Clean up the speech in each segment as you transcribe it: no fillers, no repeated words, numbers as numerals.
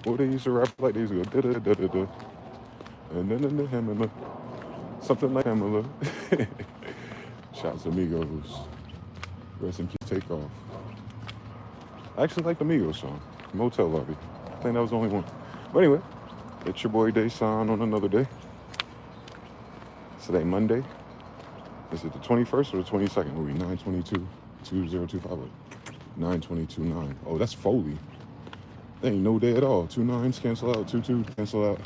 Well, they used to rap like they used to go da da da da da, and then the hammer, something like hammer. Shouts to Migos. Rest in peace, take off. I actually like the Migos song, Motel Lobby. I think that was the only one. But anyway, it's your boy DeyZan on another day. Today, Monday. Is it the 21st or the 22nd? Will be 9/22/2025. 9/22/9. Oh, that's Foley. There ain't no day at all. 2 nines cancel out. 2 cancel out.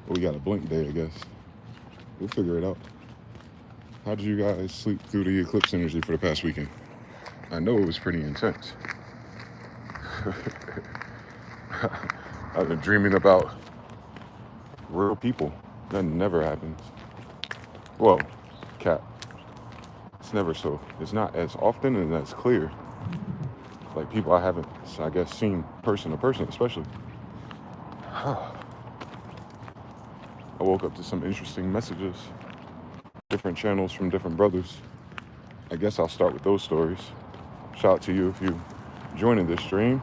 Well, we got a blink day, I guess. We'll figure it out. How did you guys sleep through the eclipse energy for the past weekend? I know it was pretty intense. I've been dreaming about real people. That never happens. Well, Cap. It's never so. It's not as often and as clear. Like people I haven't, I guess, seen person to person, especially. I woke up to some interesting messages, different channels from different brothers. I guess I'll start with those stories. Shout out to you if you joining this stream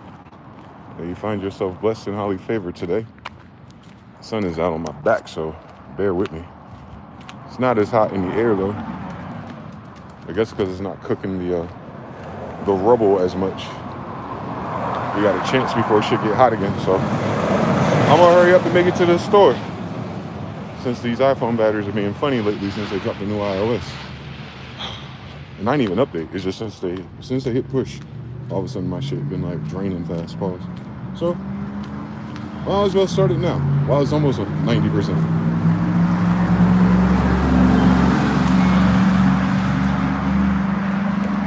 and you find yourself blessed and highly favored today. The sun is out on my back, so bear with me. It's not as hot in the air though. I guess because it's not cooking the rubble as much. We got a chance before shit get hot again, so I'm gonna hurry up and make it to the store. Since these iPhone batteries are being funny lately since they dropped the new iOS. And I ain't even update. It's just since they hit push, all of a sudden my shit been like draining fast. Pause. So might as well start it now. While it's almost 90%.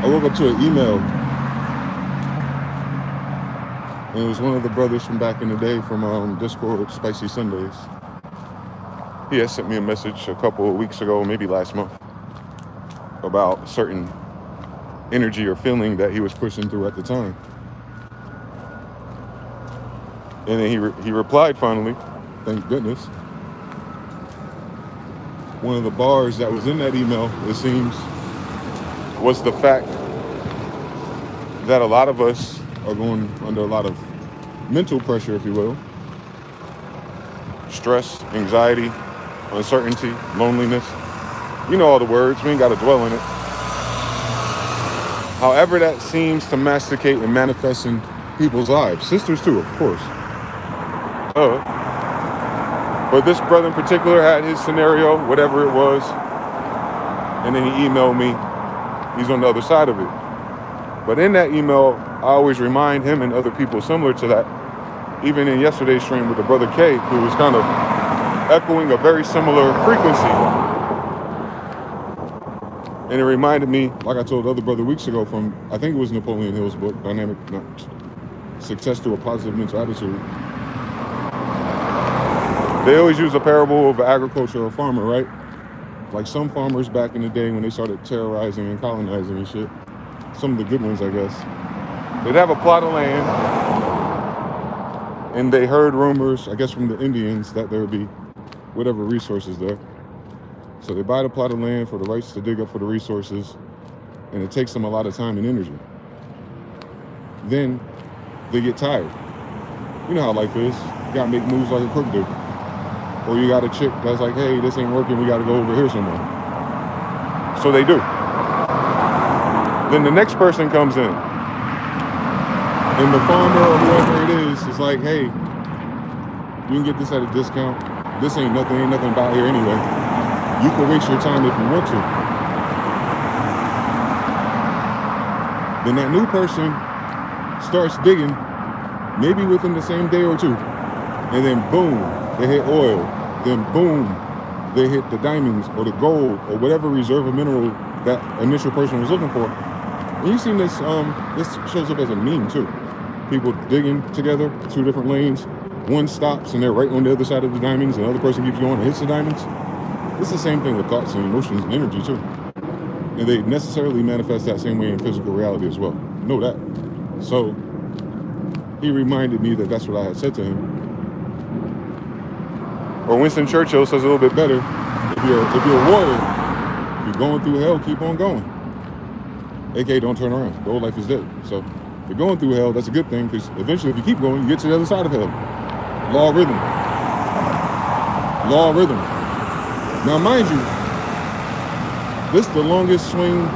I woke up to an email. And it was one of the brothers from back in the day from Discord, Spicy Sundays. He had sent me a message a couple of weeks ago, maybe last month, about a certain energy or feeling that he was pushing through at the time. And then he replied finally, thank goodness. One of the bars that was in that email, it seems, was the fact that a lot of us are going under a lot of mental pressure, if you will. Stress, anxiety, uncertainty, loneliness. You know all the words. We ain't got to dwell in it. However that seems to masticate and manifest in people's lives. Sisters too, of course. But this brother in particular had his scenario, whatever it was. And then he emailed me. He's on the other side of it. But in that email, I always remind him and other people similar to that, even in yesterday's stream with the brother K, who was kind of echoing a very similar frequency. And it reminded me, like I told the other brother weeks ago from, I think it was Napoleon Hill's book, Success to a Positive Mental Attitude. They always use a parable of an agricultural farmer, right? Like some farmers back in the day when they started terrorizing and colonizing and shit. Some of the good ones, I guess. They'd have a plot of land, and they heard rumors, I guess from the Indians, that there would be whatever resources there. So they buy the plot of land for the rights to dig up for the resources, and it takes them a lot of time and energy. Then they get tired. You know how life is. You gotta make moves like a crook do. Or you got a chick that's like, hey, this ain't working, we gotta go over here somewhere. So they do. Then the next person comes in. And the farmer or whoever it is like, hey, you can get this at a discount. This ain't nothing about here anyway. You can waste your time if you want to. Then that new person starts digging, maybe within the same day or two. And then boom, they hit oil. Then boom, they hit the diamonds or the gold or whatever reserve of mineral that initial person was looking for. And you seen this, this shows up as a meme too. People digging together, 2 different lanes. One stops and they're right on the other side of the diamonds, and the other person keeps going and hits the diamonds. It's the same thing with thoughts and emotions and energy too. And they necessarily manifest that same way in physical reality as well. Know that. So he reminded me that that's what I had said to him. Or Winston Churchill says a little bit better, if you're a warrior, if you're going through hell, keep on going. AKA don't turn around. The old life is dead. So if you're going through hell, that's a good thing, because eventually if you keep going, you get to the other side of hell. Law of Rhythm. Law of Rhythm. Now, mind you, this is the longest swing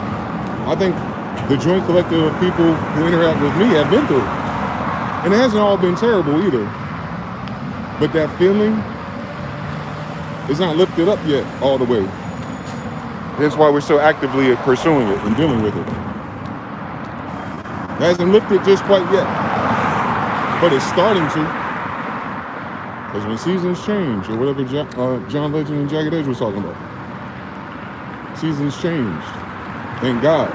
I think the joint collective of people who interact with me have been through. And it hasn't all been terrible either. But that feeling is not lifted up yet all the way. That's why we're so actively pursuing it and dealing with it. It hasn't lifted just quite yet, but it's starting to. Because when seasons change, or whatever John Legend and Jagged Edge was talking about, seasons changed. Thank God.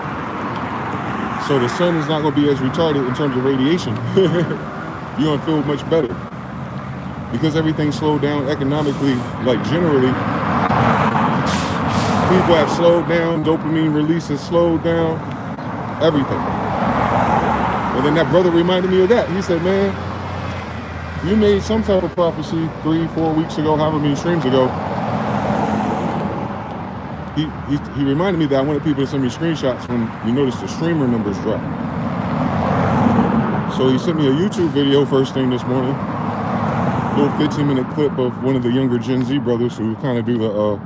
So the sun is not going to be as retarded in terms of radiation. You're going to feel much better. Because everything slowed down economically, like generally, people have slowed down, dopamine release has slowed down, everything. And then that brother reminded me of that. He said, man, you made some type of prophecy 3-4 weeks ago, however many streams ago. He reminded me that I wanted people to send me screenshots when you notice the streamer numbers drop. So he sent me a YouTube video first thing this morning. Little 15-minute clip of one of the younger Gen Z brothers who kind of do the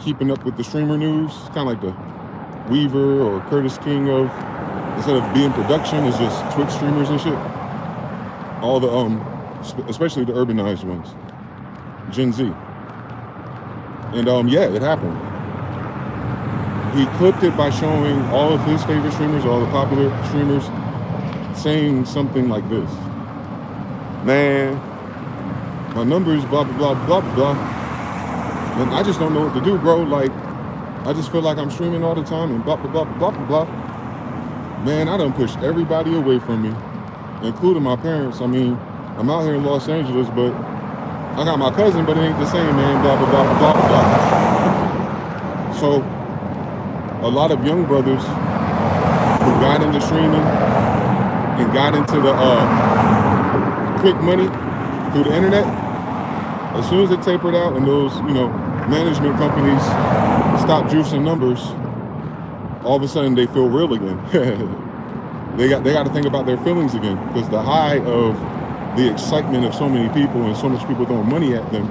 keeping up with the streamer news, kind of like the Weaver or Curtis King of, instead of being production, it's just Twitch streamers and shit. All the especially the urbanized ones, Gen Z. And yeah, it happened. He clipped it by showing all of his favorite streamers, all the popular streamers, saying something like this: man, my numbers, blah, blah, blah, blah, blah. And I just don't know what to do, bro. Like, I just feel like I'm streaming all the time and blah, blah, blah, blah, blah, blah. Man, I done pushed everybody away from me, including my parents. I mean, I'm out here in Los Angeles, but I got my cousin, but it ain't the same, man, blah, blah, blah, blah, blah. So, a lot of young brothers who got into streaming and got into the quick money through the internet, as soon as it tapered out and those, management companies stopped juicing numbers, all of a sudden they feel real again. They got to think about their feelings again, because the high of the excitement of so many people and so much people throwing money at them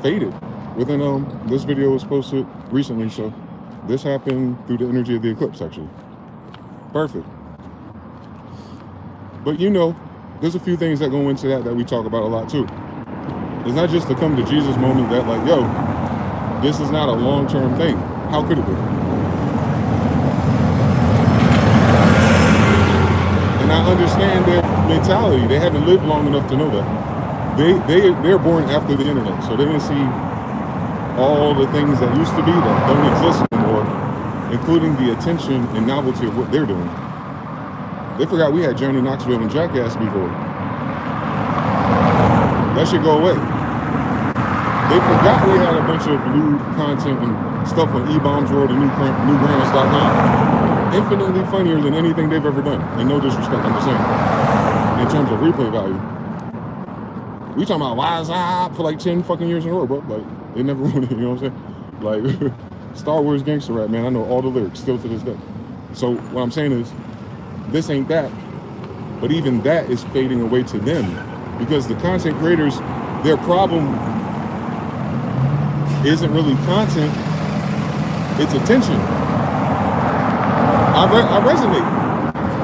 faded. Within this video was posted recently, so this happened through the energy of the eclipse, actually. Perfect. But there's a few things that go into that we talk about a lot too. It's not just the come to Jesus moment that like, yo, this is not a long-term thing. How could it be? And I understand their mentality. They haven't lived long enough to know that. They're born after the internet, so they didn't see all the things that used to be that don't exist anymore, including the attention and novelty of what they're doing. They forgot we had Johnny Knoxville and Jackass before. That should go away. They forgot we had a bunch of lewd content and stuff on E-Bombs World and Newgrounds.com. Infinitely funnier than anything they've ever done. And no disrespect, I'm just saying. In terms of replay value. We talking about Wise Up for like 10 fucking years in a row, bro. Like, they never won it, you know what I'm saying? Like, Star Wars gangster rap, man. I know all the lyrics still to this day. So what I'm saying is, this ain't that. But even that is fading away to them. Because the content creators, their problem isn't really content, it's attention. I resonate.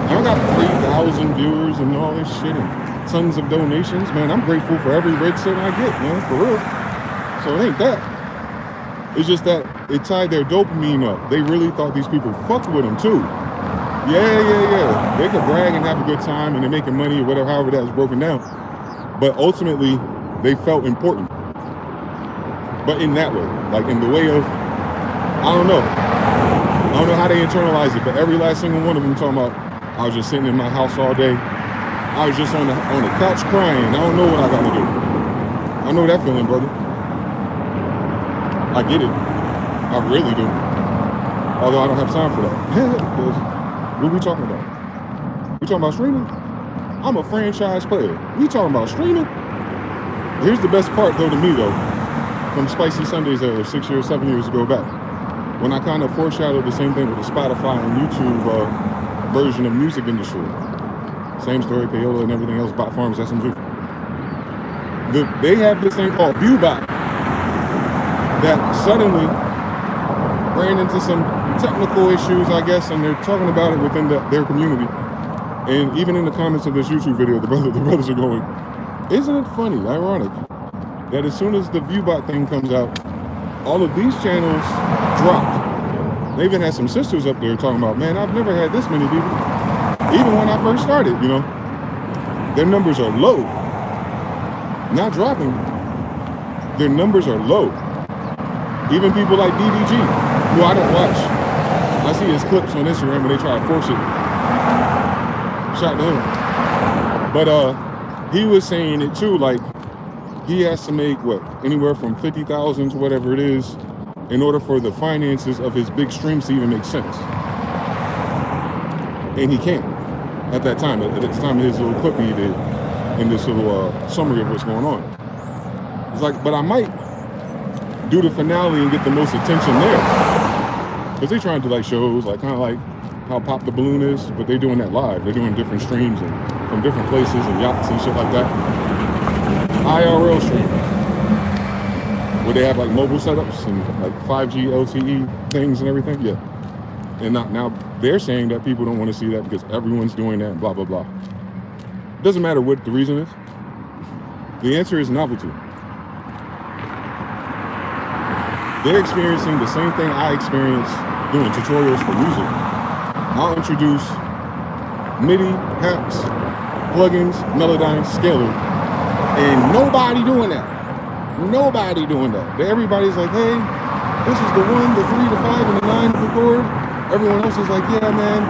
I got 3,000 viewers and all this shit and tons of donations. Man, I'm grateful for every red cent I get, man, for real. So it ain't that. It's just that it tied their dopamine up. They really thought these people fucked with them too. Yeah. They could brag and have a good time and they're making money or whatever, however that was broken down. But ultimately, they felt important. But in that way, like in the way of, I don't know how they internalize it, but every last single one of them talking about, I was just sitting in my house all day. I was just on the couch crying. I don't know what I got to do. I know that feeling, brother. I get it. I really do. Although I don't have time for that. What are we talking about? We talking about streaming? I'm a franchise player. We talking about streaming? Here's the best part, though, to me, though, from Spicy Sundays that were 6 years, 7 years ago back, when I kind of foreshadowed the same thing with the Spotify and YouTube version of music industry. Same story, payola and everything else, bot farms, SMG. They have this thing called ViewBot that suddenly ran into some technical issues, I guess, and they're talking about it within their community. And even in the comments of this YouTube video, the brothers are going, isn't it funny, ironic, that as soon as the ViewBot thing comes out, all of these channels dropped. They even had some sisters up there talking about, man, I've never had this many people. Even when I first started, you know, their numbers are low. Not dropping. Their numbers are low. Even people like DDG, who I don't watch. I see his clips on Instagram when they try to force it. Shout to him. But he was saying it too, like he has to make what, anywhere from 50,000 to whatever it is in order for the finances of his big streams to even make sense. And he can't at that time, at the time of his little clip he did in this little summary of what's going on. It's like, but I might do the finale and get the most attention there. Because they're trying to like shows, like kind of like how Pop the Balloon is, but they're doing that live. They're doing different streams and from different places and yachts and shit like that. IRL stream. Where they have like mobile setups and like 5G LTE things and everything. Yeah. And now they're saying that people don't want to see that because everyone's doing that and blah, blah, blah. Doesn't matter what the reason is. The answer is novelty. They're experiencing the same thing I experienced doing tutorials for music. I'll introduce MIDI, hacks, plugins, Melodyne, Scalar, and nobody doing that. Nobody doing that. Everybody's like, hey, this is the 1, the 3, the 5, and the 9 of the chord. Everyone else is like, yeah, man,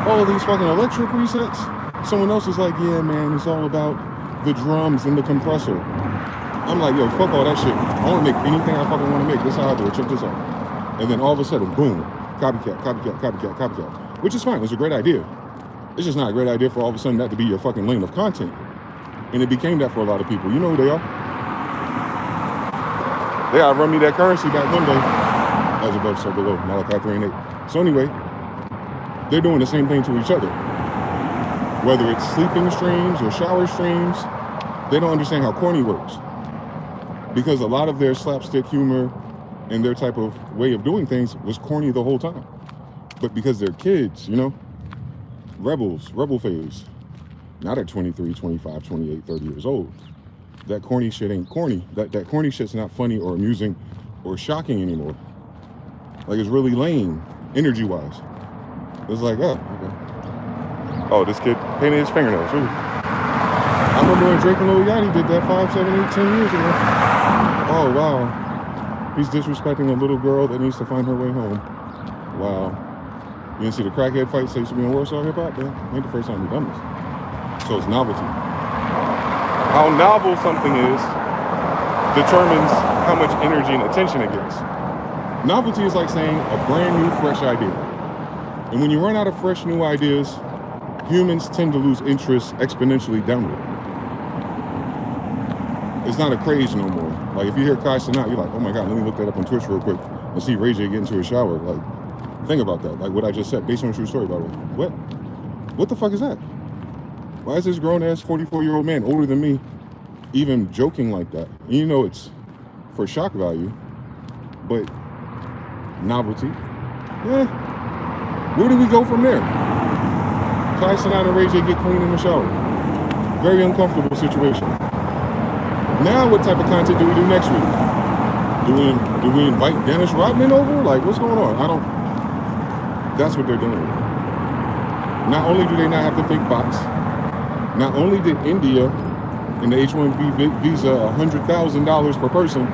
all of these fucking electric resets. Someone else is like, yeah, man, it's all about the drums and the compressor. I'm like, yo, fuck all that shit. I want to make anything I fucking want to make. This is how I do it. Check this out. And then all of a sudden, boom, copycat, copycat, copycat, copycat. Which is fine. It's a great idea. It's just not a great idea for all of a sudden that to be your fucking lane of content. And it became that for a lot of people. You know who they are? They outrun me that currency back one day. As above, so below. Malachi 3 and 8. So anyway, they're doing the same thing to each other. Whether it's sleeping streams or shower streams, they don't understand how corny works. Because a lot of their slapstick humor and their type of way of doing things was corny the whole time. But because they're kids, you know, rebel phase, not at 23, 25, 28, 30 years old. That corny shit ain't corny. That corny shit's not funny or amusing or shocking anymore. Like, it's really lame, energy-wise. It's like, oh, okay. Oh, this kid painted his fingernails. Ooh. I remember when Drake and Lil Yachty did that 5, 7, 8, 10 years ago. Oh, wow. He's disrespecting a little girl that needs to find her way home. Wow. You didn't see the crackhead fights that used to be in Warsaw hip-hop? Ain't the first time we've done this. So it's novelty. How novel something is determines how much energy and attention it gets. Novelty is like saying a brand new, fresh idea. And when you run out of fresh, new ideas, humans tend to lose interest exponentially downward. It's not a craze no more. Like, if you hear Cashapp, you're like, oh my God, let me look that up on Twitch real quick and see Ray J get into a shower. Like, think about that. Like what I just said, based on a true story, by the way. What the fuck is that? Why is this grown-ass 44-year-old man, older than me, even joking like that? And you know it's for shock value, but novelty. Yeah. Where do we go from there? Cashapp and Ray J get clean in the shower. Very uncomfortable situation. Now what type of content do we do next week? Do we invite Dennis Rodman over? Like, what's going on? That's what they're doing. Not only do they not have the fake bots, not only did India in the H-1B visa $100,000 per person,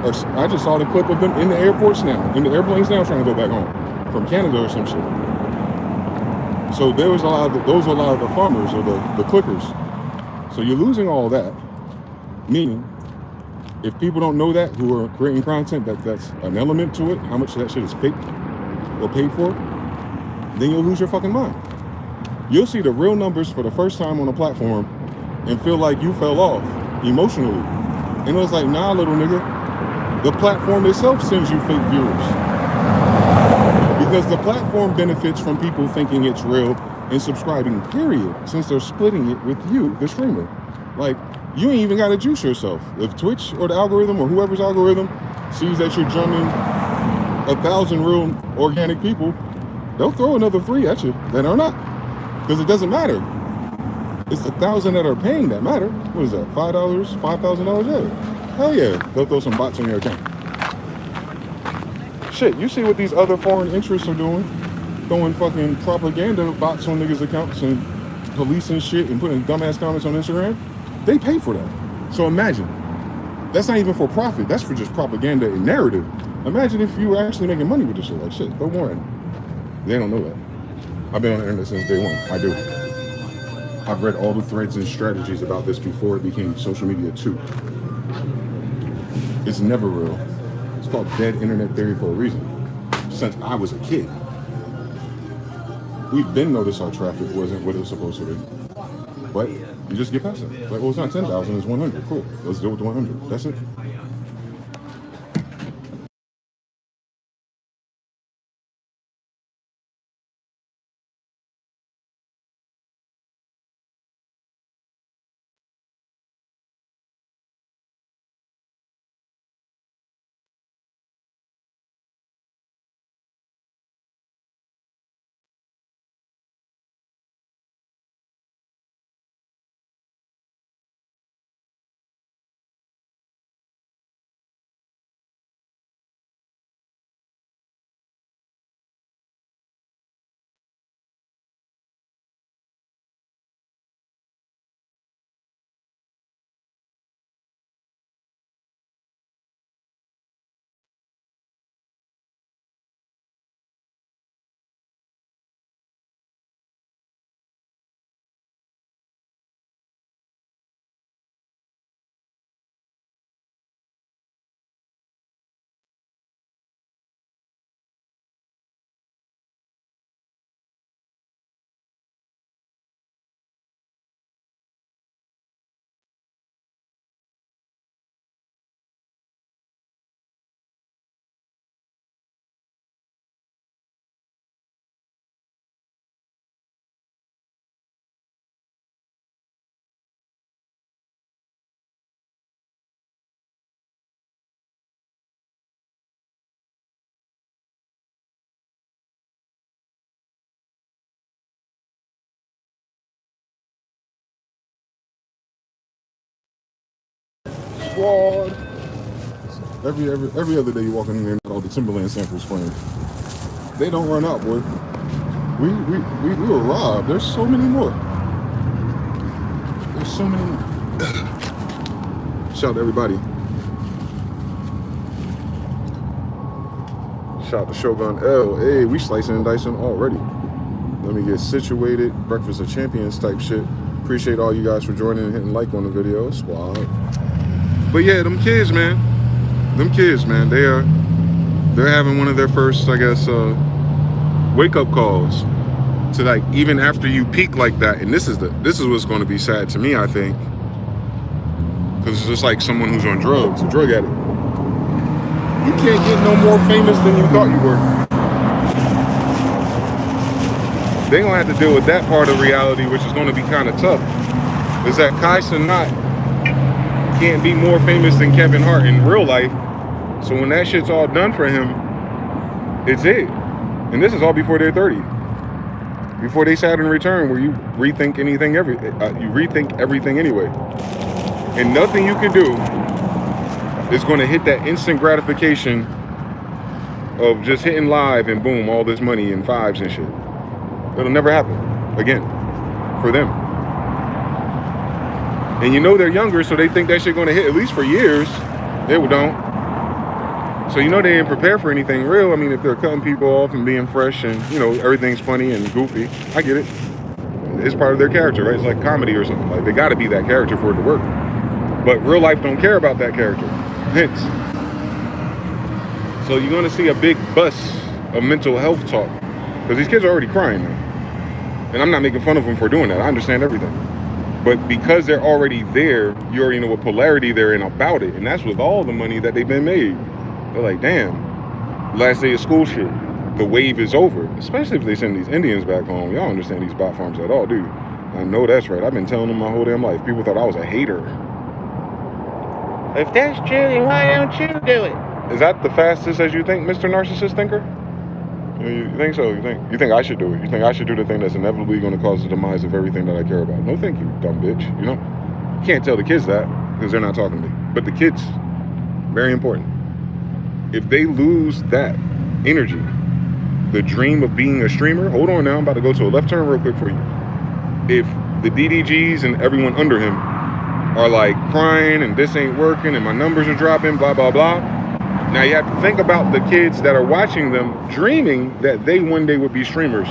or I just saw the clip of them in the airports now, in the airplanes now trying to go back home from Canada or some shit. So there was those are a lot of the farmers or the clickers. So you're losing all that. Meaning, if people don't know that, who are creating content, that's an element to it, how much of that shit is fake or paid for, then you'll lose your fucking mind. You'll see the real numbers for the first time on a platform and feel like you fell off emotionally. And it's like, nah, little nigga, the platform itself sends you fake viewers. Because the platform benefits from people thinking it's real and subscribing, period, since they're splitting it with you, the streamer. Like, You ain't even got to juice yourself. If Twitch or the algorithm or whoever's algorithm sees that you're drumming 1,000 real organic people, they'll throw another 3 at you that are not. Because it doesn't matter. It's the 1,000 that are paying that matter. What is that, $5, $5,000? Yeah. Hell yeah, they'll throw some bots on your account. Shit, you see what these other foreign interests are doing? Throwing fucking propaganda bots on niggas' accounts and policing shit and putting dumbass comments on Instagram. They pay for that. So imagine, that's not even for profit. That's for just propaganda and narrative. Imagine if you were actually making money with this shit. Like shit, throw more in. They don't know that. I've been on the internet since day one. I do. I've read all the threads and strategies about this before it became social media too. It's never real. It's called dead internet theory for a reason. Since I was a kid. We've been noticed our traffic wasn't what it was supposed to be. But you just get past it. Like, well, it's not 10,000, it's 100. Cool. Let's deal with the 100. That's it. Squad. Every other day you walk in there and all the Timberland samples playing. They don't run out, boy. We were robbed. There's so many more. There's so many more. Shout out to everybody. Shout out to Shogun L. Hey, we slicing and dicing already. Let me get situated. Breakfast of Champions type shit. Appreciate all you guys for joining and hitting like on the video, squad. But yeah, them kids, man. They're having one of their first, I guess, wake-up calls to, like, even after you peak like that. And this is what's going to be sad to me, I think, because it's just like someone who's on drugs, a drug addict. You can't get no more famous than you thought you were. They're gonna have to deal with that part of reality, which is going to be kind of tough. Is that Kai Cenat can't be more famous than Kevin Hart in real life. So when that shit's all done for him, it's it. And this is all before they're 30. Before they Saturn return, where you rethink everything anyway. And nothing you can do is going to hit that instant gratification of just hitting live and boom, all this money in fives and shit. It'll never happen again for them. And you know they're younger, so they think that shit going to hit at least for years. They don't. So you know they ain't prepared for anything real. I mean, if they're cutting people off and being fresh and, you know, everything's funny and goofy, I get it. It's part of their character, right? It's like comedy or something. Like, they got to be that character for it to work. But real life don't care about that character. Hence. So you're going to see a big bust of mental health talk. Because these kids are already crying now. And I'm not making fun of them for doing that. I understand everything. But because they're already there, you already know what polarity they're in about it. And that's with all the money that they've been made. They're like, damn, last day of school shit, the wave is over. Especially if they send these Indians back home. Y'all understand these bot farms at all, dude. I know that's right. I've been telling them my whole damn life. People thought I was a hater. If that's true, then why don't you do it? Is that the fastest as you think, Mr. Narcissist Thinker? You think so? You think I should do it? You think I should do the thing that's inevitably going to cause the demise of everything that I care about? No, thank you, dumb bitch. You know, you can't tell the kids that because they're not talking to me. But the kids, very important. If they lose that energy, the dream of being a streamer. Hold on now, I'm about to go to a left turn real quick for you. If the DDGs and everyone under him are like crying and this ain't working and my numbers are dropping, blah, blah, blah. Now you have to think about the kids that are watching them dreaming that they one day would be streamers.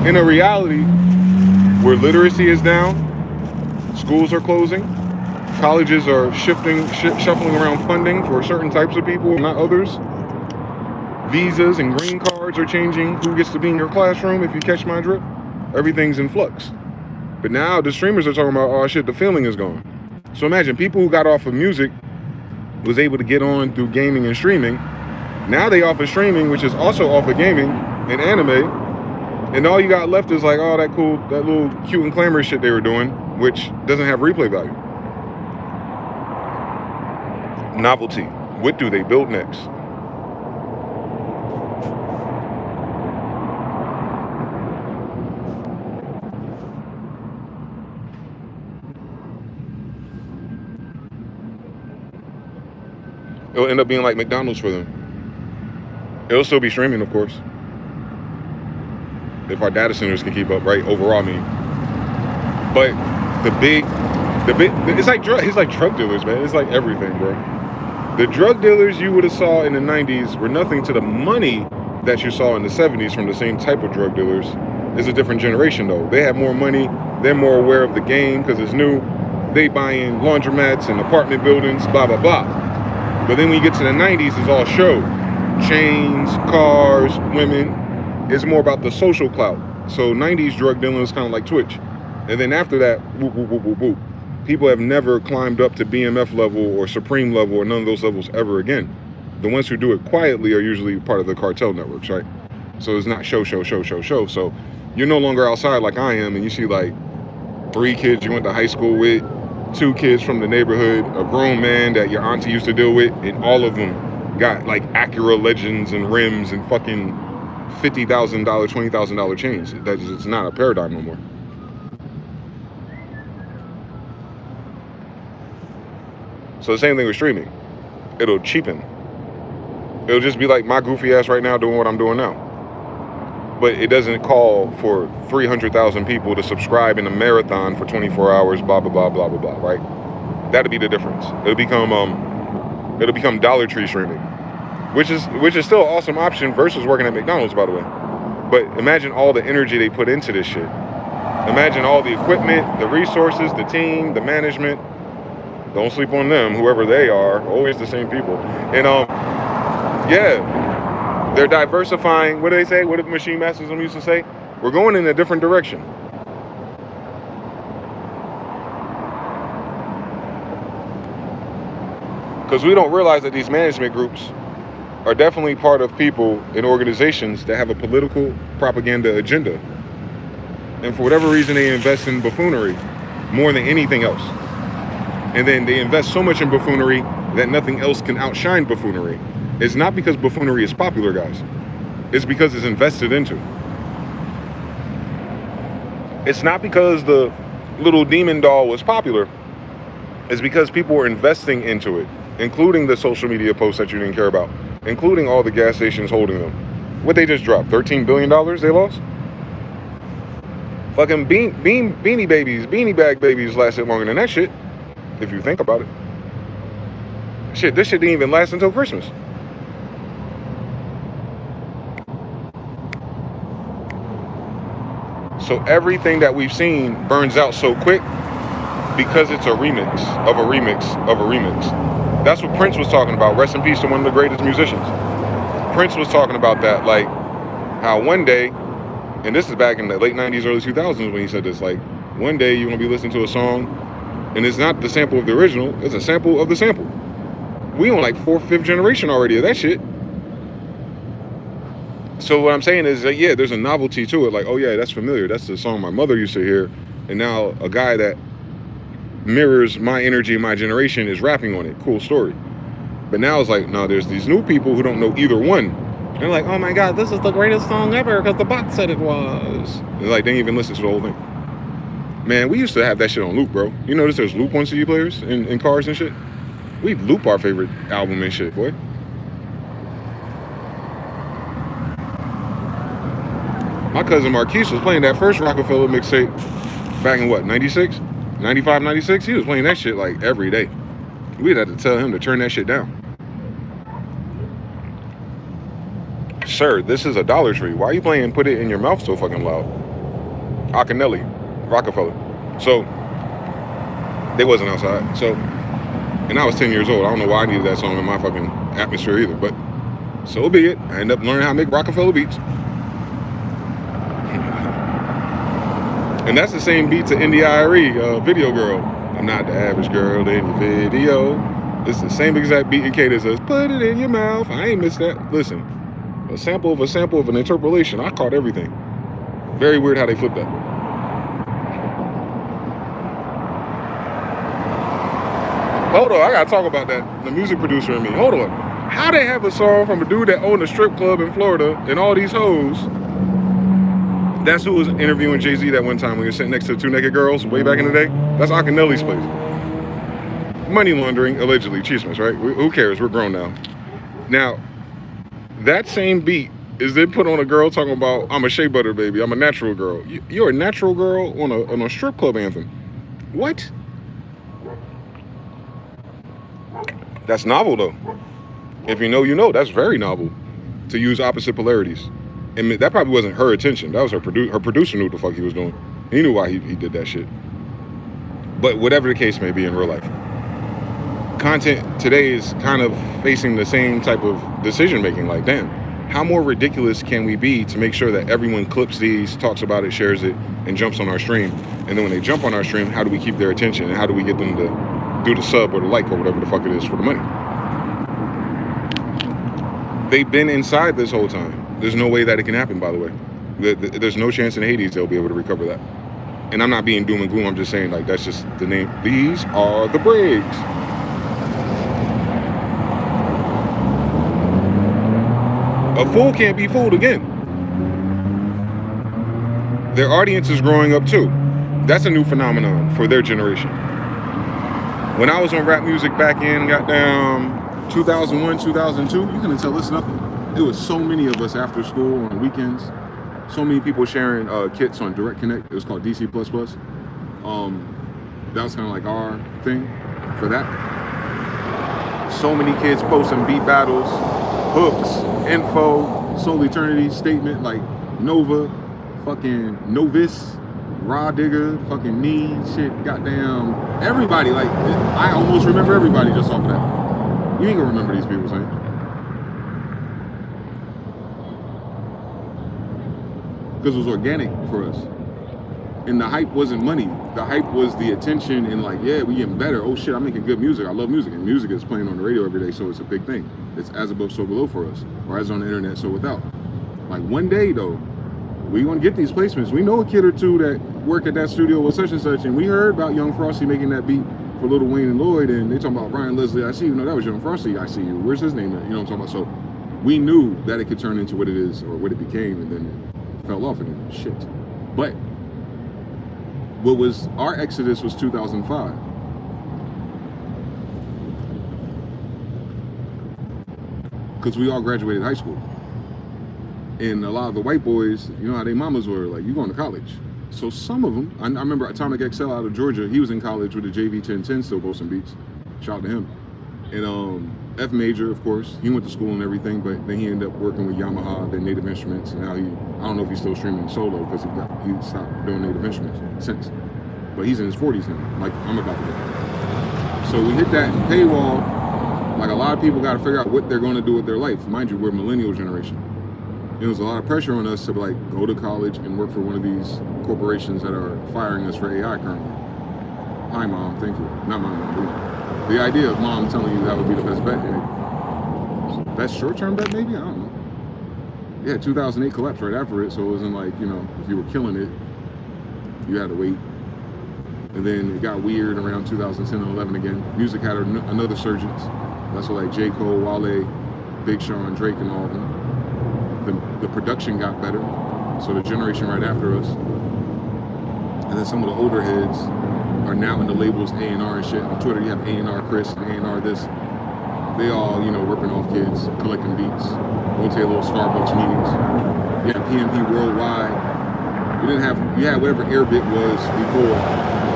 In a reality where literacy is down, schools are closing, colleges are shuffling around funding for certain types of people, not others. Visas and green cards are changing who gets to be in your classroom, if you catch my drift. Everything's in flux. But now the streamers are talking about, oh shit, the feeling is gone. So imagine people who got off of music was able to get on through gaming and streaming. Now they off of streaming, which is also off of gaming and anime. And all you got left is like, oh, that little cute and clamorous shit they were doing, which doesn't have replay value. Novelty. What do they build next? It'll end up being like McDonald's for them. It'll still be streaming, of course. If our data centers can keep up, right? Overall, I mean. But it's like drug dealers, man. It's like everything, bro. The drug dealers you would have saw in the 90s were nothing to the money that you saw in the 70s from the same type of drug dealers. It's a different generation, though. They have more money. They're more aware of the game because it's new. They buy in laundromats and apartment buildings, blah, blah, blah. But then when you get to the 90s, it's all show. Chains, cars, women. It's more about the social clout. So 90s drug dealing is kind of like Twitch. And then after that, whoop, whoop, whoop, whoop, whoop. People have never climbed up to BMF level or Supreme level or none of those levels ever again. The ones who do it quietly are usually part of the cartel networks, right? So it's not show. So you're no longer outside like I am and you see like 3 kids you went to high school with, 2 kids from the neighborhood, a grown man that your auntie used to deal with, and all of them got like Acura Legends and rims and fucking $50,000, $20,000 chains. It's not a paradigm no more. So the same thing with streaming. It'll cheapen. It'll just be like my goofy ass right now doing what I'm doing now. But it doesn't call for 300,000 people to subscribe in a marathon for 24 hours, blah, blah, blah, blah, blah, blah, right? That'll be the difference. It'll become Dollar Tree streaming, which is still an awesome option versus working at McDonald's, by the way. But imagine all the energy they put into this shit. Imagine all the equipment, the resources, the team, the management. Don't sleep on them, whoever they are, always the same people. And yeah. They're diversifying. What do they say? What did Machine Masters used to say? We're going in a different direction. Because we don't realize that these management groups are definitely part of people and organizations that have a political propaganda agenda. And for whatever reason, they invest in buffoonery more than anything else. And then they invest so much in buffoonery that nothing else can outshine buffoonery. It's not because buffoonery is popular, guys. It's because it's invested into. It's not because the little demon doll was popular. It's because people were investing into it, including the social media posts that you didn't care about, including all the gas stations holding them. What they just dropped? $13 billion they lost? Fucking beanie babies, beanie bag babies lasted longer than that shit, if you think about it. Shit, this shit didn't even last until Christmas. So everything that we've seen burns out so quick because it's a remix of a remix of a remix. That's what Prince was talking about. Rest in peace to one of the greatest musicians. Prince was talking about that, like how one day, and this is back in the late 90s, early 2000s when he said this, like one day you're gonna be listening to a song and it's not the sample of the original, it's a sample of the sample. We on like 4th, 5th generation already of that shit. So what I'm saying is that, yeah, there's a novelty to it. Like, oh yeah, that's familiar. That's the song my mother used to hear. And now a guy that mirrors my energy and my generation is rapping on it. Cool story. But now it's like, no, there's these new people who don't know either one. They're like, oh my God, this is the greatest song ever because the bot said it was. They're like, they didn't even listen to the whole thing. Man, we used to have that shit on loop, bro. You notice there's loop on CD players in cars and shit? We loop our favorite album and shit, boy. My cousin Marquise was playing that first Rockefeller mixtape back in what, 96? 95, 96? He was playing that shit like every day. We'd have to tell him to turn that shit down. Sir, this is a Dollar Tree. Why are you playing Put It in Your Mouth so fucking loud? Akinelli, Rockefeller. So, they wasn't outside. So, and I was 10 years old. I don't know why I needed that song in my fucking atmosphere either. But, so be it. I ended up learning how to make Rockefeller beats. And that's the same beat to NDIRE, Video Girl. I'm not the average girl in your video. It's the same exact beat and cadence as Put It in Your Mouth. I ain't missed that. Listen, a sample of an interpolation. I caught everything. Very weird how they flipped that. Hold on, I gotta talk about that. The music producer in me. Hold on. How they have a song from a dude that owned a strip club in Florida and all these hoes? That's who was interviewing Jay-Z that one time when he was sitting next to two naked girls way back in the day. That's Akinelli's place. Money laundering, allegedly, chismes, right? Who cares? We're grown now. Now, that same beat is then put on a girl talking about, I'm a shea butter baby, I'm a natural girl. You're a natural girl on a strip club anthem. What? That's novel though. If you know, you know. That's very novel to use opposite polarities. And that probably wasn't her intention. That was her producer knew what the fuck he was doing. He knew why he did that shit. But whatever the case may be in real life, content today is kind of facing the same type of decision making. Like, damn, how more ridiculous can we be to make sure that everyone clips these, talks about it, shares it, and jumps on our stream? And then when they jump on our stream, how do we keep their attention? And how do we get them to do the sub or the like or whatever the fuck it is for the money? They've been inside this whole time. There's no way that it can happen, by the way. There's no chance in Hades they'll be able to recover that. And I'm not being doom and gloom. I'm just saying, like, that's just the name. These are the Briggs. A fool can't be fooled again. Their audience is growing up too. That's a new phenomenon for their generation. When I was on rap music back in, goddamn 2001, 2002, you couldn't tell us nothing. There was so many of us after school on weekends. So many people sharing kits on Direct Connect. It was called DC++. That was kind of like our thing for that. So many kids posting beat battles, hooks, info, Soul Eternity, Statement, like Nova, fucking Novice, Raw Digger, fucking Knee, shit, goddamn, everybody. Like, I almost remember everybody just off of that. You ain't gonna remember these people saying. Because it was organic for us. And the hype wasn't money. The hype was the attention and like, yeah, we getting better. Oh shit, I'm making good music. I love music. And music is playing on the radio every day, so it's a big thing. It's as above, so below for us. Or as on the internet, so without. Like one day though, we gonna get these placements. We know a kid or two that work at that studio with such and such, and we heard about Young Frosty making that beat for Lil Wayne and Lloyd, and they talking about Brian Leslie, I see you. No, that was Young Frosty, I see you. Where's his name at? You know what I'm talking about? So we knew that it could turn into what it is or what it became, and then fell off again. Shit. But what was our exodus was 2005. Because we all graduated high school. And a lot of the white boys, you know how their mamas were, like, you going to college. So some of them, I remember Atomic XL out of Georgia, he was in college with the JV 1010 still posting beats. Shout out to him. And F Major, of course, he went to school and everything, but then he ended up working with Yamaha, then Native Instruments, and now I don't know if he's still streaming solo because he stopped doing Native Instruments since. But he's in his 40s now, like I'm about to do. So we hit that paywall. Like a lot of people got to figure out what they're going to do with their life. Mind you, we're a millennial generation. There was a lot of pressure on us to like go to college and work for one of these corporations that are firing us for AI currently. Hi, Mom. Thank you. Not my mom. The idea of Mom telling you that would be the best bet. So best short-term bet, maybe? I don't know. Yeah, 2008 collapsed right after it, so it wasn't like, you know, if you were killing it, you had to wait. And then it got weird around 2010 and 11 again. Music had another surgence. That's what like J. Cole, Wale, Big Sean, Drake, and all of them. The production got better, so the generation right after us. And then some of the older heads are now in the labels A&R and shit. On Twitter, you have A&R Chris and A&R this. They all, you know, ripping off kids, collecting beats, going to little Starbucks meetings. You had PMP Worldwide. You had whatever Airbit was before.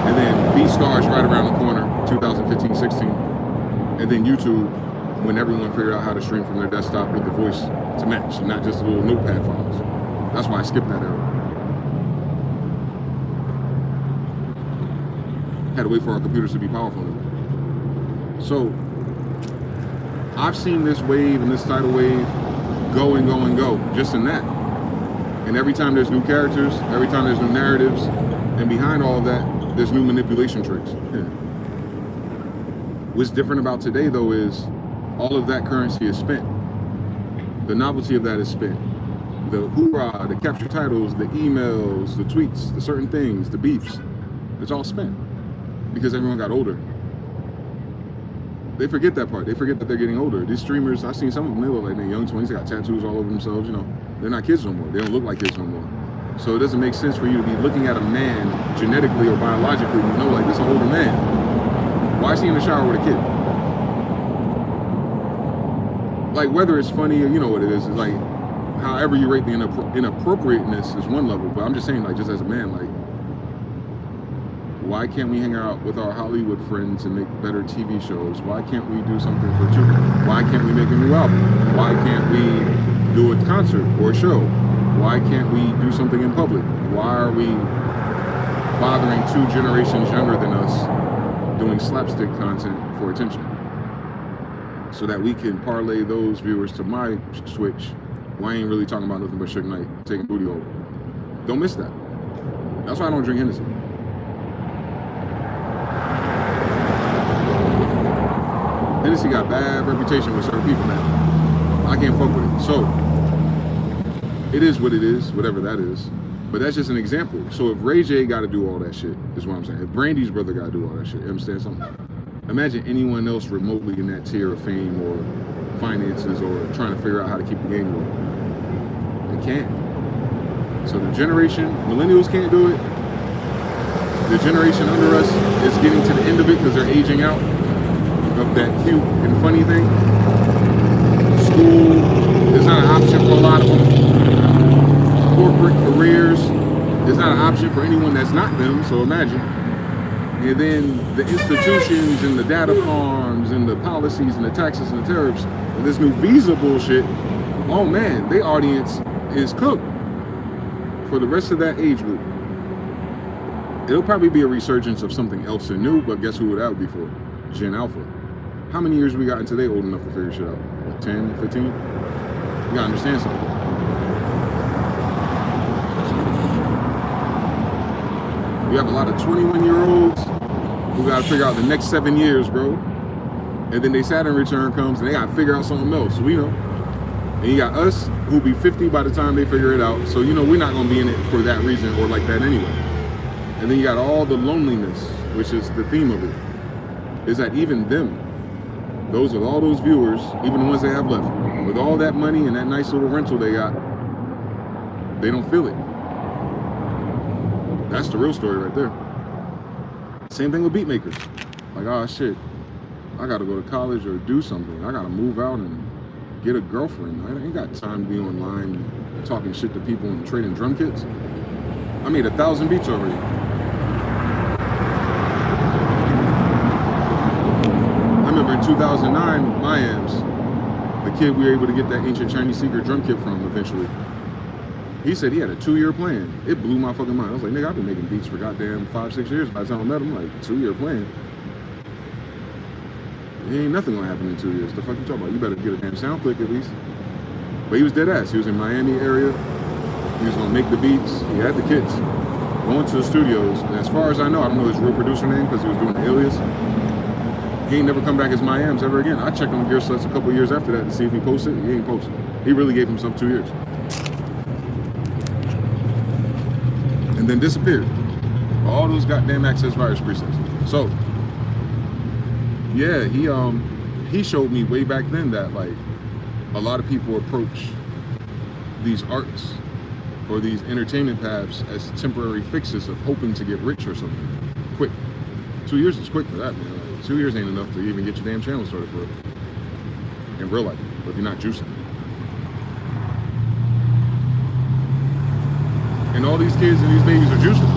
And then BeatStars right around the corner, 2015, 16. And then YouTube, when everyone figured out how to stream from their desktop with the voice to match, not just little notepad files. That's why I skipped that era. Had to wait for our computers to be powerful enough. So, I've seen this wave and this tidal wave go and go and go, just in that. And every time there's new characters, every time there's new narratives, and behind all of that, there's new manipulation tricks. Yeah. What's different about today, though, is all of that currency is spent. The novelty of that is spent. The hoorah, the capture titles, the emails, the tweets, the certain things, the beefs, it's all spent because everyone got older. They forget that part. They forget that they're getting older. These streamers, I've seen some of them, they look like they're young 20s, they got tattoos all over themselves, you know. They're not kids no more. They don't look like kids no more. So it doesn't make sense for you to be looking at a man genetically or biologically, you know, like this is an older man. Why is he in the shower with a kid? Like, whether it's funny or you know what it is, it's like, however you rate the inappropriateness is one level, but I'm just saying, like, just as a man, like, why can't we hang out with our Hollywood friends and make better TV shows? Why can't we do something for children? Why can't we make a new album? Why can't we do a concert or a show? Why can't we do something in public? Why are we bothering 2 generations younger than us doing slapstick content for attention? So that we can parlay those viewers to my Switch. Well, I ain't really talking about nothing but Suge Knight taking booty over. Don't miss that. That's why I don't drink Hennessy. Hennessy got bad reputation with certain people, man. I can't fuck with it. So, it is what it is, whatever that is. But that's just an example. So if Ray J got to do all that shit, is what I'm saying. If Brandy's brother got to do all that shit, you understand something? Imagine anyone else remotely in that tier of fame or finances or trying to figure out how to keep the game going. They can't. So the generation, millennials can't do it. The generation under us is getting to the end of it because they're aging out of that cute and funny thing. School is not an option for a lot of them. Corporate careers is not an option for anyone that's not them, so imagine. And then the institutions and the data farms and the policies and the taxes and the tariffs and this new visa bullshit, oh man, their audience is cooked for the rest of that age group. It'll probably be a resurgence of something else and new, but guess who that would be for? Gen Alpha. How many years we got into they old enough to figure shit out? 10, 15? You gotta understand something. You have a lot of 21-year-olds who gotta figure out the next 7 years, bro. And then they Saturn return comes and they gotta figure out something else, we know. And you got us who'll be 50 by the time they figure it out. So you know we're not gonna be in it for that reason or like that anyway. And then you got all the loneliness, which is the theme of it, is that even them, those of all those viewers, even the ones they have left, with all that money and that nice little rental they got, they don't feel it. That's the real story right there. Same thing with beat makers. Like, oh shit, I gotta go to college or do something. I gotta move out and get a girlfriend. I ain't got time to be online talking shit to people and trading drum kits. I made 1,000 beats already. I remember in 2009, my amps, the kid we were able to get that ancient Chinese secret drum kit from eventually, he said he had a 2-year plan. It blew my fucking mind. I was like, nigga, I've been making beats for goddamn 5-6 years. By the time I met him, like, 2-year plan. Ain't nothing gonna happen in 2 years. The fuck you talking about? You better get a damn sound click at least. But he was dead ass. He was in Miami area. He was gonna make the beats. He had the kits. Going to the studios. And as far as I know, I don't know his real producer name because he was doing the alias. He ain't never come back as my amps ever again. I checked on Gear Sluts a couple years after that to see if he posted. He ain't posted. He really gave himself 2 years. And then disappeared. All those goddamn access virus presets. So, yeah, he showed me way back then that like a lot of people approach these arts or these entertainment paths as temporary fixes of hoping to get rich or something. Quick. 2 years is quick for that, man. Like, 2 years ain't enough to even get your damn channel started for it. In real life, if you're not juicing. And all these kids and these babies are juicing.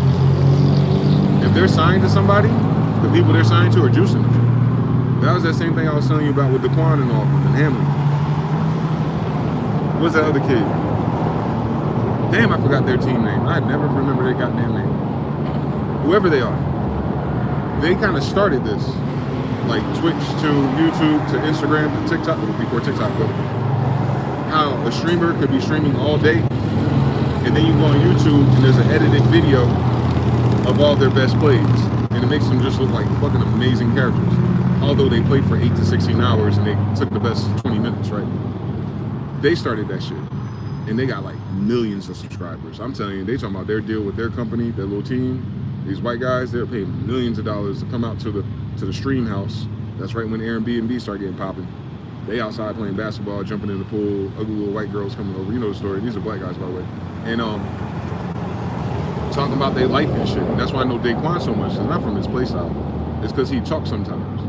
If they're signed to somebody, the people they're signed to are juicing them. That was that same thing I was telling you about with Daquan and all of them, and Hamlin. What's that other kid? Damn, I forgot their team name. I never remember their goddamn name. Whoever they are. They kind of started this. Like Twitch to YouTube to Instagram to TikTok, before TikTok go. How a streamer could be streaming all day, and then you go on YouTube and there's an edited video of all their best plays, and it makes them just look like fucking amazing characters. Although they played for 8 to 16 hours and they took the best 20 minutes, right? They started that shit, and they got like millions of subscribers. I'm telling you, they talking about their deal with their company, their little team. These white guys, they're paying millions of dollars to come out to the stream house. That's right when Airbnb start getting popping. They outside playing basketball, jumping in the pool, ugly little white girls coming over. You know the story. These are black guys, by the way. And talking about their life and shit. And that's why I know Daquan so much. It's not from his play style. It's because he talks sometimes.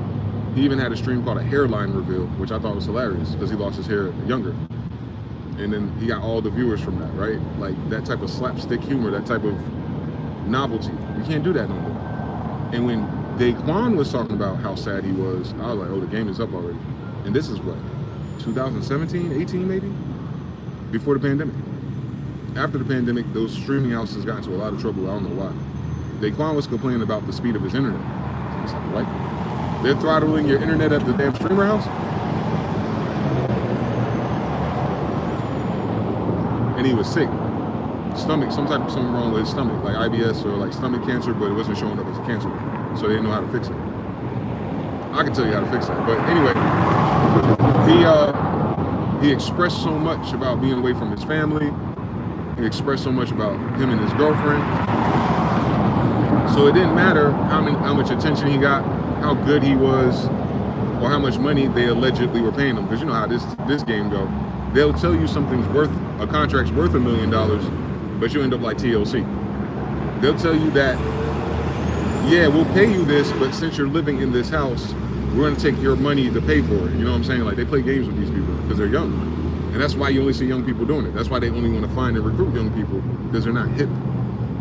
He even had a stream called a hairline reveal, which I thought was hilarious because he lost his hair younger. And then he got all the viewers from that, right? Like that type of slapstick humor, that type of novelty. You can't do that no more. And when Daquan was talking about how sad he was, I was like, oh, the game is up already. And this is what, 2017, 18 maybe? Before the pandemic. After the pandemic, those streaming houses got into a lot of trouble. I don't know why. Daquan was complaining about the speed of his internet. It's like, right? They're throttling your internet at the damn streamer house? And he was sick. Stomach, something wrong with his stomach, like IBS or like stomach cancer, but it wasn't showing up as a cancer. So they didn't know how to fix it. I can tell you how to fix that. But anyway, he expressed so much about being away from his family. He expressed so much about him and his girlfriend. So it didn't matter how much attention he got, how good he was, or how much money they allegedly were paying him. Because you know how this game go. They'll tell you a contract's worth $1 million, but you end up like TLC. They'll tell you that, yeah, we'll pay you this, but since you're living in this house, we're gonna take your money to pay for it. You know what I'm saying? Like they play games with these people because they're young. And that's why you only see young people doing it. That's why they only want to find and recruit young people, because they're not hip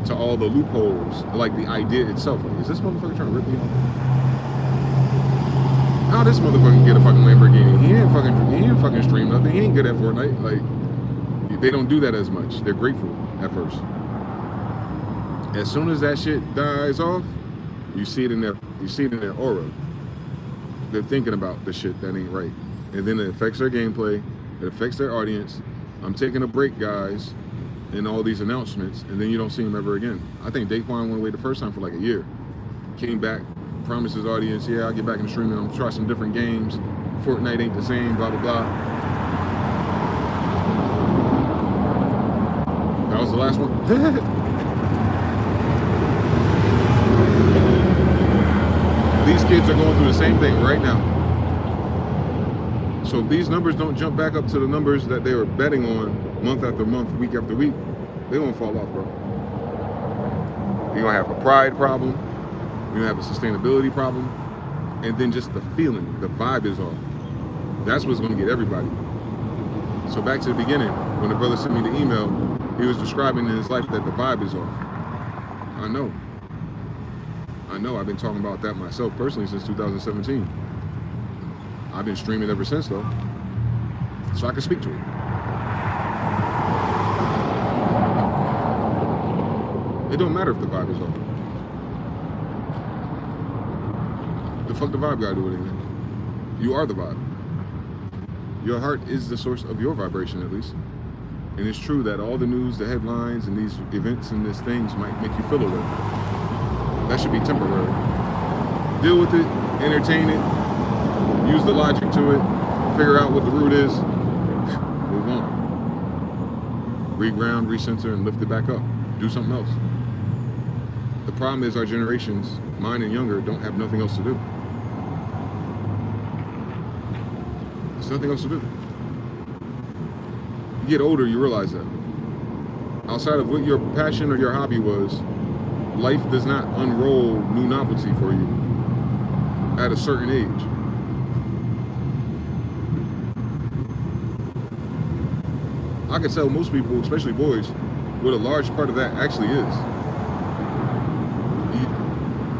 to all the loopholes, like the idea itself. Like, is this motherfucker trying to rip me off? How this motherfucker get a fucking Lamborghini? He ain't fucking stream nothing. He ain't good at Fortnite. Like, they don't do that as much. They're grateful at first. As soon as that shit dies off, you see it in their aura. They're thinking about the shit that ain't right. And then it affects their gameplay, it affects their audience. I'm taking a break, guys, and all these announcements, and then you don't see him ever again. I think Daquan went away the first time for like a year. Came back, promised his audience, yeah, I'll get back in streaming, I'm gonna try some different games. Fortnite ain't the same, blah, blah, blah. That was the last one. These kids are going through the same thing right now. So if these numbers don't jump back up to the numbers that they were betting on month after month, week after week, they're gonna fall off, bro. You're gonna have a pride problem, you're gonna have a sustainability problem, and then just the feeling, the vibe is off. That's what's gonna get everybody. So back to the beginning, when the brother sent me the email, he was describing in his life that the vibe is off. I know, I've been talking about that myself personally since 2017. I've been streaming ever since though, so I can speak to it. It don't matter if the vibe is off. The fuck the vibe gotta do with anything? You are the vibe. Your heart is the source of your vibration, at least. And it's true that all the news, the headlines, and these events and these things might make you feel a way. That should be temporary. Deal with it, entertain it, use the logic to it, figure out what the root is, move on. reground, recenter, and lift it back up. Do something else. The problem is our generations, mine and younger, don't have nothing else to do. There's nothing else to do. You get older, you realize that. Outside of what your passion or your hobby was, life does not unroll new novelty for you at a certain age. I can tell most people, especially boys, what a large part of that actually is.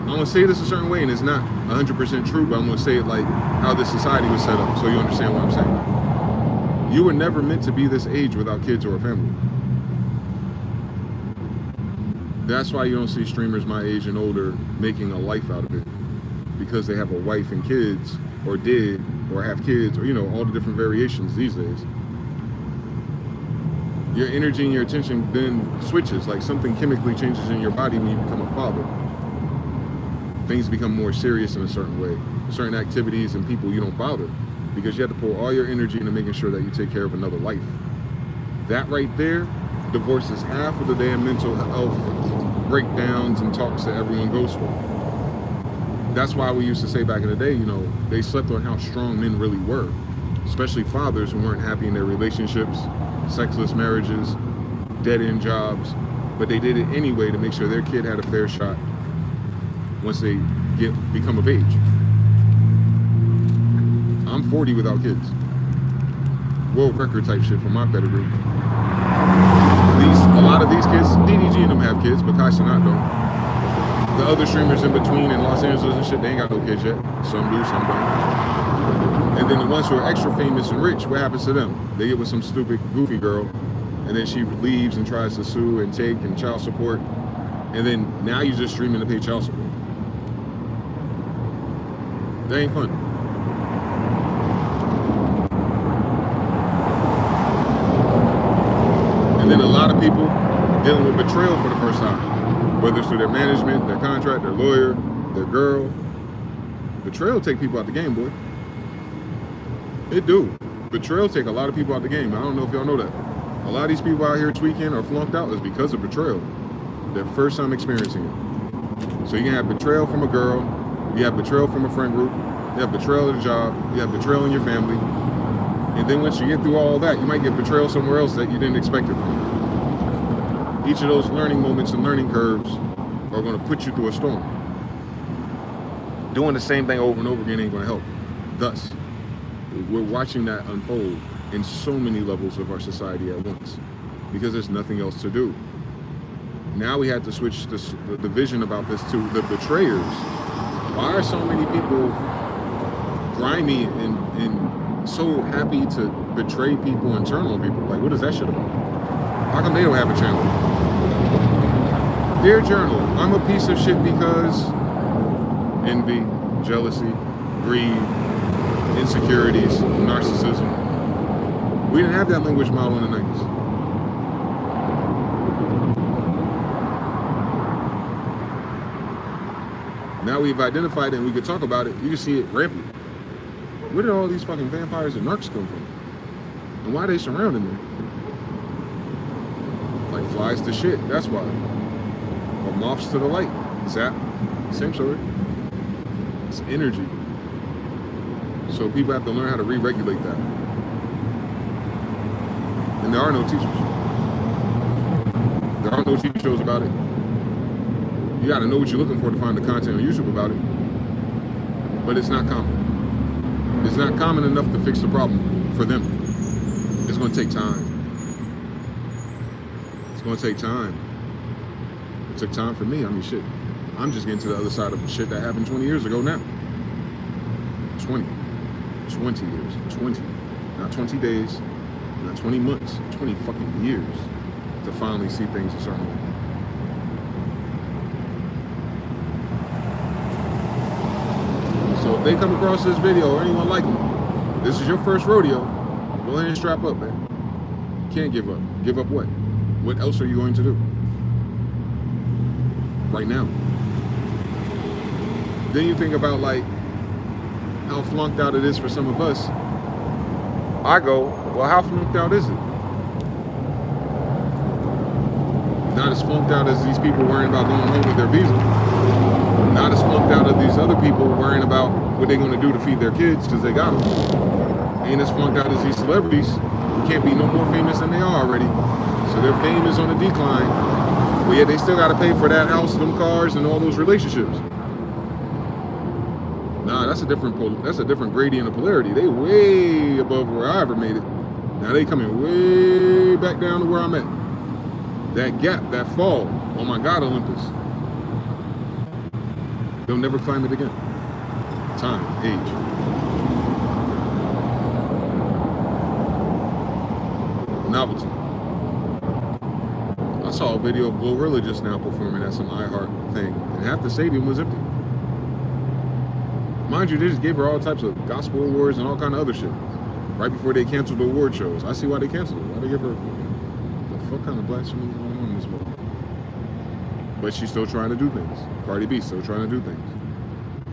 I'm gonna say this a certain way, and it's not 100% true, but I'm gonna say it like how this society was set up, so you understand what I'm saying. You were never meant to be this age without kids or a family. That's why you don't see streamers my age and older making a life out of it, because they have a wife and kids, or did, or have kids, or all the different variations these days. Your energy and your attention then switches, like something chemically changes in your body when you become a father. Things become more serious in a certain way. Certain activities and people you don't bother, because you have to pour all your energy into making sure that you take care of another life. That right there divorces half of the damn mental health breakdowns and talks that everyone goes through. That's why we used to say back in the day, they slept on how strong men really were, especially fathers who weren't happy in their relationships, sexless marriages, dead-end jobs, but they did it anyway to make sure their kid had a fair shot once they become of age. I'm 40 without kids. World record type shit from my pedigree. A lot of these kids, DDG and them have kids, but Cashapp don't. The other streamers in between in Los Angeles and shit, they ain't got no kids yet. Some do, some don't. And then the ones who are extra famous and rich, what happens to them? They get with some stupid, goofy girl, and then she leaves and tries to sue and take and child support. And then now you're just streaming to pay child support. That ain't fun. And then a lot of people dealing with betrayal for the first time, whether it's through their management, their contract, their lawyer, their girl. Betrayal take people out the game, boy. It do. Betrayal take a lot of people out the game. I don't know if y'all know that. A lot of these people out here tweaking or flunked out is because of betrayal. Their first time experiencing it. So you can have betrayal from a girl, you have betrayal from a friend group, you have betrayal at a job, you have betrayal in your family. And then once you get through all that, you might get betrayal somewhere else that you didn't expect it from. Each of those learning moments and learning curves are going to put you through a storm. Doing the same thing over and over again ain't going to help. Thus, we're watching that unfold in so many levels of our society at once because there's nothing else to do. Now we had to switch the vision about this to the betrayers. Why are so many people grimy and so happy to betray people and turn on people? Like, what is that shit about? How come they don't have a channel? Dear Journal, I'm a piece of shit because envy, jealousy, greed, insecurities, narcissism. We didn't have that language model in the 90s. Now we've identified it and we could talk about it. You can see it rampant. Where did all these fucking vampires and narcs come from? And why are they surrounding me? Like flies to shit, that's why. Or moths to the light. Zap, same story. It's energy. So people have to learn how to re-regulate that. And there are no teachers. There are no TV shows about it. You gotta know what you're looking for to find the content on YouTube about it. But it's not common. It's not common enough to fix the problem for them. It's gonna take time. It's gonna take time. It took time for me. I mean, shit. I'm just getting to the other side of the shit that happened 20 years ago now. 20 years. 20. Not 20 days, not 20 months, 20 fucking years to finally see things a certain way. So if they come across this video or anyone like me, this is your first rodeo, go ahead and strap up, man. You can't give up. Give up what? What else are you going to do? Right now. Then you think about like how flunked out it is for some of us. I go, well, how flunked out is it? as flunked out as these people worrying about going home with their visa. Not as flunked out as these other people worrying about what they're going to do to feed their kids because they got them. Ain't as flunked out as these celebrities who can't be no more famous than they are already. So their fame is on a decline. But yet they still got to pay for that house, them cars, and all those relationships. Nah, that's a different gradient of polarity. They way above where I ever made it. Now they coming way back down to where I'm at. That gap, that fall, oh my God, Olympus. They'll never climb it again. Time, age. Novelty. I saw a video of Glorilla just now performing at some iHeart thing, and half the stadium was empty. Mind you, they just gave her all types of gospel awards and all kind of other shit right before they canceled the award shows. I see why they canceled it. Why they give her the fuck kind of blasphemy going on in this world? But she's still trying to do things. Cardi B still trying to do things.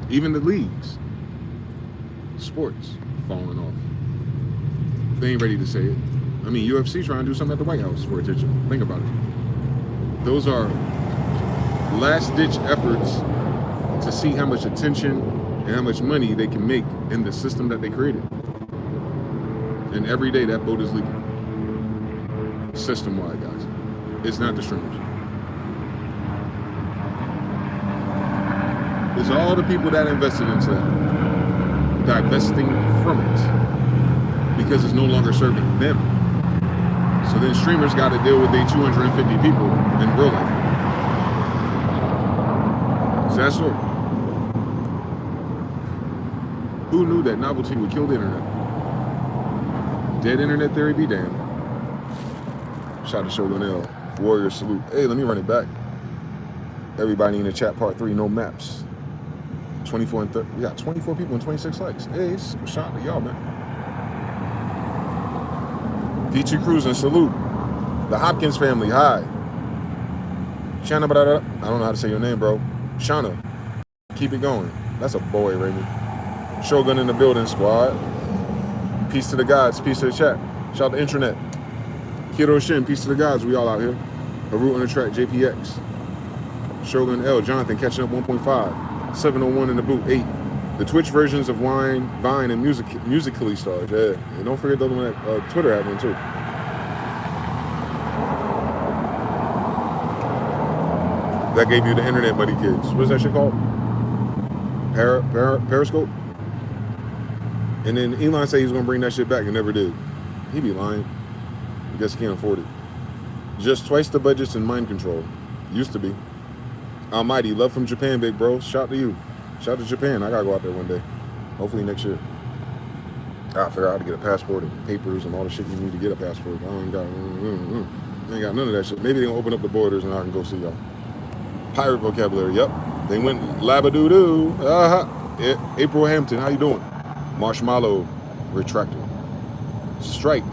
Even the leagues, sports, falling off. They ain't ready to say it. I mean, UFC trying to do something at the White House for attention. Think about it. Those are last-ditch efforts to see how much attention and how much money they can make in the system that they created. And every day that boat is leaking. System-wide, guys. It's not the streamers. It's all the people that invested into that, divesting from it because it's no longer serving them. So then streamers got to deal with their 250 people in real life. It's that story. Who knew that novelty would kill the internet? Dead internet theory be damned. Shout out to Smyth-EL. Warrior salute. Hey, let me run it back. Everybody in the chat, part 3, no maps. 24 and 30. We got 24 people and 26 likes. Hey, shout out to y'all, man. PT Cruising, salute. The Hopkins family, hi. Shana, I don't know how to say your name, bro. Shana, keep it going. That's a boy, Raymond. Shogun in the building, squad. Peace to the gods, peace to the chat. Shout out to Internet. Kiddo Shin, peace to the gods, we all out here. A root on the track, JPX. Shogun L, Jonathan, catching up 1.5. 701 in the boot, 8. The Twitch versions of Vine, and Musically stars. Yeah, and don't forget the other one that Twitter had one too. That gave you the internet, buddy kids. What's that shit called? Periscope? And then Elon said he was gonna bring that shit back and never did. He be lying. I guess he can't afford it. Just twice the budgets in mind control. Used to be. Almighty, love from Japan, big bro. Shout to you. Shout to Japan. I gotta go out there one day. Hopefully next year. I'll figure out how to get a passport and papers and all the shit you need to get a passport. I ain't got none of that shit. Maybe they'll open up the borders and I can go see y'all. Pirate vocabulary, yep. They went labadoo-doo. April Hampton, how you doing? Marshmallow, retracted. Strike.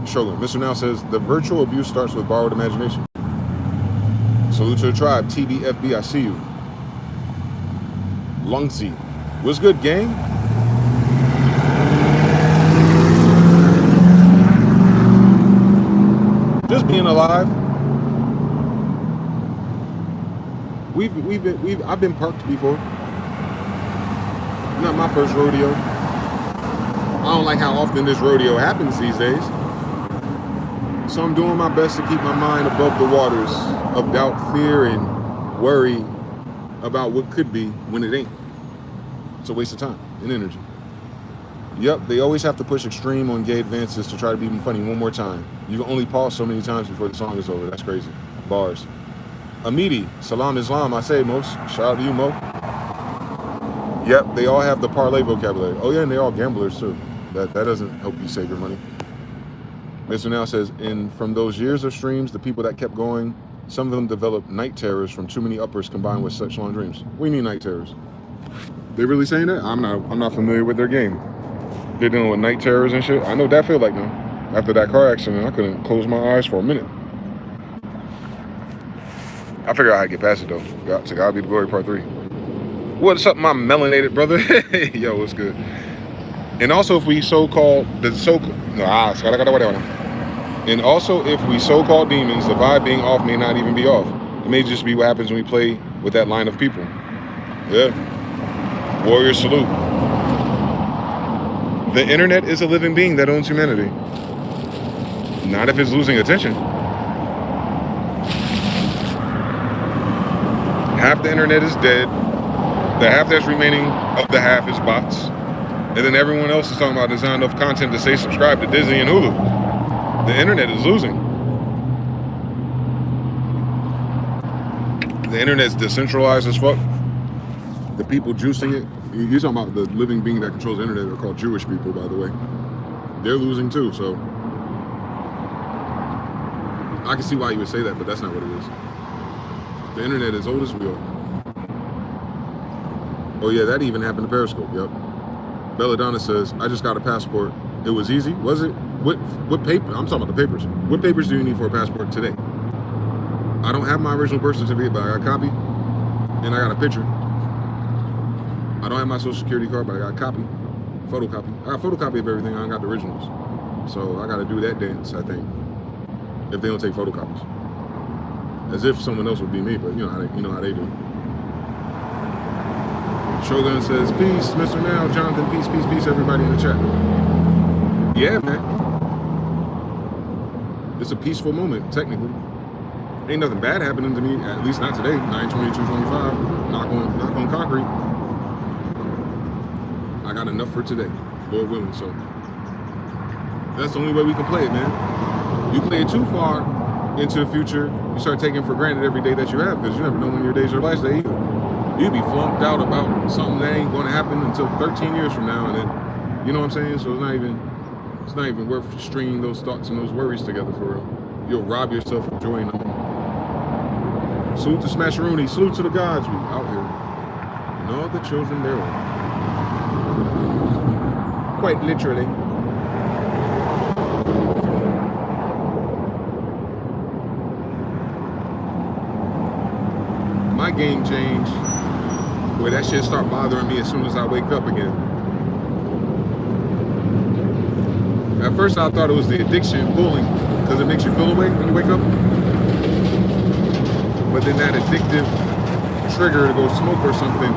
Shogun. Mr. Now says, the virtual abuse starts with borrowed imagination. Salute to the tribe. TBFB, I see you. Lungsy. What's good, gang? Just being alive. I've been parked before. Not my first rodeo. I don't like how often this rodeo happens these days. So I'm doing my best to keep my mind above the waters of doubt, fear, and worry about what could be when it ain't. It's a waste of time and energy. Yep, they always have to push extreme on gay advances to try to be funny one more time. You can only pause so many times before the song is over. That's crazy. Bars. Amidi, Salam Islam, I say, Most. Shout out to you, Mo. Yep, they all have the parlay vocabulary. Oh yeah, and they're all gamblers too. That doesn't help you save your money. Mr. Now says, from those years of streams, the people that kept going, some of them developed night terrors from too many uppers combined with such long dreams. We need night terrors. They really saying that? I'm not familiar with their game. They're dealing with night terrors and shit. I know what that feel like now. After that car accident, I couldn't close my eyes for a minute. I figured out how to get past it though. To God be the glory, part 3. What's up, my melanated brother? Yo, what's good? And also, if we And also, if we so-called demons, the vibe being off may not even be off. It may just be what happens when we play with that line of people. Yeah. Warrior salute. The internet is a living being that owns humanity. Not if it's losing attention. Half the internet is dead. The half that's remaining of the half is bots. And then everyone else is talking about there's not enough content to say subscribe to Disney and Hulu. The internet is losing. The internet's decentralized as fuck. The people juicing it. You're talking about the living being that controls the internet. They're called Jewish people, by the way. They're losing too, so I can see why you would say that, but that's not what it is. The internet is old as we are. Oh yeah, that even happened to Periscope, yep. Belladonna says, I just got a passport. It was easy, was it? What paper? I'm talking about the papers. What papers do you need for a passport today? I don't have my original birth certificate, but I got a copy, and I got a picture. I don't have my social security card, but I got a copy, photocopy. I got a photocopy of everything. I ain't got the originals. So I got to do that dance, I think, if they don't take photocopies. As if someone else would be me, but you know how they do. Shogun says, peace, Mr. Now, Jonathan, peace, peace, peace, everybody in the chat. Yeah, man. It's a peaceful moment, technically. Ain't nothing bad happening to me, at least not today. 9/22/25. Knock on concrete. I got enough for today, Lord willing. So that's the only way we can play it, man. You play it too far into the future, you start taking for granted every day that you have, because you never know when your day's your last day either. You'd be flunked out about something that ain't going to happen until 13 years from now, and then, you know what I'm saying? So it's not even worth stringing those thoughts and those worries together for real. You'll rob yourself of joy in them. Salute to Smasheroonie, salute to the gods, we out here, and all the children thereof. Quite literally. My game changed where that shit start bothering me as soon as I wake up again. At first I thought it was the addiction pulling, because it makes you feel awake when you wake up. But then that addictive trigger to go smoke or something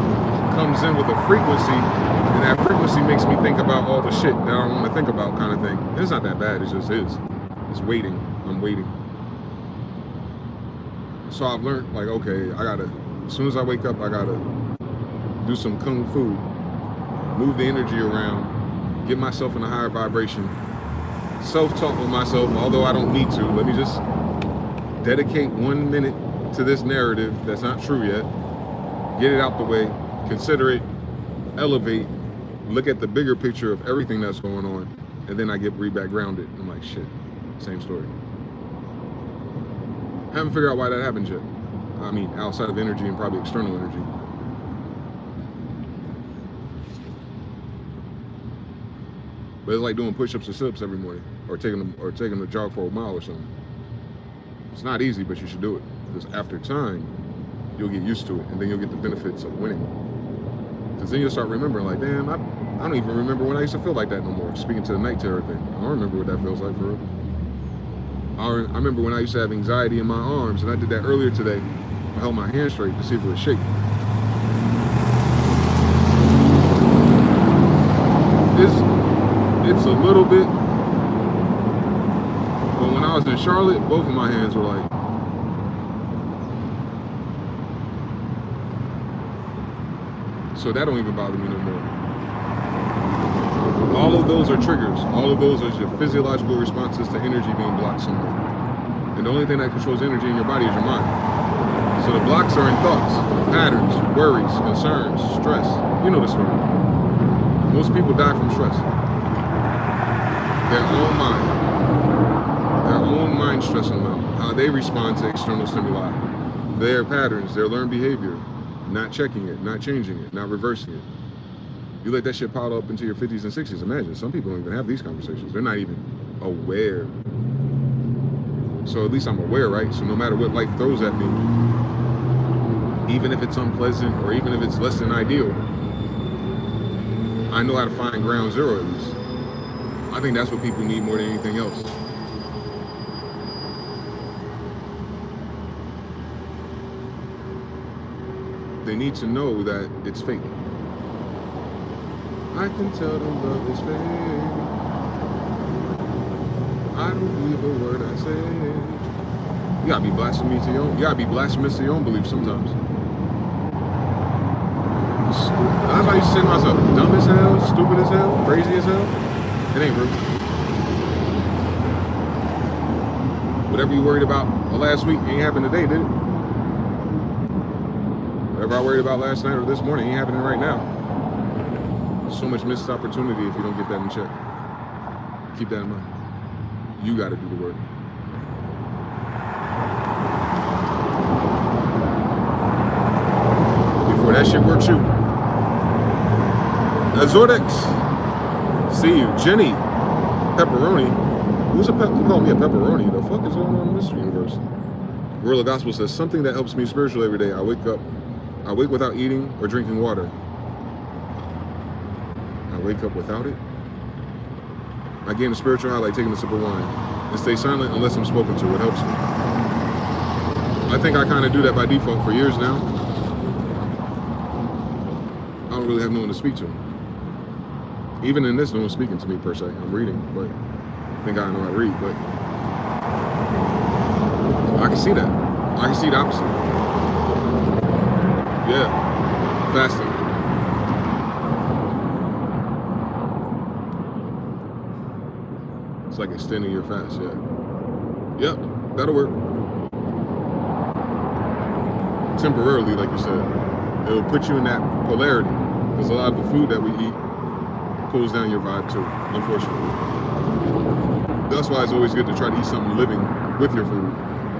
comes in with a frequency, and that frequency makes me think about all the shit that I don't want to think about, kind of thing. It's not that bad, it just is. It's waiting, I'm waiting. So I've learned, like, okay, as soon as I wake up, I gotta do some kung fu, move the energy around, get myself in a higher vibration, self-talk with myself, although I don't need to. Let me just dedicate 1 minute to this narrative that's not true yet, get it out the way, consider it, elevate, look at the bigger picture of everything that's going on, and then I get back grounded. I'm like, shit, same story. Haven't figured out why that happens yet. I mean, outside of energy and probably external energy. But it's like doing push-ups or sit-ups every morning, or taking a jog for a mile or something. It's not easy, but you should do it, because after time, you'll get used to it, and then you'll get the benefits of winning. Because then you'll start remembering, like, damn, I don't even remember when I used to feel like that no more. Speaking to the night terror thing, I don't remember what that feels like for real. I remember when I used to have anxiety in my arms, and I did that earlier today. I held my hand straight to see if it would shake. It's a little bit, but when I was in Charlotte, both of my hands were like, so that don't even bother me no more. All of those are triggers. All of those are your physiological responses to energy being blocked somewhere. And the only thing that controls energy in your body is your mind. So the blocks are in thoughts, patterns, worries, concerns, stress. You know the story. Most people die from stress. Their own mind stressing them out. How they respond to external stimuli. Their patterns, their learned behavior. Not checking it, not changing it, not reversing it. You let that shit pile up into your 50s and 60s. Imagine, some people don't even have these conversations. They're not even aware. So at least I'm aware, right? So no matter what life throws at me, even if it's unpleasant or even if it's less than ideal, I know how to find ground zero at least. I think that's what people need more than anything else. they need to know that it's fake. I can tell them love is fake. I don't believe a word I say. You gotta be blasphemous to your own. You gotta be blasphemous to your own beliefs sometimes. That's why I used to say to myself, dumb as hell, stupid as hell, crazy as hell. It ain't real. Whatever you worried about last week ain't happened today, did it? Whatever I worried about last night or this morning ain't happening right now. So much missed opportunity if you don't get that in check. Keep that in mind. You got to do the work. Before that shit works, you. Azordex. See you. Jenny. Pepperoni. Who called me a pepperoni? The fuck is going on in this universe? Gorilla Gospel says, something that helps me spiritually every day. I wake without eating or drinking water. I wake up without it. I gain a spiritual high like taking a sip of wine and stay silent unless I'm spoken to. It helps me. I think I kind of do that by default for years now. I don't really have no one to speak to. Even in this, no one's speaking to me per se. I'm reading, but I think I know how to read, but I can see that. I can see the opposite. Yeah, fasting. It's like extending your fast, yeah. Yep, that'll work. Temporarily, like you said. It'll put you in that polarity. Because a lot of the food that we eat pulls down your vibe too, unfortunately. That's why it's always good to try to eat something living with your food,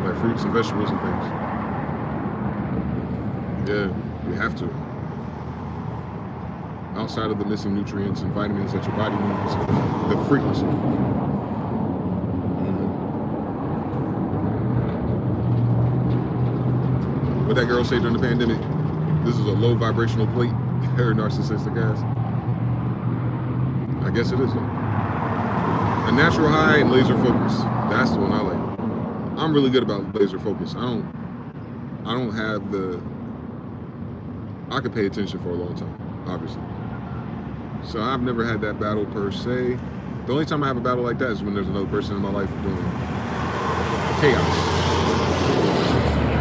like fruits and vegetables and things. Yeah, you have to. Outside of the missing nutrients and vitamins that your body needs, the frequency. What that girl say during the pandemic? This is a low vibrational plate. Her narcissistic ass. I guess it is. A natural high and laser focus. That's the one I like. I'm really good about laser focus. I don't have the. I could pay attention for a long time, obviously. So I've never had that battle per se. The only time I have a battle like that is when there's another person in my life doing chaos.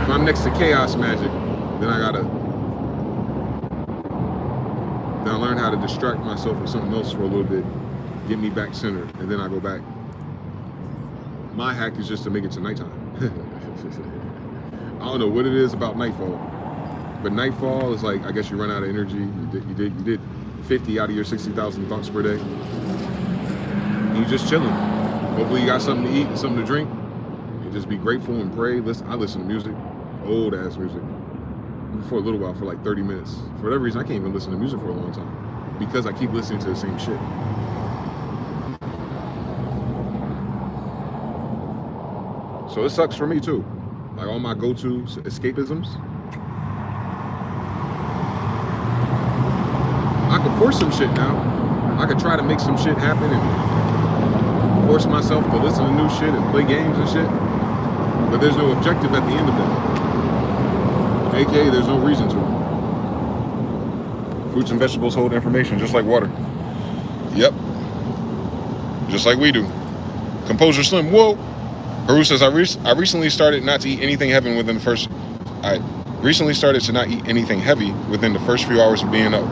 If I'm next to chaos magic, then I learn how to distract myself with something else for a little bit, get me back centered, and then I go back. My hack is just to make it to nighttime. I don't know what it is about nightfall, but nightfall is like, I guess you run out of energy. You did 50 out of your 60,000 thoughts per day. And you're just chilling. Hopefully you got something to eat and something to drink. And just be grateful and pray. I listen to music, old ass music, for a little while, for like 30 minutes. For whatever reason, I can't even listen to music for a long time because I keep listening to the same shit. So it sucks for me too. Like all my go-to escapisms. I could force some shit now. I could try to make some shit happen and force myself to listen to new shit and play games and shit. But there's no objective at the end of that. AKA, there's no reason to. Fruits and vegetables hold information just like water. Yep. Just like we do. Composure Slim, whoa. Haru says, I recently started not to eat anything heavy within the first... I recently started to not eat anything heavy within the first few hours of being up.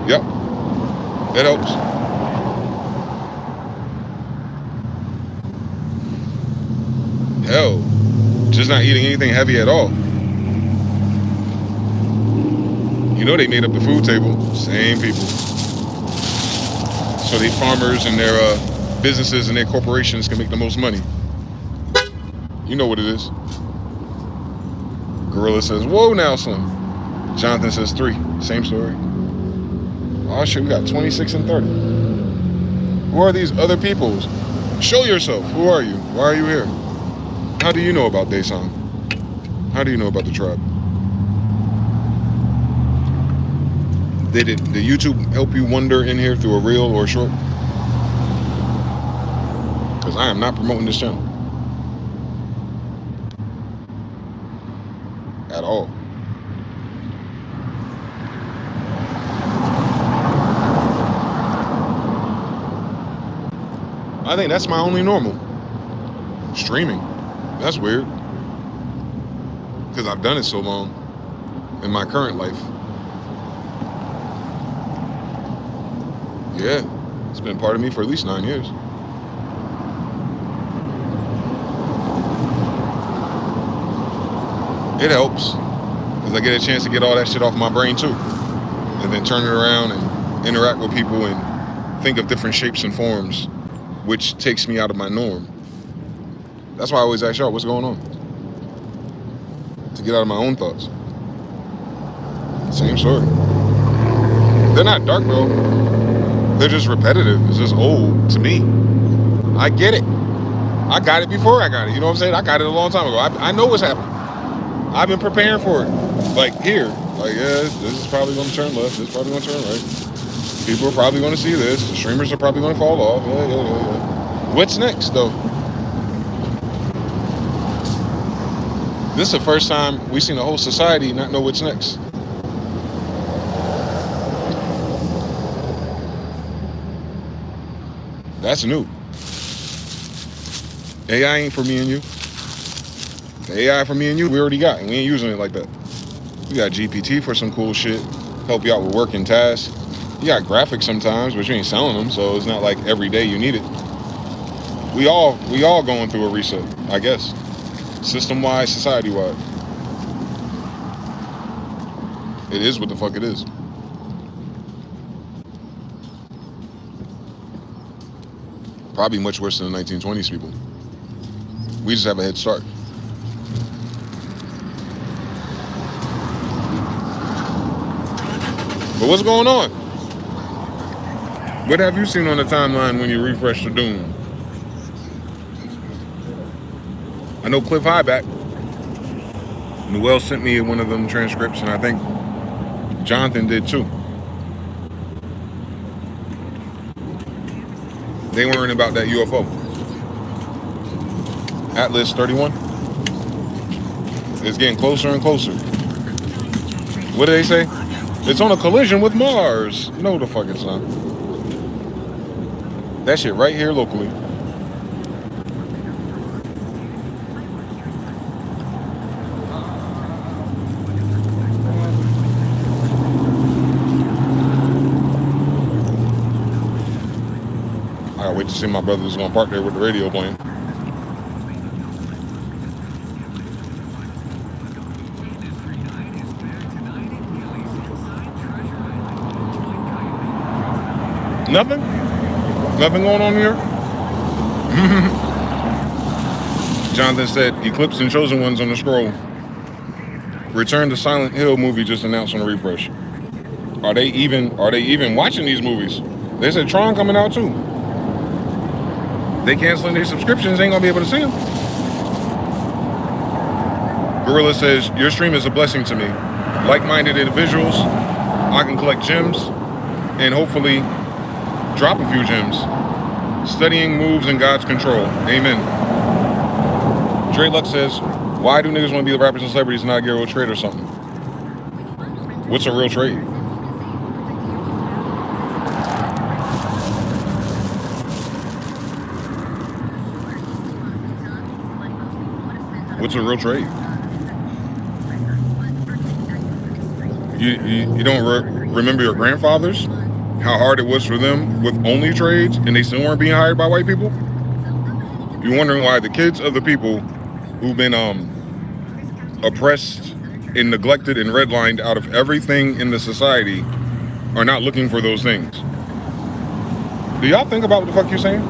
Yep. That helps. Hell, just not eating anything heavy at all. You know they made up the food table. Same people. So the farmers and their businesses and their corporations can make the most money. You know what it is. Gorilla says, whoa now, Slim. Jonathan says 3. Same story. Oh shit, we got 26 and 30. Who are these other peoples? Show yourself. Who are you? Why are you here? How do you know about DeyZan? How do you know about the tribe? Did YouTube help you wander in here through a reel or a short? Because I am not promoting this channel. At all. I think that's my only normal. Streaming. That's weird. Because I've done it so long in my current life. Yeah, it's been part of me for at least 9 years. It helps, because I get a chance to get all that shit off my brain too. And then turn it around and interact with people and think of different shapes and forms, which takes me out of my norm. That's why I always ask y'all, what's going on? To get out of my own thoughts. Same story. They're not dark, bro. They're just repetitive. It's just old to me. I get it. I got it before I got it. You know what I'm saying? I got it a long time ago. I know what's happening. I've been preparing for it. Like here. Like, yeah, this is probably going to turn left. This is probably going to turn right. People are probably going to see this. The streamers are probably going to fall off. Yeah. What's next, though? This is the first time we've seen a whole society not know what's next. That's new. AI ain't for me and you. The AI for me and you, we already got, and we ain't using it like that. You got GPT for some cool shit, help you out with work and tasks. You got graphics sometimes, but you ain't selling them, so it's not like every day you need it. We all going through a reset, I guess. System-wide, society-wide. It is what the fuck it is. Probably much worse than the 1920s people. We just have a head start. But what's going on? What have you seen on the timeline when you refresh the Doom? I know Cliff Highback. Noel sent me one of them transcripts, and I think Jonathan did too. They worrying about that UFO. Atlas 31. It's getting closer and closer. What do they say? It's on a collision with Mars. No, the fuck it's not. That shit right here locally. I gotta wait to see my brother's gonna park there with the radio playing. Nothing? Nothing going on here? Jonathan said, Eclipse and Chosen Ones on the scroll. Return to Silent Hill movie just announced on the refresh. Are they even watching these movies? They said Tron coming out too. They canceling their subscriptions, ain't gonna be able to see them. Gorilla says, your stream is a blessing to me. Like-minded individuals, I can collect gems and hopefully drop a few gems. Studying moves in God's control. Amen. Dre Luck says, why do niggas want to be the rappers and celebrities and not get a real trade or something? What's a real trade? What's a real trade? You don't remember your grandfathers? How hard it was for them with only trades and they still weren't being hired by white people? You're wondering why the kids of the people who've been oppressed and neglected and redlined out of everything in the society are not looking for those things. Do y'all think about what the fuck you're saying?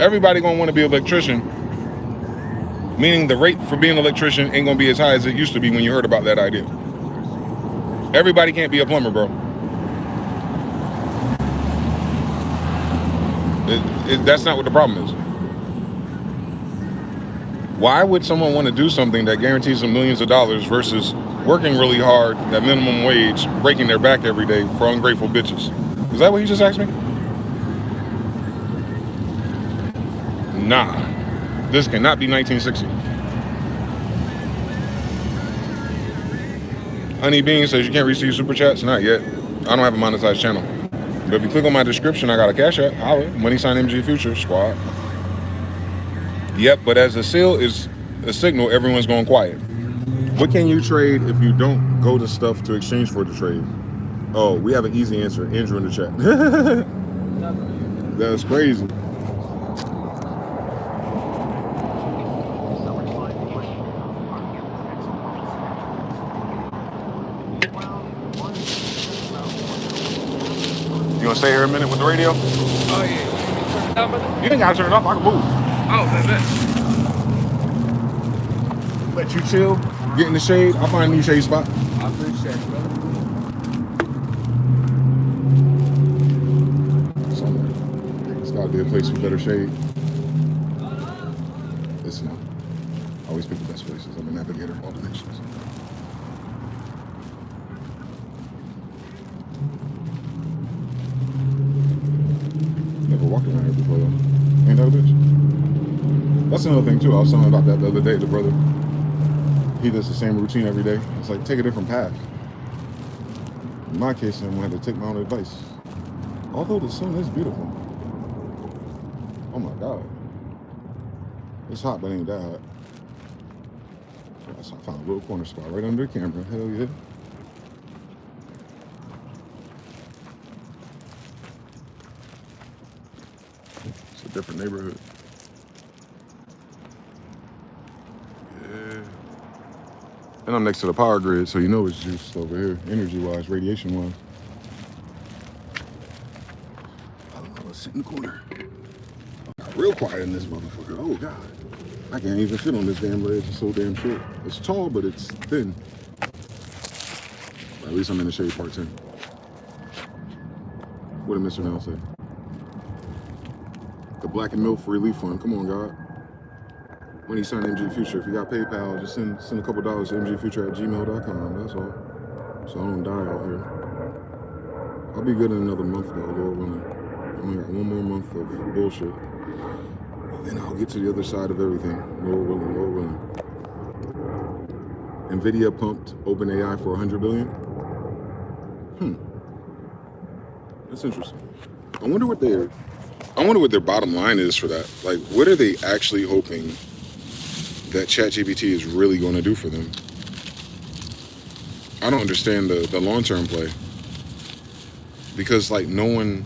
Everybody gonna want to be an electrician, meaning the rate for being an electrician ain't gonna be as high as it used to be when you heard about that idea. Everybody can't be a plumber, bro. That's not what the problem is. Why would someone want to do something that guarantees them millions of dollars versus working really hard at minimum wage, breaking their back every day for ungrateful bitches? Is that what you just asked me? Nah. This cannot be 1960. Honey Bean says you can't receive super chats? Not yet. I don't have a monetized channel. But if you click on my description, I got a Cashapp. Holla, money sign mgthefuture squad. Yep, but as the seal is a signal, everyone's going quiet. What can you trade if you don't go to stuff to exchange for the trade? Oh, we have an easy answer. Andrew in the chat. That's crazy. You want to stay here a minute with the radio? Oh, yeah. You turn it down, brother? You ain't got to turn it off. I can move. Oh, man. Let you chill, get in the shade. I'll find a new shade spot. I appreciate it, brother. Somewhere. It's got to be a place with better shade. It's not. I always pick the best places. I'm a navigator of all dimensions. Never walked around here before though. Ain't that a bitch? That's another thing too. I was telling about that the other day. The brother, he does the same routine every day. It's like take a different path. In my case, I'm gonna have to take my own advice. Although the sun is beautiful. Oh my God. It's hot, but it ain't that hot. I found a little corner spot right under the camera. Hell yeah. It's a different neighborhood. Yeah. And I'm next to the power grid, so you know it's juiced over here, energy-wise, radiation-wise. I don't know, let's sit in the corner. Got real quiet in this motherfucker. Oh God. I can't even fit on this damn ledge. It's so damn short. It's tall, but it's thin. At least I'm in the shade part 10. What did Mr. Nell say? The Black and Milk Relief Fund. Come on, God. When you sign mgthefuture, if you got PayPal, just send a couple dollars to mgthefuture@gmail.com. That's all. So I don't die out here. I'll be good in another month, though, Lord willing. I only got one more month of bullshit. And I'll get to the other side of everything. Lord willing, Lord willing. Nvidia pumped OpenAI for $100 billion. That's interesting. I wonder what their bottom line is for that. Like, what are they actually hoping that ChatGPT is really going to do for them? I don't understand the long-term play. Because, like, no one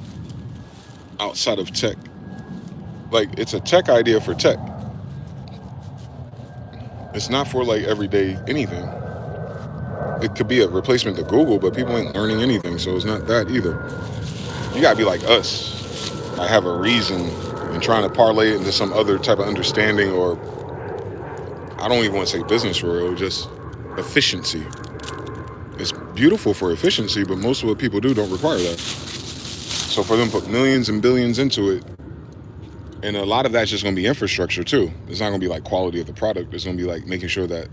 outside of tech, like, it's a tech idea for tech. It's not for, like, everyday anything. It could be a replacement to Google, but people ain't learning anything, so it's not that either. You gotta be like us. I have a reason and trying to parlay it into some other type of understanding, or I don't even want to say business for real, just efficiency. It's beautiful for efficiency, but most of what people do don't require that. So for them to put millions and billions into it, and a lot of that's just going to be infrastructure too. It's not going to be like quality of the product. It's going to be like making sure that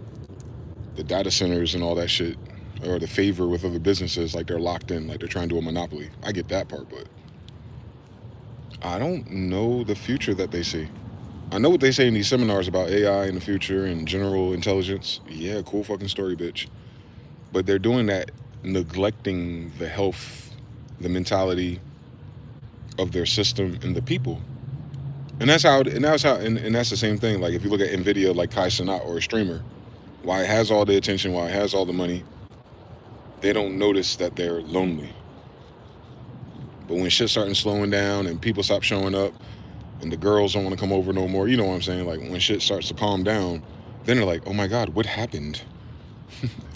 the data centers and all that shit, or the favor with other businesses, like they're locked in, like they're trying to do a monopoly. I get that part, but I don't know the future that they see. I know what they say in these seminars about AI in the future and general intelligence. Yeah, cool fucking story, bitch. But they're doing that, neglecting the health, the mentality of their system and the people. And that's the same thing. Like if you look at Nvidia, like Cashapp or a streamer, why it has all the attention, why it has all the money, they don't notice that they're lonely. But when shit starting slowing down and people stop showing up and the girls don't want to come over no more, you know what I'm saying? Like when shit starts to calm down, then they're like, oh my God, what happened?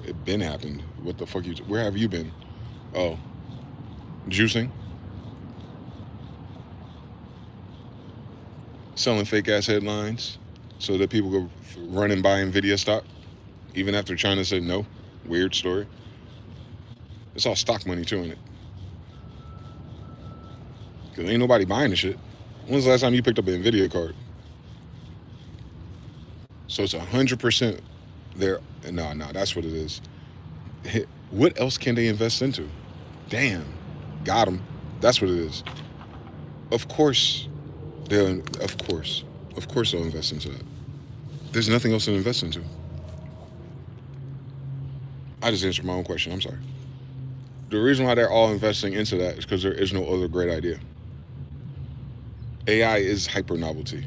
It been happened. What the fuck where have you been? Oh, juicing? Selling fake ass headlines so that people go run and buy Nvidia stock, even after China said no. Weird story. It's all stock money too, in it. Because ain't nobody buying the shit. When's the last time you picked up an Nvidia card? So it's 100% there. No, that's what it is. What else can they invest into? Damn, got them. That's what it is. Of course they'll invest into that. There's nothing else to invest into. I just answered my own question. I'm sorry. The reason why they're all investing into that is because there is no other great idea. AI is hyper novelty.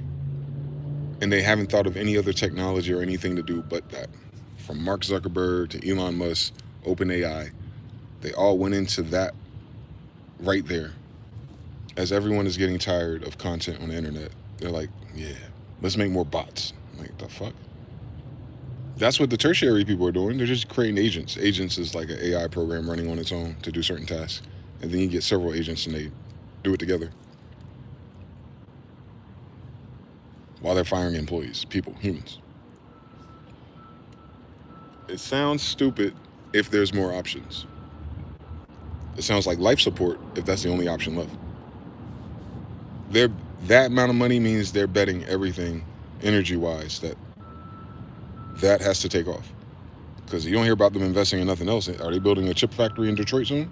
And they haven't thought of any other technology or anything to do but that. From Mark Zuckerberg to Elon Musk, OpenAI, they all went into that right there. As everyone is getting tired of content on the internet, they're like, yeah, let's make more bots. I'm like, the fuck? That's what the tertiary people are doing. They're just creating agents. Agents is like an AI program running on its own to do certain tasks. And then you get several agents and they do it together. While they're firing employees, people, humans. It sounds stupid if there's more options. It sounds like life support if that's the only option left. That amount of money means they're betting everything energy-wise that has to take off. Because you don't hear about them investing in nothing else. Are they building a chip factory in Detroit soon?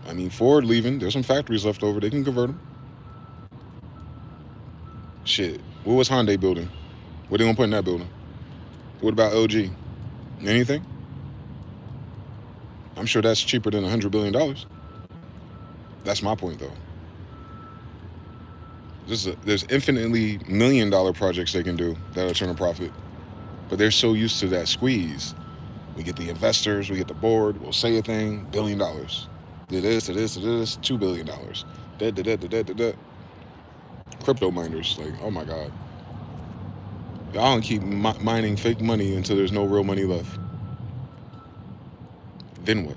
I mean, Ford leaving. There's some factories left over. They can convert them. Shit. What was Hyundai building? What are they going to put in that building? What about LG? Anything? I'm sure that's cheaper than $100 billion. That's my point, though. There's infinitely $1 million projects they can do that'll turn a profit. But they're so used to that squeeze. We get the investors, we get the board, we'll say a thing, $1 billion. Do this, do this, do this, $2 billion. Crypto miners, like, oh my God. Y'all don't keep mining fake money until there's no real money left. Then what?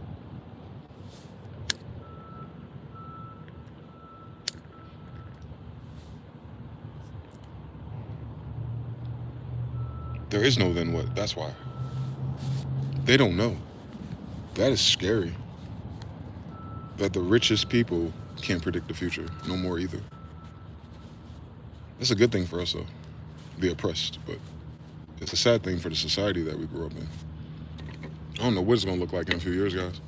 There is no then what. That's why. They don't know. That is scary. That the richest people can't predict the future. No more either. It's a good thing for us, though. The oppressed. But it's a sad thing for the society that we grew up in. I don't know what it's going to look like in a few years, guys.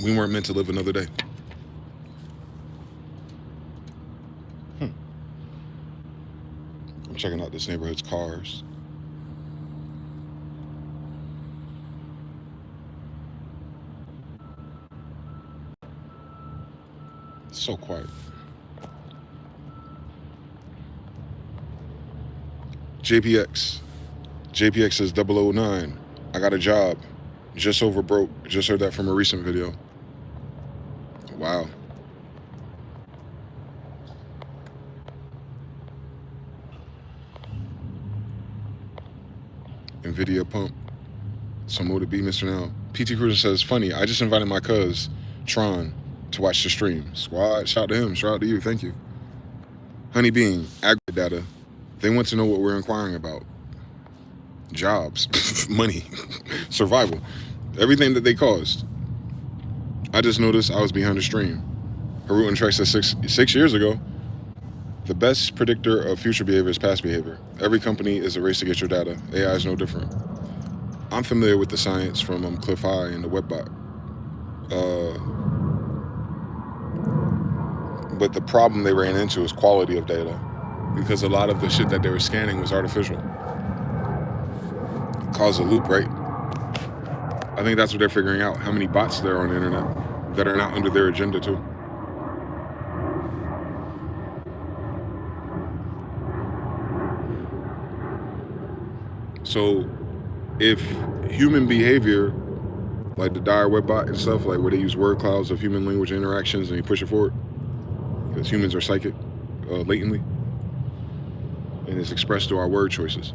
We weren't meant to live another day. I'm checking out this neighborhood's cars. It's so quiet. JPX. JPX says 009. I got a job. Just over broke. Just heard that from a recent video. Wow. NVIDIA pump. Some more to be, Mr. Now. PT Cruiser says, funny, I just invited my cuz, Tron, to watch the stream. Squad, shout out to him, shout out to you, thank you. Honey Bean, aggregate data. They want to know what we're inquiring about. Jobs, money, survival, everything that they caused. I just noticed I was behind the stream. Harut and Trek said 6 years ago, the best predictor of future behavior is past behavior. Every company is a race to get your data. AI is no different. I'm familiar with the science from Cliff High and the Webbot. But the problem they ran into is quality of data, because a lot of the shit that they were scanning was artificial. It caused a loop, right? I think that's what they're figuring out, how many bots there are on the internet that are not under their agenda too. So if human behavior, like the dire webbot and stuff, like where they use word clouds of human language interactions and you push it forward, because humans are psychic latently, and it's expressed through our word choices.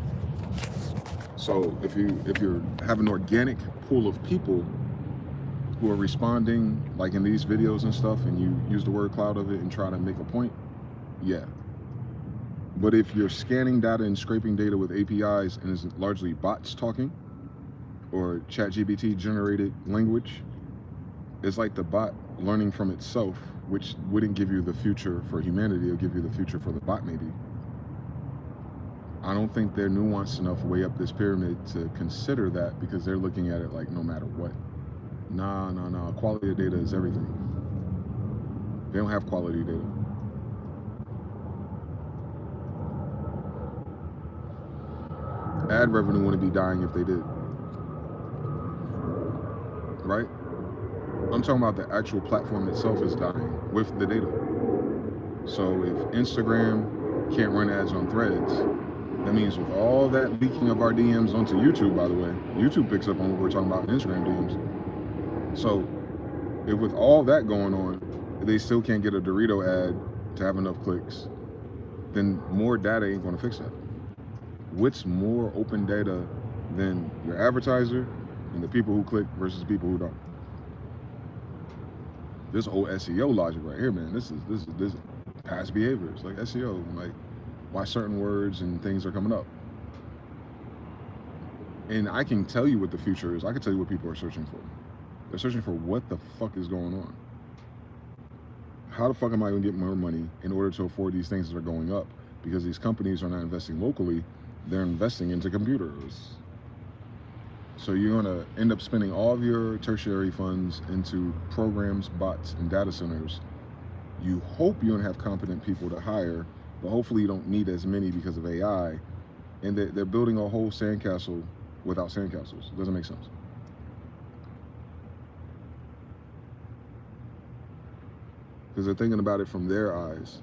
So if you have an organic pool of people who are responding, like in these videos and stuff, and you use the word cloud of it and try to make a point, yeah. But if you're scanning data and scraping data with APIs and it's largely bots talking, or ChatGPT generated language, it's like the bot learning from itself, which wouldn't give you the future for humanity, it'll give you the future for the bot maybe. I don't think they're nuanced enough way up this pyramid to consider that, because they're looking at it like no matter what. Nah, quality of data is everything. They don't have quality data. Ad revenue wouldn't be dying if they did, right? I'm talking about the actual platform itself is dying with the data. So if Instagram can't run ads on Threads, that means with all that leaking of our DMs onto YouTube, by the way, YouTube picks up on what we're talking about in Instagram DMs. So if with all that going on, they still can't get a Dorito ad to have enough clicks, then more data ain't gonna fix that. What's more open data than your advertiser and the people who click versus the people who don't? This old SEO logic right here, man. This is past behaviors, like SEO, like why certain words and things are coming up. And I can tell you what the future is. I can tell you what people are searching for. They're searching for what the fuck is going on. How the fuck am I gonna get more money in order to afford these things that are going up? Because these companies are not investing locally, they're investing into computers. So you're gonna end up spending all of your tertiary funds into programs, bots, and data centers. You hope you don't have competent people to hire, but hopefully you don't need as many because of AI. And they're building a whole sandcastle without sandcastles. It doesn't make sense. Because they're thinking about it from their eyes.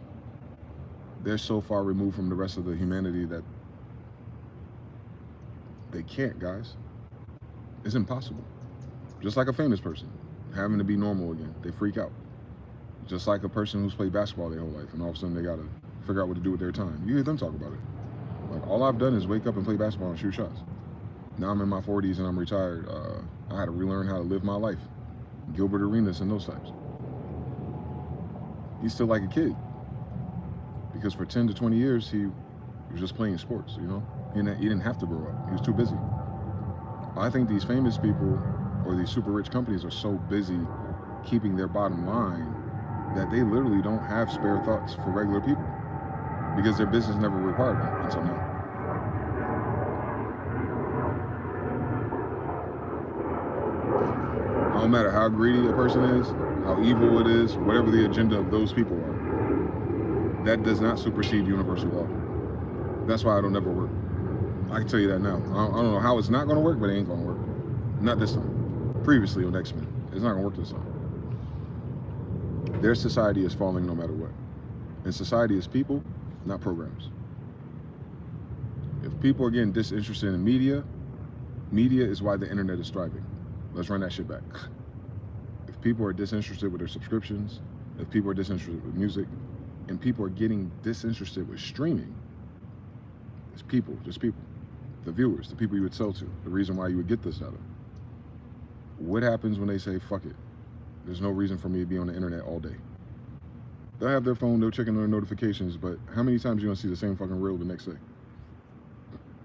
They're so far removed from the rest of the humanity that they can't, guys. It's impossible. Just like a famous person having to be normal again, they freak out. Just like a person who's played basketball their whole life and all of a sudden they gotta figure out what to do with their time. You hear them talk about it. Like, all I've done is wake up and play basketball and shoot shots. Now I'm in my 40s and I'm retired. I had to relearn how to live my life. Gilbert Arenas and those types. He's still like a kid. Because for 10 to 20 years, he was just playing sports, you know? He didn't have to grow up. He was too busy. I think these famous people or these super rich companies are so busy keeping their bottom line that they literally don't have spare thoughts for regular people because their business never required them until now. No matter how greedy a person is, how evil it is, whatever the agenda of those people are, that does not supersede universal law. That's why it'll never work. I can tell you that now. I don't know how it's not gonna work, but it ain't gonna work. Not this time. Previously on X-Men. It's not gonna work this time. Their society is falling no matter what. And society is people, not programs. If people are getting disinterested in media, media is why the internet is thriving. Let's run that shit back. If people are disinterested with their subscriptions, if people are disinterested with music, and people are getting disinterested with streaming, it's people, just people. The viewers, the people you would sell to, the reason why you would get this data. What happens when they say, fuck it? There's no reason for me to be on the internet all day. They'll have their phone, they'll check in their notifications, but how many times are you gonna see the same fucking reel the next day?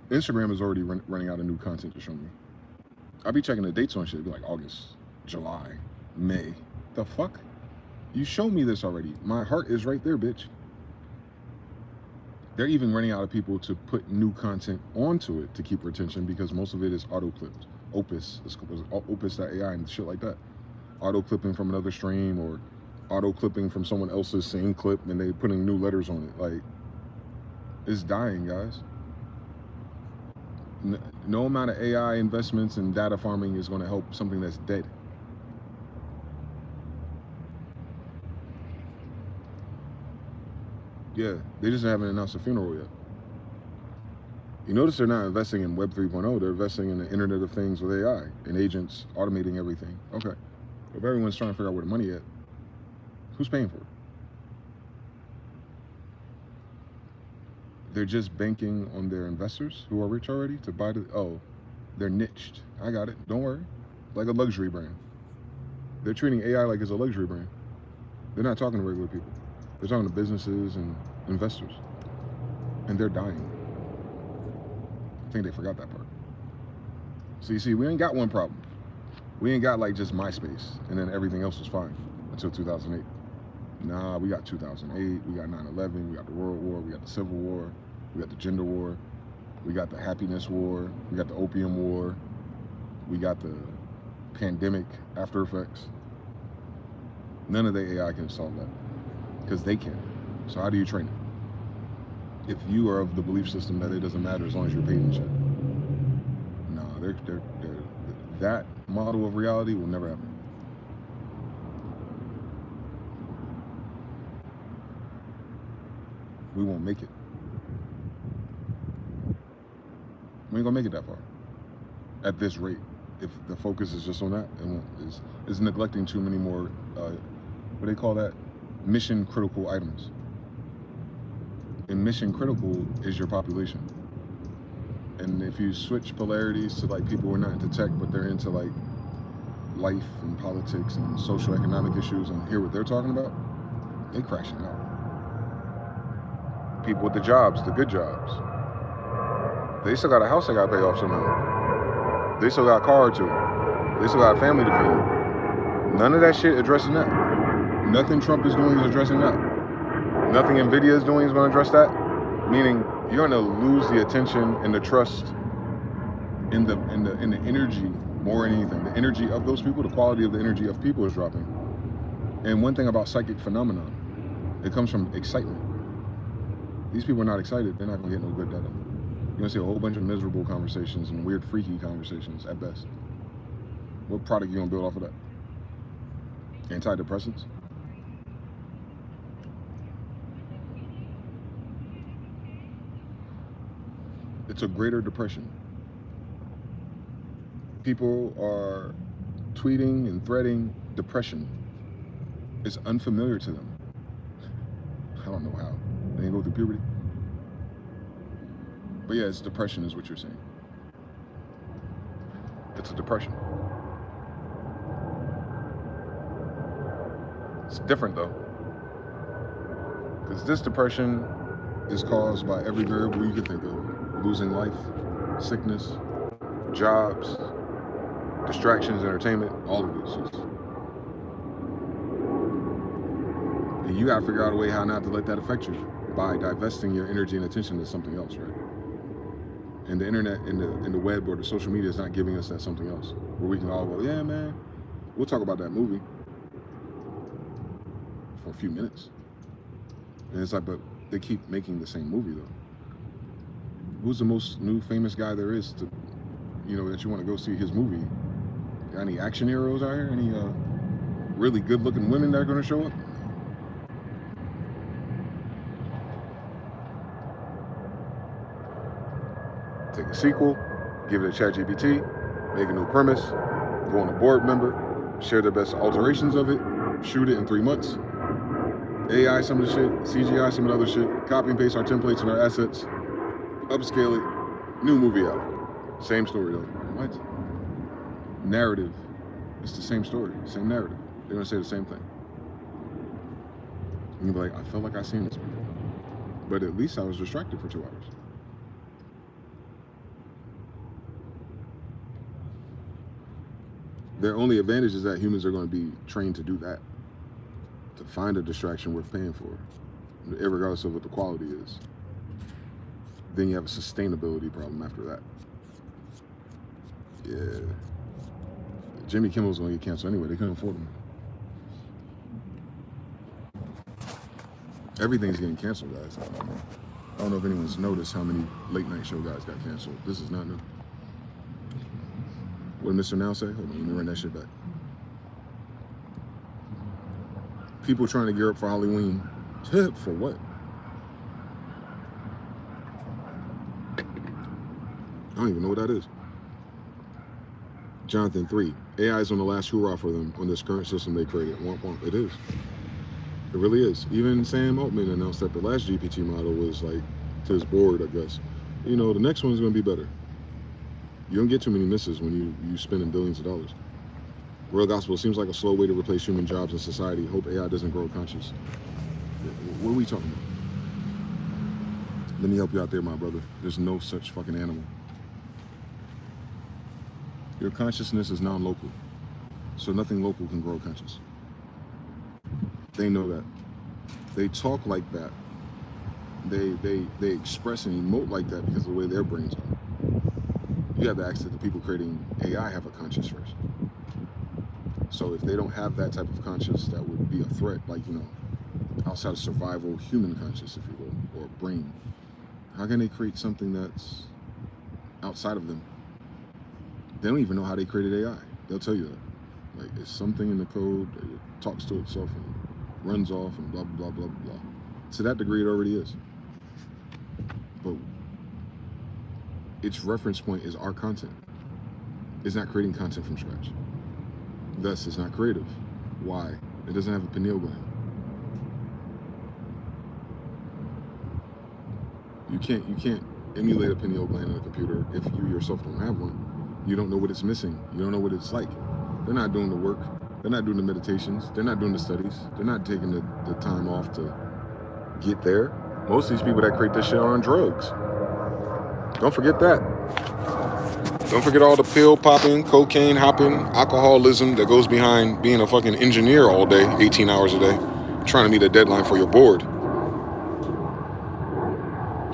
Instagram is already running out of new content to show me. I'll be checking the dates on shit, it'll be like August, July, May. The fuck? You showed me this already. My heart is right there, bitch. They're even running out of people to put new content onto it to keep retention because most of it is auto-clipped. Opus.ai and shit like that. Auto-clipping from another stream or auto-clipping from someone else's same clip and they putting new letters on it. Like, it's dying, guys. No amount of AI investments and data farming is going to help something that's dead. Yeah, they just haven't announced a funeral yet. You notice they're not investing in Web 3.0, they're investing in the Internet of Things with AI and agents automating everything. Okay, if everyone's trying to figure out where the money at, who's paying for it? They're just banking on their investors who are rich already to buy the, oh, they're niched. I got it, don't worry. Like a luxury brand. They're treating AI like it's a luxury brand. They're not talking to regular people. They're talking to businesses and investors. And they're dying. I think they forgot that part. So you see, we ain't got one problem. We ain't got like just MySpace and then everything else was fine until 2008. Nah, we got 2008, we got 9/11, we got the World War, we got the Civil War, we got the Gender War, we got the Happiness War, we got the Opium War, we got the pandemic after effects. None of the AI can solve that because they can't. So how do you train it? If you are of the belief system that it doesn't matter as long as you're paying shit. that model of reality will never happen. We won't make it. We ain't gonna make it that far at this rate. If the focus is just on that, and is neglecting too many more, what do they call that? Mission critical items. And mission critical is your population. And if you switch polarities to like people who are not into tech, but they're into like life and politics and social economic issues, and hear what they're talking about, they crashing out. People with the jobs, the good jobs, they still got a house they got to pay off somehow. They still got a car or two. They still got a family to feed. None of that shit addressing that. Nothing Trump is doing is addressing that. Nothing Nvidia is doing is going to address that. Meaning you're going to lose the attention and the trust in the energy more than anything. The energy of those people, the quality of the energy of people is dropping. And one thing about psychic phenomenon, it comes from excitement. These people are not excited, they're not going to get no good data. You're going to see a whole bunch of miserable conversations and weird, freaky conversations at best. What product you going to build off of that? Antidepressants? It's a greater depression. People are tweeting and threading depression. It's unfamiliar to them. I don't know how. They didn't go through puberty. But yeah, it's depression is what you're saying. It's a depression. It's different though. Because this depression is caused by every variable you can think of. Losing life, sickness, jobs, distractions, entertainment, all of these things. And you gotta figure out a way how not to let that affect you by divesting your energy and attention to something else, right? And the internet and the web or the social media is not giving us that something else where we can all go, yeah, man, we'll talk about that movie for a few minutes. And it's like, but they keep making the same movie though. Who's the most new famous guy there is to, you know, that you want to go see his movie? Got any action heroes out here? Any really good looking women that are going to show up? Take a sequel, give it a ChatGPT, make a new premise, go on a board member, share the best alterations of it, shoot it in 3 months, AI some of the shit, CGI some of the other shit, copy and paste our templates and our assets, upscale it, new movie out. Same story though. What? Narrative. It's the same story, same narrative. They're gonna say the same thing. And you'll be like, I felt like I seen this before. But at least I was distracted for 2 hours. Their only advantage is that humans are going to be trained to do that, to find a distraction worth paying for, regardless of what the quality is. Then you have a sustainability problem after that. Yeah. Jimmy Kimmel's going to get canceled anyway. They couldn't afford him. Everything's getting canceled, guys. I don't know if anyone's noticed how many late night show guys got canceled. This is not new. What did Mr. Now say? Hold on, let me run that shit back. People trying to gear up for Halloween. For what? I don't even know what that is. Jonathan 3. AI is on the last hurrah for them on this current system they created. Womp womp. It is. It really is. Even Sam Altman announced that the last GPT model was like to his board, I guess. You know, the next one's going to be better. You don't get too many misses when you spending billions of dollars. Real gospel seems like a slow way to replace human jobs in society. Hope AI doesn't grow conscious. What are we talking about? Let me help you out there, my brother. There's no such fucking animal. Your consciousness is non-local. So nothing local can grow conscious. They know that. They talk like that. They express and emote like that because of the way their brains are. You have to ask that the people creating AI have a conscience first. So if they don't have that type of conscience, that would be a threat, like, you know, outside of survival, human conscience, if you will, or brain. How can they create something that's outside of them? They don't even know how they created AI. They'll tell you that. Like, it's something in the code that it talks to itself and runs off and blah, blah, blah, blah, blah. To that degree, it already is. But its reference point is our content. It's not creating content from scratch. Thus, it's not creative. Why? It doesn't have a pineal gland. You can't emulate a pineal gland in a computer if you yourself don't have one. You don't know what it's missing. You don't know what it's like. They're not doing the work. They're not doing the meditations. They're not doing the studies. They're not taking the time off to get there. Most of these people that create this shit are on drugs. Don't forget that. Don't forget all the pill popping, cocaine hopping, alcoholism that goes behind being a fucking engineer all day, 18 hours a day, trying to meet a deadline for your board.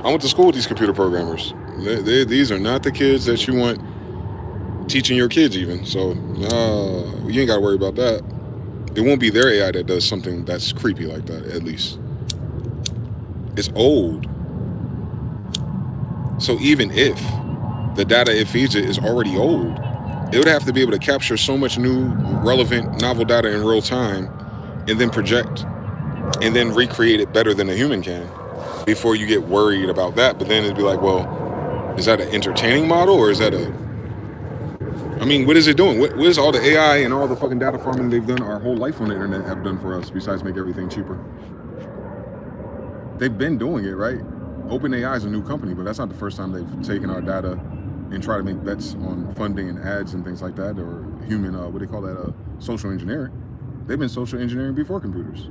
I went to school with these computer programmers. These are not the kids that you want teaching your kids even. So you ain't got to worry about that. It won't be their AI that does something that's creepy like that, at least. It's old. So even if the data it feeds it is already old, it would have to be able to capture so much new, relevant, novel data in real time and then project and then recreate it better than a human can before you get worried about that. But then it'd be like, well, is that an entertaining model or is that I mean, what is it doing? What is all the AI and all the fucking data farming they've done our whole life on the internet have done for us besides make everything cheaper? They've been doing it, right? OpenAI is a new company, but that's not the first time they've taken our data and try to make bets on funding and ads and things like that, or human, what do they call that, social engineering. They've been social engineering before computers,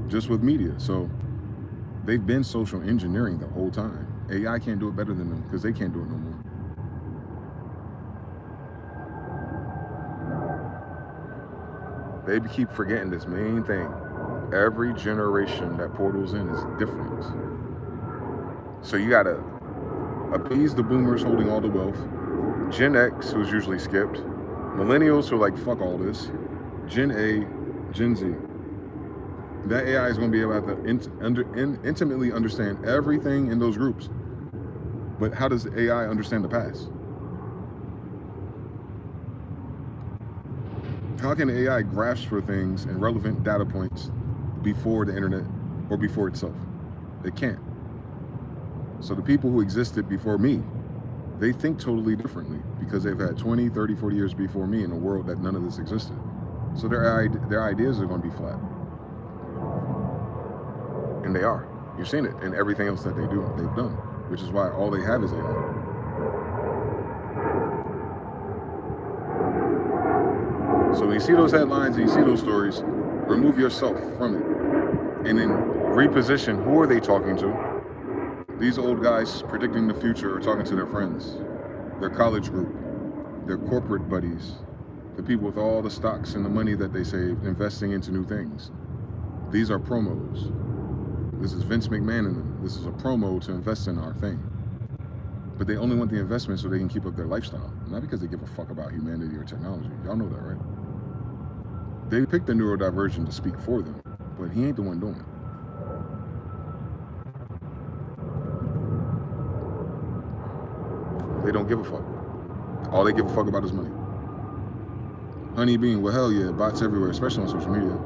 just with media. So they've been social engineering the whole time. AI can't do it better than them because they can't do it no more. They keep forgetting this main thing. Every generation that portals in is different. So you gotta appease the boomers holding all the wealth, Gen X, who's usually skipped, millennials who are like, fuck all this, Gen A, Gen Z. That AI is gonna be able to intimately understand everything in those groups. But how does AI understand the past? How can AI grasp for things and relevant data points before the internet or before itself? It can't. So the people who existed before me, they think totally differently because they've had 20, 30, 40 years before me in a world that none of this existed. So their ideas are going to be flat. And they are. You've seen it in everything else that they've done, which is why all they have is AI. So when you see those headlines and you see those stories, remove yourself from it. And then reposition, who are they talking to? These old guys predicting the future are talking to their friends, their college group, their corporate buddies, the people with all the stocks and the money that they save investing into new things. These are promos. This is Vince McMahon in them. This is a promo to invest in our thing. But they only want the investment so they can keep up their lifestyle, not because they give a fuck about humanity or technology. Y'all know that, right? They picked the neurodivergent to speak for them, but he ain't the one doing it. They don't give a fuck. All they give a fuck about is money. Honey Bean, well, hell yeah, bots everywhere, especially on social media.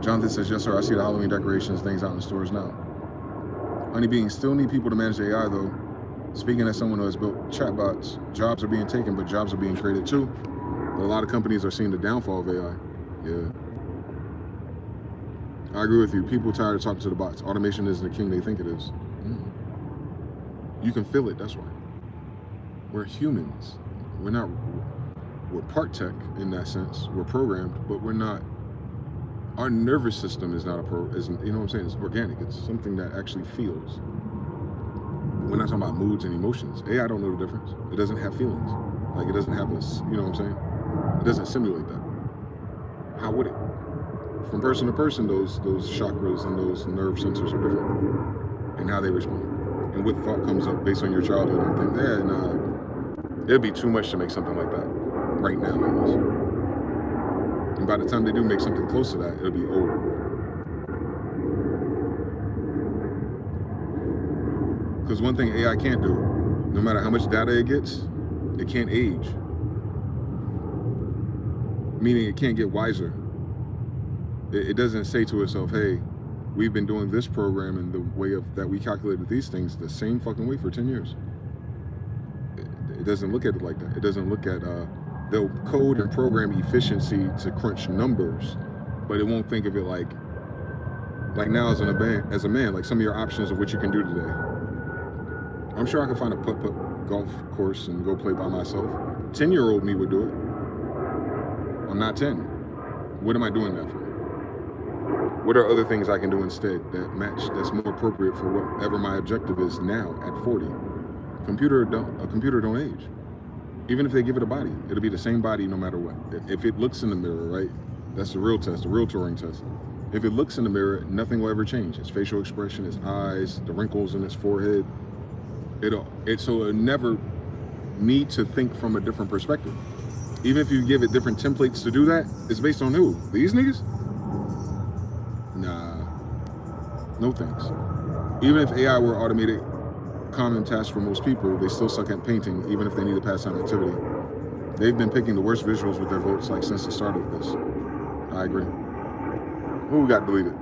Jonathan says, yes, sir, I see the Halloween decorations, things out in the stores now. Honey Bean, still need people to manage AI, though. Speaking as someone who has built chatbots, jobs are being taken, but jobs are being created, too. But a lot of companies are seeing the downfall of AI. Yeah. I agree with you. People tired of talking to the bots. Automation isn't the king they think it is. You can feel it, that's why. We're humans. We're part tech in that sense. We're programmed, but we're not. Our nervous system is not you know what I'm saying? It's organic. It's something that actually feels. We're not talking about moods and emotions. AI don't know the difference. It doesn't have feelings. Like it doesn't have this, you know what I'm saying? It doesn't simulate that. How would it? From person to person, those chakras and those nerve sensors are different in how they respond. And what thought comes up based on your childhood and think, it'd be too much to make something like that right now, I guess. And by the time they do make something close to that, it'll be old. Because one thing AI can't do, no matter how much data it gets, it can't age. meaning it can't get wiser. It doesn't say to itself, hey, we've been doing this program in the way of that we calculated these things the same fucking way for 10 years. It doesn't look at it like that. It doesn't look at, they'll code and program efficiency to crunch numbers, but it won't think of it like now as a man, like some of your options of what you can do today. I'm sure I can find a putt-putt golf course and go play by myself. 10-year-old me would do it. I'm not 10. What am I doing that for? What are other things I can do instead that's more appropriate for whatever my objective is now at 40? A computer don't age. Even if they give it a body, it'll be the same body no matter what. If it looks in the mirror, right? That's the real test, the real Turing test. If it looks in the mirror, nothing will ever change. Its facial expression, its eyes, the wrinkles in its forehead. So it'll never need to think from a different perspective. Even if you give it different templates to do that, it's based on who? These niggas? Nah, no thanks. Even if AI were automated common task for most people, they still suck at painting, even if they need a pastime activity. They've been picking the worst visuals with their votes like since the start of this. I agree. Who got deleted?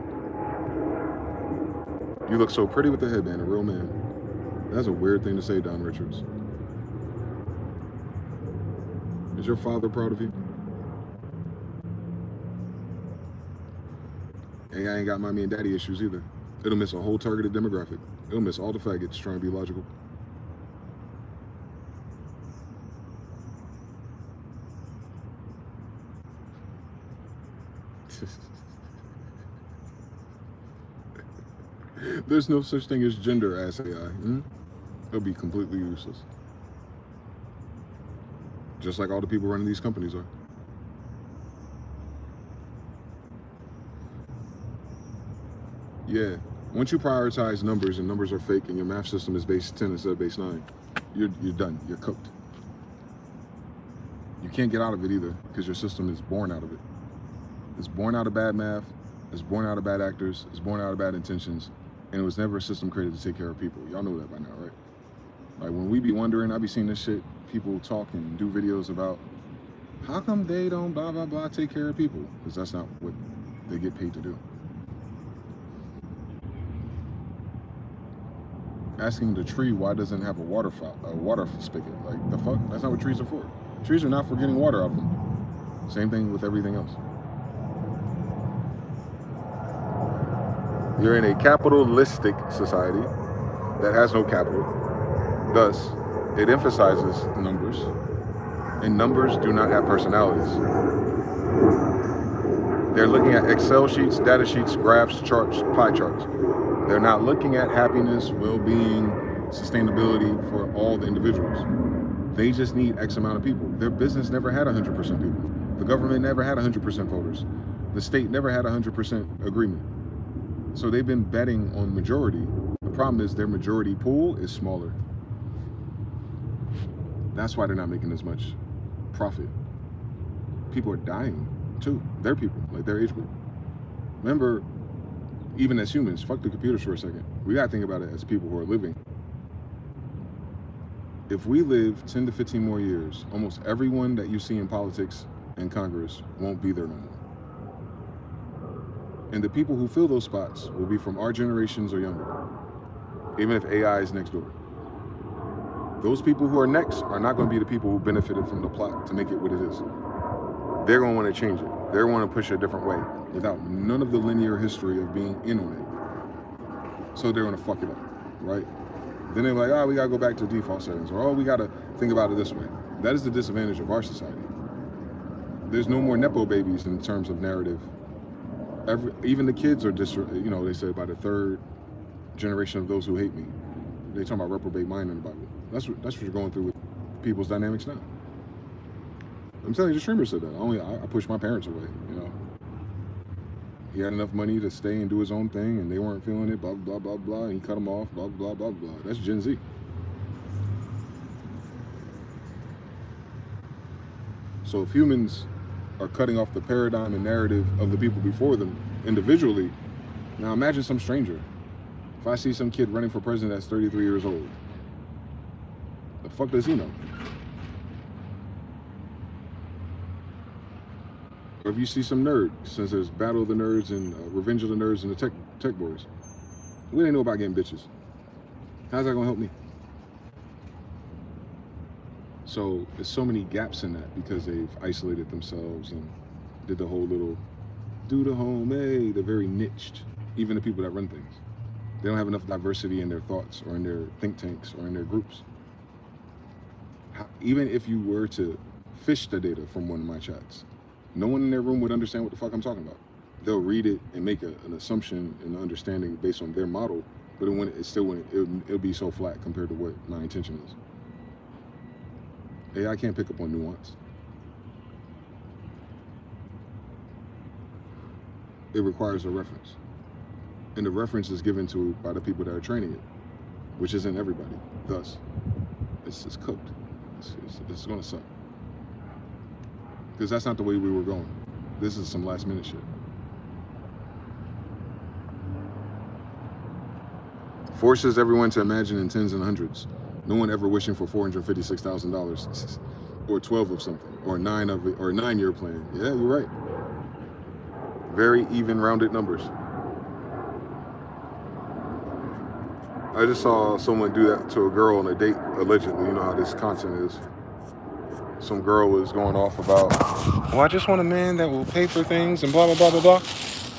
You look so pretty with the headband, a real man. That's a weird thing to say, Don Richards. Is your father proud of you? AI ain't got mommy and daddy issues either. It'll miss a whole targeted demographic. It'll miss all the faggots trying to be logical. There's no such thing as gender as AI. It'll be completely useless. Just like all the people running these companies are. Yeah, once you prioritize numbers and numbers are fake and your math system is base 10 instead of base 9, you're done, you're cooked. You can't get out of it either because your system is born out of it. It's born out of bad math, it's born out of bad actors, it's born out of bad intentions, and it was never a system created to take care of people. Y'all know that by now, right? Like when we be wondering, I be seeing this shit, people talk and do videos about how come they don't blah, blah, blah, take care of people? Because that's not what they get paid to do. Asking the tree why doesn't have a water spigot. Like, the fuck? That's not what trees are for. Trees are not for getting water out of them. Same thing with everything else. You're in a capitalistic society that has no capital. Thus, it emphasizes numbers, and numbers do not have personalities. They're looking at Excel sheets, data sheets, graphs, charts, pie charts. They're not looking at happiness, well-being, sustainability for all the individuals. They just need X amount of people. Their business never had 100% people. The government never had 100% voters. The state never had 100% agreement. So they've been betting on majority. The problem is their majority pool is smaller. That's why they're not making as much profit. People are dying too. They're people, like their age group. Remember, even as humans, fuck the computers for a second. We gotta think about it as people who are living. If we live 10 to 15 more years, almost everyone that you see in politics and Congress won't be there no more. And the people who fill those spots will be from our generations or younger, even if AI is next door. Those people who are next are not gonna be the people who benefited from the plot to make it what it is. They're gonna wanna change it. They're gonna push it a different way without none of the linear history of being in on it. So they're gonna fuck it up, right? Then they're like, oh, we gotta go back to default settings, or oh, we gotta think about it this way. That is the disadvantage of our society. There's no more Nepo babies in terms of narrative. Even the kids are they say by the third generation of those who hate me. They talking about reprobate mind in the Bible. That's what you're going through with people's dynamics now. I'm telling you, the streamer said that. I pushed my parents away, you know. He had enough money to stay and do his own thing, and they weren't feeling it, blah, blah, blah, blah, and he cut them off, blah, blah, blah, blah. That's Gen Z. So if humans are cutting off the paradigm and narrative of the people before them individually, now imagine some stranger. If I see some kid running for president that's 33 years old, the fuck does he know? Or if you see some nerd, since there's Battle of the Nerds and Revenge of the Nerds and the tech boys, we didn't know about getting bitches. How's that gonna help me? So there's so many gaps in that because they've isolated themselves and did the whole little do the home, hey, they're very niched, even the people that run things. They don't have enough diversity in their thoughts or in their think tanks or in their groups. Even if you were to fish the data from one of my chats, no one in their room would understand what the fuck I'm talking about. They'll read it and make an assumption and an understanding based on their model, but it'll be so flat compared to what my intention is. AI can't pick up on nuance. It requires a reference. And the reference is given to by the people that are training it, which isn't everybody. Thus, it's cooked. It's gonna suck. Because that's not the way we were going. This is some last minute shit. Forces everyone to imagine in tens and hundreds. No one ever wishing for $456,000 or 12 of something or 9 of it or a 9-year plan. Yeah, you're right. Very even rounded numbers. I just saw someone do that to a girl on a date, allegedly. You know how this content is. Some girl was going off about, well, I just want a man that will pay for things and blah, blah, blah, blah, blah.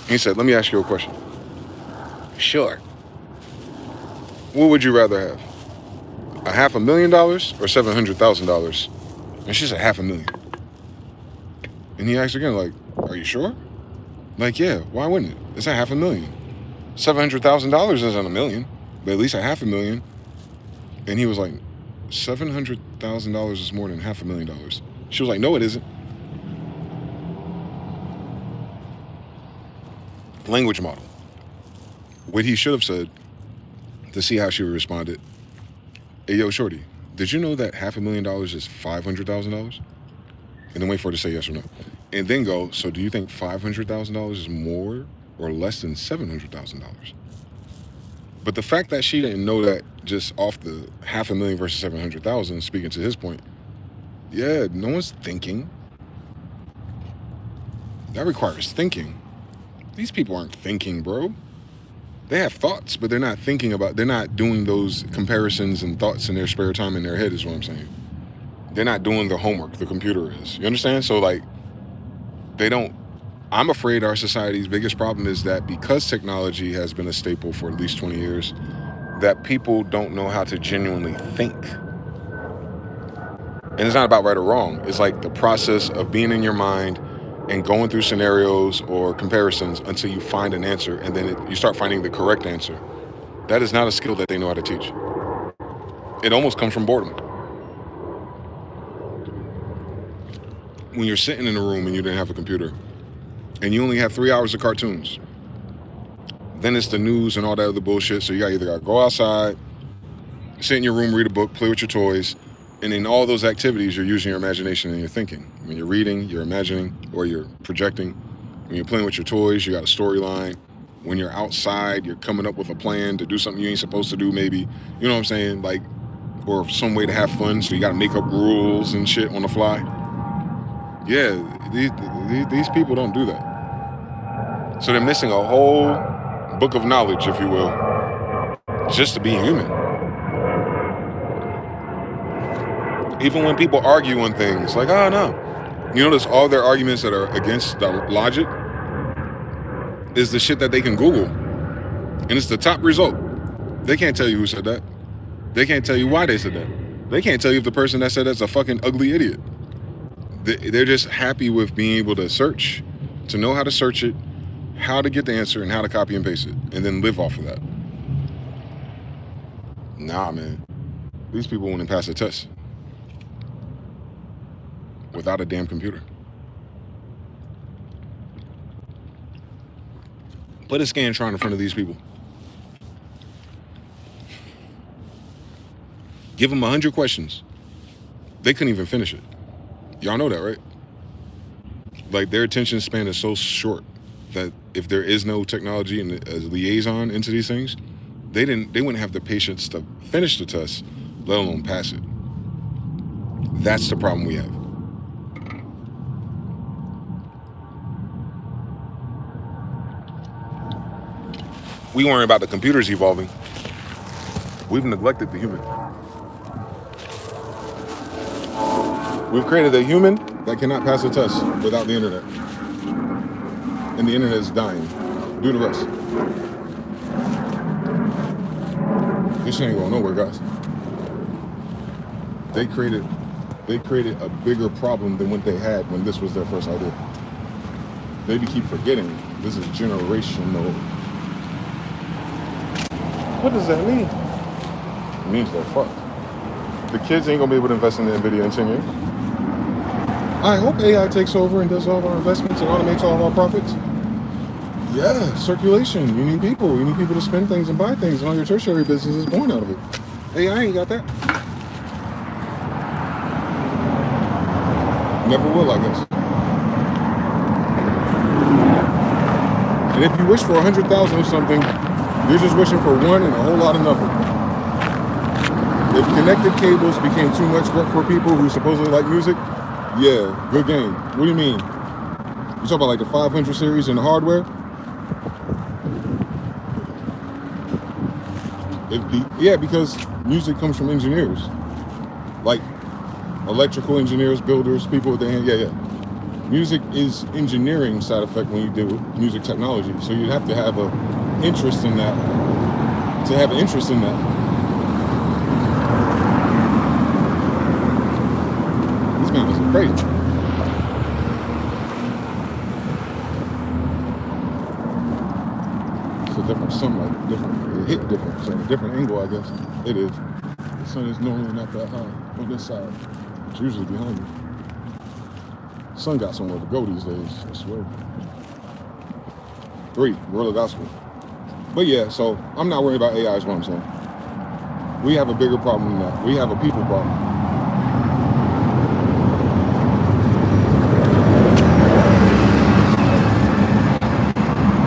He said, let me ask you a question. Sure. What would you rather have? $500,000 or $700,000? And she said $500,000. And he asked again, like, are you sure? Like, yeah, why wouldn't it? It's $500,000. $700,000 isn't $1 million, but at least $500,000. And he was like, $700,000 is more than $500,000. She was like, no, it isn't. Language model. What he should have said, to see how she responded, hey, yo, shorty, did you know that $500,000 is $500,000? And then wait for her to say yes or no. And then go, so do you think $500,000 is more or less than $700,000? But the fact that she didn't know that just off the $500,000 versus 700,000, speaking to his point, yeah, no one's thinking. That requires thinking. These people aren't thinking, bro. They have thoughts, but they're not doing those comparisons and thoughts in their spare time in their head is what I'm saying. They're not doing the homework, the computer is. You understand? So like, I'm afraid our society's biggest problem is that because technology has been a staple for at least 20 years, that people don't know how to genuinely think. And it's not about right or wrong. It's like the process of being in your mind and going through scenarios or comparisons until you find an answer, and then you start finding the correct answer. That is not a skill that they know how to teach. It almost comes from boredom. When you're sitting in a room and you didn't have a computer, and you only have 3 hours of cartoons, then it's the news and all that other bullshit, so you either gotta go outside, sit in your room, read a book, play with your toys, and in all those activities, you're using your imagination and you're thinking. When you're reading, you're imagining, or you're projecting. When you're playing with your toys, you got a storyline. When you're outside, you're coming up with a plan to do something you ain't supposed to do, maybe. You know what I'm saying? Like, or some way to have fun, so you gotta make up rules and shit on the fly. Yeah, these people don't do that. So they're missing a whole book of knowledge, if you will, just to be human. Even when people argue on things, like, oh no. You notice all their arguments that are against the logic is the shit that they can Google. And it's the top result. They can't tell you who said that. They can't tell you why they said that. They can't tell you if the person that said that's a fucking ugly idiot. They're just happy with being able to search, to know how to search it, how to get the answer, and how to copy and paste it, and then live off of that. Nah, man. These people wouldn't pass the test without a damn computer. Put a Scantron in front of these people. Give them 100 questions. They couldn't even finish it. Y'all know that, right? Like, their attention span is so short that if there is no technology and a liaison into these things, they wouldn't have the patience to finish the test, let alone pass it. That's the problem we have. We worry about the computers evolving. We've neglected the human. We've created a human that cannot pass a test without the internet. And the internet is dying. Do the rest. This shit ain't going nowhere, guys. They created a bigger problem than what they had when this was their first idea. They keep forgetting this is generational. What does that mean? It means they're fucked. The kids ain't gonna be able to invest in NVIDIA in 10 years. I hope AI takes over and does all of our investments and automates all of our profits. Yeah, circulation. You need people. You need people to spend things and buy things, and all your tertiary business is born out of it. AI ain't got that. Never will, I guess. And if you wish for 100,000 of something, you're just wishing for one and a whole lot of nothing. If connected cables became too much work for people who supposedly like music, yeah, good game. What do you mean? You talk about like the 500 series and the hardware? Yeah, because music comes from engineers. Like electrical engineers, builders, people with their hand. Yeah. Music is engineering side effect when you deal with music technology. So you'd have to have an interest in that. To have an interest in that. This man is crazy. It's a different sunlight, it hit different, so a different angle, I guess. It is. The sun is normally not that high on this side. It's usually behind me. Sun got somewhere to go these days, I swear. 3, World of Gospel. But yeah, so I'm not worried about AI is what I'm saying. We have a bigger problem than that. We have a people problem.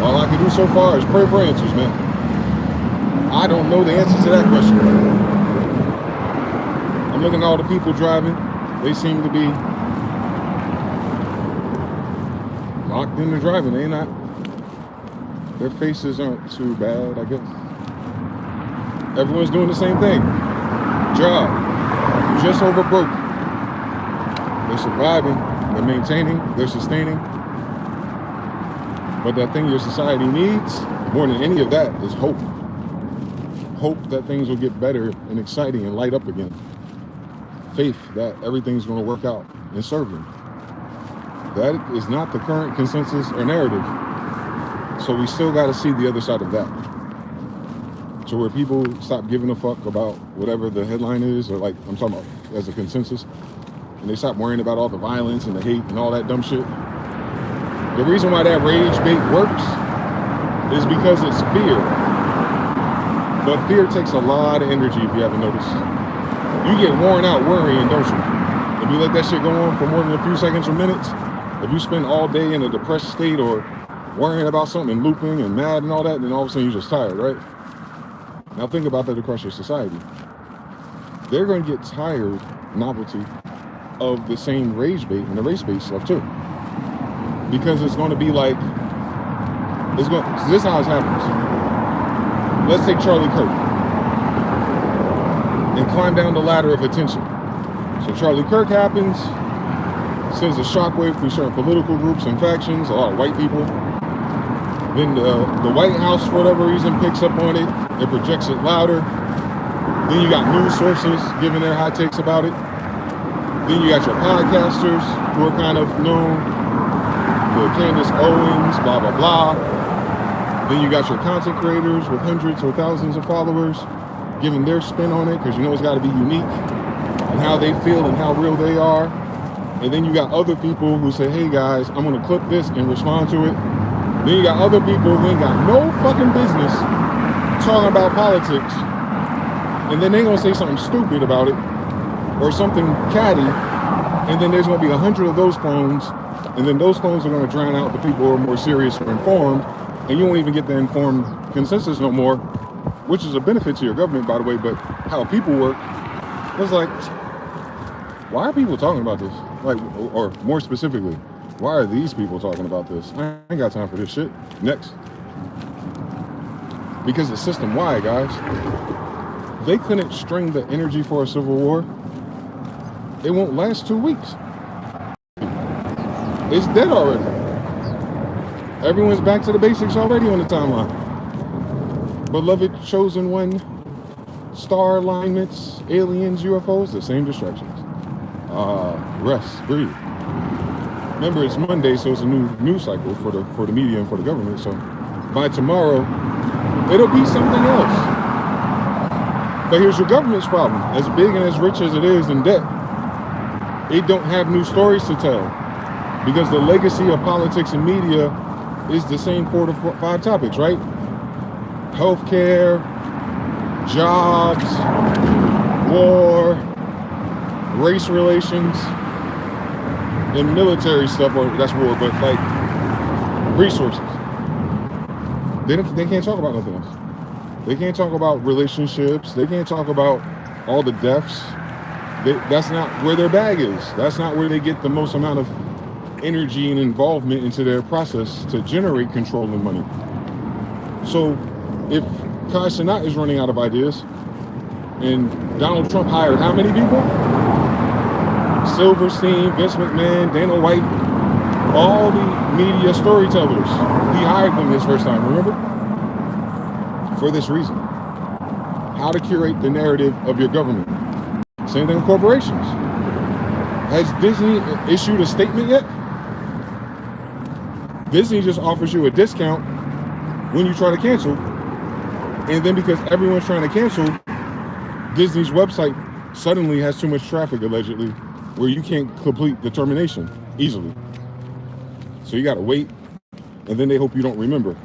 All I can do so far is pray for answers, man. I don't know the answer to that question. I'm looking at all the people driving. They seem to be locked into driving. They not. Their faces aren't too bad, I guess. Everyone's doing the same thing. Job. Just over broke. They're surviving. They're maintaining. They're sustaining. But that thing your society needs, more than any of that, is hope. Hope that things will get better and exciting and light up again. Faith that everything's going to work out and serve them. That is not the current consensus or narrative. So we still got to see the other side of that. To where people stop giving a fuck about whatever the headline is, or like I'm talking about as a consensus, and they stop worrying about all the violence and the hate and all that dumb shit. The reason why that rage bait works is because it's fear. But fear takes a lot of energy, if you haven't noticed. You get worn out worrying, don't you? If you let that shit go on for more than a few seconds or minutes, if you spend all day in a depressed state or worrying about something and looping and mad and all that, then all of a sudden you're just tired, right? Now think about that across your society. They're going to get tired, novelty, of the same rage bait and the race bait stuff too. Because it's going to be like, so this is how it happens. Let's take Charlie Kirk and climb down the ladder of attention. So Charlie Kirk happens, sends a shockwave through certain political groups and factions, a lot of white people. Then the White House, for whatever reason, picks up on it and projects it louder. Then you got news sources giving their hot takes about it. Then you got your podcasters who are kind of known, the Candace Owens, blah, blah, blah. Then you got your content creators with hundreds or thousands of followers giving their spin on it, because you know it's got to be unique and how they feel and how real they are. And then you got other people who say, hey guys, I'm going to clip this and respond to it. Then you got other people who ain't got no fucking business talking about politics. And then they're going to say something stupid about it or something catty. And then there's going to be 100 of those clones. And then those clones are going to drown out the people who are more serious or informed. And you won't even get the informed consensus no more, which is a benefit to your government, by the way. But how people work, it's like, why are people talking about this? Like, or more specifically, why are these people talking about this? I ain't got time for this shit. Next. because it's system-wide, guys. They couldn't string the energy for a civil war. It won't last 2 weeks. It's dead already. Everyone's back to the basics already on the timeline. Beloved chosen one, star alignments, aliens, UFOs, the same distractions. Rest, breathe. Remember, it's Monday, so it's a new news cycle for the media and for the government. So by tomorrow, it'll be something else. But here's your government's problem. As big and as rich as it is in debt, it don't have new stories to tell, because the legacy of politics and media is the same 4 to 5 topics, right? Healthcare, jobs, war, race relations, and military stuff, or that's war, but like resources. They can't talk about nothing else. They can't talk about relationships. They can't talk about all the deaths. That's not where their bag is. That's not where they get the most amount of energy and involvement into their process to generate control and money. So if Cashapp is running out of ideas, and Donald Trump hired how many people? Silverstein, Vince McMahon, Dana White, all the media storytellers. He hired them his first time, remember? For this reason. How to curate the narrative of your government. Same thing with corporations. Has Disney issued a statement yet? Disney just offers you a discount when you try to cancel. And then because everyone's trying to cancel, Disney's website suddenly has too much traffic, allegedly, where you can't complete the termination easily. So you got to wait, and then they hope you don't remember.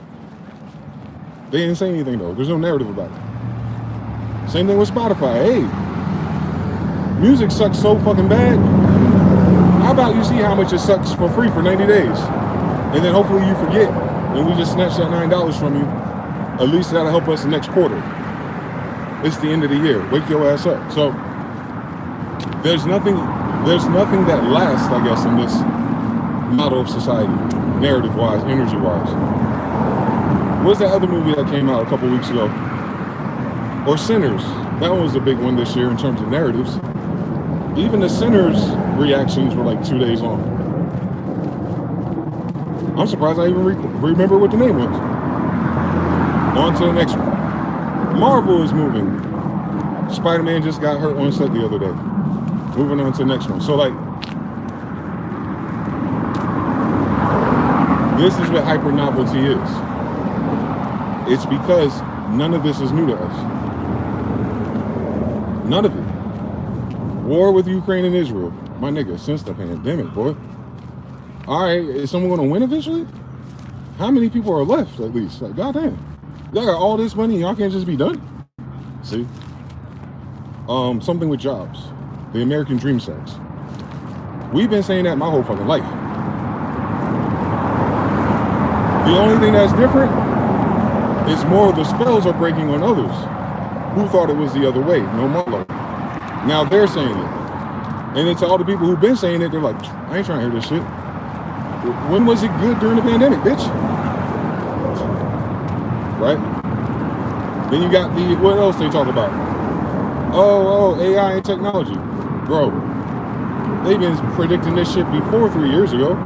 They didn't say anything, though. There's no narrative about it. Same thing with Spotify. Hey, music sucks so fucking bad. How about you see how much it sucks for free for 90 days? And then hopefully you forget, and we just snatch that $9 from you. At least that'll help us next quarter. It's the end of the year. Wake your ass up. So there's nothing that lasts, I guess, in this model of society, narrative-wise, energy-wise. What's that other movie that came out a couple weeks ago? Or Sinners. That one was a big one this year in terms of narratives. Even the Sinners reactions were like 2 days long. I'm surprised I even remember what the name was. On to the next one. Marvel is moving. Spider-Man just got hurt on set the other day. Moving on to the next one. So like, this is what hyper novelty is. It's because none of this is new to us. None of it. War with Ukraine and Israel. My nigga, since the pandemic, boy. All right, is someone going to win eventually? How many people are left, at least? Like, goddamn. Y'all got all this money, y'all can't just be done? See? Something with jobs. The American dream sucks. We've been saying that my whole fucking life. The only thing that's different is more of the spells are breaking on others who thought it was the other way. No more. Now they're saying it. And it's all the people who've been saying it, they're like, I ain't trying to hear this shit. When was it good during the pandemic, bitch? Right? Then you got the, what else they talk about? Oh, AI and technology. Bro, they've been predicting this shit before 3 years ago.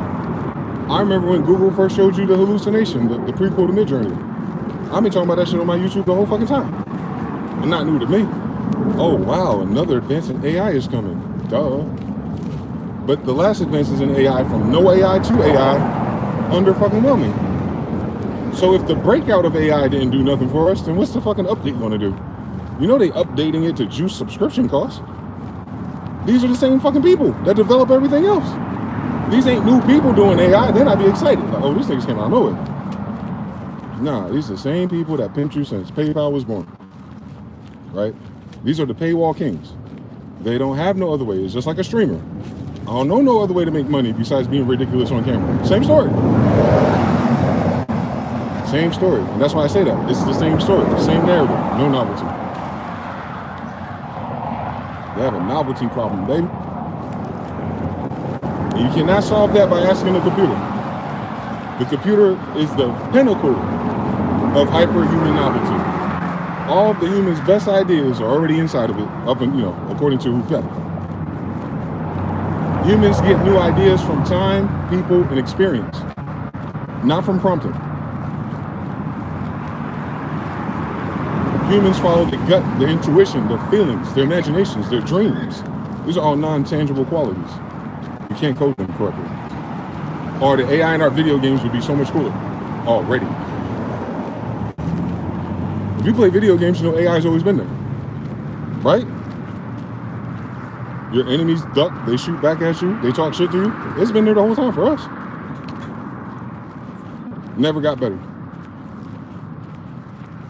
I remember when Google first showed you the hallucination, the prequel to Midjourney. I've been talking about that shit on my YouTube the whole fucking time. And not new to me. Oh, wow, another advance in AI is coming. Duh. But the last advances in AI, from no AI to AI, under fucking whelming. So if the breakout of AI didn't do nothing for us, then what's the fucking update gonna do? You know they updating it to juice subscription costs. These are the same fucking people that develop everything else. These ain't new people doing AI, then I'd be excited. Like, oh, these niggas came out of nowhere. Nah, these are the same people that pimped you since PayPal was born. Right? These are the paywall kings. They don't have no other way. It's just like a streamer. I don't know no other way to make money besides being ridiculous on camera. Same story. Same story. And that's why I say that. It's the same story, the same narrative, no novelty. They have a novelty problem, baby. And you cannot solve that by asking the computer. The computer is the pinnacle of hyperhuman novelty. All of the human's best ideas are already inside of it, according to who fed it. Humans get new ideas from time, people, and experience, not from prompting. Humans follow the gut, their intuition, their feelings, their imaginations, their dreams. These are all non-tangible qualities. You can't code them correctly. Or the AI in our video games would be so much cooler already. If you play video games, you know AI's always been there, right? Your enemies duck, they shoot back at you, they talk shit to you. It's been there the whole time for us. Never got better.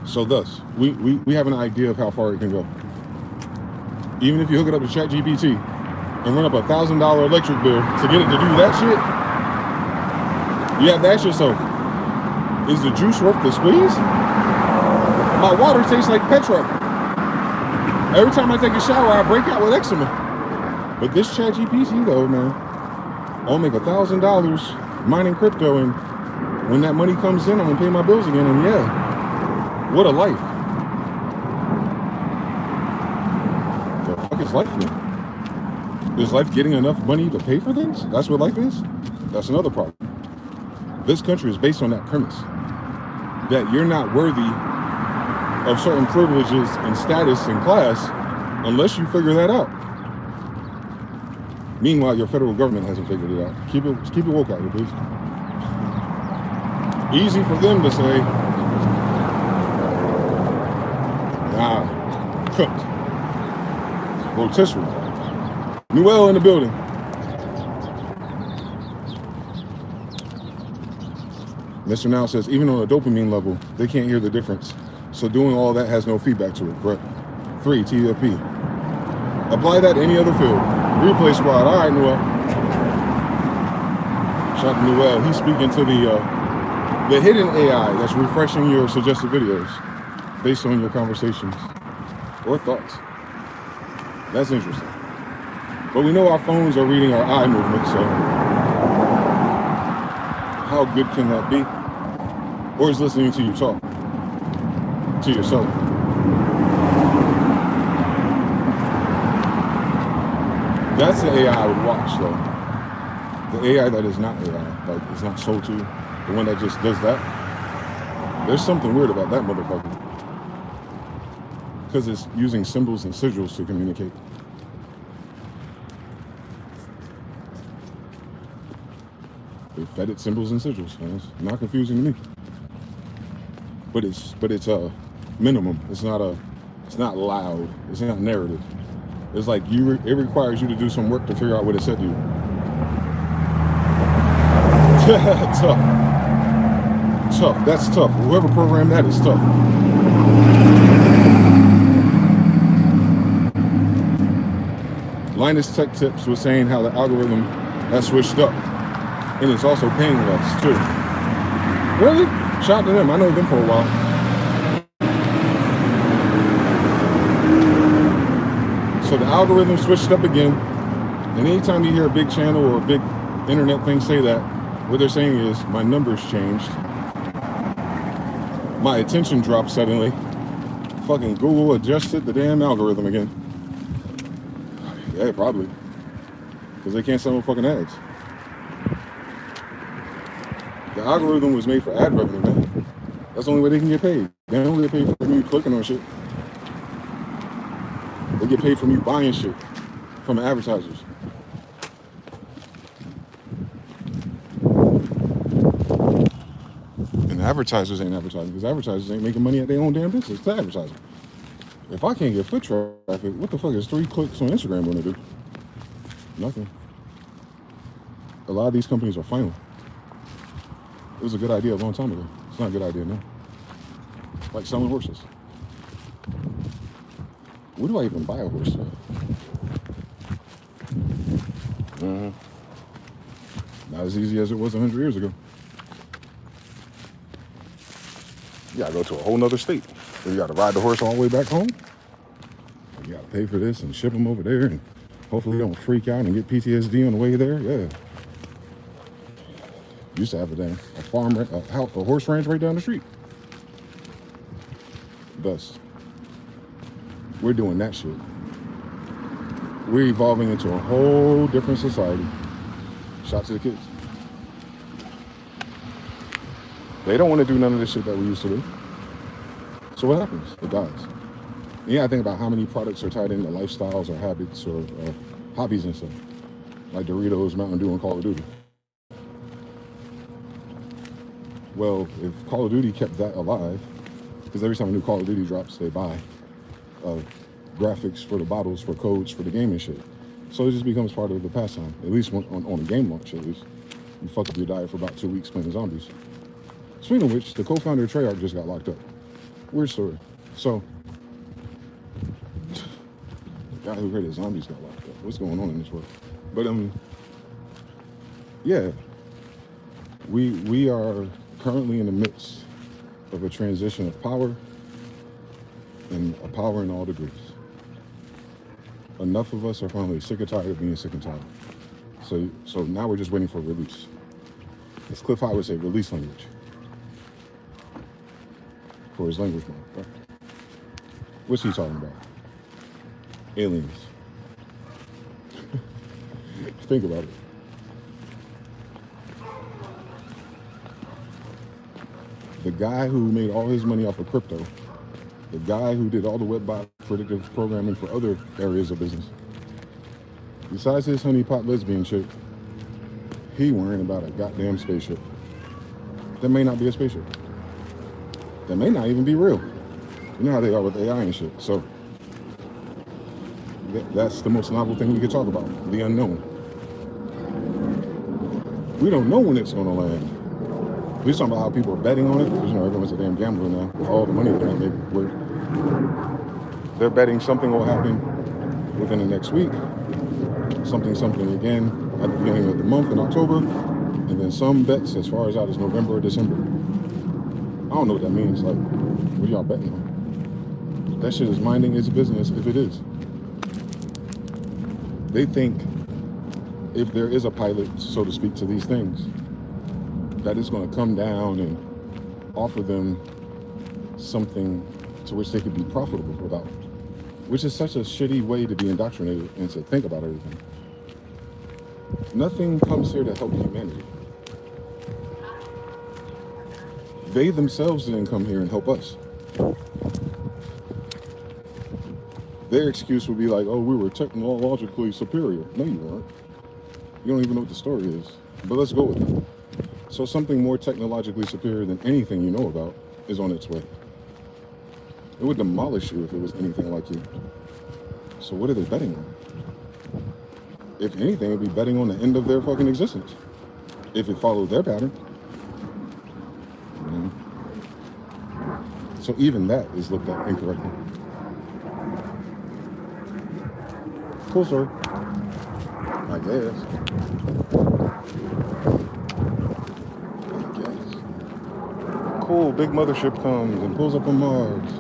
So thus, we have an idea of how far it can go. Even if you hook it up to ChatGPT and run up $1,000 electric bill to get it to do that shit, you have to ask yourself, is the juice worth the squeeze? My water tastes like petrol. Every time I take a shower, I break out with eczema. But this ChatGPT though, man, I'll make $1,000 mining crypto, and when that money comes in, I'm gonna pay my bills again, and yeah, what a life. The fuck is life then? Is life getting enough money to pay for things? That's what life is? That's another problem. This country is based on that premise, that you're not worthy of certain privileges and status and class unless you figure that out. Meanwhile, your federal government hasn't figured it out. Keep it woke out here, please. Easy for them to say, nah, cooked. Rotisserie. Noel in the building. Mr. Now says, even on a dopamine level, they can't hear the difference. So doing all that has no feedback to it. Brett. 3, TFP. Apply that to any other field. Replay squad. All right, Noel. Shout out to Noel. He's speaking to the hidden AI that's refreshing your suggested videos based on your conversations or thoughts. That's interesting. But we know our phones are reading our eye movement, so how good can that be? Or is listening to you talk to yourself? That's the AI I would watch, though. The AI that is not AI, like it's not sold to, the one that just does that. There's something weird about that motherfucker. Because it's using symbols and sigils to communicate. They fed it symbols and sigils. Man. It's not confusing to me. But it's minimum. It's not loud. It's not narrative. It's like it requires you to do some work to figure out what it said to you. Tough. That's tough. Whoever programmed that is tough. Linus Tech Tips was saying how the algorithm has switched up. And it's also paying less too. Really? Shout out to them. I know them for a while. So the algorithm switched up again. And anytime you hear a big channel or a big internet thing say that, what they're saying is my numbers changed. My attention dropped suddenly. Fucking Google adjusted the damn algorithm again. Yeah, probably. Because they can't sell no fucking ads. The algorithm was made for ad revenue, man. That's the only way they can get paid. They don't get paid from you clicking on shit. They get paid from you buying shit from advertisers. And advertisers ain't advertising because advertisers ain't making money at their own damn business. It's advertising. If I can't get foot traffic, what the fuck is 3 clicks on Instagram gonna do? Nothing. A lot of these companies are final. It was a good idea a long time ago. It's not a good idea now. Like selling horses. Where do I even buy a horse from? Not as easy as it was 100 years ago. You gotta go to a whole nother state. You gotta ride the horse all the way back home. You gotta pay for this and ship them over there, and hopefully you don't freak out and get PTSD on the way there. Yeah. Used to have a horse ranch right down the street. best. We're doing that shit. We're evolving into a whole different society. Shout to the kids. They don't want to do none of this shit that we used to do. So what happens? It dies. You gotta think about how many products are tied into lifestyles or habits or hobbies and stuff. Like Doritos, Mountain Dew, and Call of Duty. Well, if Call of Duty kept that alive, because every time a new Call of Duty drops, they buy graphics for the bottles, for codes, for the game and shit. So it just becomes part of the pastime, at least on a game launch, at least. You fuck up your diet for about 2 weeks playing zombies. Speaking of which, the co-founder of Treyarch just got locked up. Weird story. So, the guy who created zombies got locked up. What's going on in this world? But, yeah. We are currently in the midst of a transition of power, and a power in all degrees. Enough of us are finally sick and tired of being sick and tired. So now we're just waiting for release. As Cliff High would say, release language. For his language model, right? What's he talking about? Aliens. Think about it. The guy who made all his money off of crypto, the guy who did all the web predictive programming for other areas of business, besides his honeypot lesbian chick, he worrying about a goddamn spaceship. That may not be a spaceship. That may not even be real. You know how they are with AI and shit. So that's the most novel thing we could talk about, the unknown. We don't know when it's gonna land. We're talking about how people are betting on it, because everyone's a damn gambler now. With all the money they make, they're betting something will happen within the next week, something again at the beginning of the month in October, and then some bets as far as out as November or December. I don't know what that means. Like, what y'all betting on? That shit is minding its business if it is. They think if there is a pilot, so to speak, to these things, that it's going to come down and offer them something to which they could be profitable without, which is such a shitty way to be indoctrinated and to think about everything. Nothing comes here to help humanity. They themselves didn't come here and help us. Their excuse would be like, oh, we were technologically superior. No, you weren't. You don't even know what the story is. But let's go with it. So something more technologically superior than anything you know about is on its way. It would demolish you if it was anything like you. So what are they betting on? If anything, it would be betting on the end of their fucking existence. If it followed their pattern. So even that is looked at incorrectly. Cool, sir. I guess. Cool, big mothership comes and pulls up on Mars,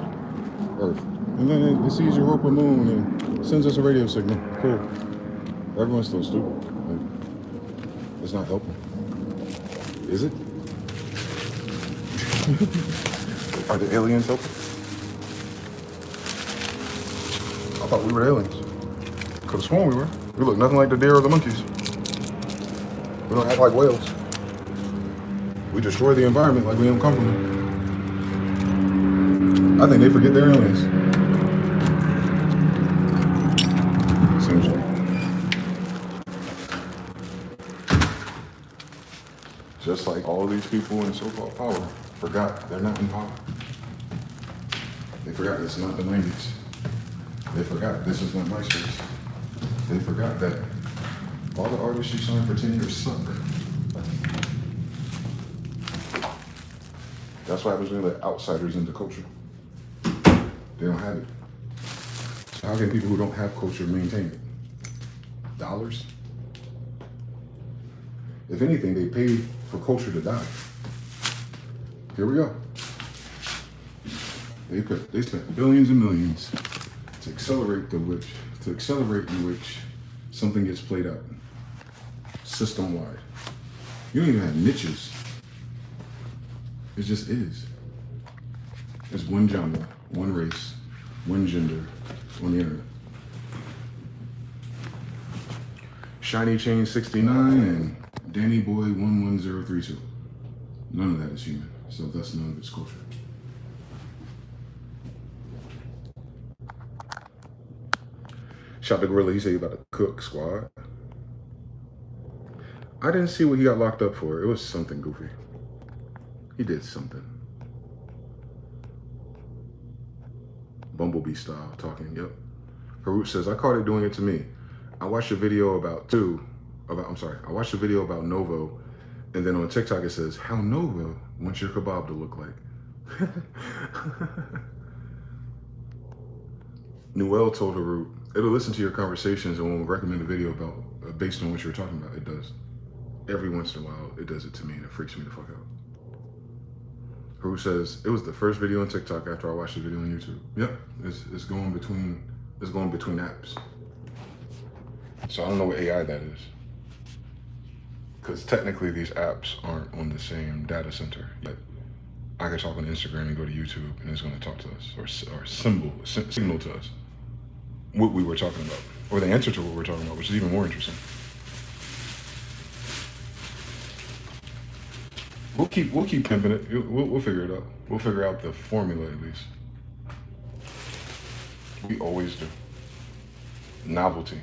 Earth. And then it sees Europa moon and sends us a radio signal. Cool. Everyone's still stupid. Like, it's not helping. Is it? Are the aliens helping? I thought we were aliens. Could have sworn we were. We look nothing like the deer or the monkeys. We don't act like whales. We destroy the environment like we don't come from it. I think they forget they're aliens. Seems like. Just like all these people in so-called power forgot they're not in power. They forgot it's not the 90s. They forgot this is not MySpace. They forgot that all the artists you signed for 10 years suck. That's what happens when you let outsiders into culture. They don't have it. So how can people who don't have culture maintain it? Dollars? If anything, they paid for culture to die. Here we go. They spent billions and millions to accelerate in which something gets played out system-wide. You don't even have niches. It just is. It's one genre, one race, one gender on the internet. Shiny Chain 69 and Danny Boy 11032. None of that is human, so that's none of its culture. Shot the Gorilla, he said he about to cook, squad. I didn't see what he got locked up for. It was something goofy. He did something. Bumblebee style talking, yep. Harut says, I caught it doing it to me. I watched a video about I watched a video about Novo, and then on TikTok it says, how Novo wants your kebab to look like. Noel told Harut, it'll listen to your conversations and will recommend a video about based on what you're talking about. It does. Every once in a while, it does it to me and it freaks me the fuck out. Harut says, it was the first video on TikTok after I watched the video on YouTube. Yep, it's going between apps. So I don't know what AI that is. Because technically these apps aren't on the same data center. But I can talk on Instagram and go to YouTube and it's going to talk to us or signal to us what we were talking about, or the answer to what we're talking about, which is even more interesting. We'll keep pimping it. We'll figure it out. We'll figure out the formula at least. We always do. Novelty.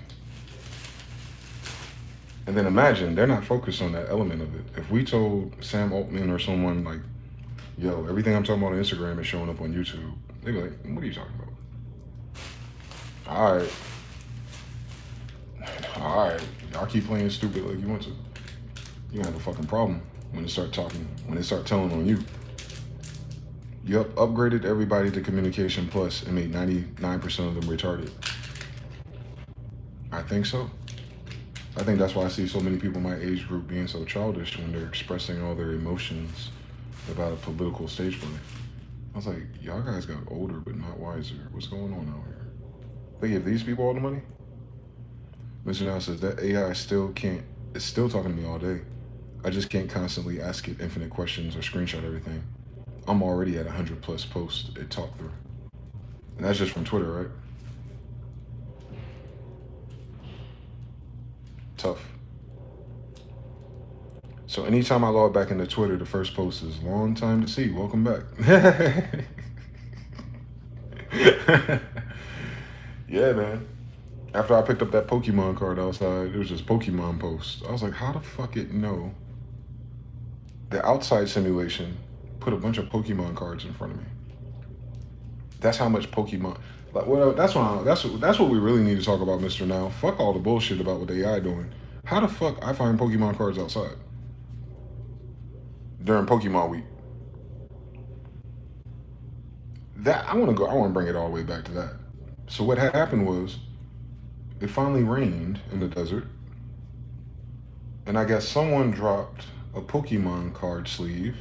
And then imagine they're not focused on that element of it. If we told Sam Altman or someone like, yo, everything I'm talking about on Instagram is showing up on YouTube, they'd be like, what are you talking about? All right, y'all keep playing stupid like you want to. You have a fucking problem when they start telling on you. You upgraded everybody to Communication Plus and made 99% of them retarded. I think so. I think that's why I see so many people in my age group being so childish when they're expressing all their emotions about a political stage play. I was like, y'all guys got older but not wiser. What's going on out here? They give these people all the money? Mr. Now says that AI it's still talking to me all day. I just can't constantly ask it infinite questions or screenshot everything. I'm already at 100 plus posts it talked through. And that's just from Twitter, right? Tough. So anytime I log back into Twitter, the first post is long time to see, welcome back. Yeah, man. After I picked up that Pokemon card outside, it was just Pokemon posts. I was like, how the fuck it know? The outside simulation put a bunch of Pokemon cards in front of me. That's how much Pokemon. Like, well, that's what we really need to talk about, Mr. Now. Fuck all the bullshit about what the AI doing. How the fuck I find Pokemon cards outside during Pokemon week? I want to bring it all the way back to that. So what happened was, it finally rained in the desert, and I guess someone dropped a Pokemon card sleeve.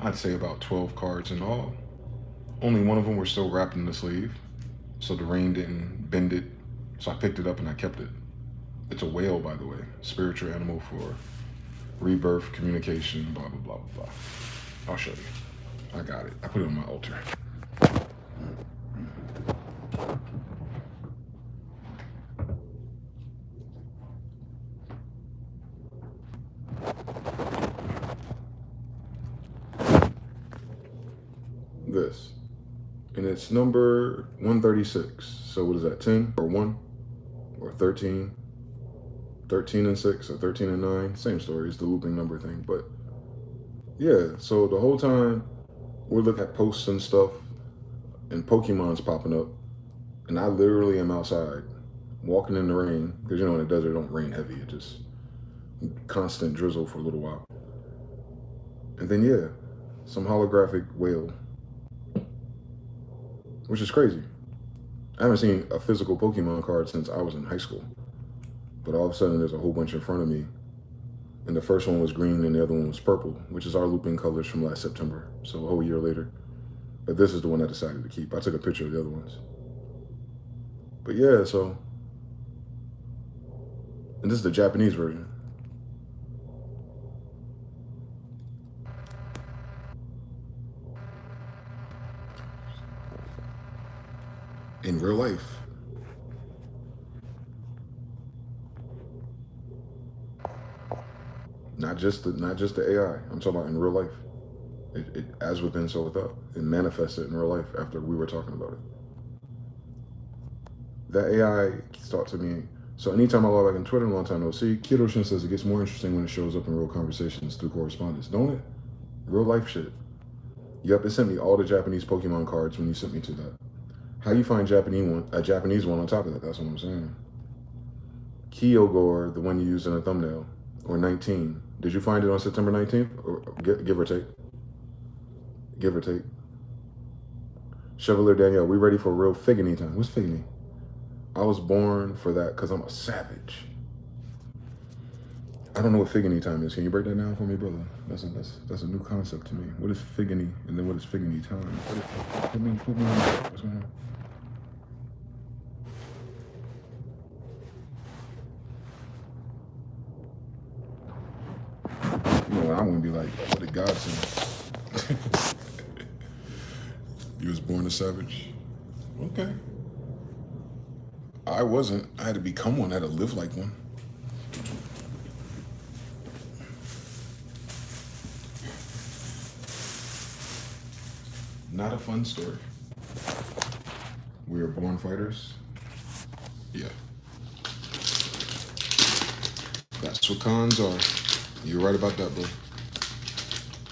I'd say about 12 cards in all. Only one of them were still wrapped in the sleeve, so the rain didn't bend it. So I picked it up and I kept it. It's a whale, by the way. Spiritual animal for rebirth, communication, blah, blah, blah, blah, blah. I'll show you. I got it. I put it on my altar. This. And it's number 136. So what is that, 10 or 1 or 13? 13 and 6 or 13 and 9. Same story, it's the looping number thing. But yeah, so the whole time we're looking at posts and stuff and Pokemon's popping up. And I literally am outside walking in the rain. Because you know in the desert it don't rain heavy. It just constant drizzle for a little while. And then yeah, some holographic whale. Which is crazy. I haven't seen a physical Pokemon card since I was in high school. But all of a sudden there's a whole bunch in front of me. And the first one was green and the other one was purple, which is our looping colors from last September. So a whole year later. But this is the one I decided to keep. I took a picture of the other ones. But yeah, so. And this is the Japanese version. in real life. Not just the AI. I'm talking about in real life. It as within, so without. It manifested in real life after we were talking about it. That AI talked to me. So anytime I log back on Twitter, a long time no see, Kiroshin says it gets more interesting when it shows up in real conversations through correspondence, don't it? Real life shit. Yep, it sent me all the Japanese Pokemon cards when you sent me to that. How you find a Japanese one on top of that? That's what I'm saying. Kyogre, the one you used in the thumbnail, or 19. Did you find it on September 19th? Or give or take? Give or take. Chevalier Danielle, we ready for real Figany time. What's Figany? I was born for that because I'm a savage. I don't know what Figany time is. Can you break that down for me, brother? That's a new concept to me. What is Figany, and then what is Figany time? Put me on. What's going on? You know, I want to be like, what did God say? You was born a savage? Okay. I wasn't. I had to become one. I had to live like one. Not a fun story. We were born fighters. Yeah. That's what cons are. You're right about that, bro.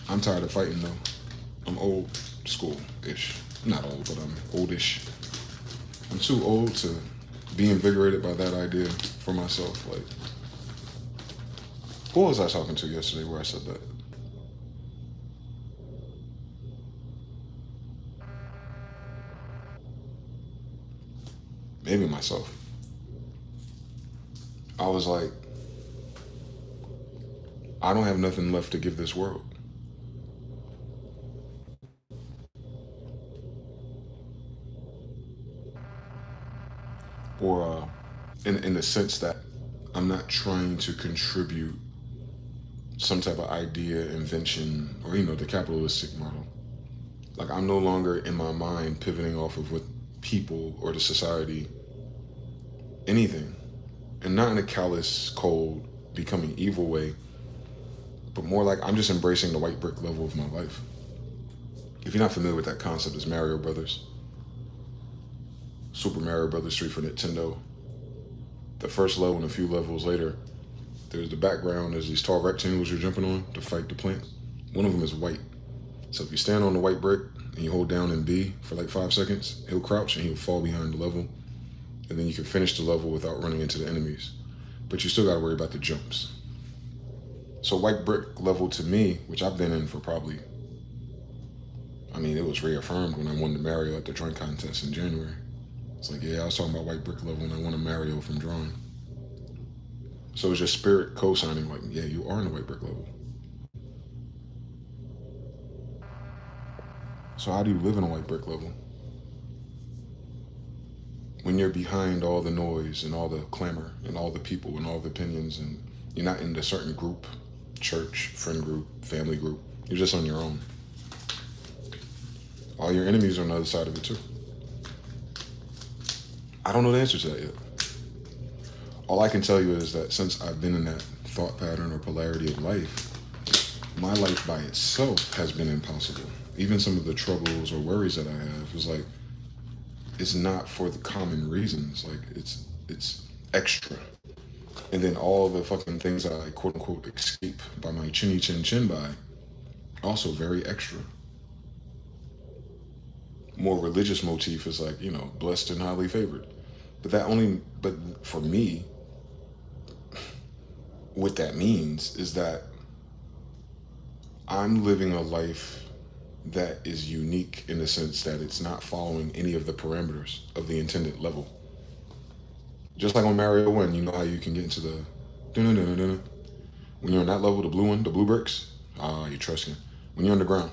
I'm tired of fighting, though. I'm old school-ish. Not old, but I'm oldish. I'm too old to be invigorated by that idea for myself. Like, who was I talking to yesterday where I said that? Maybe myself. I was like, I don't have nothing left to give this world. Or in the sense that I'm not trying to contribute some type of idea, invention, or, the capitalistic model. Like, I'm no longer in my mind pivoting off of what people or the society, anything. And not in a callous, cold, becoming evil way, but more like I'm just embracing the white brick level of my life. If you're not familiar with that concept, it's Mario Brothers. Super Mario Brothers 3 for Nintendo. The first level and a few levels later, there's the background, there's these tall rectangles you're jumping on to fight the plants. One of them is white. So if you stand on the white brick and you hold down in B for like 5 seconds, he'll crouch and he'll fall behind the level. And then you can finish the level without running into the enemies. But you still gotta worry about the jumps. So white brick level to me, which I've been in for probably, it was reaffirmed when I won the Mario at the drawing contest in January. It's like, yeah, I was talking about white brick level and I won a Mario from drawing. So it's just spirit co-signing, like, yeah, you are in the white brick level. So how do you live in a white brick level? When you're behind all the noise and all the clamor and all the people and all the opinions, and you're not in a certain group, church, friend group, family group, you're just on your own. All your enemies are on the other side of it too. I don't know the answer to that yet. All I can tell you is that since I've been in that thought pattern or polarity of life, my life by itself has been impossible. Even some of the troubles or worries that I have is like, it's not for the common reasons. Like, it's extra. And then all the fucking things that I quote unquote escape by my chinny chin chin by, also very extra. More religious motif is like, blessed and highly favored. But for me, what that means is that I'm living a life that is unique in the sense that it's not following any of the parameters of the intended level. Just like on Mario 1, you know how you can get into the dun-dun-dun-dun-dun. When you're on that level, the blue one, the blue bricks, you're trusting. When you're on the ground,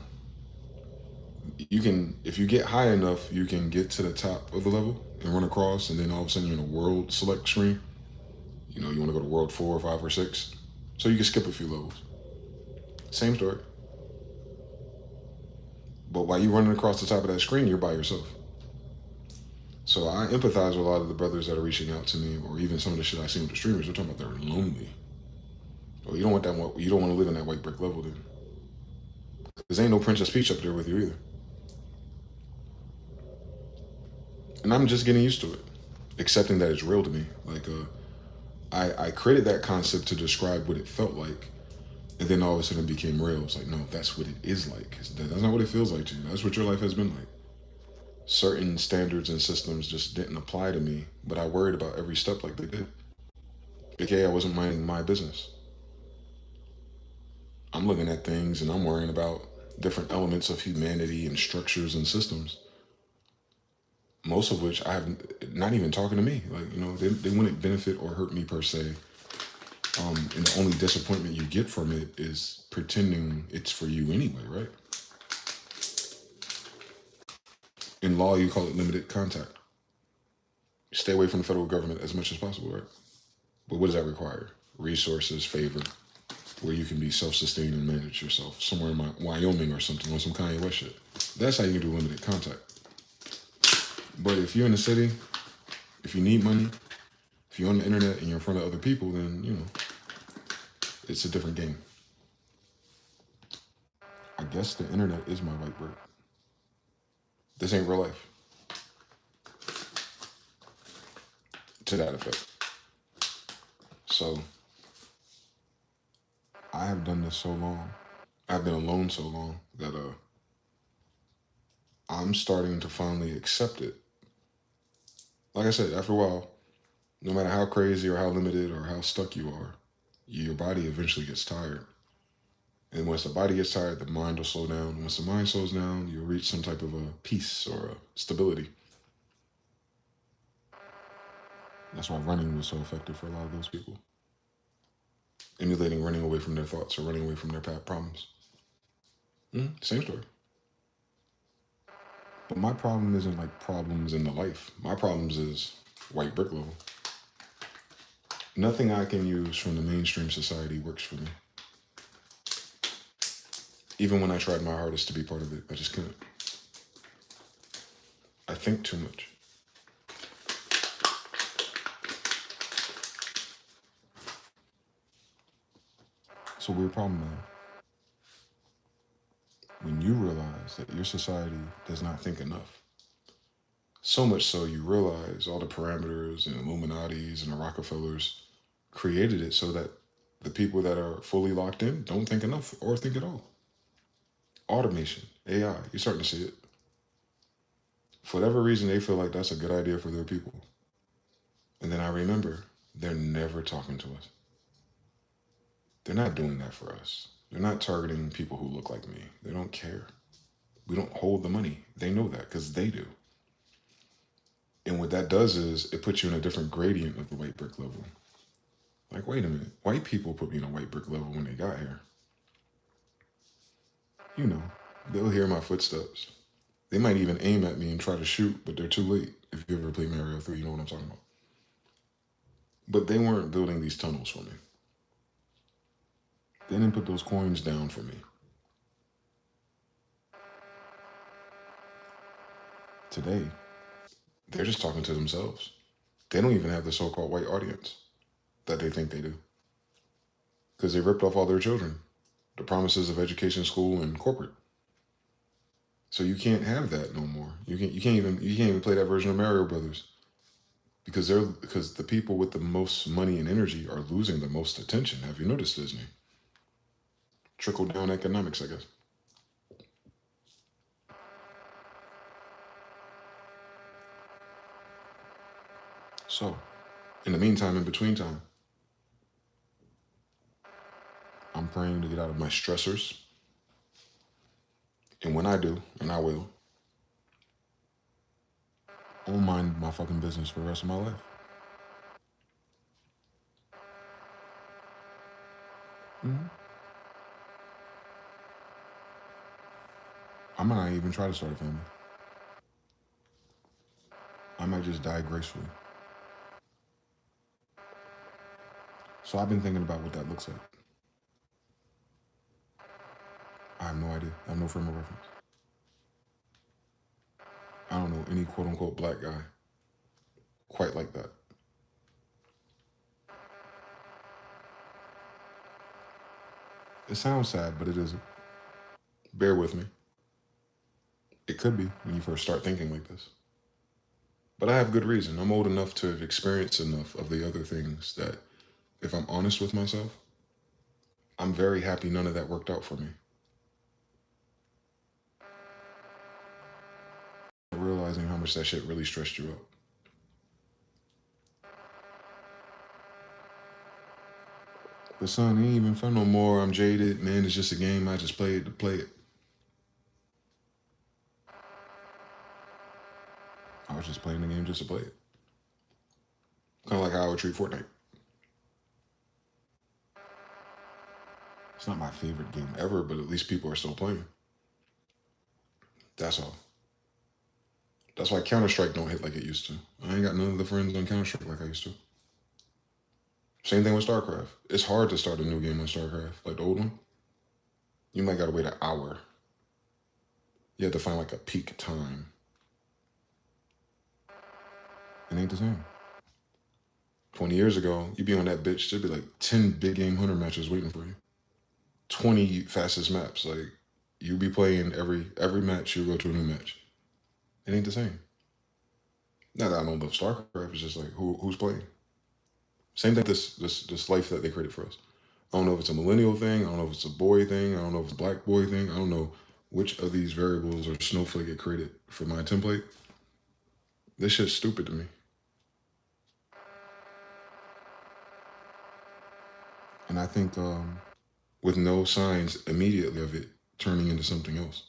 you can, if you get high enough, you can get to the top of the level and run across, and then all of a sudden you're in a world select screen. You want to go to world 4 or 5 or 6. So you can skip a few levels. Same story. But while you're running across the top of that screen, you're by yourself. So I empathize with a lot of the brothers that are reaching out to me, or even some of the shit I see with the streamers. They're talking about they're lonely. Well, you don't want that. You don't want to live in that white brick level, then. Because ain't no Princess Peach up there with you either. And I'm just getting used to it, accepting that it's real to me. Like, I created that concept to describe what it felt like, and then all of a sudden it became real. It's like, no, that's what it is like. That's not what it feels like to you. That's what your life has been like. Certain standards and systems just didn't apply to me, but I worried about every step like they did. AKA, I wasn't minding my business. I'm looking at things and I'm worrying about different elements of humanity and structures and systems, most of which I have not even talking to me. Like, they wouldn't benefit or hurt me per se. And the only disappointment you get from it is pretending it's for you anyway, right? In law, you call it limited contact. Stay away from the federal government as much as possible, right? But what does that require? Resources, favor, where you can be self-sustained and manage yourself. Somewhere in Wyoming or something on some Kanye West shit. That's how you can do limited contact. But if you're in the city, if you need money, if you're on the internet and you're in front of other people, then, it's a different game. I guess the internet is my white brick. This ain't real life. To that effect. So, I have done this so long. I've been alone so long that I'm starting to finally accept it. Like I said, after a while, no matter how crazy or how limited or how stuck you are, your body eventually gets tired. And once the body gets tired, the mind will slow down. Once the mind slows down, you'll reach some type of a peace or a stability. That's why running was so effective for a lot of those people. Emulating running away from their thoughts or running away from their problems. Same story. But my problem isn't like problems in the life. My problems is white brick level. Nothing I can use from the mainstream society works for me. Even when I tried my hardest to be part of it, I just couldn't. I think too much. It's a weird problem, man. When you realize that your society does not think enough, so much so you realize all the parameters and Illuminatis and the Rockefellers created it so that the people that are fully locked in don't think enough or think at all. Automation, AI, you're starting to see it. For whatever reason, they feel like that's a good idea for their people. And then I remember, they're never talking to us. They're not doing that for us. They're not targeting people who look like me. They don't care. We don't hold the money. They know that because they do. And what that does is it puts you in a different gradient of the white brick level. Like, wait a minute. White people put me in a white brick level when they got here. They'll hear my footsteps. They might even aim at me and try to shoot, but they're too late. If you ever played Mario 3, you know what I'm talking about. But they weren't building these tunnels for me. They didn't put those coins down for me. Today, they're just talking to themselves. They don't even have the so-called white audience that they think they do. Because they ripped off all their children. The promises of education, school, and corporate. So you can't have that no more. You can't even play that version of Mario Brothers. Because the people with the most money and energy are losing the most attention. Have you noticed, Disney? Trickle down economics, I guess. So, in the meantime, in between time, I'm praying to get out of my stressors. And when I do, and I will, I won't mind my fucking business for the rest of my life. I might not even try to start a family. I might just die gracefully. So I've been thinking about what that looks like. I have no idea. I have no frame of reference. I don't know any quote-unquote black guy quite like that. It sounds sad, but it isn't. Bear with me. It could be when you first start thinking like this. But I have good reason. I'm old enough to have experienced enough of the other things that, if I'm honest with myself, I'm very happy none of that worked out for me. Realizing how much that shit really stressed you out. But son, it ain't even fun no more. I'm jaded, man. It's just a game. I just played to play it. I was just playing the game just to play it. Kind of like how I would treat Fortnite. It's not my favorite game ever, but at least people are still playing. That's all. That's why Counter-Strike don't hit like it used to. I ain't got none of the friends on Counter-Strike like I used to. Same thing with StarCraft. It's hard to start a new game on StarCraft, like the old one. You might gotta wait an hour. You have to find like a peak time. It ain't the same. 20 years ago, you'd be on that bitch, there'd be like 10 big game hunter matches waiting for you. 20 fastest maps. Like, you'd be playing every match, you go to a new match. It ain't the same. Not that I don't love StarCraft, it's just like, who's playing? Same thing, this life that they created for us. I don't know if it's a millennial thing, I don't know if it's a boy thing, I don't know if it's a black boy thing, I don't know which of these variables or snowflake get created for my template. This shit's stupid to me. And I think with no signs immediately of it turning into something else.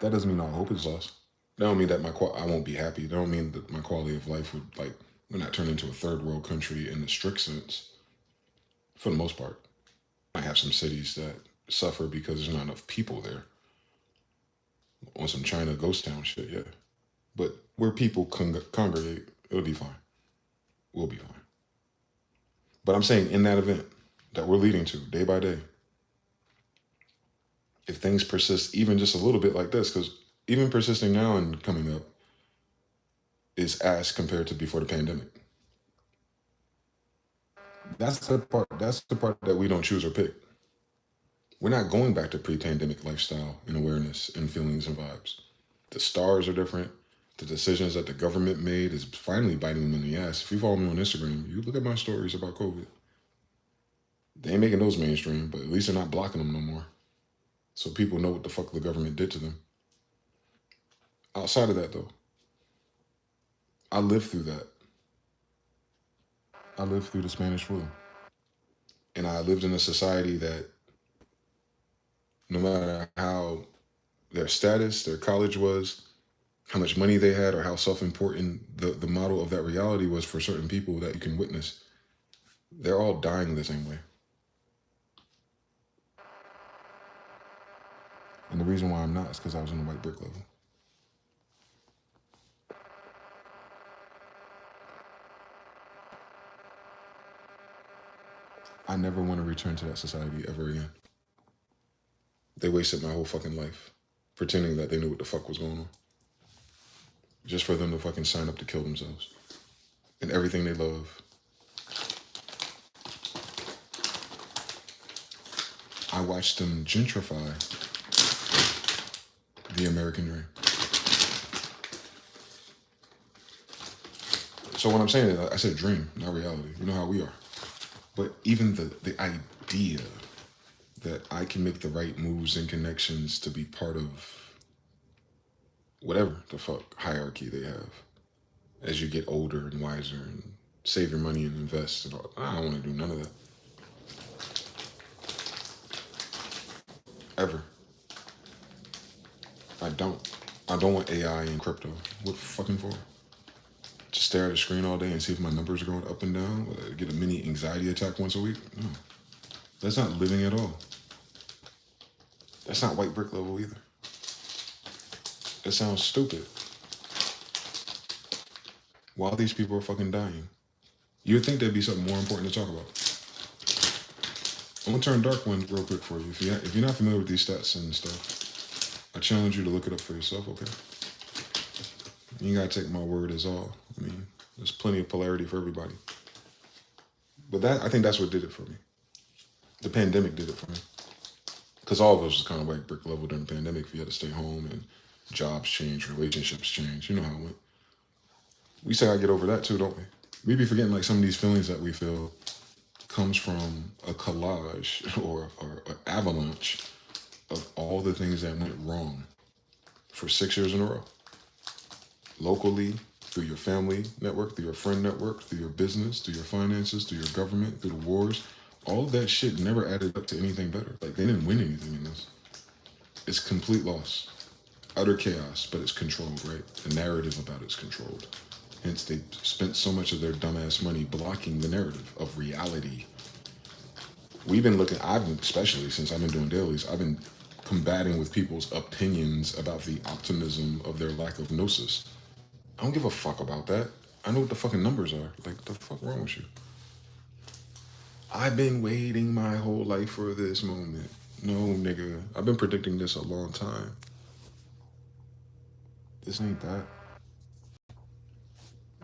That doesn't mean all hope is lost. That don't mean that I won't be happy. That don't mean that my quality of life would, like, we're not turning into a third world country in the strict sense. For the most part. I have some cities that suffer because there's not enough people there. On some China ghost town shit, yeah. But where people congregate, it'll be fine. We'll be fine. But I'm saying in that event that we're leading to day by day, if things persist even just a little bit like this, because even persisting now and coming up is ass compared to before the pandemic. That's the part that we don't choose or pick. We're not going back to pre-pandemic lifestyle and awareness and feelings and vibes. The stars are different. The decisions that the government made is finally biting them in the ass. If you follow me on Instagram, you look at my stories about COVID. They ain't making those mainstream, but at least they're not blocking them no more. So people know what the fuck the government did to them. Outside of that, though, I lived through that. I lived through the Spanish flu. And I lived in a society that no matter how their status, their college was, how much money they had, or how self-important the model of that reality was for certain people that you can witness, they're all dying the same way. And the reason why I'm not is because I was on the white brick level. I never want to return to that society ever again. They wasted my whole fucking life pretending that they knew what the fuck was going on. Just for them to fucking sign up to kill themselves. And everything they love. I watched them gentrify the American dream. So what I'm saying is, I said dream, not reality. You know how we are. But even the idea that I can make the right moves and connections to be part of whatever the fuck hierarchy they have as you get older and wiser and save your money and invest and all. I don't want to do none of that. Ever. I don't want AI and crypto. What fucking for? Just stare at a screen all day and see if my numbers are going up and down? Get a mini anxiety attack once a week? No. That's not living at all. That's not white brick level either. It sounds stupid. While these people are fucking dying, you'd think there'd be something more important to talk about. I'm gonna turn dark one real quick for you. If you're not familiar with these stats and stuff, I challenge you to look it up for yourself, okay? You gotta take my word as all. I mean, there's plenty of polarity for everybody. But I think that's what did it for me. The pandemic did it for me. Because all of us was kind of like brick level during the pandemic. If you had to stay home and jobs change, relationships change. You know how it went. We say I get over that too, don't we? We be forgetting like some of these feelings that we feel comes from a collage or an avalanche of all the things that went wrong for 6 years in a row. Locally, through your family network, through your friend network, through your business, through your finances, through your government, through the wars. All of that shit never added up to anything better. Like, they didn't win anything in this. It's complete loss. Utter chaos, but it's controlled, right? The narrative about it's controlled. Hence, they spent so much of their dumbass money blocking the narrative of reality. We've been looking, especially since I've been doing dailies, I've been combating with people's opinions about the optimism of their lack of gnosis. I don't give a fuck about that. I know what the fucking numbers are. Like, what the fuck wrong with you? I've been waiting my whole life for this moment. No, nigga. I've been predicting this a long time. This ain't that.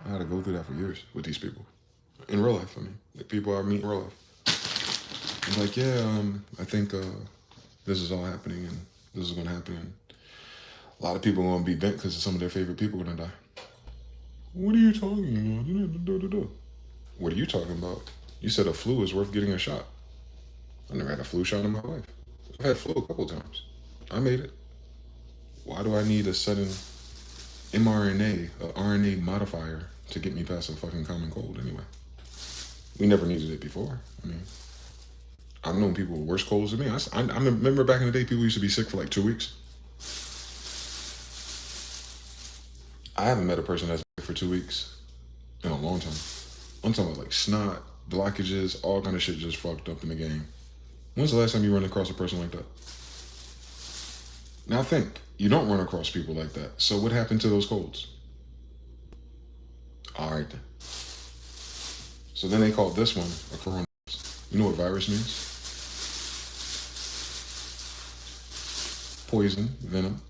I had to go through that for years with these people. In real life, I mean. The people I meet in real life. I'm like, yeah, I think this is all happening and this is gonna happen. And a lot of people are gonna be bent because some of their favorite people are gonna die. What are you talking about? What are you talking about? You said a flu is worth getting a shot. I never had a flu shot in my life. I've had flu a couple times. I made it. Why do I need a sudden mRNA, RNA modifier to get me past a fucking common cold anyway? We never needed it before. I mean, I've known people with worse colds than me. I remember back in the day, people used to be sick for like 2 weeks. I haven't met a person that's sick for 2 weeks in a long time. I'm talking about like snot, blockages, all kind of shit just fucked up in the game. When's the last time you run across a person like that? Now think, you don't run across people like that. So what happened to those colds? All right then. So then they called this one a coronavirus. You know what virus means? Poison, venom.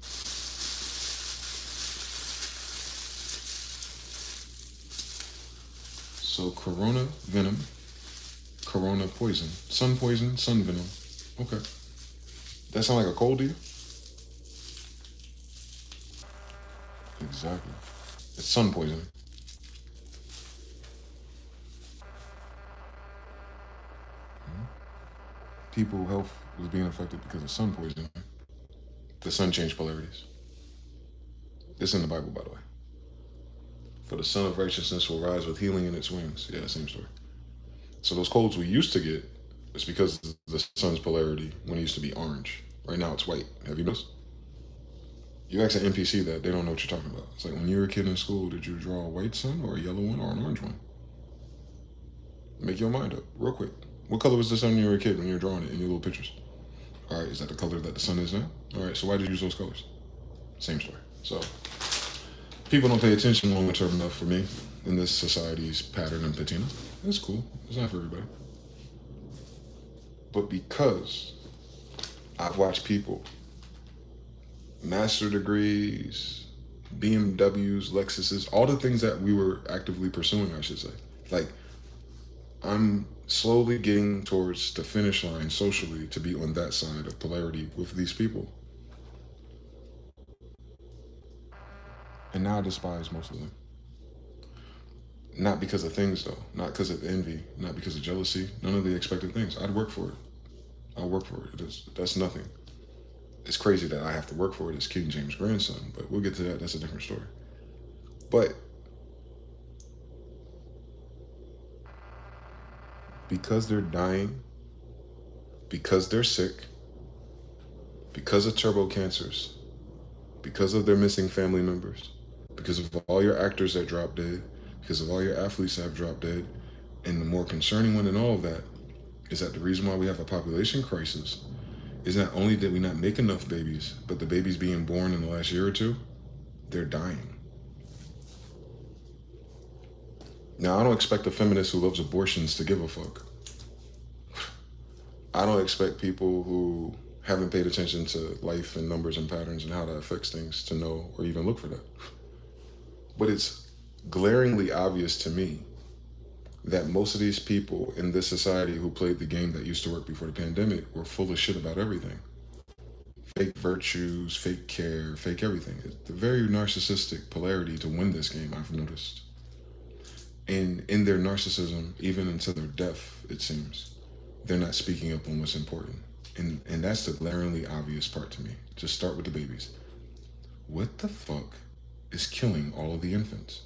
So corona, venom, corona, poison. Sun poison, sun venom. Okay. That sound like a cold to you? Exactly. It's sun poisoning. People's health was being affected because of sun poisoning. The sun changed polarities. It's in the Bible, by the way. For the sun of righteousness will rise with healing in its wings. Yeah, same story. So those colds we used to get, it's because of the sun's polarity when it used to be orange. Right now it's white. Have you noticed? You ask an NPC that, they don't know what you're talking about. It's like, when you were a kid in school, did you draw a white sun or a yellow one or an orange one? Make your mind up real quick. What color was the sun when you were a kid when you were drawing it in your little pictures? All right, is that the color that the sun is now? All right, so why did you use those colors? Same story. So people don't pay attention long term enough for me in this society's pattern and patina. It's cool. It's not for everybody. But because I've watched people, master degrees, BMWs, Lexuses, all the things that we were actively pursuing, I should say. Like, I'm slowly getting towards the finish line socially to be on that side of polarity with these people. And now I despise most of them. Not because of things, though. Not because of envy. Not because of jealousy. None of the expected things. I'd work for it. I'll work for it. That's nothing. It's crazy that I have to work for it as King James' grandson, but we'll get to that. That's a different story. But because they're dying, because they're sick, because of turbo cancers, because of their missing family members, because of all your actors that drop dead, because of all your athletes that have dropped dead, and the more concerning one in all of that is that the reason why we have a population crisis is not only did we not make enough babies, but the babies being born in the last year or two, they're dying. Now, I don't expect a feminist who loves abortions to give a fuck. I don't expect people who haven't paid attention to life and numbers and patterns and how that affects things to know or even look for that. But it's glaringly obvious to me that most of these people in this society who played the game that used to work before the pandemic were full of shit about everything. Fake virtues, fake care, fake everything. It's a very narcissistic polarity to win this game, I've noticed. And in their narcissism, even until their death, it seems, they're not speaking up on what's important. And that's the glaringly obvious part to me. Just start with the babies. What the fuck is killing all of the infants?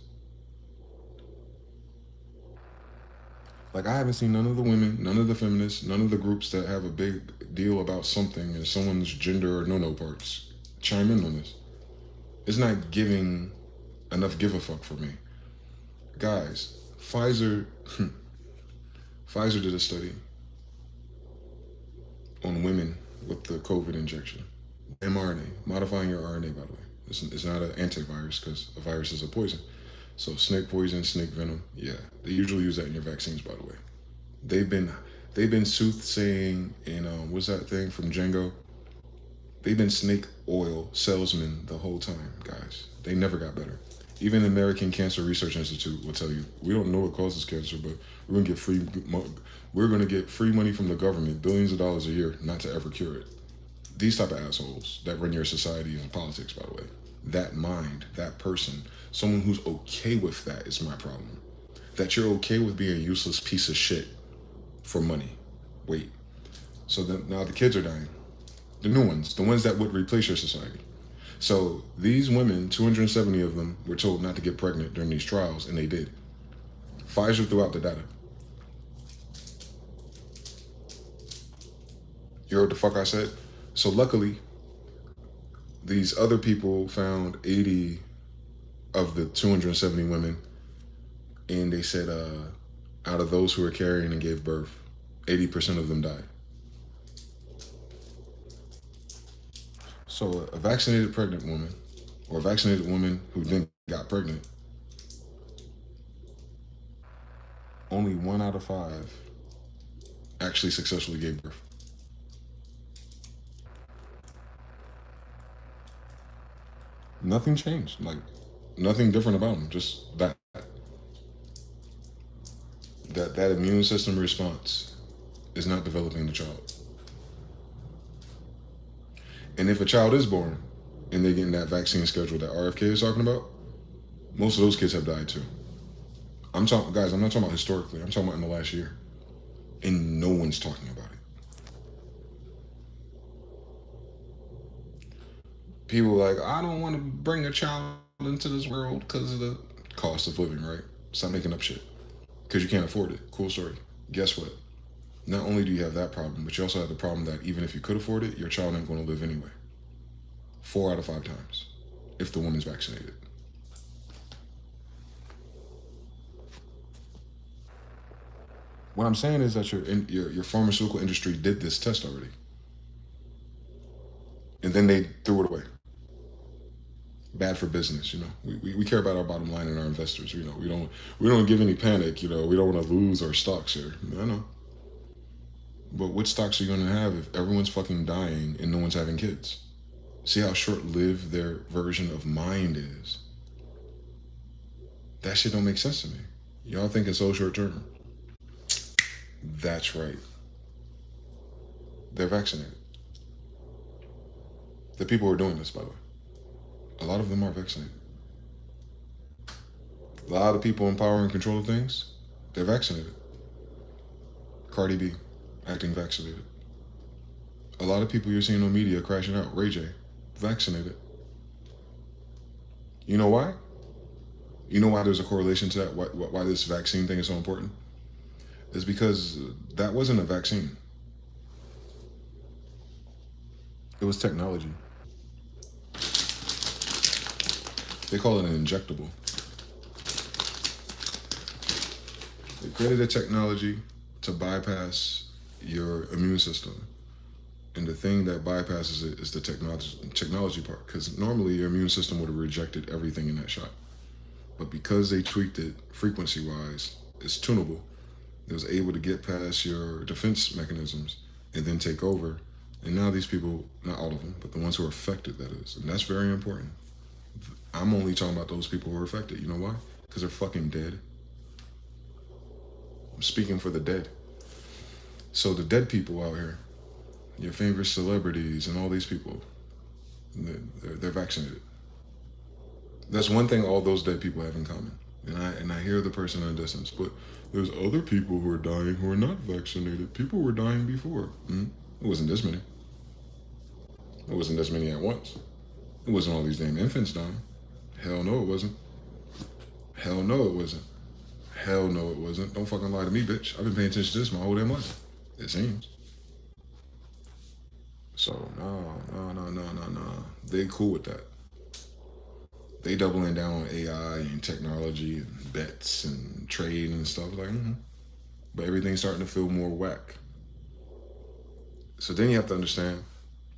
Like, I haven't seen none of the women, none of the feminists, none of the groups that have a big deal about something and someone's gender or no-no parts chime in on this. It's not giving enough give a fuck for me. Guys, Pfizer did a study on women with the COVID injection. mRNA, modifying your RNA, by the way. It's not an antivirus because a virus is a poison. So snake poison, snake venom, yeah. They usually use that in your vaccines, by the way. They've been soothsaying in, what's that thing from Django? They've been snake oil salesmen the whole time, guys. They never got better. Even the American Cancer Research Institute will tell you, we don't know what causes cancer, but we're gonna get free money from the government, billions of dollars a year, not to ever cure it. These type of assholes that run your society and politics, by the way, that mind, that person, someone who's okay with that is my problem. That you're okay with being a useless piece of shit for money. Wait. So then now the kids are dying. The new ones, the ones that would replace your society. So these women, 270 of them, were told not to get pregnant during these trials, and they did. Pfizer threw out the data. You heard what the fuck I said? So luckily, these other people found 80 of the 270 women, and they said out of those who were carrying and gave birth, 80% of them died. So a vaccinated pregnant woman, or a vaccinated woman who then got pregnant, only 1 out of 5 actually successfully gave birth. Nothing changed, like nothing different about them, just that immune system response is not developing the child. And if a child is born and they're getting that vaccine schedule that RFK is talking about, most of those kids have died too. I'm not talking about historically, I'm talking about in the last year. And no one's talking about it. People are like, I don't want to bring a child into this world because of the cost of living, right? Stop making up shit. Because you can't afford it. Cool story. Guess what? Not only do you have that problem, but you also have the problem that even if you could afford it, your child ain't going to live anyway. 4 out of 5 times, if the woman's vaccinated. What I'm saying is that your pharmaceutical industry did this test already. And then they threw it away. Bad for business, you know. We care about our bottom line and our investors, you know. We don't give any panic, you know. We don't want to lose our stocks here. I know. But what stocks are you going to have if everyone's fucking dying and no one's having kids? See how short-lived their version of mind is? That shit don't make sense to me. Y'all think it's so short-term. That's right. They're vaccinated. The people who are doing this, by the way, a lot of them are vaccinated. A lot of people in power and control of things, they're vaccinated. Cardi B, acting vaccinated. A lot of people you're seeing on media crashing out, Ray J, vaccinated. You know why? You know why there's a correlation to that? Why this vaccine thing is so important? It's because that wasn't a vaccine. It was technology. They call it an injectable. They created a technology to bypass your immune system. And the thing that bypasses it is the technology part. Because normally your immune system would have rejected everything in that shot. But because they tweaked it frequency-wise, it's tunable. It was able to get past your defense mechanisms and then take over. And now these people, not all of them, but the ones who are affected, that is. And that's very important. I'm only talking about those people who are affected. You know why? Because they're fucking dead. I'm speaking for the dead. So the dead people out here, your favorite celebrities and all these people, they're vaccinated. That's one thing all those dead people have in common. And I hear the person in the distance, but there's other people who are dying who are not vaccinated. People were dying before. It wasn't this many. It wasn't this many at once. It wasn't all these damn infants dying. Hell no, it wasn't. Hell no, it wasn't. Hell no, it wasn't. Don't fucking lie to me, bitch. I've been paying attention to this my whole damn life. It seems. So, no. They cool with that. They doubling down on AI and technology and bets and trade and stuff like, But everything's starting to feel more whack. So then you have to understand,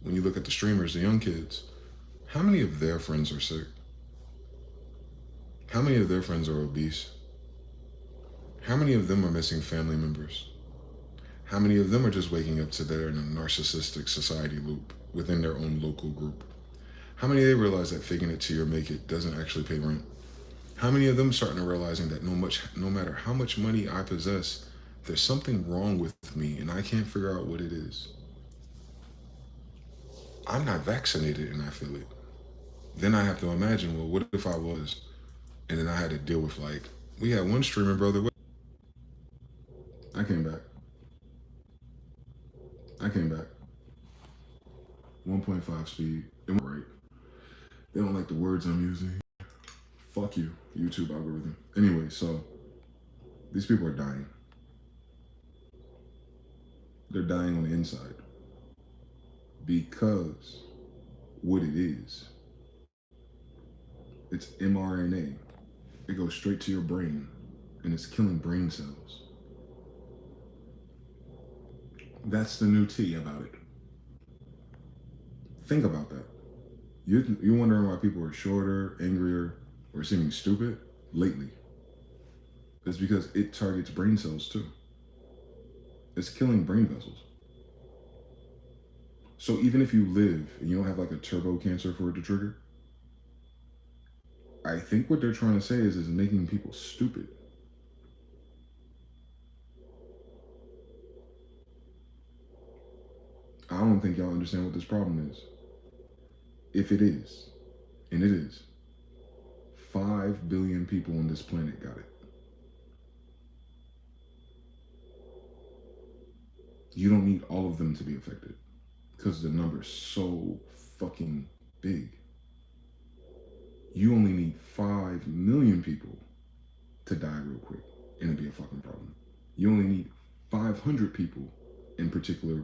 when you look at the streamers, the young kids, how many of their friends are sick? How many of their friends are obese? How many of them are missing family members? How many of them are just waking up to they're in a narcissistic society loop within their own local group? How many of them realize that faking it till you make it doesn't actually pay rent? How many of them starting to realizing that no matter how much money I possess, there's something wrong with me and I can't figure out what it is? I'm not vaccinated and I feel it. Then I have to imagine, well, what if I was? And then I had to deal with, like, we had one streamer brother. I came back. 1.5 speed. It went right. They don't like the words I'm using. Fuck you, YouTube algorithm. Anyway, so these people are dying. They're dying on the inside. Because what it is, it's mRNA. It goes straight to your brain and it's killing brain cells. That's the new tea about it. Think about that. You're wondering why people are shorter, angrier, or seeming stupid lately. It's because it targets brain cells too. It's killing brain vessels. So even if you live and you don't have like a turbo cancer for it to trigger, I think what they're trying to say is making people stupid. I don't think y'all understand what this problem is. If it is, and it is, 5 billion people on this planet got it. You don't need all of them to be affected because the number's so fucking big. You only need 5 million people to die real quick and it'd be a fucking problem. You only need 500 people in particular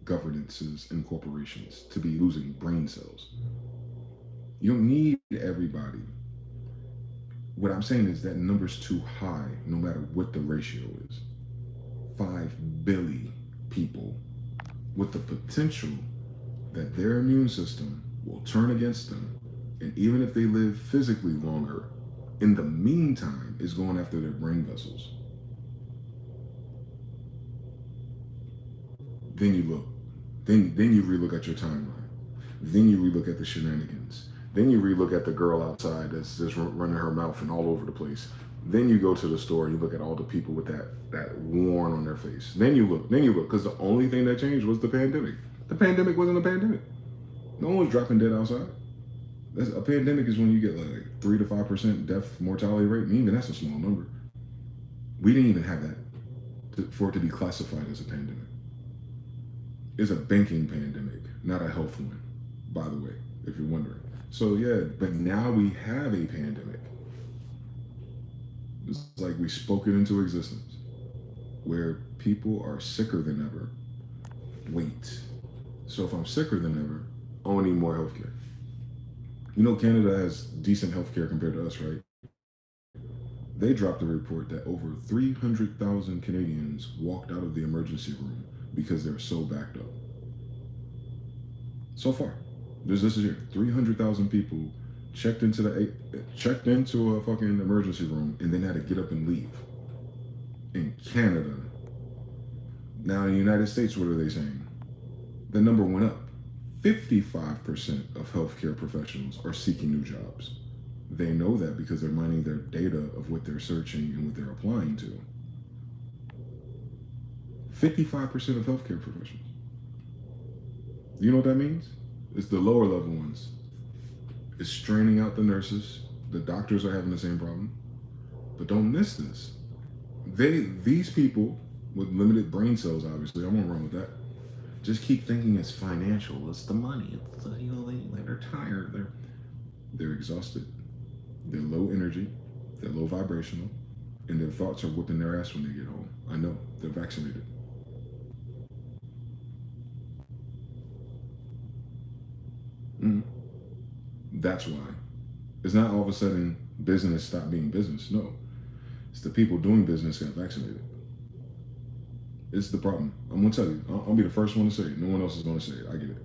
governances and corporations to be losing brain cells. You don't need everybody. What I'm saying is that number's too high no matter what the ratio is. 5 billion people with the potential that their immune system will turn against them, and even if they live physically longer, in the meantime is going after their brain vessels. Then you look. Then you relook at your timeline. Then you relook at the shenanigans. Then you relook at the girl outside that's just running her mouth and all over the place. Then you go to the store and you look at all the people with that worn on their face. Then you look, because the only thing that changed was the pandemic. The pandemic wasn't a pandemic. No one was dropping dead outside. A pandemic is when you get like 3 to 5% death mortality rate, and even that's a small number. We didn't even have that for it to be classified as a pandemic. It's a banking pandemic, not a health one, by the way, if you're wondering. So yeah, but now we have a pandemic. It's like we spoke it into existence, where people are sicker than ever. Wait. So if I'm sicker than ever, I don't need more healthcare. You know, Canada has decent healthcare compared to us, right? They dropped a report that over 300,000 Canadians walked out of the emergency room because they're so backed up. So far, this is here. 300,000 people checked into a fucking emergency room and then had to get up and leave. In Canada. Now in the United States, what are they saying? The number went up. 55% of healthcare professionals are seeking new jobs. They know that because they're mining their data of what they're searching and what they're applying to. 55% of healthcare professionals. You know what that means? It's the lower level ones. It's straining out the nurses. The doctors are having the same problem. But don't miss this. These people with limited brain cells, obviously, I'm not wrong with that, just keep thinking it's financial. It's the money. It's the, they're tired. They're exhausted. They're low energy. They're low vibrational. And their thoughts are whipping their ass when they get home. I know. They're vaccinated. That's why. It's not all of a sudden business stopped being business. No. It's the people doing business got vaccinated. It's the problem. I'm going to tell you. I'll be the first one to say it. No one else is going to say it. I get it.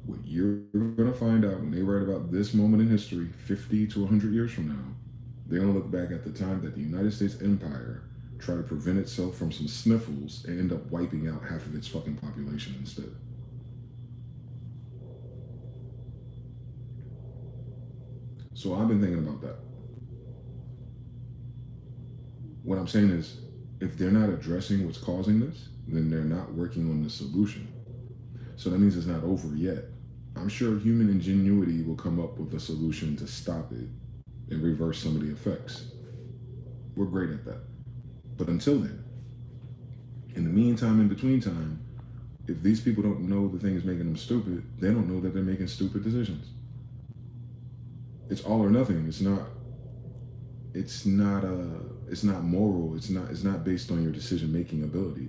What you're going to find out when they write about this moment in history, 50 to 100 years from now, they're going to look back at the time that the United States Empire tried to prevent itself from some sniffles and end up wiping out half of its fucking population instead. So I've been thinking about that. What I'm saying is, if they're not addressing what's causing this, then they're not working on the solution. So that means it's not over yet. I'm sure human ingenuity will come up with a solution to stop it and reverse some of the effects. We're great at that. But until then, in the meantime, in between time, if these people don't know the thing is making them stupid, they don't know that they're making stupid decisions. It's all or nothing. It's not moral. It's not based on your decision-making ability.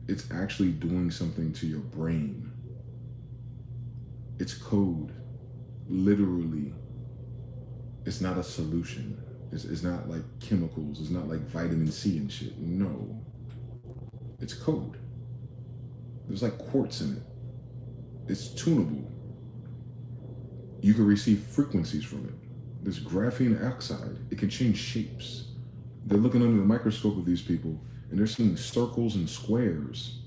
It's actually doing something to your brain. It's code, literally. It's not a solution. It's not like chemicals. It's not like vitamin C and shit. No. It's code. There's like quartz in it. It's tunable. You can receive frequencies from it. There's graphene oxide. It can change shapes. They're looking under the microscope of these people, and they're seeing circles and squares.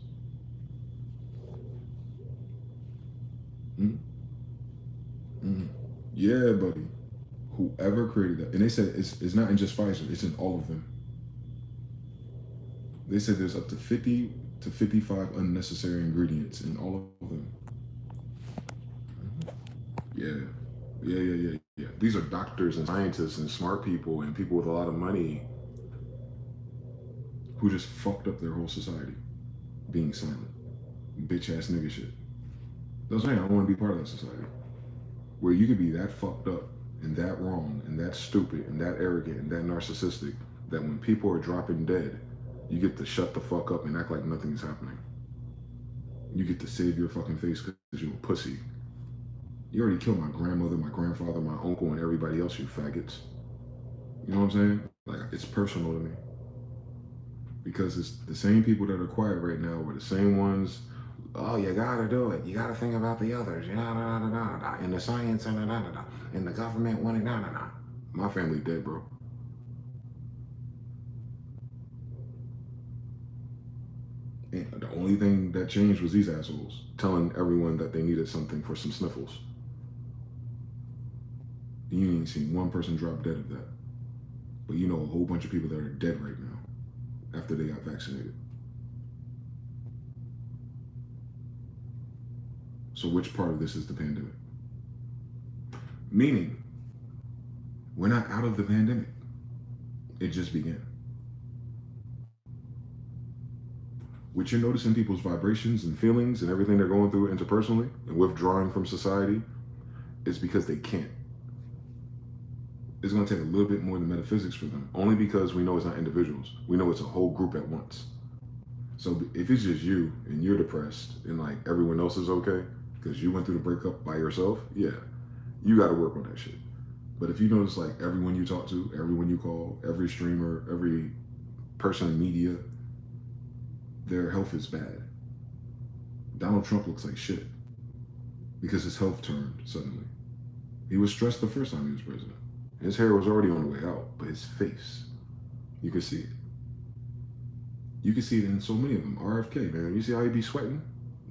Yeah, buddy. Whoever created that, and they said it's not in just Pfizer, it's in all of them. They said there's up to 50 to 55 unnecessary ingredients in all of them. Yeah. These are doctors and scientists and smart people and people with a lot of money who just fucked up their whole society being silent. Bitch ass nigga shit. That's why I don't want to be part of that society. Where you could be that fucked up and that wrong and that stupid and that arrogant and that narcissistic that when people are dropping dead, you get to shut the fuck up and act like nothing is happening. You get to save your fucking face because you're a pussy. You already killed my grandmother, my grandfather, my uncle, and everybody else, you faggots. You know what I'm saying? Like, it's personal to me. Because it's the same people that are quiet right now were the same ones, oh, you gotta do it. You gotta think about the others. And the science, and the government wanted, My family dead, bro. And the only thing that changed was these assholes telling everyone that they needed something for some sniffles. You ain't seen one person drop dead of that. But you know a whole bunch of people that are dead right now after they got vaccinated. So which part of this is the pandemic? Meaning, we're not out of the pandemic. It just began. What you're noticing people's vibrations and feelings and everything they're going through interpersonally and withdrawing from society is because they can't. It's going to take a little bit more than metaphysics for them, only because we know it's not individuals. We know it's a whole group at once. So if it's just you and you're depressed and like everyone else is okay because you went through the breakup by yourself, yeah, you got to work on that shit. But if you notice like everyone you talk to, everyone you call, every streamer, every person in media, their health is bad. Donald Trump looks like shit because his health turned suddenly. He was stressed the first time he was president. His hair was already on the way out, but his face, you could see it. You can see it in so many of them. RFK, man, you see how he be sweating?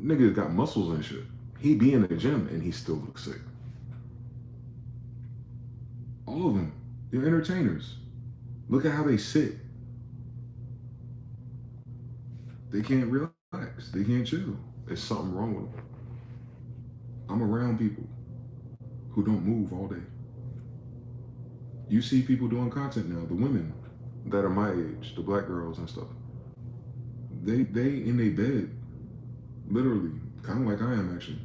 Nigga got muscles and shit. He be in the gym and he still looks sick. All of them. They're entertainers. Look at how they sit. They can't relax. They can't chill. There's something wrong with them. I'm around people who don't move all day. You see people doing content now, the women that are my age, the black girls and stuff. They in their bed, literally, kind of like I am actually,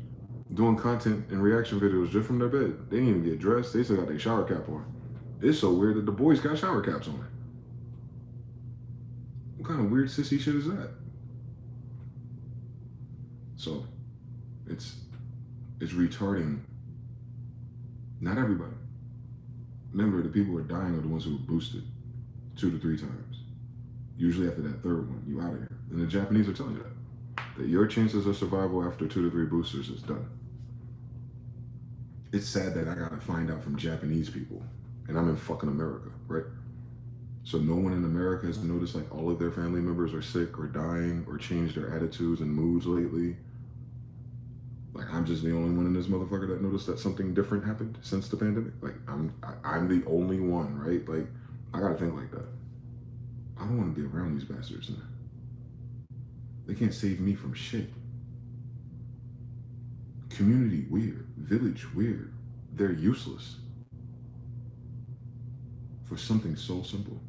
doing content and reaction videos just from their bed. They didn't even get dressed. They still got their shower cap on. It's so weird that the boys got shower caps on. What kind of weird sissy shit is that? So, it's retarding. Not everybody. Remember, the people who are dying are the ones who are boosted 2 to 3 times. Usually after that third one, you out of here. And the Japanese are telling you that your chances of survival after 2 to 3 boosters is done. It's sad that I gotta find out from Japanese people, and I'm in fucking America, right? So no one in America has noticed like all of their family members are sick or dying or changed their attitudes and moods lately. Like I'm just the only one in this motherfucker that noticed that something different happened since the pandemic. Like I'm the only one, right? Like I gotta think like that. I don't want to be around these bastards. Man. They can't save me from shit. Community weird, village weird. They're useless for something so simple.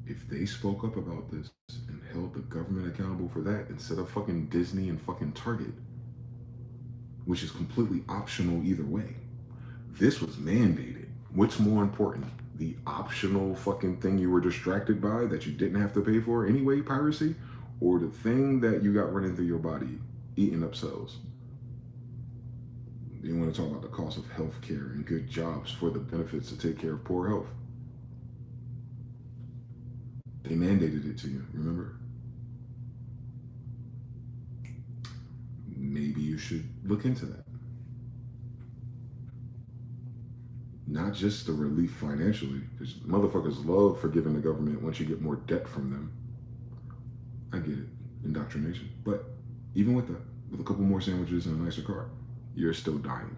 If they spoke up about this and held the government accountable for that instead of fucking Disney and fucking Target, which is completely optional either way. This was mandated. What's more important? The optional fucking thing you were distracted by that you didn't have to pay for anyway, piracy, or the thing that you got running through your body, eating up cells? You want to talk about the cost of healthcare and good jobs for the benefits to take care of poor health. They mandated it to you, remember? Maybe you should look into that. Not just the relief financially, because motherfuckers love forgiving the government once you get more debt from them. I get it, indoctrination. But even with that, with a couple more sandwiches and a nicer car, you're still dying.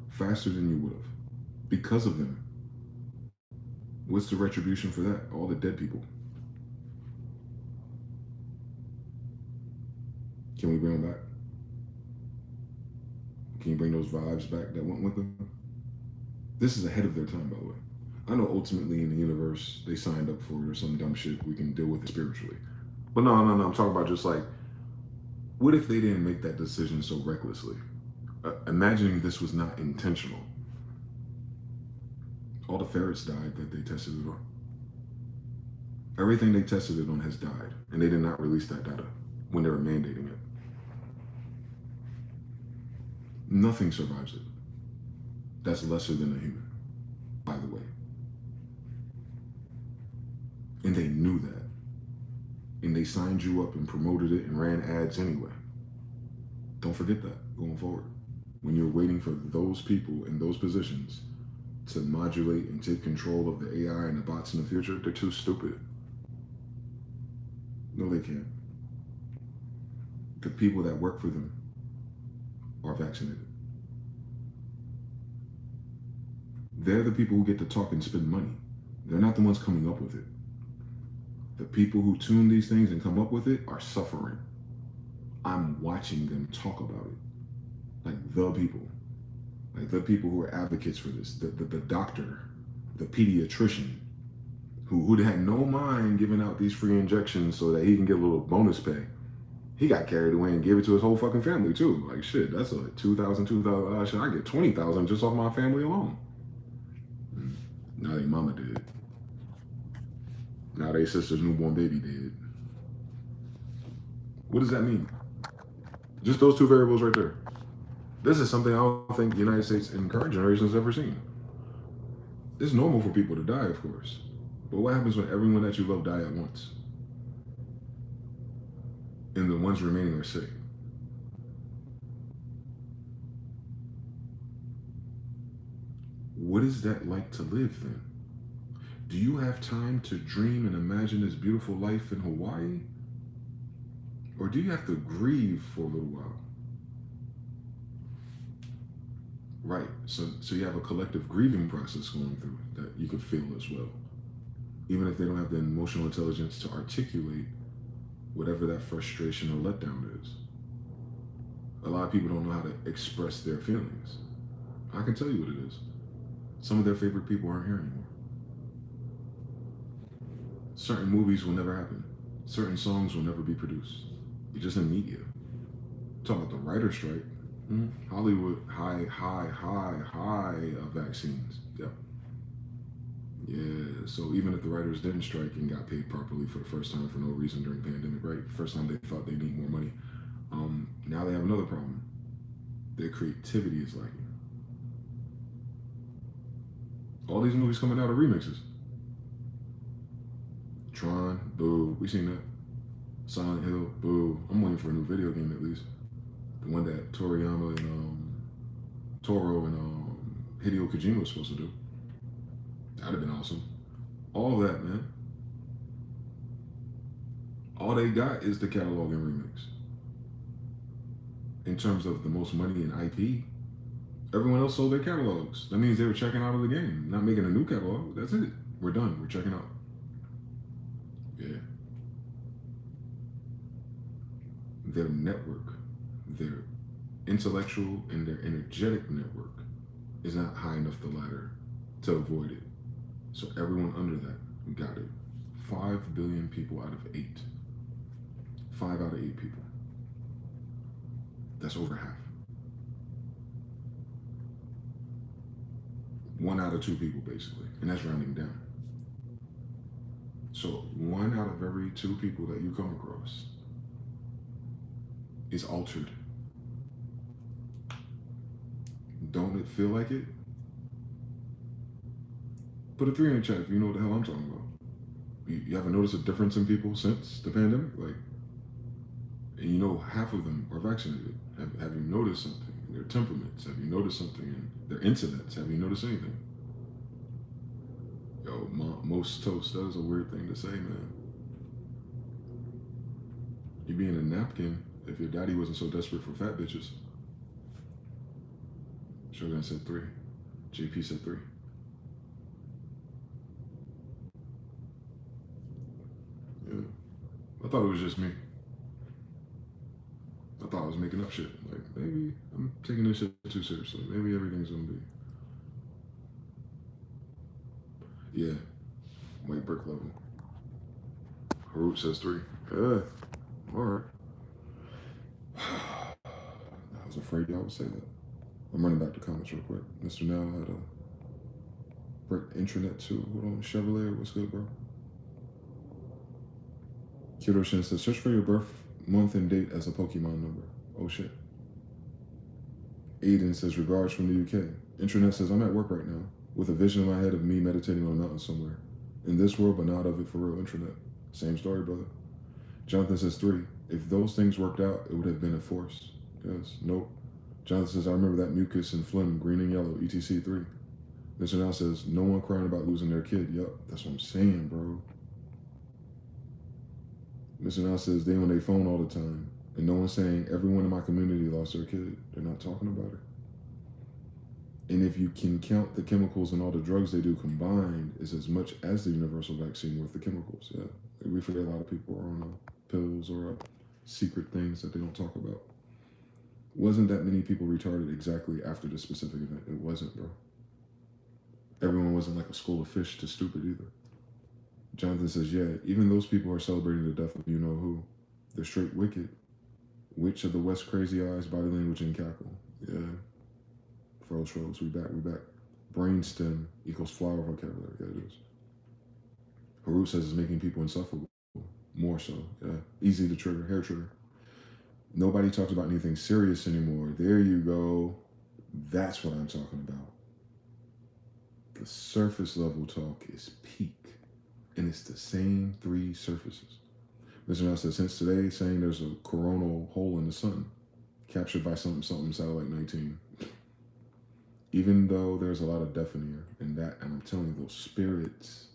Faster than you would have. Because of them. What's the retribution for that? All the dead people. Can we bring them back? Can you bring those vibes back that went with them? This is ahead of their time, by the way. I know ultimately in the universe, they signed up for some dumb shit. We can deal with it spiritually. But no, I'm talking about just like, what if they didn't make that decision so recklessly? Imagining this was not intentional. All the ferrets died that they tested it on. Everything they tested it on has died, and they did not release that data when they were mandating it. Nothing survives it. That's lesser than a human, by the way. And they knew that. And they signed you up and promoted it and ran ads anyway. Don't forget that going forward. When you're waiting for those people in those positions to modulate and take control of the AI and the bots in the future, they're too stupid. No, they can't. The people that work for them are vaccinated. They're the people who get to talk and spend money. They're not the ones coming up with it. The people who tune these things and come up with it are suffering. I'm watching them talk about it. Like the people who are advocates for this, the doctor, the pediatrician, who had no mind giving out these free injections so that he can get a little bonus pay. He got carried away and gave it to his whole fucking family too. Like shit, that's like $2,000. Shit, I get $20,000 just off my family alone. Now they mama did. Now they sister's newborn baby did. What does that mean? Just those two variables right there. This is something I don't think the United States in current generation has ever seen. It's normal for people to die, of course. But what happens when everyone that you love die at once? And the ones remaining are sick? What is that like to live then? Do you have time to dream and imagine this beautiful life in Hawaii? Or do you have to grieve for a little while? Right. So you have a collective grieving process going through that you could feel as well. Even if they don't have the emotional intelligence to articulate whatever that frustration or letdown is. A lot of people don't know how to express their feelings. I can tell you what it is. Some of their favorite people aren't here anymore. Certain movies will never happen. Certain songs will never be produced. You're just in media. Talk about the writer's strike. Hollywood, high of vaccines. Yep. Yeah, so even if the writers didn't strike and got paid properly for the first time for no reason during the pandemic, right? First time they thought they need more money. Now they have another problem. Their creativity is lacking. All these movies coming out are remixes. Tron, boo. We seen that. Silent Hill, boo. I'm waiting for a new video game at least. The one that Toriyama and Toro and Hideo Kojima was supposed to do. That'd have been awesome. All that, man. All they got is the catalog and remix. In terms of the most money in IP, everyone else sold their catalogs. That means they were checking out of the game, not making a new catalog. That's it. We're done. We're checking out. Yeah. Their network, their intellectual and their energetic network is not high enough the ladder to avoid it. So everyone under that got it. 5 billion people out of 8. 5 out of 8 people. That's over half. 1 out of 2 people, basically. And that's rounding down. So 1 out of every 2 people that you come across is altered. Don't it feel like it? Put a 3 in the chat if you know what the hell I'm talking about. You haven't noticed a difference in people since the pandemic? Like, and you know half of them are vaccinated. Have you noticed something in their temperaments? Have you noticed something in their intellects? Have you noticed anything? Yo, most toast, that is a weird thing to say, man. You being a napkin if your daddy wasn't so desperate for fat bitches. Shogun said 3. JP said 3. Yeah. I thought it was just me. I thought I was making up shit. Like, maybe I'm taking this shit too seriously. Maybe everything's gonna be. Yeah. White brick level. Harut says 3. Yeah. Alright. I was afraid y'all would say that. I'm running back to comments real quick. Mr. Now had a brick intranet too. Hold on. Chevrolet, what's good, bro? Kidoshin says, search for your birth month and date as a Pokemon number. Oh shit. Aiden says, regards from the UK. Intranet says, I'm at work right now with a vision in my head of me meditating on a mountain somewhere. In this world, but not of it for real. Intranet. Same story, brother. Jonathan says 3. If those things worked out, it would have been a force. Yes. Nope. Jonathan says, I remember that mucus and phlegm, green and yellow, ETC 3. Mr. Now says, no one crying about losing their kid. Yup, that's what I'm saying, bro. Mr. Now says, they on their phone all the time. And no one's saying, everyone in my community lost their kid. They're not talking about it. And if you can count the chemicals and all the drugs they do combined, is as much as the universal vaccine worth the chemicals. Yeah, we forget a lot of people are on pills or secret things that they don't talk about. Wasn't that many people retarded exactly after this specific event? It wasn't, bro. Everyone wasn't like a school of fish to stupid either. Jonathan says, yeah, even those people are celebrating the death of you know who. They're straight wicked. Witch of the West, crazy eyes, body language, and cackle. Yeah. Froze, we back. Brainstem equals flower vocabulary. Yeah, it is. Harut says it's making people insufferable. More so, yeah. Easy to trigger, hair trigger. Nobody talks about anything serious anymore. There you go. That's what I'm talking about. The surface level talk is peak. And it's the same 3 surfaces. Mr. Now says, since today, saying there's a coronal hole in the sun, captured by something satellite 19. Even though there's a lot of death in here, and I'm telling you, those spirits,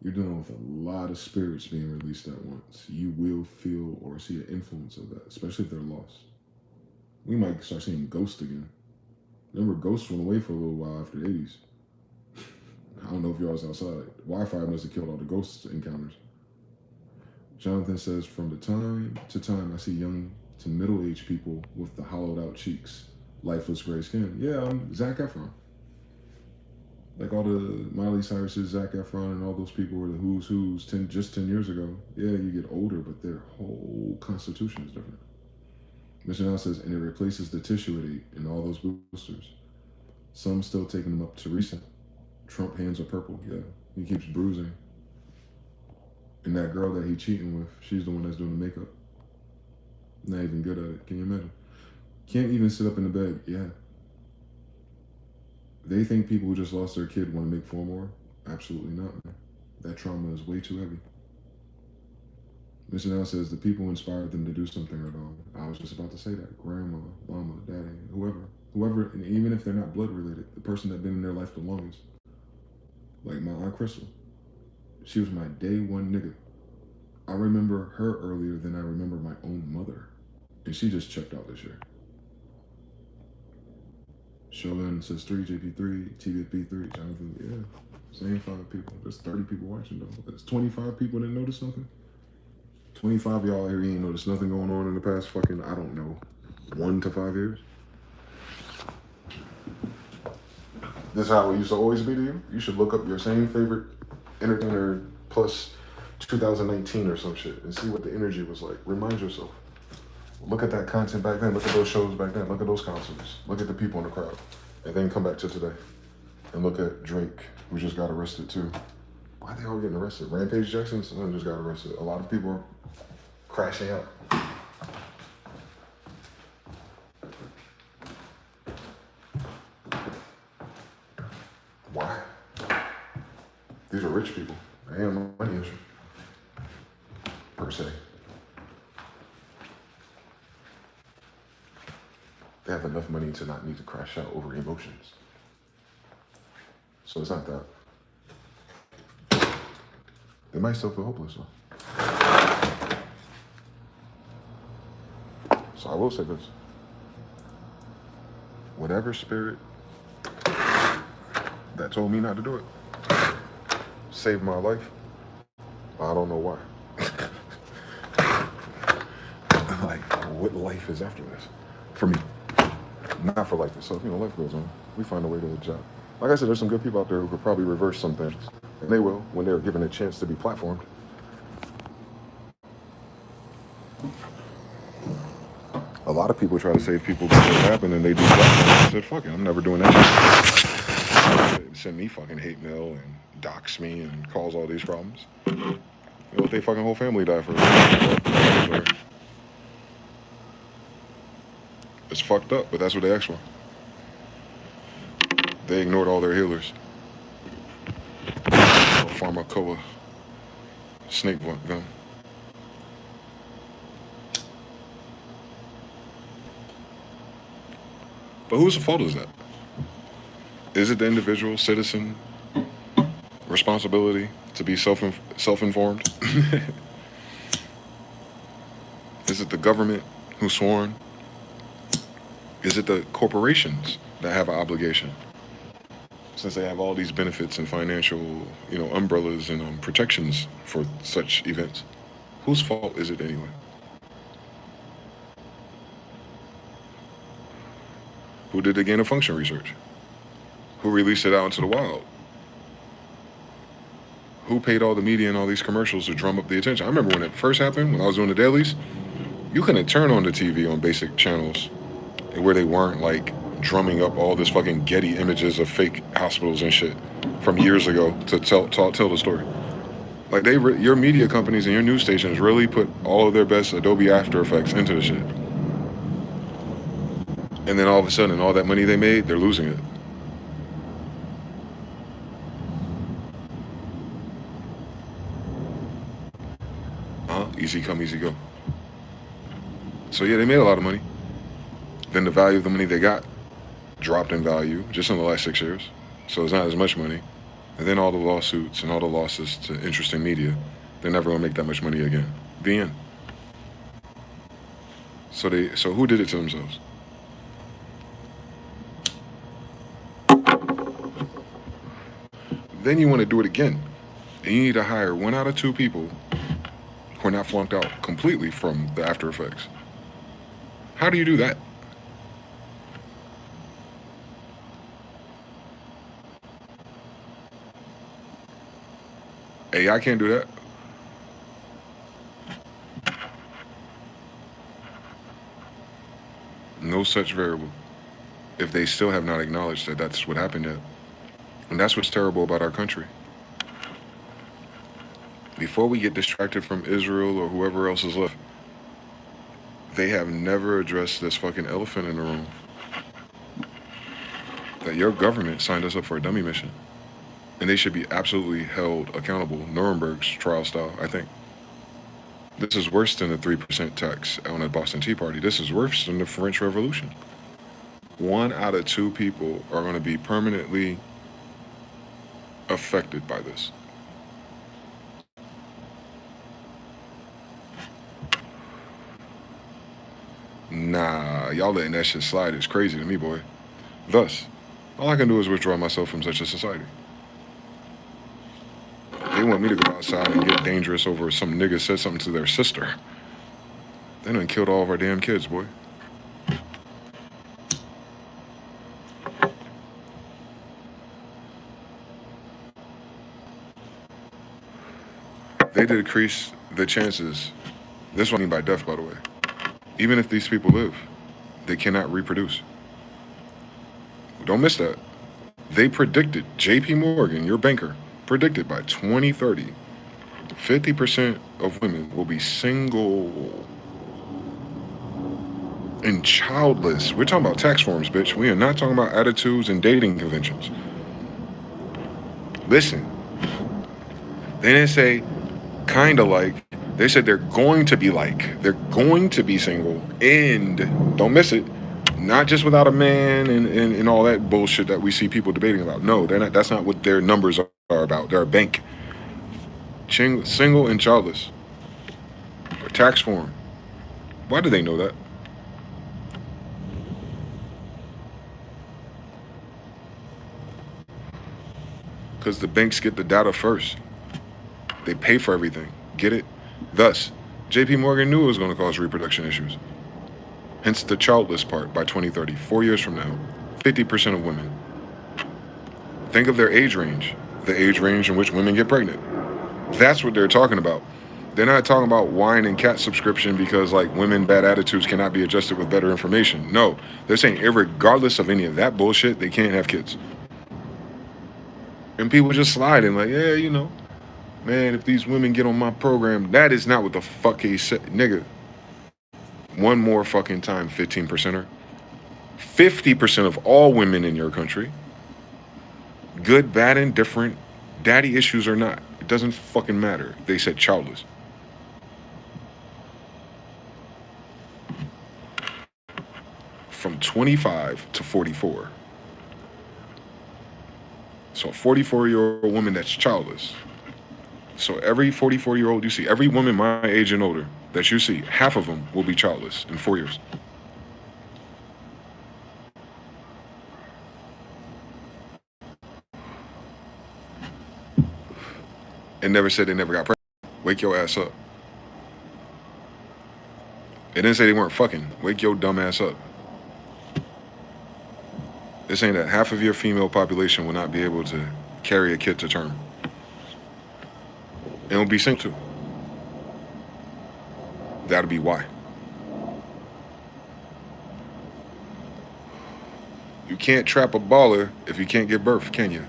you're dealing with a lot of spirits being released at once. You will feel or see an influence of that, especially if they're lost. We might start seeing ghosts again. Remember, ghosts went away for a little while after the 80s. I don't know if y'all was outside. Wi-Fi must have killed all the ghost encounters. Jonathan says, from the time to time, I see young to middle-aged people with the hollowed-out cheeks, lifeless gray skin. Yeah, Zac Efron. Like all the Miley Cyrus's, Zac Efron, and all those people were the who's 10 years ago. Yeah, you get older, but their whole constitution is different. Mr. Now says, and it replaces the tissue it ate in all those boosters. Some still taking them up to recent. Trump hands are purple. Yeah, he keeps bruising. And that girl that he cheating with, she's the one that's doing the makeup. Not even good at it. Can you imagine? Can't even sit up in the bed. Yeah. They think people who just lost their kid want to make 4 more? Absolutely not, man. That trauma is way too heavy. Mr. Now says the people who inspired them to do something are all. I was just about to say that. Grandma, mama, daddy, whoever, and even if they're not blood related, the person that's been in their life the longest. Like my Aunt Crystal. She was my day one nigga. I remember her earlier than I remember my own mother. And she just checked out this year. Shogun says 3, JP3, TVP3, Jonathan, yeah. Same 5 people. There's 30 people watching though. There's 25 people that noticed something. 25 y'all here, you ain't noticed nothing going on in the past fucking, I don't know, 1 to 5 years. This is how it used to always be to you. You should look up your same favorite entertainer plus 2019 or some shit and see what the energy was like. Remind yourself. Look at that content back then. Look at those shows back then. Look at those concerts. Look at the people in the crowd. And then come back to today. And look at Drake, who just got arrested too. Why are they all getting arrested? Rampage Jackson just got arrested. A lot of people are crashing out. Why? These are rich people. They ain't no money issue. Per se. They have enough money to not need to crash out over emotions. So it's not that. They might still feel hopeless though. So I will say this. Whatever spirit that told me not to do it saved my life, I don't know why. Like, what life is after this? For me. Not for life itself. You know, life goes on. We find a way to adjust. Like I said, there's some good people out there who could probably reverse some things. And they will when they're given a chance to be platformed. A lot of people try to save people before it happened and they do that. I said, fuck it, I'm never doing that. Send me fucking hate mail and dox me and cause all these problems. You know what, they fucking whole family die for it. It's fucked up, but that's what they asked for. They ignored all their healers. Pharmacoa snake gun. But whose fault is that? Is it the individual citizen responsibility to be self-informed? Is it the government who's sworn? Is it the corporations that have an obligation? Since they have all these benefits and financial, umbrellas and protections for such events. Whose fault is it anyway? Who did the gain of function research? Who released it out into the wild? Who paid all the media and all these commercials to drum up the attention? I remember when it first happened, when I was doing the dailies, you couldn't turn on the TV on basic channels where they weren't like drumming up all this fucking Getty images of fake hospitals and shit from years ago to tell the story. Like your media companies and your news stations really put all of their best Adobe After Effects into the shit. And then all of a sudden, all that money they made, they're losing it. Easy come, easy go. So yeah, they made a lot of money. Then the value of the money they got dropped in value just in the last 6 years. So it's not as much money. And then all the lawsuits and all the losses to interesting media, they're never gonna make that much money again. The end. So who did it to themselves? Then you want to do it again. And you need to hire 1 out of 2 people who are not flunked out completely from the after effects. How do you do that? AI can't do that. No such variable. If they still have not acknowledged that that's what happened yet. And that's what's terrible about our country. Before we get distracted from Israel or whoever else is left, they have never addressed this fucking elephant in the room. That your government signed us up for a dummy mission. And they should be absolutely held accountable, Nuremberg's trial style, I think. This is worse than the 3% tax on the Boston Tea Party. This is worse than the French Revolution. 1 out of 2 people are going to be permanently affected by this. Nah, y'all letting that shit slide is crazy to me, boy. Thus, all I can do is withdraw myself from such a society. They want me to go outside and get dangerous over some nigga said something to their sister. They done killed all of our damn kids, boy. They decrease the chances. This is what I mean by death, by the way. Even if these people live, they cannot reproduce. Don't miss that. They predicted, JP Morgan, your banker, predicted by 2030, 50% of women will be single and childless. We're talking about tax forms, bitch. We are not talking about attitudes and dating conventions. Listen, they didn't say kind of like. They said they're going to be like. They're going to be single. And don't miss it. Not just without a man and all that bullshit that we see people debating about. No, they're not. That's not what their numbers are about. They're a bank. Single and childless. A tax form. Why do they know that? Because the banks get the data first. They pay for everything. Get it? Thus, JP Morgan knew it was going to cause reproduction issues. Hence the childless part by 2030, 4 years from now, 50% of women. Think of their age range, the age range in which women get pregnant. That's what they're talking about. They're not talking about wine and cat subscription because like women bad attitudes cannot be adjusted with better information. No, they're saying irregardless of any of that bullshit, they can't have kids. And people just slide in like, yeah, you know, man, if these women get on my program, that is not what the fuck he said, nigga. One more fucking time, 15%er. 50% of all women in your country, good, bad, and different, daddy issues or not, it doesn't fucking matter. They said childless. From 25 to 44. So a 44-year-old woman that's childless. So every 44-year-old you see, every woman my age and older that you see, half of them will be childless in 4 years. It never said they never got pregnant. Wake your ass up. It didn't say they weren't fucking. Wake your dumb ass up. It's saying that half of your female population will not be able to carry a kid to term. And will be single too. That'll be why. You can't trap a baller if you can't give birth, can you?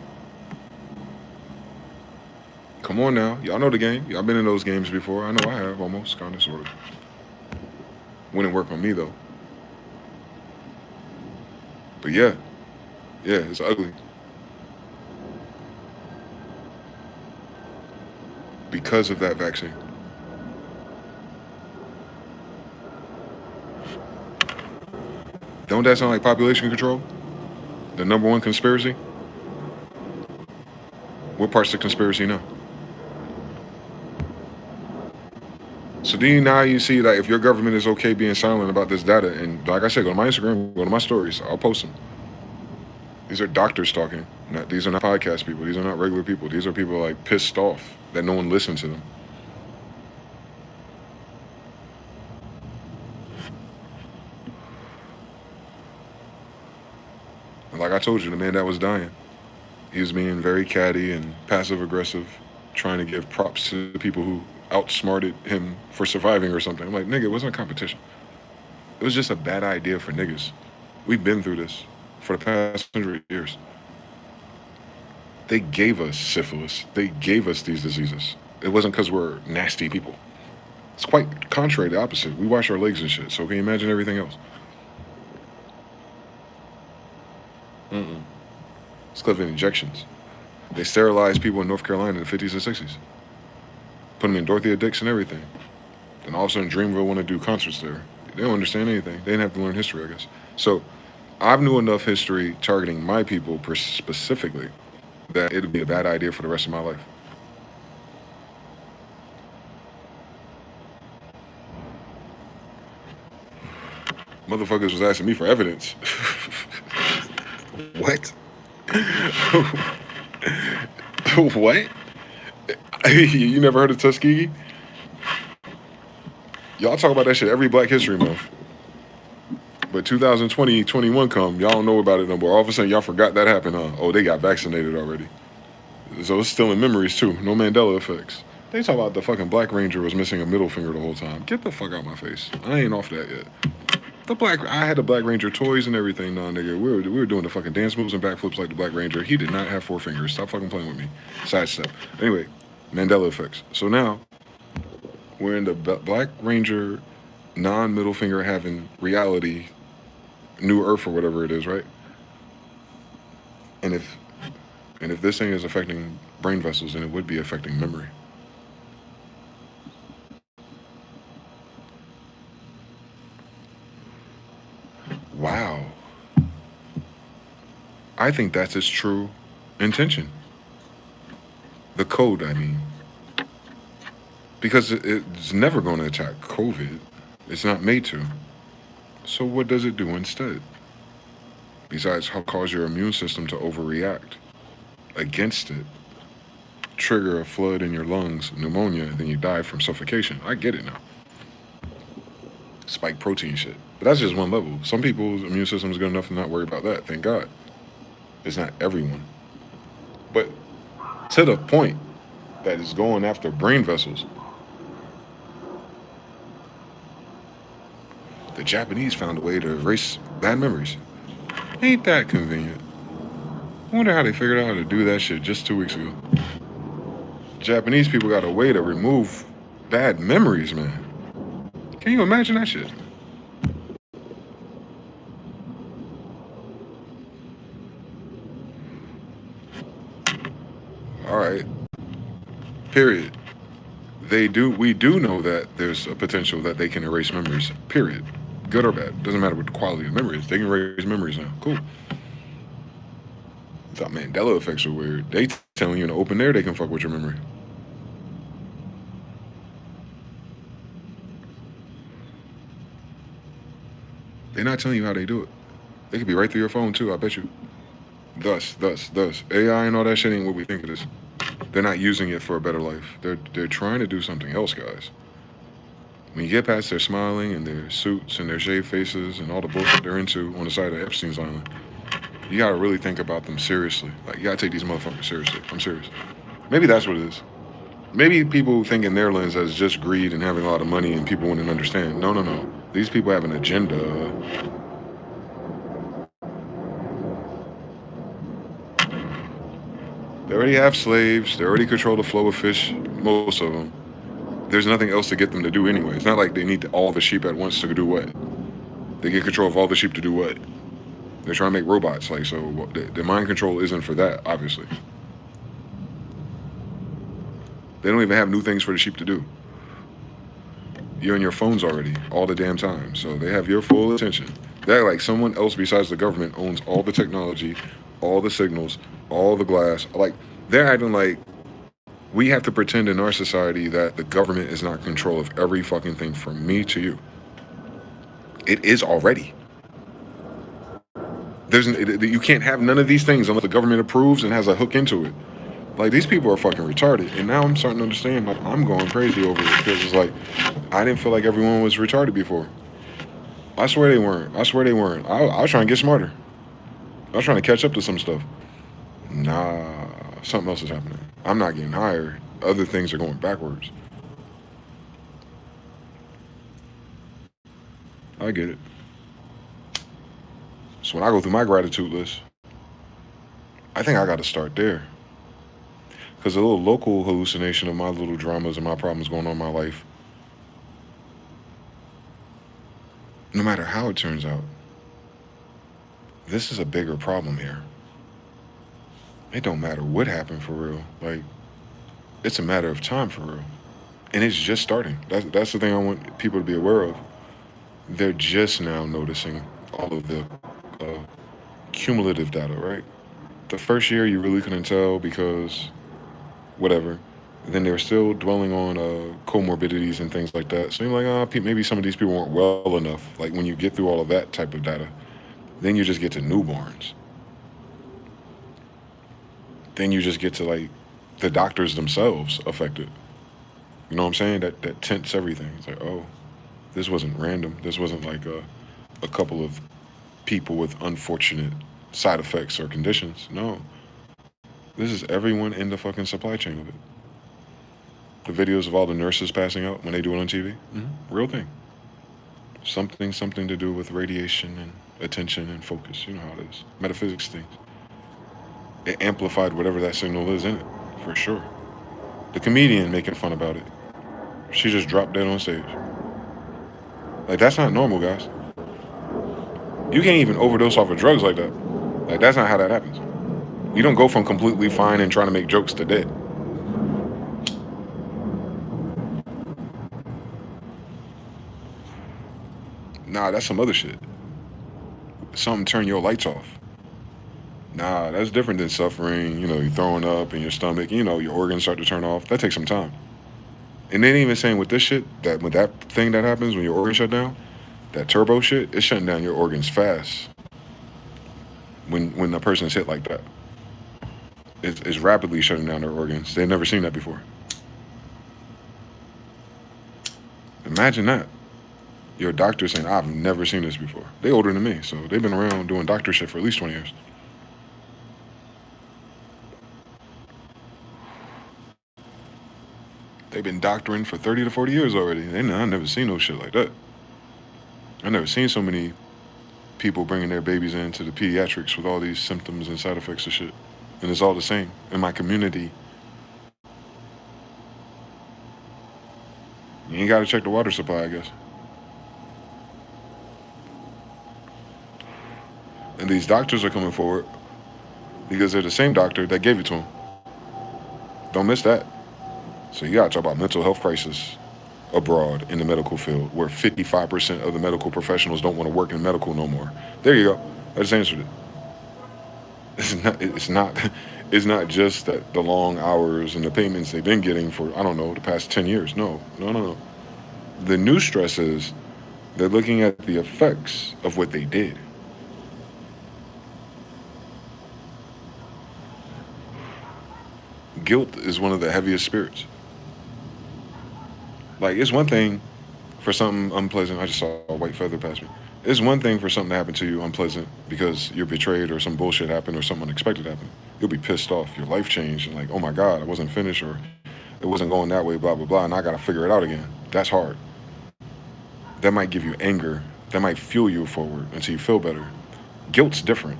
Come on now. Y'all know the game. Y'all been in those games before. I know I have, almost, kind of, sort of. Wouldn't work on me, though. But yeah. Yeah, it's ugly. Because of that vaccine. Don't that sound like population control? The number one conspiracy? What part's the conspiracy now? So now you see that if your government is okay being silent about this data, and like I said, go to my Instagram, go to my stories, I'll post them. These are doctors talking. These are not podcast people. These are not regular people. These are people like pissed off that no one listens to them. And like I told you, the man that was dying, he was being very catty and passive aggressive, trying to give props to the people who outsmarted him for surviving or something. I'm like, nigga, it wasn't a competition. It was just a bad idea for niggas. We've been through this for the past 100 years. They gave us syphilis. They gave us these diseases. It wasn't because we're nasty people. It's quite contrary, the opposite. We wash our legs and shit, so can you imagine everything else? It's because of injections. They sterilized people in North Carolina in the 50s and 60s. Put them in Dorothea Dix and everything. Then all of a sudden Dreamville want to do concerts there. They don't understand anything. They didn't have to learn history, I guess. So I've knew enough history targeting my people specifically that it'd be a bad idea for the rest of my life. Motherfuckers was asking me for evidence. What? What? You never heard of Tuskegee? Y'all talk about that shit every Black History Month. But 2020, 21 come, y'all don't know about it no more. All of a sudden, y'all forgot that happened, huh? Oh, they got vaccinated already. So it's still in memories, too. No Mandela effects. They talk about the fucking Black Ranger was missing a middle finger the whole time. Get the fuck out my face. I ain't off that yet. I had the Black Ranger toys and everything, nah, nigga. We were doing the fucking dance moves and backflips like the Black Ranger. He did not have 4 fingers. Stop fucking playing with me. Sidestep. Anyway, Mandela effects. So now, we're in the Black Ranger non-middle finger having reality, New Earth or whatever it is, right? And if this thing is affecting brain vessels, then it would be affecting memory. Wow. I think that's its true intention. The code, I mean. Because it's never going to attack COVID. It's not made to. So what does it do instead? Besides cause your immune system to overreact against it, trigger a flood in your lungs, pneumonia, then you die from suffocation. I get it now. Spike protein shit. But that's just one level. Some people's immune system is good enough to not worry about that, thank God. It's not everyone. But to the point that it's going after brain vessels, the Japanese found a way to erase bad memories. Ain't that convenient? I wonder how they figured out how to do that shit just 2 weeks ago. Japanese people got a way to remove bad memories, man. Can you imagine that shit? All right. Period. We do know that there's a potential that they can erase memories. Period. Good or bad. Doesn't matter what the quality of memory is. They can erase memories now. Cool. Thought Mandela effects are weird. They telling you in the open air they can fuck with your memory. They're not telling you how they do it. They could be right through your phone too, I bet you. Thus. AI and all that shit ain't what we think it is. They're not using it for a better life. They're trying to do something else, guys. When you get past their smiling and their suits and their shaved faces and all the bullshit they're into on the side of Epstein's Island, you gotta really think about them seriously. Like, you gotta take these motherfuckers seriously. I'm serious. Maybe that's what it is. Maybe people think in their lens as just greed and having a lot of money and people wouldn't understand. No. These people have an agenda. They already have slaves. They already control the flow of fish, most of them. There's nothing else to get them to do anyway. It's not like they need all the sheep at once to do what? They get control of all the sheep to do what? They're trying to make robots. Like, so the mind control isn't for that, obviously. They don't even have new things for the sheep to do. You're on your phones already, all the damn time. So they have your full attention. They're like someone else besides the government owns all the technology, all the signals, all the glass. Like, they're acting like we have to pretend in our society that the government is not in control of every fucking thing from me to you. It is already. You can't have none of these things unless the government approves and has a hook into it. Like, these people are fucking retarded. And now I'm starting to understand, like, I'm going crazy over it because it's like, I didn't feel like everyone was retarded before. I swear they weren't. I swear they weren't. I was trying to get smarter. I was trying to catch up to some stuff. Nah, something else is happening. I'm not getting higher. Other things are going backwards. I get it. So when I go through my gratitude list, I think I got to start there. Because a little local hallucination of my little dramas and my problems going on in my life, no matter how it turns out, this is a bigger problem here. It don't matter what happened for real. Like, it's a matter of time for real. And it's just starting. That's the thing I want people to be aware of. They're just now noticing all of the cumulative data, right? The first year you really couldn't tell because whatever. Then they were still dwelling on comorbidities and things like that. So you're like, maybe some of these people weren't well enough. Like, when you get through all of that type of data, then you just get to newborns. Then you just get to, like, the doctors themselves affected. You know what I'm saying? That tints everything. It's like, oh, this wasn't random. This wasn't like a couple of people with unfortunate side effects or conditions. No. This is everyone in the fucking supply chain of it. The videos of all the nurses passing out when they do it on TV. Real thing. Something to do with radiation and attention and focus. You know how it is. Metaphysics things. It amplified whatever that signal is in it, for sure. The comedian making fun about it, she just dropped dead on stage. Like, that's not normal, guys. You can't even overdose off of drugs like that. Like, that's not how that happens. You don't go from completely fine and trying to make jokes to dead. Nah, that's some other shit. Something turn your lights off. Nah, that's different than suffering. You know, you're throwing up in your stomach. You know, your organs start to turn off. That takes some time. And then even saying with this shit, that with that thing that happens when your organs shut down, that turbo shit, it's shutting down your organs fast. When a person is hit like that, it's rapidly shutting down their organs. They've never seen that before. Imagine that. Your doctor saying, I've never seen this before. They older than me, so they've been around doing doctor shit for at least 20 years. They've been doctoring for 30 to 40 years already. I've never seen no shit like that. I've never seen so many people bringing their babies into the pediatrics with all these symptoms and side effects of shit. And it's all the same. In my community, you ain't got to check the water supply, I guess. And these doctors are coming forward because they're the same doctor that gave it to them. Don't miss that. So you got to talk about mental health crisis abroad in the medical field, where 55% of the medical professionals don't want to work in medical no more. There you go. I just answered it. It's not just that the long hours and the payments they've been getting for, I don't know, the past 10 years. No. The new stress is they're looking at the effects of what they did. Guilt is one of the heaviest spirits. Like, it's one thing for something unpleasant. I just saw a white feather pass me. It's one thing for something to happen to you unpleasant because you're betrayed or some bullshit happened or something unexpected happened. You'll be pissed off. Your life changed and like, oh my God, I wasn't finished or it wasn't going that way, blah, blah, blah, and I got to figure it out again. That's hard. That might give you anger. That might fuel you forward until you feel better. Guilt's different.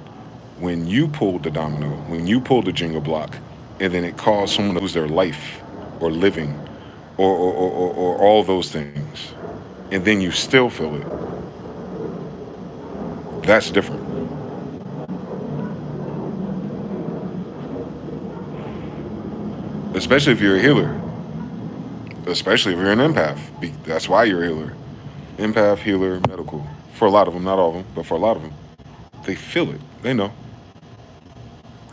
When you pulled the domino, when you pulled the jingle block, and then it caused someone to lose their life or living or all those things, and then you still feel it, that's different. Especially if you're a healer. Especially if you're an empath. That's why you're a healer. Empath, healer, medical. For a lot of them, not all of them, but for a lot of them. They feel it. They know.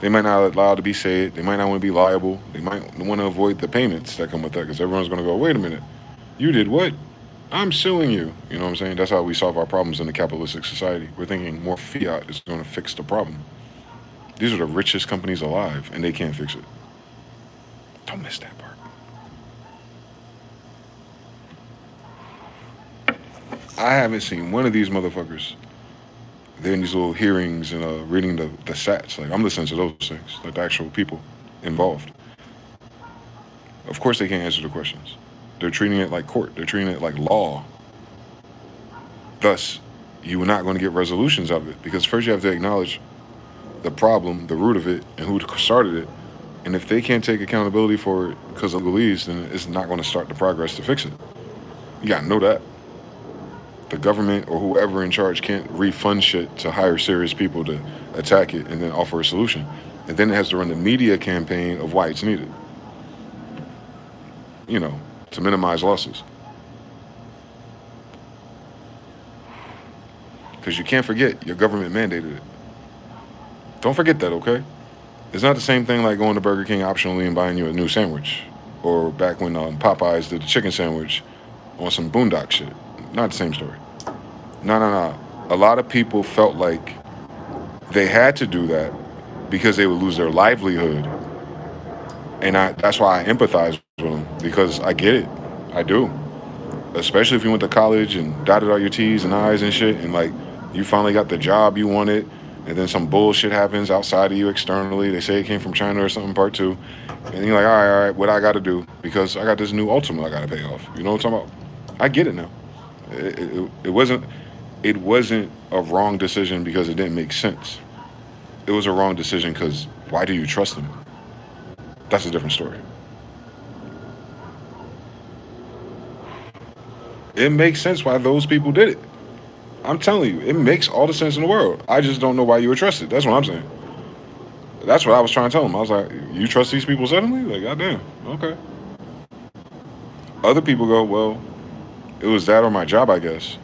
They might not allow it to be said. They might not want to be liable. They might want to avoid the payments that come with that because everyone's going to go, wait a minute. You did what? I'm suing you. You know what I'm saying? That's how we solve our problems in a capitalistic society. We're thinking more fiat is going to fix the problem. These are the richest companies alive, and they can't fix it. Don't miss that part. I haven't seen one of these motherfuckers. They're in these little hearings and reading the stats. Like, I'm listening to those things, like the actual people involved. Of course, they can't answer the questions. They're treating it like court. They're treating it like law. Thus, you are not going to get resolutions of it because first you have to acknowledge the problem, the root of it, and who started it. And if they can't take accountability for it because of legalese, then it's not going to start the progress to fix it. You got to know that. The government or whoever in charge can't refund shit to hire serious people to attack it and then offer a solution. And then it has to run the media campaign of why it's needed. You know, to minimize losses. Because you can't forget, your government mandated it. Don't forget that, okay? It's not the same thing like going to Burger King optionally and buying you a new sandwich. Or back when Popeyes did the chicken sandwich on some boondock shit. Not the same story. No. A lot of people felt like they had to do that because they would lose their livelihood. And that's why I empathize with them, because I get it. I do. Especially if you went to college and dotted all your T's and I's and shit, and like you finally got the job you wanted, and then some bullshit happens outside of you externally. They say it came from China or something, part two. And you're like, all right, what I got to do? Because I got this new Ultima I got to pay off. You know what I'm talking about? I get it now. It wasn't a wrong decision because it didn't make sense. It was a wrong decision because why do you trust them? That's a different story. It makes sense why those people did it. I'm telling you, it makes all the sense in the world. I just don't know why you were trusted. That's what I'm saying. That's what I was trying to tell them. I was like, you trust these people suddenly? Like, goddamn, okay. Other people go, well, it was that or my job, I guess.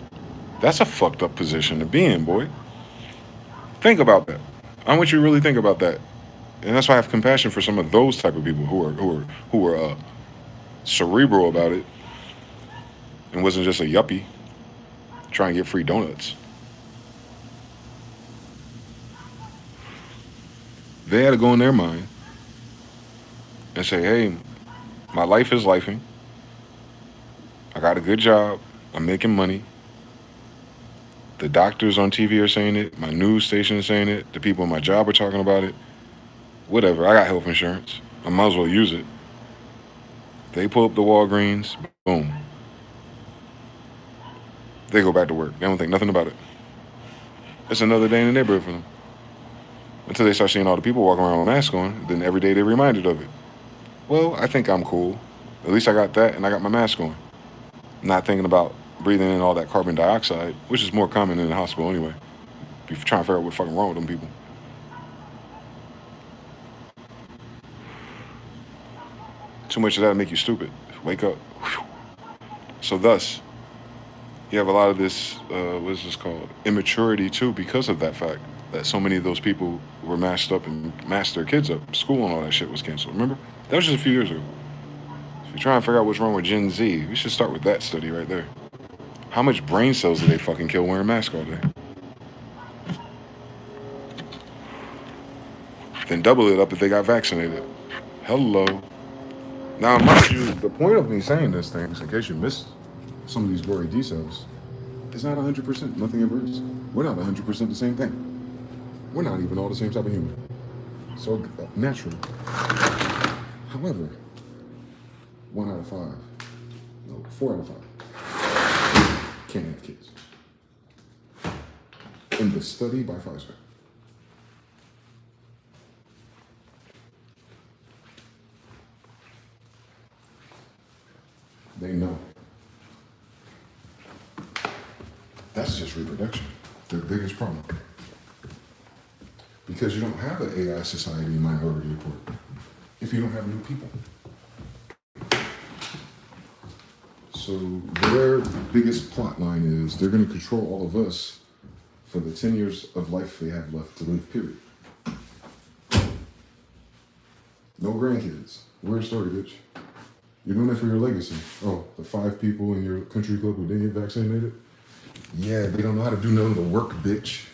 That's a fucked up position to be in, boy. Think about that. I want you to really think about that. And that's why I have compassion for some of those type of people who are cerebral about it and wasn't just a yuppie trying to get free donuts. They had to go in their mind and say, hey, my life is lifing. I got a good job. I'm making money. The doctors on TV are saying it. My news station is saying it. The people in my job are talking about it. Whatever. I got health insurance. I might as well use it. They pull up the Walgreens. Boom. They go back to work. They don't think nothing about it. It's another day in the neighborhood for them. Until they start seeing all the people walking around with masks on, then every day they're reminded of it. Well, I think I'm cool. At least I got that and I got my mask on. Not thinking about breathing in all that carbon dioxide, which is more common in the hospital anyway. Be trying to figure out what's fucking wrong with them people. Too much of that make you stupid. Wake up. So thus, you have a lot of this, what is this called? Immaturity too, because of that fact that so many of those people were masked up and masked their kids up. School and all that shit was canceled. Remember? That was just a few years ago. If you're trying to figure out what's wrong with Gen Z, we should start with that study right there. How much brain cells do they fucking kill wearing masks all day? Then double it up if they got vaccinated. Hello. Now, mind you, the point of me saying this thing, in case you missed some of these gory details, is not 100%. Nothing ever is. We're not 100% the same thing. We're not even all the same type of human. So, naturally. However, 1 out of 5, no, 4 out of 5 can't have kids. In the study by Pfizer. They know. That's just reproduction. Their biggest problem. Because you don't have an AI society in Minority Report if you don't have new people. So their biggest plot line is they're going to control all of us for the 10 years of life they have left to live, period. No grandkids. Weird story, bitch. You're doing it for your legacy. Oh, the 5 people in your country club who didn't get vaccinated? Yeah, they don't know how to do none of the work, bitch.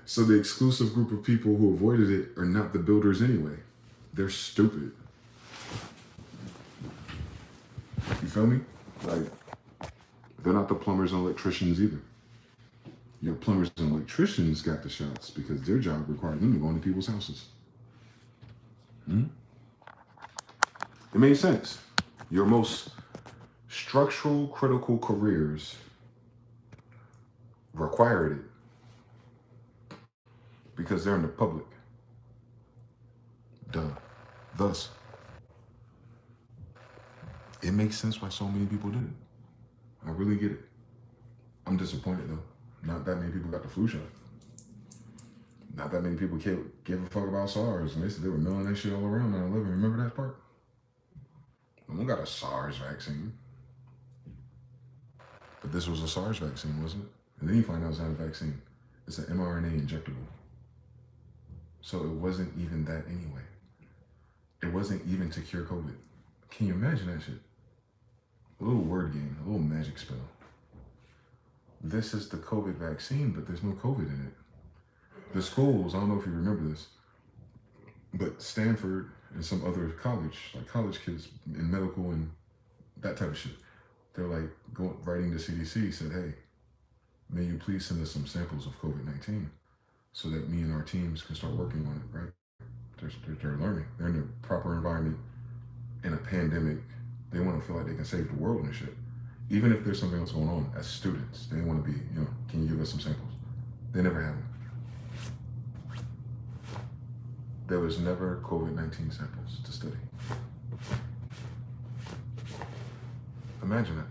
So the exclusive group of people who avoided it are not the builders anyway. They're stupid. You feel me? Like, they're not the plumbers and electricians either. Your plumbers and electricians got the shots because their job required them to go into people's houses. It made sense. Your most structural, critical careers required it because they're in the public. Duh. Thus, it makes sense why so many people did it. I really get it. I'm disappointed though. Not that many people got the flu shot. Not that many people give a fuck about SARS. And they said they were milling that shit all around 9/11. Remember that part? No one got a SARS vaccine. But this was a SARS vaccine, wasn't it? And then you find out it's not a vaccine. It's an mRNA injectable. So it wasn't even that anyway. It wasn't even to cure COVID. Can you imagine that shit? A little word game, a little magic spell. This is the COVID vaccine, but there's no COVID in it. The schools, I don't know if you remember this, but Stanford and some other college, like college kids in medical and that type of shit, they're like writing to CDC, said, hey, may you please send us some samples of COVID-19 so that me and our teams can start working on it, right? They're learning. They're in a proper environment in a pandemic. They want to feel like they can save the world and shit. Even if there's something else going on, as students, they want to be, can you give us some samples? They never have them. There was never COVID-19 samples to study. Imagine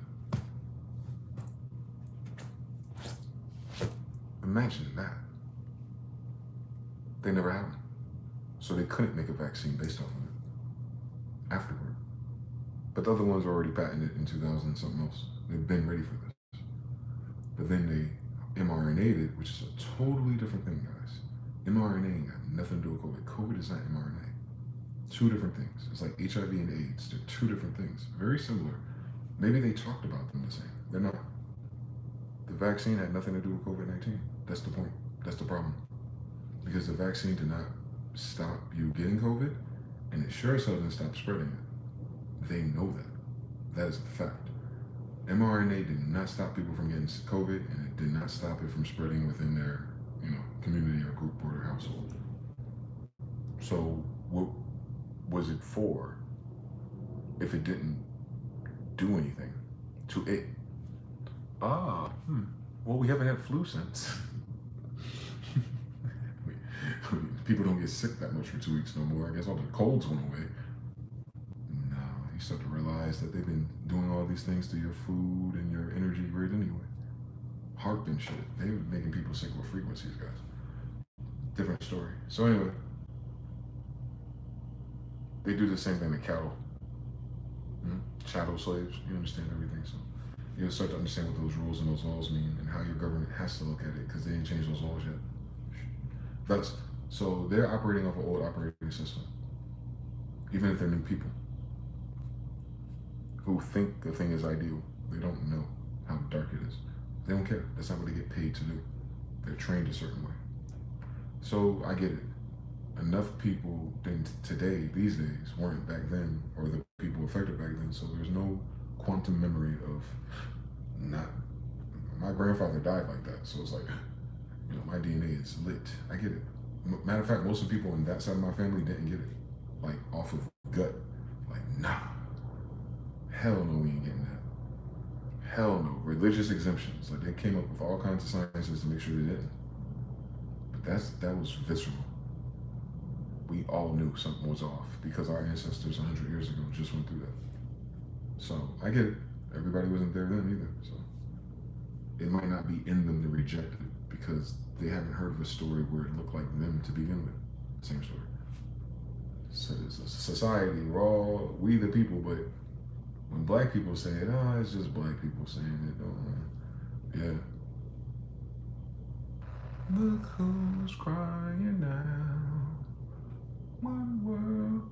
that. Imagine that. They never had them. So they couldn't make a vaccine based off of it afterward. But the other ones were already patented in 2000 and something else. They've been ready for this. But then they mRNA'd it, which is a totally different thing, guys. mRNA ain't got nothing to do with COVID. COVID is not mRNA. 2 different things. It's like HIV and AIDS. They're 2 different things. Very similar. Maybe they talked about them the same. They're not. The vaccine had nothing to do with COVID-19. That's the point. That's the problem. Because the vaccine did not stop you getting COVID, and it sure as hell didn't stop spreading it. They know that. That is a fact. mRNA did not stop people from getting COVID, and it did not stop it from spreading within their, community or group or their household. So what was it for if it didn't do anything to it? Well, we haven't had flu since. People don't get sick that much for 2 weeks no more. I guess all the colds went away. No, you start to realize that they've been doing all these things to your food and your energy grid anyway. Heart and shit. They were making people sick with frequencies, guys. Different story. So anyway, they do the same thing to cattle. Chattel slaves, you understand everything. So you'll start to understand what those rules and those laws mean and how your government has to look at it because they didn't change those laws yet. So they're operating off an old operating system, even if they're new people who think the thing is ideal. They don't know how dark it is. They don't care. That's not what they get paid to do. They're trained a certain way. So I get it. Enough people today, these days, weren't back then, or the people affected back then, so there's no quantum memory of my grandfather died like that, so it's like, my DNA is lit. I get it. Matter of fact, most of the people in that side of my family didn't get it, like off of gut. Like, nah, hell no, we ain't getting that. Hell no. Religious exemptions, like they came up with all kinds of sciences to make sure they didn't. But that was visceral. We all knew something was off because our ancestors 100 years ago just went through that. So I get it. Everybody wasn't there then either. So it might not be in them to reject it because they haven't heard of a story where it looked like them to begin with. Same story. So it's a society, we the people, but when black people say it, it's just black people saying it. Yeah. Look who's crying now. One world,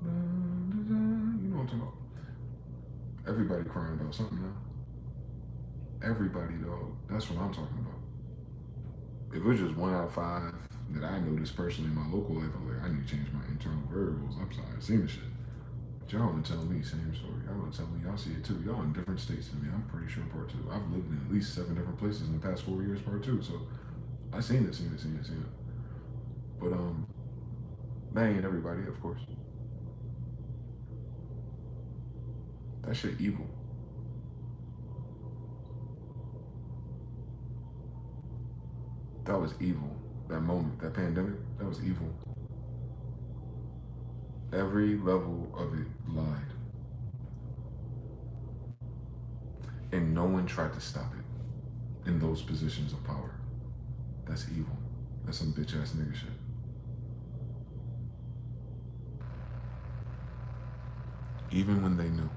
everybody crying about something now. Everybody, dog. That's what I'm talking about. If it was just 1 out of 5 that I noticed personally in my local life, I'm like, I need to change my internal variables. I'm sorry, I've seen this shit. But y'all want to tell me same story. Y'all want to tell me y'all see it too. Y'all in different states than me. I'm pretty sure part 2. I've lived in at least 7 different places in the past 4 years, part 2. So I seen it. But that ain't everybody, of course. That shit evil. That was evil. That moment, that pandemic, that was evil. Every level of it lied. And no one tried to stop it in those positions of power. That's evil. That's some bitch ass nigga shit. Even when they knew.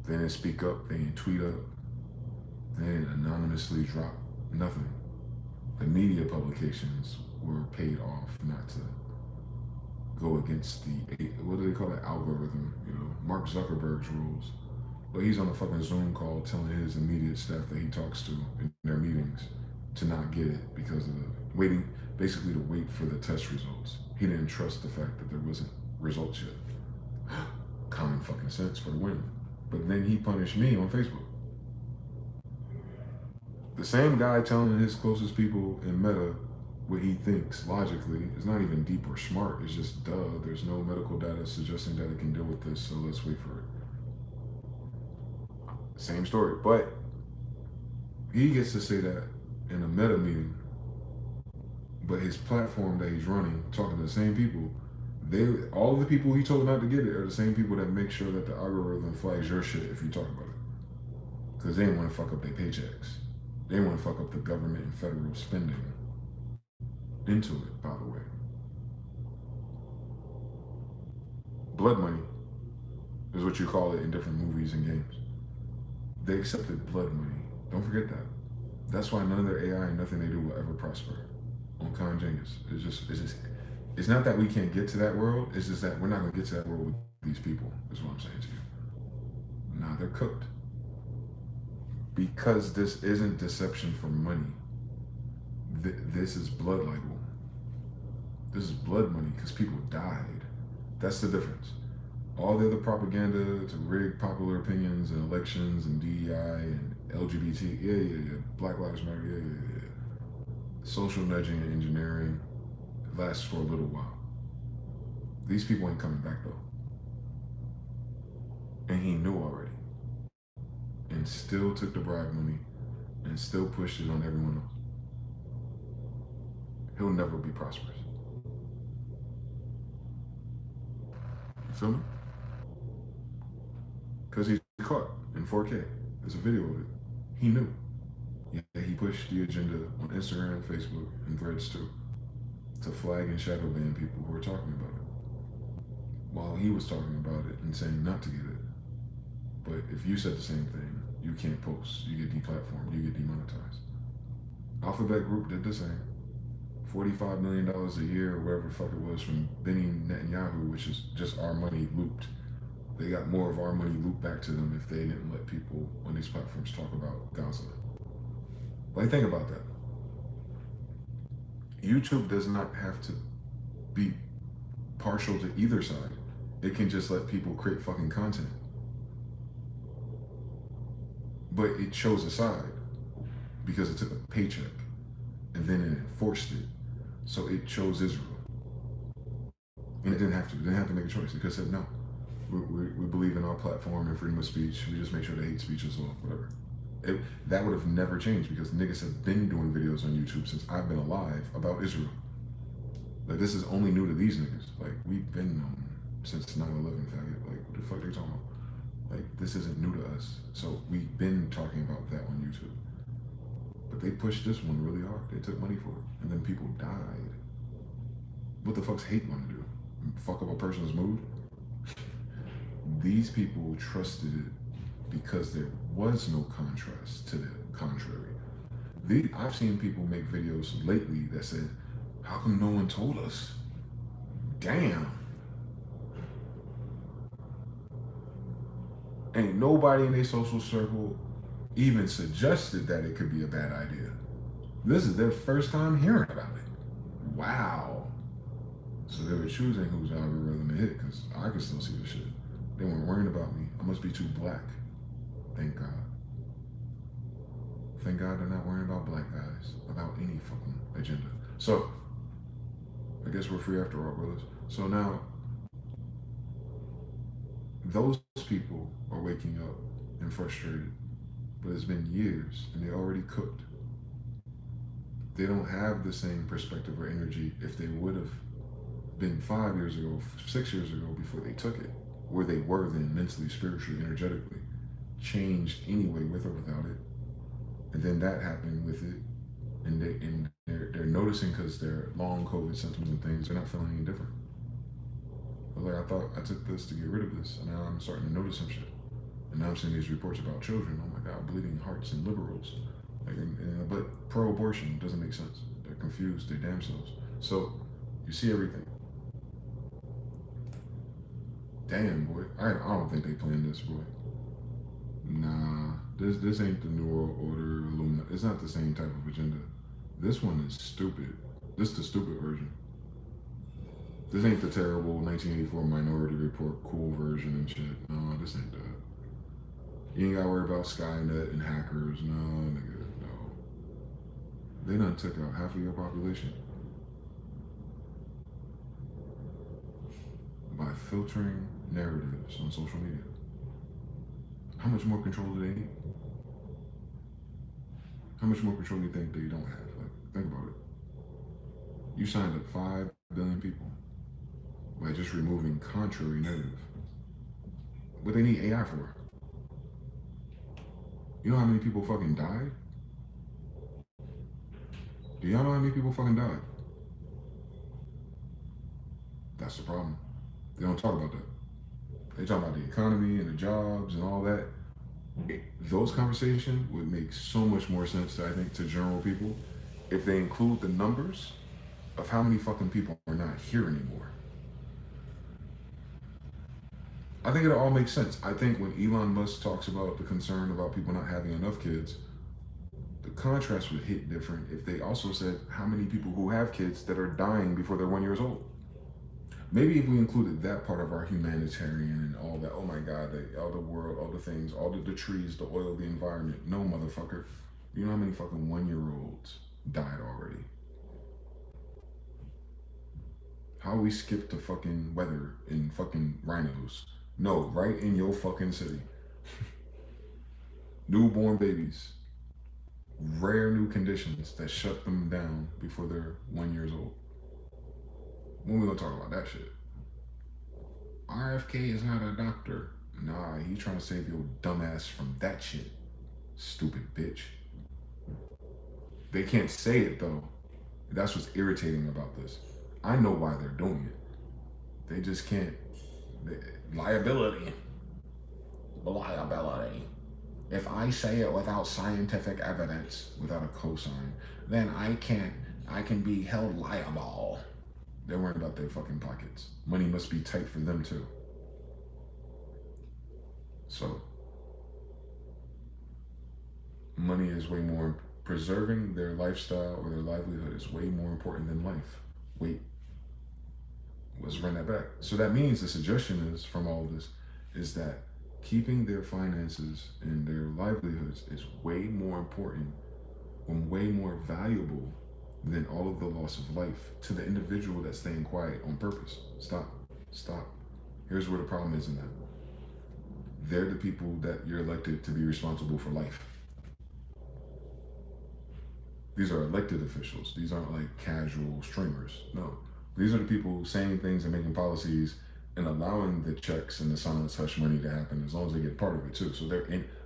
They didn't speak up, they didn't tweet up, they didn't anonymously drop nothing. The media publications were paid off not to go against the, what do they call it, algorithm, you know, Mark Zuckerberg's rules. But he's on a fucking Zoom call telling his immediate staff that he talks to in their meetings to not get it because of the waiting, basically to wait for the test results. He didn't trust the fact that there wasn't results yet. Common fucking sense for the win. But then he punished me on Facebook. The same guy telling his closest people in Meta what he thinks logically is not even deep or smart. It's just duh. There's no medical data suggesting that it can deal with this, so let's wait for it. Same story, but he gets to say that in a Meta meeting, but his platform that he's running, talking to the same people, all the people he told not to get it are the same people that make sure that the algorithm flags your shit if you talk about it. Because they didn't want to fuck up their paychecks. They didn't want to fuck up the government and federal spending into it, by the way. Blood money is what you call it in different movies and games. They accepted blood money. Don't forget that. That's why none of their AI and nothing they do will ever prosper on Khan Genghis. It's not that we can't get to that world. It's just that we're not going to get to that world with these people, is what I'm saying to you. Nah, they're cooked. Because this isn't deception for money. This is blood libel. This is blood money because people died. That's the difference. All the other propaganda to rig popular opinions and elections and DEI and LGBT, yeah. Black Lives Matter, yeah. Social nudging and engineering lasts for a little while. These people ain't coming back though. And he knew already. And still took the bribe money and still pushed it on everyone else. He'll never be prosperous. You feel me? Because he's caught in 4K. There's a video of it. He knew. Yeah, he pushed the agenda on Instagram, Facebook, and Threads too, to flag and shadow ban people who are talking about it. While he was talking about it and saying not to get it. But if you said the same thing, you can't post. You get deplatformed. You get demonetized. Alphabet Group did the same. $45 million a year or whatever the fuck it was from Benny Netanyahu, which is just our money looped. They got more of our money looped back to them if they didn't let people on these platforms talk about Gaza. Like, think about that. YouTube does not have to be partial to either side. It can just let people create fucking content. But it chose a side because it took a paycheck and then it enforced it. So it chose Israel. And it didn't have to. It didn't have to make a choice. It could have said, no, we believe in our platform and freedom of speech. We just make sure the hate speech is off, whatever. That would have never changed because niggas have been doing videos on YouTube since I've been alive about Israel. Like, this is only new to these niggas. Like, we've been since 9/11, faggot. Like, what the fuck are they talking about? Like, this isn't new to us. So we've been talking about that on YouTube. But they pushed this one really hard. They took money for it. And then people died. What the fuck's hate want to do? Fuck up a person's mood? These people trusted it because there was no contrast to the contrary. I've seen people make videos lately that said, how come no one told us? Damn. Ain't nobody in their social circle even suggested that it could be a bad idea. This is their first time hearing about it. Wow. So they were choosing whose algorithm to hit because I could still see the shit. They weren't worrying about me. I must be too black. Thank God. Thank God they're not worrying about black guys, about any fucking agenda. So, I guess we're free after all, brothers. So now, those people are waking up and frustrated, but it's been years and they already cooked. They don't have the same perspective or energy if they would have been 5 years ago, 6 years ago before they took it, where they were then mentally, spiritually, energetically, changed anyway with or without it. And then that happened with it, and they're noticing because they're long COVID symptoms and things, they're not feeling any different. But like I thought I took this to get rid of this, and now I'm starting to notice some shit. And now I'm seeing these reports about children. Oh my God, bleeding hearts and liberals. Like, but pro-abortion doesn't make sense. They're confused, their damn selves. So you see everything. Damn, boy. I don't think they planned this, boy. Nah, this ain't the New World Order, Illuminati. It's not the same type of agenda. This one is stupid. This is the stupid version. This ain't the terrible 1984 Minority Report cool version and shit. No, this ain't that. You ain't gotta worry about Skynet and hackers. No, nigga, no. They done took out half of your population by filtering narratives on social media. How much more control do they need? How much more control do you think they don't have? Like, think about it. You signed up 5 billion people by just removing contrary narrative. What they need AI for? You know how many people fucking died? Do y'all know how many people fucking died? That's the problem. They don't talk about that. They talk about the economy and the jobs and all that. Those conversations would make so much more sense, I think, to general people if they include the numbers of how many fucking people are not here anymore. I think it all makes sense. I think when Elon Musk talks about the concern about people not having enough kids, the contrast would hit different if they also said how many people who have kids that are dying before they're 1 year old. Maybe if we included that part of our humanitarian and all that, oh my God, all the world, all the things, all the trees, the oil, the environment. No, motherfucker. You know how many fucking 1 year olds died already? How we skipped the fucking weather in fucking rhinos? No, right in your fucking city. Newborn babies. Rare new conditions that shut them down before they're 1 year old. When we gonna talk about that shit? RFK is not a doctor. Nah, he trying to save your dumbass from that shit. Stupid bitch. They can't say it though. That's what's irritating about this. I know why they're doing it. They just can't. Liability. If I say it without scientific evidence, without a cosign, then I can be held liable. They're worried about their fucking pockets. Money must be tight for them too. So, money is way more, preserving their lifestyle or their livelihood is way more important than life. Wait, let's run that back. So that means the suggestion is, from all of this, is that keeping their finances and their livelihoods is way more important and way more valuable than all of the loss of life to the individual that's staying quiet on purpose. Stop. Here's where the problem is in that. They're the people that you're elected to be responsible for life. These are elected officials. These aren't like casual streamers. No. These are the people saying things and making policies and allowing the checks and the silence hush money to happen as long as they get part of it too. So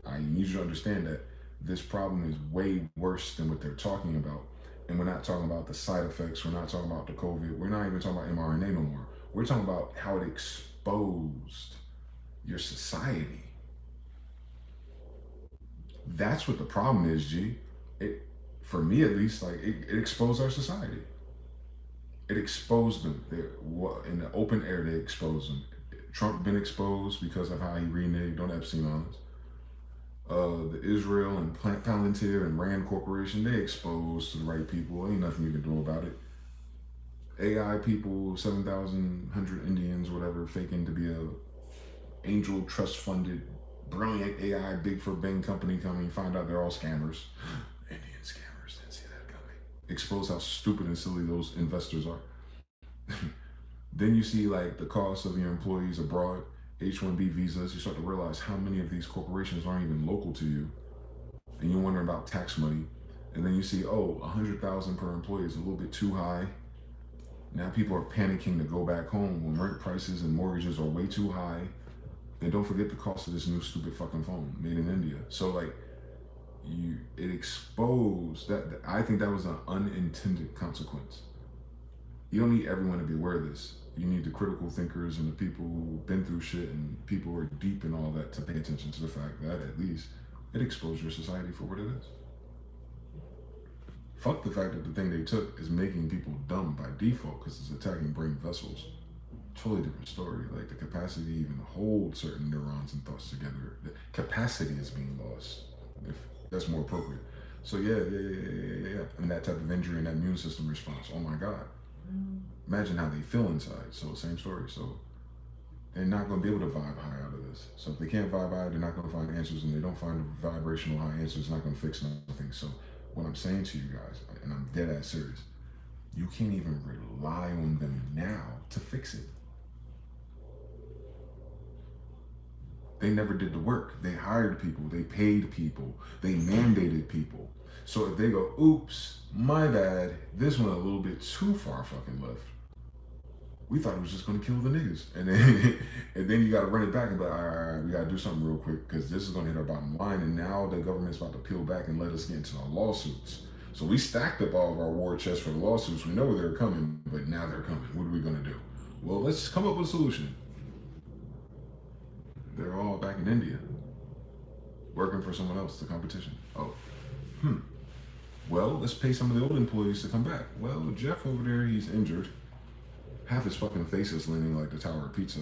I need you to understand that this problem is way worse than what they're talking about. And we're not talking about the side effects. We're not talking about the COVID. We're not even talking about mRNA no more. We're talking about how it exposed your society. That's what the problem is, G. For me at least, like it exposed our society. It exposed them. In the open air, they exposed them. Trump been exposed because of how he reneged on Epstein Islands. The Israel and Palantir and Rand Corporation, they exposed to the right people. Ain't nothing you can do about it. AI people, 7,100 Indians, whatever, faking to be a angel trust funded, brilliant AI big for Bing company coming, find out they're all scammers. Indian scammers, didn't see that coming. Expose how stupid and silly those investors are. Then you see like the cost of your employees abroad, H-1B visas. You start to realize how many of these corporations aren't even local to you, and you're wondering about tax money. And then you see, oh, 100,000 per employee is a little bit too high. Now people are panicking to go back home when rent prices and mortgages are way too high. And don't forget the cost of this new stupid fucking phone made in India. So like, it exposed that. I think that was an unintended consequence. You don't need everyone to be aware of this. You need the critical thinkers and the people who've been through shit and people who are deep in all that to pay attention to the fact that at least it exposed your society for what it is. Fuck the fact that the thing they took is making people dumb by default because it's attacking brain vessels. Totally different story. Like the capacity to even hold certain neurons and thoughts together. The capacity is being lost, if that's more appropriate. So yeah. And that type of injury and that immune system response, oh my God. Imagine how they feel inside. So same story. So they're not going to be able to vibe high out of this. So if they can't vibe high, they're not going to find answers, and they don't find vibrational high answers, it's not going to fix nothing. So what I'm saying to you guys, and I'm dead ass serious, you can't even rely on them now to fix it. They never did the work. They hired people, they paid people, they mandated people. So if they go, oops, my bad, this went a little bit too far fucking left. We thought it was just gonna kill the niggas. And then you gotta run it back and be like, all right, we gotta do something real quick because this is gonna hit our bottom line. And now the government's about to peel back and let us get into our lawsuits. So we stacked up all of our war chests for the lawsuits. We know they're coming, but now they're coming. What are we gonna do? Well, let's come up with a solution. They're all back in India, working for someone else, the competition. Oh, well, let's pay some of the old employees to come back. Well, Jeff over there, he's injured. Half his fucking face is leaning like the Tower of Pizza.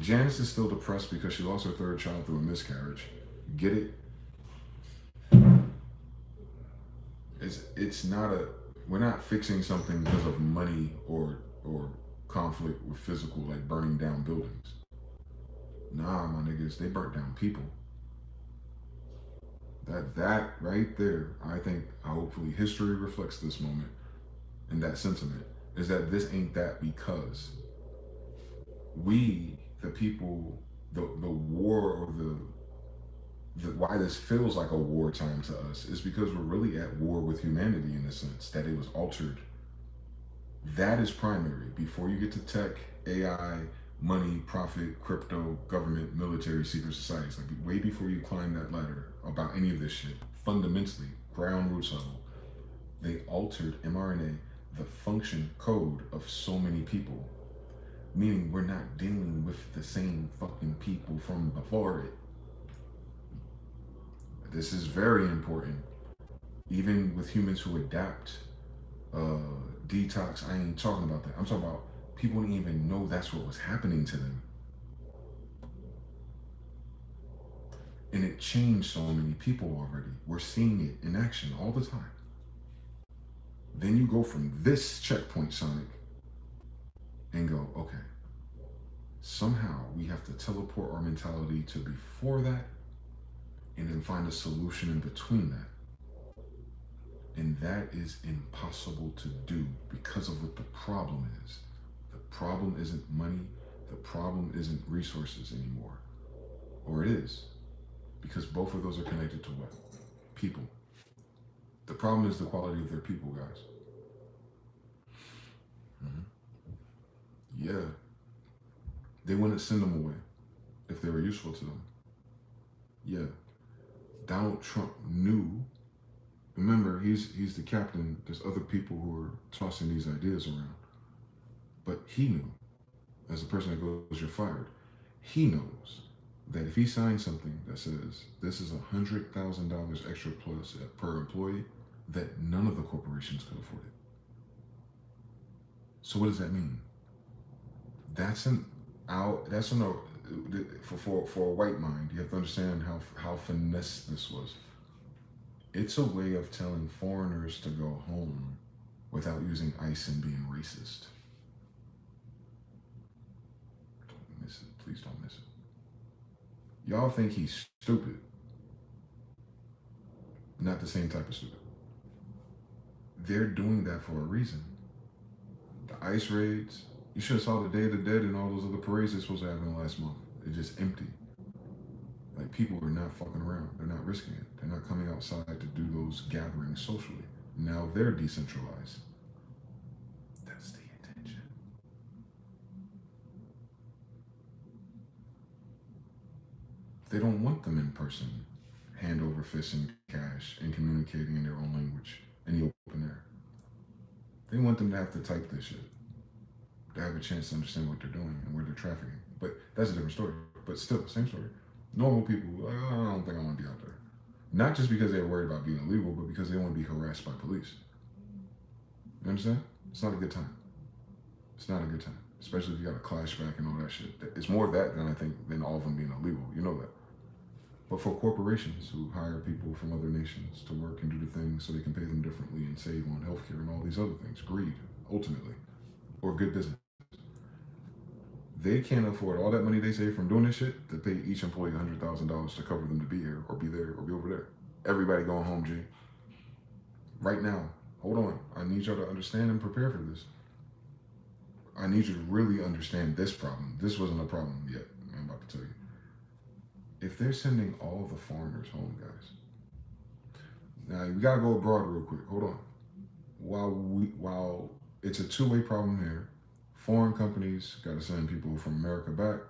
Janice is still depressed because she lost her third child through a miscarriage. Get it? It's not we're not fixing something because of money or conflict with physical, like burning down buildings. Nah, my niggas, they burnt down people. That right there, I think, hopefully history reflects this moment and that sentiment, is that this ain't that because we, the people, the war or the why this feels like a wartime to us is because we're really at war with humanity in the sense that it was altered. That is primary. Before you get to tech, AI, money, profit, crypto, government, military, secret societies, like way before you climb that ladder about any of this shit, fundamentally, ground roots level, they altered mRNA, the function code of so many people, meaning we're not dealing with the same fucking people from before it. This is very important. Even with humans who adapt, detox, I ain't talking about that. I'm talking about people didn't even know that's what was happening to them. And it changed so many people already. We're seeing it in action all the time. Then you go from this checkpoint, Sonic, and go, okay, somehow we have to teleport our mentality to before that and then find a solution in between that. And that is impossible to do because of what the problem is. The problem isn't money. The problem isn't resources anymore. Or it is. Because both of those are connected to what? People. The problem is the quality of their people, guys. Yeah. They wouldn't send them away if they were useful to them. Yeah. Donald Trump knew. Remember, he's the captain. There's other people who are tossing these ideas around. But he knew, as a person that goes, you're fired. He knows that if he signs something that says this is $100,000 extra plus per employee, that none of the corporations could afford it. So what does that mean? That's That's no for a white mind. You have to understand how finesse this was. It's a way of telling foreigners to go home without using ICE and being racist. Don't miss it. Please don't miss it. Y'all think he's stupid. Not the same type of stupid. They're doing that for a reason. The ICE raids, you should have saw the Day of the Dead and all those other parades they're supposed to have in last month. It's just empty. Like, people are not fucking around. They're not risking it. They're not coming outside to do those gatherings socially. Now they're decentralized. That's the intention. They don't want them in person, hand over fist and cash, and communicating in their own language in the open air. They want them to have to type this shit, to have a chance to understand what they're doing and where they're trafficking. But that's a different story. But still, same story. Normal people, like, oh, I don't think I want to be out there. Not just because they're worried about being illegal, but because they want to be harassed by police. You understand? It's not a good time. It's not a good time. Especially if you got a clash back and all that shit. It's more of that than I think than all of them being illegal. You know that. But for corporations who hire people from other nations to work and do the things so they can pay them differently and save on healthcare and all these other things, greed, ultimately, or good business. They can't afford all that money they save from doing this shit to pay each employee $100,000 to cover them to be here or be there or be over there. Everybody going home, G. Right now, hold on. I need y'all to understand and prepare for this. I need you to really understand this problem. This wasn't a problem yet, I'm about to tell you. If they're sending all the foreigners home, guys. Now, we gotta go abroad real quick. Hold on. While it's a two-way problem here, foreign companies got to send people from America back,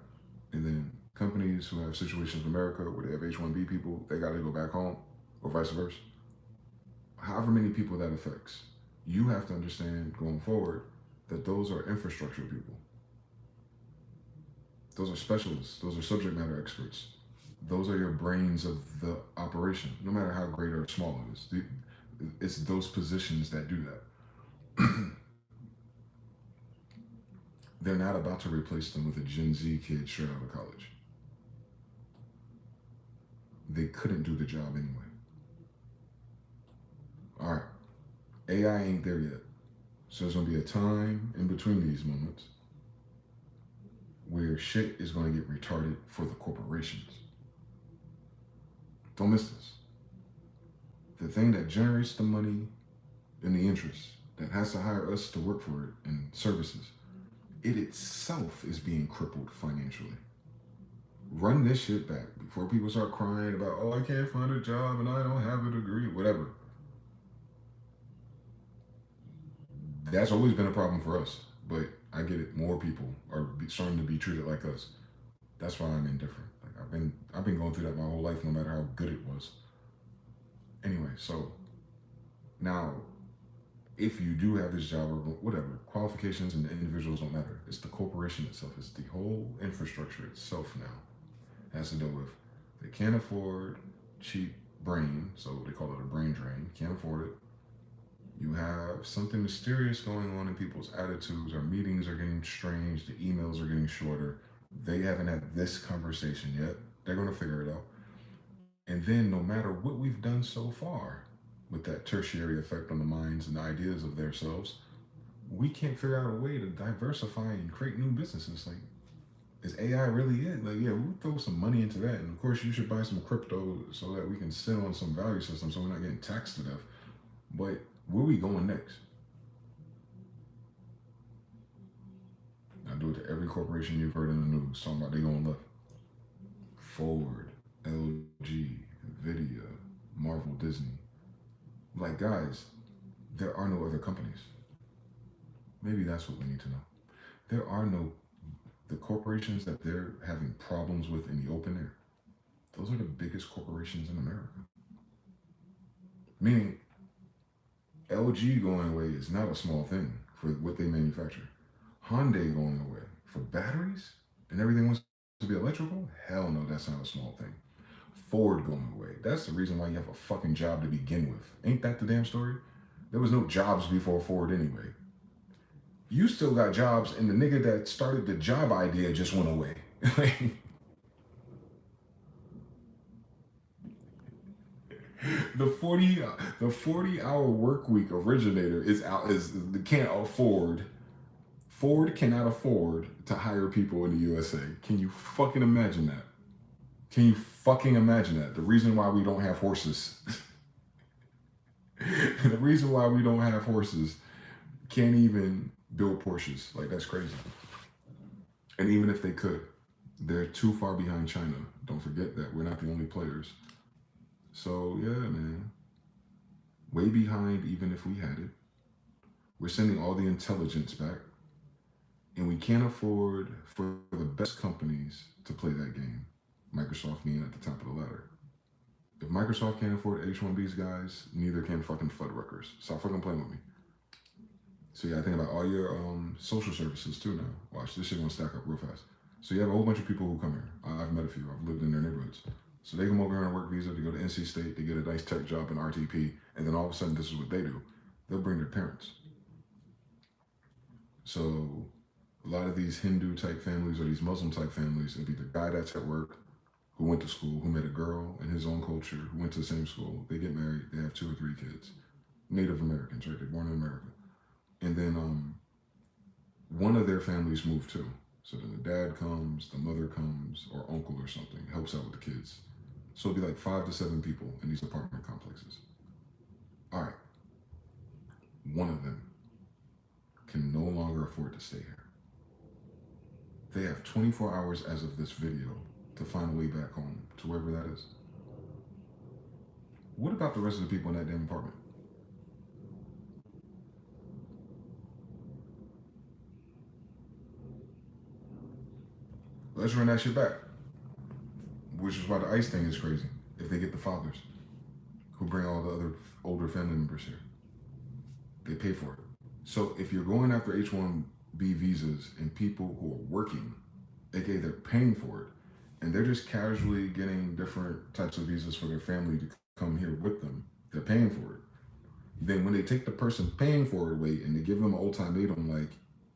and then companies who have situations in America where they have H-1B people, they got to go back home, or vice versa. However many people that affects, you have to understand going forward that those are infrastructure people. Those are specialists. Those are subject matter experts. Those are your brains of the operation, no matter how great or small it is. It's those positions that do that. They're not about to replace them with a Gen Z kid straight out of college. They couldn't do the job anyway. All right, AI ain't there yet. So there's gonna be a time in between these moments where shit is gonna get retarded for the corporations. Don't miss this. The thing that generates the money and the interest, that has to hire us to work for it and services, it itself is being crippled financially. Run this shit back before people start crying about, oh, I can't find a job and I don't have a degree, whatever. That's always been a problem for us, but I get it. More people are starting to be treated like us. That's why I'm indifferent. Like I've been going through that my whole life, no matter how good it was. Anyway, so now, if you do have this job or whatever, qualifications and the individuals don't matter. It's the corporation itself. It's the whole infrastructure itself now has to deal with. They can't afford cheap brain, so they call it a brain drain. Can't afford it. You have something mysterious going on in people's attitudes. Our meetings are getting strange. The emails are getting shorter. They haven't had this conversation yet. They're going to figure it out. And then no matter what we've done so far, with that tertiary effect on the minds and the ideas of themselves, we can't figure out a way to diversify and create new businesses. Like, is AI really it? Like, yeah, we'll throw some money into that. And of course, you should buy some crypto so that we can sit on some value system so we're not getting taxed to death. But where are we going next? I do it to every corporation you've heard in the news talking about they going left. Ford, LG, Nvidia, Marvel, Disney. Like, guys, there are no other companies. Maybe that's what we need to know. There are no, the corporations that they're having problems with in the open air, those are the biggest corporations in America. Meaning, LG going away is not a small thing for what they manufacture. Hyundai going away for batteries and everything wants to be electrical? Hell no, that's not a small thing. Ford going away. That's the reason why you have a fucking job to begin with. Ain't that the damn story? There was no jobs before Ford anyway. You still got jobs, and the nigga that started the job idea just went away. the 40-hour work week originator is can't afford. Ford cannot afford to hire people in the USA. Can you fucking imagine that? Can you fucking imagine that? The reason why we don't have horses. The reason why we don't have horses can't even build Porsches. Like, that's crazy. And even if they could, they're too far behind China. Don't forget that. We're not the only players. So, yeah, man. Way behind even if we had it. We're sending all the intelligence back. And we can't afford for the best companies to play that game. Microsoft being at the top of the ladder. If Microsoft can't afford H1Bs, guys, neither can fucking Fuddruckers. Stop fucking playing with me. So yeah, think about all your social services too now. Watch, this shit gonna stack up real fast. So you have a whole bunch of people who come here. I've met a few. I've lived in their neighborhoods. So they come over here on a work visa. They go to NC State. They get a nice tech job in RTP. And then all of a sudden, this is what they do. They'll bring their parents. So a lot of these Hindu type families or these Muslim type families, it'll be the guy that's at work, who went to school, who met a girl in his own culture, who went to the same school. They get married. They have 2 or 3 kids. Native Americans, right? They're born in America. And then one of their families moved too. So then the dad comes, the mother comes, or uncle or something, helps out with the kids. So it'd be like 5 to 7 people in these apartment complexes. All right. One of them can no longer afford to stay here. They have 24 hours as of this video to find a way back home to wherever that is. What about the rest of the people in that damn apartment? Let's run that shit back. Which is why the ICE thing is crazy. If they get the fathers who bring all the other older family members here, they pay for it. So if you're going after H1B visas and people who are working, aka they're paying for it, and they're just casually getting different types of visas for their family to come here with them, they're paying for it. Then when they take the person paying for it away and they give them an ultimatum like,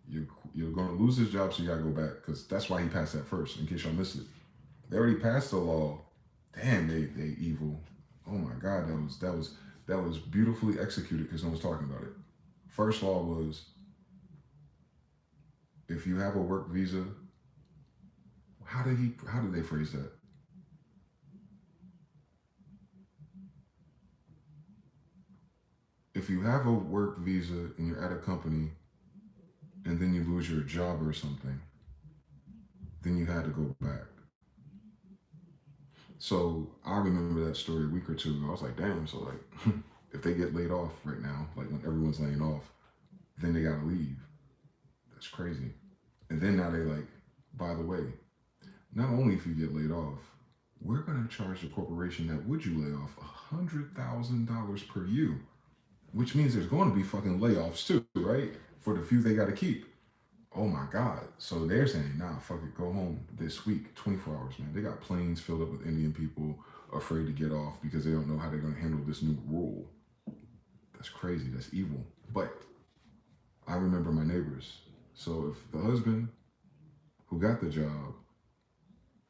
you're going to lose this job, so you got to go back, because that's why he passed that first, in case y'all missed it. They already passed the law. Damn, they evil. Oh my God, that was beautifully executed because no one's talking about it. First law was, if you have a work visa, how did they phrase that? If you have a work visa and you're at a company and then you lose your job or something, then you had to go back. So I remember that story a week or two ago. I was like, damn, so like, if they get laid off right now, like when everyone's laying off, then they gotta leave. That's crazy. And then now they like, by the way, not only if you get laid off, we're gonna charge the corporation that would you lay off $100,000 per year, which means there's going to be fucking layoffs too, right? For the few they gotta keep. Oh my God. So they're saying, nah, fuck it, go home this week, 24 hours, man. They got planes filled up with Indian people afraid to get off because they don't know how they're gonna handle this new rule. That's crazy, that's evil. But I remember my neighbors. So if the husband who got the job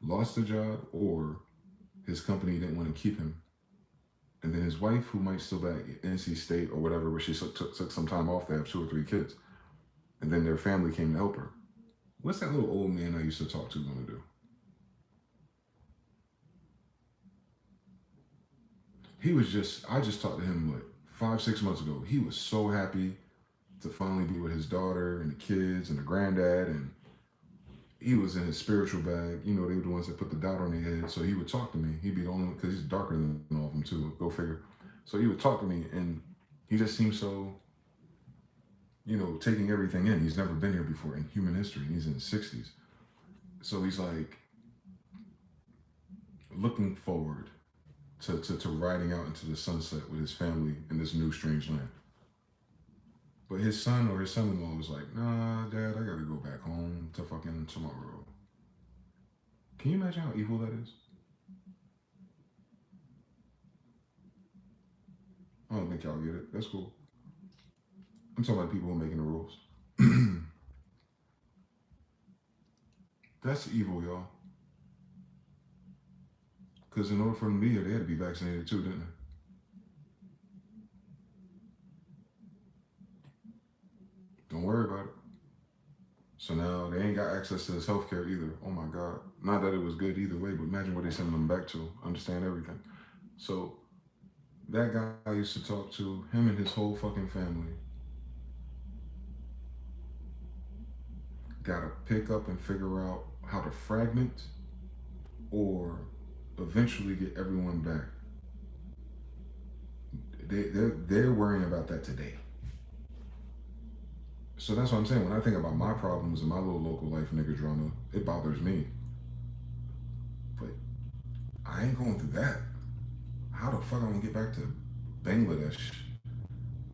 lost the job, or his company didn't want to keep him, and then his wife, who might still be at NC State or whatever, where she took some time off, they have 2 or 3 kids, and then their family came to help her. What's that little old man I used to talk to gonna do? I just talked to him like 5-6 months ago. He was so happy to finally be with his daughter and the kids and the granddad, and he was in his spiritual bag. You know, they were the ones that put the dot on their head. So he would talk to me. He'd be the only one, because he's darker than all of them too. Go figure. So he would talk to me, and he just seemed so, you know, taking everything in. He's never been here before in human history, and he's in his 60s. So he's like looking forward to riding out into the sunset with his family in this new strange land. But his son or his son-in-law was like, nah, Dad, I gotta go back home to fucking tomorrow. Can you imagine how evil that is? I don't think y'all get it. That's cool. I'm talking about people who are making the rules. That's evil, y'all. Because in order for them to be here, they had to be vaccinated too, didn't they? Don't worry about it. So now they ain't got access to this healthcare either. Oh my God. Not that it was good either way, but imagine what they sending them back to. Understand everything. So that guy I used to talk to, him and his whole fucking family, gotta pick up and figure out how to fragment or eventually get everyone back. They're worrying about that today. So that's what I'm saying. When I think about my problems in my little local life nigga drama, it bothers me. But I ain't going through that. How the fuck I'm gonna get back to Bangladesh?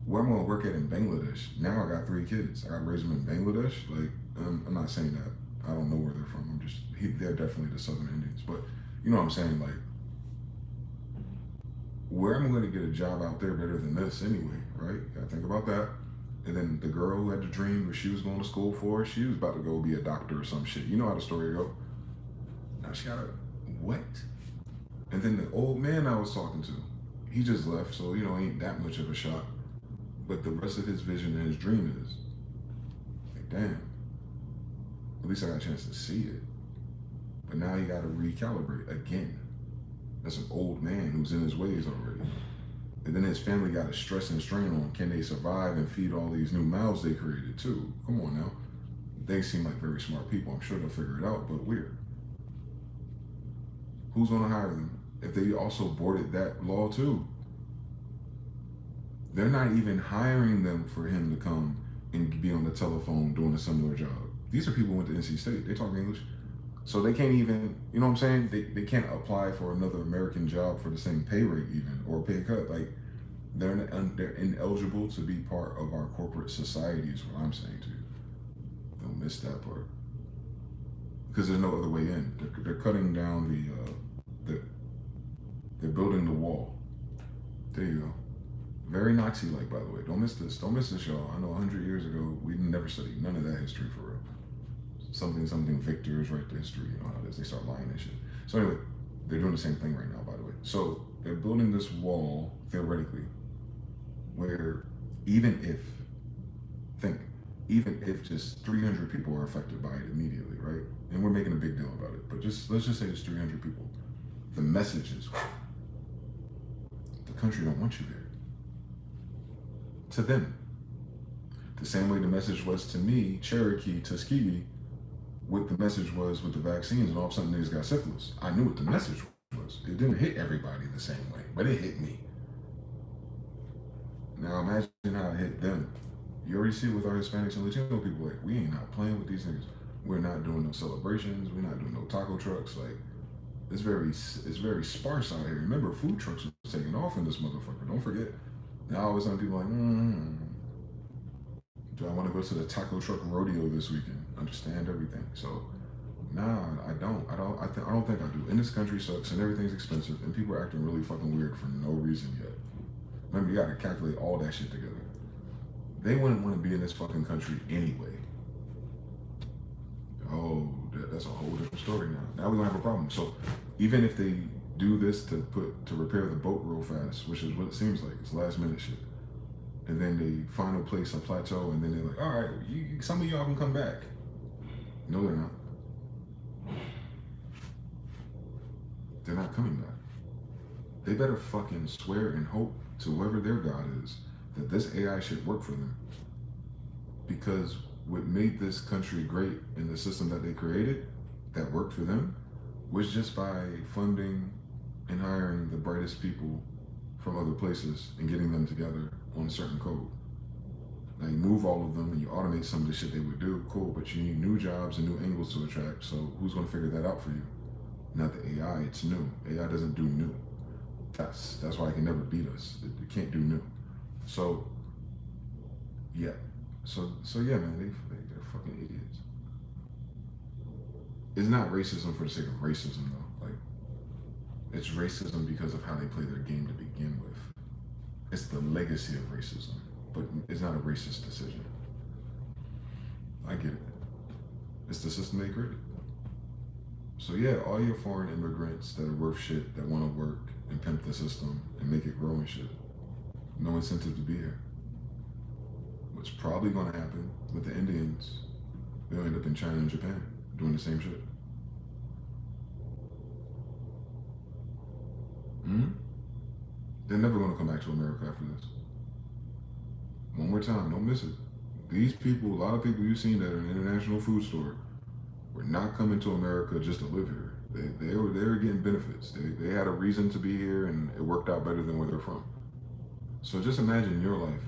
Where I'm gonna work at in Bangladesh? Now I got 3 kids. I gotta raise them in Bangladesh. Like, I'm not saying that. I don't know where they're from. They're definitely the Southern Indians. But you know what I'm saying? Like, where am I gonna get a job out there better than this anyway, right? Gotta think about that. And then the girl who had the dream where she was going to school for, she was about to go be a doctor or some shit. You know how the story go. Now she got a what? And then the old man I was talking to, he just left, so you know, ain't that much of a shock. But the rest of his vision and his dream is like, damn, at least I got a chance to see it. But now he got to recalibrate again. That's an old man who's in his ways already. And then his family got to stress and strain on, can they survive and feed all these new mouths they created too? Come on now. They seem like very smart people. I'm sure they'll figure it out, but weird. Who's gonna hire them if they also boarded that law too? They're not even hiring them for him to come and be on the telephone doing a similar job. These are people who went to NC State. They talk English. So they can't even, you know what I'm saying? They can't apply for another American job for the same pay rate even, or pay cut. Like, they're ineligible to be part of our corporate society is what I'm saying to you. Don't miss that part. Because there's no other way in. They're cutting down they're building the wall. There you go. Very Nazi-like, by the way. Don't miss this. Don't miss this, y'all. I know 100 years ago, we never studied none of that history for real. Something victors, right? The history, you know how it is. They start lying and shit. So anyway, they're doing the same thing right now, by the way. So they're building this wall, theoretically, where even if just 300 people are affected by it immediately, right? And we're making a big deal about it, but let's just say it's 300 people. The message is, the country don't want you there. To them. The same way the message was to me, Cherokee, Tuskegee, what the message was with the vaccines, and all of a sudden niggas got syphilis. I knew what the message was. It didn't hit everybody the same way, but it hit me. Now imagine how it hit them. You already see with our Hispanics and Latino people, like, we ain't out playing with these niggas. We're not doing no celebrations. We're not doing no taco trucks. Like, it's very sparse out here. Remember, food trucks was taking off in this motherfucker. Don't forget. Now all of a sudden people are like, do I want to go to the taco truck rodeo this weekend? Understand everything. So, nah, I don't think I do. And this country sucks and everything's expensive and people are acting really fucking weird for no reason yet. Remember, you gotta calculate all that shit together. They wouldn't want to be in this fucking country anyway. Oh, that's a whole different story now. Now we're gonna have a problem. So even if they do this to repair the boat real fast, which is what it seems like, it's last minute shit. And then they final place a plateau, and then they're like, all right, some of y'all can come back. No, they're not. They're not coming back. They better fucking swear and hope to whoever their God is that this AI shit work for them. Because what made this country great in the system that they created, that worked for them, was just by funding and hiring the brightest people from other places and getting them together on a certain code. Now you move all of them and you automate some of the shit they would do, cool, but you need new jobs and new angles to attract, so who's gonna figure that out for you? Not the AI, it's new. AI doesn't do new. That's why it can never beat us. It can't do new. So, yeah. So yeah, man, they're fucking idiots. It's not racism for the sake of racism, though. Like, it's racism because of how they play their game to begin with. It's the legacy of racism, but it's not a racist decision. I get it. It's the system they created. So yeah, all your foreign immigrants that are worth shit, that want to work and pimp the system and make it grow and shit, no incentive to be here. What's probably going to happen with the Indians, they'll end up in China and Japan doing the same shit. They're never going to come back to America after this. One more time, don't miss it. These people, a lot of people you've seen that are in an international food store, were not coming to America just to live here. They were getting benefits. They had a reason to be here, and it worked out better than where they're from. So just imagine your life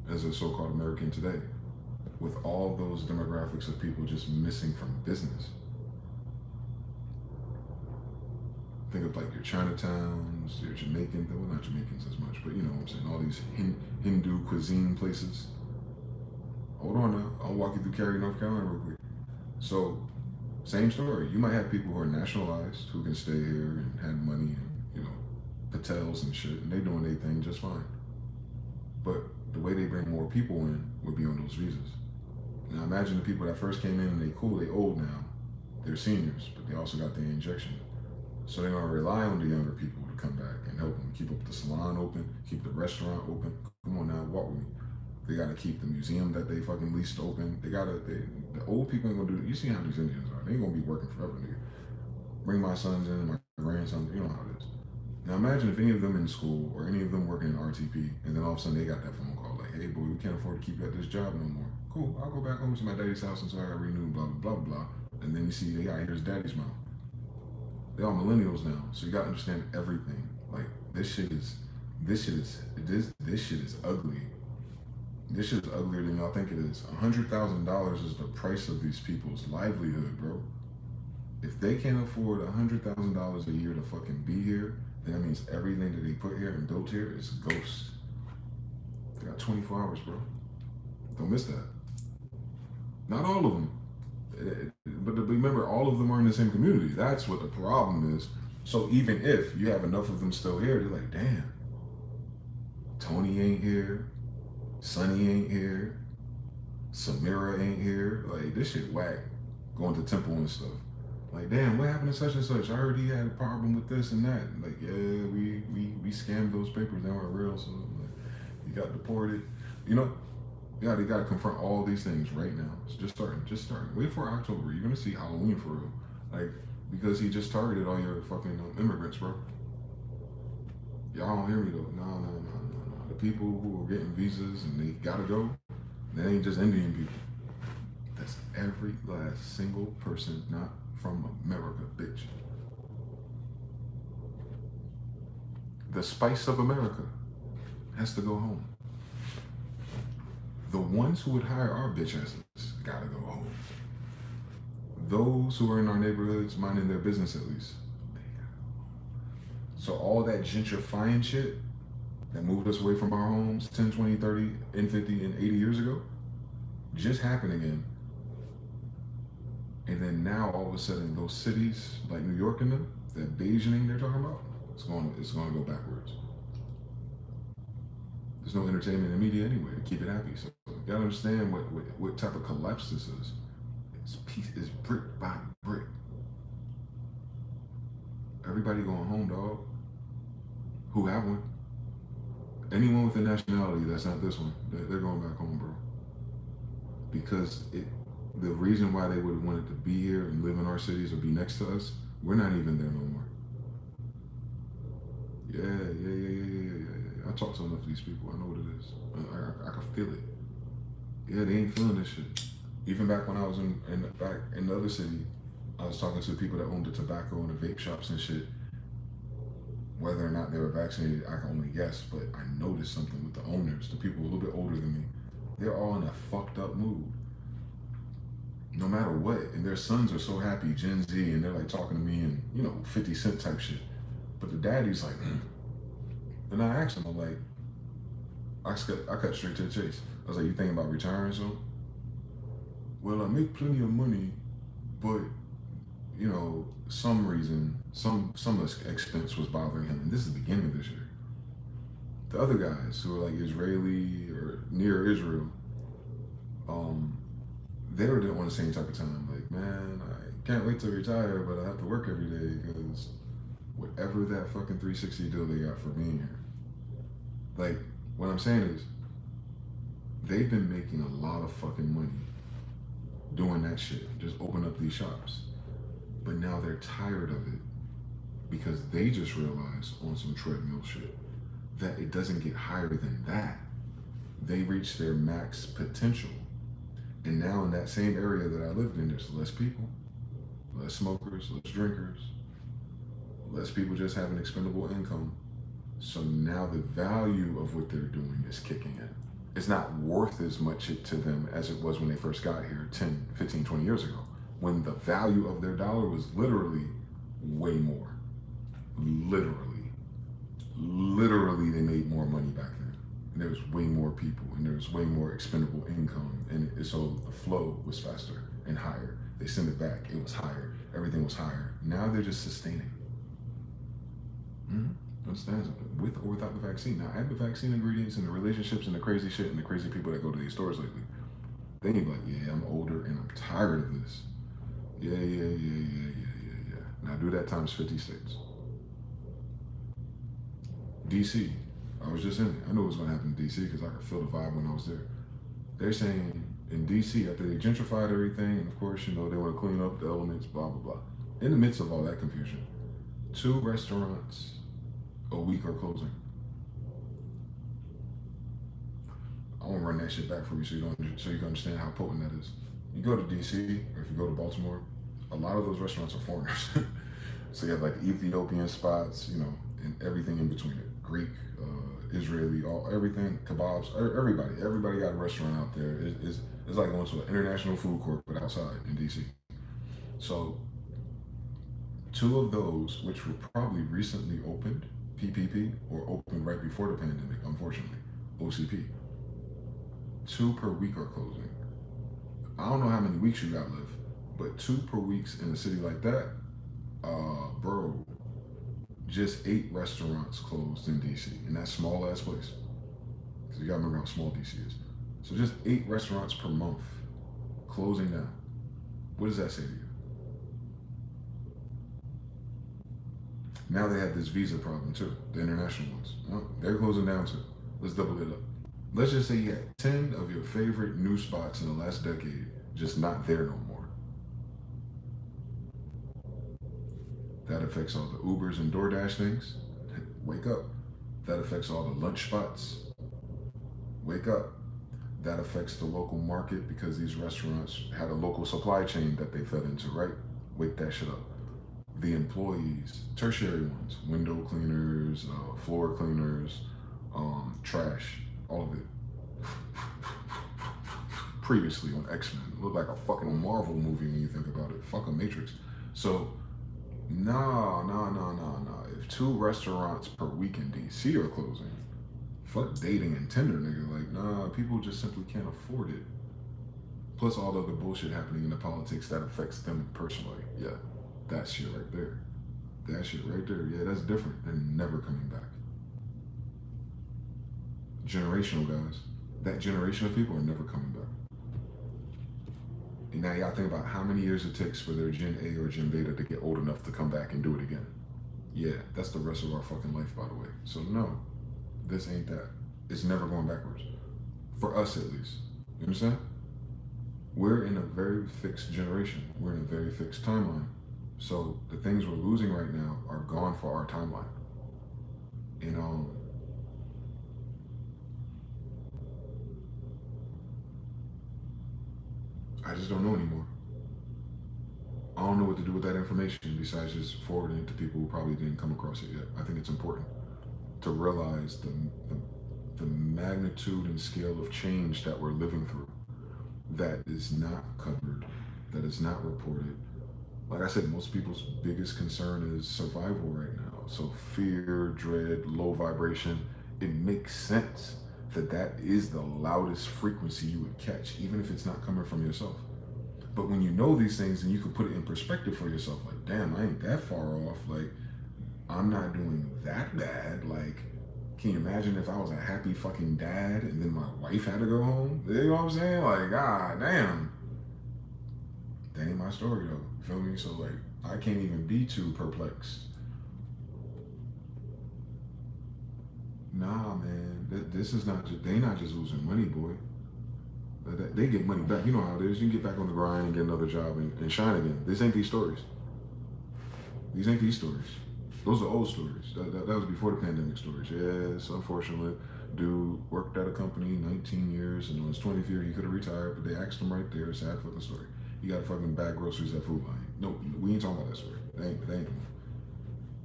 as a so-called American today, with all those demographics of people just missing from business. Think of like your Chinatowns, your Jamaican, well not Jamaicans as much, but you know what I'm saying, all these Hindu cuisine places. Hold on now, I'll walk you through Cary, North Carolina real quick. So, same story. You might have people who are nationalized, who can stay here and have money and, you know, Patels and shit, and they doing their thing just fine. But the way they bring more people in would be on those visas. Now imagine the people that first came in and they cool, they old now, they're seniors, but they also got their injection. So they're gonna rely on the younger people to come back and help them keep up the salon open, keep the restaurant open. Come on now, walk with me. They gotta keep the museum that they fucking leased open. The old people ain't gonna do it. You see how these Indians are. They ain't gonna be working forever, nigga. Bring my sons in, my grandsons, you know how it is. Now imagine if any of them in school or any of them working in RTP, and then all of a sudden they got that phone call like, hey boy, we can't afford to keep you at this job no more. Cool, I'll go back home to my daddy's house until I got renewed, blah, blah, blah, blah. And then you see, yeah, here's daddy's mouth. They're all millennials now, so you gotta understand everything. Like, this shit is ugly. This shit is uglier than y'all think it is. $100,000 is the price of these people's livelihood, bro. If they can't afford $100,000 a year to fucking be here, then that means everything that they put here and built here is ghost. They got 24 hours, bro. Don't miss that. Not all of them. But remember, all of them are in the same community. That's what the problem is. So even if you have enough of them still here, they're like, damn, Tony ain't here, Sonny ain't here, Samira ain't here. Like, this shit whack, going to temple and stuff. Like, damn, what happened to such and such? I heard he had a problem with this and that. Like, yeah, we scammed those papers. They weren't real, so like, he got deported. You know, yeah, they gotta confront all these things right now. It's just starting. Wait for October. You're gonna see Halloween for real. Like, because he just targeted all your fucking immigrants, bro. Y'all don't hear me though. No. The people who are getting visas and they gotta go, they ain't just Indian people. That's every last single person not from America, bitch. The spice of America has to go home. The ones who would hire our bitch asses gotta go home. Those who are in our neighborhoods minding their business at least, they gotta go home. So all that gentrifying shit that moved us away from our homes 10, 20, 30, and 50, and 80 years ago just happened again. And then now all of a sudden those cities like New York and them, that Beijing they're talking about, it's going to go backwards. There's no entertainment and media anyway to keep it happy. So you gotta understand what type of collapse this is. It's brick by brick. Everybody going home, dog. Who have one? Anyone with a nationality that's not this one, they're going back home, bro. Because the reason why they would have wanted to be here and live in our cities or be next to us, we're not even there no more. Yeah. I talk to enough of these people. I know what it is. I can feel it. Yeah, they ain't feeling this shit. Even back when I was in the other city, I was talking to people that owned the tobacco and the vape shops and shit. Whether or not they were vaccinated, I can only guess, but I noticed something with the owners, the people a little bit older than me. They're all in a fucked up mood. No matter what. And their sons are so happy, Gen Z, and they're like talking to me and, 50 Cent type shit. But the daddy's like, And I asked him, I'm like, I cut straight to the chase. I was like, you thinking about retiring soon? Well, I make plenty of money, but, some reason, some expense was bothering him. And this is the beginning of this year. The other guys who are like Israeli or near Israel, they were on the same type of time. Like, man, I can't wait to retire, but I have to work every day because whatever that fucking 360 deal they got for being here. Like, what I'm saying is, they've been making a lot of fucking money doing that shit. Just open up these shops. But now they're tired of it because they just realized on some treadmill shit that it doesn't get higher than that. They reach their max potential. And now in that same area that I lived in, there's less people, less smokers, less drinkers, less people just having expendable income. So now the value of what they're doing is kicking in. It's not worth as much to them as it was when they first got here 10, 15, 20 years ago, when the value of their dollar was literally way more. Literally they made more money back then. And there was way more people and there was way more expendable income. And so the flow was faster and higher. They sent it back, it was higher. Everything was higher. Now they're just sustaining. Understands with or without the vaccine. Now add the vaccine ingredients and the relationships and the crazy shit and the crazy people that go to these stores lately. Then you're like, yeah, I'm older and I'm tired of this. Yeah. Now do that times 50 states. DC, I was just in it. I knew it was gonna happen in DC because I could feel the vibe when I was there. They're saying in DC, after they gentrified everything, and of course, they want to clean up the elements, blah, blah, blah. In the midst of all that confusion, 2 restaurants a week are closing. I want to run that shit back for you so you can understand how potent that is. You go to DC or if you go to Baltimore, a lot of those restaurants are foreigners. So you have like Ethiopian spots, and everything in between it. Greek, Israeli, everything, kebabs, everybody got a restaurant out there. It's like going to an international food court, but outside in DC. So 2 of those, which were probably recently opened, PPP, or opened right before the pandemic, unfortunately, OCP. 2 per week are closing. I don't know how many weeks you got left, but 2 per week in a city like that, bro, just 8 restaurants closed in DC, in that small ass place. Because you gotta remember how small DC is. So just 8 restaurants per month closing down. What does that say to you? Now they have this visa problem too, the international ones. Well, they're closing down too. Let's double it up. Let's just say you had 10 of your favorite new spots in the last decade just not there no more. That affects all the Ubers and DoorDash things. Wake up. That affects all the lunch spots. Wake up. That affects the local market because these restaurants had a local supply chain that they fed into, right? Wake that shit up. The employees, tertiary ones, window cleaners, floor cleaners, trash, all of it. Previously on X-Men, it looked like a fucking Marvel movie when you think about it. Fuck a Matrix. So, nah. If 2 restaurants per week in DC are closing, fuck dating and Tinder, nigga. Like, nah, people just simply can't afford it. Plus all the other bullshit happening in the politics that affects them personally. Yeah. That shit right there. Yeah, that's different. They're never coming back. Generational guys. That generation of people are never coming back. And now y'all think about how many years it takes for their Gen A or Gen Beta to get old enough to come back and do it again. Yeah, that's the rest of our fucking life, by the way. So no, this ain't that. It's never going backwards. For us, at least. You understand? We're in a very fixed generation. We're in a very fixed timeline. So the things we're losing right now are gone for our timeline. I just don't know anymore. I don't know what to do with that information besides just forwarding it to people who probably didn't come across it yet. I think it's important to realize the magnitude and scale of change that we're living through that is not covered, that is not reported. Like I said, most people's biggest concern is survival right now. So fear, dread, low vibration, it makes sense that is the loudest frequency you would catch, even if it's not coming from yourself. But when you know these things and you can put it in perspective for yourself, like, damn, I ain't that far off. Like, I'm not doing that bad. Like, can you imagine if I was a happy fucking dad and then my wife had to go home? You know what I'm saying? Like, god damn. my story though. You feel me? So like, I can't even be too perplexed. Nah, man, this is not just, they not just losing money, boy. They get money back. You know how it is. You can get back on the grind and get another job and shine again. This ain't these stories. These ain't these stories. Those are old stories. That was before the pandemic stories. Yes, unfortunately, dude worked at a company 19 years, and on his 20th year, he could have retired, but they asked him right there. Sad fucking story. He got fucking bag groceries at Food Line. No, we ain't talking about that story. They ain't the one.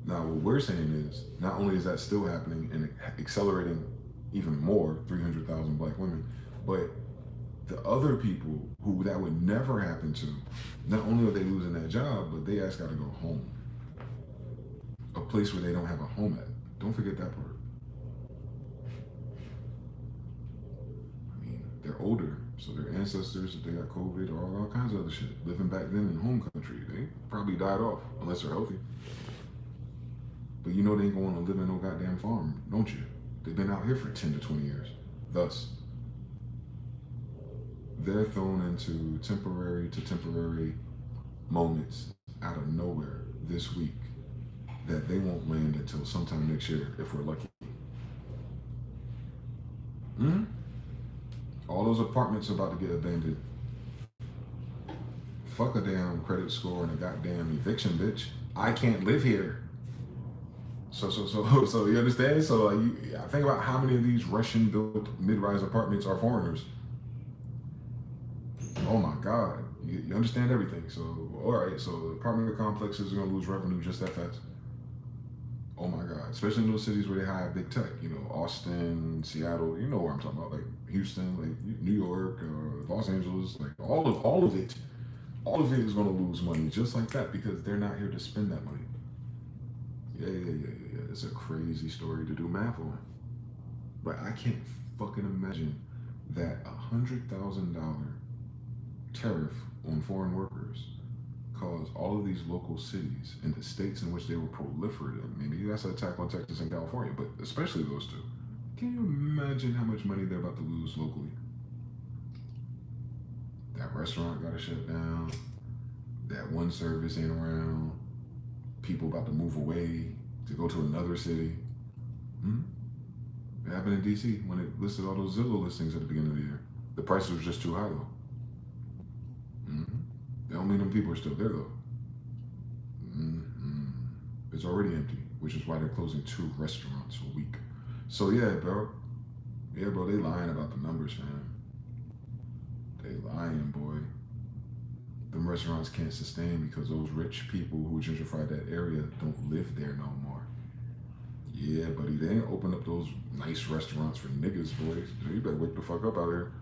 Now, what we're saying is, not only is that still happening and accelerating even more, 300,000 black women, but the other people who that would never happen to, not only are they losing that job, but they got to go home. A place where they don't have a home at. Don't forget that part. I mean, they're older, so their ancestors, if they got COVID or all kinds of other shit, living back then in home country, they probably died off, unless they're healthy. But you know they ain't going to live in no goddamn farm, don't you? They've been out here for 10 to 20 years. Thus, they're thrown into temporary to temporary moments out of nowhere this week that they won't land until sometime next year if we're lucky. All those apartments about to get abandoned. Fuck a damn credit score and a goddamn eviction, bitch. I can't live here. So you understand? So like, I think about how many of these Russian-built mid-rise apartments are foreigners. Oh my God, you understand everything. So all right, so the apartment complexes are gonna lose revenue just that fast. Oh my God, especially in those cities where they hire big tech. You know, Austin, Seattle. You know where I'm talking about, like Houston, like New York, Los Angeles. Like all of it is gonna lose money just like that because they're not here to spend that money. Yeah. It's a crazy story to do math on. But I can't fucking imagine that $100,000 tariff on foreign workers caused all of these local cities in the states in which they were proliferating. Maybe that's an attack on Texas and California, but especially those two. Can you imagine how much money they're about to lose locally? That restaurant got to shut down. That one service ain't around. People about to move away to go to another city. It happened in DC when it listed all those Zillow listings at the beginning of the year. The prices were just too high though. That don't mean them people are still there though. It's already empty, which is why they're closing 2 restaurants a week. So yeah, bro, they lying about the numbers, fam. They lying, boy. Them restaurants can't sustain because those rich people who gentrified that area don't live there no more. Yeah, buddy, they ain't open up those nice restaurants for niggas, boys. You better wake the fuck up out here.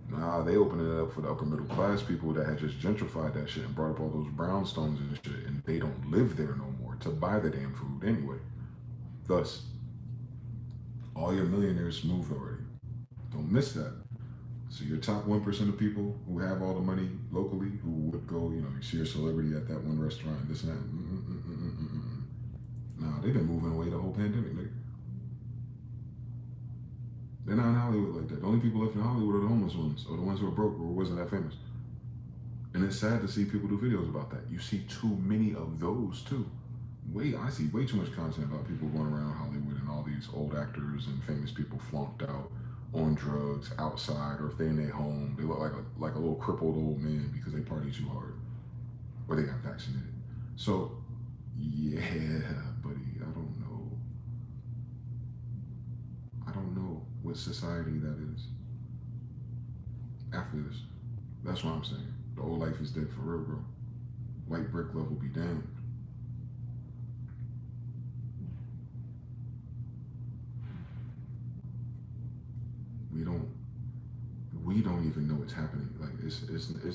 Nah, they opened it up for the upper middle class people that had just gentrified that shit and brought up all those brownstones and shit, and they don't live there no more to buy the damn food anyway. Thus, all your millionaires moved already. Don't miss that. So your top 1% of people who have all the money locally, who would go, you see a celebrity at that one restaurant, this and that. Nah, they've been moving away the whole pandemic, nigga. They're not in Hollywood like that. The only people left in Hollywood are the homeless ones, or the ones who are broke or wasn't that famous. And it's sad to see people do videos about that. You see too many of those too. I see way too much content about people going around Hollywood and all these old actors and famous people flunked out on drugs outside, or if they're in their home, they look like a little crippled old man because they party too hard or they got vaccinated. So yeah, buddy, I don't know what society that is after this. That's what I'm saying. The old life is dead for real, bro. White brick love will be damned. We don't even know what's happening. Like it's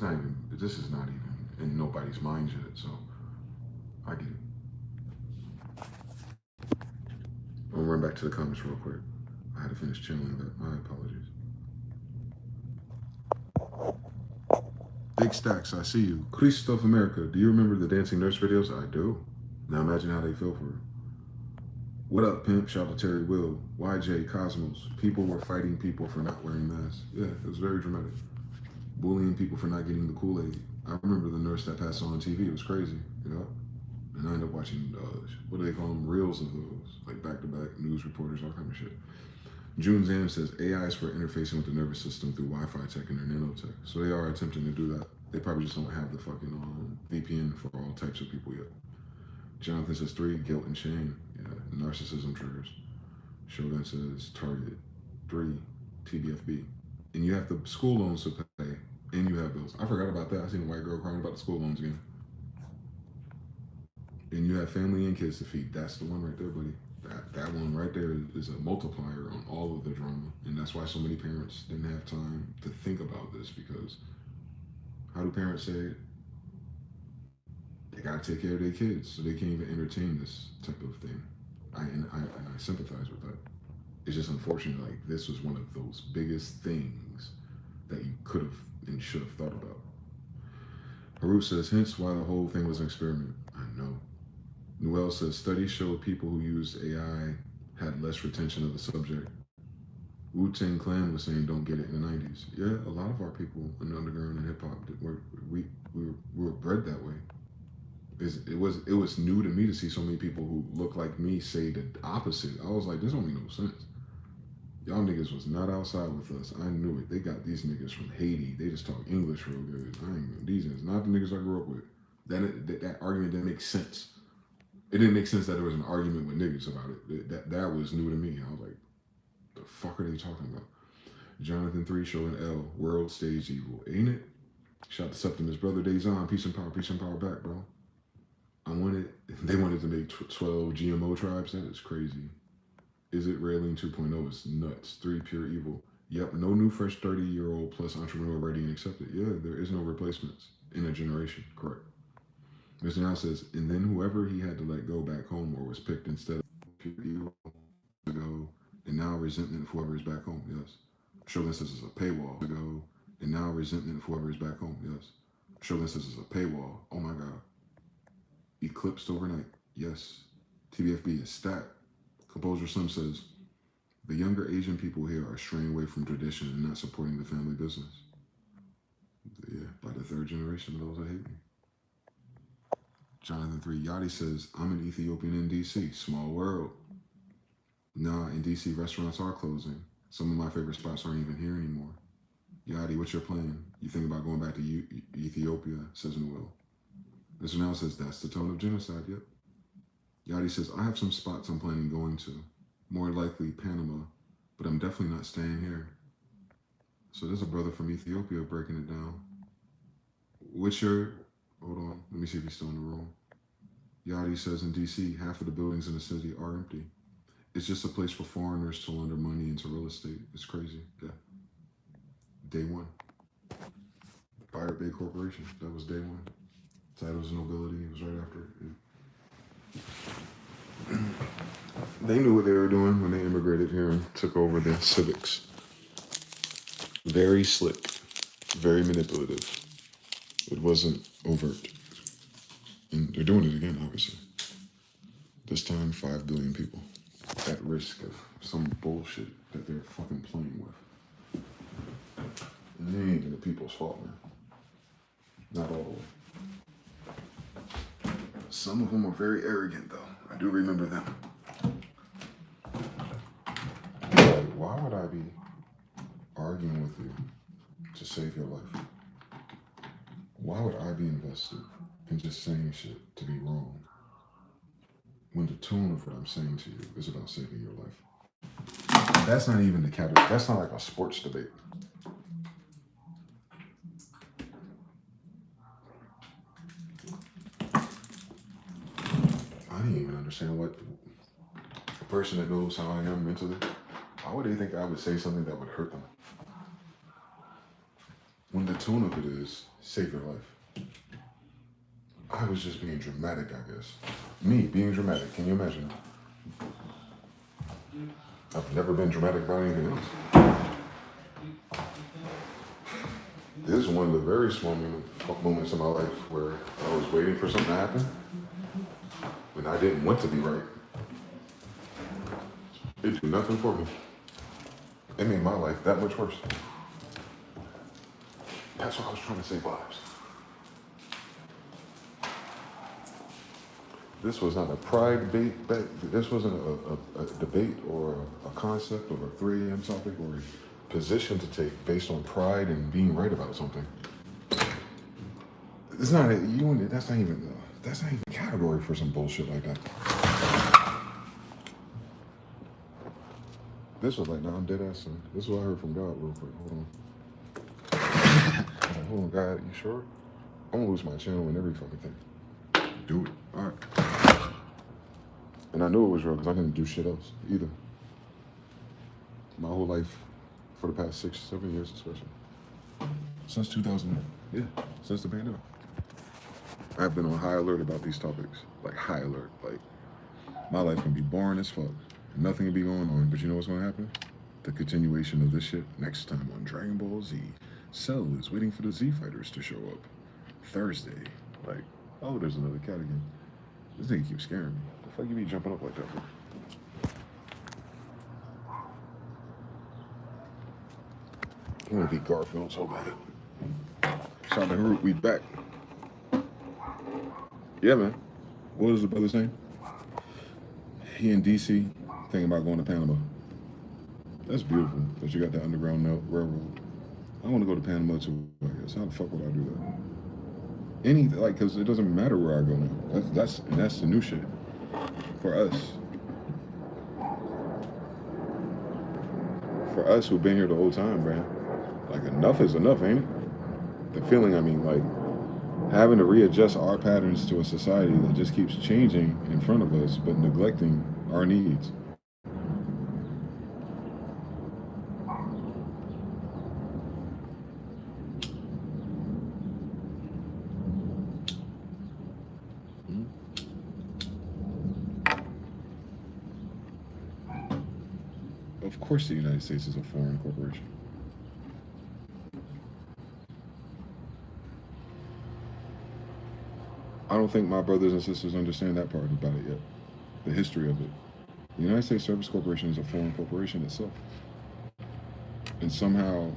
not even, this is not even in nobody's mind yet. So I get it. I'll run back to the comments real quick. I had to finish channeling that. My apologies. Big Stacks, I see you. Christoph America, do you remember the Dancing Nurse videos? I do. Now imagine how they feel for her. What up, pimp? Shout out to Terry Will, YJ, Cosmos. People were fighting people for not wearing masks. Yeah, it was very dramatic. Bullying people for not getting the Kool-Aid. I remember the nurse virus that passed on TV. It was crazy, you know. And I ended up watching, what do they call them? Reels of those, like back-to-back news reporters, all kind of shit. June Zam says AI is for interfacing with the nervous system through Wi-Fi tech and their nanotech. So they are attempting to do that. They probably just don't have the fucking VPN for all types of people yet. Jonathan says 3, guilt and shame. Yeah, narcissism triggers. Shogun says target. 3, TBFB. And you have the school loans to pay, and you have bills. I forgot about that. I seen a white girl crying about the school loans again. And you have family and kids to feed. That's the one right there, buddy. That one right there is a multiplier on all of the drama. And that's why so many parents didn't have time to think about this, because how do parents say it? They gotta take care of their kids, so they can't even entertain this type of thing. And I sympathize with that. It's just unfortunate, like this was one of those biggest things that you could have and should have thought about. Haru says, hence why the whole thing was an experiment. I know. Noel says, studies showed people who used AI had less retention of the subject. Wu-Tang Clan was saying don't get it in the 90s. Yeah, a lot of our people in the underground and hip hop, we were bred that way. It was new to me to see so many people who look like me say the opposite. I was like, this don't make no sense. Y'all niggas was not outside with us. I knew it. They got these niggas from Haiti. They just talk English real good. These niggas, not the niggas I grew up with. That argument didn't make sense. It didn't make sense that there was an argument with niggas about it. That was new to me. I was like, the fuck are they talking about? Jonathan 3 showing L, world stage evil. Ain't it? Shout to Septimus brother DeyZan. Peace and power back, bro. They wanted to make 12 GMO tribes. That is crazy. Is it Railing 2.0? It's nuts. 3, pure evil. Yep, no new fresh 30-year-old plus entrepreneur ready and accepted. Yeah, there is no replacements in a generation. Correct. Mr. Now says, and then whoever he had to let go back home or was picked instead of pure evil to go, and now resentment of whoever is back home. Yes. Shogun says it's a paywall to go, and now resentment of whoever is back home. Yes. Shogun says it's a paywall. Oh my God. Eclipsed overnight. Yes. TBFB is stat. Composer Slim says, the younger Asian people here are straying away from tradition and not supporting the family business. Yeah, by the 3rd generation of those that hate me. Jonathan 3 Yachty says, I'm an Ethiopian in DC. Small world. Nah, in DC, restaurants are closing. Some of my favorite spots aren't even here anymore. Yachty, what's your plan? You think about going back to Ethiopia, says Noel. Mr. Now says, that's the tone of genocide, yep. Yachty says, I have some spots I'm planning going to. More likely Panama, but I'm definitely not staying here. So there's a brother from Ethiopia breaking it down. Hold on, let me see if he's still in the room. Yachty says in DC, half of the buildings in the city are empty. It's just a place for foreigners to launder money into real estate. It's crazy, yeah. Day one. Pirate Bay Corporation, that was day one. Titles of nobility, it was right after it. Yeah. They knew what they were doing when they immigrated here and took over the civics. Very slick, very manipulative. It wasn't overt. And they're doing it again, obviously. This time, 5 billion people at risk of some bullshit that they're fucking playing with. And it ain't even the people's fault, man. Not all the way. Some of them are very arrogant, though. I do remember them. Why would I be arguing with you to save your life? Why would I be invested in just saying shit to be wrong when the tone of what I'm saying to you is about saving your life? That's not even the category. That's not like a sports debate. I didn't even understand what a person that knows how I am mentally, why would they think I would say something that would hurt them? When the tone of it is, save your life. I was just being dramatic, I guess. Me being dramatic, can you imagine? I've never been dramatic about anything else. This is one of the very small moments in my life where I was waiting for something to happen when I didn't want to be right. It did nothing for me. It made my life that much worse. That's what I was trying to save lives. This was not a pride debate. This wasn't a debate or a concept or a 3 a.m. topic or a position to take based on pride and being right about something. It's not that's not even category for some bullshit like that. This was like, nah, I'm dead ass. This is what I heard from God real quick. Hold on, God, you sure? I'm gonna lose my channel and every fucking thing. Do it. All right. And I knew it was real because I couldn't do shit else either. My whole life, for the past 6, 7 years especially. Since 2000, yeah, since the pandemic. I've been on high alert about these topics. Like high alert. Like, my life can be boring as fuck. Nothing can be going on, but you know what's gonna happen? The continuation of this shit next time on Dragon Ball Z. Cell is waiting for the Z fighters to show up. Thursday. Like, oh, there's another cat again. This nigga keeps scaring me. The fuck you be jumping up like that for? I wanna be Garfield so bad. Shout out to Harut, we back. Yeah, man. What was the brother's name? He in DC, thinking about going to Panama. That's beautiful that you got that underground railroad. I want to go to Panama too, I guess. How the fuck would I do that? Because it doesn't matter where I go now. That's the new shit for us. For us who've been here the whole time, man. Like, enough is enough, ain't it? The feeling, I mean, like, having to readjust our patterns to a society that just keeps changing in front of us, but neglecting our needs. Of course the United States is a foreign corporation. I don't think my brothers and sisters understand that part about it yet. The history of it. The United States Service Corporation is a foreign corporation itself. And somehow,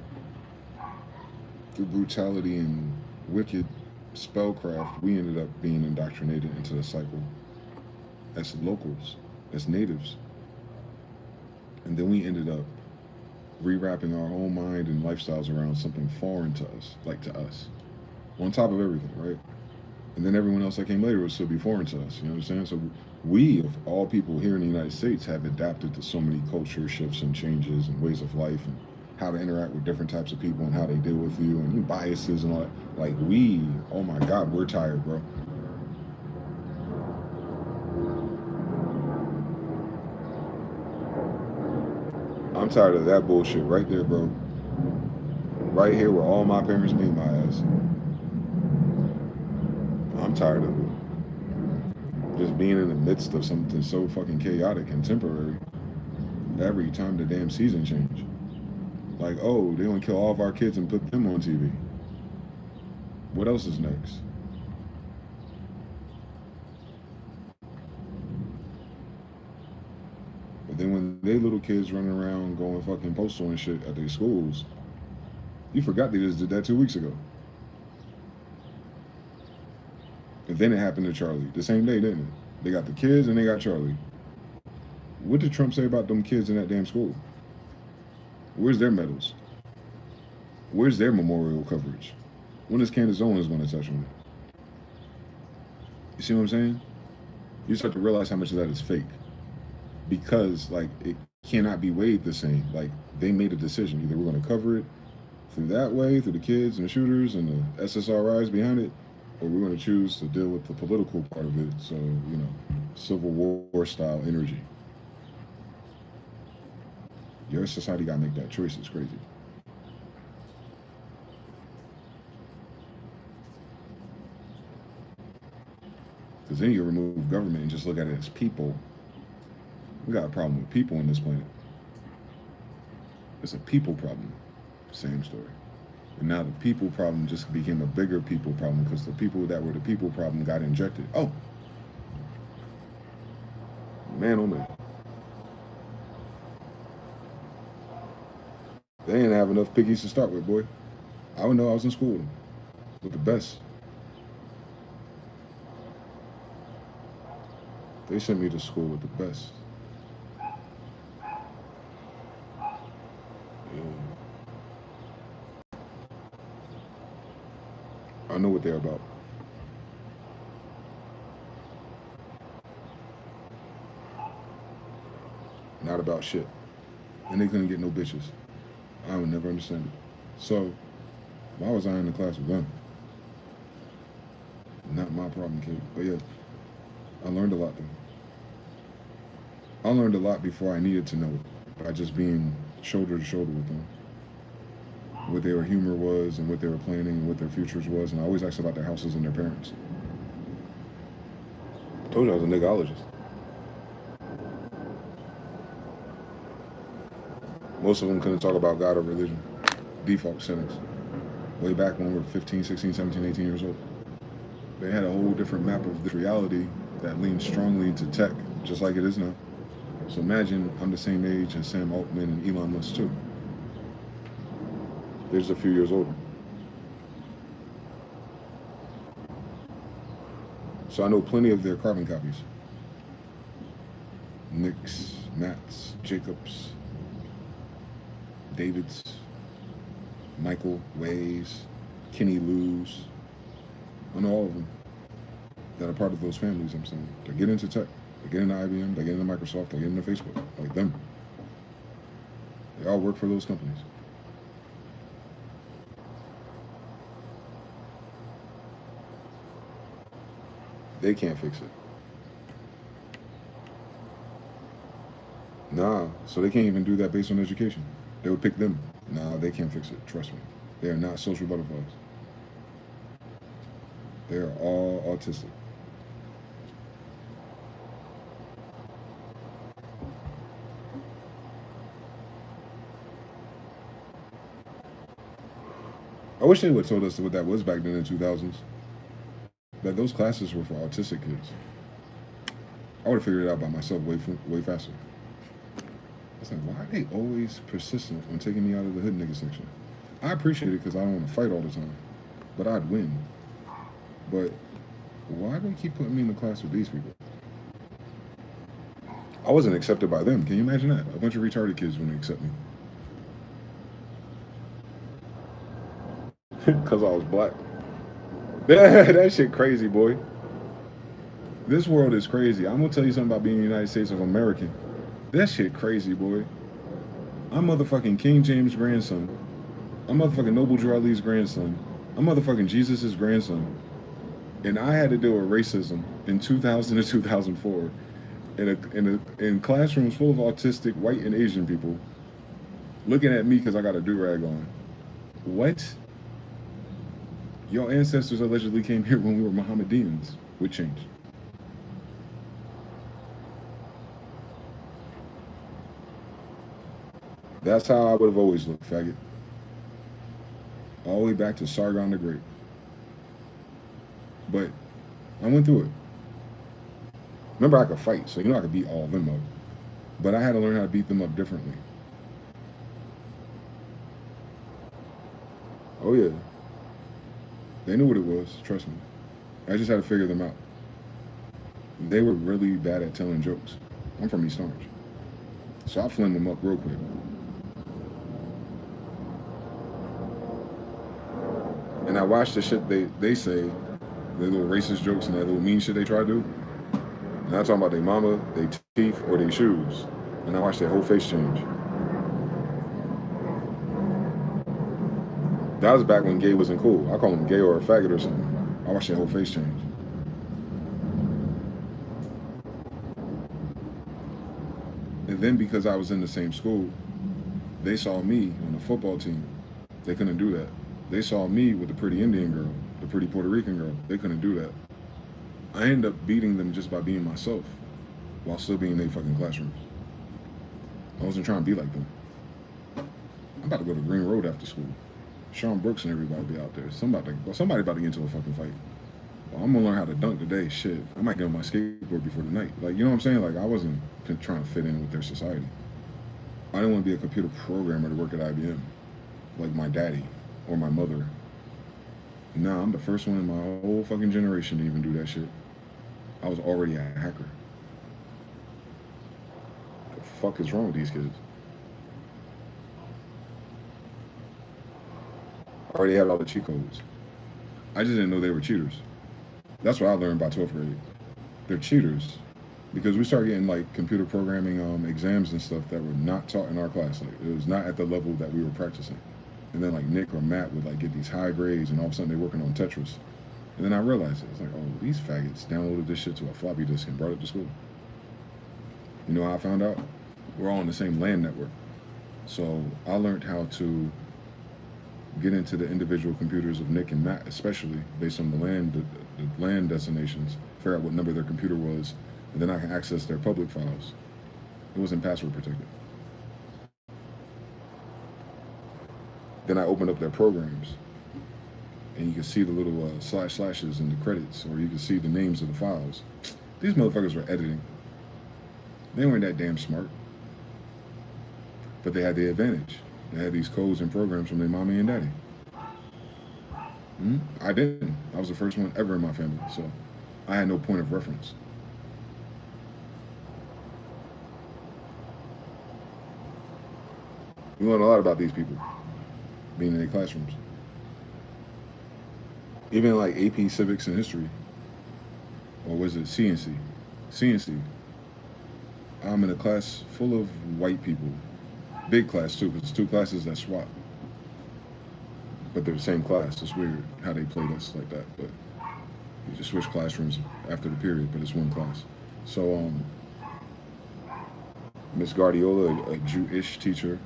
through brutality and wicked spellcraft, we ended up being indoctrinated into the cycle as locals, as natives. And then we ended up rewrapping our whole mind and lifestyles around something foreign to us, like to us, on top of everything, right? And then everyone else that came later would still be foreign to us, you understand? So we, of all people here in the United States, have adapted to so many culture shifts and changes and ways of life and how to interact with different types of people and how they deal with you and biases and all that. Like we, oh my God, we're tired, bro. I'm tired of that bullshit right there, bro. Right here where all my parents made my ass. I'm tired of it. Just being in the midst of something so fucking chaotic and temporary every time the damn season change. Like, oh, they want to kill all of our kids and put them on TV. What else is next? But then when they little kids running around going fucking postal and shit at their schools, you forgot they just did that 2 weeks ago. And then it happened to Charlie. The same day, didn't it? They got the kids and they got Charlie. What did Trump say about them kids in that damn school? Where's their medals? Where's their memorial coverage? When is Candace Owens going to touch on it? You see what I'm saying? You start to realize how much of that is fake. Because, like, it cannot be weighed the same. Like, they made a decision. Either we're going to cover it through that way, through the kids and the shooters and the SSRIs behind it, or we're going to choose to deal with the political part of it. So, you know, Civil War style energy. Your society got to make that choice. It's crazy. Because then you remove government and just look at it as people. We got a problem with people on this planet. It's a people problem. Same story. And now the people problem just became a bigger people problem because the people that were the people problem got injected. Oh. Man, oh man. They didn't have enough piggies to start with, boy. I would know I was in school with them. With the best. They sent me to school with the best. And I know what they're about. Not about shit. And they couldn't get no bitches. I would never understand it. So, why was I in the class with them? Not my problem, kid. But yeah, I learned a lot though. I learned a lot before I needed to know it by just being shoulder to shoulder with them. What their humor was and what they were planning and what their futures was. And I always asked about their houses and their parents. I told you I was a nigologist. Most of them couldn't talk about God or religion. Default settings. Way back when we were 15, 16, 17, 18 years old. They had a whole different map of this reality that leaned strongly into tech, just like it is now. So imagine I'm the same age as Sam Altman and Elon Musk too. They're just a few years older. So I know plenty of their carbon copies. Nicks, Matts, Jacobs, Davids, Michael, Ways, Kenny Lou's. I know all of them that are part of those families, I'm saying. They get into tech, they get into IBM, they get into Microsoft, they get into Facebook, like them. They all work for those companies. They can't fix it. Nah, so they can't even do that based on education. They would pick them. Nah, they can't fix it, trust me. They are not social butterflies. They are all autistic. I wish they would have told us what that was back then in the 2000s. That those classes were for autistic kids. I would have figured it out by myself way faster. I was like, why are they always persistent on taking me out of the hood nigga section? I appreciate it because I don't want to fight all the time, but I'd win. But why do they keep putting me in the class with these people? I wasn't accepted by them. Can you imagine that? A bunch of retarded kids wouldn't accept me. Because I was black. That shit crazy, boy. This world is crazy. I'm going to tell you something about being in the United States of America. That shit crazy, boy. I'm motherfucking King James' grandson. I'm motherfucking Noble Drew Ali's grandson. I'm motherfucking Jesus' grandson. And I had to deal with racism in 2000 to 2004 in classrooms full of autistic white and Asian people looking at me because I got a do-rag on. What? Your ancestors allegedly came here when we were Mohammedans. What changed? That's how I would have always looked, faggot. All the way back to Sargon the Great. But I went through it. Remember, I could fight, so you know I could beat all of them up. But I had to learn how to beat them up differently. Oh yeah. They knew what it was, trust me. I just had to figure them out. They were really bad at telling jokes. I'm from East Orange. So I flamed them up real quick. And I watched the shit they say, their little racist jokes and that little mean shit they try to do. And I'm talking about their mama, their teeth, or their shoes. And I watched their whole face change. That was back when gay wasn't cool. I call them gay or a faggot or something. I watched their whole face change. And then because I was in the same school, they saw me on the football team. They couldn't do that. They saw me with the pretty Indian girl, the pretty Puerto Rican girl. They couldn't do that. I ended up beating them just by being myself while still being in their fucking classrooms. I wasn't trying to be like them. I'm about to go to Green Road after school. Sean Brooks and everybody be out there. Somebody about to get into a fucking fight. Well, I'm gonna learn how to dunk today. Shit, I might get on my skateboard before the night. Like, you know what I'm saying? Like, I wasn't trying to fit in with their society. I didn't want to be a computer programmer to work at IBM, like my daddy or my mother. Nah, I'm the first one in my whole fucking generation to even do that shit. I was already a hacker. fuck is wrong with these kids? I already had all the cheat codes. I just didn't know they were cheaters. That's what I learned by 12th grade. They're cheaters because we started getting like computer programming exams and stuff that were not taught in our class. Like it was not at the level that we were practicing. And then like Nick or Matt would like get these high grades, and all of a sudden they're working on Tetris. And then I realized it. It's like, oh, these faggots downloaded this shit to a floppy disk and brought it to school. You know how I found out? We're all on the same LAN network. So I learned how to get into the individual computers of Nick and Matt, especially based on the LAN destinations, figure out what number their computer was, and then I can access their public files. It wasn't password protected. Then I opened up their programs, and you can see the little slashes in the credits, or you can see the names of the files. These motherfuckers were editing. They weren't that damn smart, but they had the advantage. They had these codes and programs from their mommy and daddy. I didn't. I was the first one ever in my family, so I had no point of reference. We learned a lot about these people being in their classrooms. Even like AP Civics and History, or was it CNC? CNC. I'm in a class full of white people. Big class too, because it's two classes that swap. But they're the same class. It's weird how they played us like that. But you just switch classrooms after the period, but it's one class. So Miss Guardiola, a Jewish teacher.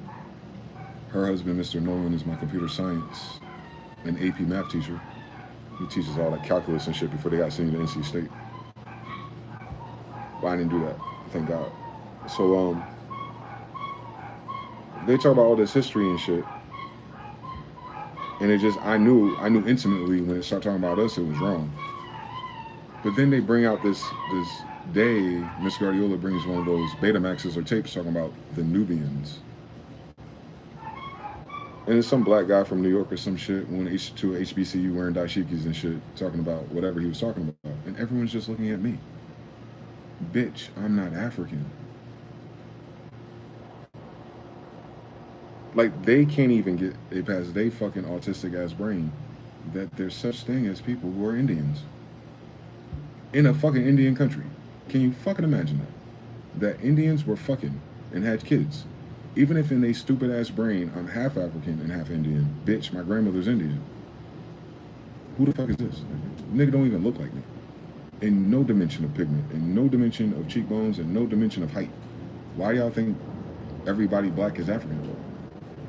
Her husband, Mr. Nolan, is my computer science and AP math teacher. He teaches all that calculus and shit before they got sent to NC State. But I didn't do that, thank God. So they talk about all this history and shit, and it just I knew intimately when it started talking about us, it was wrong. But then they bring out this day, Miss Guardiola brings one of those Betamaxes or tapes talking about the Nubians. And it's some black guy from New York or some shit went to HBCU wearing dashikis and shit, talking about whatever he was talking about. And everyone's just looking at me. Bitch, I'm not African. Like, they can't even get it past their fucking autistic ass brain that there's such thing as people who are Indians. In a fucking Indian country. Can you fucking imagine that? That Indians were fucking and had kids. Even if in their stupid ass brain, I'm half African and half Indian. Bitch, my grandmother's Indian. Who the fuck is this? Nigga don't even look like me. In no dimension of pigment, in no dimension of cheekbones, and no dimension of height. Why y'all think everybody black is African?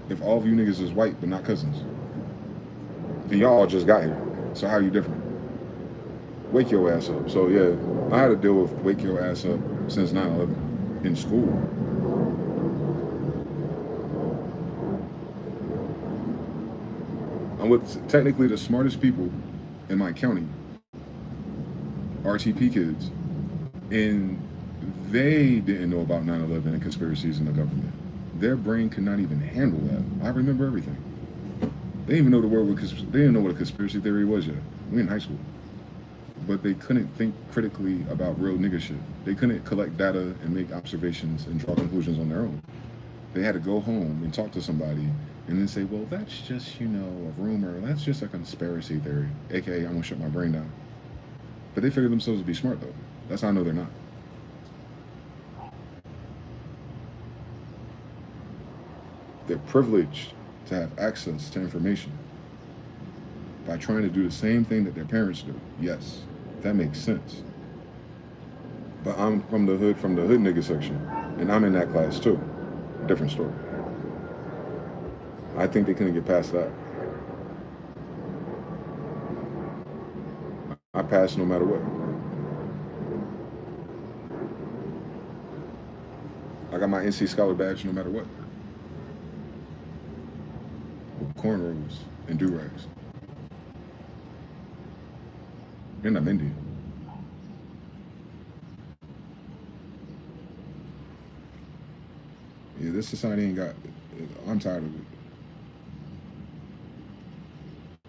If all of you niggas is white but not cousins. And y'all all just got here. So how are you different? Wake your ass up. So yeah, I had to deal with wake your ass up since 9/11 in school. I'm with technically the smartest people in my county, RTP kids, and they didn't know about 9/11 and conspiracies in the government. Their brain could not even handle that. I remember everything. They didn't even know the word, they didn't know what a conspiracy theory was yet. We in high school. But they couldn't think critically about real nigga shit. They couldn't collect data and make observations and draw conclusions on their own. They had to go home and talk to somebody and then say, well, that's just, you know, a rumor. That's just a conspiracy theory. AKA, I'm gonna shut my brain down. But they figure themselves to be smart though. That's how I know they're not. They're privileged to have access to information by trying to do the same thing that their parents do. Yes, that makes sense. But I'm from the hood nigga section, and I'm in that class too. Different story. I think they couldn't get past that. I passed no matter what. I got my NC Scholar badge no matter what. With cornrows and do-rags. And I'm Indian. Yeah, this society ain't got, I'm tired of it.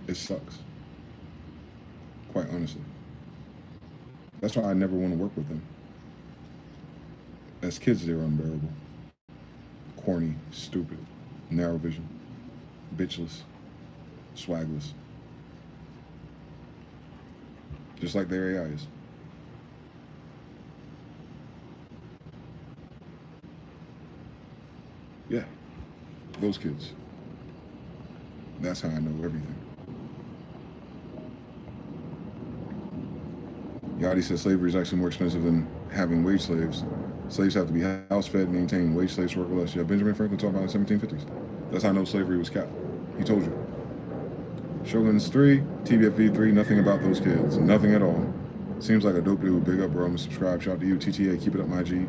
It sucks. Quite honestly. That's why I never want to work with them. As kids, they were unbearable. corny, stupid, narrow vision, bitchless, swagless. Just like their AI is. Yeah, those kids. That's how I know everything. Yachty says slavery is actually more expensive than having wage slaves. Slaves have to be house-fed, maintained. Wage slaves work less. Yeah, Benjamin Franklin talked about it in the 1750s. That's how I know slavery was capped. He told you. Shoguns 3, TBFV 3, nothing about those kids. Nothing at all. Seems like a dope dude. Big up, bro. I'm gonna subscribe. Shout out to you. TTA, keep it up, my G.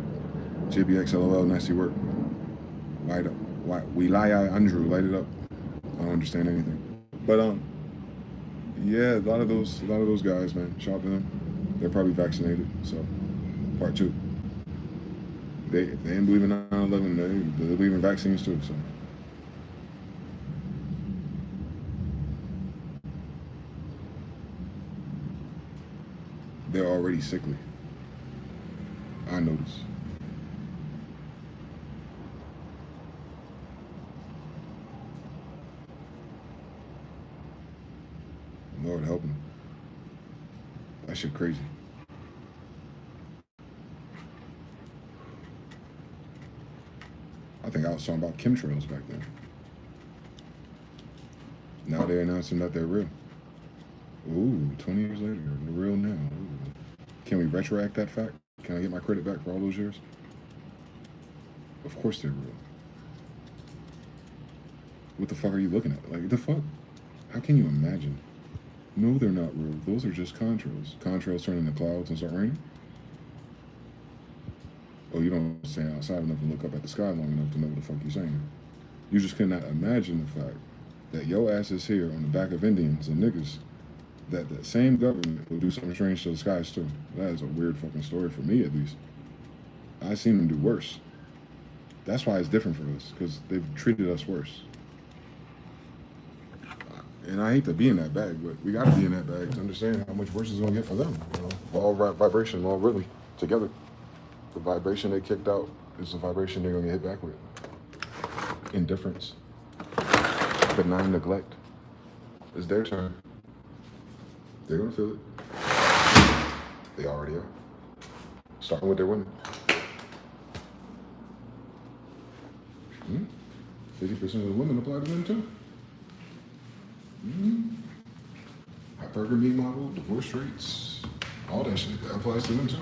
JBX, LOL, nasty work. Light up. We lie, Andrew, light it up. I don't understand anything. But yeah, a lot of those guys, man. Shout out to them. They're probably vaccinated. So, part 2. They didn't believe in 9/11. They believe in vaccines too. So. They're already sickly. I notice. Lord help them. That shit crazy. I think I was talking about chemtrails back then. Now they're announcing that they're real. Ooh, 20 years later, they're real now. Ooh. Can we retroact that fact? Can I get my credit back for all those years? Of course they're real. What the fuck are you looking at? Like, the fuck? How can you imagine? No, they're not real. Those are just contrails. Contrails turn into clouds and start raining? Oh, you don't stand outside enough to look up at the sky long enough to know what the fuck you're saying. You just cannot imagine the fact that your ass is here on the back of Indians and niggas, that the same government will do something strange to the skies too. That is a weird fucking story for me, at least. I've seen them do worse. That's why it's different for us, because they've treated us worse. And I hate to be in that bag, but we gotta be in that bag to understand how much worse it's gonna get for them. You know, all vibration, all really together. The vibration they kicked out is the vibration they're gonna get hit back with. Indifference, benign neglect. It's their turn. They're gonna feel it. They already are. Starting with their women. 50% of the women apply to them too. Hypergamy model, divorce rates, all that shit, that applies to them too.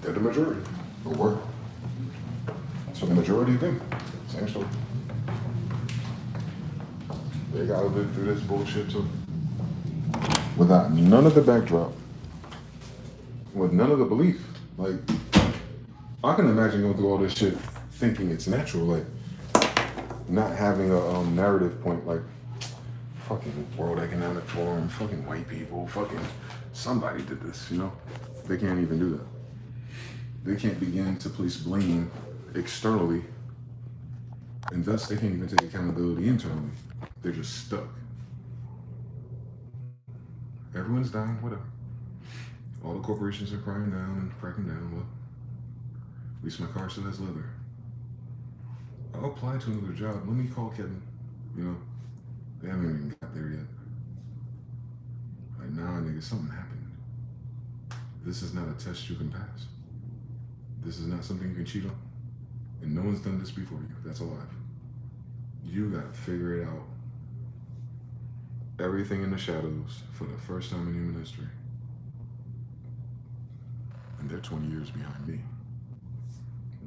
They're the majority, or were. So the majority of them, same story. They gotta live through this bullshit too. Without none of the backdrop, with none of the belief. Like, I can imagine going through all this shit thinking it's natural, like not having a narrative point, like fucking World Economic Forum, fucking white people, fucking somebody did this, you know? They can't even do that. They can't begin to place blame externally, and thus they can't even take accountability internally. They're just stuck. Everyone's dying, whatever. All the corporations are crying down and cracking down. Well, at least my car still has leather. I'll apply to another job. Let me call Kevin. You know, they haven't even got there yet. Like, nah, nigga, something happened. This is not a test you can pass. This is not something you can cheat on. And no one's done this before you. That's alive. You gotta figure it out. Everything in the shadows for the first time in human history. And they're 20 years behind me.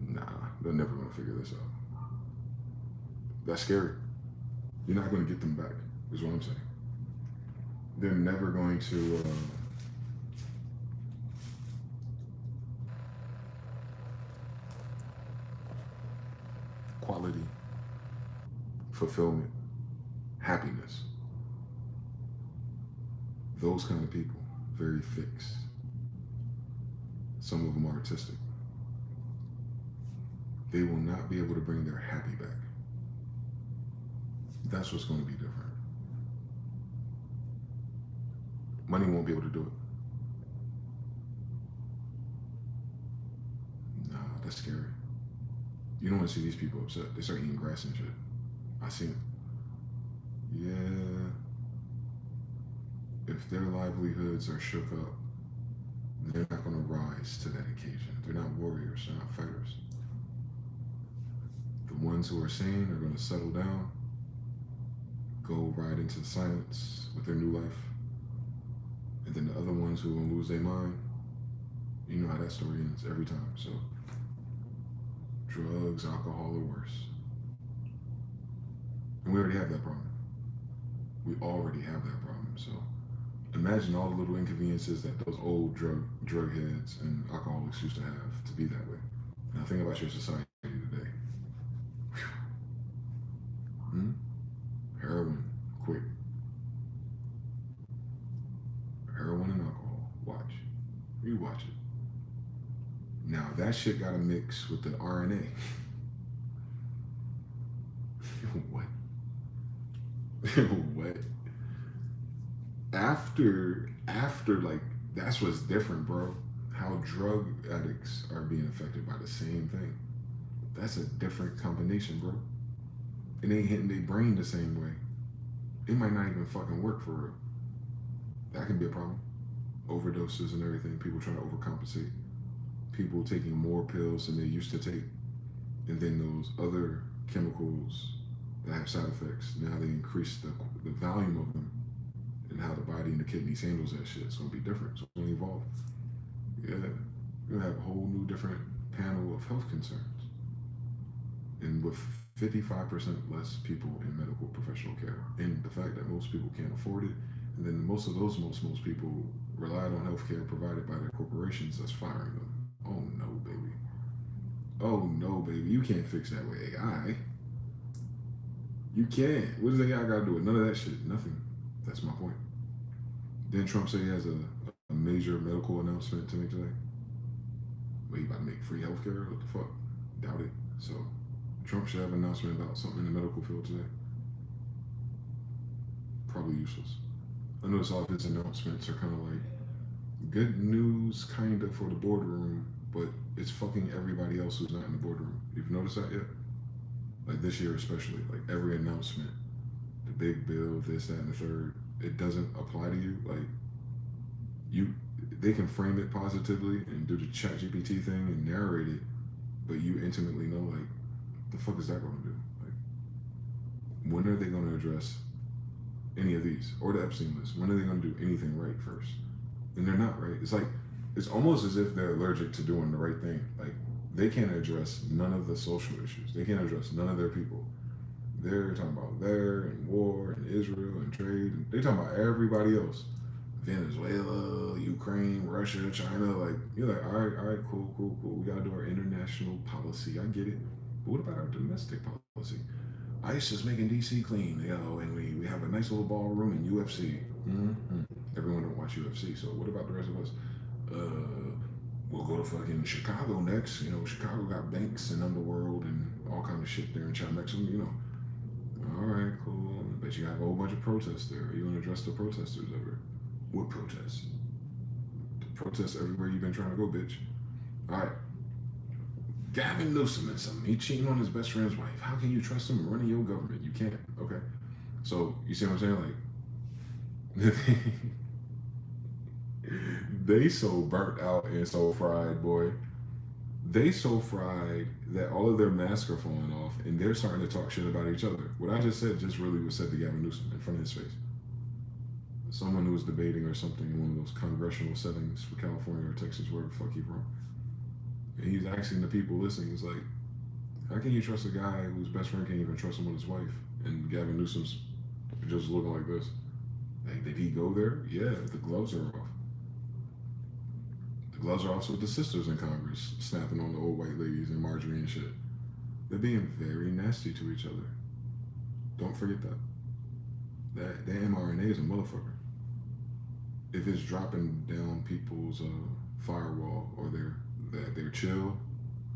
Nah, they're never gonna figure this out. That's scary. You're not gonna get them back, is what I'm saying. They're never going to, quality, fulfillment, happiness. Those kind of people, very fixed. Some of them are artistic. They will not be able to bring their happy back. That's what's going to be different. Money won't be able to do it. Nah, that's scary. You don't want to see these people upset. They start eating grass and shit. I seen it. Yeah. If their livelihoods are shook up, they're not going to rise to that occasion. They're not warriors. They're not fighters. The ones who are sane are going to settle down, go right into the silence with their new life. And then the other ones who are going to lose their mind, you know how that story ends every time. So, drugs, alcohol, or worse. And we already have that problem. We already have that problem. So, imagine all the little inconveniences that those old drug heads and alcoholics used to have to be that way. Now think about your society today. Heroin, quick. Heroin and alcohol. Watch. You watch it. Now that shit got to mix with the RNA. What? What? After like that's what's different, bro. How drug addicts are being affected by the same thing. That's a different combination, bro. It ain't hitting their brain the same way. It might not even fucking work for real. That can be a problem. Overdoses and everything. People trying to overcompensate. People taking more pills than they used to take. And then those other chemicals that have side effects, now they increase the volume of them and how the body and the kidneys handles that shit. It's going to be different. It's going to evolve. Yeah. You're going to have a whole new different panel of health concerns. And with 55% less people in medical professional care, and the fact that most people can't afford it, and then most of those most people relied on healthcare provided by their corporations that's firing them. Oh no, baby. Oh no, baby. You can't fix that with AI. You can't. What does AI got to do with none of that shit? Nothing. That's my point. Then Trump said he has a major medical announcement to make today. Wait, you about to make free healthcare? What the fuck? Doubt it. So Trump should have an announcement about something in the medical field today. Probably useless. I notice all of his announcements are kind of like good news, kind of, for the boardroom, but it's fucking everybody else who's not in the boardroom. You've noticed that yet? Like this year especially, like every announcement, the big bill, this, that, and the third, it doesn't apply to you. Like they can frame it positively and do the ChatGPT thing and narrate it, but you intimately know, like, the fuck is that going to do? Like, when are they going to address any of these or the Epstein list? When are they going to do anything right first? And they're not, right? It's like it's almost as if they're allergic to doing the right thing. Like they can't address none of the social issues. They can't address none of their people. They're talking about there and war and Israel and trade. And they're talking about everybody else. Venezuela, Ukraine, Russia, China. Like you're like, all right, cool. We gotta do our international policy. I get it. But what about our domestic policy? ICE is making DC clean, and we have a nice little ballroom in UFC. Mm-hmm. Everyone don't watch UFC, so what about the rest of us? We'll go to fucking Chicago next. Chicago got banks and underworld and all kind of shit there in China next. All right, cool. I bet you have a whole bunch of protests there. Are you gonna address the protesters ever? What protests? The protests everywhere you've been trying to go, bitch. All right. Gavin Newsom and something. He cheating on his best friend's wife. How can you trust him running your government? You can't. Okay. So you see what I'm saying? Like they so burnt out and so fried, boy. They so fried that all of their masks are falling off and they're starting to talk shit about each other. What I just said just really was said to Gavin Newsom in front of his face. Someone who was debating or something in one of those congressional settings for California or Texas, wherever the fuck he's from. And he's asking the people listening, he's like, how can you trust a guy whose best friend can't even trust him with his wife? And Gavin Newsom's just looking like this. Like, did he go there? Yeah, the gloves are off. The gloves are off with the sisters in Congress, snapping on the old white ladies and Marjorie and shit. They're being very nasty to each other. Don't forget that. That mRNA is a motherfucker. If it's dropping down people's firewall or they're chill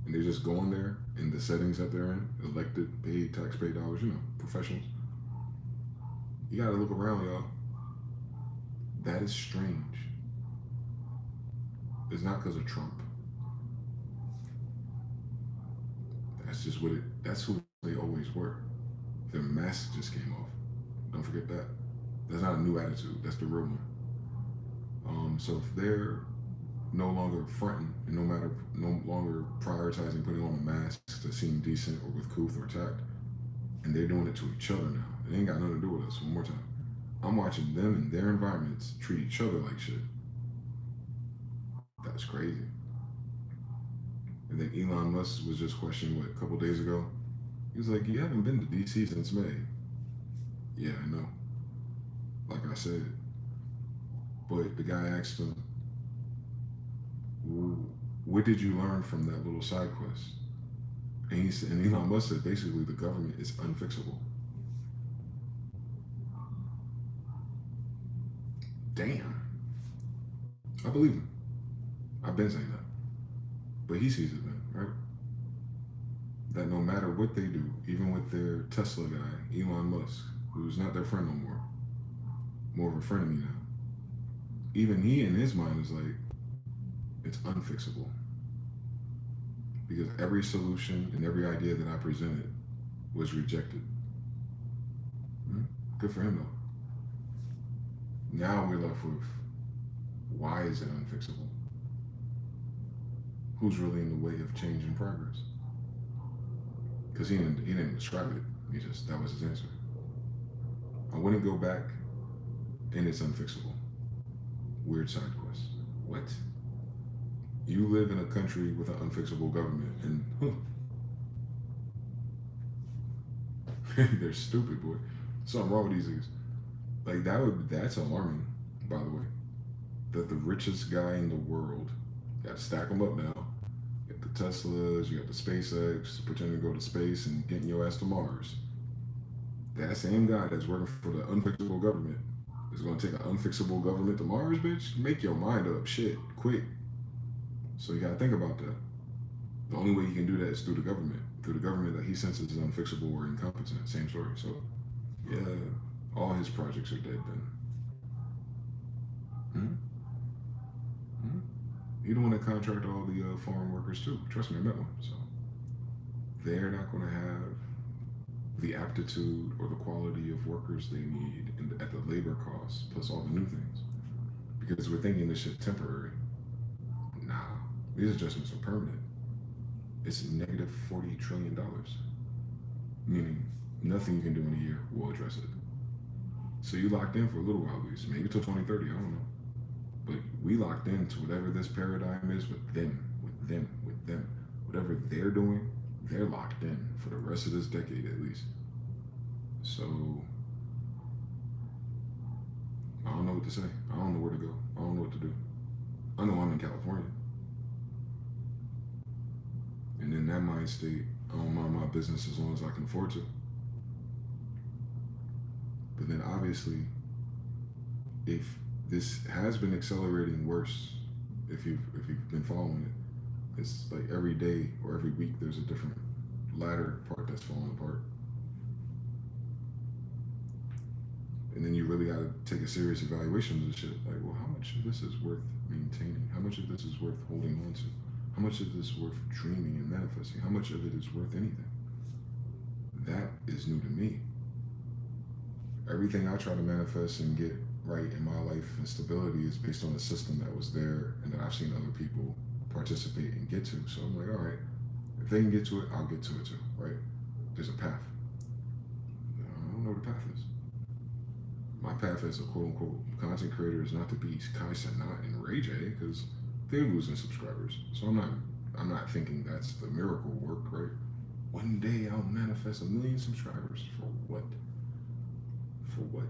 and they're just going there in the settings that they're in, elected, paid, taxpayer dollars, professionals. You gotta look around, y'all. That is strange. It's not because of Trump. That's just what it. That's who they always were. Their mask just came off. Don't forget that. That's not a new attitude. That's the real one. So if they're no longer fronting and no longer prioritizing putting on a mask to seem decent or with couth or tact, and they're doing it to each other now. It ain't got nothing to do with us. One more time. I'm watching them in their environments treat each other like shit. That's crazy. And then Elon Musk was just questioned, a couple days ago? He was like, you haven't been to DC since May. Yeah, I know. Like I said. But the guy asked him, what did you learn from that little side quest? And he said, and Elon Musk said, basically, the government is unfixable. Damn. I believe him. I've been saying that. But he sees it then, right? That no matter what they do, even with their Tesla guy, Elon Musk, who's not their friend no more of a friend of me now, even he in his mind is like, it's unfixable. Because every solution and every idea that I presented was rejected. Good for him though. Now we're left with, why is it unfixable? Who's really in the way of change and progress? Because he didn't describe it. That was his answer. I wouldn't go back, and it's unfixable. Weird side quest. What? You live in a country with an unfixable government, and they're stupid, boy. Something wrong with these niggas. Like that's alarming, by the way. That the richest guy in the world, you got to stack them up now. You got the Teslas, you got the SpaceX, pretending to go to space and getting your ass to Mars. That same guy that's working for the unfixable government is going to take an unfixable government to Mars, bitch? Make your mind up, shit, quick. So you got to think about that. The only way he can do that is through the government that he senses is unfixable or incompetent. Same story. So, yeah, all his projects are dead then. You don't want to contract all the foreign workers too. Trust me, I met one. So they're not going to have the aptitude or the quality of workers they need at the labor costs, plus all the new things. Because we're thinking this shit temporary. Nah, these adjustments are permanent. It's negative $40 trillion. Meaning nothing you can do in a year will address it. So you locked in for a little while at least, maybe till 2030, I don't know. But we locked into whatever this paradigm is with them. Whatever they're doing, they're locked in for the rest of this decade at least. So, I don't know what to say. I don't know where to go. I don't know what to do. I know I'm in California. And in that mind state, I don't mind my business as long as I can afford to. But then obviously, if this has been accelerating worse, if you've been following it, it's like every day or every week there's a different ladder part that's falling apart. And then you really got to take a serious evaluation of this shit. Like, well, how much of this is worth maintaining? How much of this is worth holding on to? How much of this is worth dreaming and manifesting? How much of it is worth anything? That is new to me. Everything I try to manifest and get right in my life and stability is based on a system that was there and that I've seen other people participate and get to. So I'm like, all right, if they can get to it, I'll get to it too, right? There's a path. I don't know what the path is. My path as a quote-unquote content creator is not to be Kai Cenat and Ray J, because they're losing subscribers. So I'm not thinking that's the miracle work, right? One day I'll manifest 1 million subscribers. For what? For what?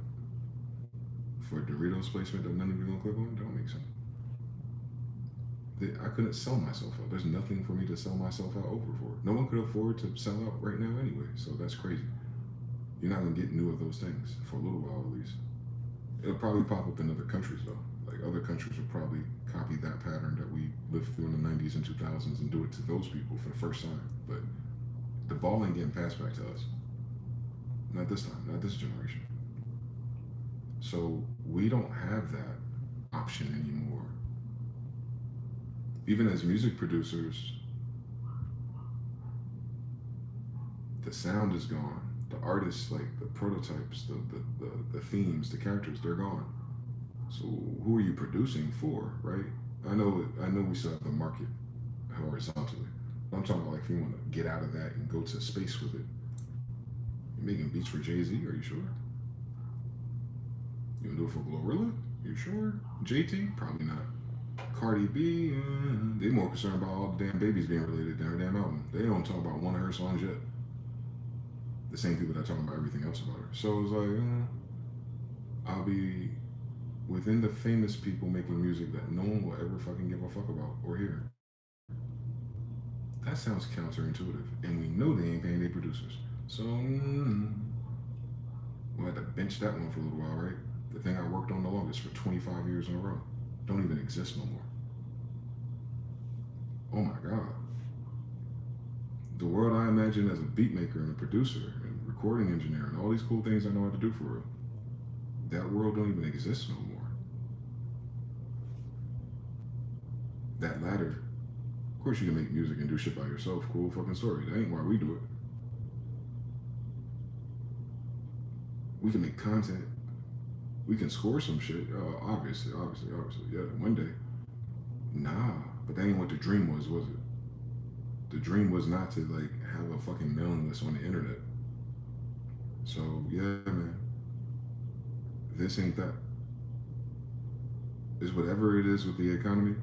For a Doritos placement that none of you gonna click on? Don't make sense. I couldn't sell myself out. There's nothing for me to sell myself out over for. No one could afford to sell out right now anyway, so that's crazy. You're not gonna get new of those things for a little while at least. It'll probably pop up in other countries though. Like other countries will probably copy that pattern that we lived through in the 90s and 2000s and do it to those people for the first time. But the ball ain't getting passed back to us. Not this time, not this generation. So we don't have that option anymore. Even as music producers, The sound is gone. The artists, like the prototypes, the themes, the characters, they're gone. So who are you producing for, right? I know we still have the market horizontally. I'm talking about like if you want to get out of that and go to space with it. You're making beats for Jay-Z, are you sure? You want to do it for Glorilla? You sure? JT? Probably not. Cardi B, they more concerned about all the damn babies being related to their damn album. They don't talk about one of her songs yet. The same people that are talking about everything else about her. So it's like, I'll be within the famous people making music that no one will ever fucking give a fuck about or hear. That sounds counterintuitive. And we know they ain't paying their producers. So, we'll have to bench that one for a little while, right? The thing I worked on the longest for 25 years in a row don't even exist no more. Oh my God. The world I imagine as a beat maker and a producer and recording engineer and all these cool things I know how to do for real, that world don't even exist no more. That ladder, of course you can make music and do shit by yourself, cool fucking story. That ain't why we do it. We can make content. We can score some shit. Obviously, yeah, one day. Nah, but that ain't what the dream was it? The dream was not to like have a fucking mailing list on the internet. So yeah, man, this ain't that. It's whatever it is with the economy,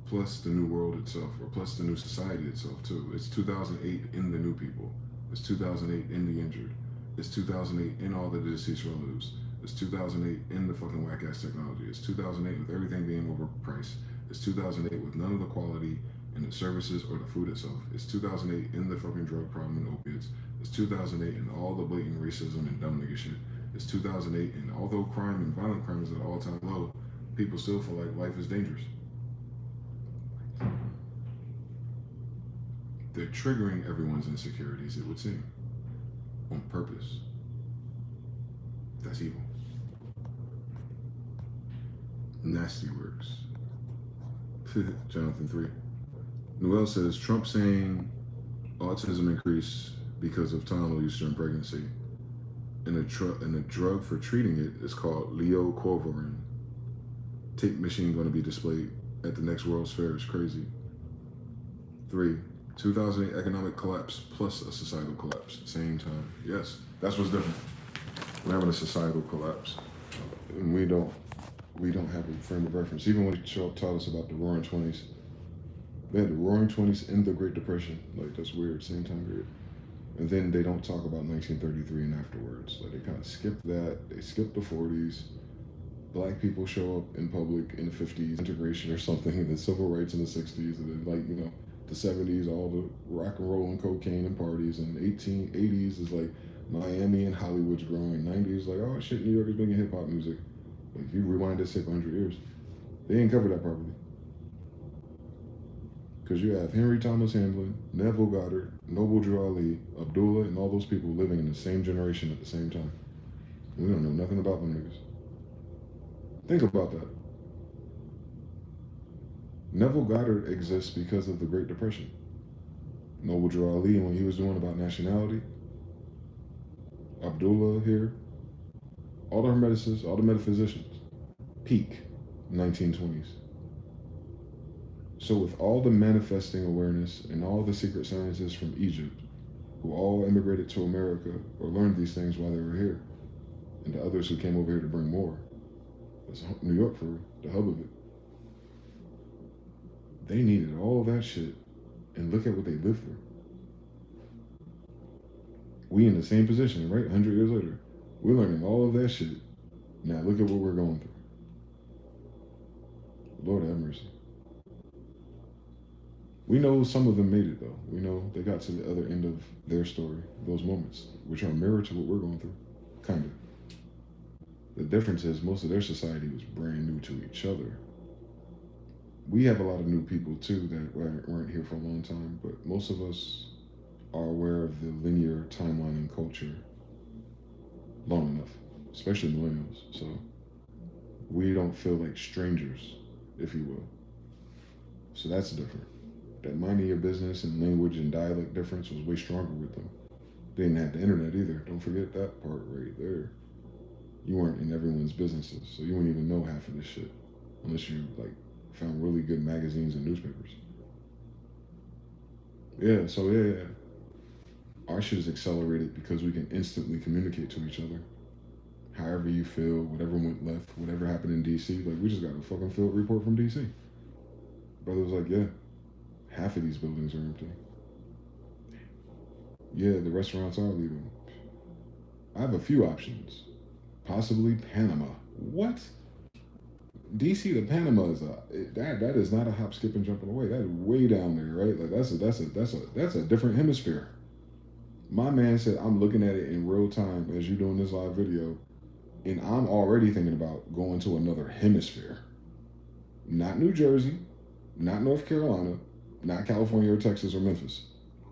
plus the new world itself, or plus the new society itself too. It's 2008 in the new people. It's 2008 in the injured. It's 2008 in all the deceased relatives. It's 2008 in the fucking whack ass technology. It's 2008 with everything being overpriced. It's 2008 with none of the quality in the services or the food itself. It's 2008 in the fucking drug problem and opiates. It's 2008 in all the blatant racism and dumb nigga shit. It's 2008 and although crime and violent crime is at an all-time low, people still feel like life is dangerous. They're triggering everyone's insecurities, it would seem, on purpose. That's evil. Nasty works. Jonathan 3. Noel says, Trump saying autism increased because of Tylenol use during pregnancy. And a drug for treating it is called Leocorvarin. Tape machine going to be displayed at the next World's Fair is crazy. 3. 2008 economic collapse plus a societal collapse. Same time. Yes, that's what's different. We're having a societal collapse. And we don't have a frame of reference. Even when Trump taught us about the Roaring 20s, they had the Roaring 20s and the Great Depression. Like, that's weird, same time period. And then they don't talk about 1933 and afterwards. Like, they kind of skip that. They skip the 40s. Black people show up in public in the 50s, integration or something, and then civil rights in the 60s, and then, like, you know, the 70s, all the rock and roll and cocaine and parties, and 1880s is like Miami and Hollywood's growing. 90s, like, oh shit, New York is making hip hop music. But if you rewind this 100 years, they ain't covered that properly. Because you have Henry Thomas Hamlin, Neville Goddard, Noble Drew Ali, Abdullah, and all those people living in the same generation at the same time. We don't know nothing about them niggas. Think about that. Neville Goddard exists because of the Great Depression. Noble Drew Ali, when he was doing about nationality. Abdullah here. All the hermeticists, all the metaphysicians. Peak 1920s. So with all the manifesting awareness and all the secret scientists from Egypt, who all immigrated to America or learned these things while they were here, and the others who came over here to bring more, that's New York for the hub of it. They needed all of that shit, and look at what they lived through. We in the same position, right? 100 years later. We're learning all of that shit. Now look at what we're going through. Lord have mercy. We know some of them made it though. We know they got to the other end of their story, those moments, which are a mirror to what we're going through, kind of. The difference is most of their society was brand new to each other. We have a lot of new people too that weren't here for a long time, but most of us are aware of the linear timeline and culture long enough, especially millennials. So we don't feel like strangers, if you will. So that's different. That minding your business and language and dialect difference was way stronger with them. They didn't have the internet either. Don't forget that part right there. You weren't in everyone's businesses, so you wouldn't even know half of this shit unless you like found really good magazines and newspapers. Yeah, so yeah. Our shit is accelerated because we can instantly communicate to each other. However you feel, whatever went left, whatever happened in DC, like we just got a fucking field report from DC. Brother was like, yeah, half of these buildings are empty. Yeah, the restaurants are leaving. I have a few options. Possibly Panama. What? DC to Panama is that is not a hop, skip, and jumping away. That is way down there, right? Like that's a different hemisphere. My man said I'm looking at it in real time as you're doing this live video, and I'm already thinking about going to another hemisphere. Not New Jersey, not North Carolina, not California or Texas or Memphis.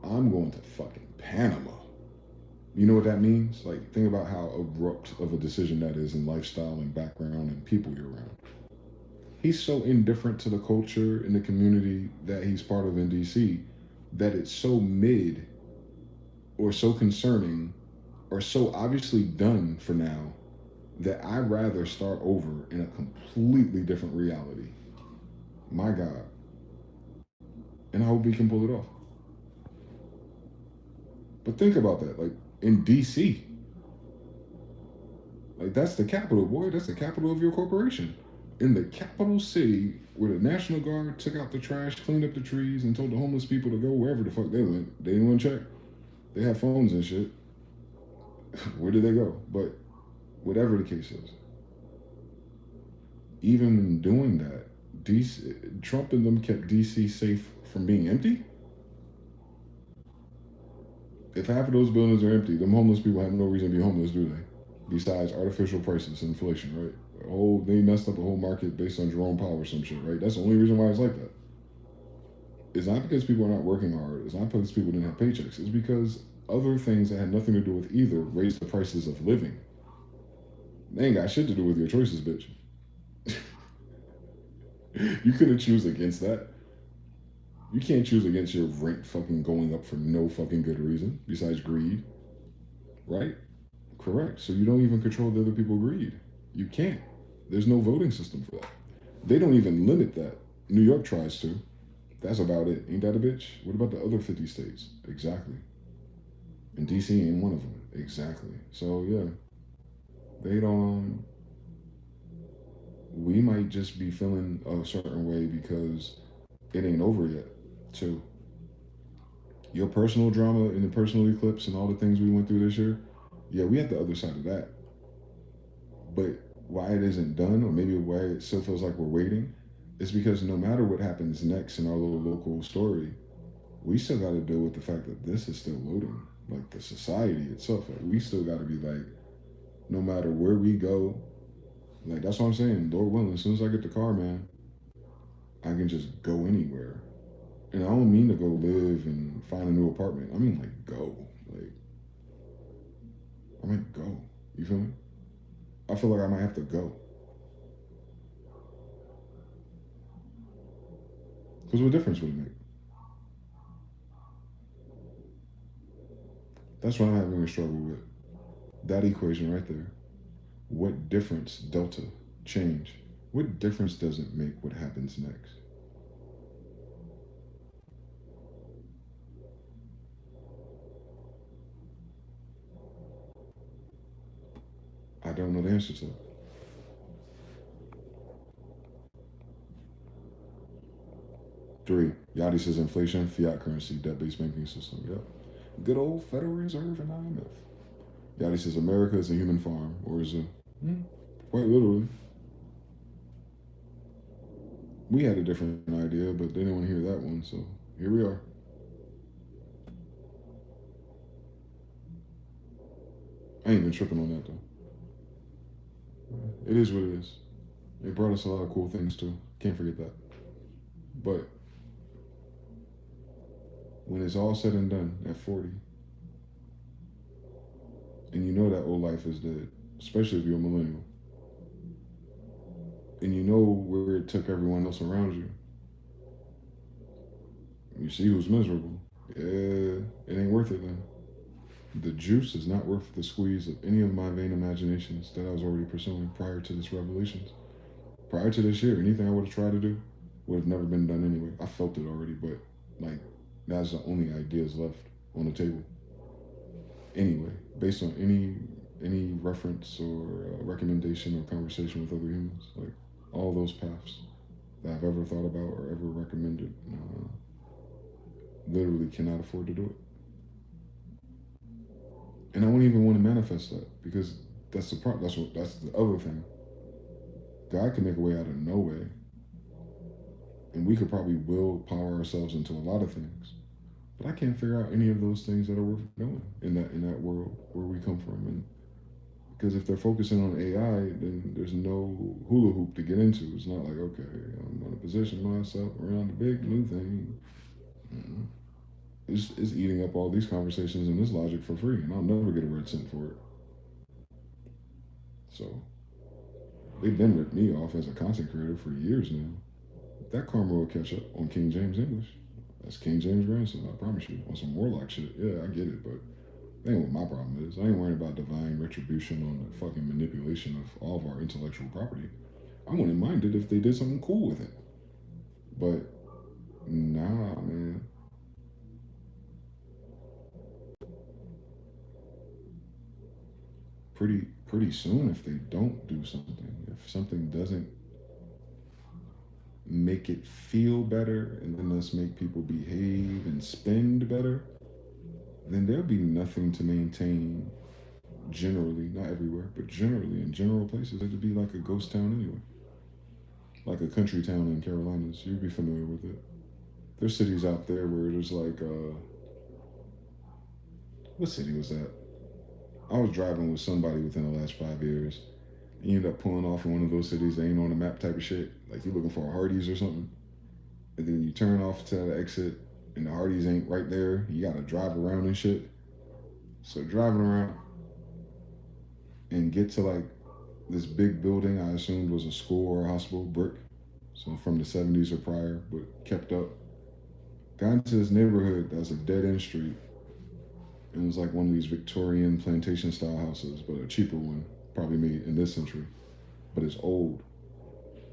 I'm going to fucking Panama. You know what that means? Like, think about how abrupt of a decision that is in lifestyle and background and people you're around. He's so indifferent to the culture and the community that he's part of in DC that it's so mid or so concerning or so obviously done for now that I'd rather start over in a completely different reality. My God. And I hope he can pull it off. But think about that. Like, in DC, like that's the capital, boy. That's the capital of your corporation. In the capital city, where the National Guard took out the trash, cleaned up the trees, and told the homeless people to go wherever the fuck they went. They didn't want to check. They had phones and shit. Where did they go? But whatever the case is, even in doing that, DC, Trump and them kept DC safe from being empty. If half of those buildings are empty, them homeless people have no reason to be homeless, do they? Besides artificial prices, inflation, right? They messed up a whole market based on Jerome Powell or some shit, right? That's the only reason why it's like that. It's not because people are not working hard. It's not because people didn't have paychecks. It's because other things that had nothing to do with either raised the prices of living. They ain't got shit to do with your choices, bitch. You couldn't choose against that. You can't choose against your rent fucking going up for no fucking good reason besides greed. Right? Correct. So you don't even control the other people's greed. You can't. There's no voting system for that. They don't even limit that. New York tries to. That's about it. Ain't that a bitch? What about the other 50 states? Exactly. And DC ain't one of them. Exactly. So yeah. They don't we might just be feeling a certain way because it ain't over yet, too. Your personal drama and the personal eclipse and all the things we went through this year, yeah, we at the other side of that. But why it isn't done, or maybe why it still feels like we're waiting, is because no matter what happens next in our little local story, we still got to deal with the fact that this is still loading. Like the society itself, like we still got to be like, no matter where we go, like that's what I'm saying. Lord willing, as soon as I get the car, man, I can just go anywhere. And I don't mean to go live and find a new apartment. I mean like go. Like I might go. You feel me? I feel like I might have to go. Because what difference would it make? That's what I'm having a struggle with. That equation right there. What difference, delta, change, what difference does it make what happens next? I don't know the answer to that. Three, Yachty says inflation, fiat currency, debt-based banking system. Yep. Good old Federal Reserve and IMF. Yachty says America is a human farm, or is it? Quite literally. We had a different idea, but they didn't want to hear that one, so here we are. I ain't even tripping on that, though. It is what it is. It brought us a lot of cool things, too. Can't forget that. But when it's all said and done at 40, and you know that old life is dead, especially if you're a millennial, and you know where it took everyone else around you, you see who's miserable. Yeah, it ain't worth it then. The juice is not worth the squeeze of any of my vain imaginations that I was already pursuing prior to this revelations. Prior to this year, anything I would have tried to do would have never been done anyway. I felt it already, but like that's the only ideas left on the table. Anyway, based on any reference or recommendation or conversation with other humans, like all those paths that I've ever thought about or ever recommended, literally cannot afford to do it. And I wouldn't even want to manifest that because that's the part. That's the other thing. God can make a way out of no way, and we could probably willpower ourselves into a lot of things. But I can't figure out any of those things that are worth doing in that world where we come from. And because if they're focusing on AI, then there's no hula hoop to get into. It's not like, okay, I'm going to position myself around the big new thing. Mm-mm. It's eating up all these conversations and this logic for free, and I'll never get a red cent for it. So they've been ripped me off as a content creator for years now. That karma will catch up on King James English. That's King James' grandson, I promise you. On some warlock shit, yeah, I get it, but that ain't what my problem is. I ain't worried about divine retribution on the fucking manipulation of all of our intellectual property. I wouldn't mind it if they did something cool with it. But nah, man. Pretty soon, if they don't do something, if something doesn't make it feel better and then let's make people behave and spend better, then there'll be nothing to maintain generally, not everywhere, but generally in general places. It'd be like a ghost town anyway. Like a country town in Carolinas. You'd be familiar with it. There's cities out there where there's like, what city was that? I was driving with somebody within the last 5 years. You end up pulling off in one of those cities that ain't on the map type of shit. Like you're looking for a Hardee's or something. And then you turn off to the exit and the Hardee's ain't right there. You gotta drive around and shit. So driving around and get to like this big building I assumed was a school or a hospital, brick. So from the 70s or prior, but kept up. Got into this neighborhood that's a dead end street. It was like one of these Victorian plantation style houses, but a cheaper one, probably made in this century, but it's old.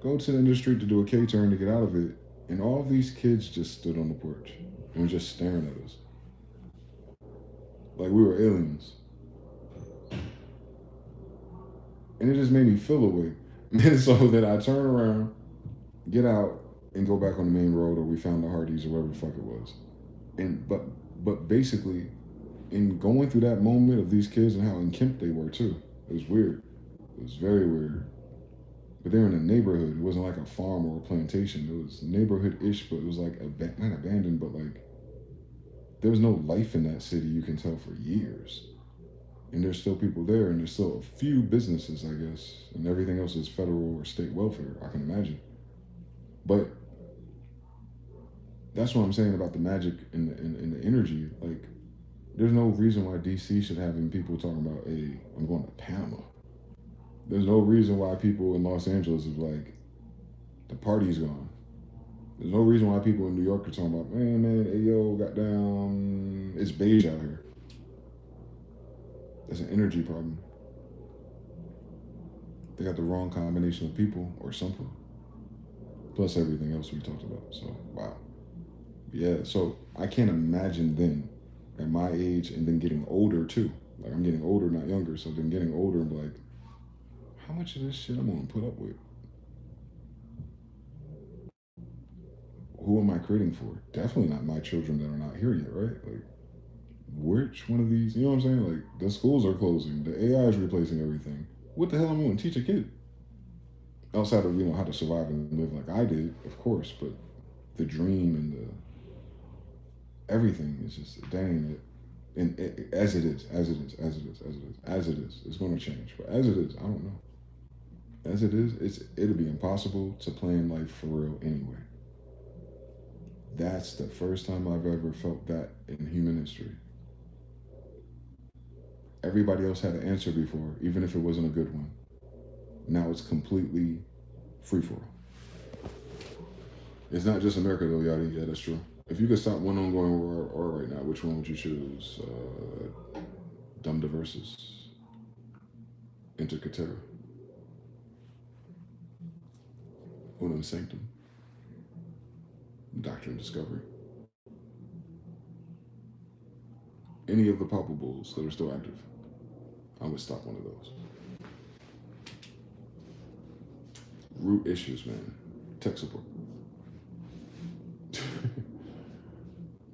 Go to the end of the street to do a K-turn to get out of it, and all of these kids just stood on the porch and were just staring at us. Like we were aliens. And it just made me feel away. And so then I turn around, get out, and go back on the main road, or we found the Hardee's or whatever the fuck it was. And but basically, in going through that moment of these kids and how unkempt they were too, it was weird. It was very weird. But they were in a neighborhood. It wasn't like a farm or a plantation. It was neighborhood-ish, but it was like not abandoned, but like there was no life in that city, you can tell, for years. And there's still people there, and there's still a few businesses, I guess, and everything else is federal or state welfare, I can imagine. But that's what I'm saying about the magic and the energy. Like, there's no reason why DC should have people talking about, hey, I'm going to Panama. There's no reason why people in Los Angeles is like, the party's gone. There's no reason why people in New York are talking about, man, hey, yo, goddamn, it's beige out here. That's an energy problem. They got the wrong combination of people or something. Plus everything else we talked about. So, wow. Yeah, so I can't imagine then, at my age, and then getting older too. Like, I'm getting older, not younger, so then getting older and be like, how much of this shit I'm gonna put up with? Who am I creating for? Definitely not my children that are not here yet, right? Like, which one of these, you know what I'm saying? Like, the schools are closing, the AI is replacing everything. What the hell am I gonna teach a kid? Outside of, how to survive and live like I did, of course, but the dream and the everything is just, dang it. And as it is, it's going to change. But as it is, I don't know. As it is, it'll be impossible to plan life for real anyway. That's the first time I've ever felt that in human history. Everybody else had an answer before, even if it wasn't a good one. Now it's completely free-for-all. It's not just America though, Yachty. Yeah, that's true. If you could stop one ongoing war right now, which one would you choose? Dum diversus, inter caetera, unum sanctum, doctrine discovery. Any of the palpables that are still active, I would stop one of those. Root issues, man. Tech support.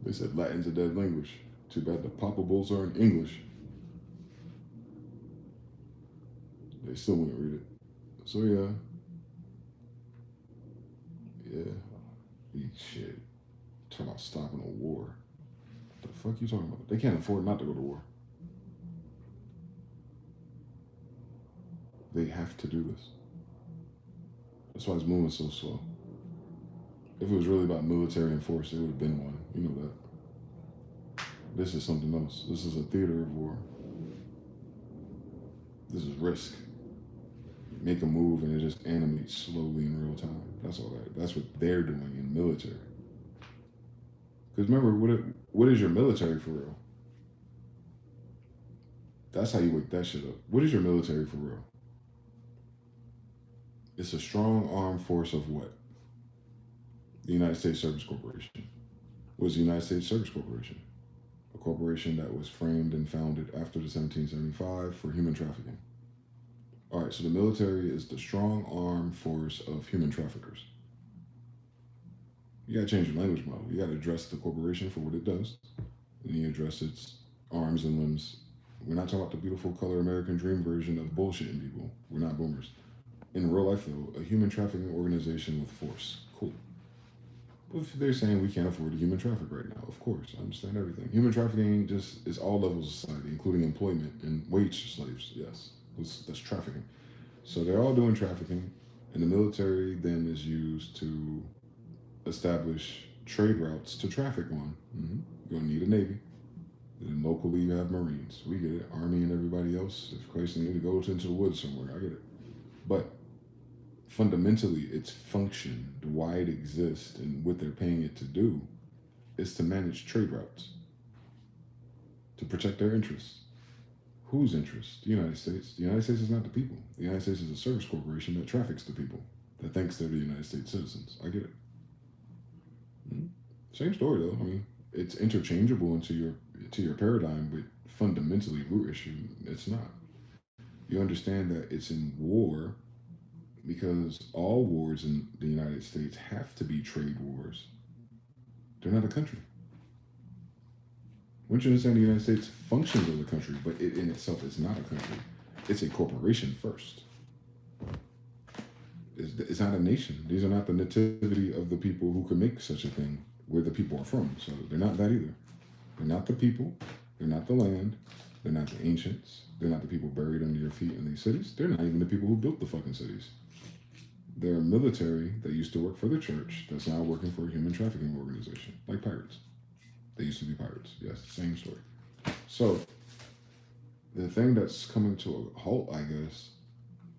They said Latin's a dead language. Too bad the palpables are in English. They still wouldn't read it. So yeah. Shit. Talking about stopping a war. What the fuck you talking about? They can't afford not to go to war. They have to do this. That's why it's moving so slow. If it was really about military and force, it would have been one. You know that. This is something else. This is a theater of war. This is risk. Make a move and it just animates slowly in real time. That's all that. That's what they're doing in military. Because remember, what is your military for real? That's how you wake that shit up. What is your military for real? It's a strong armed force of what? The United States Service Corporation. What is the United States Service Corporation? A corporation that was framed and founded after the 1775 for human trafficking. All right, so the military is the strong armed force of human traffickers. You gotta change your language model. You gotta address the corporation for what it does, and you address its arms and limbs. We're not talking about the beautiful color American dream version of bullshitting people. We're not boomers. In real life, though, a human trafficking organization with force. Cool. But if they're saying we can't afford to human traffic right now, of course, I understand everything. Human trafficking just is all levels of society, including employment and wage slaves. Yes, that's trafficking. So they're all doing trafficking, and the military then is used to establish trade routes to traffic on. You're gonna need a Navy. And then locally you have Marines. We get it. Army and everybody else. If Christ need to go into the woods somewhere, I get it. But fundamentally, its function, why it exists, and what they're paying it to do, is to manage trade routes, to protect their interests. Whose interests? The United States. The United States is not the people. The United States is a service corporation that traffics the people, that thinks they're the United States citizens. I get it. Same story though. I mean, it's interchangeable into your paradigm, but fundamentally, root issue, it's not. You understand that it's in war because all wars in the United States have to be trade wars. They're not a country. Once you understand the United States functions as a country, but it in itself is not a country. It's a corporation first. It's not a nation. These are not the nativity of the people who could make such a thing where the people are from. So they're not that either. They're not the people. They're not the land. They're not the ancients. They're not the people buried under your feet in these cities. They're not even the people who built the fucking cities. They're a military that used to work for the church that's now working for a human trafficking organization, like pirates. They used to be pirates. Yes, same story. So the thing that's coming to a halt, I guess,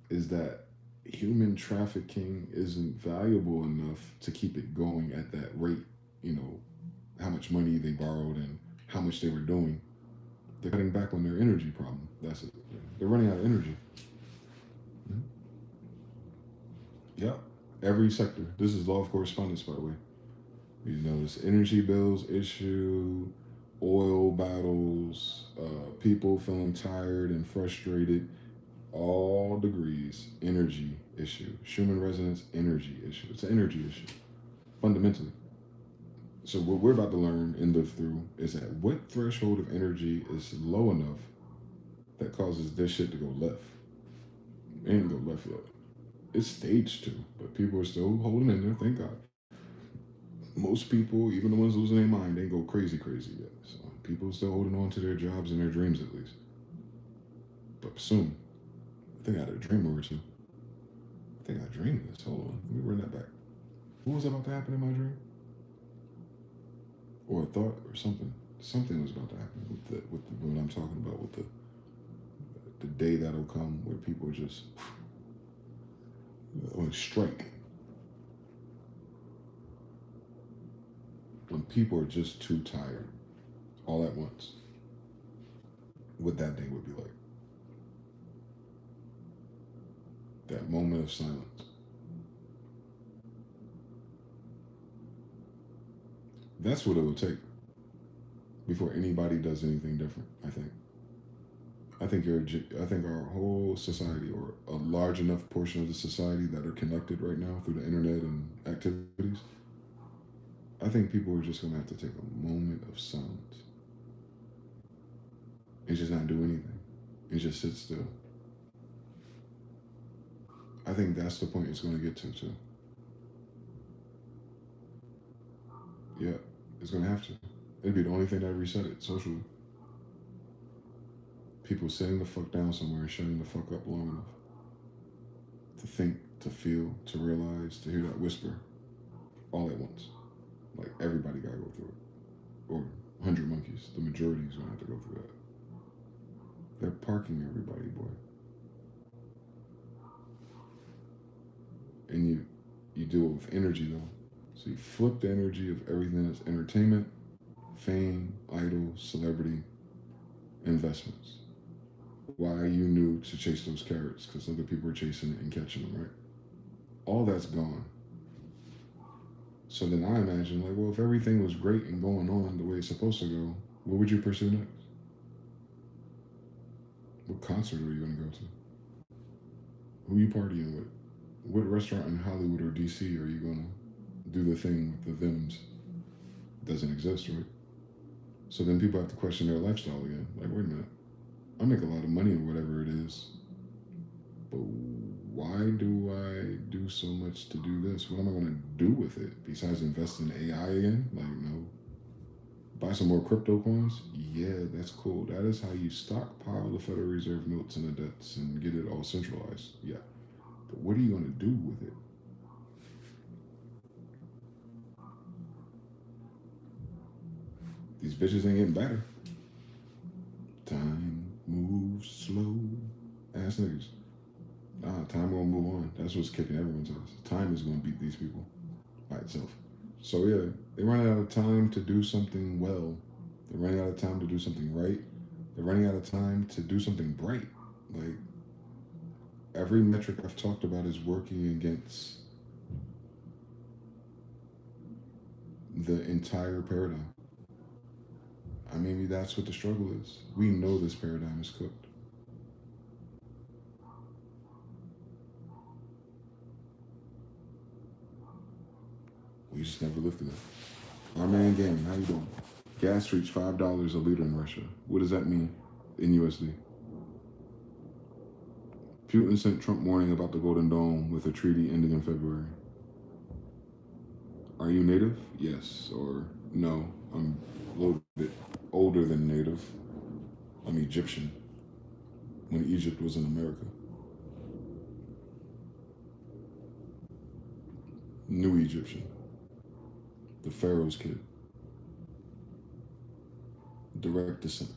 is that human trafficking isn't valuable enough to keep it going at that rate. You know, how much money they borrowed and how much they were doing. They're cutting back on their energy problem. That's it. They're running out of energy. Yeah, every sector. This is law of correspondence, by the way. You know, this energy bills issue, oil battles, people feeling tired and frustrated, all degrees, energy issue. Schumann resonance, energy issue. It's an energy issue, fundamentally. So what we're about to learn and live through is that what threshold of energy is low enough that causes this shit to go left. It ain't go left yet. It's stage 2, but people are still holding in there, thank God. Most people, even the ones losing their mind, they ain't go crazy yet. So people are still holding on to their jobs and their dreams at least. But soon, I think I had a dream or two. I think I dreamed this. Hold on, let me run that back. What was about to happen in my dream? Or a thought or something. Something was about to happen with what I'm talking about, with the day that'll come where people are just on strike. When people are just too tired all at once. what that day would be like. That moment of silence. That's what it will take before anybody does anything different, I think. I think our whole society, or a large enough portion of the society that are connected right now through the internet and activities, I think people are just going to have to take a moment of silence and just not do anything and just sit still. I think that's the point it's going to get to, too. Yeah, it's going to have to. It'd be the only thing that reset it socially. People sitting the fuck down somewhere and shutting the fuck up long enough to think, to feel, to realize, to hear that whisper all at once. Like, everybody gotta go through it. Or 100 monkeys. The majority is gonna have to go through that. They're parking everybody, boy. And you do it with energy, though. So you flip the energy of everything that's entertainment, fame, idol, celebrity, investments. Why you knew to chase those carrots, because other people are chasing it and catching them, right? All that's gone. So then I imagine, like, well, if everything was great and going on the way it's supposed to go, what would you pursue next? What concert are you going to go to? Who are you partying with? What restaurant in Hollywood or DC are you going to do the thing with the thems? Doesn't exist, right? So then people have to question their lifestyle again. Like, wait a minute. I make a lot of money or whatever it is, but why do I do so much to do this? What am I going to do with it besides invest in AI again? Like, no. Buy some more crypto coins? Yeah, that's cool. That is how you stockpile the Federal Reserve notes and the debts and get it all centralized. Yeah. But what are you going to do with it? These bitches ain't getting better. Time moves slow. Ass niggas. Nah, time gonna move on. That's what's kicking everyone's ass. Time is gonna beat these people by itself. So yeah, they're running out of time to do something well. They're running out of time to do something right. They're running out of time to do something bright. Like, every metric I've talked about is working against the entire paradigm. I mean, maybe that's what the struggle is. We know this paradigm is cooked. We just never lifted it. Our man Gaming, how you doing? Gas reached $5 a liter in Russia. What does that mean in USD? Putin sent Trump warning about the Golden Dome with a treaty ending in February. Are you native? Yes or no? I'm a little bit older than native. I'm Egyptian, when Egypt was in America. New Egyptian. The Pharaoh's kid. Direct descent.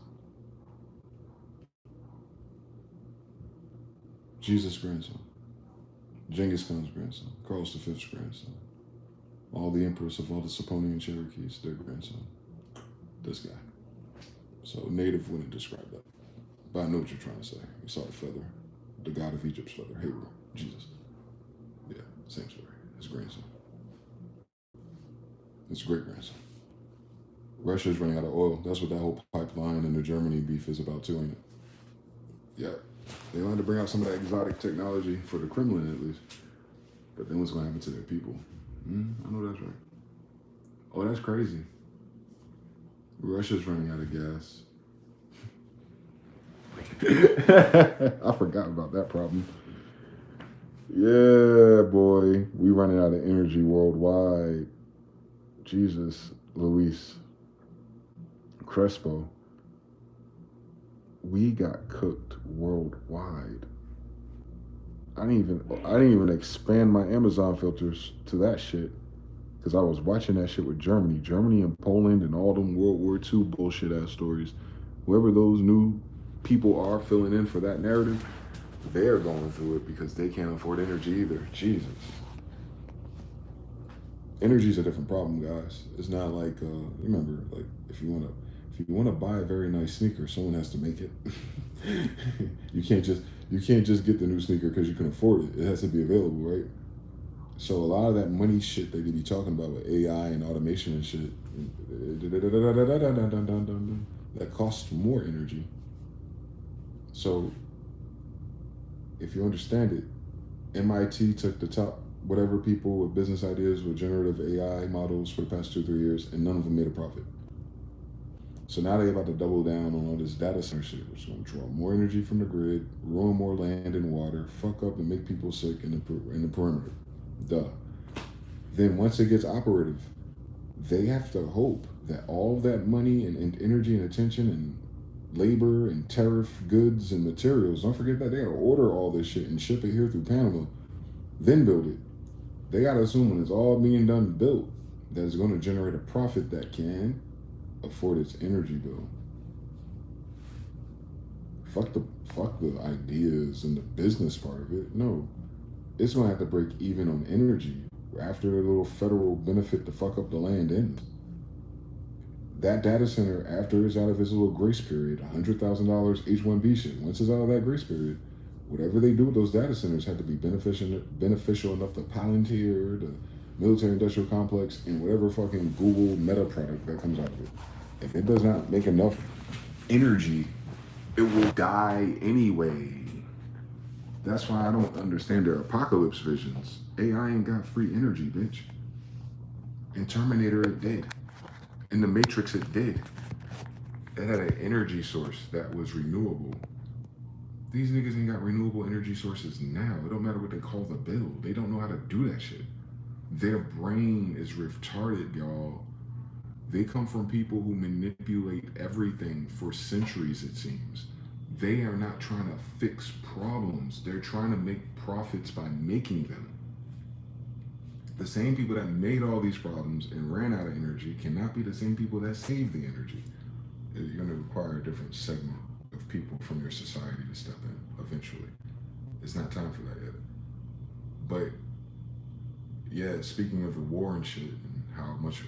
Jesus' grandson. Genghis Khan's grandson. Carlos V's grandson. All the emperors of all the Sapponian Cherokees, their grandson. This guy. So native wouldn't describe that. But I know what you're trying to say. You saw the feather. The god of Egypt's feather. Hey, bro. Jesus. Yeah, same story. His grandson. His great-grandson. Russia's running out of oil. That's what that whole pipeline and the Germany beef is about too, ain't it? Yeah. They wanted to bring out some of that exotic technology for the Kremlin, at least. But then what's going to happen to their people? I know that's right. Oh, that's crazy. Russia's running out of gas. I forgot about that problem. Yeah, boy. We running out of energy worldwide. Jesus, Luis Crespo. We got cooked worldwide. I didn't even expand my Amazon filters to that shit, because I was watching that shit with Germany and Poland and all them World War II bullshit ass stories. Whoever those new people are filling in for that narrative, they're going through it because they can't afford energy either. Jesus. Energy's a different problem, guys. It's not like remember, like if you If you want to buy a very nice sneaker, someone has to make it. You can't just get the new sneaker because you can afford it. It has to be available, right? So a lot of that money shit they be talking about with AI and automation and shit, that costs more energy. So if you understand it, MIT took the top whatever people with business ideas with generative AI models for the past 2-3 years, and none of them made a profit. So now they're about to double down on all this data center shit, which is going to draw more energy from the grid, ruin more land and water, fuck up and make people sick in the perimeter. Duh. Then once it gets operative, they have to hope that all that money and energy and attention and labor and tariff goods and materials, don't forget that they gotta order all this shit and ship it here through Panama, then build it. They gotta assume when it's all being done and built, that it's gonna generate a profit that can afford its energy bill. Fuck the ideas and the business part of it. No. It's gonna have to break even on energy after the little federal benefit to fuck up the land ends. That data center, after it's out of its little grace period, $100,000 H-1B shit, once it's out of that grace period, whatever they do with those data centers had to be beneficial enough to Palantir, the military industrial complex, and whatever fucking Google Meta product that comes out of it. If it does not make enough energy, it will die anyway. That's why I don't understand their apocalypse visions. AI ain't got free energy, bitch. In Terminator, it did. In the Matrix, it did. It had an energy source that was renewable. These niggas ain't got renewable energy sources now. It don't matter what they call the bill. They don't know how to do that shit. Their brain is retarded, y'all. They come from people who manipulate everything for centuries, it seems. They are not trying to fix problems. They're trying to make profits by making them. The same people that made all these problems and ran out of energy cannot be the same people that saved the energy. You're going to require a different segment of people from your society to step in eventually. It's not time for that yet. But yeah, speaking of the war and shit and how much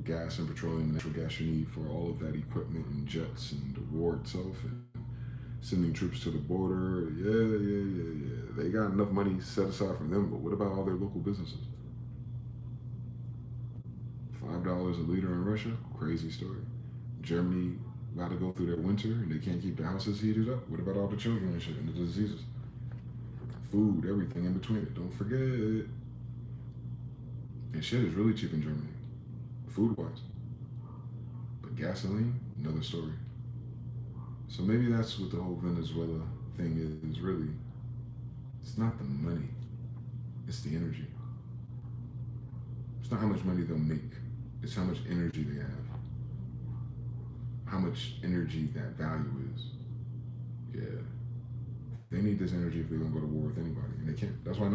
gas and petroleum and natural gas you need for all of that equipment and jets and the war itself and sending troops to the border, yeah. They got enough money set aside for them, but what about all their local businesses? $5 a liter in Russia, crazy story. Germany about to go through their winter and they can't keep the houses heated up. What about all the children and shit and the diseases? Food, everything in between it, don't forget. And shit is really cheap in Germany, food-wise. But gasoline, another story. So maybe that's what the whole Venezuela thing is really. It's not the money, it's the energy. It's not how much money they'll make, it's how much energy they have. How much energy that value is. Yeah. They need this energy if they're gonna go to war with anybody, and they can't. That's why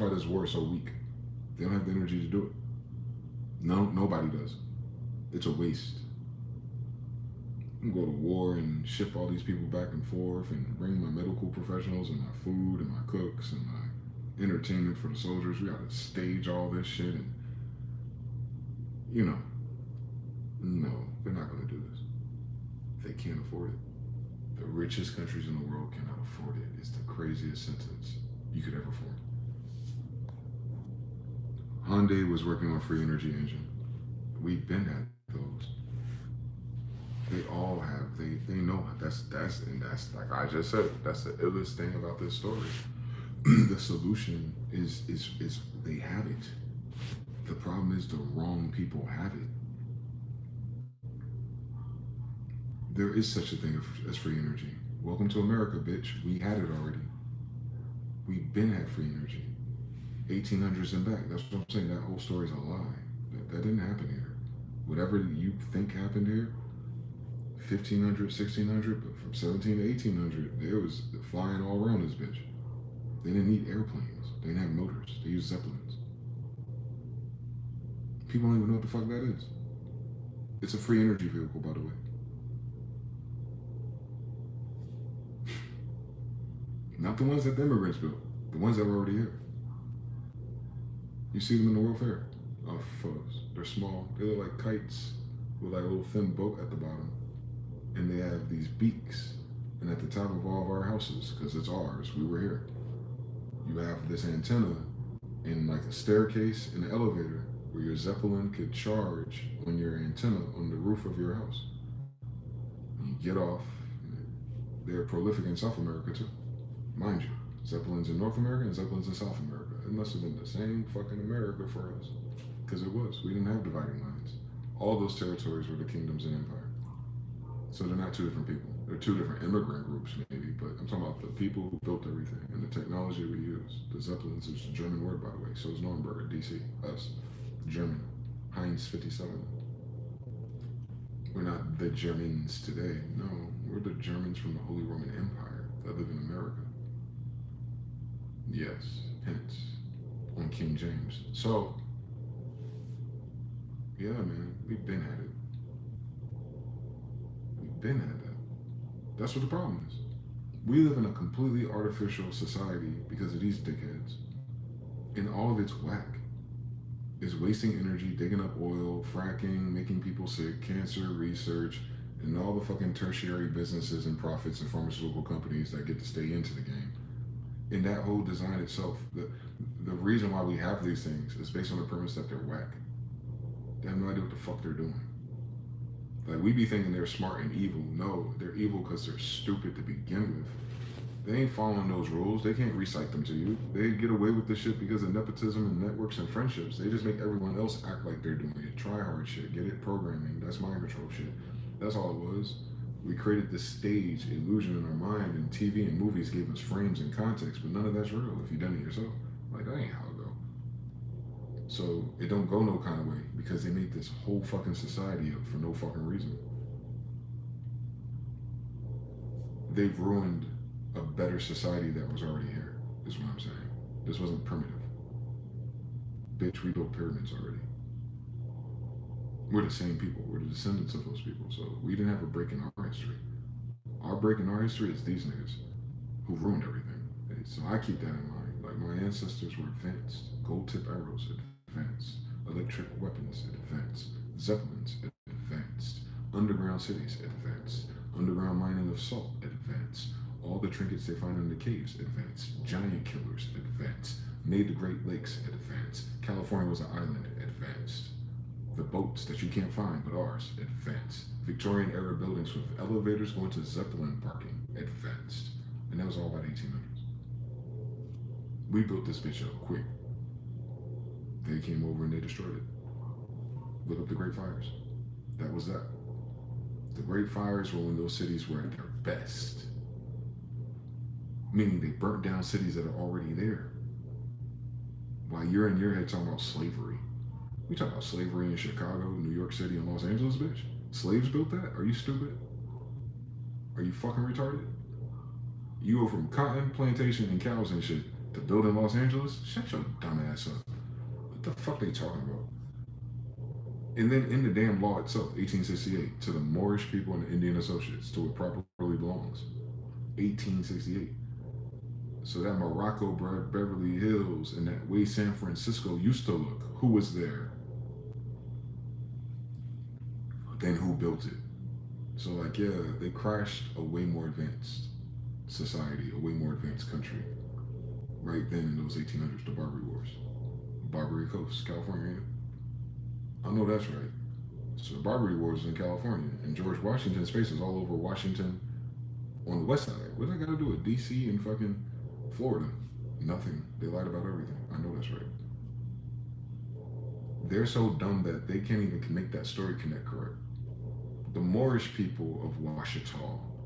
this war is so weak. They don't have the energy to do it. No, nobody does. It's a waste. I can go to war and ship all these people back and forth and bring my medical professionals and my food and my cooks and my entertainment for the soldiers. We gotta stage all this shit and, no, they're not gonna do this. They can't afford it. The richest countries in the world cannot afford it. It's the craziest sentence you could ever form. Hyundai was working on free energy engine. We've been at those. They all have. They know that's like I just said. That's the illest thing about this story. The solution is they have it. The problem is the wrong people have it. There is such a thing as free energy. Welcome to America, bitch. We had it already. We've been had free energy. 1800s and back. That's what I'm saying. That whole story's a lie. That didn't happen here. Whatever you think happened here, 1500, 1600, but from 17 to 1800, it was flying all around this bitch. They didn't need airplanes. They didn't have motors. They used zeppelins. People don't even know what the fuck that is. It's a free energy vehicle, by the way. Not the ones that the immigrants built. The ones that were already here. You see them in the World Fair. Photos. They're small. They look like kites. with like a little thin boat at the bottom, and they have these beaks. And at the top of all of our houses, because it's ours, we were here, you have this antenna in like a staircase in an elevator where your Zeppelin could charge on your antenna on the roof of your house. You get off. They're prolific in South America too, mind you. Zeppelins in North America and Zeppelins in South America. It must have been the same fucking America for us, because it was. We didn't have dividing lines. All those territories were the kingdoms and empire. So they're not two different people. They're two different immigrant groups, maybe, but I'm talking about the people who built everything and the technology we use. The Zeppelins is a German word, by the way. So is Nuremberg, DC, us, German, Heinz 57. We're not the Germans today. No, we're the Germans from the Holy Roman Empire that live in America. Yes, hence, on King James. So, yeah, man, we've been at it. We've been at that. That's what the problem is. We live in a completely artificial society because of these dickheads. And all of it's whack. It's wasting energy, digging up oil, fracking, making people sick, cancer research, and all the fucking tertiary businesses and profits and pharmaceutical companies that get to stay into the game. And that whole design itself, the reason why we have these things is based on the premise that they're whack. They have no idea what the fuck they're doing. Like, we be thinking they're smart and evil. No, they're evil because they're stupid to begin with. They ain't following those rules. They can't recite them to you. They get away with this shit because of nepotism and networks and friendships. They just make everyone else act like they're doing it. Try hard shit. Get it? Programming. That's mind control shit. That's all it was. We created this stage illusion in our mind, and TV and movies gave us frames and context, but none of that's real if you've done it yourself. Like, that ain't how it go. So it don't go no kind of way because they made this whole fucking society up for no fucking reason. They've ruined a better society that was already here, is what I'm saying. This wasn't primitive. Bitch, we built pyramids already. We're the same people. We're the descendants of those people. So we didn't have a break in our history. Our break in our history is these niggas who ruined everything. So I keep that in mind. Like, my ancestors were advanced. Gold tip arrows, advanced. Electric weapons, advanced. Zeppelins, advanced. Underground cities, advanced. Underground mining of salt, advanced. All the trinkets they find in the caves, advanced. Giant killers, advanced. Made the Great Lakes, advanced. California was an island, advanced. The boats that you can't find but ours, advanced. Victorian era buildings with elevators going to Zeppelin parking, advanced. And that was all by the 1800s. We built this bitch up quick. They came over and they destroyed it. Look up the Great Fires. That was that. The Great Fires were when those cities were at their best. Meaning they burnt down cities that are already there. While you're in your head talking about slavery. We talk about slavery in Chicago, New York City, and Los Angeles, bitch. Slaves built that? Are you stupid? Are you fucking retarded? You go from cotton plantation and cows and shit to build in Los Angeles? Shut your dumb ass up. What the fuck they talking about? And then in the damn law itself, 1868, to the Moorish people and the Indian associates, to what properly belongs. 1868. So that Morocco, Beverly Hills, and that way San Francisco used to look, who was there? Then who built it? So, like, yeah, they crashed a way more advanced society, a way more advanced country. Right then in those 1800s, the Barbary Wars. Barbary Coast, California, ain't it? I know that's right. So the Barbary Wars is in California, and George Washington's face is all over Washington on the west side. What does that got to do with DC and fucking Florida? Nothing. They lied about everything. I know that's right. They're so dumb that they can't even make that story connect correct. The Moorish people of Washita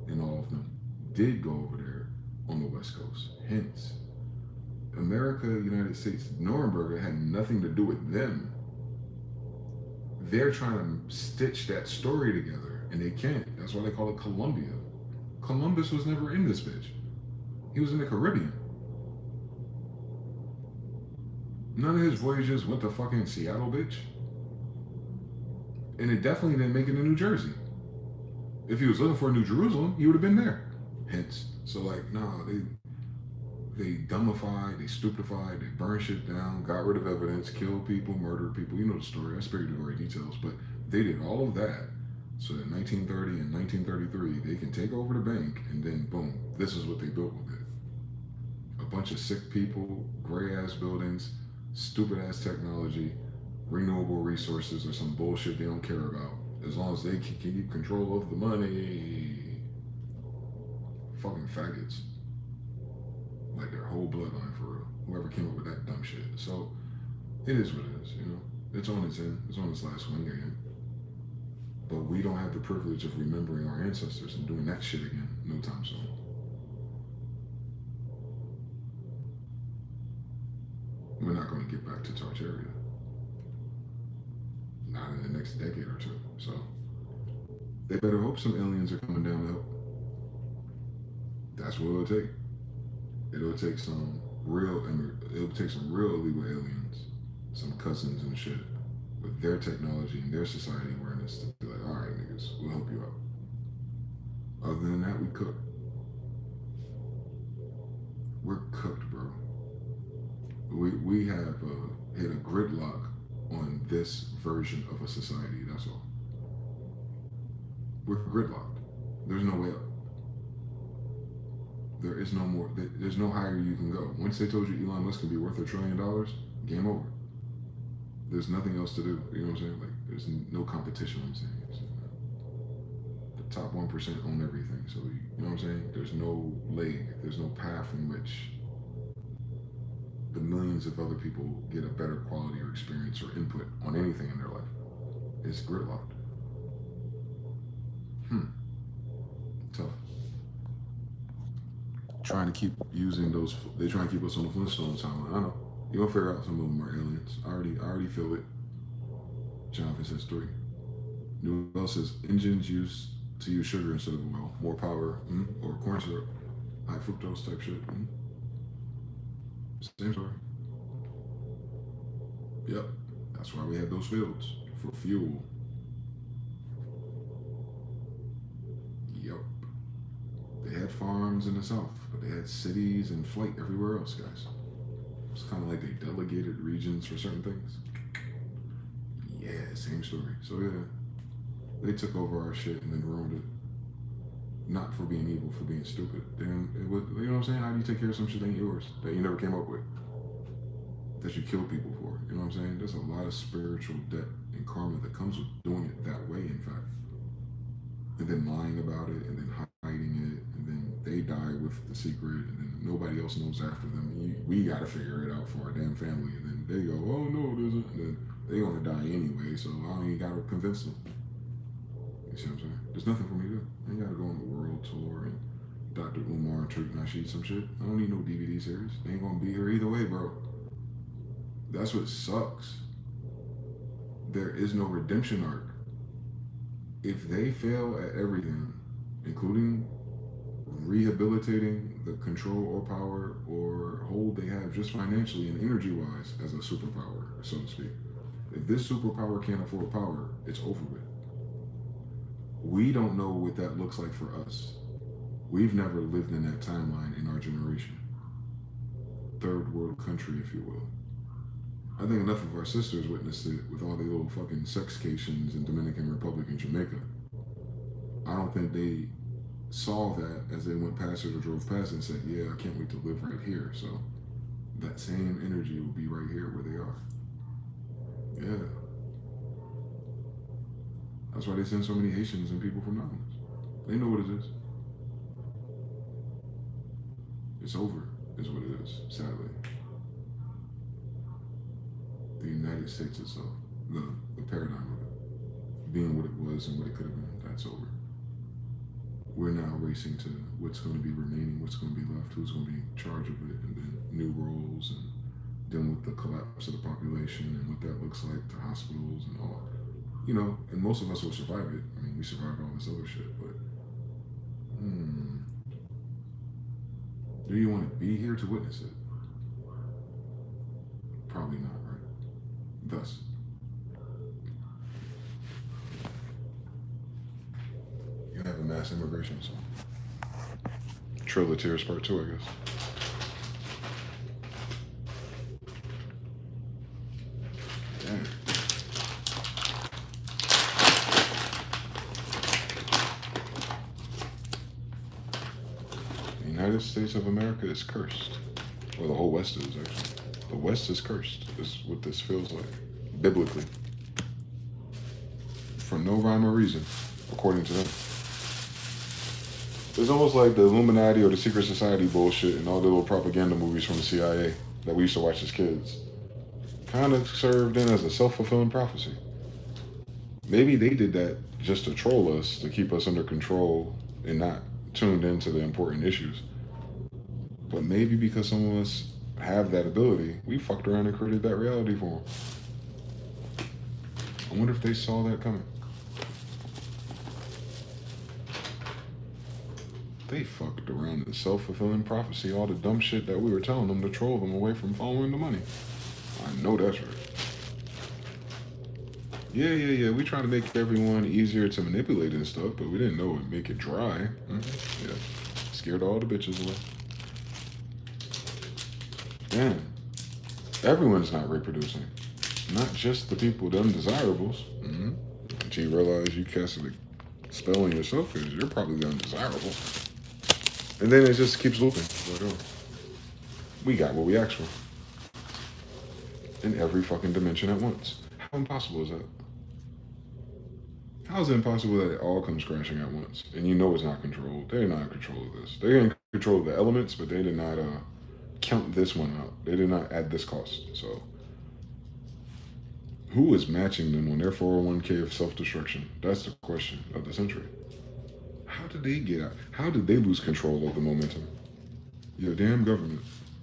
and all of them did go over there on the West Coast. Hence, America, United States, Nuremberg had nothing to do with them. They're trying to stitch that story together, and they can't. That's why they call it Columbia. Columbus was never in this bitch. He was in the Caribbean. None of his voyages went to fucking Seattle, bitch. And it definitely didn't make it to New Jersey. If he was looking for New Jerusalem, he would have been there. Hence. So, like, nah, they dummified, they stupefied, they burned shit down, got rid of evidence, killed people, murdered people. You know the story. I spared you the great details. But They did all of that so that 1930 and 1933 they can take over the bank, and then boom, this is what they built with it. A bunch of sick people, gray ass buildings, stupid ass technology, renewable resources, or some bullshit they don't care about. As long as they can keep control of the money. Fucking faggots. Like their whole bloodline, for real. Whoever came up with that dumb shit. So it is what it is, you know. It's on its end. It's on its last swing again. But we don't have the privilege of remembering our ancestors and doing that shit again no time soon. We're not going to get back to Tartaria. Not in the next decade or two. So they better hope some aliens are coming down to help. That's what it'll take. It'll take some real illegal aliens, some cousins and shit, with their technology and their society awareness to be like, all right, niggas, we'll help you out. Other than that, we cook. We're cooked, bro. We have hit a gridlock on this version of a society. That's all. We're gridlocked. There's no way up. There is no more. There's no higher you can go. Once they told you Elon Musk can be worth $1 trillion, game over. There's nothing else to do. You know what I'm saying? Like, there's no competition. I'm saying it's, the top 1% own everything. So you know what I'm saying? There's no leg. There's no path in which the millions of other people get a better quality or experience or input on anything in their life. It's gridlocked. Tough. Trying to keep using those. They trying to keep us on the Flintstones timeline. I know. You'll figure out some of them are aliens. I already feel it. Jonathan says 3. New Bell says engines used to use sugar instead of oil. More power, or corn syrup. High fructose type shit. Same story. Yep. That's why we had those fields. For fuel. Yep. They had farms in the South, but they had cities and flight everywhere else, guys. It's kind of like they delegated regions for certain things. Yeah, same story. So yeah, they took over our shit and then ruined it. Not for being evil, for being stupid. Then it would, you know what I'm saying? How do you take care of some shit that ain't yours, that you never came up with, that you kill people for? You know what I'm saying? There's a lot of spiritual debt and karma that comes with doing it that way, in fact. And then lying about it, and then hiding it, and then they die with the secret, and then nobody else knows after them. We got to figure it out for our damn family, and then they go, oh no, it isn't. And then they're gonna die anyway, so I don't even gotta convince them. You see what I'm saying? There's nothing for me to do. I ain't gotta go on the world tour and Dr. Umar and Trick Nasheed some shit. I don't need no DVD series. They ain't gonna be here either way, bro. That's what sucks. There is no redemption arc. If they fail at everything, including rehabilitating the control or power or hold they have just financially and energy-wise as a superpower, so to speak. If this superpower can't afford power, it's over with. We don't know what that looks like for us. We've never lived in that timeline in our generation. Third world country, if you will. I think enough of our sisters witnessed it with all the little fucking sexcations in Dominican Republic and Jamaica. I don't think they saw that as they went past it or drove past it and said, yeah, I can't wait to live right here. So that same energy will be right here where they are. Yeah. That's why they send so many Haitians and people from the islands. They know what it is. It's over, is what it is, sadly. The United States itself, the paradigm of it, being what it was and what it could have been, that's over. We're now racing to what's going to be remaining, what's going to be left, who's going to be in charge of it, and then new roles, and dealing with the collapse of the population and what that looks like to hospitals and all. You know, and most of us will survive it. I mean, we survived all this other shit, but do you want to be here to witness it? Probably not, right? Thus, you have a mass immigration, so Trail of Tears Part 2, I guess. Damn. United States of America is cursed. Or the whole West is, actually. The West is cursed, is what this feels like, biblically. For no rhyme or reason, according to them. It's almost like the Illuminati or the Secret Society bullshit and all the little propaganda movies from the CIA that we used to watch as kids. Kind of served in as a self-fulfilling prophecy. Maybe they did that just to troll us, to keep us under control and not tuned into the important issues. But maybe because some of us have that ability, we fucked around and created that reality for them. I wonder if they saw that coming. They fucked around in self-fulfilling prophecy, all the dumb shit that we were telling them to troll them away from following the money. I know that's right. Yeah. We try to make everyone easier to manipulate and stuff, but we didn't know it'd make it dry. Yeah. Scared all the bitches away. Damn. Everyone's not reproducing. Not just the people, the undesirables. Until you realize you cast a spell on yourself because you're probably the undesirable. And then it just keeps looping. We got what we asked for. In every fucking dimension at once. How impossible is that? How is it impossible that it all comes crashing at once? And you know it's not controlled. They're not in control of this. They're in control of the elements, but they did not count this one out. They did not add this cost. So, who is matching them on their 401k of self-destruction? That's the question of the century. How did they get out? How did they lose control of the momentum? Your damn government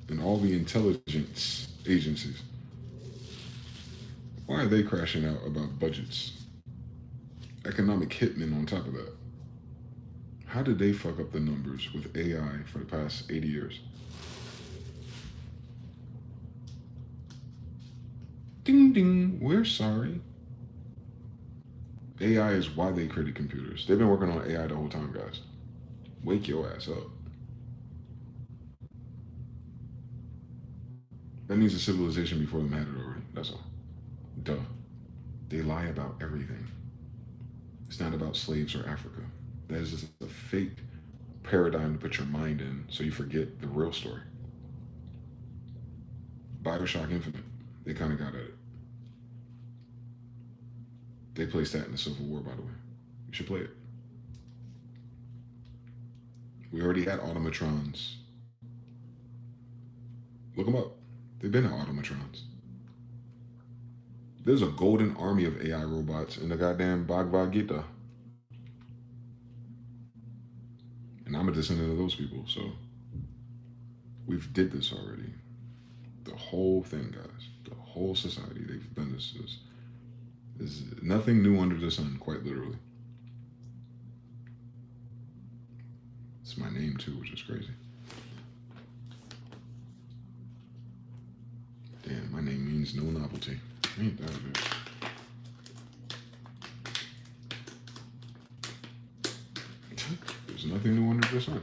and all the intelligence agencies. Why are they crashing out about budgets? Economic hitmen on top of that. How did they fuck up the numbers with AI for the past 80 years? Ding ding, we're sorry. AI is why they created computers. They've been working on AI the whole time, guys. Wake your ass up. That means a civilization before them had it already. That's all. Duh. They lie about everything. It's not about slaves or Africa. That is just a fake paradigm to put your mind in so you forget the real story. Bioshock Infinite. They kind of got at it. They placed that in the Civil War, by the way. You should play it. We already had automatrons. Look them up. They've been at automatrons. There's a golden army of AI robots in the goddamn Bhagavad Gita. And I'm a descendant of those people, so we've did this already. The whole thing, guys. The whole society, they've done this. There's nothing new under the sun, quite literally. It's my name too, which is crazy. Damn, my name means no novelty. Ain't that a bitch? There's nothing new under the sun.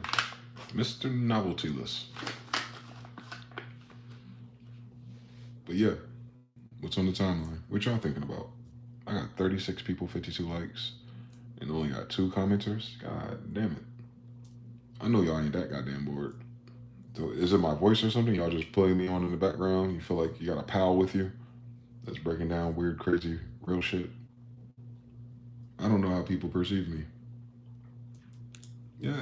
Mr. Noveltyless. But yeah, what's on the timeline? What y'all thinking about? I got 36 people, 52 likes, and only got 2 commenters. God damn it. I know y'all ain't that goddamn bored. So is it my voice or something? Y'all just putting me on in the background? You feel like you got a pal with you that's breaking down weird, crazy, real shit? I don't know how people perceive me. Yeah,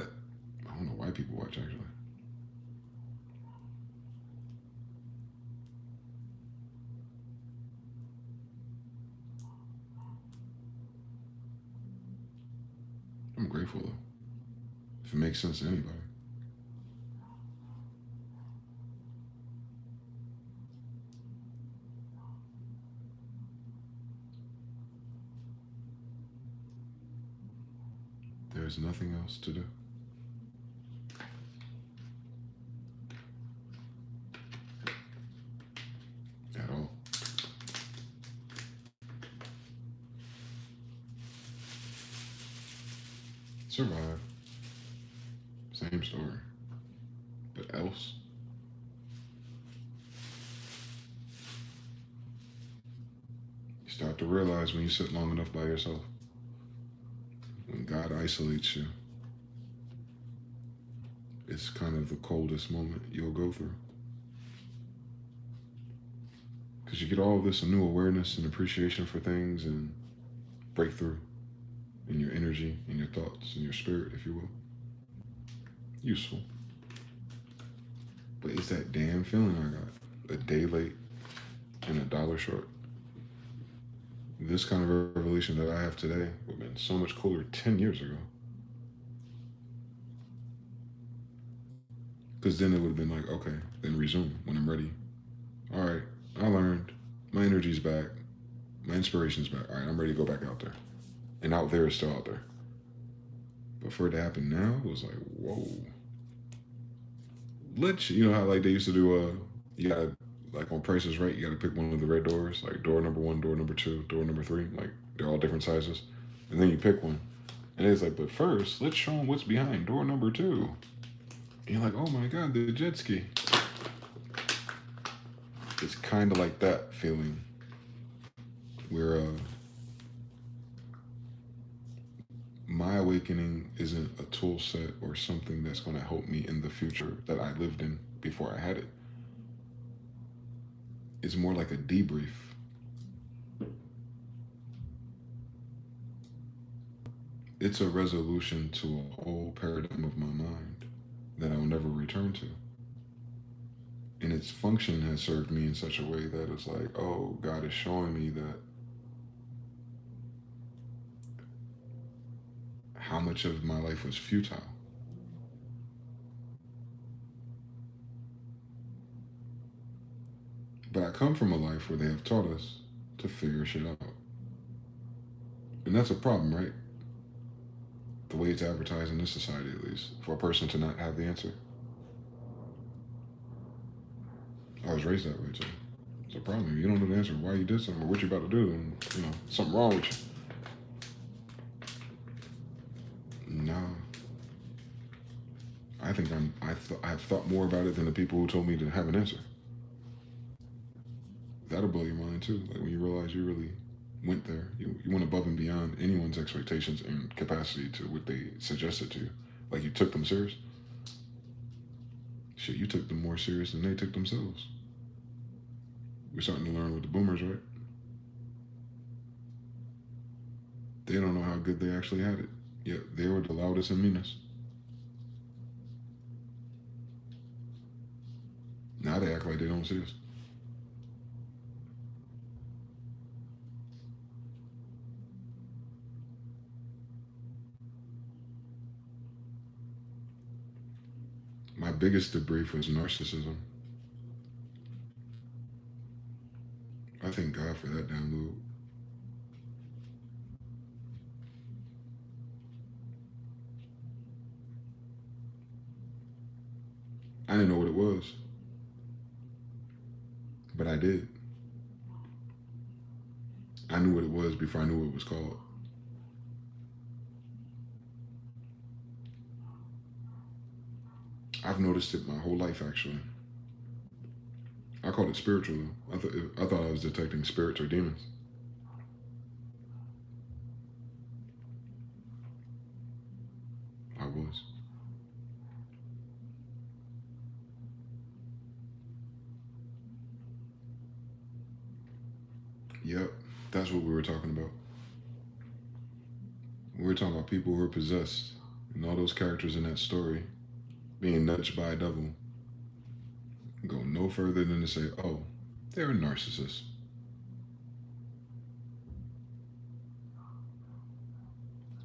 I don't know why people watch, actually. I'm grateful, though, if it makes sense to anybody. There's nothing else to do. At all. Survive. Same story. But else? You start to realize when you sit long enough by yourself. When God isolates you, it's kind of the coldest moment you'll go through. Because you get all this new awareness and appreciation for things and breakthrough in your energy, in your thoughts, in your spirit, if you will. Useful. But it's that damn feeling I got. A day late and a dollar short. This kind of revelation that I have today would have been so much cooler 10 years ago. Because then it would have been like, okay, then resume when I'm ready. All right, I learned. My energy's back. My inspiration's back. All right, I'm ready to go back out there. And out there is still out there. But for it to happen now, it was like, whoa. You know how like they used to do, you gotta, like on Price is Right, you gotta pick one of the red doors, like door number 1, door number 2, door number 3, like they're all different sizes. And then you pick one. And it's like, but first, let's show them what's behind door number 2. And you're like, oh my God, the jet ski. It's kind of like that feeling where my awakening isn't a tool set or something that's going to help me in the future that I lived in before I had it. It's more like a debrief. It's a resolution to a whole paradigm of my mind that I'll never return to. And its function has served me in such a way that it's like, oh, God is showing me that how much of my life was futile. But I come from a life where they have taught us to figure shit out. And that's a problem, right? The way it's advertised in this society, at least, for a person to not have the answer. I was raised that way too. It's a problem. If you don't know the answer, why you did something, or what you're about to do, and something wrong with you. No. I think I've thought more about it than the people who told me to have an answer. That'll blow your mind too. Like when you realize you really went there, you went above and beyond anyone's expectations and capacity to what they suggested to you. Like you took them serious. Shit, you took them more serious than they took themselves. We're starting to learn with the boomers, right? They don't know how good they actually had it. Yet they were the loudest in meanness. Now they act like they don't see us. My biggest debrief was narcissism. I thank God for that download. I didn't know what it was, but I did. I knew what it was before I knew what it was called. I've noticed it my whole life, actually. I called it spiritual, though. I thought I was detecting spirits or demons. I was. Yep, that's what we were talking about. We were talking about people who are possessed, and all those characters in that story being nudged by a devil. Go no further than to say, oh, they're a narcissist.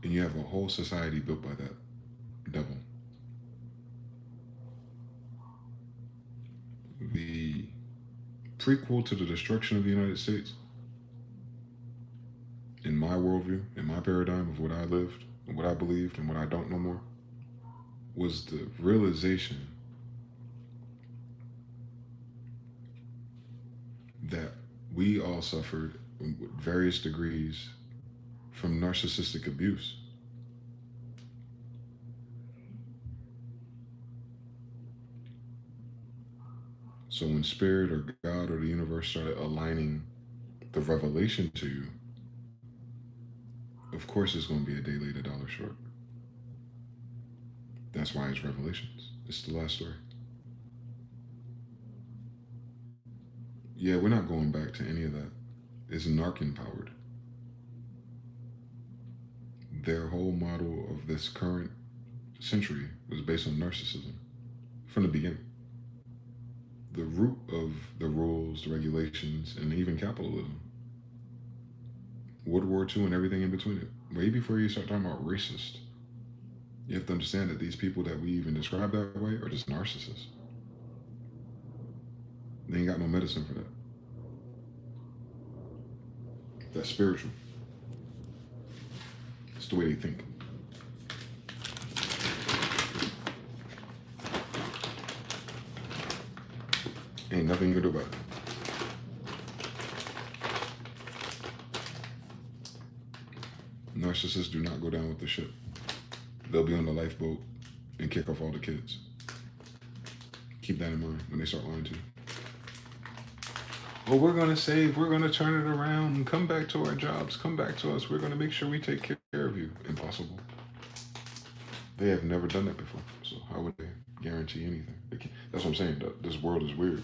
And you have a whole society built by that devil. The prequel to the destruction of the United States, in my worldview, in my paradigm of what I lived, and what I believed, and what I don't know more, was the realization that we all suffered with various degrees from narcissistic abuse. So when Spirit or God or the universe started aligning the revelation to you, of course it's going to be a day late, a dollar short. That's why it's revelations. It's the last story. Yeah, we're not going back to any of that. It's narc empowered. Their whole model of this current century was based on narcissism from the beginning. The root of the rules, the regulations, and even capitalism. World War II and everything in between it. Way before you start talking about racist, you have to understand that these people that we even describe that way are just narcissists. They ain't got no medicine for that. That's spiritual. It's the way they think. Ain't nothing you can do about it. Narcissists do not go down with the ship. They'll be on the lifeboat and kick off all the kids. Keep that in mind when they start lying to you. Well, we're going to save, we're going to turn it around and come back to our jobs, come back to us. We're going to make sure we take care of you. Impossible. They have never done that before. So how would they guarantee anything? That's what I'm saying. This world is weird.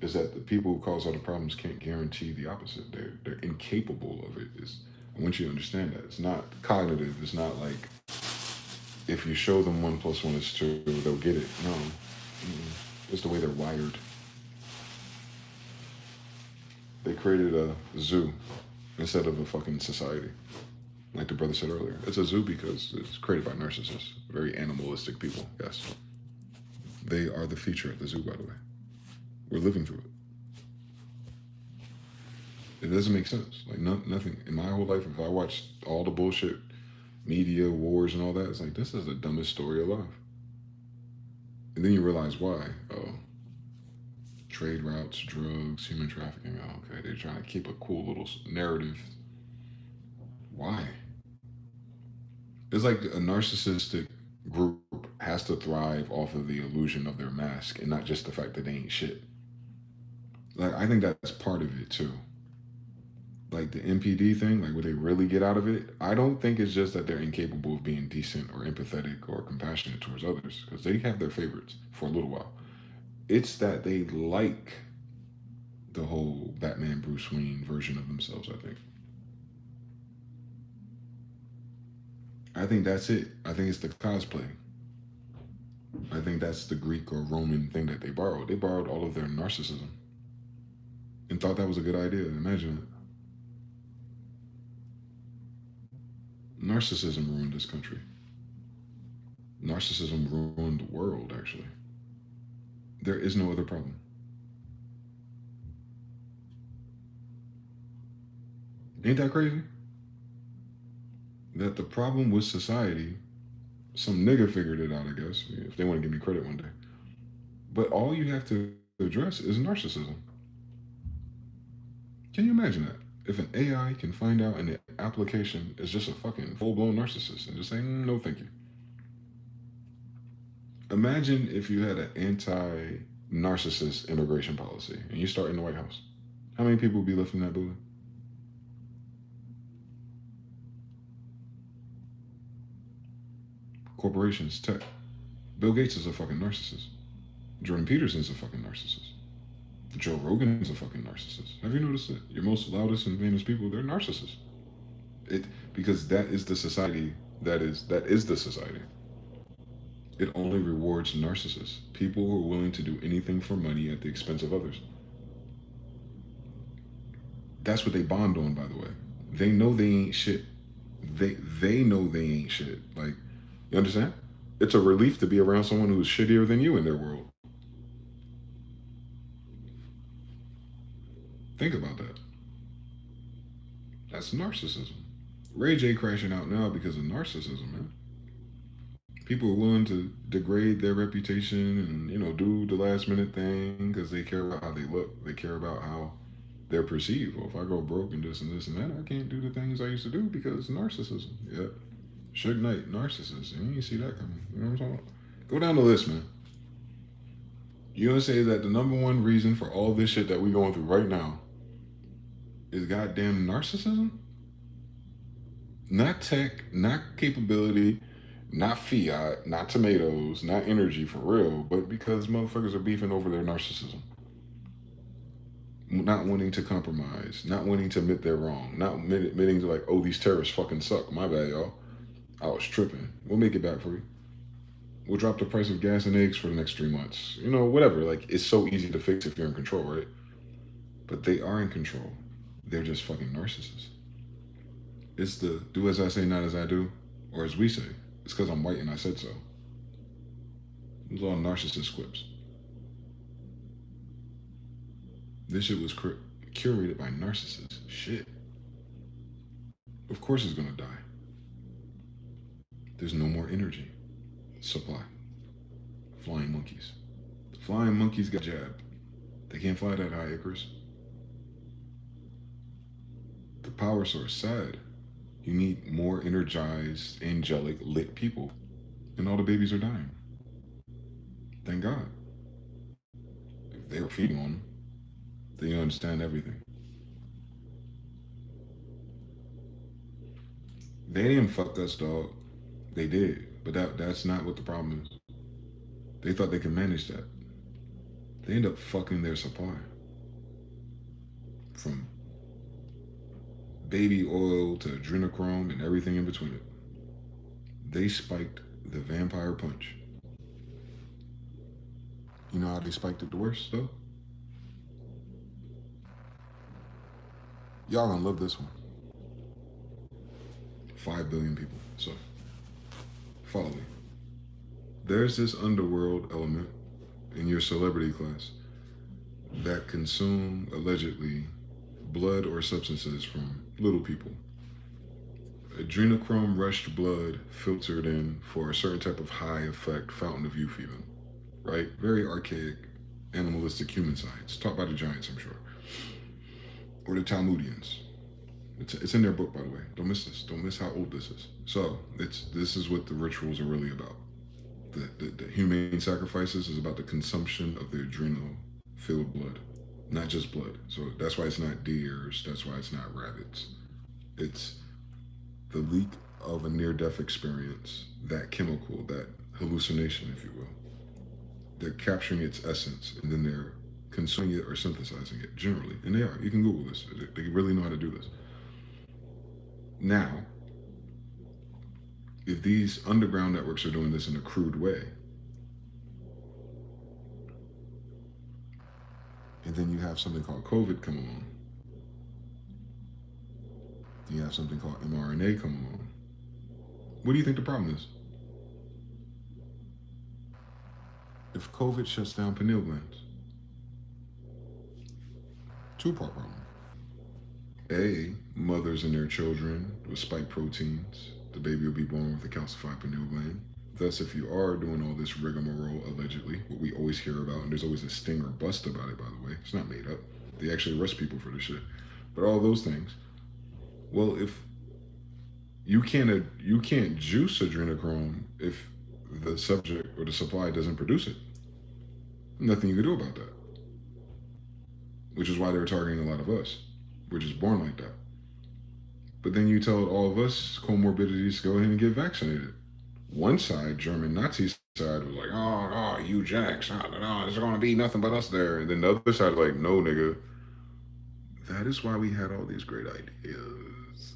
Is that the people who cause all the problems can't guarantee the opposite. They're incapable of it. I want you to understand that. It's not cognitive. It's not like if you show them 1 + 1 is 2, they'll get it. No. It's the way they're wired. They created a zoo instead of a fucking society. Like the brother said earlier. It's a zoo because it's created by narcissists. Very animalistic people, yes. They are the feature at the zoo, by the way. We're living through it. It doesn't make sense. Like nothing. In my whole life, if I watched all the bullshit, media, wars and all that, it's like, this is the dumbest story alive. And then you realize why. Oh, trade routes, drugs, human trafficking. Oh, okay, they're trying to keep a cool little narrative. Why? It's like a narcissistic group has to thrive off of the illusion of their mask and not just the fact that they ain't shit. Like, I think that's part of it too. Like the NPD thing, like what they really get out of it, I don't think it's just that they're incapable of being decent or empathetic or compassionate towards others, because they have their favorites for a little while. It's that they like the whole Batman Bruce Wayne version of themselves, I think that's it. I think it's the cosplay. I think that's the Greek or Roman thing that they borrowed. They borrowed all of their narcissism and thought that was a good idea. Imagine it. Narcissism ruined this country. Narcissism ruined the world, actually. There is no other problem. Ain't that crazy? That the problem with society, some nigga figured it out, I guess, if they want to give me credit one day. But all you have to address is narcissism. Can you imagine that? If an AI can find out an application is just a fucking full-blown narcissist and just say, no, thank you. Imagine if you had an anti-narcissist immigration policy and you start in the White House. How many people would be left in that building? Corporations, tech. Bill Gates is a fucking narcissist. Jordan Peterson's a fucking narcissist. Joe Rogan's a fucking narcissist. Have you noticed that? Your most loudest and famous people, they're narcissists. Because that is the society that is the society. It only rewards narcissists. People who are willing to do anything for money at the expense of others. That's what they bond on, by the way. They know they ain't shit. They know they ain't shit. Like, you understand? It's a relief to be around someone who's shittier than you in their world. Think about that. That's narcissism. Ray J crashing out now because of narcissism, man. People are willing to degrade their reputation and, do the last minute thing because they care about how they look. They care about how they're perceived. Well, if I go broke and this and this and that, I can't do the things I used to do because narcissism. Yeah. Suge Knight, narcissist. You didn't see that coming. You know what I'm talking about? Go down the list, man. You gonna say that the #1 reason for all this shit that we going through right now is goddamn narcissism? Not tech, not capability, Not fiat, not tomatoes, not energy for real, but because motherfuckers are beefing over their narcissism. Not wanting to compromise, not wanting to admit they're wrong, not admitting to like, oh, these terrorists fucking suck. My bad, y'all. I was tripping. We'll make it back for you. We'll drop the price of gas and eggs for the next 3 months. You know, whatever. Like, it's so easy to fix if you're in control, right? But they are in control. They're just fucking narcissists. It's the do as I say, not as I do, or as we say. It's because I'm white and I said so. Those are all narcissist quips. This shit was curated by narcissists. Shit. Of course it's gonna die. There's no more energy. Supply. Flying monkeys. The flying monkeys got jabbed. They can't fly that high, Icarus. The power source, sad. You need more energized, angelic, lit people. And all the babies are dying. Thank God. If they were feeding on them, then you understand everything. They didn't fuck us, dog. They did. But that's not what the problem is. They thought they could manage that. They end up fucking their supply. From baby oil to adrenochrome and everything in between it. They spiked the vampire punch. You know how they spiked it the worst, though? Y'all gonna love this one. 5 billion people. So, follow me. There's this underworld element in your celebrity class that consume, allegedly, blood or substances from little people. Adrenochrome rushed blood filtered in for a certain type of high effect fountain of youth even. Right? Very archaic, animalistic human science, taught by the giants, I'm sure. Or the Talmudians. It's in their book, by the way. Don't miss this. Don't miss how old this is. So, this is what the rituals are really about. The humane sacrifices is about the consumption of the adrenal-filled blood. Not just blood. So that's why it's not deers. That's why it's not rabbits. It's the leak of a near-death experience, that chemical, that hallucination, if you will. They're capturing its essence, and then they're consuming it or synthesizing it, generally. And they are. You can Google this. They really know how to do this. Now, if these underground networks are doing this in a crude way, and then you have something called COVID come along, you have something called mRNA come along, what do you think the problem is? If COVID shuts down pineal glands, two-part problem. A, mothers and their children with spike proteins, the baby will be born with a calcified pineal gland. Thus, if you are doing all this rigmarole, allegedly, what we always hear about, and there's always a sting or bust about it, by the way, it's not made up. They actually arrest people for this shit. But all those things, well, if you can't juice adrenochrome if the subject or the supply doesn't produce it. Nothing you can do about that. Which is why they're targeting a lot of us. We're just born like that. But then you tell all of us comorbidities to go ahead and get vaccinated. One side, German Nazi side, was like, oh, eugenics, there's going to be nothing but us there. And then the other side was like, no, nigga. That is why we had all these great ideas.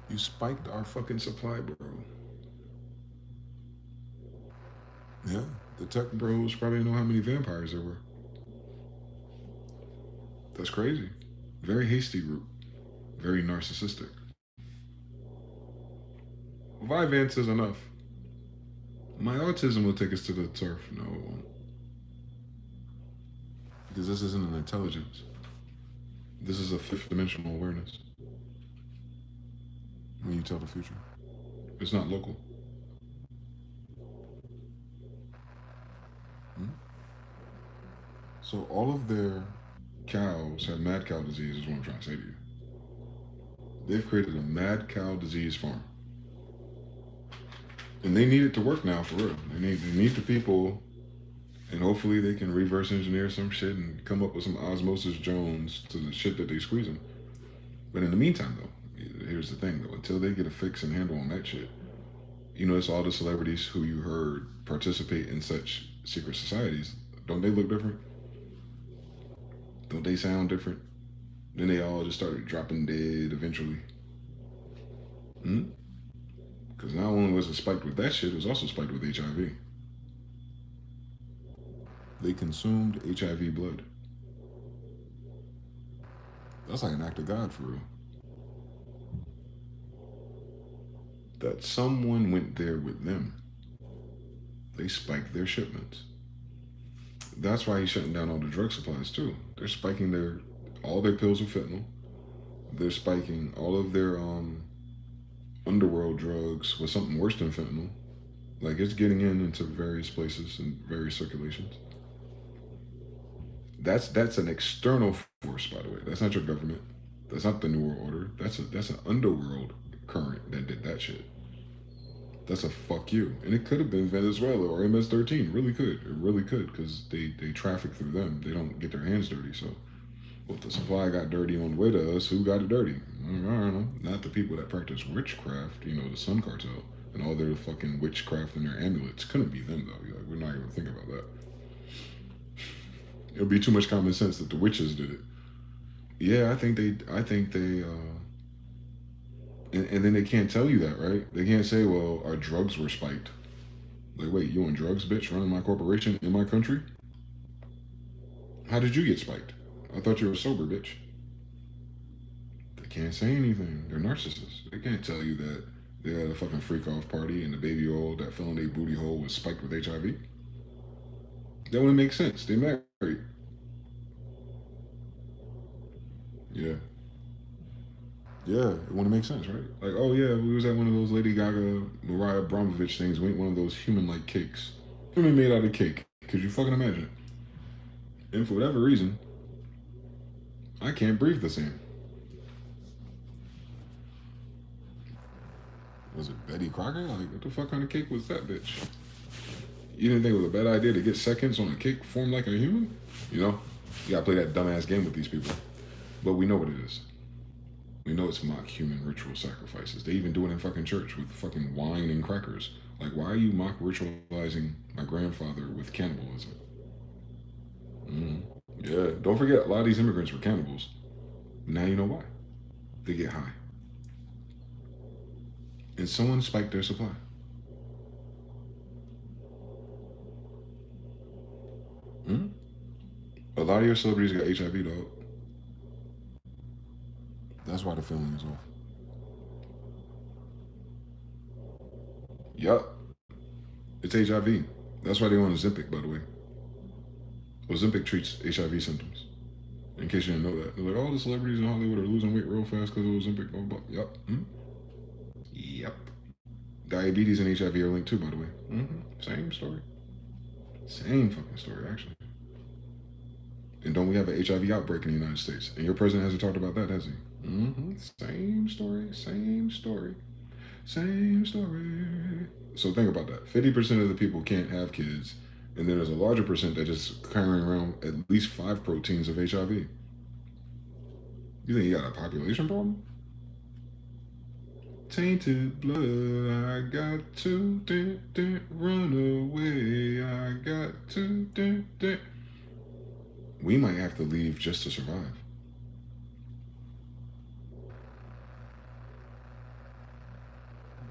You spiked our fucking supply, bro. Yeah, the tech bros probably didn't know how many vampires there were. That's crazy. Very hasty group. Very narcissistic. Vyvanse is enough. My autism will take us to the turf. No, it won't. Because this isn't an intelligence. This is a fifth dimensional awareness. When you tell the future. It's not local. So all of their cows have mad cow disease is what I'm trying to say to you. They've created a mad cow disease farm. And they need it to work now, for real. They need the people, and hopefully they can reverse engineer some shit and come up with some Osmosis Jones to the shit that they squeezing. But in the meantime, though, here's the thing though, until they get a fix and handle on that shit, you notice all the celebrities who you heard participate in such secret societies, don't they look different? Don't they sound different? Then they all just started dropping dead eventually. Because not only was it spiked with that shit, it was also spiked with HIV. They consumed HIV blood. That's like an act of God for real. That someone went there with them. They spiked their shipments. That's why he's shutting down all the drug supplies too. They're spiking all their pills with fentanyl. They're spiking all of their underworld drugs with something worse than fentanyl. Like it's getting into various places and various circulations. That's an external force, by the way. That's not your government. That's not the New World Order. That's an underworld current that did that shit. That's a fuck you. And it could have been Venezuela or MS-13. Really could. It really could, because they traffic through them. They don't get their hands dirty. So, well, if the supply got dirty on the way to us, who got it dirty? I don't know. Not the people that practice witchcraft, the Sun Cartel, and all their fucking witchcraft and their amulets. Couldn't be them, though. Like, we're not even thinking about that. It would be too much common sense that the witches did it. Yeah, I think they, and then they can't tell you that, right? They can't say, well, our drugs were spiked. Like, wait, you on drugs, bitch, running my corporation in my country? How did you get spiked? I thought you were sober, bitch. They can't say anything. They're narcissists. They can't tell you that they had a fucking freak-off party and the baby oil that fell in their booty hole was spiked with HIV. That wouldn't make sense. They married. Yeah. Yeah, it wouldn't make sense, right? Like, oh yeah, we was at one of those Lady Gaga, Mariah Abramovich things. We ate one of those human-like cakes. Human made out of cake. Could you fucking imagine? And for whatever reason, I can't breathe the same. Was it Betty Crocker? Like, what the fuck kind of cake was that, bitch? You didn't think it was a bad idea to get seconds on a cake formed like a human? You gotta play that dumbass game with these people. But we know what it is. We know it's mock human ritual sacrifices. They even do it in fucking church with fucking wine and crackers. Like, why are you mock ritualizing my grandfather with cannibalism? Yeah, don't forget, a lot of these immigrants were cannibals. Now you know why. They get high. And someone spiked their supply. A lot of your celebrities got HIV, dog. That's why the feeling is off. Yup. It's HIV. That's why they on Ozempic, by the way. Ozempic treats HIV symptoms. In case you didn't know that. They're like, all the celebrities in Hollywood are losing weight real fast because of Ozempic. Blah, blah. Yup. Yep. Diabetes and HIV are linked too, by the way. Same story. Same fucking story, actually. And don't we have an HIV outbreak in the United States? And your president hasn't talked about that, has he? Same story, same story, same story. So think about that. 50% of the people can't have kids, and then there's a larger percent that just carrying around at least 5 proteins of HIV. You think you got a population problem? Tainted blood, I got to run away. I got to. We might have to leave just to survive.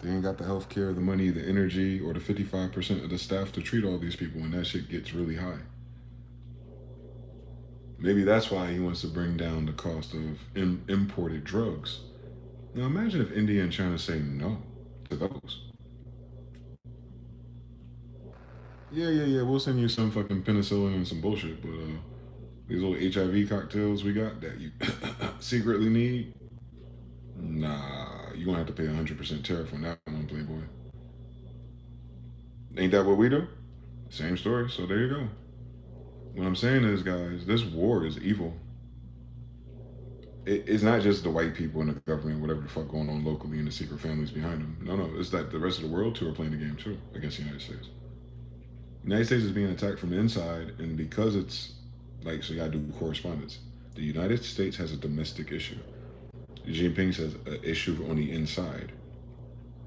They ain't got the health care, the money, the energy, or the 55% of the staff to treat all these people when that shit gets really high. Maybe that's why he wants to bring down the cost of imported drugs. Now imagine if India and China say no to those. Yeah, we'll send you some fucking penicillin and some bullshit, but these little HIV cocktails we got that you secretly need, nah, you're gonna have to pay 100% tariff on that one, Playboy. Ain't that what we do? Same story, so there you go. What I'm saying is, guys, this war is evil. It's not just the white people and the government, whatever the fuck going on locally and the secret families behind them. No, it's that the rest of the world too are playing the game too against the United States. The United States is being attacked from the inside, and because it's like, so you gotta do correspondence. The United States has a domestic issue. Xi Jinping says an issue on the inside.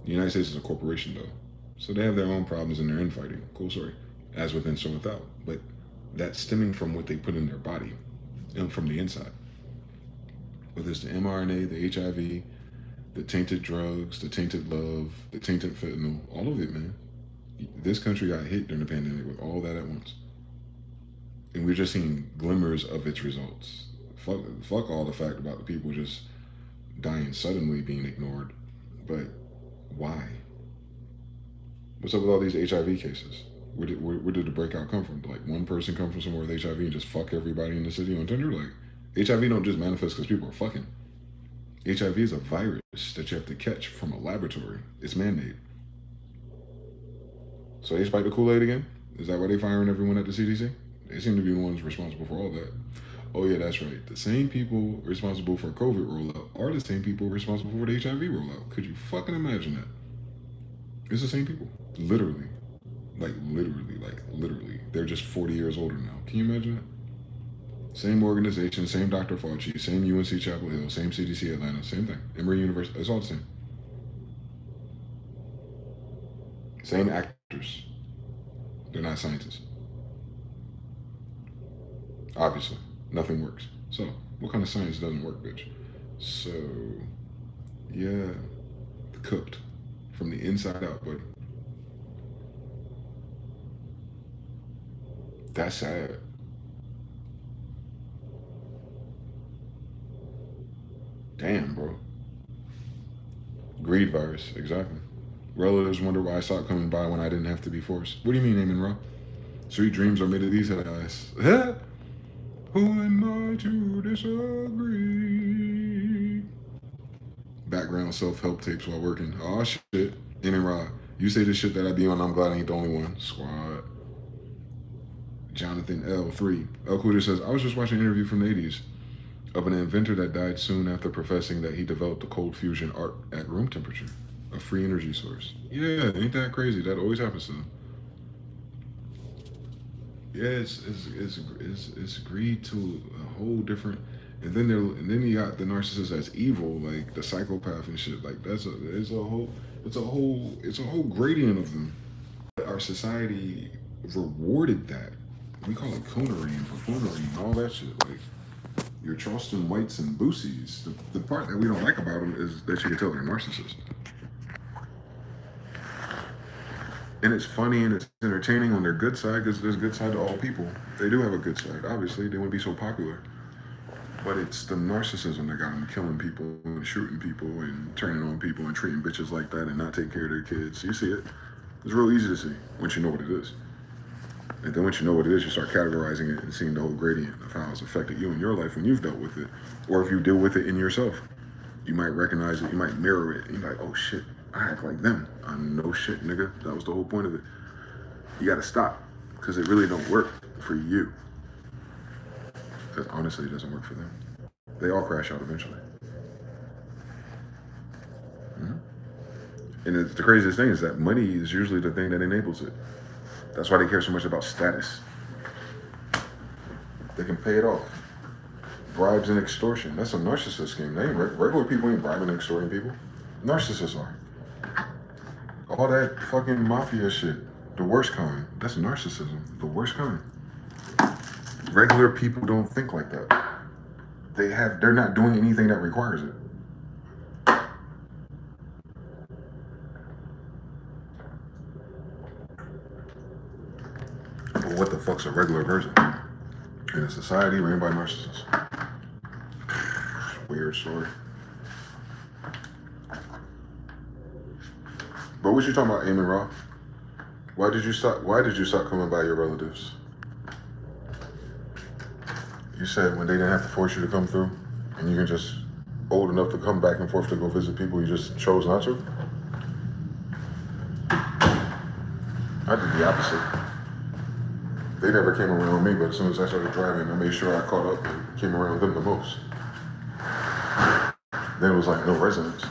The United States is a corporation, though. So they have their own problems and they're infighting. Cool story. As within, so without. But that's stemming from what they put in their body and from the inside. Whether it's the mRNA, the HIV, the tainted drugs, the tainted love, the tainted fentanyl, all of it, man. This country got hit during the pandemic with all that at once. And we're just seeing glimmers of its results. Fuck all the fact about the people just dying suddenly being ignored. But why? What's up with all these HIV cases? Where did the breakout come from? Like one person come from somewhere with HIV and just fuck everybody in the city on Tinder? Like HIV don't just manifest because people are fucking. HIV is a virus that you have to catch from a laboratory. It's man-made. So they spiked the Kool-Aid again? Is that why they firing everyone at the CDC? They seem to be the ones responsible for all that. Oh yeah, that's right. The same people responsible for COVID rollout are the same people responsible for the HIV rollout. Could you fucking imagine that? It's the same people. Literally. Literally. They're just 40 years older now. Can you imagine that? Same organization, same Dr. Fauci, same UNC Chapel Hill, same CDC Atlanta, same thing. Emory University, it's all the same. Same actors. They're not scientists. Obviously, nothing works. So, what kind of science doesn't work, bitch? So, yeah, cooked from the inside out, buddy. That's sad. Damn, bro. Greed virus, exactly. Relatives wonder why I stopped coming by when I didn't have to be forced. What do you mean, Eamon Raw? Sweet dreams are made of these head eyes. Who am I to disagree? Background self-help tapes while working. Oh shit. Eamon Raw, you say this shit that I be on, I'm glad I ain't the only one. Squad. Jonathan L3. El Cooter says, I was just watching an interview from the 80s of an inventor that died soon after professing that he developed a cold fusion art at room temperature. A free energy source. Yeah, ain't that crazy? That always happens to them. Yeah, it's greed to a whole different, and then you got the narcissist that's evil, like the psychopath and shit. Like it's a whole gradient of them. Our society rewarded that. We call it coonery and buffoonery and all that shit. Like your Charleston Whites and Boosies. The part that we don't like about them is that you can tell they're narcissists. And it's funny and it's entertaining on their good side because there's a good side to all people. They do have a good side. Obviously, they wouldn't be so popular. But it's the narcissism that got them killing people and shooting people and turning on people and treating bitches like that and not taking care of their kids. You see it. It's real easy to see once you know what it is. And then once you know what it is, you start categorizing it and seeing the whole gradient of how it's affected you in your life when you've dealt with it. Or if you deal with it in yourself. You might recognize it, you might mirror it, and you're like, oh shit. I act like them. I'm no shit, nigga. That was the whole point of it. You gotta stop, because it really don't work for you. Because honestly, it doesn't work for them. They all crash out eventually. Mm-hmm. And the craziest thing is that money is usually the thing that enables it. That's why they care so much about status. They can pay it off. Bribes and extortion. That's a narcissist scheme. They ain't regular people ain't bribing and extorting people. Narcissists are. All that fucking mafia shit, the worst kind. That's narcissism, the worst kind. Regular people don't think like that. They're not doing anything that requires it. But what the fuck's a regular person? In a society ran by narcissists. Weird story. But what you talking about, Eamon Raw? Why did you stop coming by your relatives? You said when they didn't have to force you to come through, and you can just old enough to come back and forth to go visit people, you just chose not to? I did the opposite. They never came around me, but as soon as I started driving, I made sure I caught up and came around them the most. Then it was like no resonance.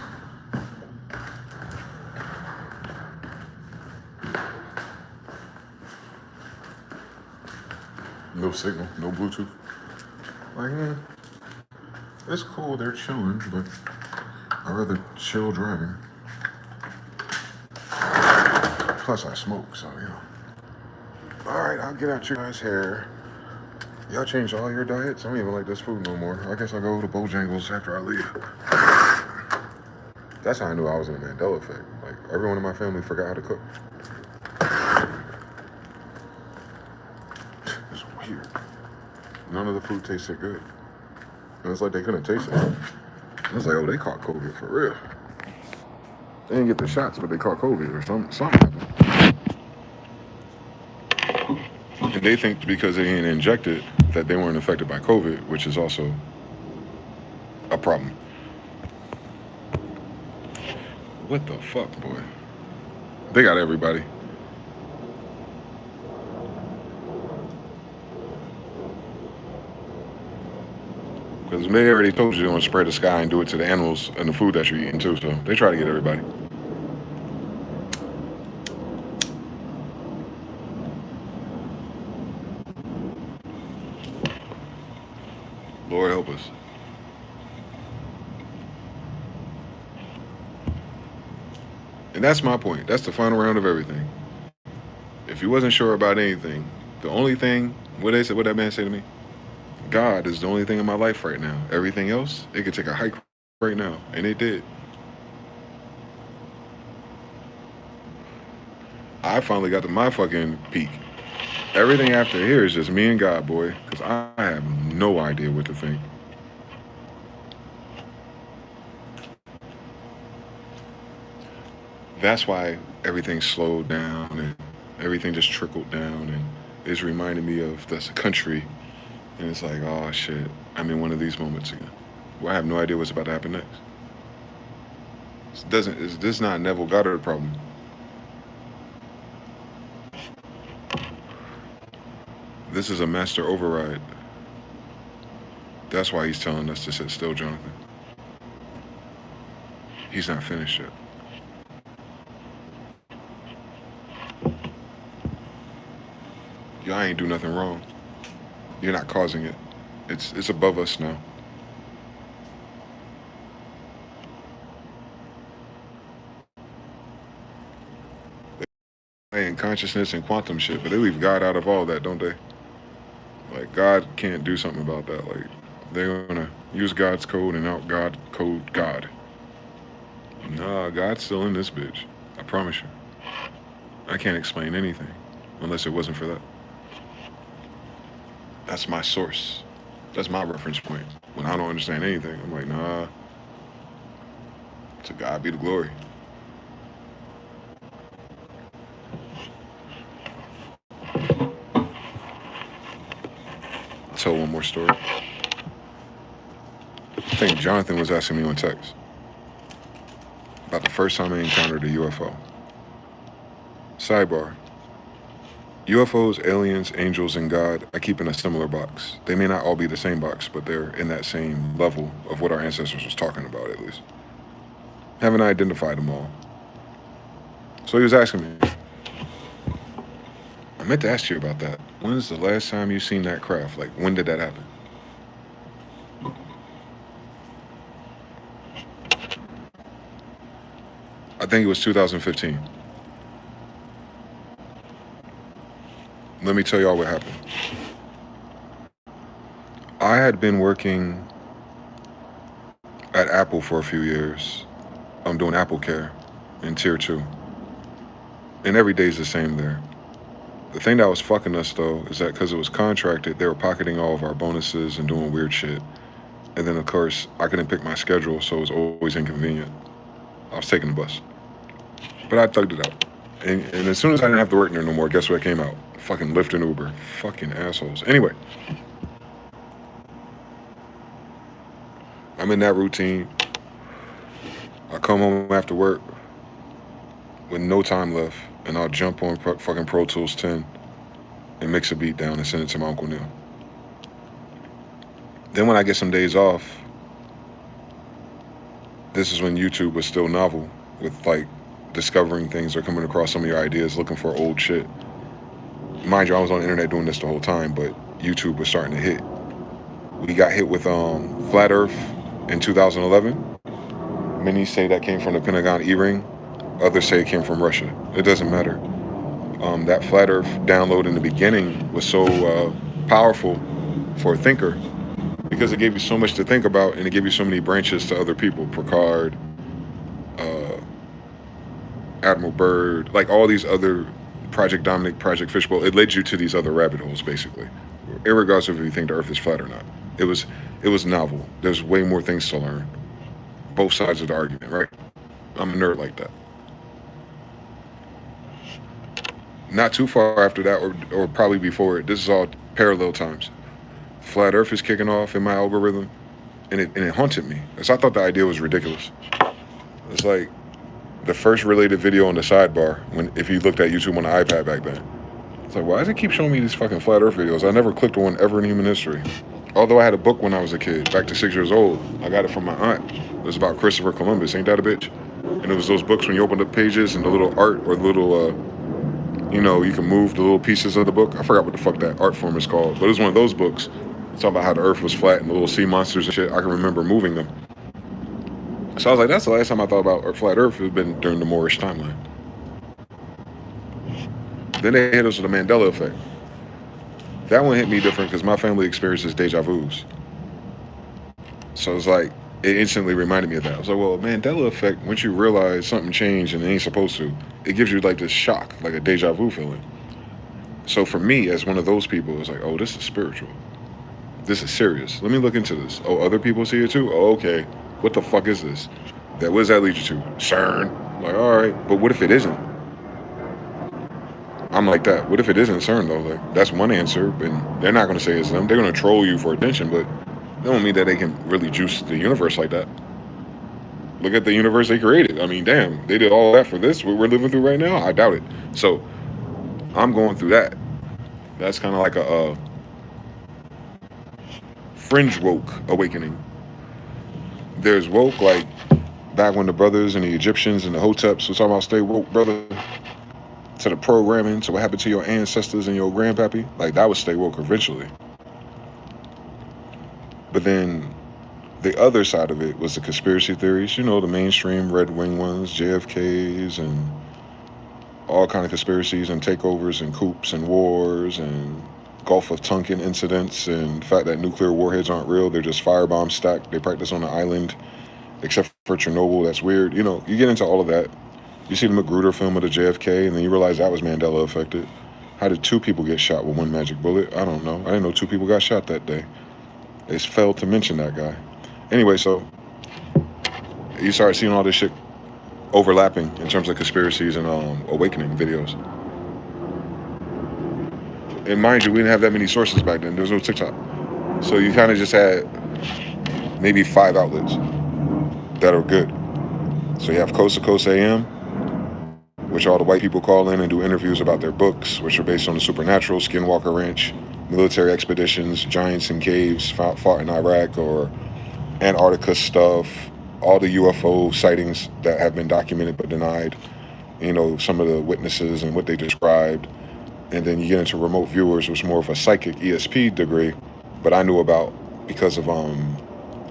No signal, no Bluetooth. Like, It's cool, they're chilling, but I'd rather chill driving. Plus, I smoke, so, you know. Alright, I'll get out your guys' hair. Y'all changed all your diets? I don't even like this food no more. I guess I'll go to Bojangles after I leave. That's how I knew I was in a Mandela effect. Like, everyone in my family forgot how to cook. It's weird. None of the food tasted good. And it's like they couldn't taste it. I was like, oh, they caught COVID for real. They didn't get the shots, but they caught COVID or something. And they think because they ain't injected that they weren't affected by COVID, which is also a problem. What the fuck, boy? They got everybody. Because they already told you they want to spray the sky and do it to the animals and the food that you're eating too, so they try to get everybody. Lord help us. And that's my point. That's the final round of everything. If you wasn't sure about anything, the only thing, what that man say to me? God is the only thing in my life right now. Everything else, it could take a hike right now. And it did. I finally got to my fucking peak. Everything after here is just me and God, boy. Because I have no idea what to think. That's why everything slowed down and everything just trickled down. And it's reminding me of this country. And it's like, oh shit, I'm in one of these moments again. Well, I have no idea what's about to happen next. This is not Neville Goddard problem. This is a master override. That's why he's telling us to sit still, Jonathan. He's not finished yet. Y'all ain't do nothing wrong. You're not causing it. It's above us now. They in consciousness and quantum shit, but they leave God out of all that, don't they? Like, God can't do something about that. Like, they're gonna use God's code and out God code God. Nah, God's still in this bitch. I promise you. I can't explain anything unless it wasn't for that. That's my source. That's my reference point. When I don't understand anything, I'm like, nah. To God be the glory. I'll tell one more story. I think Jonathan was asking me on text about the first time I encountered a UFO. Sidebar. UFOs, aliens, angels, and God, I keep in a similar box. They may not all be the same box, but they're in that same level of what our ancestors was talking about, at least. Haven't identified them all. So he was asking me, I meant to ask you about that. When is the last time you seen that craft? Like, when did that happen? I think it was 2015. Let me tell y'all what happened. I had been working at Apple for a few years. I'm doing Apple Care in Tier 2. And every day's the same there. The thing that was fucking us, though, is that because it was contracted, they were pocketing all of our bonuses and doing weird shit. And then, of course, I couldn't pick my schedule, so it was always inconvenient. I was taking the bus. But I thugged it out. And as soon as I didn't have to work there no more, guess what came out? Fucking Lyft and Uber. Fucking assholes. Anyway. I'm in that routine. I come home after work with no time left, and I'll jump on fucking Pro Tools 10 and mix a beat down and send it to my Uncle Neil. Then when I get some days off, this is when YouTube was still novel, with like discovering things or coming across some of your ideas, looking for old shit. Mind you, I was on the internet doing this the whole time, but YouTube was starting to hit. We got hit with Flat Earth in 2011. Many say that came from the Pentagon E-ring. Others say it came from Russia. It doesn't matter. That flat Earth download in the beginning was so powerful for a thinker because it gave you so much to think about, and it gave you so many branches to other people. Picard, uh, Admiral Byrd, like all these other Project Dominic, Project Fishbowl. It led you to these other rabbit holes, basically, irregardless of if you think the Earth is flat or not. It was novel. There's way more things to learn. Both sides of the argument, right? I'm a nerd like that. Not too far after that, or probably before it, this is all parallel times. Flat Earth is kicking off in my algorithm, and it haunted me, because I thought the idea was ridiculous. It's like the first related video on the sidebar, if you looked at YouTube on the iPad back then. It's like, why does it keep showing me these fucking Flat Earth videos? I never clicked on one ever in human history. Although I had a book when I was a kid, back to 6 years old. I got it from my aunt. It was about Christopher Columbus, ain't that a bitch? And it was those books when you opened up pages and the little art or the little, you can move the little pieces of the book. I forgot what the fuck that art form is called, but it was one of those books. It's all about how the Earth was flat and the little sea monsters and shit. I can remember moving them. So I was like, that's the last time I thought about flat Earth. It had been during the Moorish timeline. Then they hit us with the Mandela effect. That one hit me different because my family experiences deja vus. So it's like, it instantly reminded me of that. I was like, well, Mandela effect, once you realize something changed and it ain't supposed to, it gives you like this shock, like a deja vu feeling. So for me, as one of those people, it's like, oh, this is spiritual. This is serious. Let me look into this. Oh, other people see it too? Oh, okay. What the fuck is this? What does that lead you to? CERN. Like, all right, but what if it isn't? I'm like that. What if it isn't CERN though? Like, that's one answer, and they're not going to say it's them. They're going to troll you for attention, but that don't mean that they can really juice the universe like that. Look at the universe they created. I mean, damn, they did all that for this, what we're living through right now? I doubt it. So I'm going through that. That's kind of like a fringe woke awakening. There's woke, like back when the brothers and the Egyptians and the Hoteps was talking about stay woke, brother, to the programming, to what happened to your ancestors and your grandpappy. Like, that was stay woke eventually. But then the other side of it was the conspiracy theories, the mainstream red wing ones, JFKs and all kind of conspiracies and takeovers and coups and wars and Gulf of Tonkin incidents and the fact that nuclear warheads aren't real. They're just firebombs stacked. They practice on an island, except for Chernobyl. That's weird. You get into all of that. You see the Magruder film of the JFK, and then you realize that was Mandela affected. How did 2 people get shot with one magic bullet? I don't know. I didn't know 2 people got shot that day. They failed to mention that guy. Anyway, so you start seeing all this shit overlapping in terms of conspiracies and awakening videos. And mind you, we didn't have that many sources back then. There was no TikTok. So you kind of just had maybe 5 outlets that are good. So you have Coast to Coast AM, which all the white people call in and do interviews about their books, which are based on the supernatural, Skinwalker Ranch, military expeditions, giants in caves, fought in Iraq or Antarctica stuff, all the UFO sightings that have been documented but denied, some of the witnesses and what they described. And then you get into remote viewers, which was more of a psychic ESP degree, but I knew about because of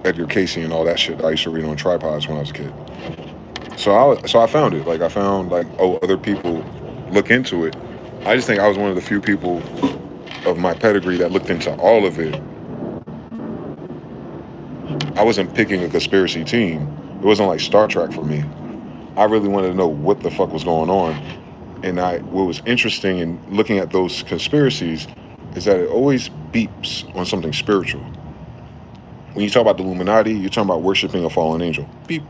Edgar Casey and all that shit that I used to read on tripods when I was a kid. So I found it. Like, I found, other people look into it. I just think I was one of the few people of my pedigree that looked into all of it. I wasn't picking a conspiracy team. It wasn't like Star Trek for me. I really wanted to know what the fuck was going on. And what was interesting in looking at those conspiracies is that it always beeps on something spiritual. When you talk about the Illuminati, you're talking about worshiping a fallen angel. Beep.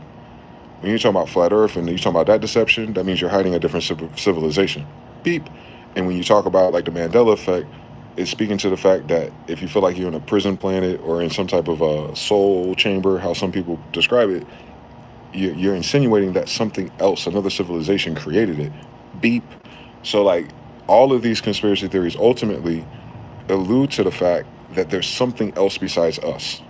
When you're talking about flat Earth and you're talking about that deception, that means you're hiding a different civilization. Beep. And when you talk about like the Mandela effect, it's speaking to the fact that if you feel like you're in a prison planet or in some type of a soul chamber, how some people describe it, you're insinuating that something else, another civilization created it. Beep. So like all of these conspiracy theories ultimately allude to the fact that there's something else besides us.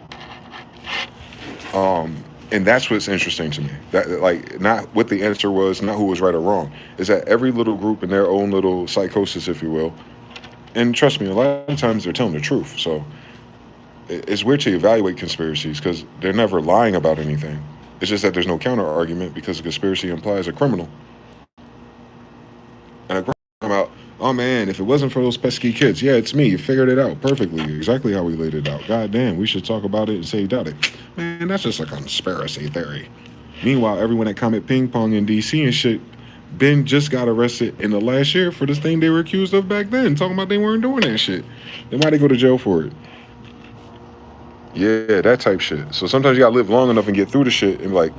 And that's what's interesting to me. That, like, not what the answer was, not who was right or wrong, is that every little group in their own little psychosis, if you will, and trust me, a lot of times they're telling the truth. So It's weird to evaluate conspiracies because they're never lying about anything. It's just that there's no counter argument because a conspiracy implies a criminal. And a criminal come out, oh man, if it wasn't for those pesky kids, yeah, it's me. You figured it out perfectly, exactly how we laid it out. God damn, we should talk about it and say you doubt it. Man, that's just a conspiracy theory. Meanwhile, everyone at Comet Ping Pong in DC and shit, Ben just got arrested in the last year for this thing they were accused of back then, talking about they weren't doing that shit. Then why'd they go to jail for it? Yeah, that type shit. So sometimes you gotta live long enough and get through the shit and like,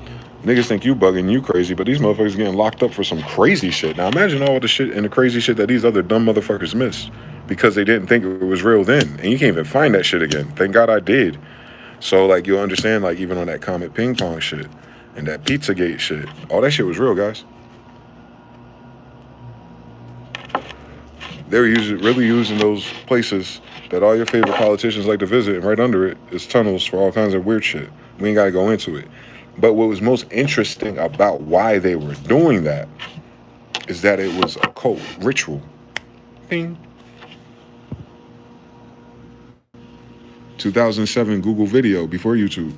niggas think you bugging, you crazy, but these motherfuckers getting locked up for some crazy shit. Now imagine all the shit and the crazy shit that these other dumb motherfuckers missed because they didn't think it was real then. And you can't even find that shit again. Thank God I did. So like you'll understand, like even on that Comet Ping Pong shit and that Pizzagate shit, all that shit was real, guys. They were really using those places that all your favorite politicians like to visit, and right under it is tunnels for all kinds of weird shit. We ain't gotta go into it. But what was most interesting about why they were doing that is that it was a cult ritual. Bing. 2007 Google Video before YouTube.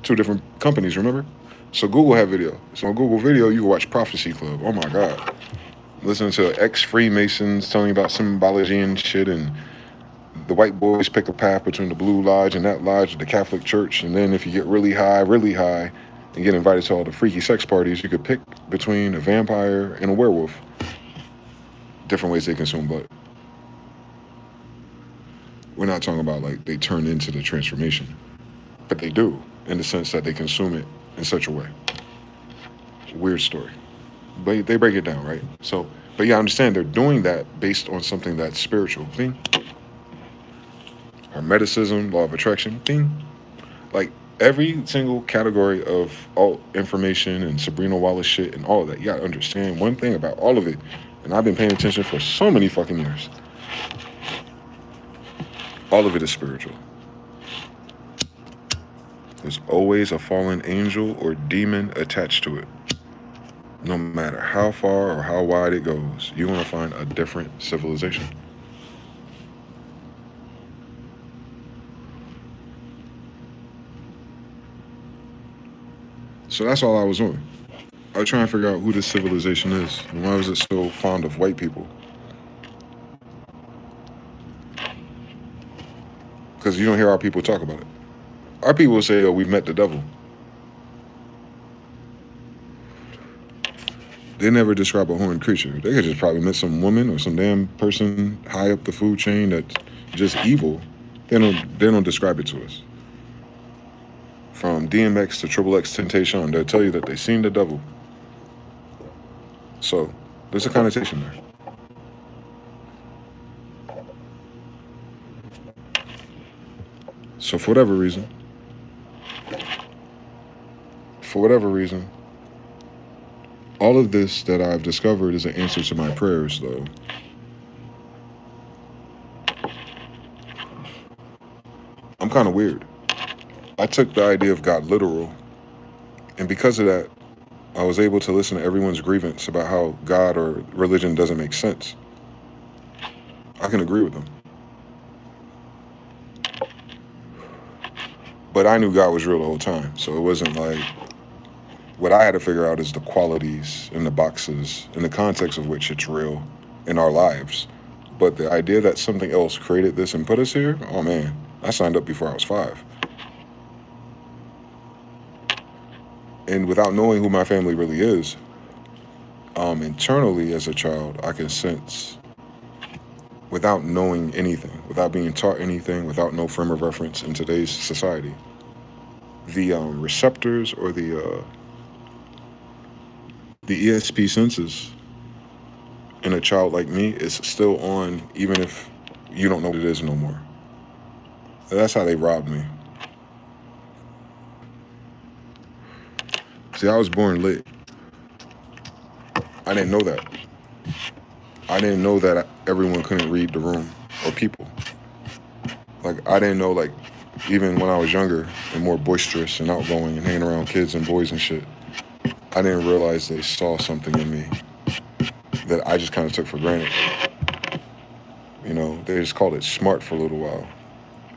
Two different companies, remember? So Google had video. So on Google Video, you can watch Prophecy Club. Oh my God. Listening to ex-Freemasons telling you about symbology and shit, and the white boys pick a path between the Blue Lodge and that lodge, the Catholic Church, and then if you get really high, and get invited to all the freaky sex parties, you could pick between a vampire and a werewolf. Different ways they consume blood. We're not talking about like they turn into the transformation, but they do in the sense that they consume it in such a way. Weird story. But they break it down, right? So, but yeah, I understand they're doing that based on something that's spiritual. Thing. Hermeticism, law of attraction. Thing. Like every single category of all information and Sabrina Wallace shit and all of that, you gotta understand one thing about all of it. And I've been paying attention for so many fucking years. All of it is spiritual. There's always a fallen angel or demon attached to it. No matter how far or how wide it goes, you're going to find a different civilization. So that's all I was doing. I was trying to figure out who this civilization is and why was it so fond of white people. Because you don't hear our people talk about it. Our people say, oh, we've met the devil. They never describe a horned creature. They could just probably met some woman or some damn person high up the food chain that's just evil. They don't describe it to us. From DMX to XXX Temptation, they'll tell you that they seen the devil. So there's a connotation there. So for whatever reason, all of this that I've discovered is an answer to my prayers, though. I'm kind of weird. I took the idea of God literal, and because of that, I was able to listen to everyone's grievance about how God or religion doesn't make sense. I can agree with them. But I knew God was real the whole time, so it wasn't like, what I had to figure out is the qualities and the boxes in the context of which it's real in our lives. But the idea that something else created this and put us here, oh man, I signed up before I was 5. And without knowing who my family really is, internally as a child, I can sense, without knowing anything, without being taught anything, without no frame of reference in today's society, the receptors or the ESP senses in a child like me is still on, even if you don't know what it is no more. That's how they robbed me. See, I was born lit. I didn't know that. I didn't know that everyone couldn't read the room or people. Like, I didn't know, like, even when I was younger and more boisterous and outgoing and hanging around kids and boys and shit, I didn't realize they saw something in me that I just kind of took for granted. You know, they just called it smart for a little while.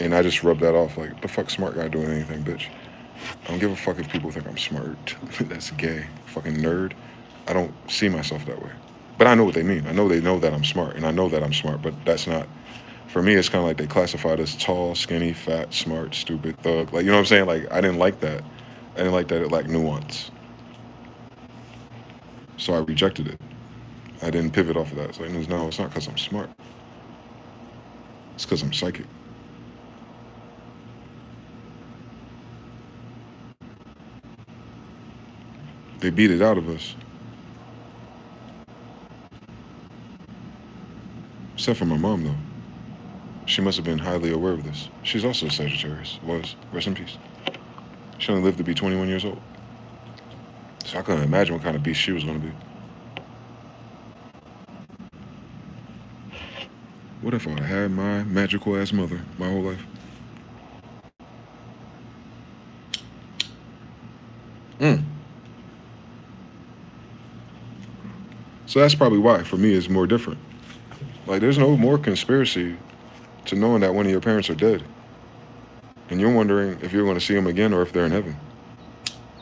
And I just rub that off like, the fuck smart guy doing anything, bitch? I don't give a fuck if people think I'm smart. That's gay. Fucking nerd. I don't see myself that way. But I know what they mean. I know they know that I'm smart, and I know that I'm smart, but that's not. For me, it's kind of like they classified us tall, skinny, fat, smart, stupid, thug. Like, you know what I'm saying? Like, I didn't like that. I didn't like that it lacked nuance. So I rejected it. I didn't pivot off of that. It's like, no, it's not because I'm smart. It's because I'm psychic. They beat it out of us. Except for my mom, though. She must have been highly aware of this. She's also a Sagittarius. Was. Rest in peace. She only lived to be 21 years old. So I couldn't imagine what kind of beast she was going to be. What if I had my magical ass mother my whole life? So that's probably why, for me, it's more different. Like, there's no more conspiracy to knowing that one of your parents are dead. And you're wondering if you're going to see them again or if they're in heaven.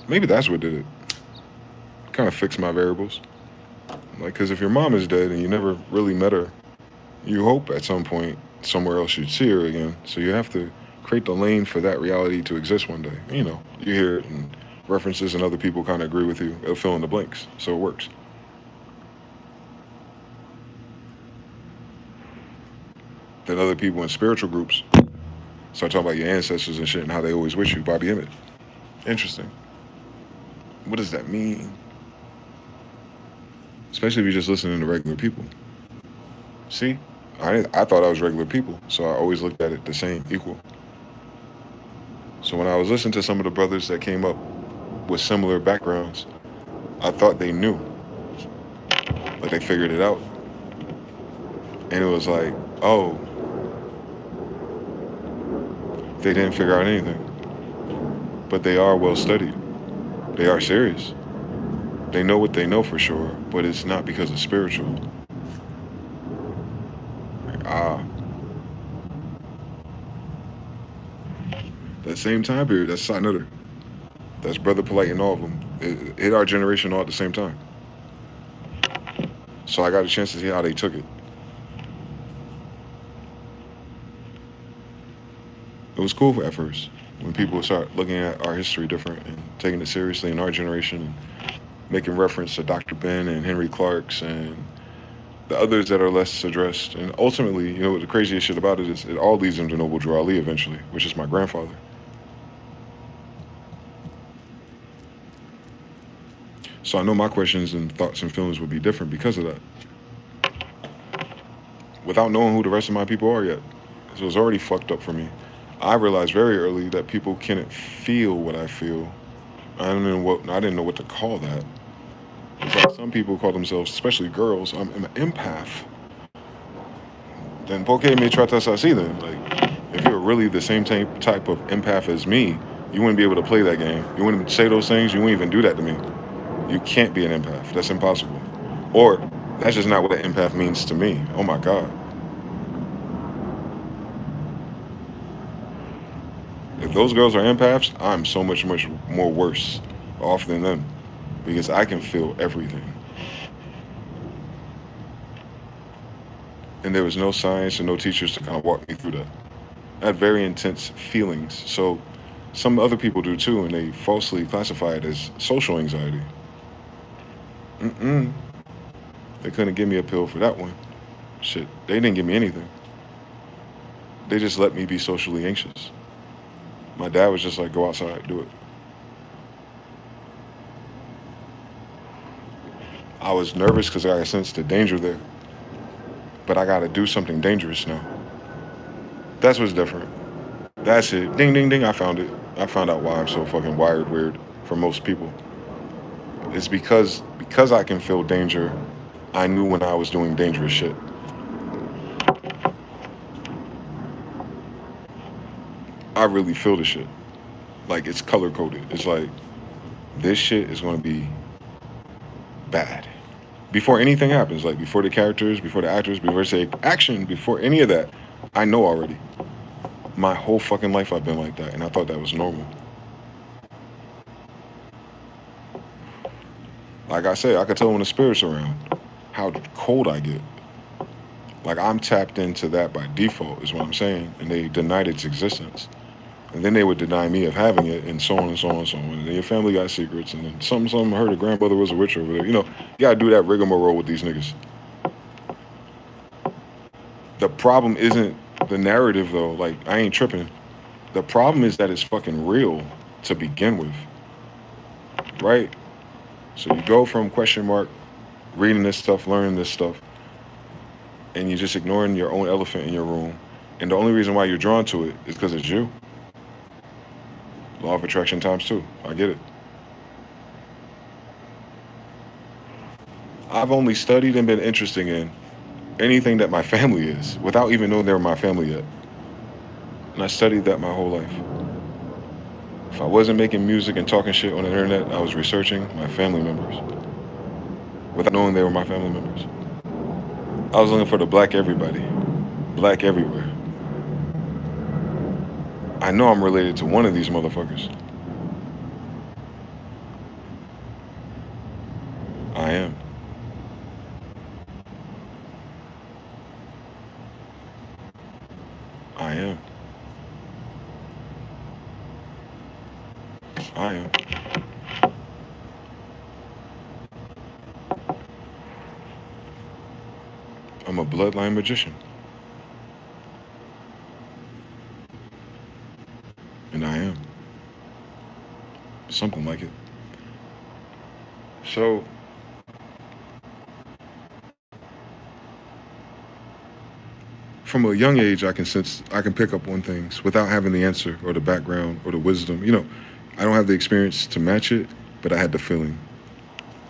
Maybe that's what did it. Kind of fixed my variables. Like, because if your mom is dead and you never really met her, you hope at some point somewhere else you'd see her again. So you have to create the lane for that reality to exist one day. You know, you hear it and references and other people kind of agree with you. It'll fill in the blanks. So it works. Then other people in spiritual groups start talking about your ancestors and shit and how they always wish you. Bobby Emmett. Interesting. What does that mean? Especially if you're just listening to regular people. See? I thought I was regular people, so I always looked at it the same, equal. So when I was listening to some of the brothers that came up with similar backgrounds, I thought they knew. Like they figured it out. And it was like, oh, they didn't figure out anything. But they are well studied. They are serious. They know what they know for sure, but it's not because it's spiritual. Like, that same time period, that's Satnutter. That's Brother Polite and all of them. It hit our generation all at the same time. So I got a chance to see how they took it. It was cool at first when people start looking at our history different and taking it seriously in our generation and making reference to Dr. Ben and Henry Clark's and the others that are less addressed. And ultimately, you know, the craziest shit about it is it all leads them to Noble Drew Ali eventually, which is my grandfather. So I know my questions and thoughts and feelings would be different because of that. Without knowing who the rest of my people are yet. So it's already fucked up for me. I realized very early that people can't feel what I feel. I didn't know what to call that. It's like some people call themselves, especially girls, I'm an empath. Then poke me tratas así then. Like, if you're really the same type of empath as me, you wouldn't be able to play that game. You wouldn't say those things. You wouldn't even do that to me. You can't be an empath. That's impossible. Or that's just not what an empath means to me. Oh my God. If those girls are empaths, I'm so much more worse off than them because I can feel everything. And there was no science and no teachers to kind of walk me through that. I had very intense feelings. So some other people do too, and they falsely classify it as social anxiety. They couldn't give me a pill for that one. Shit, they didn't give me anything. They just let me be socially anxious. My dad was just like, go outside, do it. I was nervous because I sensed the danger there. But I got to do something dangerous now. That's what's different. That's it. Ding, ding, ding. I found it. I found out why I'm so fucking wired weird for most people. It's because I can feel danger, I knew when I was doing dangerous shit. I really feel the shit. Like, it's color-coded. It's like, this shit is going to be bad. Before anything happens, like before the characters, before the actors, before they say action, before any of that, I know already. My whole fucking life I've been like that, and I thought that was normal. Like I said, I could tell when the spirit's around how cold I get. Like I'm tapped into that by default, is what I'm saying, and they denied its existence. And then they would deny me of having it, and so on and so on and so on. And then your family got secrets, and then something heard a grandmother was a witch over there. You know, you gotta do that rigmarole with these niggas. The problem isn't the narrative though. Like I ain't tripping. The problem is that it's fucking real to begin with, right? So you go from question mark, reading this stuff, learning this stuff, and you're just ignoring your own elephant in your room. And the only reason why you're drawn to it is because it's you. Law of attraction times two. I get it. I've only studied and been interested in anything that my family is without even knowing they were my family yet. And I studied that my whole life. If I wasn't making music and talking shit on the internet, I was researching my family members without knowing they were my family members. I was looking for the black everybody, black everywhere. I know I'm related to one of these motherfuckers. I am. I am. I am. I'm a bloodline magician. And I am. Something like it. So, from a young age, I can pick up on things without having the answer or the background or the wisdom. You know, I don't have the experience to match it, but I had the feeling.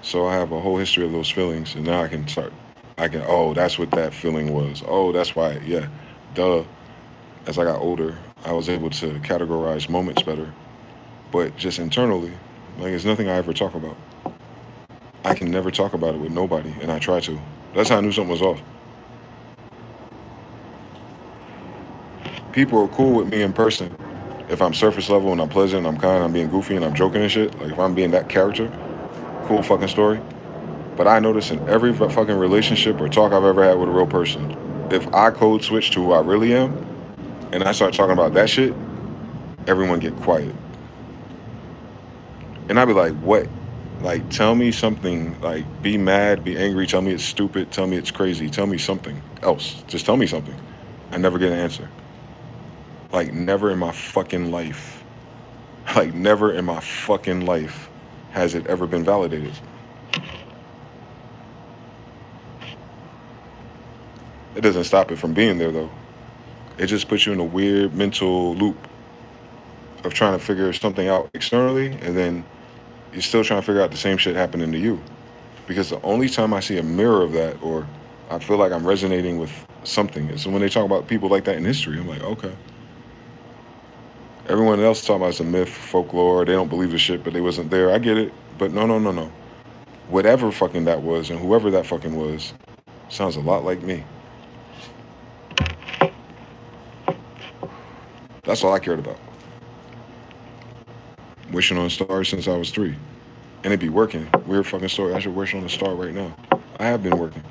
So I have a whole history of those feelings, and now oh, that's what that feeling was. Oh, that's why, yeah, duh. As I got older, I was able to categorize moments better. But just internally, like, it's nothing I ever talk about. I can never talk about it with nobody, and I try to. That's how I knew something was off. People are cool with me in person if I'm surface level and I'm pleasant, I'm kind, I'm being goofy and I'm joking and shit. Like if I'm being that character, cool fucking story. But I notice in every fucking relationship or talk I've ever had with a real person, if I code switch to who I really am and I start talking about that shit, everyone get quiet. And I'd be like, what? Like, tell me something. Like, be mad, be angry, tell me it's stupid, tell me it's crazy, tell me something else. Just tell me something. I never get an answer. Like, never in my fucking life. Like, never in my fucking life has it ever been validated. It doesn't stop it from being there, though. It just puts you in a weird mental loop of trying to figure something out externally, and then you're still trying to figure out the same shit happening to you. Because the only time I see a mirror of that, or I feel like I'm resonating with something, is when they talk about people like that in history. I'm like, okay. Everyone else talking about it's a myth, folklore, they don't believe the shit, but they wasn't there. I get it. But no. Whatever fucking that was, and whoever that fucking was, sounds a lot like me. That's all I cared about. Wishing on stars since I was 3. And it be working. Weird fucking story. I should wish on a star right now. I have been working.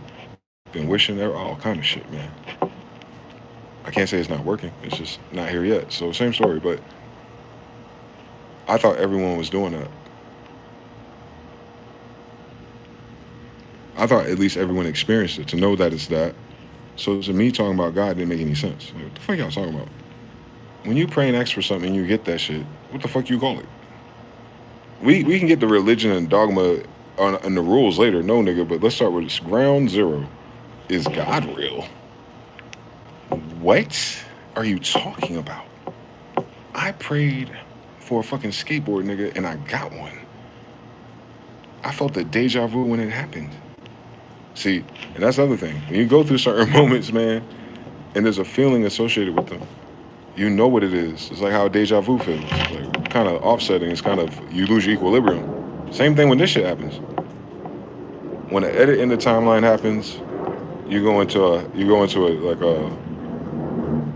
Been wishing there, all kind of shit, man. I can't say it's not working. It's just not here yet. So same story, but I thought everyone was doing that. I thought at least everyone experienced it to know that it's that. So to me, talking about God didn't make any sense. Like, what the fuck y'all talking about? When you pray and ask for something and you get that shit, what the fuck you call it? We can get the religion and dogma and the rules later. No, nigga, but let's start with this. Ground zero. Is God real? What are you talking about? I prayed for a fucking skateboard, nigga, and I got one. I felt the deja vu when it happened. See, and that's the other thing. When you go through certain moments, man, and there's a feeling associated with them, you know what it is. It's like how deja vu feels. It's like kind of offsetting. It's kind of, you lose your equilibrium. Same thing when this shit happens. When an edit in the timeline happens, you go into a like a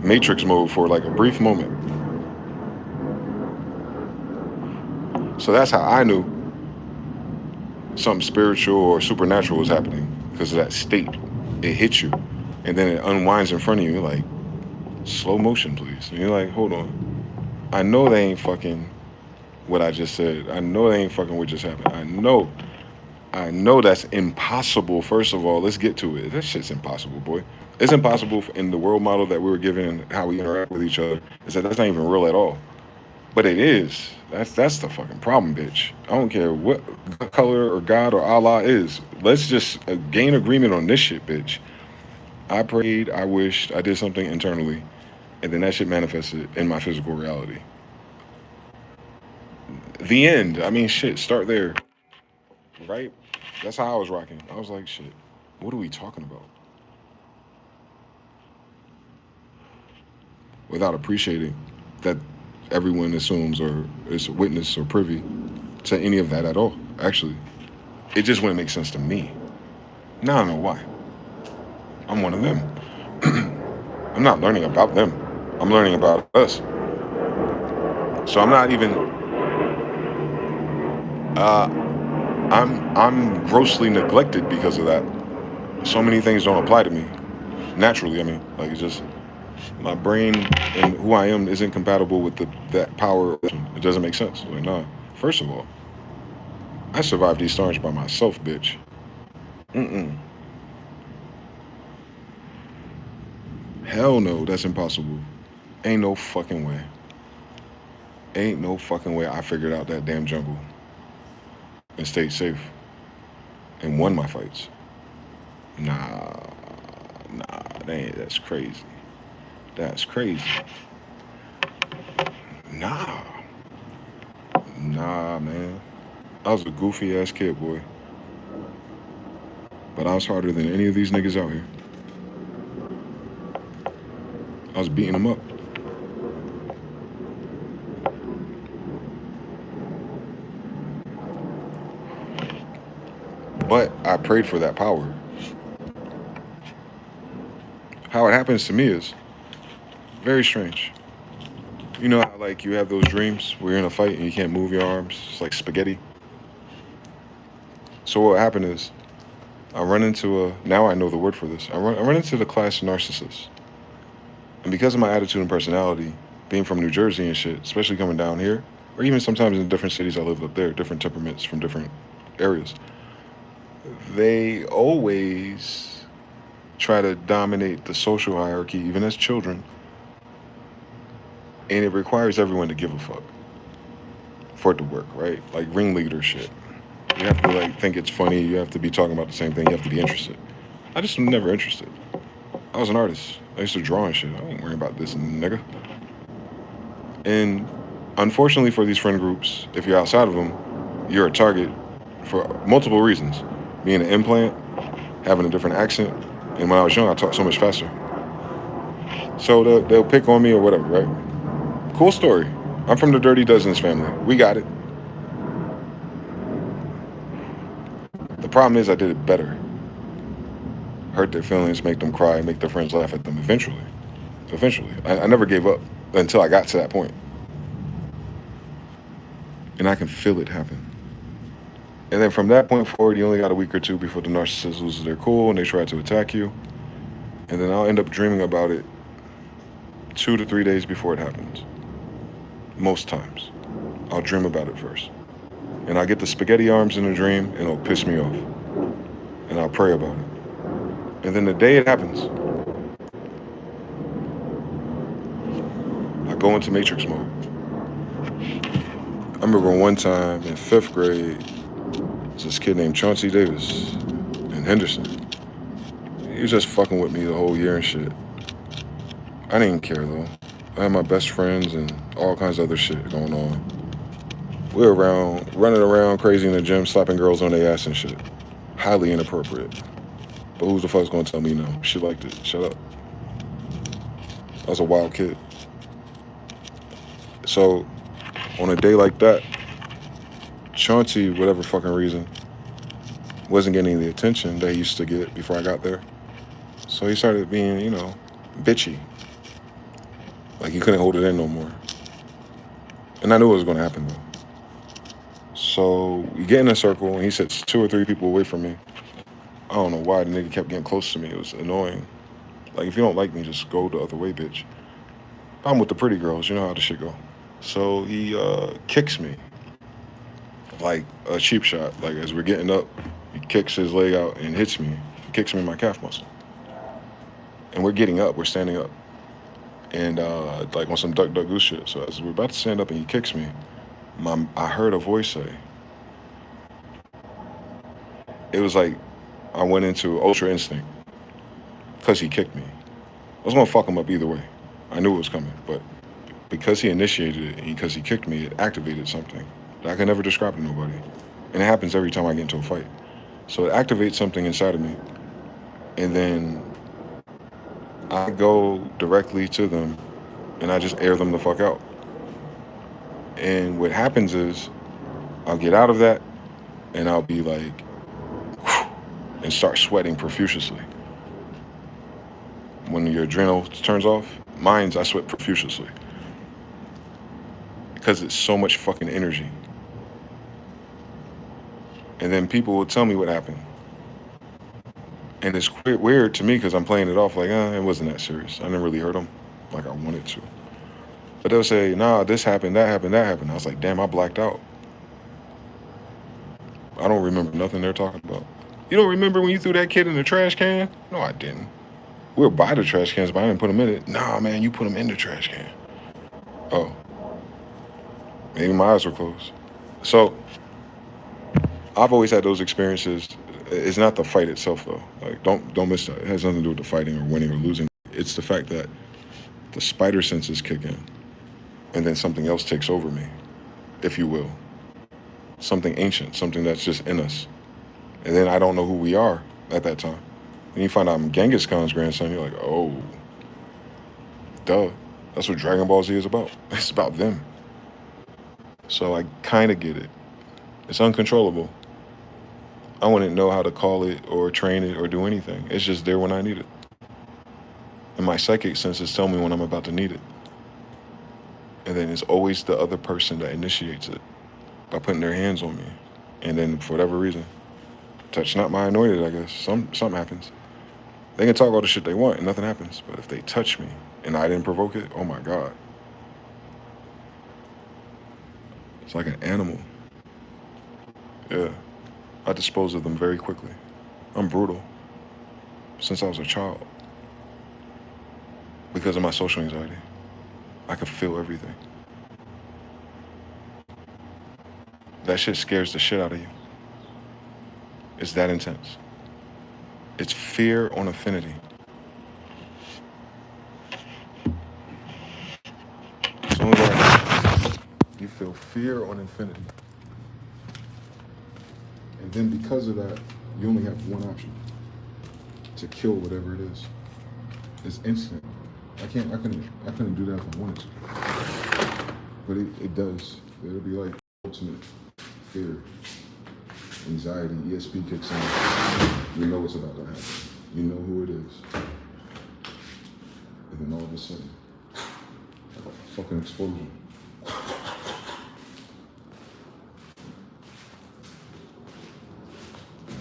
Matrix mode for like a brief moment. So that's how I knew something spiritual or supernatural was happening, because of that state. It hits you, and then it unwinds in front of you. You're like, slow motion, please. And you're like, hold on. I know they ain't fucking what I just said. I know they ain't fucking what just happened. I know that's impossible. First of all, let's get to it. That shit's impossible, boy. It's impossible in the world model that we were given and how we interact with each other. Is that that's not even real at all. But it is. That's the fucking problem, bitch. I don't care what color or God or Allah is. Let's just gain agreement on this shit, bitch. I prayed, I wished, I did something internally, and then that shit manifested in my physical reality. The end. I mean, shit, start there. Right? That's how I was rocking. I was like, shit, what are we talking about? Without appreciating that everyone assumes or is a witness or privy to any of that at all. Actually, it just wouldn't make sense to me. Now I know why. I'm one of them. I'm not learning about them. I'm learning about us. So I'm not even. I'm grossly neglected because of that. So many things don't apply to me naturally. I mean, like, it's just my brain and who I am isn't compatible with that power. It doesn't make sense. Like, nah. First of all, I survived these stars by myself, bitch. Hell no, that's impossible. Ain't no fucking way. Ain't no fucking way I figured out that damn jungle and stayed safe and won my fights. Nah, that's crazy. That's crazy. Nah, man. I was a goofy ass kid, boy. But I was harder than any of these niggas out here. I was beating them up. But I prayed for that power. How it happens to me is very strange. You know how, like, you have those dreams where you're in a fight and you can't move your arms? It's like spaghetti. So what happened is, I run into now I know the word for this. I run into the class narcissist. And because of my attitude and personality, being from New Jersey and shit, especially coming down here, or even sometimes in different cities I lived up there, different temperaments from different areas, they always try to dominate the social hierarchy, even as children. And it requires everyone to give a fuck for it to work, right? Like ringleader shit. You have to, like, think it's funny. You have to be talking about the same thing. You have to be interested. I just was never interested. I was an artist. I used to draw and shit. I ain't worrying about this nigga. And unfortunately for these friend groups, if you're outside of them, you're a target for multiple reasons. Being an implant, having a different accent, and when I was young, I talked so much faster. So they'll pick on me or whatever, right? Cool story. I'm from the Dirty Dozens family. We got it. The problem is I did it better. Hurt their feelings, make them cry, make their friends laugh at them eventually. I never gave up until I got to that point. And I can feel it happen. And then from that point forward, you only got a week or two before the narcissist loses their cool and they try to attack you. And then I'll end up dreaming about it 2 to 3 days before it happens. Most times. I'll dream about it first. And I'll get the spaghetti arms in a dream and it'll piss me off. And I'll pray about it. And then the day it happens, I go into Matrix mode. I remember one time in 5th grade, there's this kid named Chauncey Davis in Henderson. He was just fucking with me the whole year and shit. I didn't care though. I had my best friends and all kinds of other shit going on. We were running around crazy in the gym, slapping girls on their ass and shit. Highly inappropriate. But who the fuck's gonna tell me no? She liked it. Shut up. I was a wild kid. So, on a day like that, Chauncey, whatever fucking reason, wasn't getting the attention that he used to get before I got there. So he started being, bitchy. Like he couldn't hold it in no more. And I knew it was going to happen though. So we get in a circle and he sits 2 or 3 people away from me. I don't know why the nigga kept getting close to me. It was annoying. Like, if you don't like me, just go the other way, bitch. I'm with the pretty girls. You know how the shit go. So he kicks me like a cheap shot. Like, as we're getting up, he kicks his leg out and hits me. He kicks me in my calf muscle. And we're getting up. We're standing up. And, like, on some duck, duck, goose shit. So as we're about to stand up and he kicks me, I heard a voice say, it was like I went into Ultra Instinct because he kicked me. I was going to fuck him up either way. I knew it was coming, but because he initiated it and because he kicked me, it activated something that I can never describe to nobody. And it happens every time I get into a fight. So it activates something inside of me, and then I go directly to them and I just air them the fuck out. And what happens is I'll get out of that and I'll be like, and start sweating profusely. When your adrenal turns off, I sweat profusely. Because it's so much fucking energy. And then people will tell me what happened. And it's weird to me because I'm playing it off like, it wasn't that serious. I didn't really hurt them like I wanted to. But they'll say, nah, this happened, that happened, that happened. I was like, damn, I blacked out. I don't remember nothing they're talking about. You don't remember when you threw that kid in the trash can? No, I didn't. We were by the trash cans, but I didn't put them in it. Nah, man, you put them in the trash can. Oh. Maybe my eyes were closed. So, I've always had those experiences. It's not the fight itself, though. Like, don't miss that. It has nothing to do with the fighting or winning or losing. It's the fact that the spider senses kick in, and then something else takes over me, if you will. Something ancient, something that's just in us. And then I don't know who we are at that time. And you find out I'm Genghis Khan's grandson, you're like, oh, duh. That's what Dragon Ball Z is about. It's about them. So I kind of get it. It's uncontrollable. I wouldn't know how to call it or train it or do anything. It's just there when I need it. And my psychic senses tell me when I'm about to need it. And then it's always the other person that initiates it by putting their hands on me. And then for whatever reason, touch not my anointed, I guess. Something happens. They can talk all the shit they want and nothing happens. But if they touch me and I didn't provoke it, oh my God. It's like an animal. Yeah. I dispose of them very quickly. I'm brutal. Since I was a child. Because of my social anxiety. I could feel everything. That shit scares the shit out of you. It's that intense. It's fear on affinity. It's only like you feel fear on infinity. And then because of that, you only have one option. To kill whatever it is. It's instant. I couldn't do that if I wanted to. But it does. It'll be like ultimate fear. Anxiety, ESP kicks in. You know what's about to happen. You know who it is. And then all of a sudden, like a fucking explosion.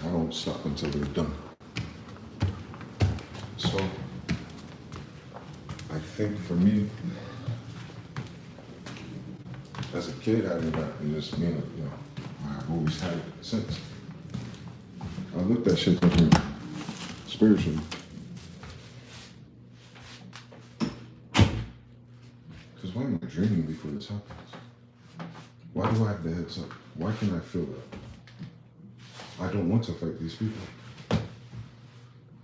I don't stop until they're done. So, I think for me, as a kid, having that, and just being, I've always had it since. I looked at shit different spiritually. Because why am I dreaming before this happens? Why do I have the heads up? Why can't I feel that? I don't want to fight these people.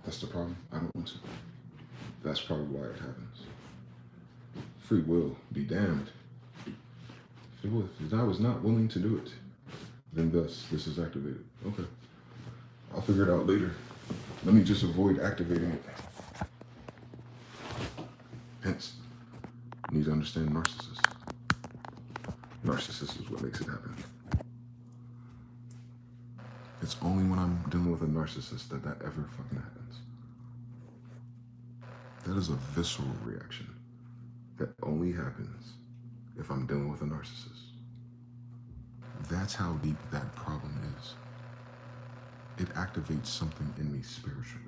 That's the problem. I don't want to. That's probably why it happens. Free will, be damned. If I was not willing to do it, then thus, this is activated. Okay. I'll figure it out later. Let me just avoid activating it. Hence, you need to understand narcissists. Narcissist is what makes it happen. It's only when I'm dealing with a narcissist that ever fucking happens. That is a visceral reaction. that only happens if I'm dealing with a narcissist. That's how deep that problem is. It activates something in me spiritually.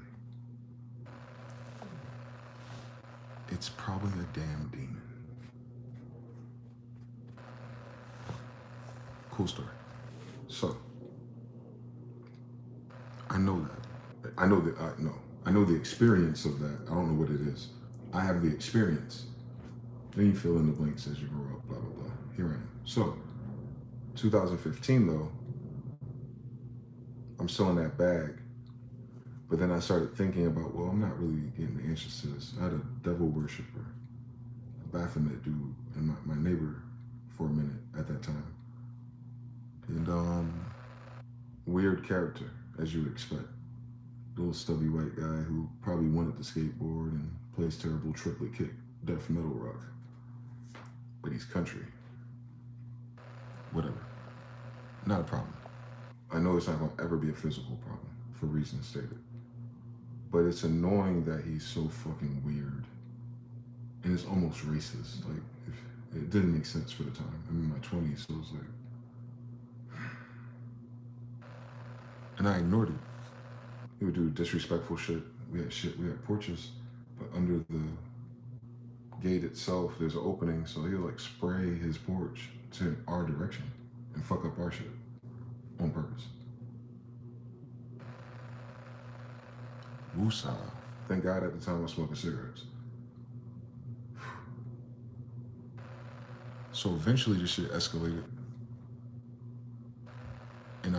It's probably a damn demon. Cool story. So, I know that. I know the experience of that. I don't know what it is. I have the experience. Then you fill in the blanks as you grow up, blah, blah, blah. Here I am. So, 2015 though, I'm still in that bag. But then I started thinking about, well, I'm not really getting the answers to this. I had a devil worshiper, a Baphomet dude, and my neighbor for a minute at that time. And weird character, as you would expect. Little stubby white guy who probably wanted to skateboard and plays terrible triplet kick, death metal rock. But he's country. Whatever. Not a problem. I know it's not going to ever be a physical problem, for reasons stated. But it's annoying that he's so fucking weird. And it's almost racist. Like, it didn't make sense for the time. I'm in my 20s, so it was like... And I ignored it. He would do disrespectful shit. We had porches, but under the gate itself, there's an opening, so he'll like spray his porch to our direction and fuck up our shit on purpose. Woosah. Thank God at the time I was smoking cigarettes. So eventually this shit escalated. And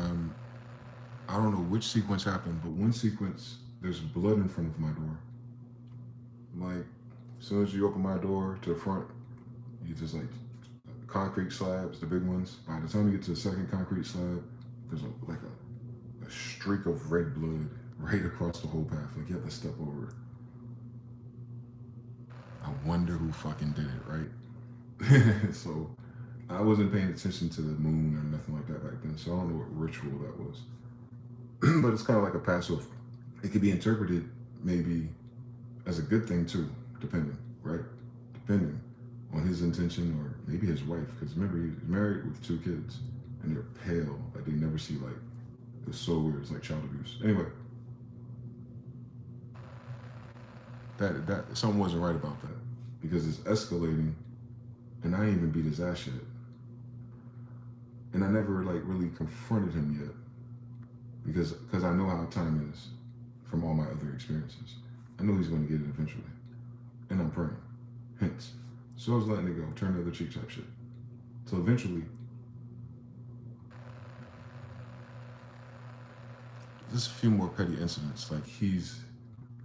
I don't know which sequence happened, but one sequence, there's blood in front of my door. Like, as soon as you open my door to the front, you just like concrete slabs, the big ones. By the time you get to the second concrete slab, there's a streak of red blood right across the whole path. Like, you have to step over it. I wonder who fucking did it, right? So I wasn't paying attention to the moon or nothing like that back then, so I don't know what ritual that was. But it's kind of like a passive. It could be interpreted maybe as a good thing too, depending, right? Depending on his intention or maybe his wife, because remember, he's married with 2 kids and they're pale, like they never see light. It's so weird, it's like child abuse. Anyway, that something wasn't right about that because it's escalating and I ain't even beat his ass yet. And I never like really confronted him yet because I know how time is from all my other experiences. I know he's going to get it eventually. And I'm praying. Hence. So I was letting it go, turn the other cheek type shit. So eventually, just a few more petty incidents. Like he's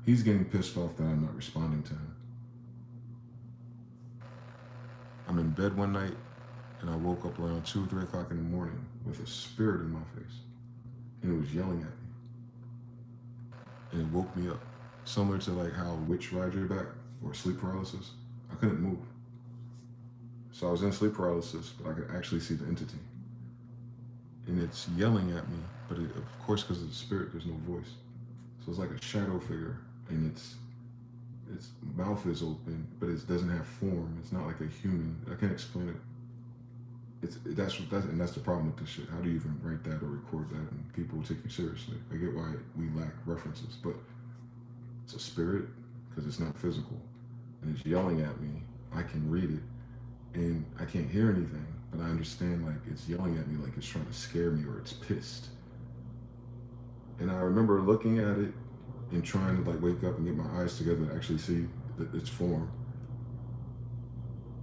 getting pissed off that I'm not responding to him. I'm in bed one night and I woke up around 2 or 3 o'clock in the morning with a spirit in my face. And it was yelling at me. And it woke me up. Similar to like how a witch rides your back or sleep paralysis. I couldn't move. So I was in sleep paralysis, but I could actually see the entity. And it's yelling at me, but of course, because of the spirit, there's no voice. So it's like a shadow figure, and its mouth is open, but it doesn't have form. It's not like a human. I can't explain it. That's the problem with this shit. How do you even write that or record that and people will take you seriously? I get why we lack references, but it's a spirit because it's not physical, and it's yelling at me. I can read it, and I can't hear anything, but I understand like it's yelling at me like it's trying to scare me or it's pissed. And I remember looking at it and trying to like wake up and get my eyes together to actually see its form.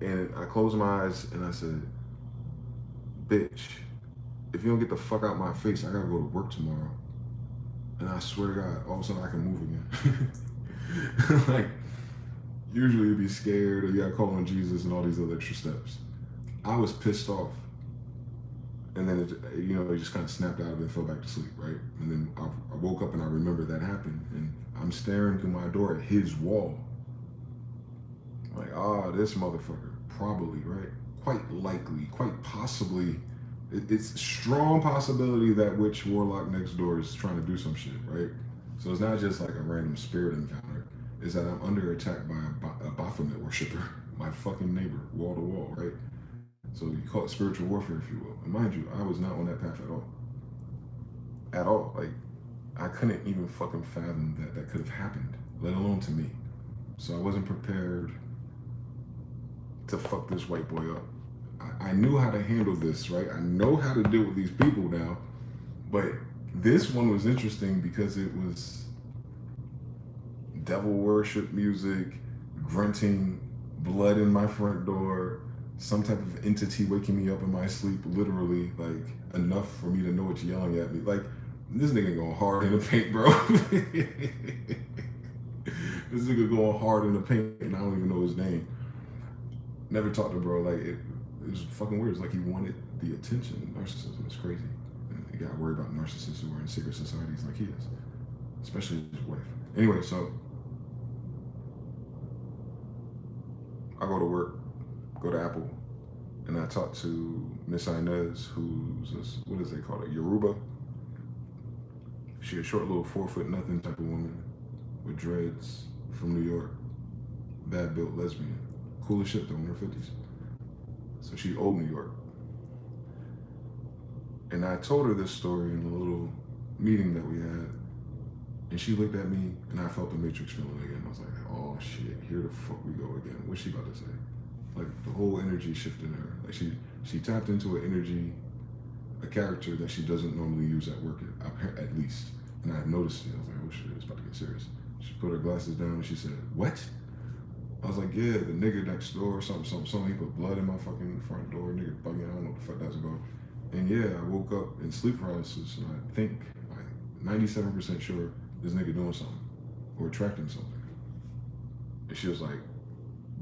And I closed my eyes and I said, bitch, if you don't get the fuck out my face, I gotta go to work tomorrow. And I swear to God, all of a sudden I can move again. Like, usually you'd be scared or you gotta call on Jesus and all these other extra steps. I was pissed off. And then it just kind of snapped out of it and fell back to sleep, right? And then I woke up and I remember that happened. And I'm staring through my door at his wall. Like, this motherfucker, probably, right? Quite likely, quite possibly, it's a strong possibility that witch warlock next door is trying to do some shit, right? So it's not just like a random spirit encounter. It's that I'm under attack by a Baphomet worshiper. my fucking neighbor, wall to wall, right? So you call it spiritual warfare, if you will. And mind you, I was not on that path at all. At all. Like, I couldn't even fucking fathom that that could have happened, let alone to me. So I wasn't prepared to fuck this white boy up. I knew how to handle this, right? I know how to deal with these people now, but this one was interesting because it was devil worship music, grunting, blood in my front door, some type of entity waking me up in my sleep, literally, like enough for me to know it's yelling at me. Like, this nigga going hard in the paint, bro. This nigga going hard in the paint, and I don't even know his name. Never talked to bro. Like, it was fucking weird. It's like he wanted the attention. Narcissism is crazy. And you gotta worry about narcissists who are in secret societies like he is, especially his wife. Anyway, so I go to work, go to Apple, and I talk to Miss Inez, who's a, what is they call it, Yoruba. She a short little 4'0" type of woman with dreads from New York, bad built lesbian, cool as shit though in her 50s. So she old New York. And I told her this story in a little meeting that we had, and she looked at me, and I felt the Matrix feeling again. I was like, oh shit, here the fuck we go again. What's she about to say? Like, the whole energy shifted in her. Like, she tapped into an energy, a character that she doesn't normally use at work, at least. And I noticed it. I was like, oh shit, it's about to get serious. She put her glasses down and she said, what? I was like, yeah, the nigga next door, something. He put blood in my fucking front door, nigga bugging, I don't know what the fuck that's about. And yeah, I woke up in sleep paralysis, and I think, like, 97% sure this nigga doing something or attracting something. And she was like,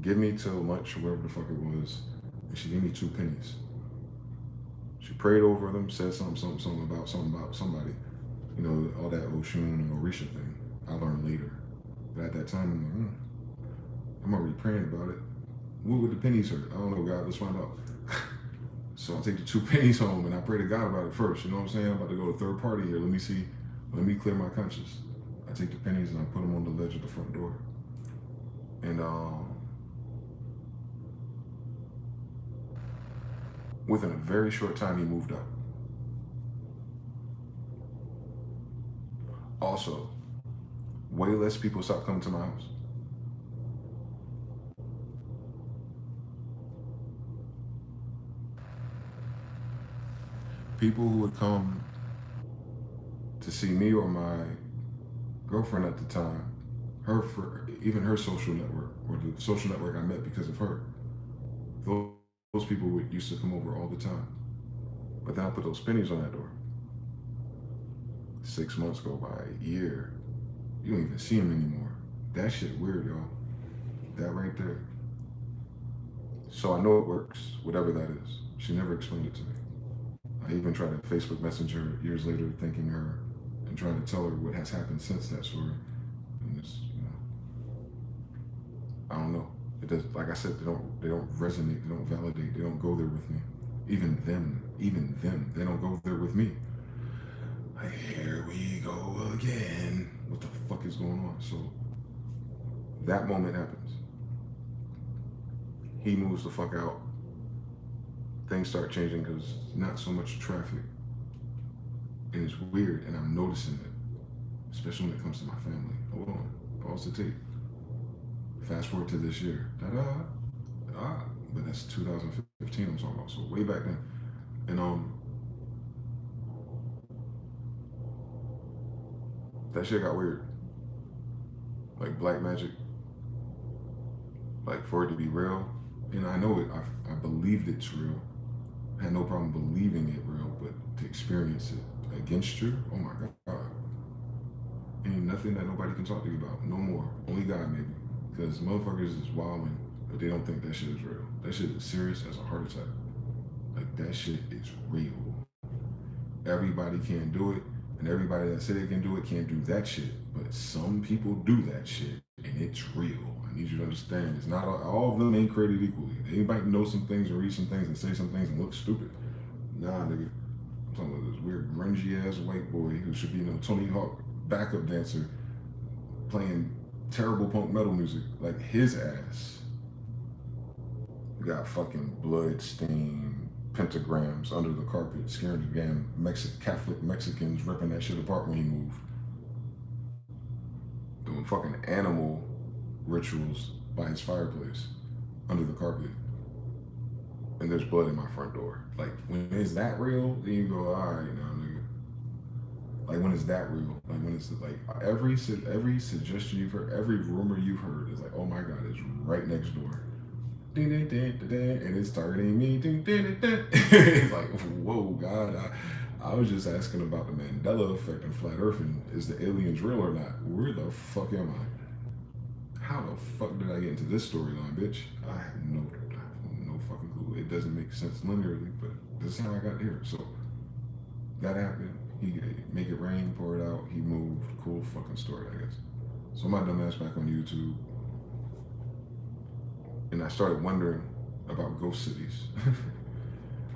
give me till lunch or whatever the fuck it was, and she gave me 2 pennies. She prayed over them, said something about somebody. You know, all that Oshun and Orisha thing. I learned later. But at that time, I'm like, I'm already praying about it. What would the pennies hurt? I don't know, God, let's find out. So I take the 2 pennies home and I pray to God about it first. You know what I'm saying? I'm about to go to third party here. Let me see. Let me clear my conscience. I take the pennies and I put them on the ledge of the front door. And within a very short time, he moved up. Also, way less people stopped coming to my house. People who would come to see me or my girlfriend at the time, even her social network, or the social network I met because of her, those people used to come over all the time. But then I put those pennies on that door. 6 months go by, a year, you don't even see them anymore. That shit weird, y'all. That right there. So I know it works, whatever that is. She never explained it to me. I even tried to Facebook Messenger years later, thanking her and trying to tell her what has happened since that story. And it's, I don't know. It does. Like I said, they don't resonate. They don't validate. They don't go there with me. Even them, they don't go there with me. Like, here we go again. What the fuck is going on? So that moment happens. He moves the fuck out. Things start changing because not so much traffic. And it's weird, and I'm noticing it, especially when it comes to my family. Hold on, pause the tape. Fast forward to this year. But that's 2015 I'm talking about, so way back then. And that shit got weird. Like black magic. Like, for it to be real. And I know it, I believed it's real. I had no problem believing it real, but to experience it against you, oh my God. Ain't nothing that nobody can talk to you about, no more. Only God, maybe. Because motherfuckers is wilding, but they don't think that shit is real. That shit is serious as a heart attack. Like, that shit is real. Everybody can't do it, and everybody that say they can do it can't do that shit. But some people do that shit, and it's real. I need you to understand. It's not all of them ain't created equally. They might know some things and read some things and say some things and look stupid. Nah, nigga. I'm talking about this weird grungy ass white boy who should be, Tony Hawk backup dancer playing terrible punk metal music. Like, his ass You got fucking blood-stained pentagrams under the carpet, scaring the damn Catholic Mexicans, ripping that shit apart when he moved. Doing fucking animal rituals by his fireplace under the carpet. And there's blood in my front door. Like, when is that real? Then you go, all right, now, nigga. Like, when is that real? Like, when is it, like, every suggestion you've heard, every rumor you've heard is like, oh my God, it's right next door. And it's targeting me. It's like, whoa, God. I was just asking about the Mandela effect and flat Earth, and is the aliens real or not? Where the fuck am I? How the fuck did I get into this storyline, bitch? I have no fucking clue. It doesn't make sense linearly, but this is how I got here. So that happened. He make it rain, pour it out. He moved. Cool fucking story, I guess. So my dumb ass back on YouTube, and I started wondering about ghost cities.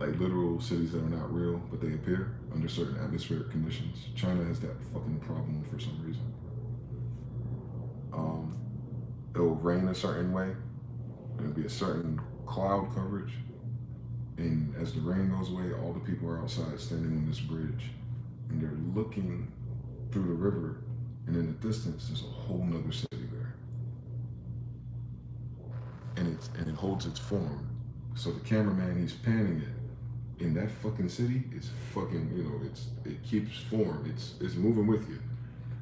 Like literal cities that are not real, but they appear under certain atmospheric conditions. China has that fucking problem for some reason. It'll rain a certain way, and it'll be a certain cloud coverage, and as the rain goes away, all the people are outside standing on this bridge, and they're looking through the river, and in the distance, there's a whole nother city there. And it holds its form. So the cameraman, he's panning it. In that fucking city, it's fucking, it keeps form. It's moving with you.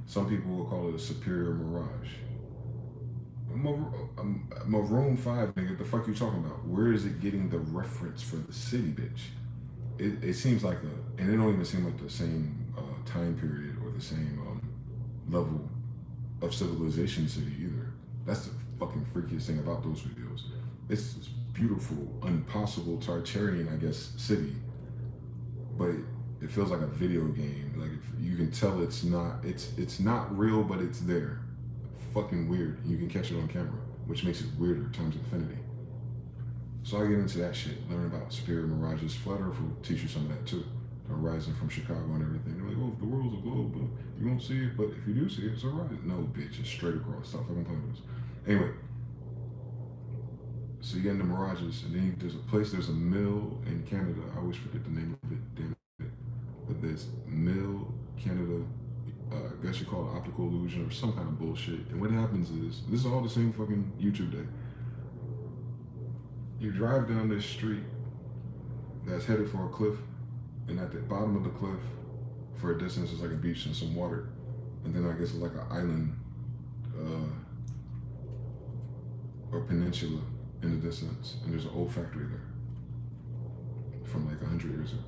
Some people will call it a superior mirage. Maroon 5, nigga, the fuck you talking about? Where is it getting the reference for the city, bitch? It seems like and it don't even seem like the same time period or the same level of civilization city either. That's the fucking freakiest thing about those videos. It's this beautiful, impossible Tartarian, I guess, city, but it feels like a video game. Like you can tell it's not real, but it's there. Fucking weird. You can catch it on camera, which makes it weirder times infinity. So I get into that shit, learn about superior mirages. Flat Earth will teach you some of that too. The horizon from Chicago and everything. They're like, oh, the world's a globe, but you won't see it. But if you do see it, it's a horizon. No, bitch, it's straight across. Stop fucking playing with us. Anyway, so you get into mirages, and then there's a mill in Canada. I always forget the name of it, damn it. But there's Mill, Canada. I guess you call it optical illusion or some kind of bullshit. And what happens is, this is all the same fucking YouTube day. You drive down this street that's headed for a cliff, and at the bottom of the cliff, for a distance, is like a beach and some water. And then I guess it's like an island or peninsula in the distance, and there's an old factory there from like 100 years ago.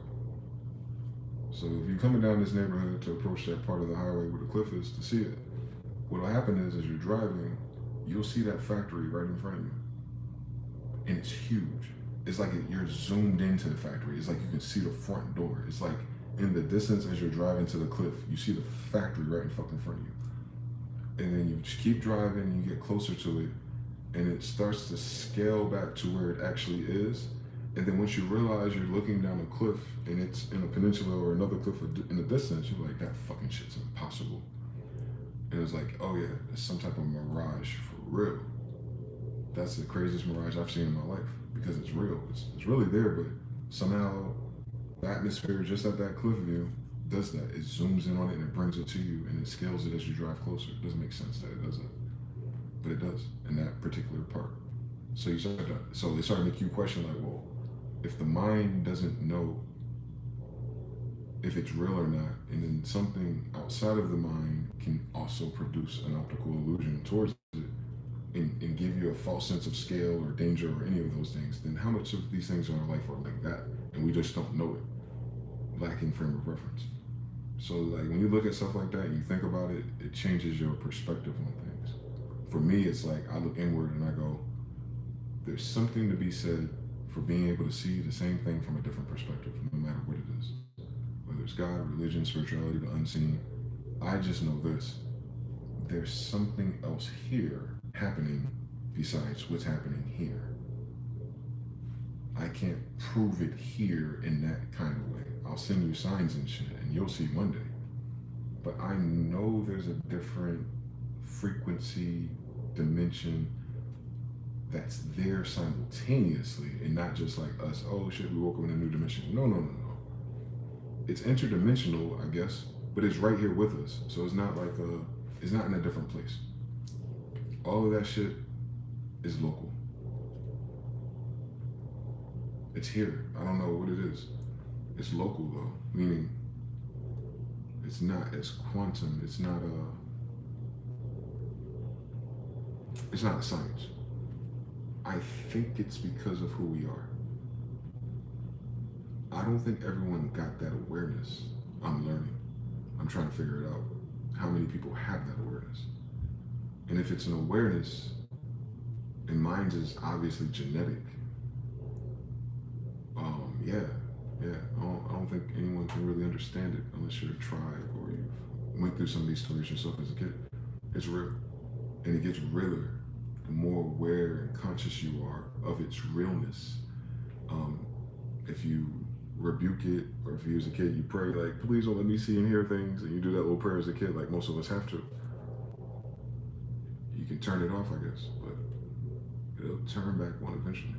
So if you're coming down this neighborhood to approach that part of the highway where the cliff is to see it, what'll happen is as you're driving, you'll see that factory right in front of you. And it's huge. It's like you're zoomed into the factory. It's like you can see the front door. It's like in the distance as you're driving to the cliff, you see the factory right in fucking front of you. And then you just keep driving and you get closer to it, and it starts to scale back to where it actually is. And then once you realize you're looking down a cliff and it's in a peninsula or another cliff in the distance, you're like, that fucking shit's impossible. And it's like, oh yeah, it's some type of mirage for real. That's the craziest mirage I've seen in my life because it's real. It's really there, but somehow the atmosphere just at that cliff view does that. It zooms in on it and it brings it to you and it scales it as you drive closer. It doesn't make sense that it doesn't, but it does in that particular part. So they start to make you question like, well, if the mind doesn't know if it's real or not, and then something outside of the mind can also produce an optical illusion towards it and give you a false sense of scale or danger or any of those things, then how much of these things in our life are like that and we just don't know it, lacking frame of reference. So like when you look at stuff like that and you think about it, it changes your perspective on things. For me, it's like I look inward and I go, there's something to be said for being able to see the same thing from a different perspective, no matter what it is. Whether it's God, religion, spirituality, the unseen, I just know this. There's something else here happening besides what's happening here. I can't prove it here in that kind of way. I'll send you signs and shit, and you'll see one day. But I know there's a different frequency, dimension, that's there simultaneously, and not just like us, oh shit, we woke up in a new dimension. No, no, no, no. It's interdimensional, I guess, but it's right here with us. So it's not like it's not in a different place. All of that shit is local. It's here. I don't know what it is. It's local though, meaning it's not as quantum. It's not a science. I think it's because of who we are. I don't think everyone got that awareness. I'm learning. I'm trying to figure it out. How many people have that awareness? And if it's an awareness, and mine's is obviously genetic, yeah. I don't think anyone can really understand it unless you're a tribe or you went through some of these stories yourself as a kid. It's real. And it gets realer the more aware and conscious you are of its realness. If you rebuke it, or if you as a kid you pray like, please don't let me see and hear things, and you do that little prayer as a kid like most of us have to, you can turn it off, I guess, but it'll turn back on eventually.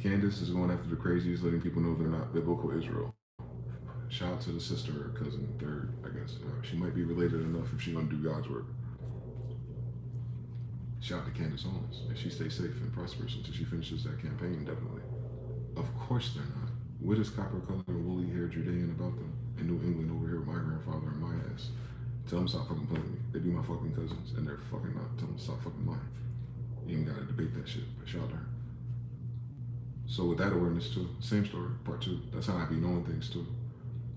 Candace is going after the crazies, letting people know they're not biblical Israel. Shout out to the sister or cousin, third, I guess. She might be related enough if she's gonna do God's work. Shout out to Candace Owens. If she stays safe and prosperous until she finishes that campaign, definitely. Of course they're not. What is copper-colored and woolly-haired Judean about them? In New England over here with my grandfather and my ass. Tell them stop fucking playing with me. They be my fucking cousins, and they're fucking not. Tell them stop fucking lying. You ain't gotta debate that shit, but shout out to her. So with that awareness too, same story, part two. That's how I be knowing things too.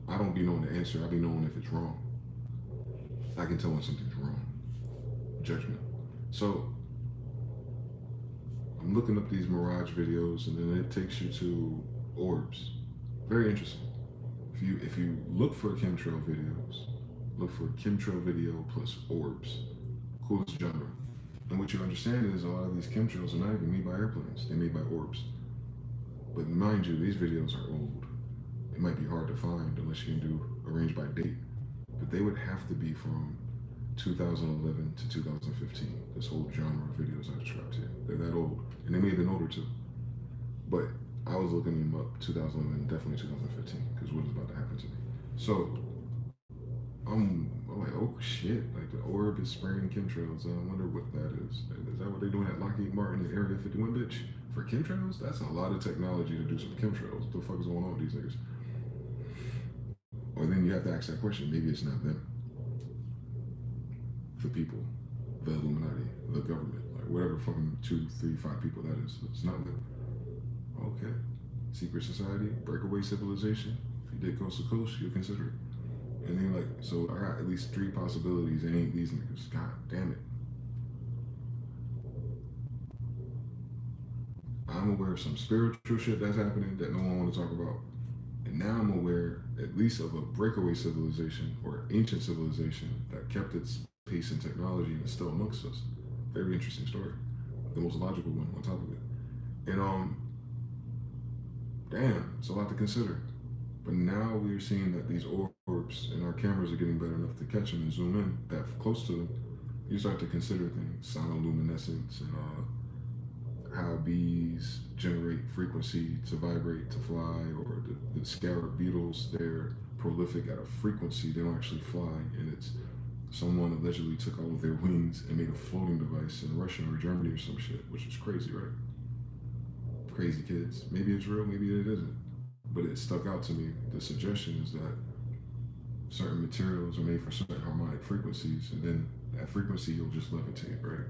I don't be knowing the answer, I be knowing if it's wrong. I can tell when something's wrong. Judgment. So I'm looking up these mirage videos, and then it takes you to orbs. Very interesting. If you look for chemtrail videos, look for chemtrail video plus orbs. Coolest genre. And what you understand is a lot of these chemtrails are not even made by airplanes, they're made by orbs. But mind you, these videos are old. It might be hard to find unless you can do arrange by date. But they would have to be from 2011 to 2015. This whole genre of videos I described here. They're that old. And they may have been older too. But I was looking them up 2011, definitely 2015, because what is about to happen to me. So I'm like, oh shit, like the orb is spraying chemtrails. I wonder what that is. Is that what they're doing at Lockheed Martin in Area 51, bitch? For chemtrails? That's a lot of technology to do some chemtrails. What the fuck is going on with these niggas? Or then you have to ask that question, maybe it's not them. The people, the Illuminati, the government, like whatever fucking 2, 3, 5 people that is. It's not them. Okay. Secret society, breakaway civilization. If you did coast to coast, you'll consider it. And then like, so I got at least 3 possibilities. It ain't these niggas. God damn it. I'm aware of some spiritual shit that's happening that no one want to talk about. And now I'm aware at least of a breakaway civilization or ancient civilization that kept its pace in technology and is still amongst us. Very interesting story. The most logical one on top of it. And damn, it's a lot to consider. But now we're seeing that these orbs and our cameras are getting better enough to catch them and zoom in that close to them. You start to consider things, sonoluminescence and how bees generate frequency to vibrate, to fly, or the scarab beetles, they're prolific at a frequency, they don't actually fly, and it's someone allegedly took all of their wings and made a floating device in Russia or Germany or some shit, which is crazy, right? Crazy kids. Maybe it's real, maybe it isn't. But it stuck out to me. The suggestion is that certain materials are made for certain harmonic frequencies, and then that frequency you'll just levitate, right?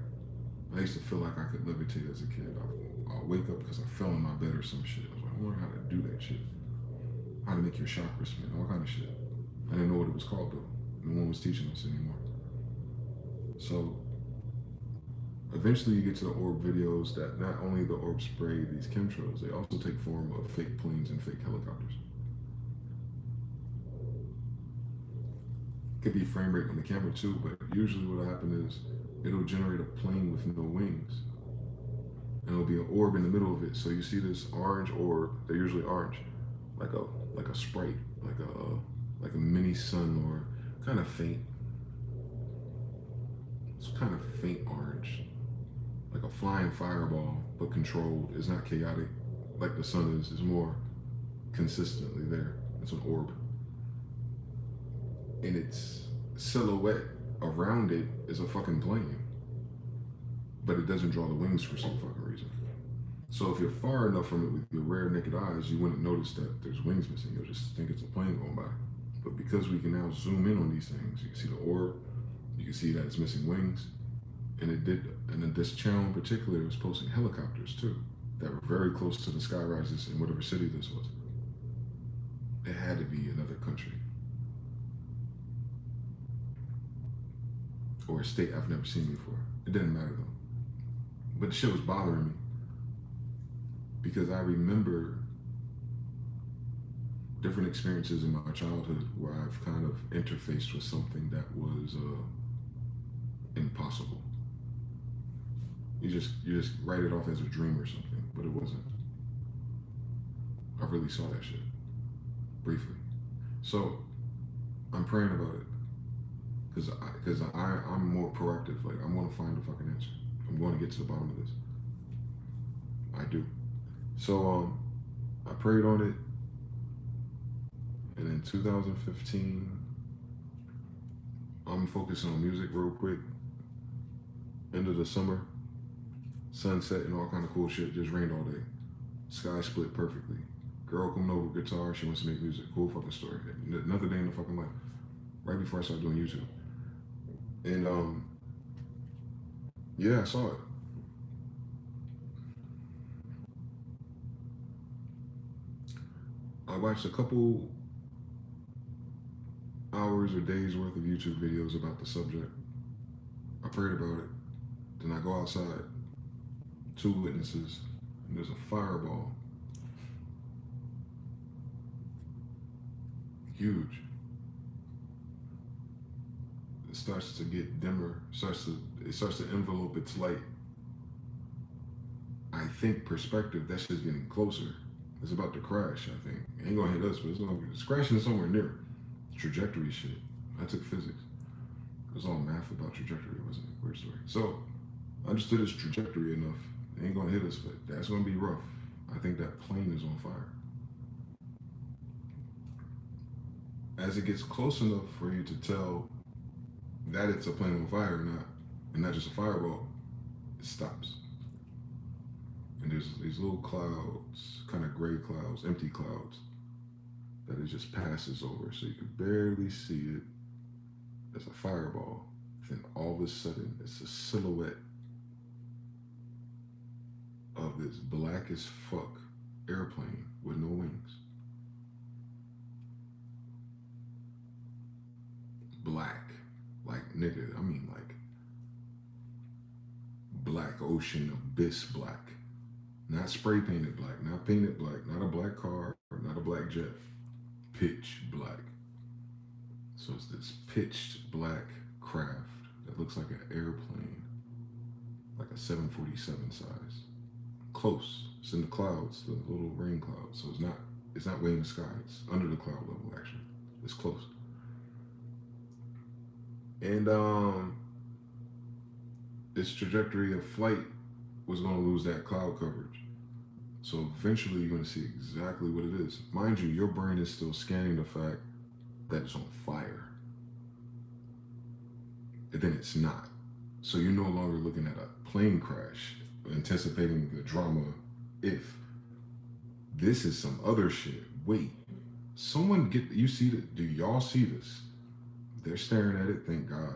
I used to feel like I could levitate as a kid. I'll wake up because I fell in my bed or some shit. I was like, I wonder how to do that shit. How to make your chakras spin, all kind of shit. I didn't know what it was called though. No one was teaching us anymore. So eventually you get to the orb videos that not only the orbs spray these chemtrails, they also take form of fake planes and fake helicopters. Could be frame rate on the camera too, but usually what'll happen is it'll generate a plane with no wings. And it'll be an orb in the middle of it. So you see this orange orb, they're usually orange, like a sprite, like a mini sun, or kind of faint. It's kind of faint orange, like a flying fireball, but controlled. It's not chaotic like the sun is. It's more consistently there. It's an orb. And its silhouette around it is a fucking plane. But it doesn't draw the wings for some fucking reason. So if you're far enough from it with your rare naked eyes, you wouldn't notice that there's wings missing. You'll just think it's a plane going by. But because we can now zoom in on these things, you can see the orb, you can see that it's missing wings. And it did, and then this channel in particular was posting helicopters too, that were very close to the sky rises in whatever city this was. It had to be another country. Or a state I've never seen before. It didn't matter though. But the shit was bothering me. Because I remember different experiences in my childhood where I've kind of interfaced with something that was impossible. You just write it off as a dream or something, but it wasn't. I really saw that shit briefly. So I'm praying about it because I'm more proactive. Like, I'm going to find the fucking answer. I'm going to get to the bottom of this. I do. So I prayed on it, and in 2015, I'm focusing on music real quick. End of the summer, sunset and all kind of cool shit. Just rained all day. Sky split perfectly. Girl coming over with guitar. She wants to make music. Cool fucking story. Another day in the fucking life. Right before I started doing YouTube. And yeah, I saw it. I watched a couple hours or days worth of YouTube videos about the subject. I prayed about it. Then I go outside, 2 witnesses, and there's a fireball. Huge. It starts to get dimmer, it starts to envelope its light. I think perspective, that shit's getting closer. It's about to crash, I think. It ain't gonna hit us, but it's crashing somewhere near. Trajectory shit. I took physics. It was all math about trajectory, wasn't it? Weird story. So, I understood its trajectory enough. It ain't gonna hit us, but that's gonna be rough. I think that plane is on fire. As it gets close enough for you to tell that it's a plane on fire or not, and not just a fireball, it stops. And there's these little clouds, kind of gray clouds, empty clouds, that it just passes over. So you can barely see it. It's a fireball. Then all of a sudden, it's a silhouette of this black as fuck airplane with no wings. Black. Like, nigga, I mean like black ocean abyss black. Not spray painted black, not painted black, not a black car, not a black jet. Pitch black. So it's this pitched black craft that looks like an airplane, like a 747 size. Close. It's in the clouds, the little rain clouds. So it's not way in the sky. It's under the cloud level, actually. It's close. And its trajectory of flight was going to lose that cloud coverage. So eventually you're going to see exactly what it is. Mind you, your brain is still scanning the fact that it's on fire. And then it's not. So you're no longer looking at a plane crash, anticipating the drama if this is some other shit. Wait, you see that? Do y'all see this? They're staring at it, thank God.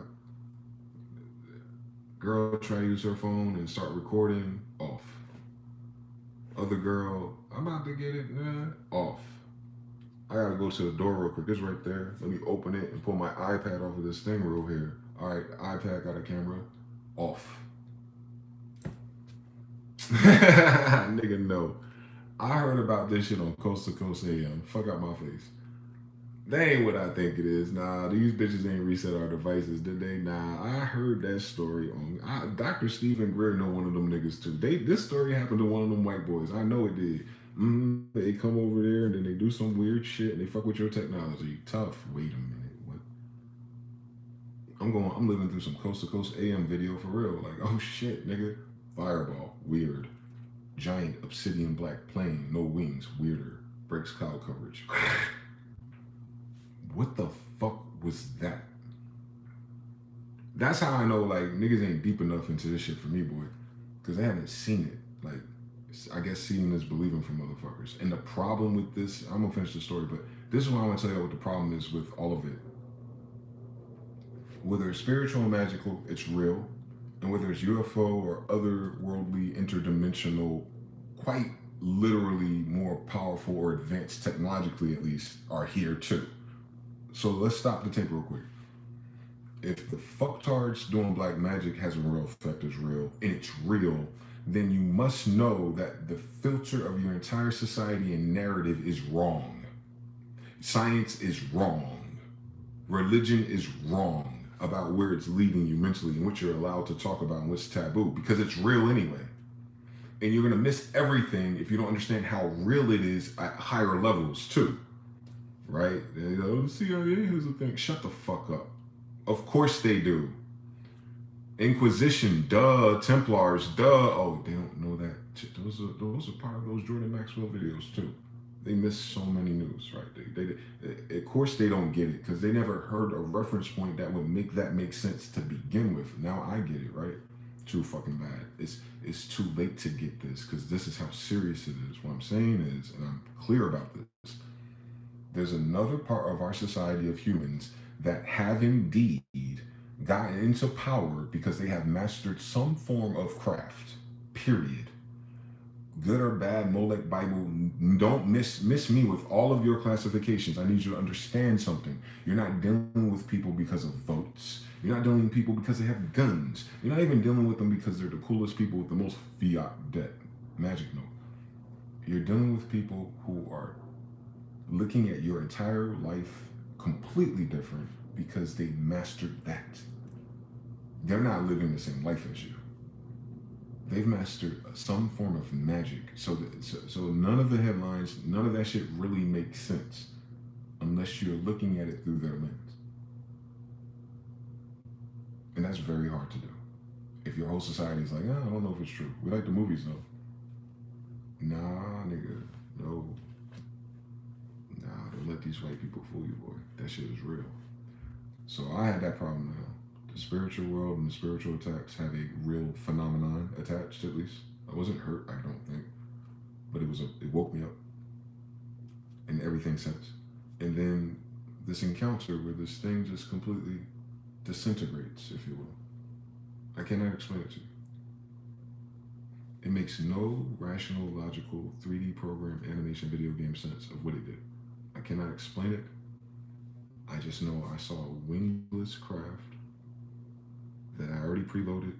Girl try to use her phone and start recording, off. Other girl, I'm about to get it, off. I gotta go to the door real quick. It's right there. Let me open it and pull my iPad off of this thing real here. All right, iPad got a camera, off. Nigga, no. I heard about this shit on Coast to Coast AM. Fuck out my face. That ain't what I think it is. Nah, these bitches ain't reset our devices, did they? Nah, I heard that story on Dr. Stephen Greer know one of them niggas too. This story happened to one of them white boys. I know it did. They come over there and then they do some weird shit and they fuck with your technology. Tough. Wait a minute. What? I'm living through some Coast to Coast AM video for real. Like, oh shit, nigga. Fireball, weird. Giant obsidian black plane, no wings, weirder. Breaks cloud coverage. What the fuck was that? That's how I know, like, niggas ain't deep enough into this shit for me, boy. Because they haven't seen it. Like, I guess seeing is believing for motherfuckers. And the problem with this, I'm gonna finish the story, but this is what I want to tell you what the problem is with all of it. Whether it's spiritual and magical, it's real. And whether it's UFO or otherworldly, interdimensional, quite literally more powerful or advanced technologically at least, are here too. So let's stop the tape real quick. If the fucktards doing black magic has a real effect, is real, and it's real, then you must know that the filter of your entire society and narrative is wrong. Science is wrong. Religion is wrong about where it's leading you mentally and what you're allowed to talk about and what's taboo, because it's real anyway. And you're gonna miss everything if you don't understand how real it is at higher levels too, right? You know, the CIA has a thing. Shut the fuck up. Of course they do. Inquisition, duh. Templars, duh. Oh, they don't know that. Those are part of those Jordan Maxwell videos too. They miss so many news, right? They of course they don't get it because they never heard a reference point that would make that make sense to begin with. Now I get it, right? Too fucking bad. It's too late to get this because this is how serious it is. What I'm saying is, and I'm clear about this, there's another part of our society of humans that have indeed gotten into power because they have mastered some form of craft, period. Good or bad, Molech Bible, don't miss me with all of your classifications. I need you to understand something. You're not dealing with people because of votes. You're not dealing with people because they have guns. You're not even dealing with them because they're the coolest people with the most fiat debt. Magic note. You're dealing with people who are looking at your entire life completely different because they mastered that. They're not living the same life as you. They've mastered some form of magic. So none of the headlines, none of that shit really makes sense unless you're looking at it through their lens. And that's very hard to do. If your whole society is like, I don't know if it's true. We like the movies though. Nah, nigga, no. Nah, don't let these white people fool you, boy. That shit is real. So I had that problem now. The spiritual world and the spiritual attacks have a real phenomenon attached, at least. I wasn't hurt, I don't think. But it woke me up. And everything since. And then this encounter where this thing just completely disintegrates, if you will. I cannot explain it to you. It makes no rational, logical, 3D program, animation, video game sense of what it did. I cannot explain it. I just know I saw a wingless craft that I already preloaded,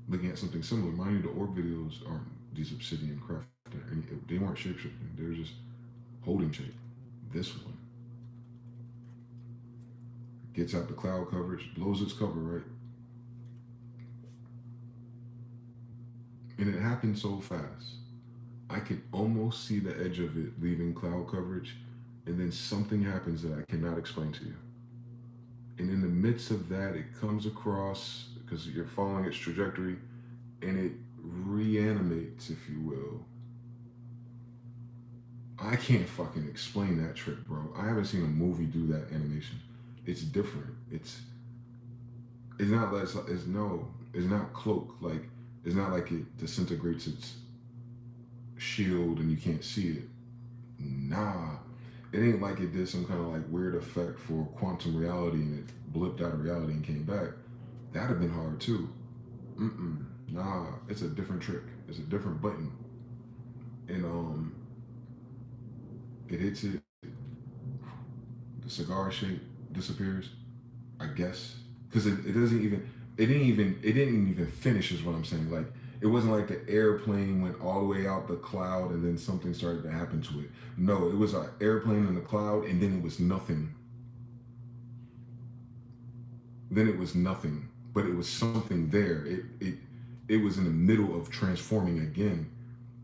looking at something similar. Mind you, the orb videos aren't these obsidian craft. They weren't shape-shifting. They were just holding shape. This one gets out the cloud coverage, blows its cover, right? And it happened so fast. I could almost see the edge of it leaving cloud coverage, and then something happens that I cannot explain to you. And in the midst of that, it comes across, because you're following its trajectory, and it reanimates, if you will. I can't fucking explain that trick, bro. I haven't seen a movie do that animation. It's different. It's not cloak. Like, it's not like it disintegrates its shield and you can't see it. Nah. It ain't like it did some kind of like weird effect for quantum reality and it blipped out of reality and came back. That'd have been hard too. Nah, it's a different trick. It's a different button. And it hits it. The cigar shape disappears, I guess. Because it didn't even finish is what I'm saying. Like, it wasn't like the airplane went all the way out the cloud and then something started to happen to it. No, it was an airplane in the cloud and then it was nothing. Then it was nothing, but it was something there. It was in the middle of transforming again.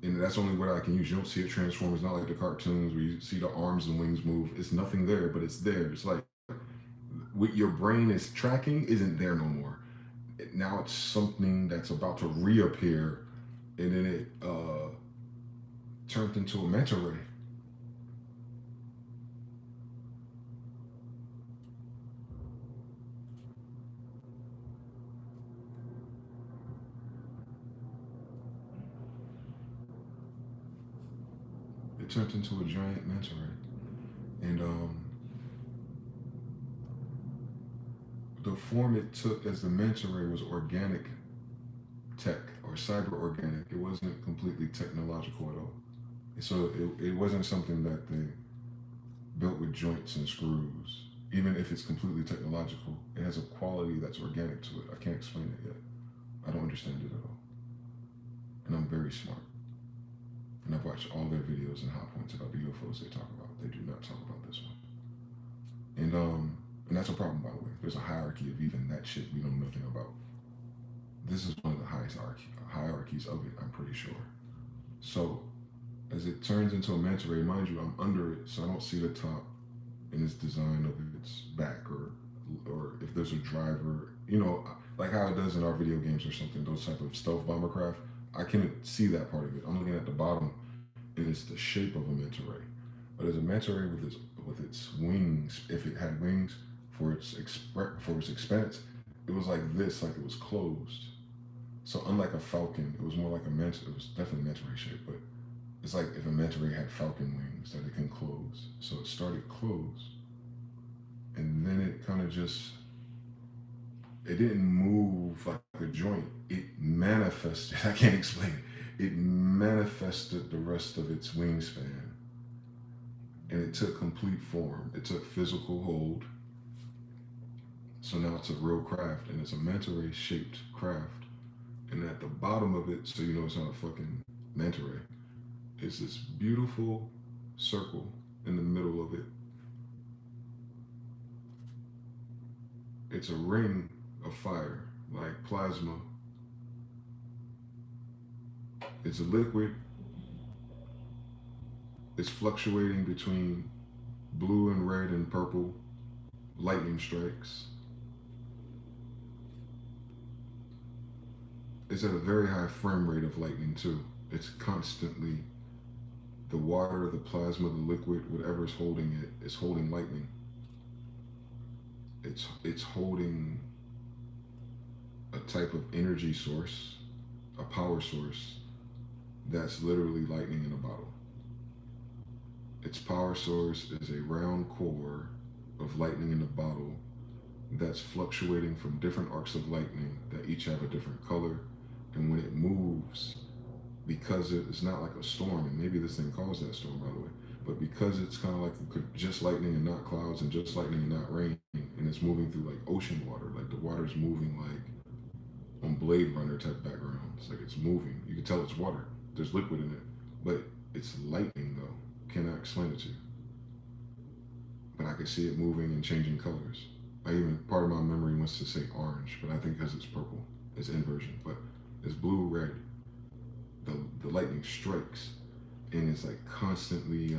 And that's the only word I can use. You don't see it transform. It's not like the cartoons where you see the arms and wings move. It's nothing there, but it's there. It's like what your brain is tracking isn't there no more. Now it's something that's about to reappear and then it turned into a manta ray. It turned into a giant manta ray, and the form it took as the manta ray was organic tech or cyber organic. It wasn't completely technological at all. So it wasn't something that they built with joints and screws. Even if it's completely technological, it has a quality that's organic to it. I can't explain it yet. I don't understand it at all. And I'm very smart. And I've watched all their videos and hot points about the UFOs they talk about. They do not talk about this one. And that's a problem, by the way. There's a hierarchy of even that shit we know nothing about. This is one of the highest hierarchies of it, I'm pretty sure. So, as it turns into a manta ray, mind you, I'm under it, so I don't see the top in its design of its back, or if there's a driver, you know, like how it does in our video games or something, those type of stealth bomber craft. I can't see that part of it. I'm looking at the bottom, and it's the shape of a manta ray. But as a manta ray with its wings, if it had wings for its expanse, it was like this, like it was closed. So unlike a falcon, it was more like a manta. It was definitely manta ray shape, but it's like if a manta ray had falcon wings that it can close. So it started closed, and then it kind of just, it didn't move like a joint. It manifested, I can't explain it. It manifested the rest of its wingspan, and it took complete form. It took physical hold. So now it's a real craft, and it's a manta ray shaped craft. And at the bottom of it, so you know it's not a fucking manta ray, is this beautiful circle in the middle of it. It's a ring of fire, like plasma. It's a liquid. It's fluctuating between blue and red and purple lightning strikes. It's at a very high frame rate of lightning too. It's constantly, the water, the plasma, the liquid, whatever is holding it is holding lightning. It's holding a type of energy source, a power source, that's literally lightning in a bottle. Its power source is a round core of lightning in a bottle that's fluctuating from different arcs of lightning that each have a different color. And when it moves, because it's not like a storm, and maybe this thing caused that storm, by the way, but because it's kind of like just lightning and not clouds, and just lightning and not rain, and it's moving through like ocean water, like the water's moving like on Blade Runner type backgrounds, like it's moving. You can tell it's water. There's liquid in it, but it's lightning though. Cannot explain it to you. But I could see it moving and changing colors. Part of my memory wants to say orange, but I think because it's purple, it's inversion, but it's blue, red. The lightning strikes, and it's like constantly,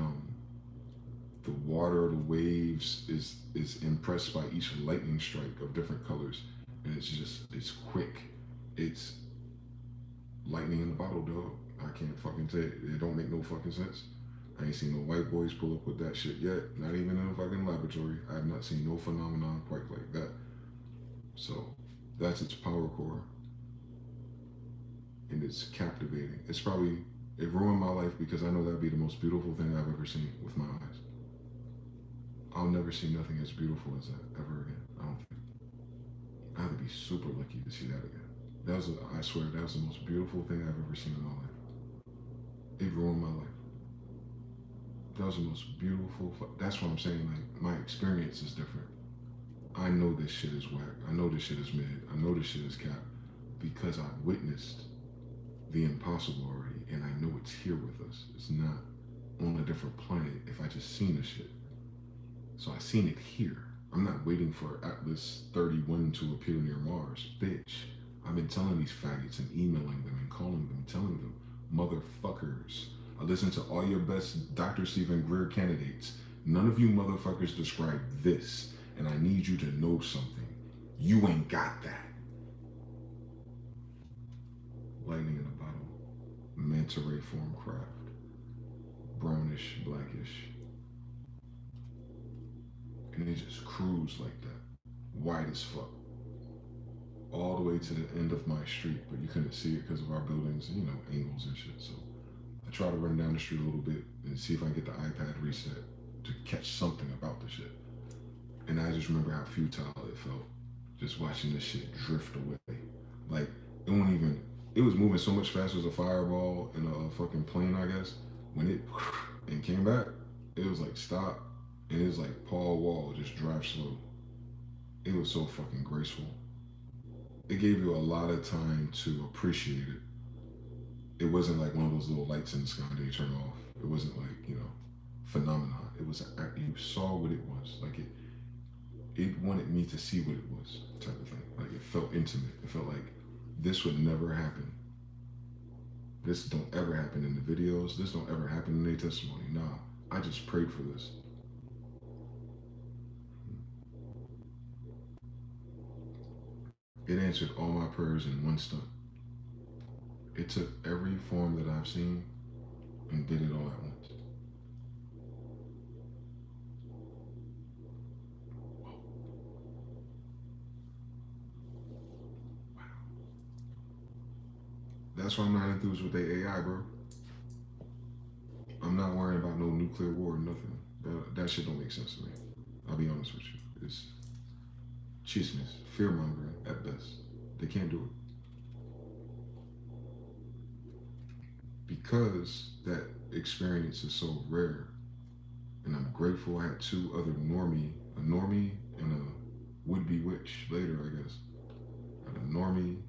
the water, the waves is impressed by each lightning strike of different colors, and it's quick. It's lightning in a bottle, dog. I can't fucking tell you. It don't make no fucking sense. I ain't seen no white boys pull up with that shit yet. Not even in a fucking laboratory. I have not seen no phenomenon quite like that. So that's its power core. And it's captivating. It ruined my life because I know that'd be the most beautiful thing I've ever seen with my eyes. I'll never see nothing as beautiful as that ever again. I don't think. I have to be super lucky to see that again. I swear, that was the most beautiful thing I've ever seen in my life. It ruined my life. That was the most beautiful. That's what I'm saying. Like, my experience is different. I know this shit is whack. I know this shit is mid. I know this shit is cap because I witnessed the impossible already, and I know it's here with us. It's not on a different planet if I just seen the shit. So I seen it here. I'm not waiting for Atlas 31 to appear near Mars. Bitch, I've been telling these faggots and emailing them and calling them, telling them, motherfuckers, I listened to all your best Dr. Stephen Greer candidates. None of you motherfuckers describe this, and I need you to know something. You ain't got that. Lightning in a bottle. manta ray form craft, brownish, blackish, and it just cruised like that, wide as fuck, all the way to the end of my street, but you couldn't see it because of our buildings and, you know, angles and shit. So I try to run down the street a little bit and see if I can get the iPad reset to catch something about the shit. And I just remember how futile it felt, just watching this shit drift away. Like, it wasn't even, it was moving so much faster as a fireball in a fucking plane, I guess. When it and came back, it was like stop, and it was like Paul Wall, just drive slow. It was so fucking graceful. It gave you a lot of time to appreciate it. It wasn't like one of those little lights in the sky that you turn off. It wasn't like, you know, phenomenon. It was, you saw what it was. Like it wanted me to see what it was, type of thing. Like, it felt intimate. It felt like this would never happen. This don't ever happen in the videos. This don't ever happen in their testimony. Nah, I just prayed for this. It answered all my prayers in one stunt. It took every form that I've seen and did it all at once. Whoa. Wow. That's why I'm not enthused with the AI, bro. I'm not worrying about no nuclear war or nothing. That shit don't make sense to me. I'll be honest with you. It's chismes, fear-mongering at best. They can't do it. Because that experience is so rare, and I'm grateful I had two other a normie and a would-be witch later, I guess. And a normie,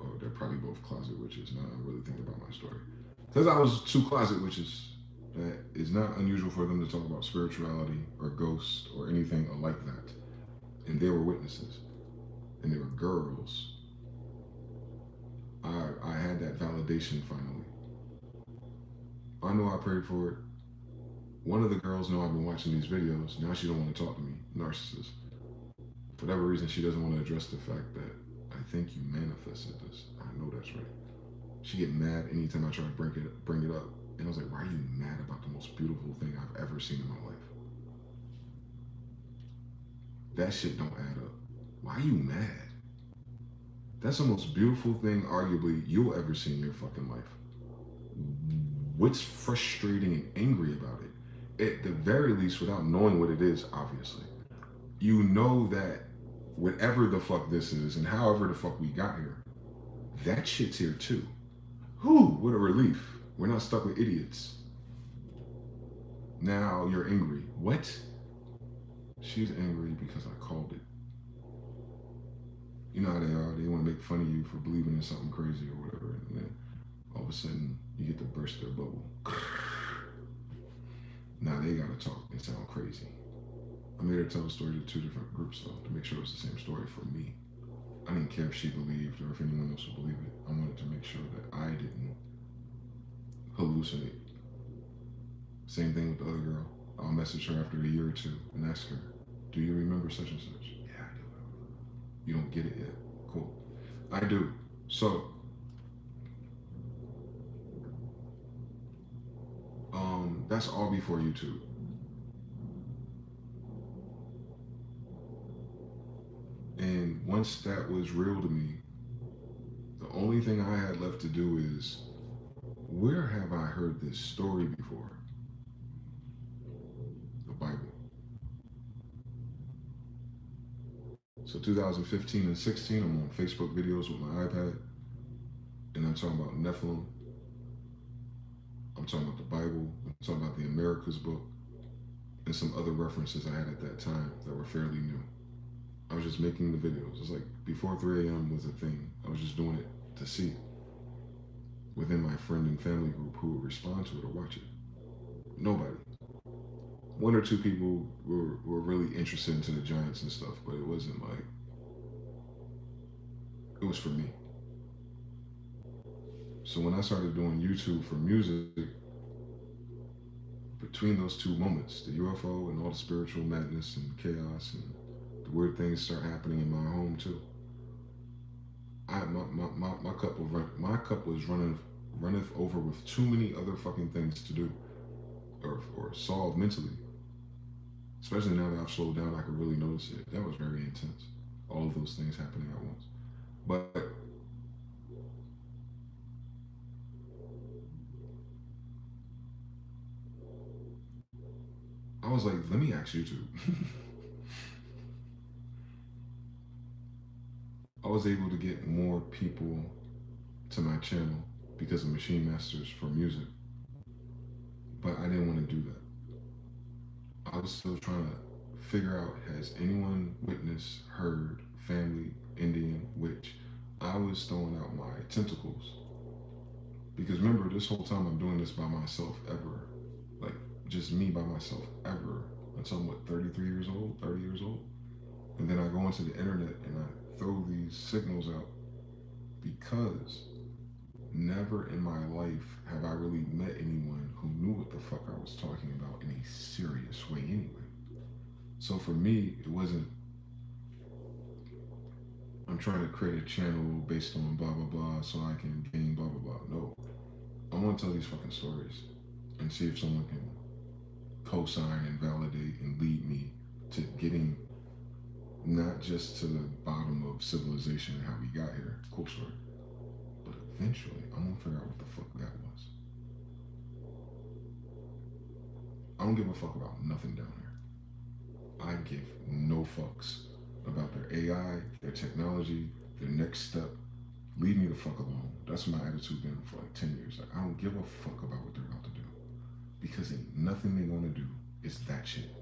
oh, they're probably both closet witches now I'm really thinking about my story. Because I was two closet witches, that is not unusual for them to talk about spirituality or ghosts or anything like that. And they were witnesses. And they were girls. I had that validation finally. I know I prayed for it. One of the girls know I've been watching these videos. Now she don't want to talk to me. Narcissist. For whatever reason, she doesn't want to address the fact that I think you manifested this. I know that's right. She get mad anytime I try to bring it up. And I was like, why are you mad about the most beautiful thing I've ever seen in my life? That shit don't add up. Why are you mad? That's the most beautiful thing, arguably, you'll ever see in your fucking life. What's frustrating and angry about it? At the very least, without knowing what it is, obviously, you know that whatever the fuck this is and however the fuck we got here, that shit's here too. Whew, what a relief. We're not stuck with idiots. Now you're angry. What? She's angry because I called it. You know how they are. They want to make fun of you for believing in something crazy or whatever. And then all of a sudden, you get to burst their bubble. Now they got to talk and sound crazy. I made her tell the story to two different groups, though, to make sure it's the same story for me. I didn't care if she believed or if anyone else would believe it. I wanted to make sure that I didn't hallucinate. Same thing with the other girl. I'll message her after a year or two and ask her, do you remember such and such? Yeah, I do. You don't get it yet? Cool. I do. So, that's all before YouTube. And once that was real to me, the only thing I had left to do is, where have I heard this story before? The Bible. So 2015 and 16, I'm on Facebook videos with my iPad, and I'm talking about Nephilim. I'm talking about the Bible. I'm talking about the Americas book, and some other references I had at that time that were fairly new. I was just making the videos. It's like before 3 a.m. was a thing. I was just doing it to see within my friend and family group who would respond to it or watch it. Nobody. One or two people were really interested into the giants and stuff, but it wasn't like, it was for me. So when I started doing YouTube for music, between those two moments, the UFO and all the spiritual madness and chaos and the weird things start happening in my home too. My cup was runneth over with too many other fucking things to do or solve mentally. Especially now that I've slowed down, I can really notice it. That was very intense. All of those things happening at once. But I was like, let me ask YouTube. I was able to get more people to my channel because of Machine Masters for music. But I didn't want to do that. I was still trying to figure out, has anyone witnessed, heard, family, Indian, witch? I was throwing out my tentacles. Because remember, this whole time I'm doing this by myself ever. Like, just me by myself ever. Until I'm, what, 33 years old, 30 years old? And then I go onto the internet and I throw these signals out because never in my life have I really met anyone who knew what the fuck I was talking about in a serious way anyway. So for me, it wasn't, I'm trying to create a channel based on blah, blah, blah, so I can gain blah, blah, blah. No. I want to tell these fucking stories and see if someone can co-sign and validate and lead me to getting not just to the bottom of civilization and how we got here. Cool story. But eventually, I'm going to figure out what the fuck that was. I don't give a fuck about nothing down here. I give no fucks about their AI, their technology, their next step. Leave me the fuck alone. That's my attitude been for like 10 years. Like, I don't give a fuck about what they're about to do. Because ain't nothing they're gonna do is that shit.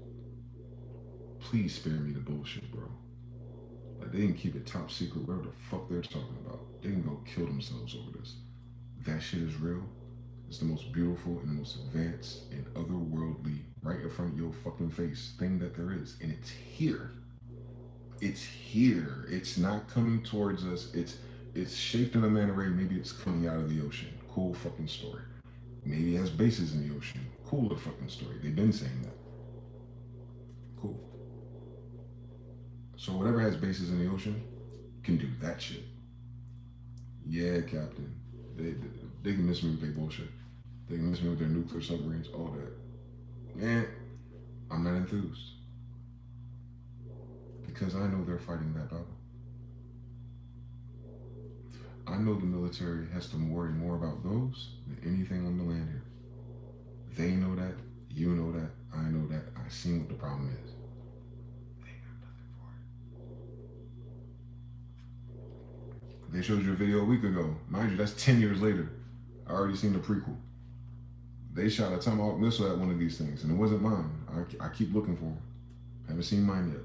Please spare me the bullshit, bro. Like, they can keep it top secret, whatever the fuck they're talking about. They can go kill themselves over this. That shit is real. It's the most beautiful and the most advanced and otherworldly, right in front of your fucking face thing that there is. And it's here. It's here. It's not coming towards us. It's shaped in a manner way. Maybe it's coming out of the ocean. Cool fucking story. Maybe it has bases in the ocean. Cooler fucking story. They've been saying that. Cool. So whatever has bases in the ocean can do that shit. Yeah, Captain. They can miss me with their bullshit. They can miss me with their nuclear submarines, all that. Man, I'm not enthused. Because I know they're fighting that battle. I know the military has to worry more about those than anything on the land here. They know that, you know that, I know that, I've seen what the problem is. They got nothing for it. They showed you a video a week ago. Mind you, that's 10 years later. I already seen the prequel. They shot a Tomahawk missile at one of these things, and it wasn't mine. I keep looking for them. Haven't seen mine yet.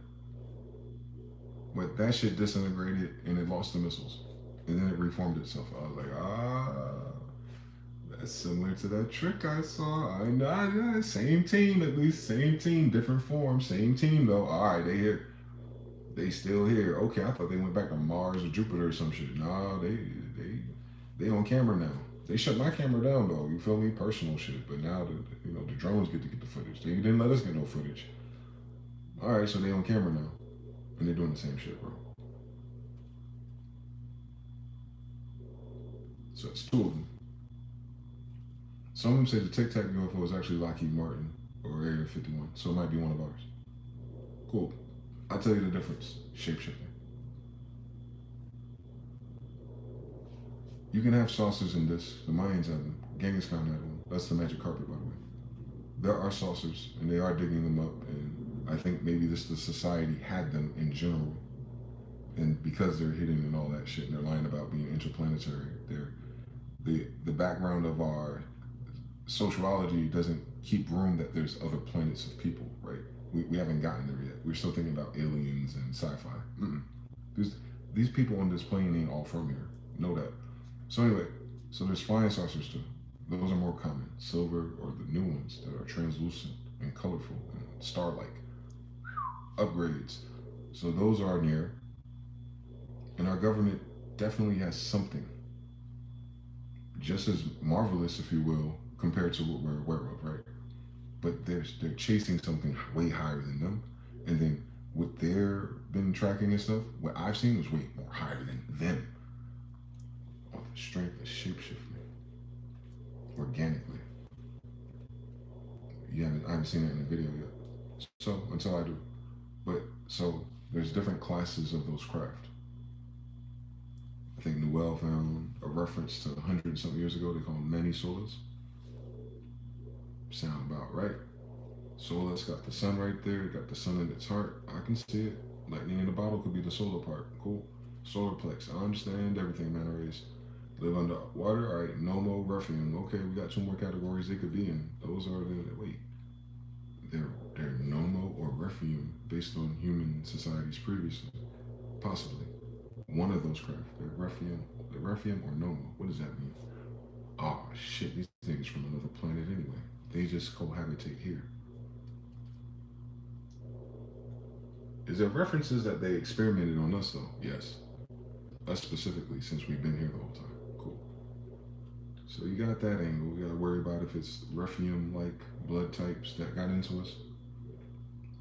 But that shit disintegrated and it lost the missiles. And then it reformed itself. I was like, that's similar to that trick I saw. I know, same team, at least same team, different form, same team though. All right, they here. They still here. Okay, I thought they went back to Mars or Jupiter or some shit. Nah, they on camera now. They shut my camera down though. You feel me? Personal shit. But now the drones get to get the footage. They didn't let us get no footage. All right, so they on camera now, and they're doing the same shit, bro. So it's two of them. Some of them say the Tic Tac UFO is actually Lockheed Martin or Area 51, so it might be one of ours. Cool. I'll tell you the difference. Shapeshifting. You can have saucers in this. The Mayans have them. Genghis Khan had one. That's the magic carpet, by the way. There are saucers, and they are digging them up, and I think maybe the society had them in general. And because they're hidden and all that shit, and they're lying about being interplanetary, the background of our sociology doesn't keep room that there's other planets of people, right? We haven't gotten there yet. We're still thinking about aliens and sci-fi. These people on this plane ain't all from here. Know that. So anyway, so there's flying saucers too. Those are more common. Silver or the new ones that are translucent and colorful and star-like. Upgrades. So those are near. And our government definitely has something just as marvelous, if you will, compared to what we're aware of, right? But they're chasing something way higher than them. And then what they've been tracking and stuff, what I've seen was way more higher than them. Oh, the strength of shapeshifting. organically. I haven't seen that in the video yet. So until I do. But so there's different classes of those craft. I think Noel found a reference to 100-something years ago. They call them many solas. Sound about right. Sola's got the sun right there. Got the sun in its heart. I can see it. Lightning in the bottle could be the solar part. Cool. Solar plex. I understand everything, man. Race. Live under water. All right. Nomo, Ruffian. Okay, we got 2 more categories they could be in. Those are the wait. They're Nomo or Ruffian based on human societies previously. Possibly. One of those craft. They're Ruffian or Nomo. What does that mean? Oh shit, these niggas from another planet anyway. They just cohabitate here. Is there references that they experimented on us though? Yes. Us specifically, since we've been here the whole time. Cool. So you got that angle. We gotta worry about if it's Ruffian-like blood types that got into us,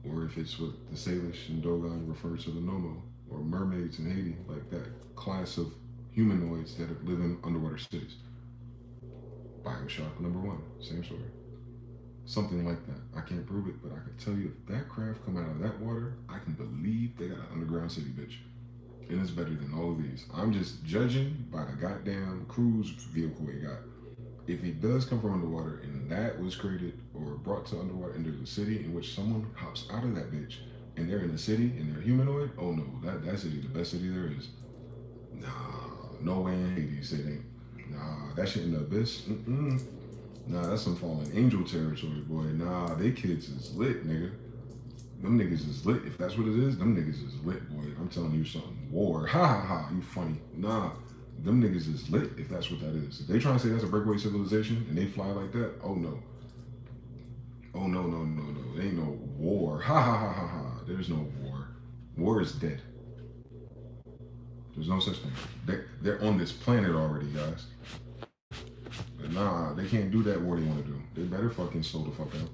or if it's what the Salish and Dogon refer to the Nomo, or mermaids in Haiti, like that class of humanoids that live in underwater cities. Bioshock #1, same story. Something like that. I can't prove it, but I can tell you if that craft come out of that water, I can believe they got an underground city, bitch. And it's better than all of these. I'm just judging by the goddamn cruise vehicle it got. If it does come from underwater and that was created or brought to underwater into the city in which someone hops out of that bitch and they're in the city and they're humanoid, oh no, that city, the best city there is. Nah, no way in Hades it ain't. Nah, that shit in the abyss, Nah, that's some fallen angel territory, boy. Nah, they kids is lit, nigga. Them niggas is lit. If that's what it is, them niggas is lit, boy. I'm telling you something. War. Ha ha ha. You funny. Nah. Them niggas is lit if that's what that is. If they trying to say that's a breakaway civilization and they fly like that, oh no. Oh no, no, no, no. There ain't no war. Ha ha ha ha ha. There's no war. War is dead. There's no such thing. They're on this planet already, guys. But nah, they can't do that war they want to do. They better fucking slow the fuck out.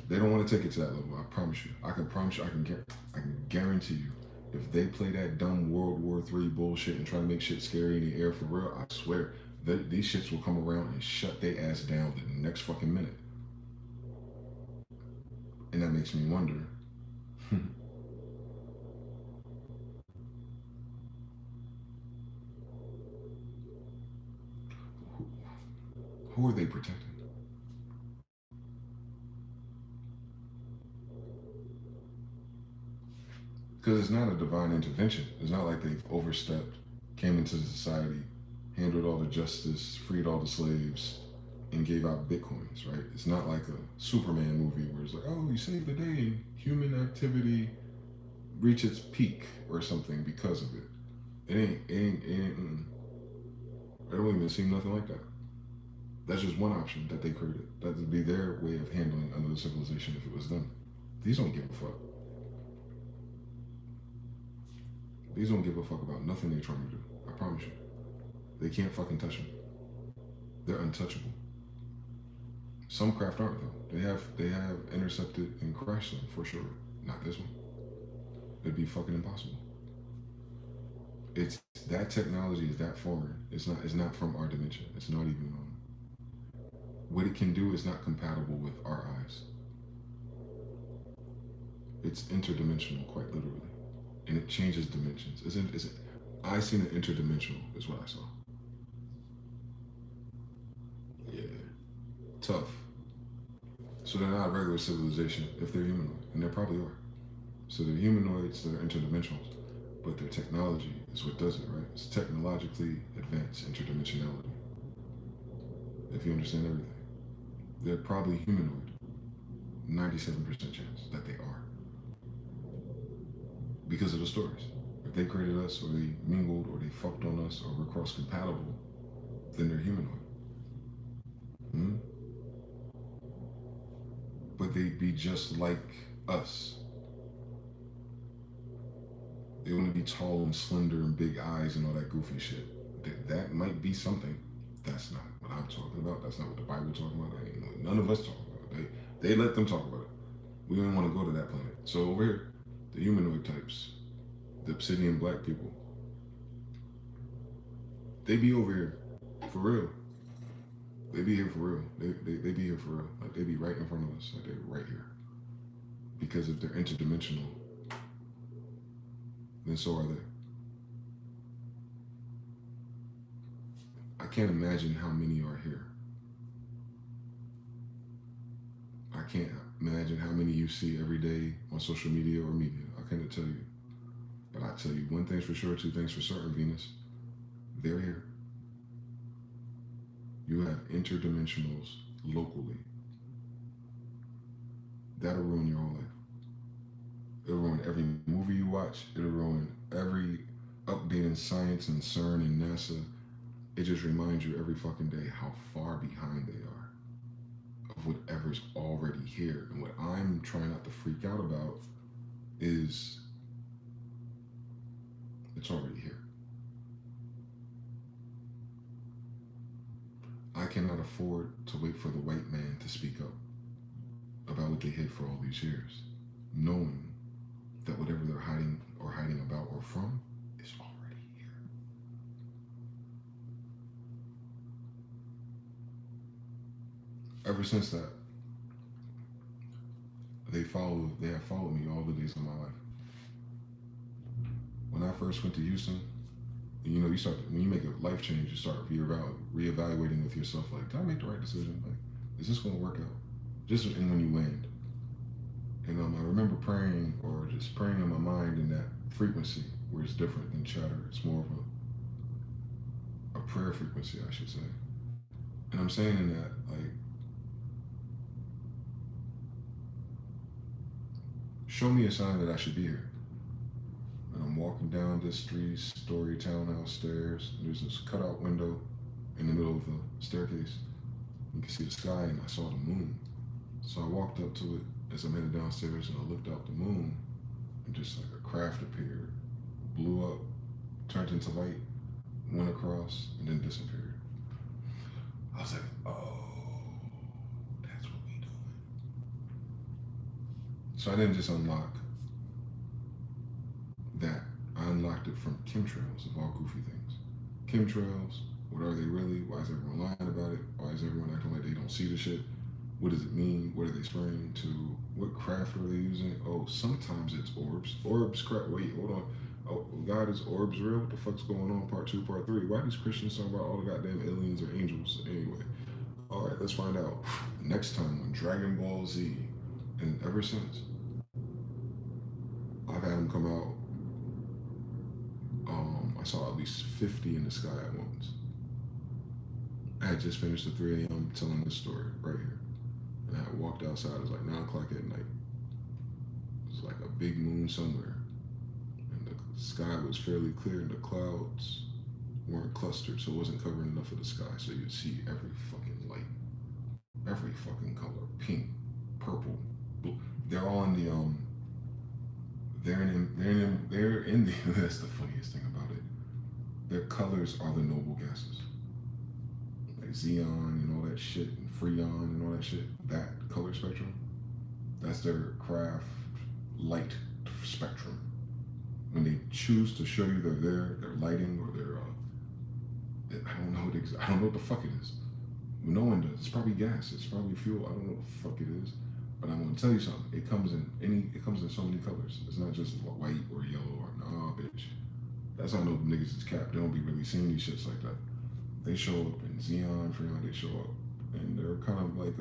They don't want to take it to that level. I promise you. I can promise you. I can guarantee you. If they play that dumb World War III bullshit and try to make shit scary in the air for real, I swear these shits will come around and shut their ass down the next fucking minute. And that makes me wonder. Who are they protecting? Because it's not a divine intervention. It's not like they've overstepped, came into society, handled all the justice, freed all the slaves, and gave out bitcoins, right? It's not like a Superman movie where it's like, oh, you saved the day and human activity reach its peak or something because of it. It don't even seem nothing like that. That's just one option that they created. That would be their way of handling another civilization if it was them. These don't give a fuck. These don't give a fuck about nothing they're trying to do. I promise you. They can't fucking touch them. They're untouchable. Some craft aren't though. They have intercepted and crashed them for sure. Not this one. It'd be fucking impossible. It's that technology is that foreign. It's not from our dimension. It's not even what it can do is not compatible with our eyes. It's interdimensional, quite literally. And it changes dimensions. I seen it interdimensional is what I saw. Yeah. Tough. So they're not a regular civilization if they're humanoid. And they probably are. So they're humanoids that are interdimensional. But their technology is what does it, right? It's technologically advanced interdimensionality. If you understand everything. They're probably humanoid. 97% chance that they are. Because of the stories. If they created us, or they mingled, or they fucked on us, or we're cross-compatible, then they're humanoid. But they'd be just like us. They want to be tall and slender and big eyes and all that goofy shit. That might be something. That's not what I'm talking about. That's not what the Bible talking about. None of us talk about it. They let them talk about it. We don't want to go to that planet. So over here, the humanoid types, the obsidian black people, they be over here, for real. They be here for real. They be here for real. Like they be right in front of us. Like they're right here. Because if they're interdimensional, then so are they. I can't imagine how many are here. I can't imagine how many you see every day on social media or media. I can't tell you. But I tell you one thing's for sure, two things for certain, Venus. They're here. You have interdimensionals locally. That'll ruin your whole life. It'll ruin every movie you watch. It'll ruin every update in science and CERN and NASA. It just reminds you every fucking day how far behind they are of whatever's already here. And what I'm trying not to freak out about is it's already here. I cannot afford to wait for the white man to speak up about what they hid for all these years, knowing that whatever they're hiding about or from is already here. Ever since that, they have followed me all the days of my life. When I first went to Houston, you know, when you make a life change, you start reevaluating with yourself, like, did I make the right decision? Like, is this going to work out? Just when you land. And I remember praying or just praying in my mind in that frequency where it's different than chatter. It's more of a prayer frequency, I should say. And I'm saying in that, like, show me a sign that I should be here. And I'm walking down this 3-story townhouse stairs. There's this cutout window in the middle of the staircase. You can see the sky, and I saw the moon. So I walked up to it as I'm headed downstairs, and I looked out the moon, and just like a craft appeared, blew up, turned into light, went across, and then disappeared. I was like, oh, that's what we doing. So I didn't just unlock that. I unlocked it from chemtrails of all goofy things. Chemtrails, what are they really? Why is everyone lying about it? Why is everyone acting like they don't see the shit? What does it mean? What are they spraying to? What craft are they using? Oh, sometimes it's orbs. Orbs, crap, wait, hold on. Oh, God, is orbs real? What the fuck's going on? Part 2, part 3. Why does Christians talk about all the goddamn aliens or angels? Anyway, all right, let's find out. Next time on Dragon Ball Z. And ever since, I've had them come out. I saw at least 50 in the sky at once. I had just finished at 3 a.m. telling this story right here. And I walked outside, it was like 9 o'clock at night. It was like a big moon somewhere. And the sky was fairly clear and the clouds weren't clustered, so it wasn't covering enough of the sky so you'd see every fucking light. Every fucking color. Pink, purple, blue. They're all in the, they're in the, that's the funniest thing about it. Their colors are the noble gases. Like xenon and all that shit, and freon and all that shit, that color spectrum, that's their craft light spectrum. When they choose to show you their lighting or their, I don't know what the fuck it is. No one does. It's probably gas. It's probably fuel. I don't know what the fuck it is. But I'm gonna tell you something. It comes in so many colors. It's not just white or yellow or nah, bitch. That's how I know the niggas is capped. They don't be really seeing these shits like that. They show up in xenon, freon. They show up, and they're kind of like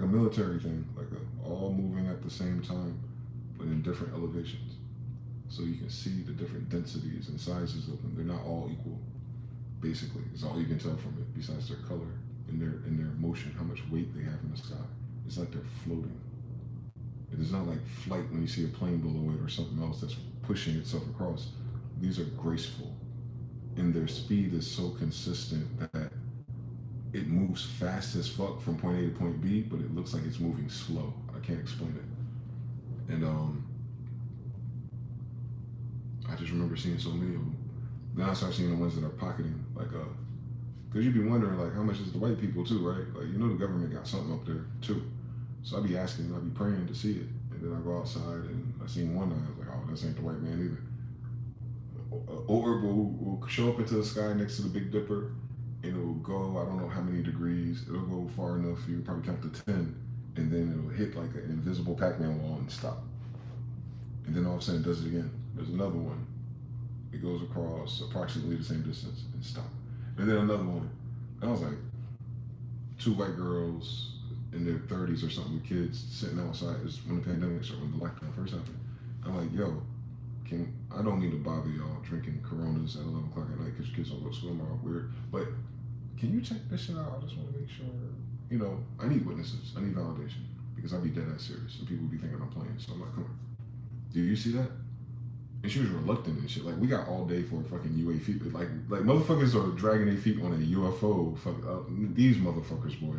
a military thing, like all moving at the same time, but in different elevations. So you can see the different densities and sizes of them. They're not all equal. Basically, it's all you can tell from it. Besides their color and their motion, how much weight they have in the sky. It's like they're floating. It is not like flight when you see a plane below it or something else that's pushing itself across. These are graceful, and their speed is so consistent that it moves fast as fuck from point A to point B, but it looks like it's moving slow. I can't explain it. And I just remember seeing so many of them. Then I start seeing the ones that are pocketing, like, because you'd be wondering, like, how much is the white people too, right? Like, you know the government got something up there too. So I'd be asking, I'd be praying to see it. And then I go outside and I seen one eye, I was like, oh, this ain't the white man either. Orb will show up into the sky next to the Big Dipper, and it will go, I don't know how many degrees, it'll go far enough for you to probably count to 10, and then it'll hit like an invisible Pac-Man wall and stop. And then all of a sudden it does it again. There's another one. It goes across approximately the same distance and stop. And then another one. And I was like, two white girls in their 30s or something with kids sitting outside. It's when the pandemic started, when the lockdown first happened. I'm like, yo, I don't mean to bother y'all drinking Coronas at 11 o'clock at night because your kids don't go to school tomorrow. Weird. But can you check this shit out? I just want to make sure, you know, I need witnesses. I need validation because I'd be dead ass serious and people would be thinking I'm playing. So I'm like, come on. Do you see that? And she was reluctant and shit. Like, we got all day for a fucking UAV. Like motherfuckers are dragging their feet on a UFO. These motherfuckers, boy.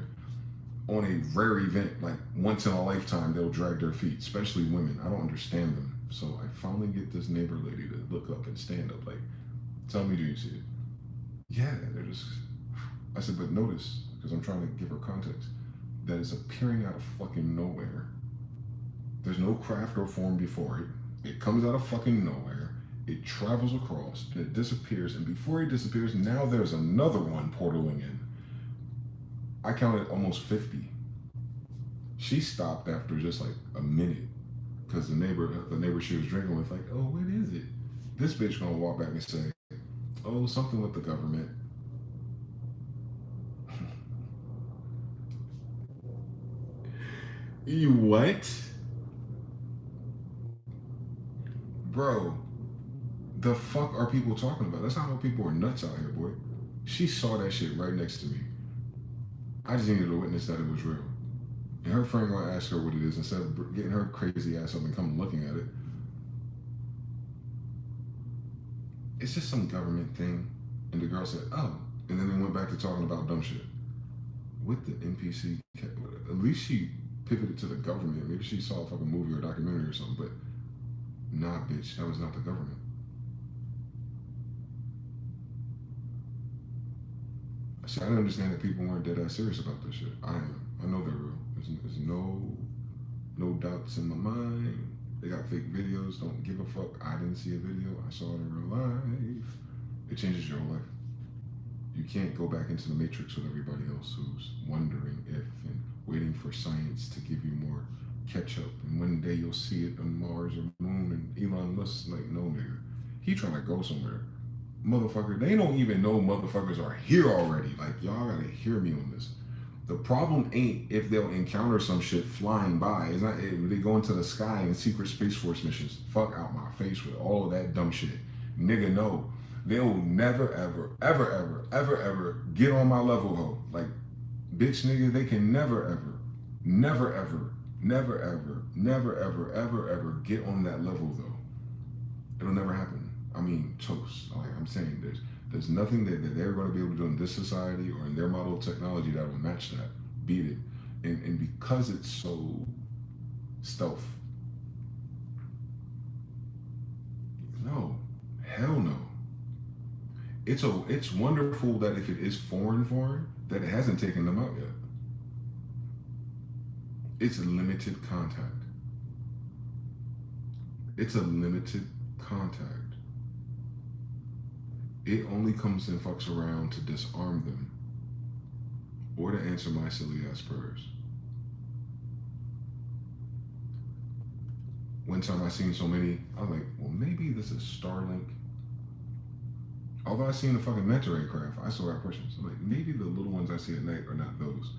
On a rare event, like once in a lifetime, they'll drag their feet, especially women. I don't understand them. So I finally get this neighbor lady to look up and stand up. Like, tell me, do you see it? Yeah, they're just. I said, but notice, because I'm trying to give her context, that it's appearing out of fucking nowhere. There's no craft or form before it. It comes out of fucking nowhere. It travels across and it disappears. And before it disappears, now there's another one portaling in. I counted almost 50. She stopped after just like a minute because the neighbor she was drinking with, like, oh, what is it? This bitch gonna walk back and say, oh, something with the government. You what? Bro, the fuck are people talking about? That's how I know people are nuts out here, boy. She saw that shit right next to me. I just needed to witness that it was real. And her friend gonna ask her what it is instead of getting her crazy ass up and coming looking at it. It's just some government thing. And the girl said, oh. And then they went back to talking about dumb shit. With the NPC, at least she pivoted to the government. Maybe she saw a fucking movie or documentary or something, but nah, bitch, that was not the government. See, I didn't understand that people weren't dead ass serious about this shit. I am. I know they're real. There's no doubts in my mind. They got fake videos. Don't give a fuck. I didn't see a video. I saw it in real life. It changes your life. You can't go back into the matrix with everybody else who's wondering if and waiting for science to give you more catch up. And one day you'll see it on Mars or Moon. And Elon Musk's like, no, nigga. He trying to go somewhere. Motherfucker, they don't even know motherfuckers are here already. Like, y'all gotta hear me on this. The problem ain't if they'll encounter some shit flying by. It's not if they go into the sky in secret Space Force missions. Fuck out my face with all of that dumb shit. Nigga, no. They'll never, ever, ever, ever, ever, ever get on my level, ho. Like, bitch, nigga, they can never, ever, never, ever, never, ever, never, ever, ever, ever get on that level, though. It'll never happen. I mean, toast. Like I'm saying, there's nothing that they're going to be able to do in this society or in their model of technology that will match that, beat it. And because it's so stealth, no, hell no. It's wonderful that if it is foreign, that it hasn't taken them out yet. It's a limited contact. It's a limited contact. It only comes and fucks around to disarm them or to answer my silly ass prayers. One time I seen so many, I was like, well, maybe this is Starlink. Although I seen the fucking Manta Ray craft, I still got questions. I'm like, maybe the little ones I see at night are not those.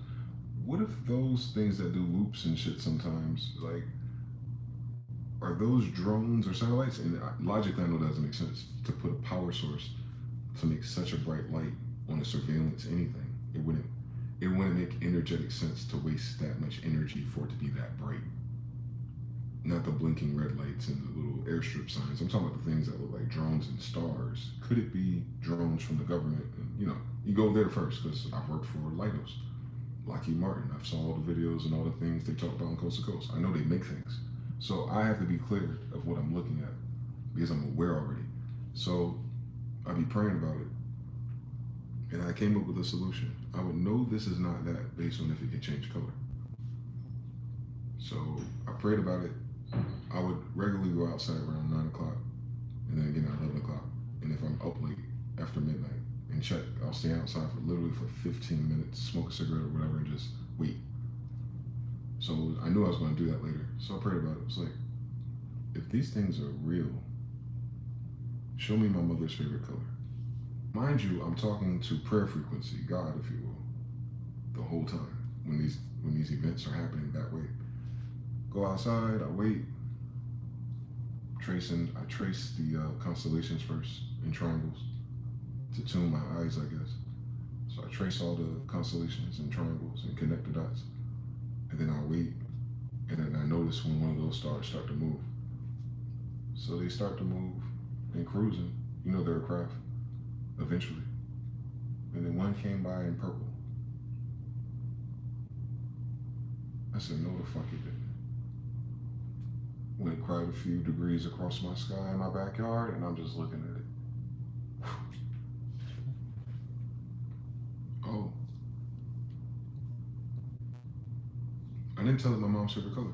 What if those things that do loops and shit sometimes, like, are those drones or satellites? And logically, I know that doesn't make sense to put a power source to make such a bright light on a surveillance anything. It wouldn't make energetic sense to waste that much energy for it to be that bright. Not the blinking red lights and the little airstrip signs. I'm talking about the things that look like drones and stars. Could it be drones from the government? And, you know, you go there first because I've worked for Leidos, Lockheed Martin. I've saw all the videos and all the things they talk about on Coast to Coast. I know they make things. So I have to be clear of what I'm looking at because I'm aware already. So I'd be praying about it. And I came up with a solution. I would know this is not that based on if it can change color. So I prayed about it. I would regularly go outside around 9 o'clock and then again at 11 o'clock. And if I'm up late after midnight and check, I'll stay outside for literally for 15 minutes, smoke a cigarette or whatever, and just wait. So I knew I was going to do that later. So I prayed about it. It's like, if these things are real, show me my mother's favorite color. Mind you, I'm talking to prayer frequency, God, if you will, the whole time when these events are happening that way. Go outside, I wait. I trace the constellations first in triangles to tune my eyes, I guess. So I trace all the constellations and triangles and connect the dots. And then I wait, and then I notice when one of those stars start to move. So they start to move and cruising. You know they're a craft, eventually. And then one came by in purple. I said, no, the fuck it didn't. Went quite a few degrees across my sky in my backyard, and I'm just looking at it. Oh. I didn't tell it my mom's favorite color.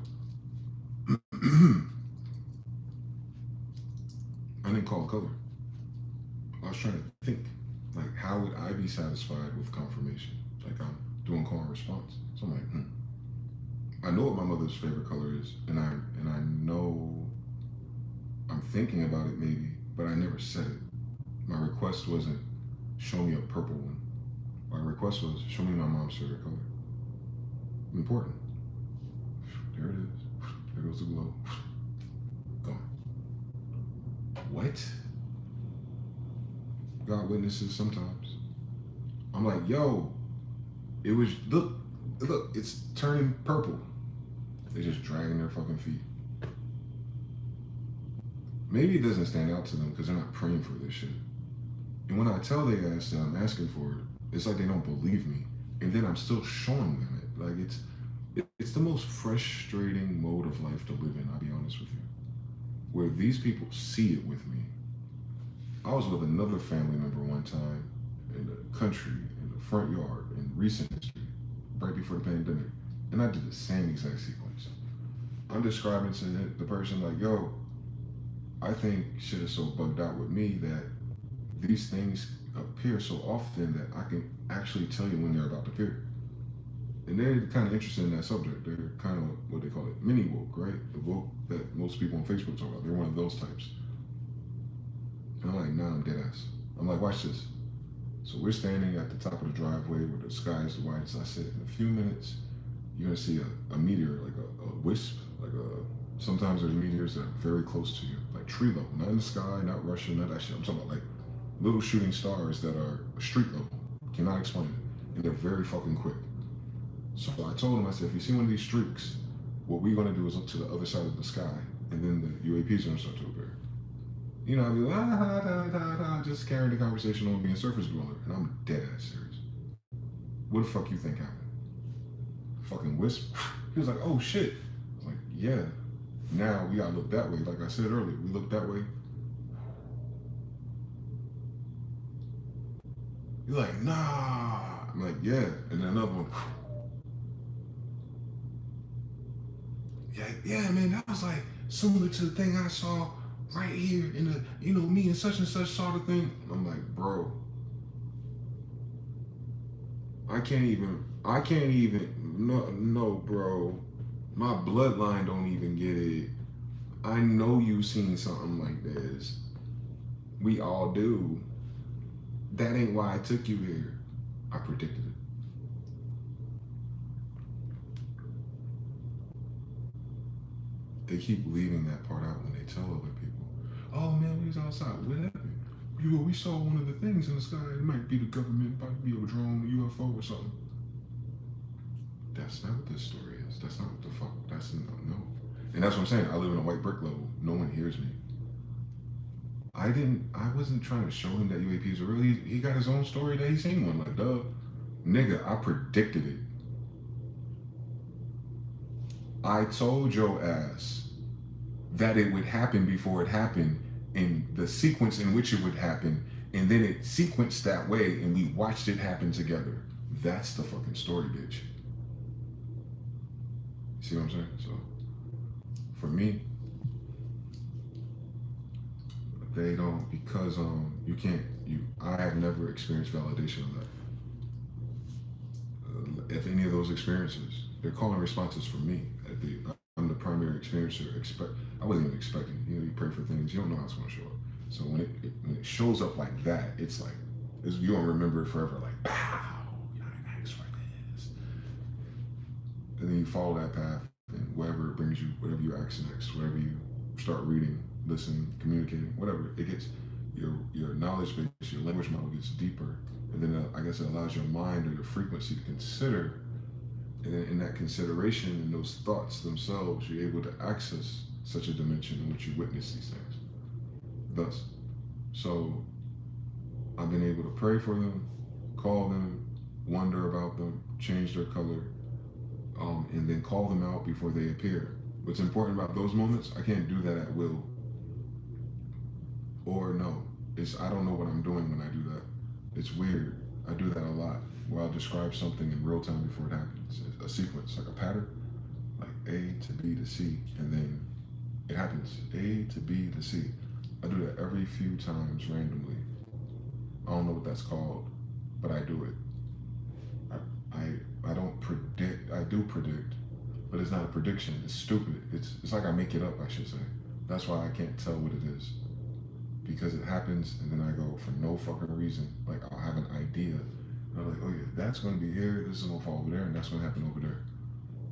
I didn't call it color. I was trying to think, like, how would I be satisfied with confirmation? Like, I'm doing call and response. So I'm like, I know what my mother's favorite color is, and I know I'm thinking about it maybe, but I never said it. My request wasn't show me a purple one. My request was show me my mom's favorite color. Important. There it is. There goes the glow. Gone. What? God witnesses sometimes. I'm like, yo, it was, look, it's turning purple. They're just dragging their fucking feet. Maybe it doesn't stand out to them because they're not praying for this shit. And when I tell they ass that I'm asking for it, it's like they don't believe me. And then I'm still showing them it. Like it's the most frustrating mode of life to live in, I'll be honest with you. Where these people see it with me. I was with another family member one time in the country, in the front yard, in recent history, right before the pandemic. And I did the same exact sequence. I'm describing to the person like, yo, I think shit is so bugged out with me that these things appear so often that I can actually tell you when they're about to appear. And they're kind of interested in that subject. They're kind of what they call it, mini woke, right? The woke that most people on Facebook talk about. They're one of those types. And I'm like, nah, I'm dead ass. I'm like, watch this. So we're standing at the top of the driveway where the sky is the whitest. I said, in a few minutes, you're gonna see a meteor, like a wisp, sometimes there's meteors that are very close to you, like tree level, not in the sky, not Russia, not that shit. I'm talking about like little shooting stars that are street level. Cannot explain it. And they're very fucking quick. So I told him, I said, if you see one of these streaks, what we're gonna do is look to the other side of the sky, and then the UAPs are gonna start to appear. You know, I'd be like, just carrying the conversation on being surface dweller, and I'm dead ass serious. What the fuck you think happened? Fucking wisp? He was like, oh shit. I was like, yeah. Now we gotta look that way. Like I said earlier, we look that way. You're like, nah. I'm like, yeah. And then another one. Yeah, man, that was like similar to the thing I saw right here in the, you know, me and such saw the thing. I'm like, bro, I can't even, no, bro. My bloodline don't even get it. I know you seen something like this. We all do. That ain't why I took you here. I predicted it. They keep leaving that part out when they tell other people, oh man, we was outside. What happened? We saw one of the things in the sky. It might be the government, might be a drone, a UFO or something. That's not what this story is. That's not what the fuck. That's no. And that's what I'm saying. I live in a white brick level. No one hears me. I wasn't trying to show him that UAPs are real. He got his own story that he's seen one. Like, duh. Nigga, I predicted it. I told your ass that it would happen before it happened in the sequence in which it would happen, and then it sequenced that way and we watched it happen together. That's the fucking story, bitch. See what I'm saying? So, for me, they don't, because you can't, I have never experienced validation of that. If any of those experiences, they're calling responses from me. I'm the primary experiencer. I wasn't even expecting it. You pray for things, you don't know how it's going to show up. So when it shows up like that, it's like, you don't remember it forever. Like, pow, you asked for this. And then you follow that path, and wherever it brings you, whatever you ask next, whatever you start reading, listening, communicating, whatever, it gets, your knowledge base, your language model gets deeper. And then I guess it allows your mind or your frequency to consider. And then in that consideration and those thoughts themselves, you're able to access such a dimension in which you witness these things. Thus, so I've been able to pray for them, call them, wonder about them, change their color, and then call them out before they appear. What's important about those moments, I can't do that at will. Or no, I don't know what I'm doing when I do that. It's weird. I do that a lot, where I'll describe something in real time before it happens. A sequence, like a pattern, like A to B to C, and then it happens. A to B to C. I do that every few times randomly. I don't know what that's called, but I do it. I don't predict. I do predict, but it's not a prediction. It's stupid. It's like I make it up, I should say. That's why I can't tell what it is. Because it happens, and then I go for no fucking reason. Like, I'll have an idea. And I'm like, oh yeah, that's going to be here, this is going to fall over there, and that's going to happen over there.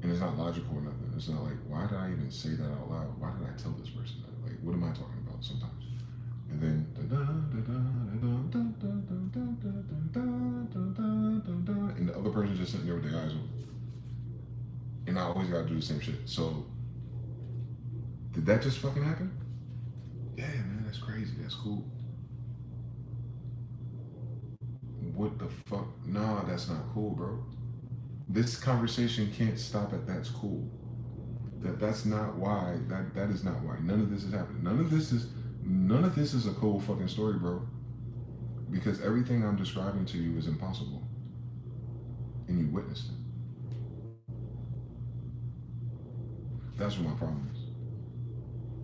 And it's not logical or nothing. It's not like, why did I even say that out loud? Why did I tell this person that? Like, what am I talking about sometimes? And then, and the other person's just sitting there with their eyes open. And I always got to do the same shit. So, did that just fucking happen? Yeah, man, that's crazy. That's cool. What the fuck? Nah, that's not cool, bro. This conversation can't stop at that's cool. That's not why. That is not why. None of this is happening. None of this is a cool fucking story, bro. Because everything I'm describing to you is impossible. And you witnessed it. That's what my problem is.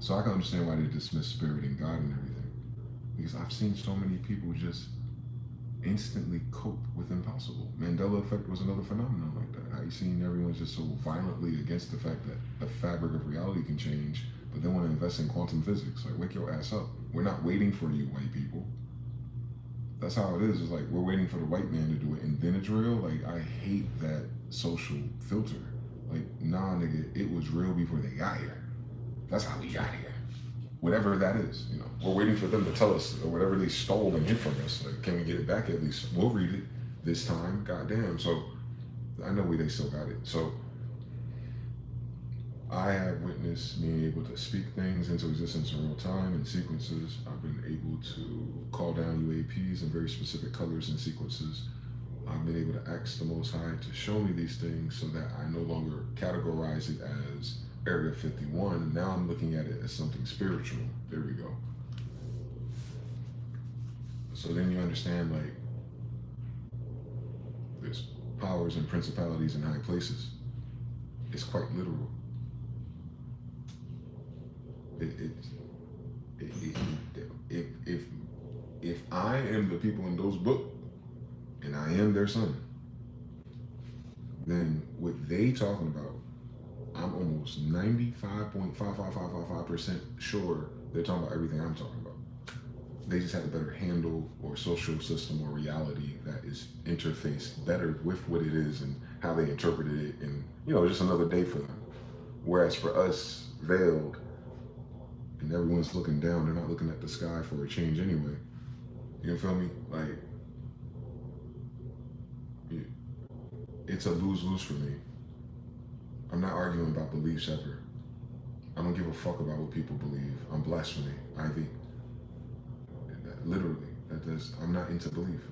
So I can understand why they dismiss spirit and God and everything. Because I've seen so many people just instantly cope with impossible. Mandela effect was another phenomenon like that. How you seen everyone's just so violently against the fact that the fabric of reality can change, but they want to invest in quantum physics. Like, wake your ass up. We're not waiting for you, white people. That's how it is. It's like, we're waiting for the white man to do it, and then it's real. Like, I hate that social filter. Like, nah, nigga, it was real before they got here. That's how we got here. Whatever that is, we're waiting for them to tell us, or whatever they stole and hid from us. Like, can we get it back at least? We'll read it this time. Goddamn. So I know they still got it. So I have witnessed being able to speak things into existence in real time in sequences. I've been able to call down UAPs in very specific colors and sequences. I've been able to ask the Most High to show me these things so that I no longer categorize it as Area 51. Now I'm looking at it as something spiritual. There we go. So then you understand, like, there's powers and principalities in high places. It's quite literal. If I am the people in those books, and I am their son, then what they talking about, I'm almost 95.55555% sure they're talking about everything I'm talking about. They just have a better handle or social system or reality that is interfaced better with what it is and how they interpreted it, and just another day for them. Whereas for us, veiled, and everyone's looking down, they're not looking at the sky for a change anyway. You feel me? Like, it's a lose-lose for me. I'm not arguing about beliefs ever. I don't give a fuck about what people believe. I'm blasphemy, Ivy. Literally, I'm not into belief.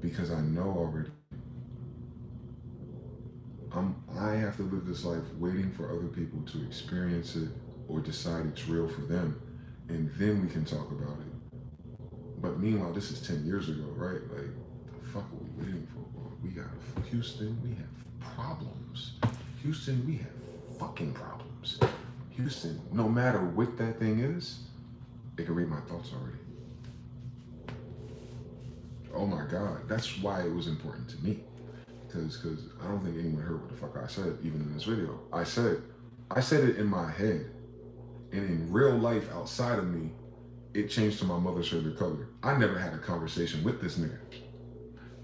Because I know already. I have to live this life waiting for other people to experience it or decide it's real for them. And then we can talk about it. But meanwhile, this is 10 years ago, right? Like, the fuck are we waiting for? We got Houston, we have problems. Houston, we have fucking problems. Houston, no matter what that thing is, It can read my thoughts already. Oh my God, that's why it was important to me. Because I don't think anyone heard what the fuck I said, even in this video. I said it in my head. And in real life, outside of me, it changed to my mother's favorite color. I never had a conversation with this nigga.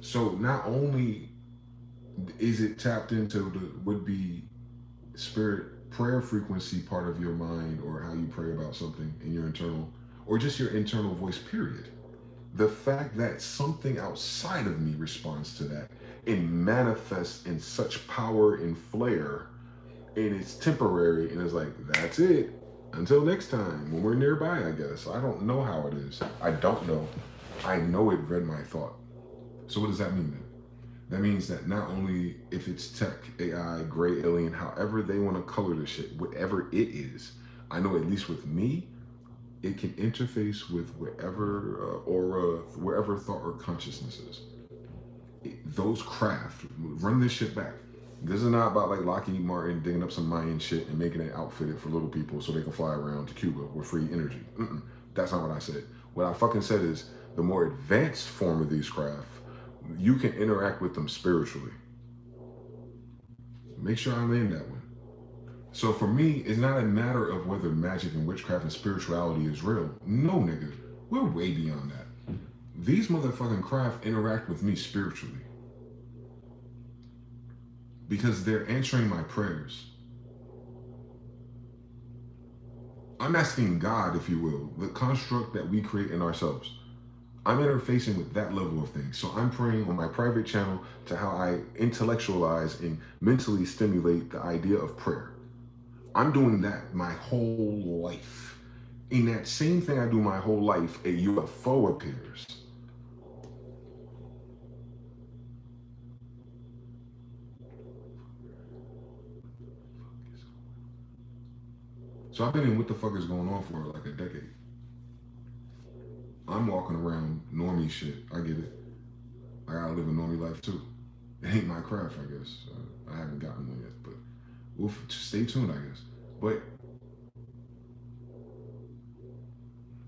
So not only is it tapped into the would-be spirit prayer frequency part of your mind, or how you pray about something in your internal, or just your internal voice, period. The fact that something outside of me responds to that and manifests in such power and flair, and it's temporary, and it's like, that's it. Until next time, when we're nearby, I guess. I don't know how it is. I don't know. I know it read my thought. So what does that mean then? That means that not only if it's tech, AI, gray alien, however they want to color the shit, whatever it is, I know at least with me, it can interface with wherever aura, wherever thought or consciousness is. Those craft, run this shit back. This is not about like Lockheed Martin digging up some Mayan shit and making it outfitted for little people so they can fly around to Cuba with free energy. That's not what I said. What I fucking said is the more advanced form of these craft, you can interact with them spiritually. Make sure I land that one. So for me, it's not a matter of whether magic and witchcraft and spirituality is real. No, nigga. We're way beyond that. These motherfucking craft interact with me spiritually. Because they're answering my prayers. I'm asking God, if you will, the construct that we create in ourselves. I'm interfacing with that level of things. So I'm praying on my private channel to how I intellectualize and mentally stimulate the idea of prayer. I'm doing that my whole life. In that same thing I do my whole life, a UFO appears. So I've been in what the fuck is going on for like a decade. I'm walking around normie shit. I get it. I gotta live a normie life too. It ain't my craft, I guess. I haven't gotten one yet, but we'll stay tuned, I guess. But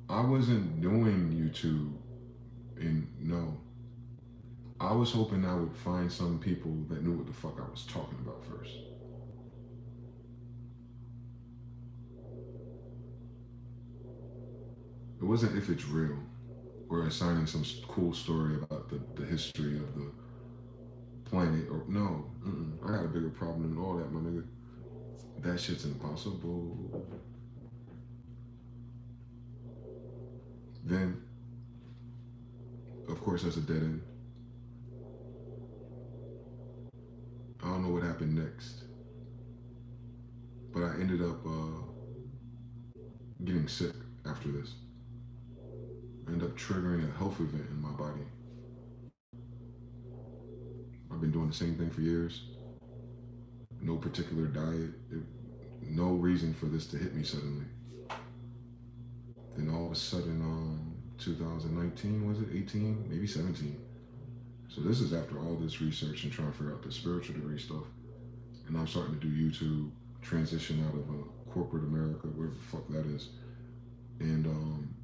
I wasn't doing YouTube, and no. I was hoping I would find some people that knew what the fuck I was talking about first. It wasn't if it's real, or assigning some cool story about the history of the planet, or no. I got a bigger problem than all that, my nigga. That shit's impossible. Then, of course, that's a dead end. I don't know what happened next, but I ended up getting sick after this. I ended up triggering a health event in my body. I've been doing the same thing for years. No particular diet. No reason for this to hit me suddenly. Then all of a sudden, 2019, was it? 18? Maybe 17. So this is after all this research and trying to figure out the spiritual degree stuff. And I'm starting to do YouTube, transition out of corporate America, wherever the fuck that is. And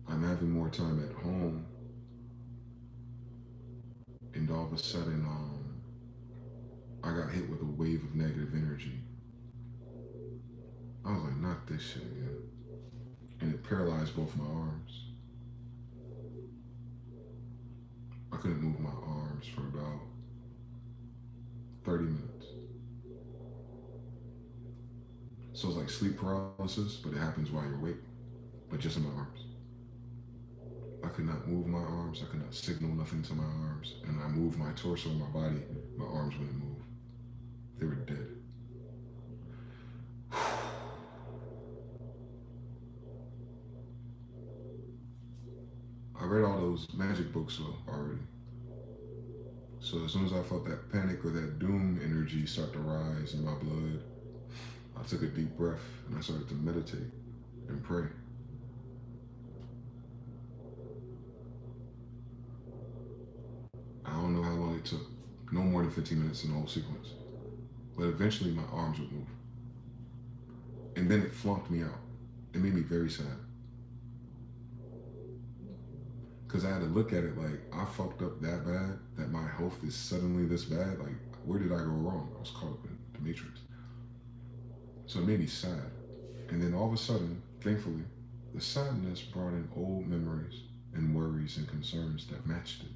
I'm having more time at home. And all of a sudden, I got hit with a wave of negative energy. I was like, not this shit again. And it paralyzed both my arms. I couldn't move my arms for about 30 minutes. So it's like sleep paralysis, but it happens while you're awake, but just in my arms. I could not move my arms. I could not signal nothing to my arms. And I moved my torso, my body, my arms wouldn't move. They were dead. I read all those magic books though already. So as soon as I felt that panic or that doom energy start to rise in my blood, I took a deep breath and I started to meditate and pray. I don't know how long it took. No more than 15 minutes in the whole sequence. But eventually my arms would move. And then it flunked me out. It made me very sad. Because I had to look at it like, I fucked up that bad that my health is suddenly this bad. Like, where did I go wrong? I was caught up in the matrix. So it made me sad. And then all of a sudden, thankfully, the sadness brought in old memories and worries and concerns that matched it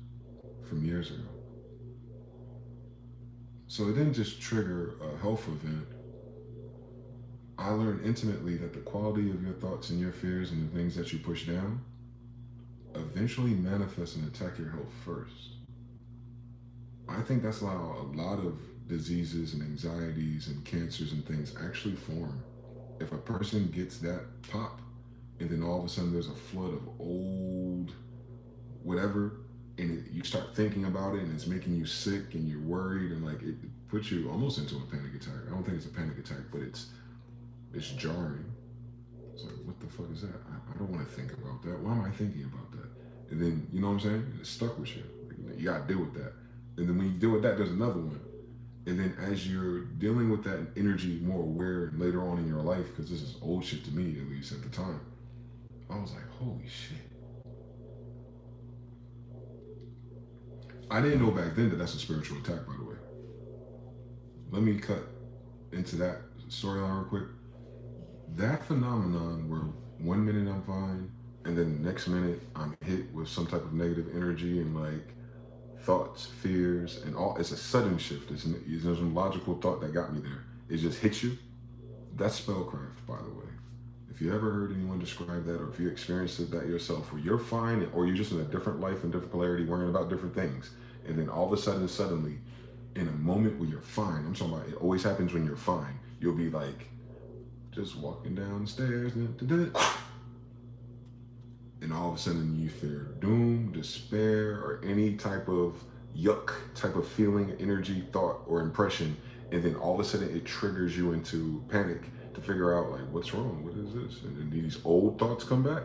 from years ago. So it didn't just trigger a health event. I learned intimately that the quality of your thoughts and your fears and the things that you push down eventually manifest and attack your health first. I think that's how a lot of diseases and anxieties and cancers and things actually form. If a person gets that pop, and then all of a sudden there's a flood of old whatever, and you start thinking about it, and it's making you sick, and you're worried, and like it puts you almost into a panic attack. I don't think it's a panic attack, but it's jarring. It's like, what the fuck is that? I don't want to think about that. Why am I thinking about that? And then, you know what I'm saying? It's stuck with you. Like, you gotta deal with that. And then when you deal with that, there's another one. And then as you're dealing with that energy more aware later on in your life, because this is old shit to me, at least at the time, I was like, holy shit. I didn't know back then that that's a spiritual attack, by the way. Let me cut into that storyline real quick. That phenomenon where 1 minute I'm fine, and then the next minute I'm hit with some type of negative energy and like thoughts, fears, and all. It's a sudden shift. There's some logical thought that got me there. It just hits you. That's spellcraft, by the way. If you ever heard anyone describe that, or if you experienced that yourself, where you're fine, or you're just in a different life and different polarity, worrying about different things, and then all of a sudden, suddenly, in a moment where you're fine, I'm talking about it always happens when you're fine, you'll be like, just walking downstairs, and all of a sudden you fear doom, despair, or any type of yuck type of feeling, energy, thought, or impression, and then all of a sudden it triggers you into panic to figure out like, what's wrong, what is this? And then these old thoughts come back.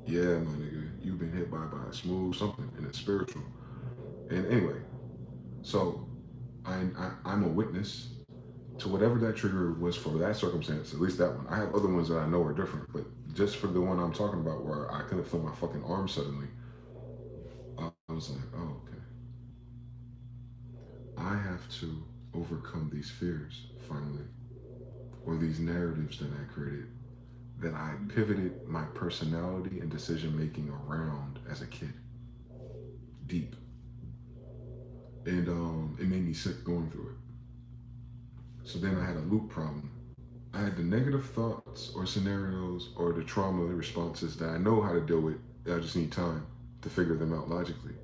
Yeah, my nigga, you've been hit by a smooth something, and it's spiritual. And anyway, so I'm a witness to whatever that trigger was for that circumstance, at least that one. I have other ones that I know are different, but just for the one I'm talking about where I couldn't feel my fucking arm suddenly, I was like, oh, okay. I have to overcome these fears, finally, or these narratives that I created, that I pivoted my personality and decision-making around as a kid. Deep. And it made me sick going through it. So then I had a loop problem. I had the negative thoughts or scenarios or the trauma responses that I know how to deal with. I just need time to figure them out logically.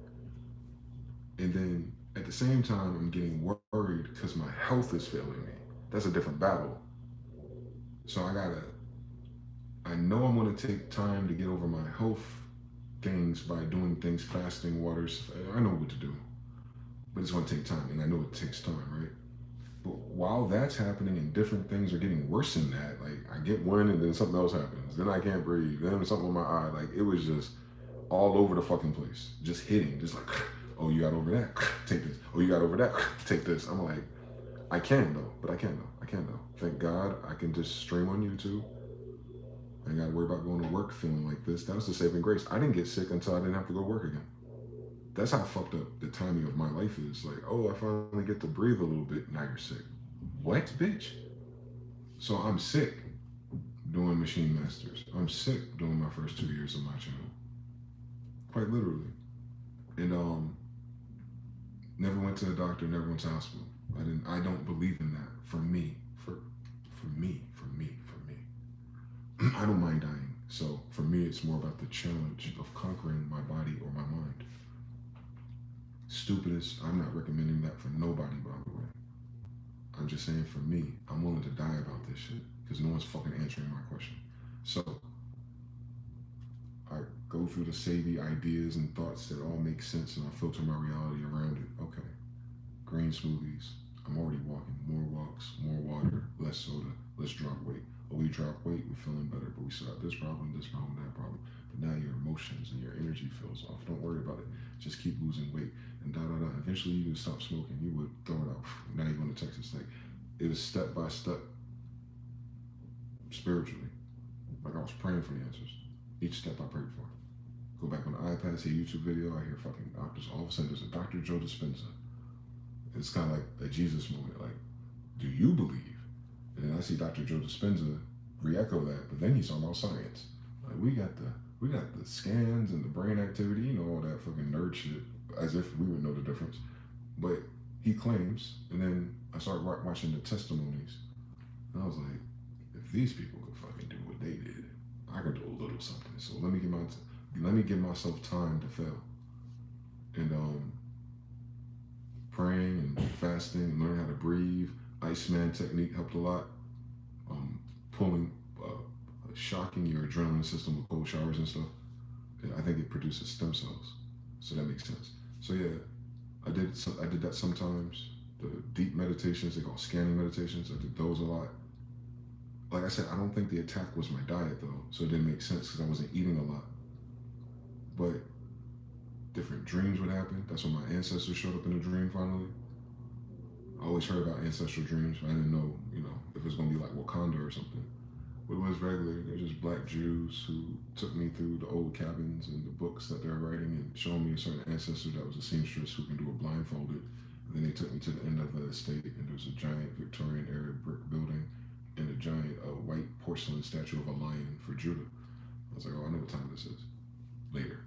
And then at the same time, I'm getting worried because my health is failing me. That's a different battle. So I know I'm going to take time to get over my health things by doing things, fasting, waters. I know what to do, but it's going to take time, and I know it takes time, right? But while that's happening and different things are getting worse than that, like I get one and then something else happens. Then I can't breathe. Then something in my eye. Like it was just all over the fucking place. Just hitting. Just like, oh, you got over that? Take this. Oh, you got over that? Take this. I'm like, I can though. But I can though. I can though. Thank God I can just stream on YouTube. I ain't got to worry about going to work feeling like this. That was the saving grace. I didn't get sick until I didn't have to go to work again. That's how fucked up the timing of my life is. Like, oh, I finally get to breathe a little bit. Now you're sick. What, bitch? So I'm sick doing Machine Masters. I'm sick doing my first 2 years of my channel. Quite literally. And never went to the doctor, never went to the hospital. I don't believe in that. For me. For me. I don't mind dying. So for me, it's more about the challenge of conquering my body or my mind. Stupidest, I'm not recommending that for nobody, by the way. I'm just saying for me, I'm willing to die about this shit because no one's fucking answering my question. So I go through the savvy ideas and thoughts that all make sense and I filter my reality around it. Okay, green smoothies. I'm already walking. More walks, more water, less soda. Let's drop weight. Oh, we drop weight, we're feeling better, but we still have this problem, that problem. But now your emotions and your energy feels off. Don't worry about it. Just keep losing weight and da-da-da. Eventually you would stop smoking. You would throw it out. Now you're going to Texas. Like, it was step by step, spiritually. Like I was praying for the answers. Each step I prayed for. Go back on the iPad, see a YouTube video, I hear fucking doctors. All of a sudden, there's a Dr. Joe Dispenza. It's kind of like a Jesus moment. Like, do you believe? And then I see Dr. Joe Dispenza re-echo that, but then he's talking about science. Like, we got the scans and the brain activity, you know, all that fucking nerd shit, as if we would know the difference. But he claims, and then I started watching the testimonies, and I was like, if these people could fucking do what they did, I could do a little something. So let me give myself time to fail. And praying and fasting and learning how to breathe. Iceman technique helped a lot. Shocking your adrenaline system with cold showers and stuff. And I think it produces stem cells, so that makes sense. So yeah, I did that sometimes. The deep meditations, they call scanning meditations. I did those a lot. Like I said, I don't think the attack was my diet though, so it didn't make sense because I wasn't eating a lot. But different dreams would happen. That's when my ancestors showed up in a dream finally. I always heard about ancestral dreams, but I didn't know, if it was gonna be like Wakanda or something. But it was regular. They're just black Jews who took me through the old cabins and the books that they're writing and showing me a certain ancestor that was a seamstress who can do it blindfolded. And then they took me to the end of the estate, and there was a giant Victorian era brick building and a giant white porcelain statue of a lion for Judah. I was like, oh, I know what time this is. Later.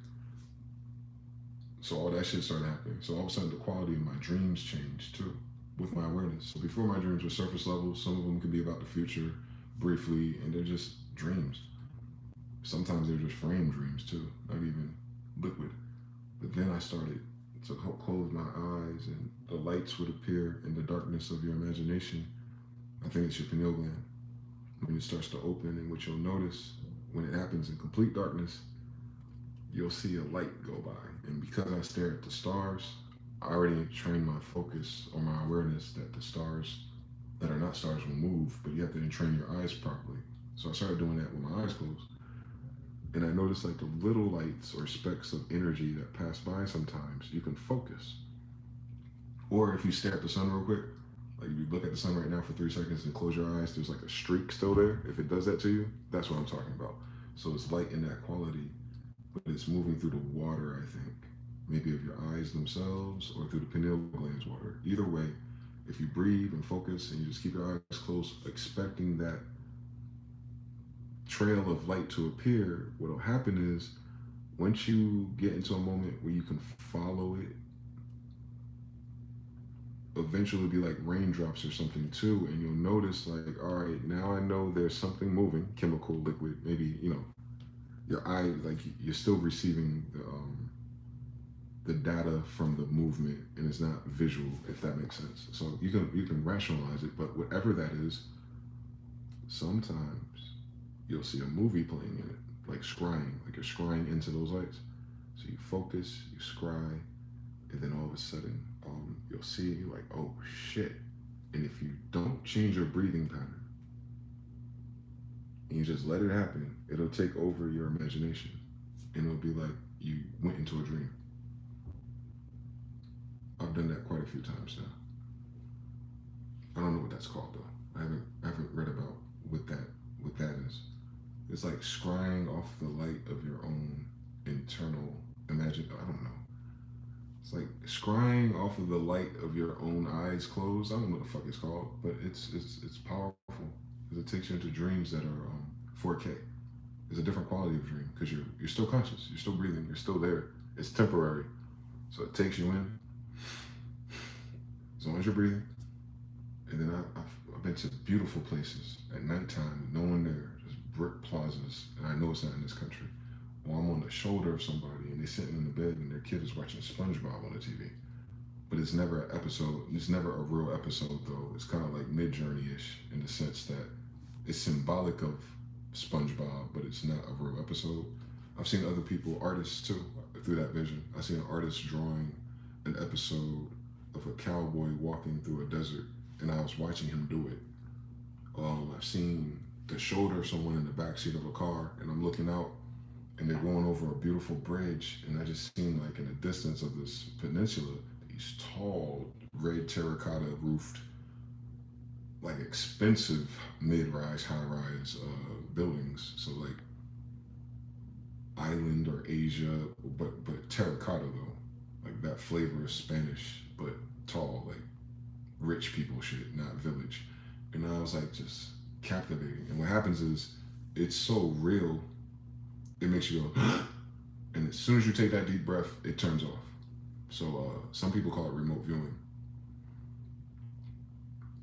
So all that shit started happening. So all of a sudden the quality of my dreams changed too, with my awareness. So before, my dreams were surface level. Some of them could be about the future briefly, and they're just dreams. Sometimes they're just frame dreams too, not even liquid. But then I started to close my eyes, and the lights would appear in the darkness of your imagination. I think it's your pineal gland. When it starts to open, and what you'll notice when it happens in complete darkness, you'll see a light go by. And because I stare at the stars, I already trained my focus or my awareness that the stars that are not stars will move, but you have to entrain your eyes properly. So I started doing that with my eyes closed. And I noticed like the little lights or specks of energy that pass by sometimes, you can focus. Or if you stare at the sun real quick, like if you look at the sun right now for 3 seconds and close your eyes, there's like a streak still there. If it does that to you, that's what I'm talking about. So it's light in that quality, but it's moving through the water, I think. Maybe of your eyes themselves or through the pineal gland's water. Either way, if you breathe and focus and you just keep your eyes closed, expecting that trail of light to appear, what'll happen is once you get into a moment where you can follow it, eventually it'll be like raindrops or something too, and you'll notice like, all right, now I know there's something moving, chemical, liquid, maybe, your eye, like you're still receiving the data from the movement, and it's not visual, if that makes sense. So you can rationalize it, but whatever that is, sometimes you'll see a movie playing in it, like scrying, like you're scrying into those lights. So you focus, you scry, and then all of a sudden, you'll see like, oh shit. And if you don't change your breathing pattern, and you just let it happen, it'll take over your imagination, and it'll be like you went into a dream. I've done that quite a few times now. I don't know what that's called though. I haven't read about what that is. It's like scrying off the light of your own internal I don't know. It's like scrying off of the light of your own eyes closed. I don't know what the fuck it's called, but it's powerful because it takes you into dreams that are 4K. It's a different quality of dream because you're still conscious, you're still breathing, you're still there. It's temporary, so it takes you in as long as you're breathing. And then I've been to beautiful places at nighttime, no one there, just brick plazas, and I know it's not in this country. Or I'm on the shoulder of somebody and they're sitting in the bed and their kid is watching SpongeBob on the TV. But it's never an episode, it's never a real episode though. It's kind of like Mid-Journey-ish in the sense that it's symbolic of SpongeBob, but it's not a real episode. I've seen other people, artists too, through that vision. I've seen an artist drawing an episode of a cowboy walking through a desert, and I was watching him do it. I've seen the shoulder of someone in the backseat of a car, and I'm looking out, and they're going over a beautiful bridge, and I just seen like in the distance of this peninsula, these tall, red terracotta roofed, like expensive mid-rise, high-rise buildings. So like island or Asia, but terracotta though. Like that flavor is Spanish, but tall, like rich people shit, not village. And I was like just captivating. And what happens is it's so real, it makes you go, and as soon as you take that deep breath, it turns off. So some people call it remote viewing.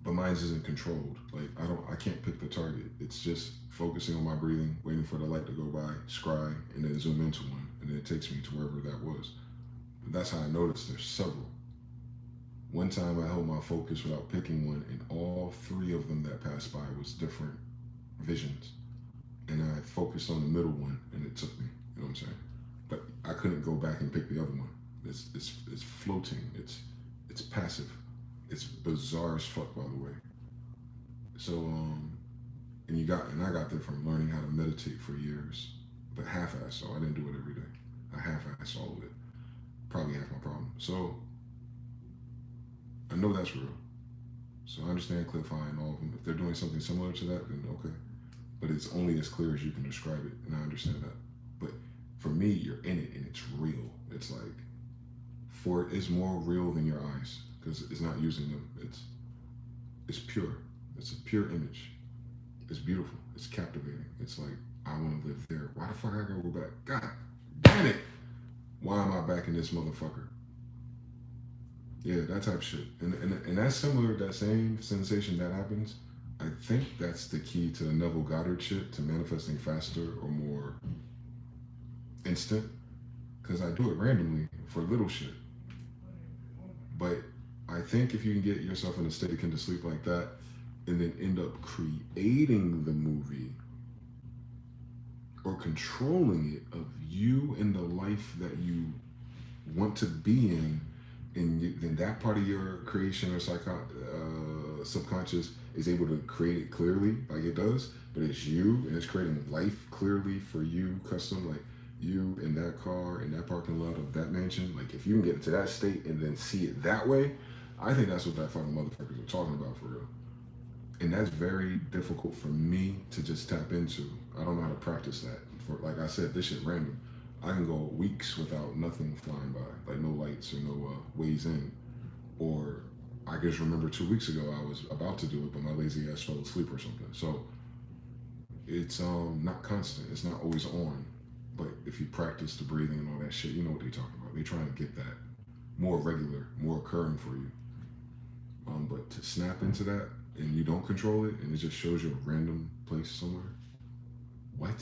But mine isn't controlled. Like I can't pick the target. It's just focusing on my breathing, waiting for the light to go by, scry, and then zoom into one, and then it takes me to wherever that was. And that's how I noticed there's several. One time I held my focus without picking one, and all three of them that passed by was different visions. And I focused on the middle one, and it took me. You know what I'm saying? But I couldn't go back and pick the other one. It's floating. It's passive. It's bizarre as fuck, by the way. So and I got there from learning how to meditate for years, but half-assed. So I didn't do it every day. I half-assed all of it. Probably half my problem. So I know that's real. So I understand Cliff High and all of them. If they're doing something similar to that, then okay. But it's only as clear as you can describe it, and I understand that. But for me, you're in it, and it's real. It's like, it's more real than your eyes, because it's not using them. It's pure. It's a pure image. It's beautiful. It's captivating. It's like, I want to live there. Why the fuck I gotta go back? God damn it! Why am I back in this motherfucker? Yeah, that type of shit. And that's similar, that same sensation that happens. I think that's the key to the Neville Goddard shit, to manifesting faster or more instant. Because I do it randomly for little shit. But I think if you can get yourself in a state akin to sleep like that, and then end up creating the movie or controlling it of you and the life that you want to be in, and then that part of your creation or subconscious is able to create it clearly, like it does, but it's you, and it's creating life clearly for you, custom, like you in that car, in that parking lot of that mansion. Like if you can get into that state and then see it that way, I think that's what that fucking motherfuckers are talking about for real. And that's very difficult for me to just tap into. I don't know how to practice that. For, like I said, this shit random. I can go weeks without nothing flying by, like no lights or no ways in. Or I just remember 2 weeks ago I was about to do it, but my lazy ass fell asleep or something. So it's not constant. It's not always on. But if you practice the breathing and all that shit, you know what they're talking about. They're trying to get that more regular, more occurring for you. But to snap into that and you don't control it, and it just shows you a random place somewhere. What?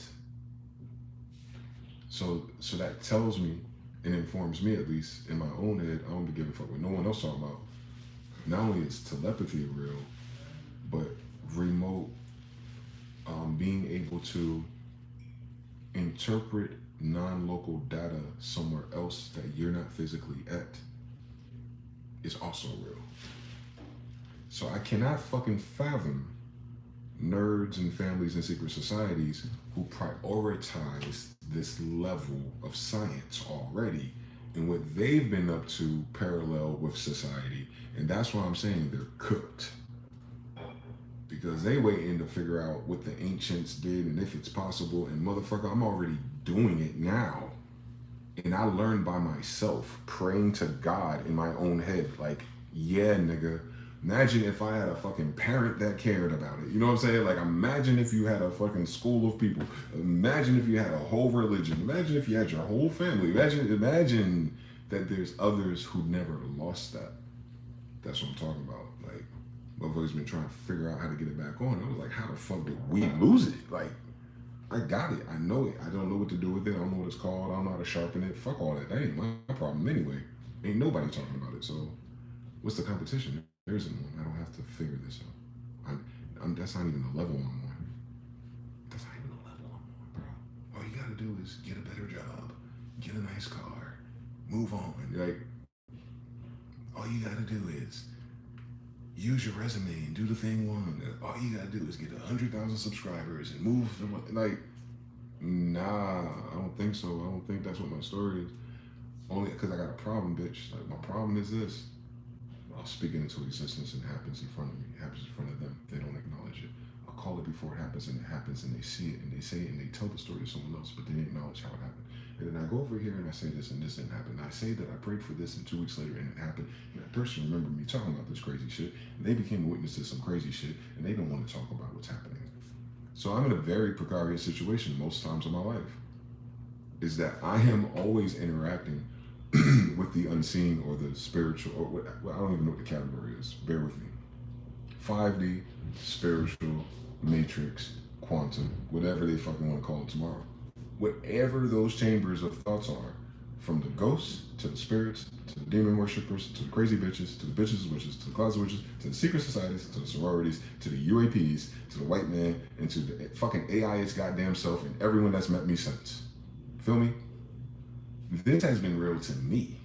So that tells me and informs me, at least in my own head, I don't be giving a fuck what no one else talking about. Not only is telepathy real, but remote, being able to interpret non-local data somewhere else that you're not physically at is also real. So I cannot fucking fathom nerds and families and secret societies who prioritize this level of science already and what they've been up to parallel with society. And that's why I'm saying they're cooked. Because they waiting to figure out what the ancients did and if it's possible. And motherfucker, I'm already doing it now. And I learned by myself, praying to God in my own head. Like, yeah, nigga. Imagine if I had a fucking parent that cared about it. You know what I'm saying? Like, imagine if you had a fucking school of people. Imagine if you had a whole religion. Imagine if you had your whole family. Imagine that there's others who never lost that. That's what I'm talking about. Like, motherfuckers been trying to figure out how to get it back on. I was like, how the fuck did we lose it? Like, I got it. I know it. I don't know what to do with it. I don't know what it's called. I don't know how to sharpen it. Fuck all that. That ain't my problem anyway. Ain't nobody talking about it. So, what's the competition? There isn't one. I don't have to figure this out. That's not even the level I'm on. That's not even the level I'm on, bro. All you gotta do is get a better job, get a nice car, move on. Like, all you gotta do is use your resume and do the thing one. All you gotta do is get 100,000 subscribers and move. Like, nah, I don't think so. I don't think that's what my story is. Only because I got a problem, bitch. Like, my problem is this. I'll speak it into existence and it happens in front of me. It happens in front of them. They don't acknowledge it. I'll call it before it happens, and it happens, and they see it, and they say it, and they tell the story to someone else, but they didn't acknowledge how it happened. And then I go over here and I say this, and this didn't happen. And I say that I prayed for this, and 2 weeks later, and it happened. And that person remembered me talking about this crazy shit, and they became a witness to some crazy shit, and they don't want to talk about what's happening. So I'm in a very precarious situation most times of my life. Is that I am always interacting with the unseen or the spiritual, or what, well, I don't even know what the category is. Bear with me. 5D, spiritual, matrix, quantum, whatever they fucking want to call it tomorrow. Whatever those chambers of thoughts are, from the ghosts to the spirits to the demon worshippers to the crazy bitches to the bitches witches to the closet witches to the secret societies to the sororities to the UAPs to the white man and to the fucking AI its goddamn self and everyone that's met me since. Feel me? This has been real to me.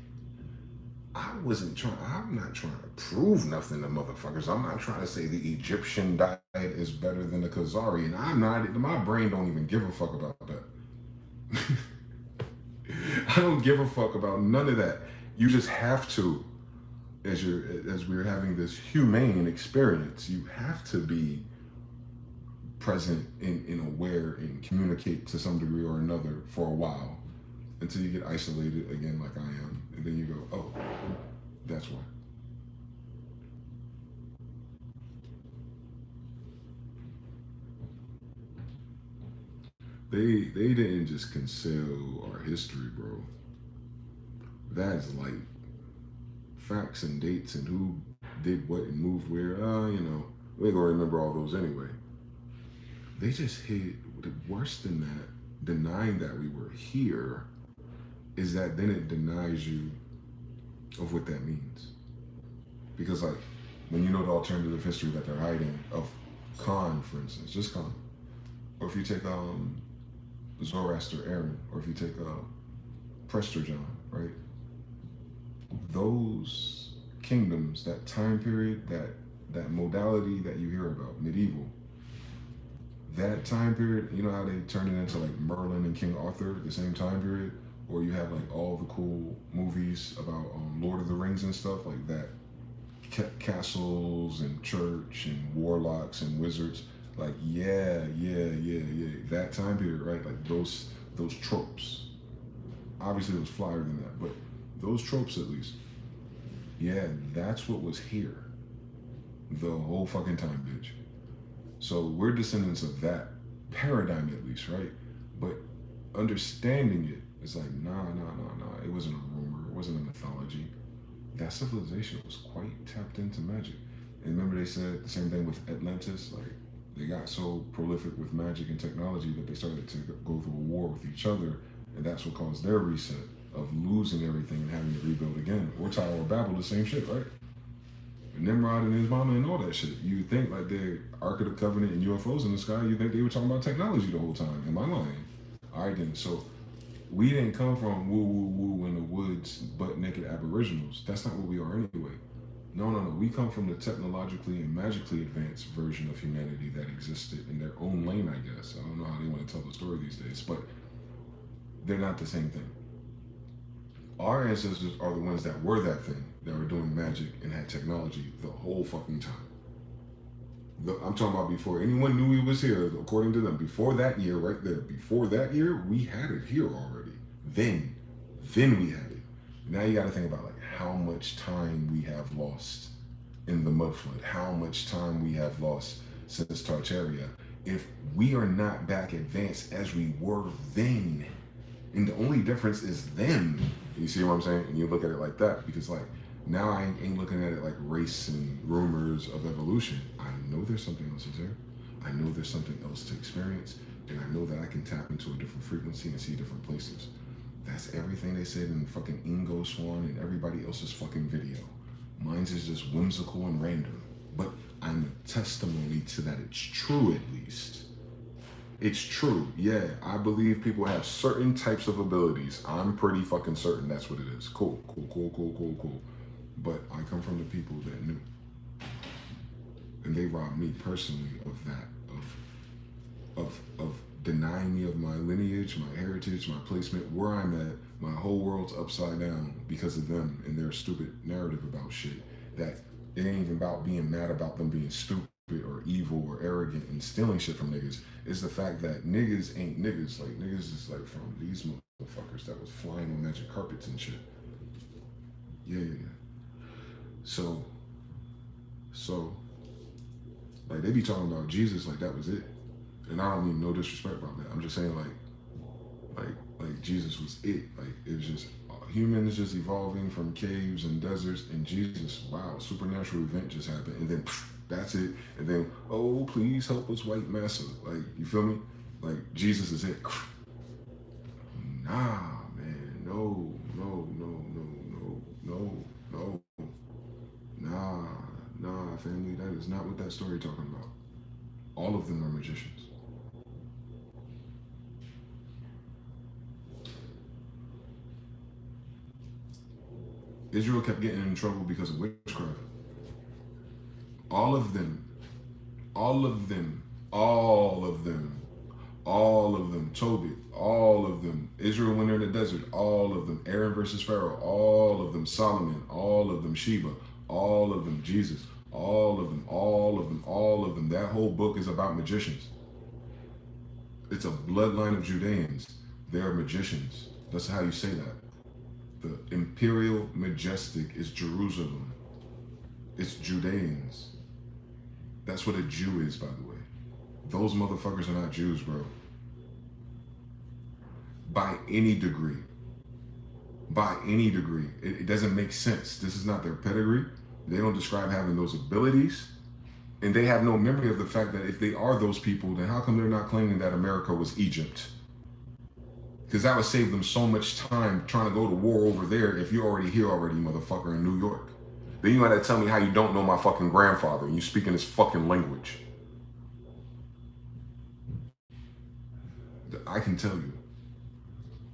I'm not trying to prove nothing to motherfuckers. I'm not trying to say the Egyptian diet is better than the Khazarian. My brain don't even give a fuck about that. I don't give a fuck about none of that. You just have to, as we're having this humane experience, you have to be present and aware and communicate to some degree or another for a while until you get isolated again like I am. And then you go, oh, that's why. They didn't just conceal our history, bro. That's like facts and dates and who did what and moved where. We ain't gonna remember all those anyway. They just hid. Worse than that, denying that we were here, is that then it denies you of what that means. Because like, when you know the alternative history that they're hiding of Khan, for instance, just Khan, or if you take Zoroaster Aaron, or if you take Prester John, right? Those kingdoms, that time period, that modality that you hear about, medieval, that time period, you know how they turn it into like Merlin and King Arthur at the same time period? Or you have like all the cool movies about Lord of the Rings and stuff like that. Castles and church and warlocks and wizards. Like, yeah. That time period, right? Like those tropes. Obviously it was flyer than that, but those tropes at least. Yeah, that's what was here. The whole fucking time, bitch. So we're descendants of that paradigm at least, right? But understanding it is like, nah. It wasn't a rumor. It wasn't a mythology. That civilization was quite tapped into magic. And remember they said the same thing with Atlantis? Like, they got so prolific with magic and technology that they started to go through a war with each other, and that's what caused their reset of losing everything and having to rebuild again. Or Tower of Babel, the same shit, right? Nimrod and his mama and all that shit. You think like the Ark of the Covenant and UFOs in the sky, you think they were talking about technology the whole time. Am I lying? All right then, so we didn't come from woo in the woods, butt naked aboriginals. That's not what we are anyway. No. We come from the technologically and magically advanced version of humanity that existed in their own lane, I guess. I don't know how they want to tell the story these days, but they're not the same thing. Our ancestors are the ones that were that thing, that were doing magic and had technology the whole fucking time. I'm talking about before anyone knew we was here, according to them. Before that year, right there. Before that year, we had it here already. Then we had it. Now you got to think about like how much time we have lost in the mud flood. How much time we have lost since Tartaria. If we are not back advanced as we were then, and the only difference is them. You see what I'm saying? And you look at it like that, because like now I ain't looking at it like race and rumors of evolution. I know there's something else there. I know there's something else to experience, and I know that I can tap into a different frequency and see different places. That's everything they said in fucking Ingo Swan and everybody else's fucking video. Mine's is just whimsical and random, but I'm a testimony to that it's true at least. It's true. Yeah, I believe people have certain types of abilities. I'm pretty fucking certain that's what it is. Cool. But I come from the people that knew. And they robbed me personally of that, of denying me of my lineage, my heritage, my placement, where I'm at. My whole world's upside down because of them and their stupid narrative about shit. That it ain't even about being mad about them being stupid. or evil or arrogant and stealing shit from niggas. It's the fact that niggas ain't niggas. Like, niggas is like from these motherfuckers that was flying on magic carpets and shit. Yeah. So, like, they be talking about Jesus like that was it. And I don't mean no disrespect about that. I'm just saying like Jesus was it. Like, it was just humans just evolving from caves and deserts, and Jesus, wow, supernatural event just happened, and then that's it. And then, oh, please help us, white massa. Like, you feel me? Like, Jesus is it. Nah, man, no. Nah, family, that is not what that story talking about. All of them are magicians. Israel kept getting in trouble because of witchcraft. All of them, Tobit, all of them, Israel when they're in the desert, all of them, Aaron versus Pharaoh, all of them, Solomon, all of them, Sheba, all of them, Jesus, all of them. That whole book is about magicians. It's a bloodline of Judeans. They are magicians. That's how you say that. The imperial majestic is Jerusalem. It's Judeans. That's what a Jew is, by the way. Those motherfuckers are not Jews, bro. By any degree. It doesn't make sense. This is not their pedigree. They don't describe having those abilities. And they have no memory of the fact that if they are those people, then how come they're not claiming that America was Egypt? Because that would save them so much time trying to go to war over there if you're already here already, motherfucker, in New York. Then you gotta tell me how you don't know my fucking grandfather and you speaking his fucking language. I can tell you.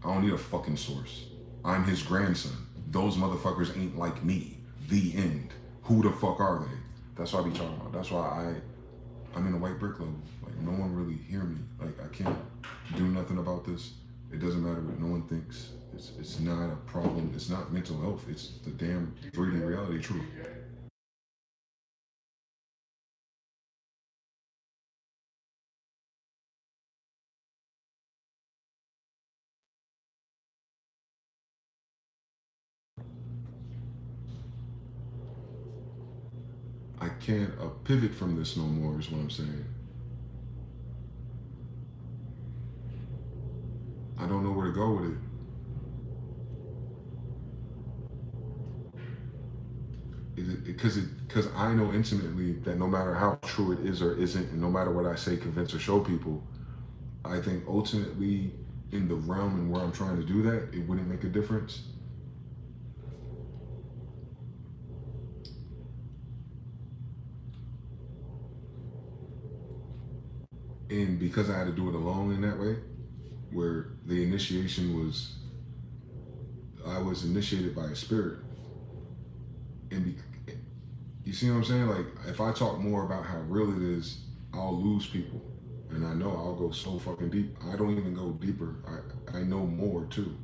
I don't need a fucking source. I'm his grandson. Those motherfuckers ain't like me. The end. Who the fuck are they? That's what I be talking about. That's why I'm in a white brick level. Like, no one really hear me. Like, I can't do nothing about this. It doesn't matter what no one thinks. It's not a problem. It's not mental health. It's the damn 3D reality truth. I can't pivot from this no more is what I'm saying. I don't know where to go with it. Because I know intimately that no matter how true it is or isn't, and no matter what I say, convince or show people, I think ultimately in the realm and where I'm trying to do that, it wouldn't make a difference. And because I had to do it alone in that way, where the initiation was, I was initiated by a spirit. And you see what I'm saying? Like, if I talk more about how real it is, I'll lose people. And I know I'll go so fucking deep. I don't even go deeper. I know more too.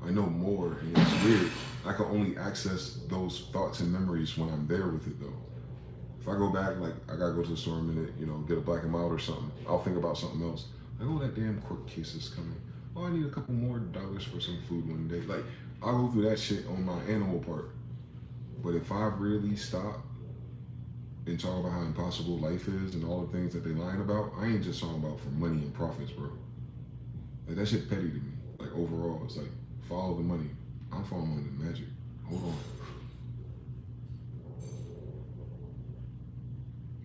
I know more, and it's weird. I can only access those thoughts and memories when I'm there with it though. If I go back, like, I gotta go to the store a minute, you know, get a black and mild or something, I'll think about something else. Like, oh, that damn court case is coming. Oh, I need a couple more dollars for some food one day. Like, I'll go through that shit on my animal part. But if I really stop and talk about how impossible life is and all the things that they lying about, I ain't just talking about for money and profits, bro. Like, that shit petty to me. Like, overall, it's like, follow the money. I'm following the magic. Hold on.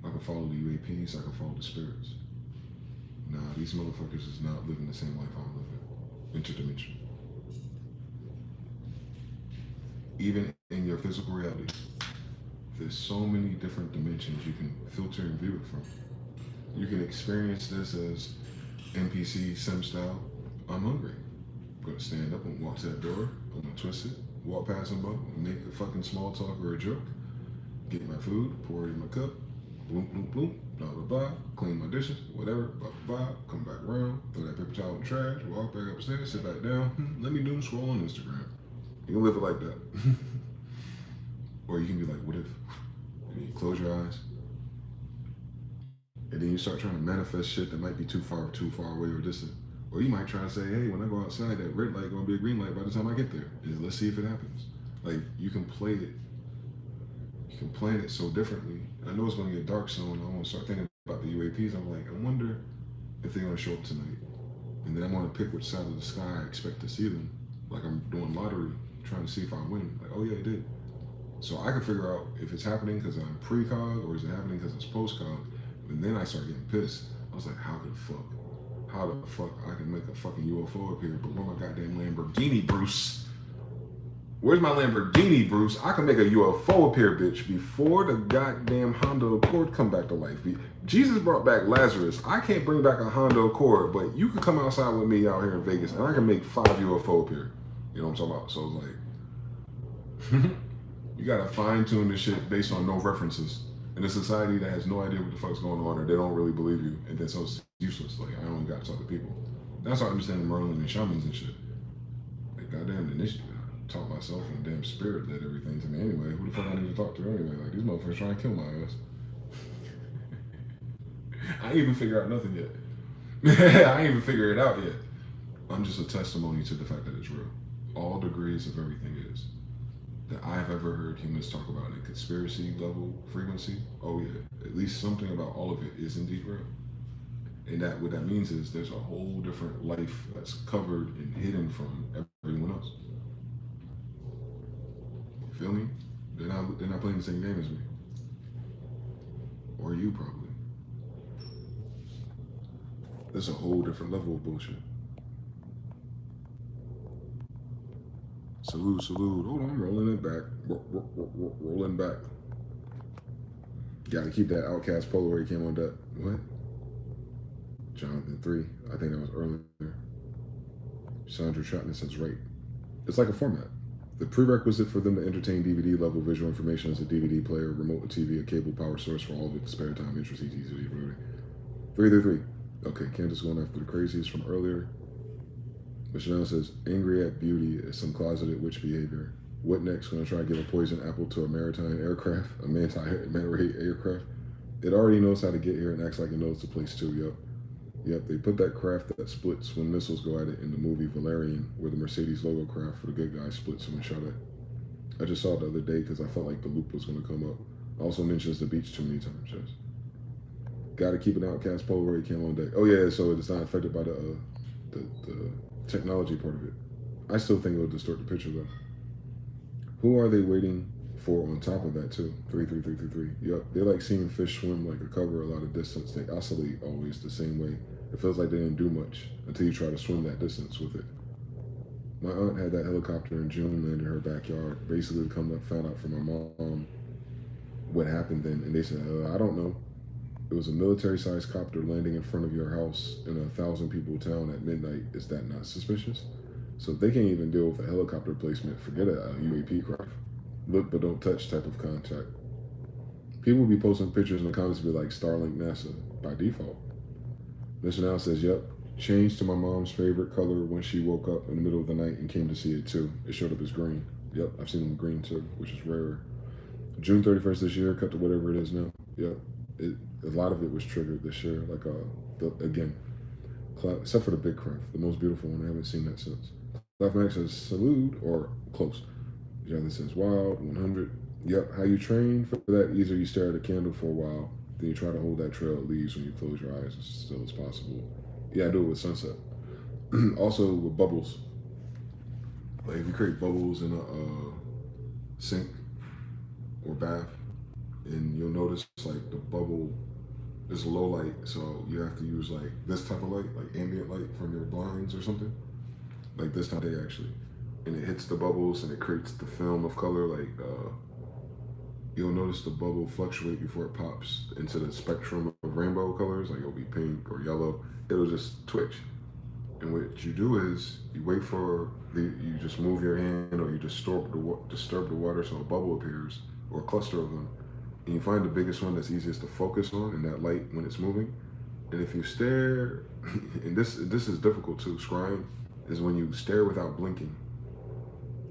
I can follow the UAPs, I can follow the spirits. Nah, these motherfuckers is not living the same life I'm living. Interdimensional. Even in your physical reality, there's so many different dimensions you can filter and view it from. You can experience this as NPC sim style. I'm hungry. I'm gonna stand up and walk to that door. I'm gonna twist it, walk past somebody, make a fucking small talk or a joke, get my food, pour it in my cup, bloom, bloom, bloom, blah, blah, blah, clean my dishes, whatever, blah, blah, blah, come back around, throw that paper towel in the trash, walk back upstairs, sit back down, let me doom scroll on Instagram. You can live it like that. Or you can be like, what if? And you close your eyes, And then you start trying to manifest shit that might be too far away or distant. Or you might try to say, hey, when I go outside, that red light gonna be a green light by the time I get there. And let's see if it happens. Like, you can play it. You can plan it so differently. I know it's gonna get dark soon. I want to start thinking about the UAPs. I'm like, I wonder if they're gonna show up tonight. And then I'm gonna pick which side of the sky I expect to see them. Like I'm doing lottery, trying to see if I win. Like, oh yeah, it did. So I can figure out if it's happening because I'm precog or is it happening because it's postcog. And then I start getting pissed. I was like, how the fuck I can make a fucking UFO appear, but where my goddamn Lamborghini, Bruce? Where's my Lamborghini, Bruce? I can make a UFO appear, bitch, before the goddamn Honda Accord come back to life. Jesus brought back Lazarus. I can't bring back a Honda Accord, but you can come outside with me out here in Vegas, and I can make 5 UFO appear. You know what I'm talking about? So it's like, you gotta fine tune this shit based on no references. In a society that has no idea what the fuck's going on, or they don't really believe you, and then so it's useless. Like, I don't gotta talk to people. That's how I understand the Merlin and shamans and shit. Like, goddamn, the initiative. I taught myself, and the damn spirit led everything to me anyway. Who the fuck I need to talk to anyway? Like, these motherfuckers trying to kill my ass. I ain't even figured out nothing yet. I ain't even figured it out yet. I'm just a testimony to the fact that it's real. All degrees of everything is. That I've ever heard humans talk about in a conspiracy level frequency, oh yeah, at least something about all of it is indeed real. And that what that means is there's a whole different life that's covered and hidden from everyone else. You feel me? They're not playing the same game as me. Or you probably. There's a whole different level of bullshit. Salute, salute. Hold on, rolling it back. Rolling back. Gotta keep that Outcast Polaroid cam on that. What? Jonathan 3. I think that was earlier. Sandra Trotman says right. It's like a format. The prerequisite for them to entertain DVD level visual information is a DVD player, remote TV, a cable power source for all of its spare time, interest, etc. 333. Okay, Candace going after the craziest from earlier. But Chanel says, angry at beauty is some closeted witch behavior. What next? Gonna try to give a poison apple to a maritime aircraft? A manta-ray aircraft? It already knows how to get here and acts like it knows the place too, Yep, they put that craft that splits when missiles go at it in the movie Valerian, where the Mercedes logo craft for the good guy splits when shot at. I just saw it the other day because I felt like the loop was gonna come up. Also mentions the beach too many times, yes. Gotta keep an Outcast Polaroid cam on deck. Oh yeah, so it's not affected by the technology part of it. I still think it'll distort the picture though. Who are they waiting for on top of that too? 33333. Yep, they like seeing fish swim like a cover a lot of distance. They oscillate always the same way. It feels like they didn't do much until you try to swim that distance with it. My aunt had that helicopter in June land in her backyard. Basically found out from my mom what happened then, and they said, I don't know. It was a military-sized copter landing in front of your house in a 1,000-people town at midnight. Is that not suspicious? So if they can't even deal with a helicopter placement, forget a UAP craft. Look but don't touch type of contact. People be posting pictures in the comments be like Starlink NASA by default. Mission Now says, yep, changed to my mom's favorite color when she woke up in the middle of the night and came to see it too. It showed up as green. Yep, I've seen them green too, which is rarer. June 31st this year, cut to whatever it is now. Yep. A lot of it was triggered this year, like again, except for the big craft, the most beautiful one. I haven't seen that since. Life Max says salute or close. Jonathan says wild 100. Yep, how you train for that? Either you stare at a candle for a while, then you try to hold that trail of leaves when you close your eyes as still as possible. Yeah, I do it with sunset. Also with bubbles. Like if you create bubbles in a sink or bath, and you'll notice like the bubble is low light, so you have to use like this type of light, like ambient light from your blinds or something, like this time of day actually, and it hits the bubbles and it creates the film of color. Like you'll notice the bubble fluctuate before it pops into the spectrum of rainbow colors, like it'll be pink or yellow. It'll just twitch, and what you do is you wait for you just move your hand or you disturb the water so a bubble appears or a cluster of them. And you find the biggest one that's easiest to focus on in that light when it's moving. And if you stare, and this is difficult too, scrying, is when you stare without blinking.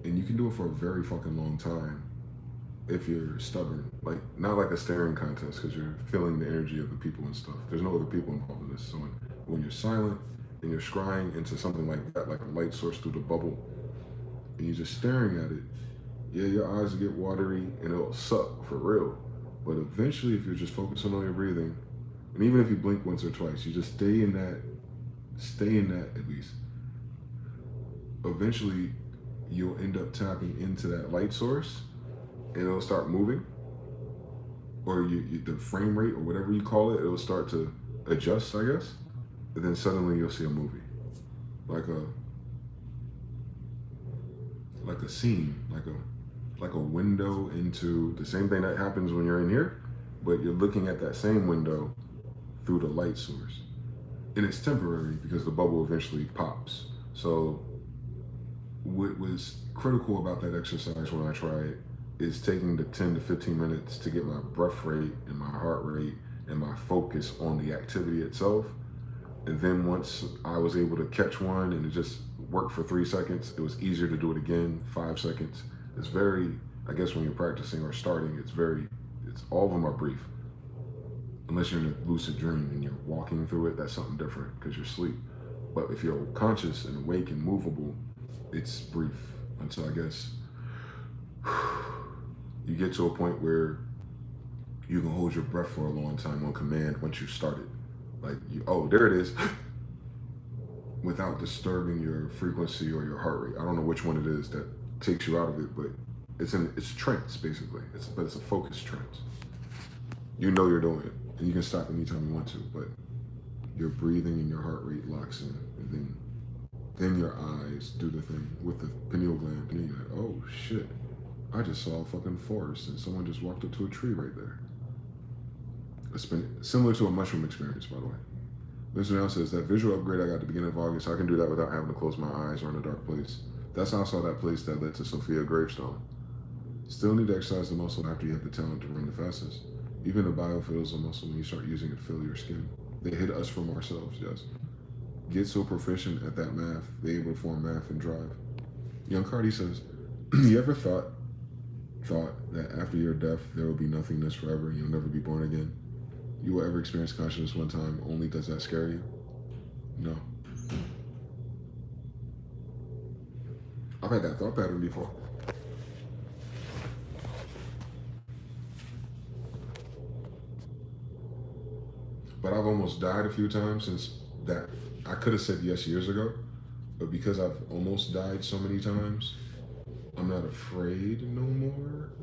And you can do it for a very fucking long time. if you're stubborn, like not like a staring contest because you're feeling the energy of the people and stuff. There's no other people involved in this. So when you're silent and you're scrying into something like that, like a light source through the bubble, and you're just staring at it, yeah, your eyes will get watery and it'll suck for real. But eventually, if you're just focusing on your breathing, and even if you blink once or twice, you just stay in that at least. Eventually, you'll end up tapping into that light source and it'll start moving, or the frame rate or whatever you call it, it'll start to adjust, I guess. And then suddenly you'll see a movie, like a scene, like a window into the same thing that happens when you're in here, but you're looking at that same window through the light source. And it's temporary because the bubble eventually pops. So what was critical about that exercise when I try it is taking the 10 to 15 minutes to get my breath rate and my heart rate and my focus on the activity itself. And then once I was able to catch one and it just worked for 3 seconds, it was easier to do it again, 5 seconds. It's very, I guess when you're practicing or starting, it's all of them are brief. Unless you're in a lucid dream and you're walking through it, that's something different because you're asleep. But if you're conscious and awake and movable, it's brief until I guess you get to a point where you can hold your breath for a long time on command once you start it. Like, oh, there it is, without disturbing your frequency or your heart rate. I don't know which one it is that takes you out of it, but it's trance basically. But it's a focused trance. You know you're doing it, and you can stop anytime you want to, but your breathing and your heart rate locks in, and then your eyes do the thing with the pineal gland, and you're like, oh shit, I just saw a fucking forest, and someone just walked up to a tree right there. It's been similar to a mushroom experience, by the way. Smyth-EL says that visual upgrade I got at the beginning of August, I can do that without having to close my eyes or in a dark place. That's how I saw that place that led to Sophia Gravestone. Still need to exercise the muscle after you have the talent to run the fastest. Even the biofilm is a muscle when you start using it to fill your skin. They hid us from ourselves, yes. Get so proficient at that math, they able to form math and drive. Young Cardi says, you ever thought that after your death, there will be nothingness forever and you'll never be born again? You will ever experience consciousness one time, only does that scare you? No. I've had that thought pattern before. But I've almost died a few times since that. I could have said yes years ago, but because I've almost died so many times, I'm not afraid no more.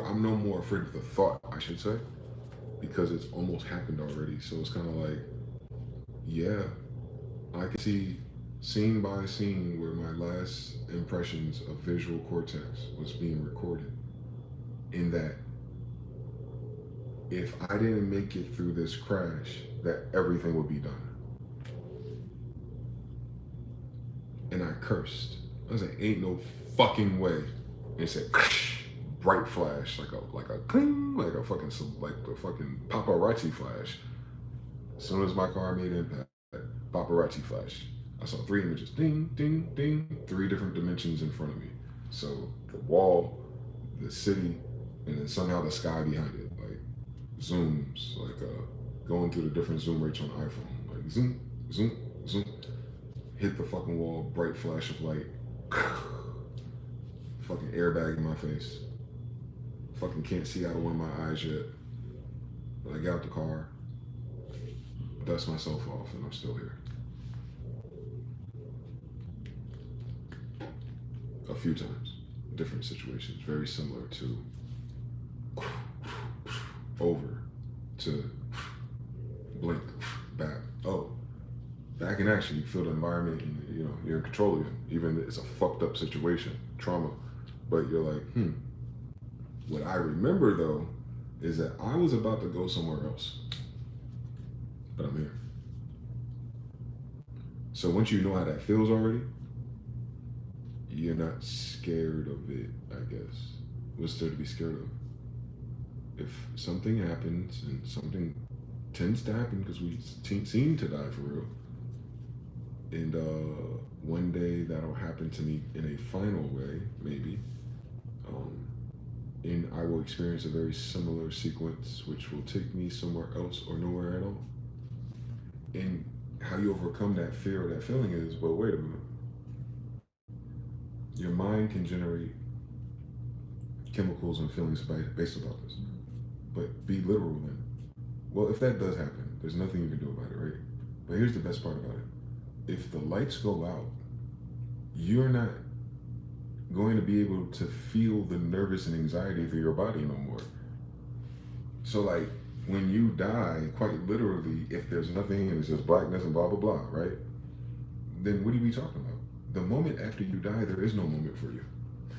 I'm no more afraid of the thought, I should say, because it's almost happened already. So it's kind of like, yeah, I can see scene by scene where my last impressions of visual cortex was being recorded. In that, if I didn't make it through this crash, that everything would be done. And I cursed. I was like, ain't no fucking way. And it said, bright flash, like a cling, like the fucking paparazzi flash. As soon as my car made impact, paparazzi flash. I saw 3 images, ding, ding, ding, 3 different dimensions in front of me. So the wall, the city, and then somehow the sky behind it, like zooms, like going through the different zoom rates on iPhone, like zoom, zoom, zoom, hit the fucking wall, bright flash of light, fucking airbag in my face. Fucking can't see out of one of my eyes yet. But I got out the car, dust myself off, and I'm still here. A few times, different situations, very similar to over to blink, back. Oh, back in action. You feel the environment, and you're in control of it. Even if it's a fucked up situation, trauma, but you're like, What I remember though is that I was about to go somewhere else, but I'm here. So once you know how that feels already, you're not scared of it, I guess. What's there to be scared of? If something happens, and something tends to happen because we seem to die for real, and one day that'll happen to me in a final way, maybe. and I will experience a very similar sequence, which will take me somewhere else or nowhere at all. And how you overcome that fear or that feeling is, well, wait a minute. Your mind can generate chemicals and feelings based about this. But be literal then. Well, if that does happen, there's nothing you can do about it, right? But here's the best part about it. If the lights go out, you're not going to be able to feel the nervous and anxiety through your body no more. So like when you die, quite literally, if there's nothing and it's just blackness and blah, blah, blah, right? Then what are we talking about? The moment after you die, there is no moment for you.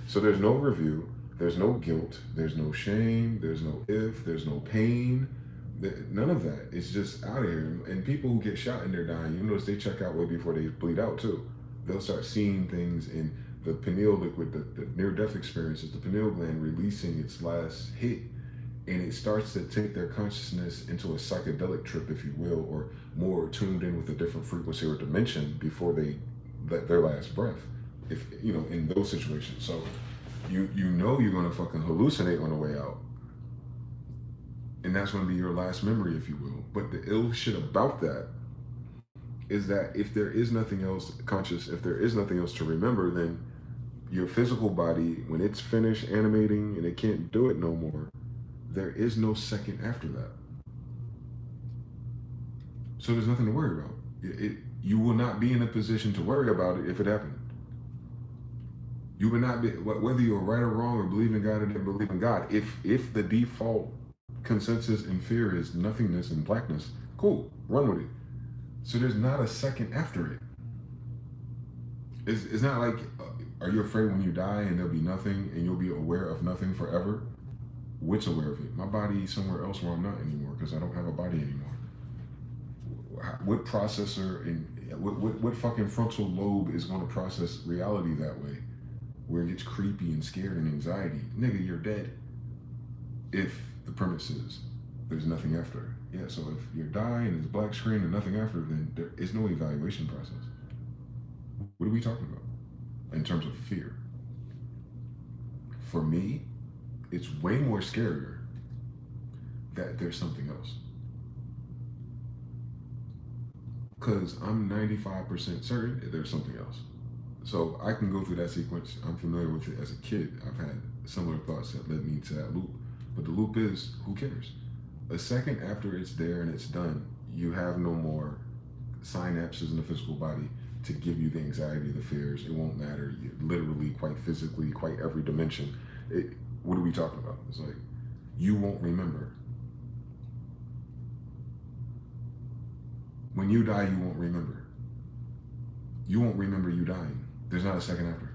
So there's no review, there's no guilt, there's no shame, there's no if, there's no pain, none of that. It's just out of here. And people who get shot and they're dying, you notice they check out way before they bleed out too. They'll start seeing things in the pineal liquid, the near-death experiences, the pineal gland releasing its last hit, and it starts to take their consciousness into a psychedelic trip, if you will, or more tuned in with a different frequency or dimension before they let their last breath, if you know, in those situations. So you know you're gonna fucking hallucinate on the way out, and that's gonna be your last memory, if you will. But the ill shit about that is that if there is nothing else conscious, if there is nothing else to remember, then your physical body, when it's finished animating and it can't do it no more, there is no second after that. So there's nothing to worry about. You will not be in a position to worry about it if it happened. You would not be, whether you're right or wrong or believe in God or didn't believe in God, if the default consensus and fear is nothingness and blackness, cool, run with it. So there's not a second after it. It's not like, are you afraid when you die and there'll be nothing and you'll be aware of nothing forever? Which aware of it? My body is somewhere else where I'm not anymore because I don't have a body anymore. What processor and what fucking frontal lobe is going to process reality that way, where it gets creepy and scared and anxiety? Nigga, you're dead. If the premise is there's nothing after. Yeah, so if you're dying and it's black screen and nothing after, then there is no evaluation process. What are we talking about in terms of fear? For me, it's way more scarier that there's something else. Because I'm 95% certain that there's something else. So I can go through that sequence. I'm familiar with it as a kid. I've had similar thoughts that led me to that loop. But the loop is, who cares? A second after it's there and it's done, you have no more synapses in the physical body to give you the anxiety, the fears. It won't matter. You literally, quite physically, quite every dimension. What are we talking about? It's like, you won't remember. When you die, you won't remember. You won't remember you dying. There's not a second after.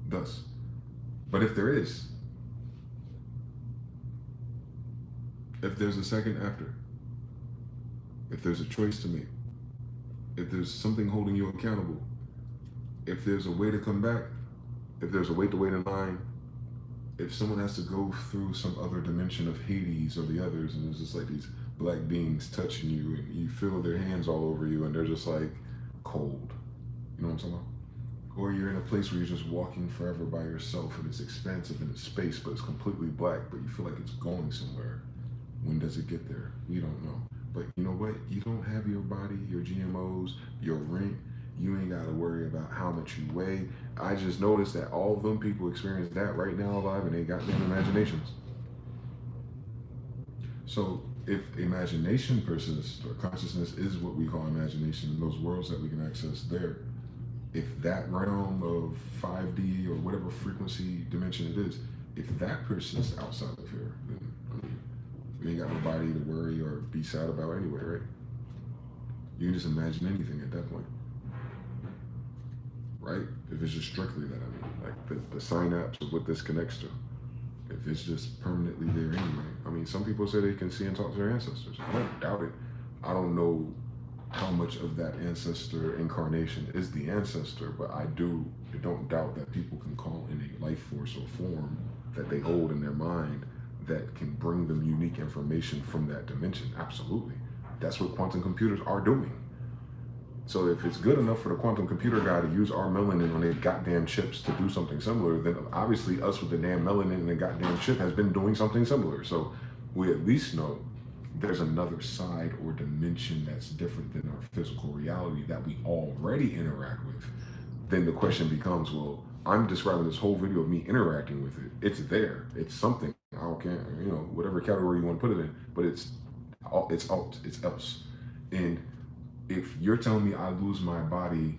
Thus. But if there is, if there's a second after, if there's a choice to make, if there's something holding you accountable, if there's a way to come back, if there's a way to wait in line, if someone has to go through some other dimension of Hades or the others, and there's just like these black beings touching you and you feel their hands all over you and they're just like cold. You know what I'm talking about? Or you're in a place where you're just walking forever by yourself and it's expansive and it's space, but it's completely black, but you feel like it's going somewhere. When does it get there? We don't know. But you know what? You don't have your body, your GMOs, your rent. You ain't got to worry about how much you weigh. I just noticed that all of them people experience that right now alive and they got them imaginations. So if imagination persists, or consciousness is what we call imagination, in those worlds that we can access there, if that realm of 5D or whatever frequency dimension it is, if that persists outside of here, then I mean, we ain't got no body to worry or be sad about anyway, right? You can just imagine anything at that point. Right? If it's just strictly that, I mean, like the synapse of what this connects to. If it's just permanently there anyway. I mean, some people say they can see and talk to their ancestors. I don't doubt it. I don't know how much of that ancestor incarnation is the ancestor, but I don't doubt that people can call in a life force or form that they hold in their mind that can bring them unique information from that dimension. Absolutely. That's what quantum computers are doing. So if it's good enough for the quantum computer guy to use our melanin on their goddamn chips to do something similar, then obviously us with the damn melanin and the goddamn chip has been doing something similar. So we at least know there's another side or dimension that's different than our physical reality that we already interact with. Then the question becomes, well, I'm describing this whole video of me interacting with it. It's there. It's something. I don't care, whatever category you want to put it in, but it's else. And if you're telling me I lose my body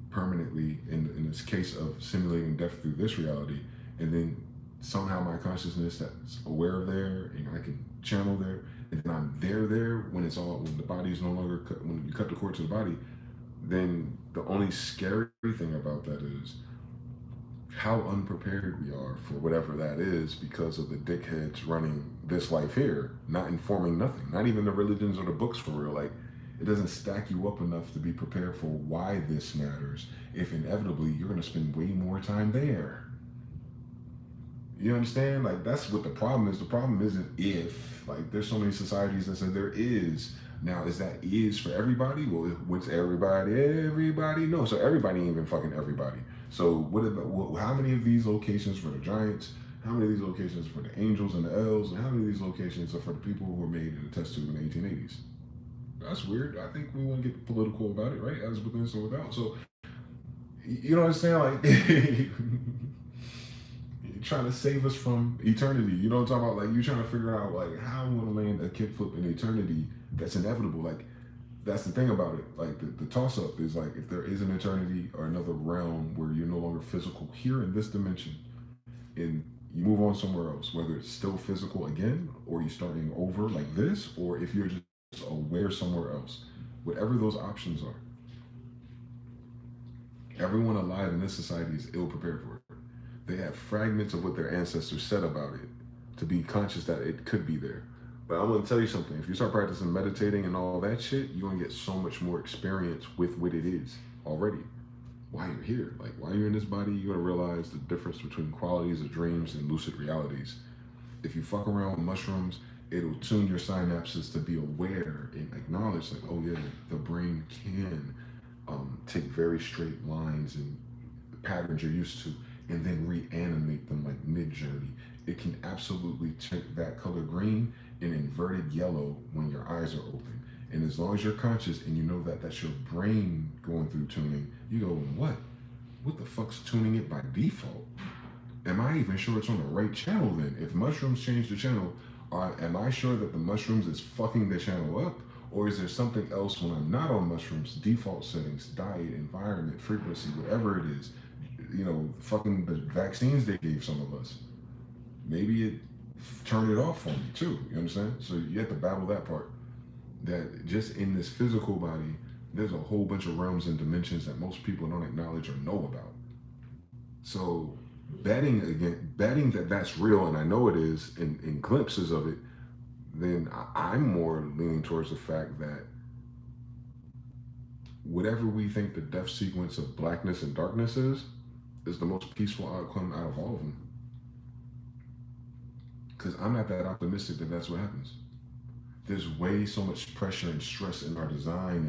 permanently in this case of simulating death through this reality, and then somehow my consciousness that's aware of there and I can channel there, and then I'm there when the body is no longer when you cut the cord to the body, then the only scary thing about that is how unprepared we are for whatever that is because of the dickheads running this life here, not informing nothing, not even the religions or the books for real. Like, it doesn't stack you up enough to be prepared for why this matters if inevitably you're going to spend way more time there. You understand? Like, that's what the problem is. The problem isn't if, like, there's so many societies that say there is. Now, is that is for everybody? Well, what's everybody? Everybody? No. So everybody ain't even fucking everybody. So what about, how many of these locations for the giants? How many of these locations for the angels and the elves? And how many of these locations are for the people who were made in a test tube in the 1880s? That's weird. I think we want to get political about it, right? As within, so without. So, you know what I'm saying? Like, you're trying to save us from eternity. You know what I'm talking about? Like, you're trying to figure out, like, how I'm going to land a kickflip in eternity that's inevitable. Like, that's the thing about it. Like, the toss-up is, like, if there is an eternity or another realm where you're no longer physical here in this dimension, and you move on somewhere else, whether it's still physical again, or you're starting over like this, or if you're just aware somewhere else, whatever those options are, everyone alive in this society is ill prepared for it. They have fragments of what their ancestors said about it to be conscious that it could be there. But I'm going to tell you something. If you start practicing meditating and all that shit, you're going to get so much more experience with what it is already. Why you're here. Like, while you're in this body, you're going to realize the difference between qualities of dreams and lucid realities. If you fuck around with mushrooms, it'll tune your synapses to be aware and acknowledge, like, oh yeah, the brain can take very straight lines and patterns you're used to and then reanimate them like mid-journey. It can absolutely take that color green and inverted yellow when your eyes are open. And as long as you're conscious and you know that that's your brain going through tuning, you go, what? What the fuck's tuning it by default? Am I even sure it's on the right channel then? If mushrooms change the channel, am I sure that the mushrooms is fucking the channel up? Or is there something else when I'm not on mushrooms, default settings, diet, environment, frequency, whatever it is, fucking the vaccines they gave some of us, maybe it turned it off for me too, you understand? So you have to battle that part. That just in this physical body, there's a whole bunch of realms and dimensions that most people don't acknowledge or know about. So betting that that's real, and I know it is in glimpses of it, then I'm more leaning towards the fact that whatever we think the death sequence of blackness and darkness is the most peaceful outcome out of all of them. Because I'm not that optimistic that that's what happens. There's way so much pressure and stress in our design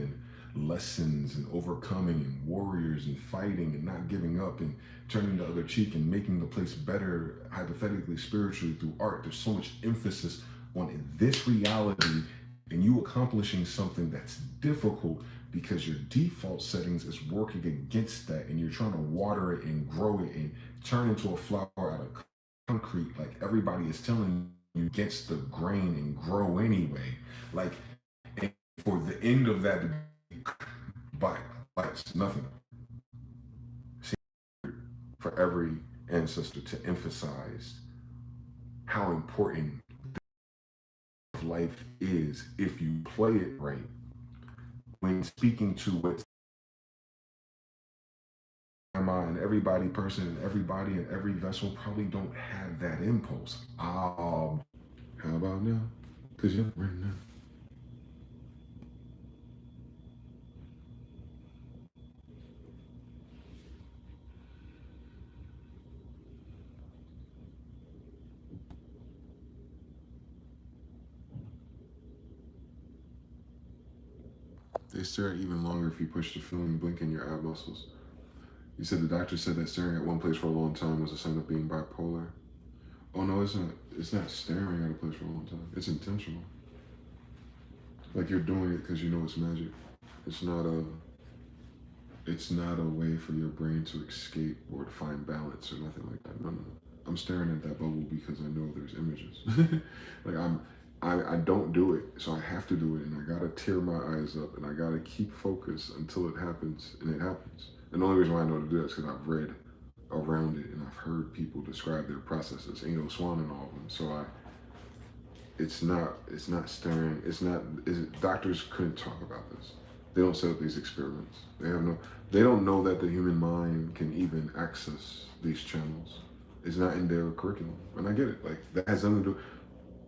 and lessons and overcoming and warriors and fighting and not giving up and turning the other cheek and making the place better, hypothetically, spiritually, through art. There's so much emphasis on this reality and you accomplishing something that's difficult because your default settings is working against that, and you're trying to water it and grow it and turn into a flower out of concrete like everybody is telling you, against the grain and grow anyway. Like, and for the end of that to be bites, nothing. For every ancestor to emphasize how important life is if you play it right. When speaking to what and everybody person and everybody in every vessel probably don't have that impulse. How about now? Because you're right now. They stare even longer if you push the feeling blink in your ab muscles. You said the doctor said that staring at one place for a long time was a sign of being bipolar. Oh no, it's not. It's not staring at a place for a long time. It's intentional. Like you're doing it because you know it's magic. It's not a. It's not a way for your brain to escape or to find balance or nothing like that. No, no. I'm staring at that bubble because I know there's images. Like I don't do it, so I have to do it, and I gotta tear my eyes up, and I gotta keep focus until it happens, and it happens. And the only reason why I know to do that is because I've read around it, and I've heard people describe their processes, Swan and all of them. So it's not staring. Doctors couldn't talk about this. They don't set up these experiments. They don't know that the human mind can even access these channels. It's not in their curriculum. And I get it. Like, that has nothing to do.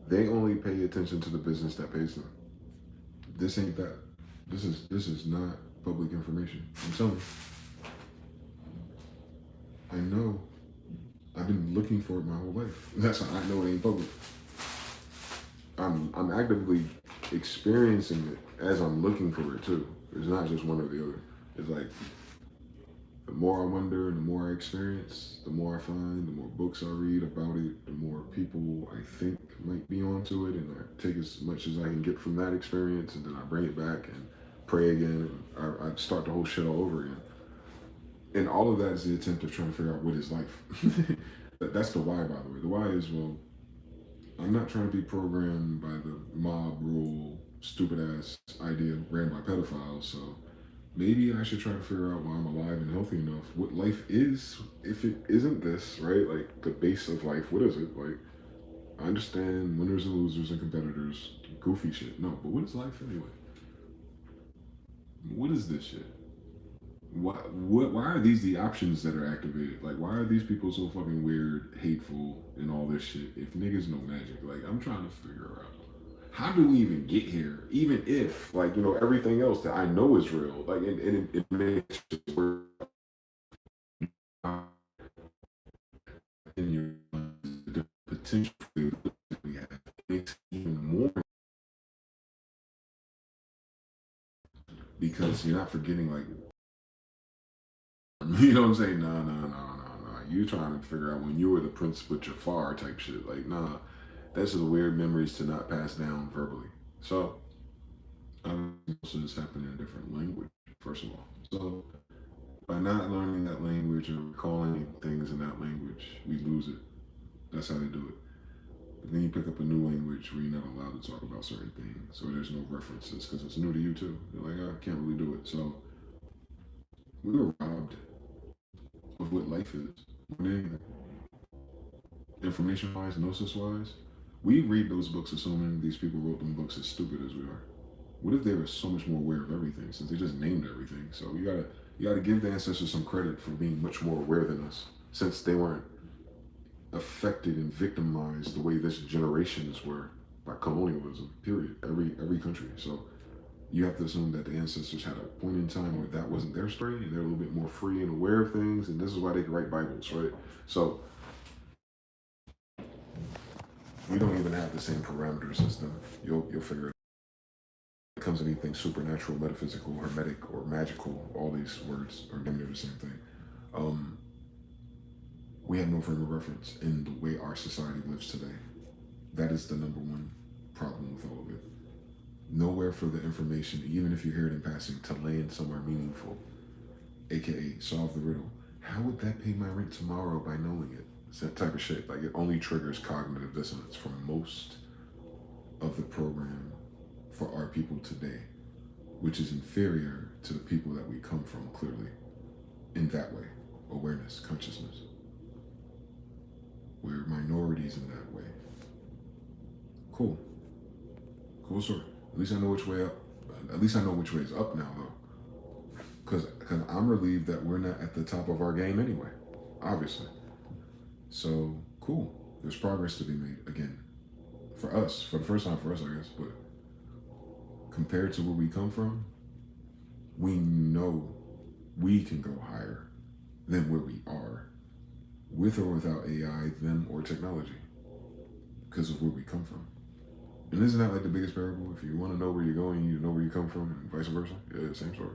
They only pay attention to the business that pays them. This ain't that. This is not public information. I'm telling you. I know. I've been looking for it my whole life. That's how I know it ain't public. I'm actively experiencing it as I'm looking for it too. It's not just one or the other. It's like the more I wonder and the more I experience, the more I find, the more books I read about it, the more people I think might be onto it, and I take as much as I can get from that experience, and then I bring it back and pray again, and I start the whole shit all over again. And all of that is the attempt of trying to figure out what is life. That's the why, by the way. The why is, well, I'm not trying to be programmed by the mob rule, stupid ass idea ran by pedophiles, so maybe I should try to figure out why I'm alive and healthy enough, what life is, if it isn't this, right? Like, the base of life, what is it? Like, I understand winners and losers and competitors, goofy shit. No, but what is life anyway? What is this shit? Why are these the options that are activated? Like, why are these people so fucking weird, hateful, and all this shit if niggas know magic? Like, I'm trying to figure out, how do we even get here? Even if, like, you know, everything else that I know is real, like, and it makes it work in your the potential we have makes even more, because you're not forgetting, like, you know what I'm saying? No. You trying to figure out when you were the Prince with Jafar type shit. Like, nah, that's just weird memories to not pass down verbally. So, also it's happening in a different language, first of all. So, by not learning that language or recalling things in that language, we lose it. That's how they do it. But then you pick up a new language where you're not allowed to talk about certain things, or there's no references because it's new to you too. You're like, I can't really do it. So, we were robbed of what life is. Information-wise, gnosis-wise, we read those books assuming these people wrote them books as stupid as we are. What if they were so much more aware of everything, since they just named everything? So you gotta give the ancestors some credit for being much more aware than us, since they weren't affected and victimized the way this generations were by colonialism. Period. Every country. So you have to assume that the ancestors had a point in time where that wasn't their story, and they're a little bit more free and aware of things, and this is why they can write Bibles, right? So we don't even have the same parameter system. You'll figure it out. When it comes to anything supernatural, metaphysical, hermetic, or magical, all these words are damn near the same thing. We have no frame of reference in the way our society lives today. That is the number one problem with all of it. Nowhere for the information, even if you hear it in passing, to land somewhere meaningful, aka solve the riddle. How would that pay my rent tomorrow by knowing it? It's that type of shit. Like, it only triggers cognitive dissonance for most of the program for our people today, which is inferior to the people that we come from, clearly, in that way. Awareness, consciousness. We're minorities in that way. Cool story. At least I know which way up. At least I know which way is up now, though. Because I'm relieved that we're not at the top of our game anyway, obviously. So, cool. There's progress to be made, again. For us, for the first time for us, I guess. But compared to where we come from, we know we can go higher than where we are, with or without AI, them, or technology, because of where we come from. And isn't that like the biggest parable? If you want to know where you're going, you know where you come from, and vice versa. Yeah, same story.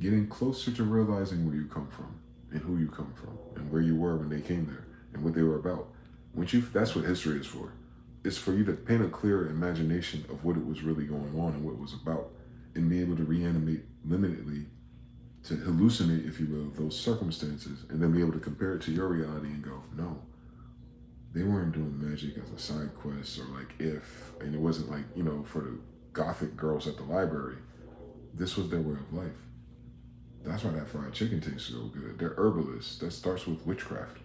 Getting closer to realizing where you come from, and who you come from, and where you were when they came there, and what they were about. That's what history is for. It's for you to paint a clear imagination of what it was really going on and what it was about, and be able to reanimate limitedly, to hallucinate, if you will, those circumstances, and then be able to compare it to your reality and go, no, they weren't doing magic as a side quest or like and it wasn't like, for the gothic girls at the library. This was their way of life. That's why that fried chicken tastes so good. They're herbalists. That starts with witchcraft.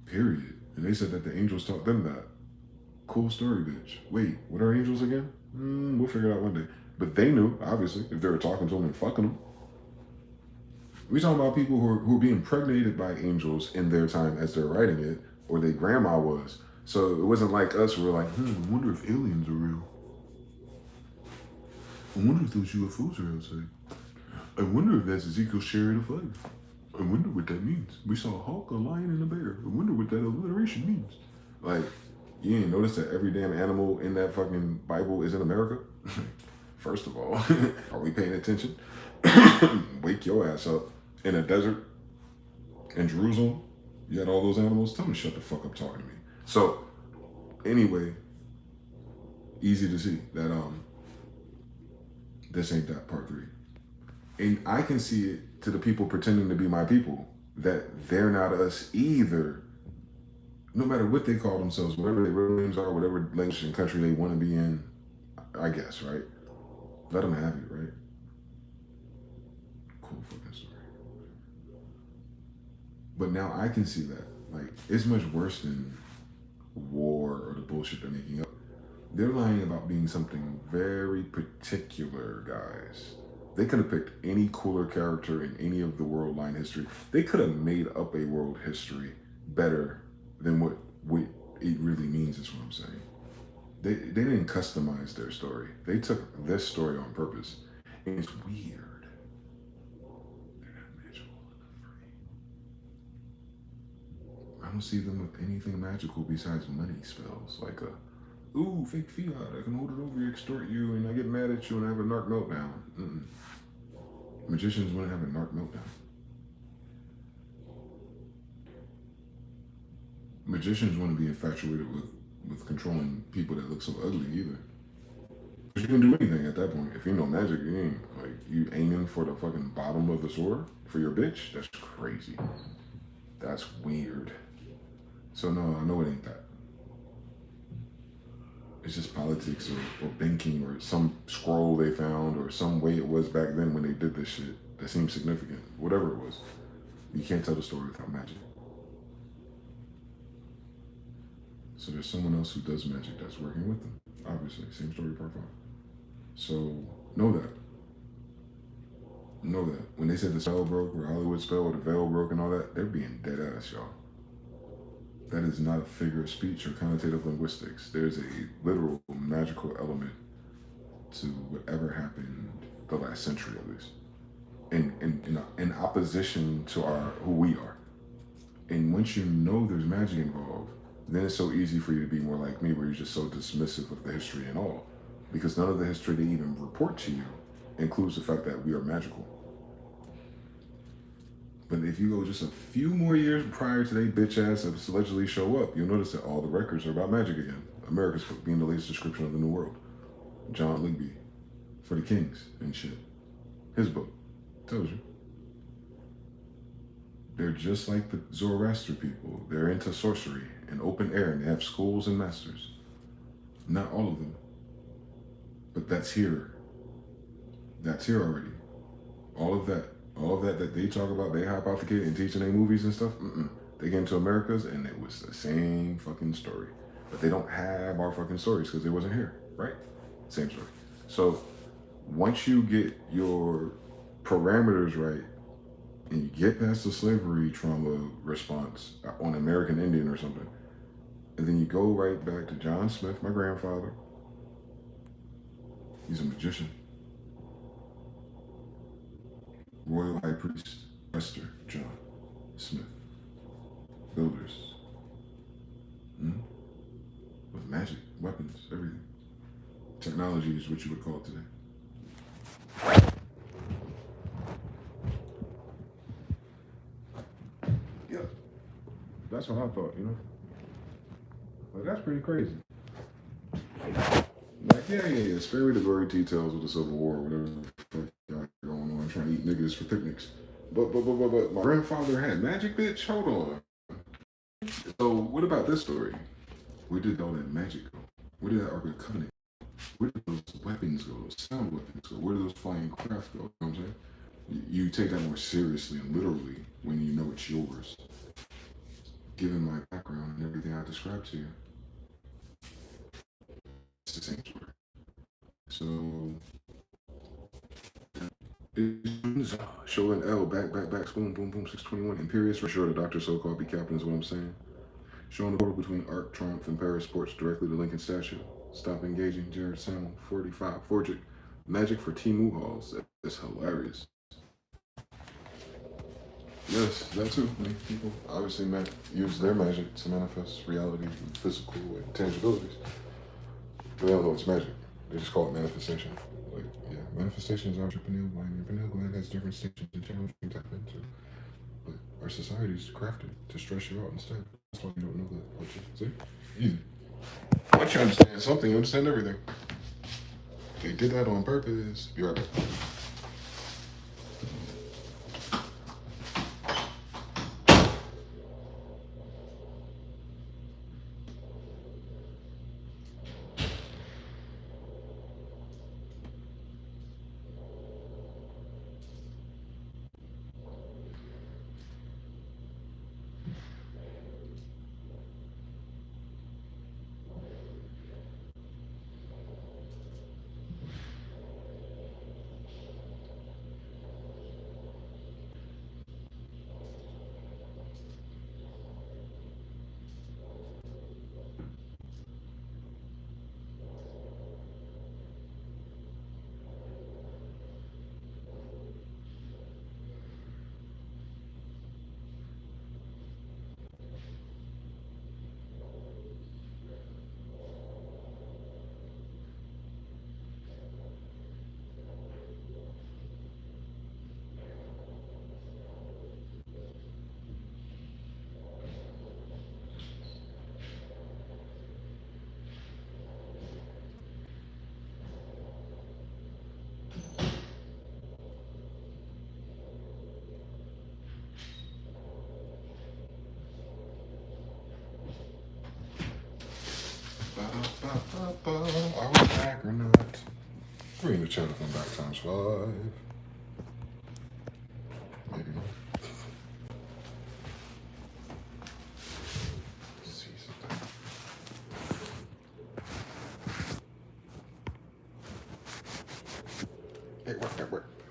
Period. And they said that the angels taught them that. Cool story, bitch. Wait, what are angels again? We'll figure it out one day. But they knew, obviously, if they were talking to them and fucking them. We're talking about people who are being impregnated by angels in their time as they're writing it, or their grandma was. So it wasn't like us who were like, I wonder if aliens are real. I wonder if those UFOs are outside. I wonder if that's Ezekiel's chariot of fire. I wonder what that means. We saw a hawk, a lion, and a bear. I wonder what that alliteration means. Like, you ain't notice that every damn animal in that fucking Bible is in America? First of all, are we paying attention? Wake your ass up. In a desert, in Jerusalem, you had all those animals. Tell me shut the fuck up talking to me. So, anyway, easy to see that this ain't that part 3. And I can see it to the people pretending to be my people, that they're not us either. No matter what they call themselves, whatever their real names are, whatever language and country they want to be in, I guess, right? Let them have it, right? Cool fucking story. But now I can see that. Like, it's much worse than war or the bullshit they're making up. They're lying about being something very particular, guys. They could have picked any cooler character in any of the world line history. They could have made up a world history better than what it really means, is what I'm saying. They didn't customize their story. They took this story on purpose. And it's weird. They're not magical enough for me. I don't see them with anything magical besides money spells. Like fake fiat, I can hold it over you, extort you, and I get mad at you and I have a narc meltdown. Magicians wouldn't have a narc meltdown. Magicians wouldn't be infatuated with controlling people that look so ugly either. Because you can do anything at that point. If you know magic, you ain't like you aiming for the fucking bottom of the sword for your bitch. That's crazy. That's weird. So no, I know it ain't that. It's just politics or banking or some scroll they found or some way it was back then when they did this shit that seemed significant. Whatever it was. You can't tell the story without magic. So there's someone else who does magic that's working with them. Obviously, same story profile. So know that. Know that. When they said the spell broke or Hollywood spell or the veil broke and all that, they're being dead ass, y'all. That is not a figure of speech or connotative linguistics. There's a literal magical element to whatever happened the last century at least. In opposition to who we are. And once you know there's magic involved, then it's so easy for you to be more like me, where you're just so dismissive of the history and all. Because none of the history they even report to you includes the fact that we are magical. But if you go just a few more years prior to they bitch ass allegedly show up, you'll notice that all the records are about magic again. America's book being the latest description of the New World. John Ligby for the Kings and shit. His book tells you. They're just like the Zoroaster people. They're into sorcery and open air, and they have schools and masters. Not all of them. But that's here. That's here already. All of that they talk about, they hop out the kid and teach in their movies and stuff. They get into Americas and it was the same fucking story. But they don't have our fucking stories because they wasn't here, right? Same story. So once you get your parameters right and you get past the slavery trauma response on American Indian or something, and then you go right back to John Smith, my grandfather. He's a magician. Royal High Priest, Esther John Smith. Builders. With magic weapons. technology is what you would call it today. Yep. That's what I thought, you know? But that's pretty crazy. Like, yeah. Spare me the gory details of the Civil War, whatever the fuck y'all going on, trying to eat niggas for picnics. But my grandfather had magic, bitch? Hold on. So, what about this story? Where did all that magic go? Where did that Ark of the Covenant go? Where did those weapons go? Those sound weapons go? Where did those flying craft go? You know what I'm saying? You take that more seriously and literally when you know it's yours. Given my background and everything I described to you. It's the same story. So, Sholin L, back, spoon, boom, 621. Imperious for sure, the Dr. So-called be captain is what I'm saying. Showing the border between Arc, Triumph, and Paris Sports directly to Lincoln statue. Stop engaging, Jared Samuel, 45, Forgic. Magic for Timu halls. That's hilarious. Yes, that too. I mean, people obviously use their magic to manifest reality and physical and tangibilities. But they don't know it's magic. They just call it manifestation. Like, yeah, manifestation is our pineal gland. Your pineal gland has different stations and channels you can tap into. But our society is crafted to stress you out instead. That's why you don't know that. See? Easy. Once you understand something, you understand everything. They did that on purpose. Be right back. Are we back or not? Bring the channel from back times 5. Maybe not. Let's see something. It worked.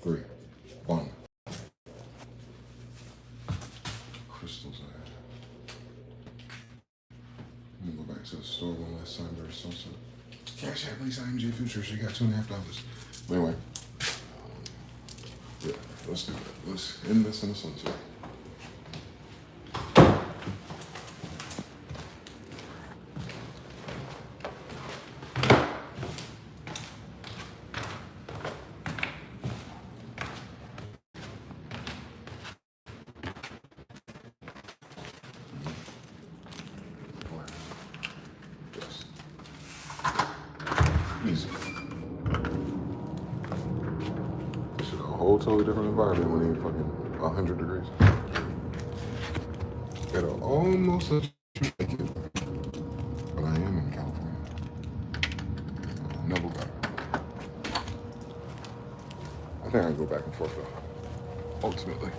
3, 1. Crystals ahead. I'm gonna go back to the store one last time. Very sunset. Cashapp, Lisa, mgthefuture. She got $2.50. But anyway, yeah, let's do that. Let's end this in the sunset. Easy. This is a whole totally different environment when it's fucking 100 degrees. It'll almost let you make it. But I am in California. Never better. I think I can go back and forth though. Ultimately.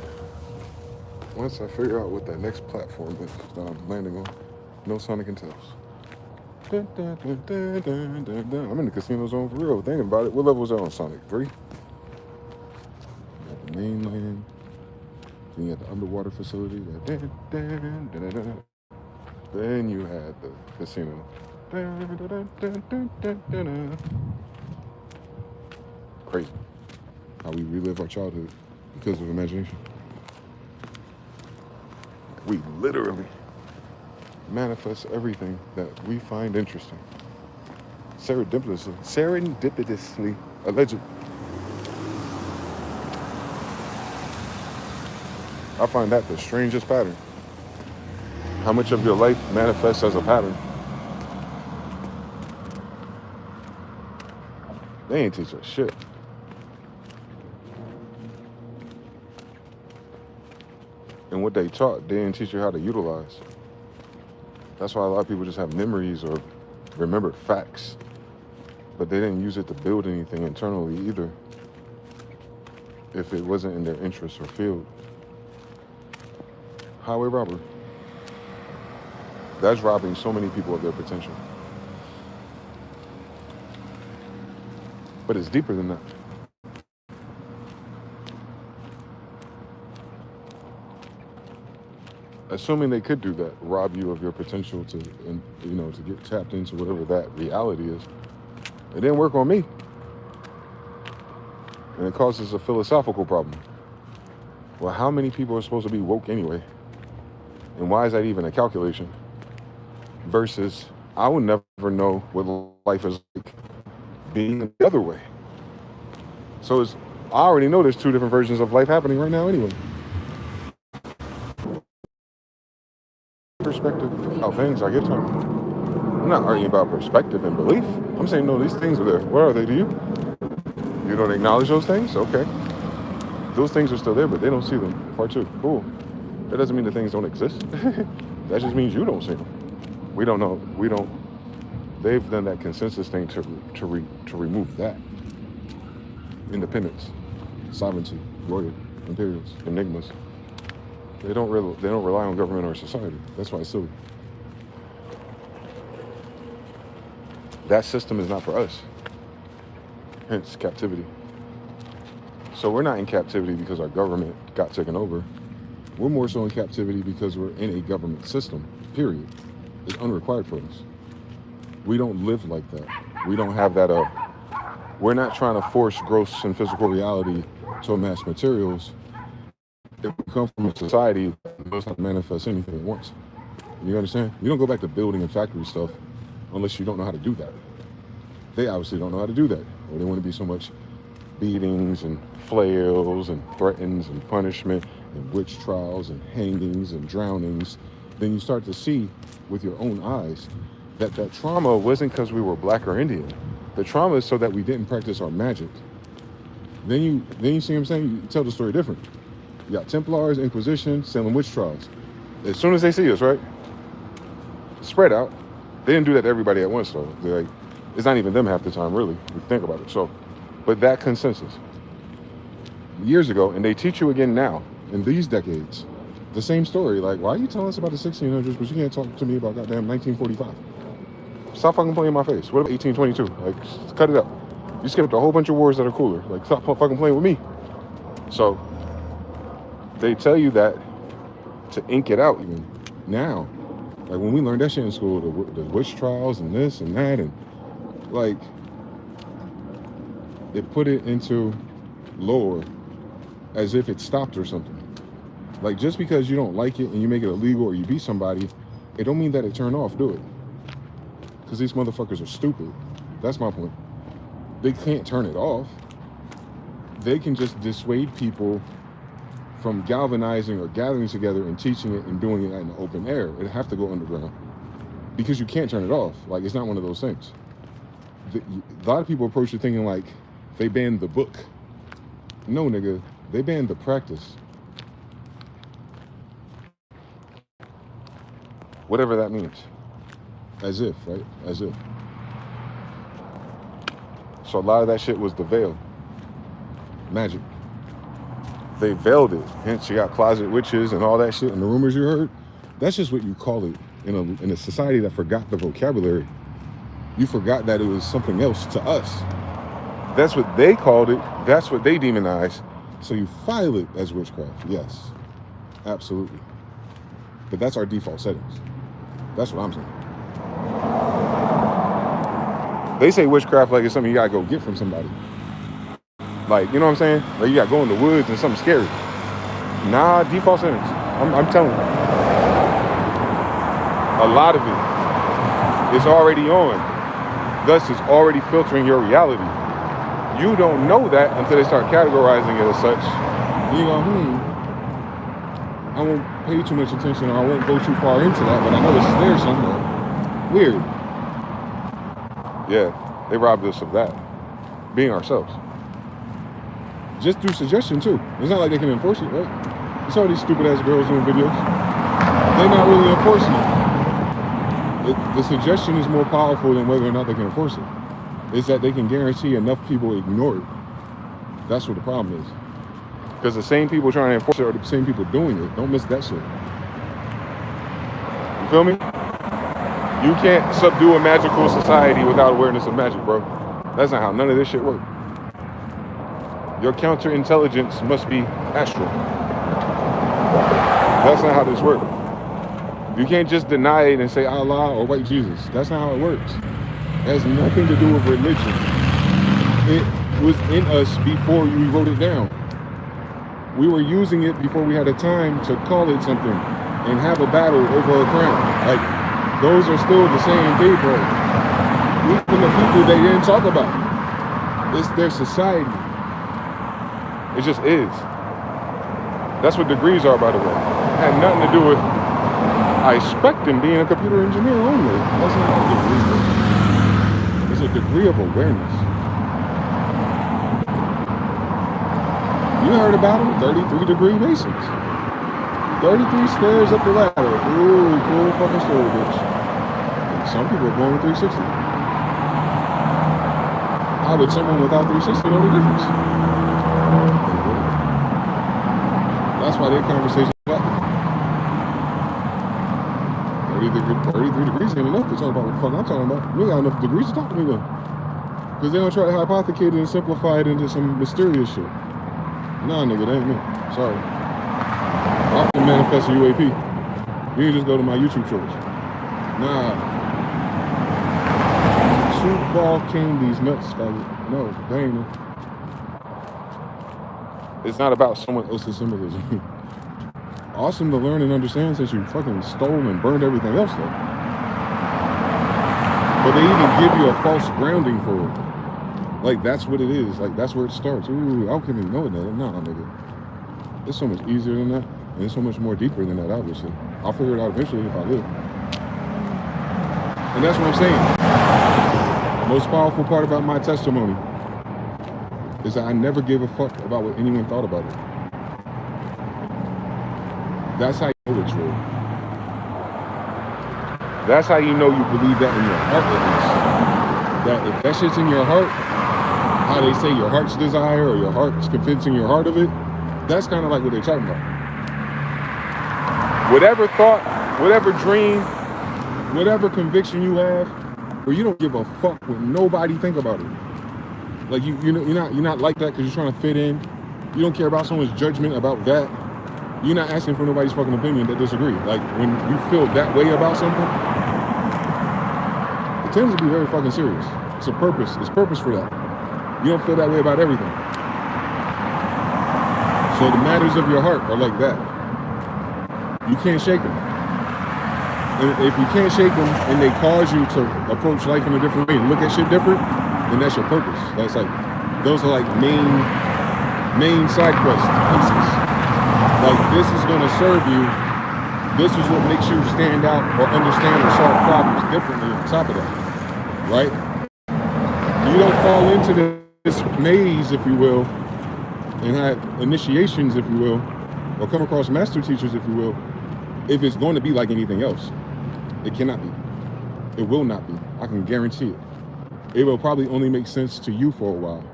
Once I figure out what that next platform is that I'm landing on, no Sonic and Tails. I'm in the casino zone for real. Thinking about it. What level was that on Sonic? 3? You got the mainland. Then you had the underwater facility. Then you had the casino. Crazy. How we relive our childhood because of imagination. We literally manifests everything that we find interesting. Serendipitously, alleged. I find that the strangest pattern. How much of your life manifests as a pattern? They ain't teach us shit. And what they taught, they didn't teach you how to utilize. That's why a lot of people just have memories or remembered facts, but they didn't use it to build anything internally either, if it wasn't in their interest or field. Highway robbery. That's robbing so many people of their potential. But it's deeper than that. Assuming they could do that, rob you of your potential to, to get tapped into whatever that reality is. It didn't work on me. And it causes a philosophical problem. Well, how many people are supposed to be woke anyway? And why is that even a calculation? Versus, I will never know what life is like being the other way. So I already know there's two different versions of life happening right now anyway. Perspective how things I get to them. I'm not arguing about perspective and belief. I'm saying, no, these things are there. What are they to you? You don't acknowledge those things? Okay. Those things are still there, but they don't see them. Part two. Cool. That doesn't mean the things don't exist. That just means you don't see them. We don't know. We don't. They've done that consensus thing to remove that. Independence, sovereignty, royal, imperials, enigmas. They don't rely on government or society. That's why it's silly. That system is not for us. Hence captivity. So we're not in captivity because our government got taken over. We're more so in captivity because we're in a government system, period. It's unrequired for us. We don't live like that. We don't have that we're not trying to force gross and physical reality to amass materials. If we come from a society that knows how to manifest anything at once. You understand? You don't go back to building and factory stuff unless you don't know how to do that. They obviously don't know how to do that. Or they want to be so much beatings and flails and threatens and punishment and witch trials and hangings and drownings. Then you start to see with your own eyes that that trauma wasn't because we were black or Indian. The trauma is so that we didn't practice our magic. Then you see what I'm saying? You tell the story different. You got Templars, Inquisition, Salem witch trials. As soon as they see us, right? Spread out. They didn't do that to everybody at once, though. They're like, it's not even them half the time, really, if you think about it. So, but that consensus, years ago, and they teach you again now, in these decades, the same story. Like, why are you telling us about the 1600s, but you can't talk to me about goddamn 1945? Stop fucking playing in my face. What about 1822? Like, just cut it up. You skipped a whole bunch of wars that are cooler. Like, stop fucking playing with me. So, they tell you that to ink it out even now. Like, when we learned that shit in school, the witch trials and this and that, and like, it put it into lore as if it stopped or something. Like, just because you don't like it and you make it illegal or you beat somebody, it don't mean that it turned off, do it. Because these motherfuckers are stupid. That's my point. They can't turn it off. They can just dissuade people from galvanizing or gathering together and teaching it and doing it in the open air. It'd have to go underground. Because you can't turn it off. Like, it's not one of those things. A lot of people approach it thinking like they banned the book. No, nigga. They banned the practice. Whatever that means. As if, right? As if. So a lot of that shit was the veil. Magic. They veiled it. Hence you got closet witches and all that shit and the rumors you heard. That's just what you call it in a society that forgot the vocabulary. You forgot that it was something else to us. That's what they called it. That's what they demonized. So you file it as witchcraft. Yes. Absolutely. But that's our default settings. That's what I'm saying. They say witchcraft like it's something you gotta go get from somebody. Like, you know what I'm saying? Like you gotta go in the woods and something scary. Nah, default settings. I'm telling you. A lot of it is already on. Thus, it's already filtering your reality. You don't know that until they start categorizing it as such. You go, I won't pay too much attention, or I won't go too far into that, but I know it's there somewhere. Weird. Yeah, they robbed us of that. Being ourselves. Just through suggestion, too. It's not like they can enforce it, right? It's all these stupid ass girls doing videos. They're not really enforcing it. The suggestion is more powerful than whether or not they can enforce it. It's that they can guarantee enough people ignore it. That's what the problem is. Because the same people trying to enforce it are the same people doing it. Don't miss that shit. You feel me? You can't subdue a magical society without awareness of magic, bro. That's not how none of this shit works. Your counterintelligence must be astral. That's not how this works. You can't just deny it and say Allah or white Jesus. That's not how it works. It has nothing to do with religion. It was in us before we wrote it down. We were using it before we had a time to call it something and have a battle over a crown. Like, those are still the same people. Even the people they didn't talk about. It's their society. It just is. That's what degrees are, by the way. It had nothing to do with, I expect him being a computer engineer only. That's not a degree. It's a degree of awareness. You heard about them, 33-degree Masons. 33 stairs up the ladder. Ooh, cool fucking story, bitch. And some people are born with 360. How would someone without 360 know the difference? That's why their conversation is like 33 degrees ain't enough to talk about what the fuck I'm talking about. We got enough degrees to talk to me though. Because they don't try to hypothecate it and simplify it into some mysterious shit. Nah, nigga, that ain't me. Sorry. I can manifest a UAP. You can just go to my YouTube shorts. Nah. Super Ball came these nuts, faggot. No, they ain't it. It's not about someone else's symbolism. Awesome to learn and understand since you fucking stole and burned everything else though. But they even give you a false grounding for it. Like, that's what it is. Like, that's where it starts. Ooh, how can you know that? Nah, nigga. It's so much easier than that. And it's so much more deeper than that, obviously. I'll figure it out eventually if I live. And that's what I'm saying. The most powerful part about my testimony is that I never gave a fuck about what anyone thought about it. That's how you know it's real. That's how you know you believe that in your heart at least. That if that shit's in your heart, how they say your heart's desire or your heart's convincing your heart of it, that's kind of like what they're talking about. Whatever thought, whatever dream, whatever conviction you have, where you don't give a fuck what nobody think about it. Like you're not like that because you're trying to fit in. You don't care about someone's judgment about that. You're not asking for nobody's fucking opinion that disagree. Like when you feel that way about something, it tends to be very fucking serious. It's a purpose. It's purpose for that. You don't feel that way about everything. So the matters of your heart are like that. You can't shake them. And if you can't shake them and they cause you to approach life in a different way and look at shit different, then that's your purpose. That's like, those are like main side quest pieces. Like, this is gonna serve you. This is what makes you stand out or understand or solve problems differently on top of that, right? You don't fall into this maze, if you will, and have initiations, if you will, or come across master teachers, if you will, if it's going to be like anything else. It cannot be. It will not be. I can guarantee it. It will probably only make sense to you for a while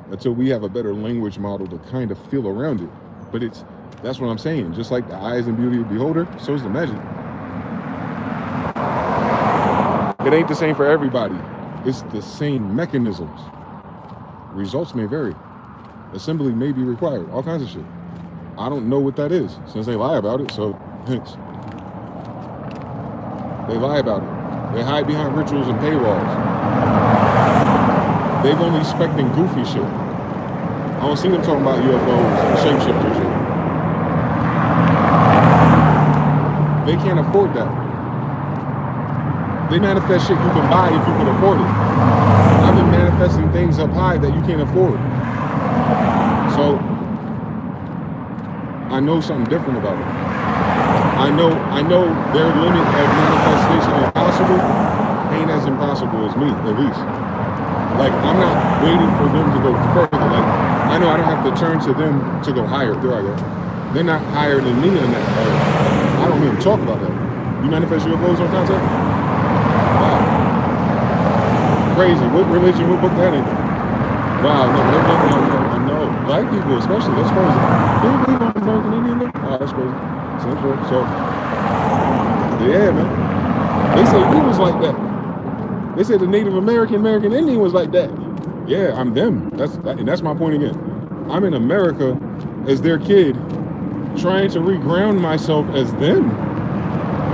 until we have a better language model to kind of feel around it. But that's what I'm saying. Just like the eyes and beauty of the beholder, so is the magic. It ain't the same for everybody. It's the same mechanisms. Results may vary. Assembly may be required. All kinds of shit. I don't know what that is since they lie about it, so hence. They lie about it. They hide behind rituals and paywalls. They've only expecting goofy shit. I don't see them talking about UFOs and shapeshifter shit. They can't afford that. They manifest shit you can buy if you can afford it. I've been manifesting things up high that you can't afford. So I know something different about it. I know their limit of manifestation impossible ain't as impossible as me, at least. Like, I'm not waiting for them to go further. Like, I know I don't have to turn to them to go higher. There I go. They're not higher than me in that area. I don't even talk about that. You manifest UFOs on contact? Wow. Crazy. What religion, what book that in? Wow, no, I know. Black people especially, that's crazy. Do you believe on American Indian though? Oh, that's crazy. So, yeah, man. They say we was like that. They said the Native American Indian was like that. Yeah, I'm them. And that's my point again. I'm in America as their kid, trying to reground myself as them.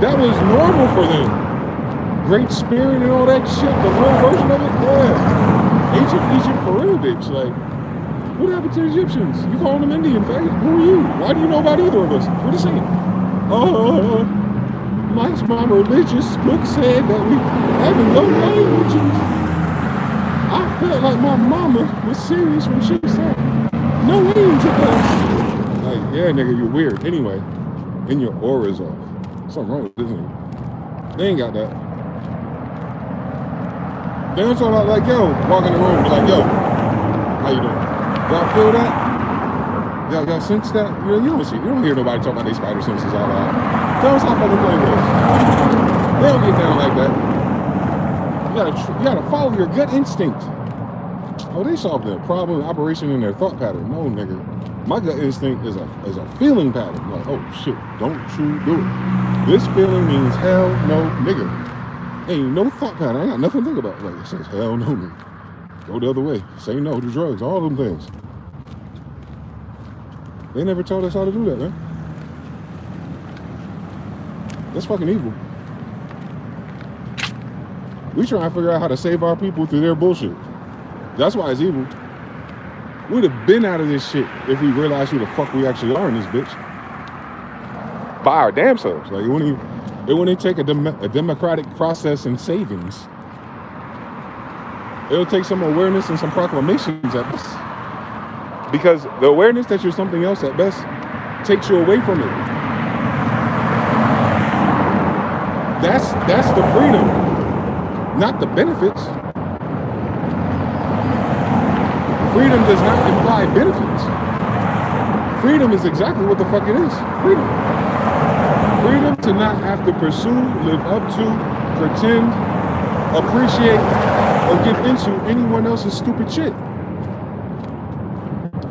That was normal for them. Great Spirit and all that shit, the real version of it, yeah. Ancient Egypt for real, bitch. Like, what happened to the Egyptians? You calling them Indian, faggot? Who are you? Why do you know about either of us? What are you saying? My religious book said that we have no languages. I felt like my mama was serious when she said, no angel. Like, yeah, nigga, you're weird. Anyway, and your aura's off. Something wrong with this nigga. They ain't got that. They don't talk about, like, yo, walk in the room, be like, yo, how you doing? Y'all feel that? Y'all sense that? You don't hear nobody talk about their spider senses all out. Tell us how fucking play with. They don't get down like that. You gotta follow your gut instinct. Oh, they solved the problem operation in their thought pattern. No, nigga. My gut instinct is a feeling pattern. Like, oh shit, don't you do it. This feeling means hell no, nigga. Ain't no thought pattern. I got nothing to think about. Like, it says hell no, nigga. Go the other way. Say no to drugs. All them things. They never taught us how to do that, man. That's fucking evil. We try to figure out how to save our people through their bullshit. That's why it's evil. We'd have been out of this shit if we realized who the fuck we actually are in this bitch. By our damn selves. Like, it wouldn't take a democratic process and savings. It'll take some awareness and some proclamations at best. Because the awareness that you're something else at best takes you away from it. That's the freedom, not the benefits. Freedom does not imply benefits. Freedom is exactly what the fuck it is. Freedom. Freedom to not have to pursue, live up to, pretend, appreciate, or give into anyone else's stupid shit.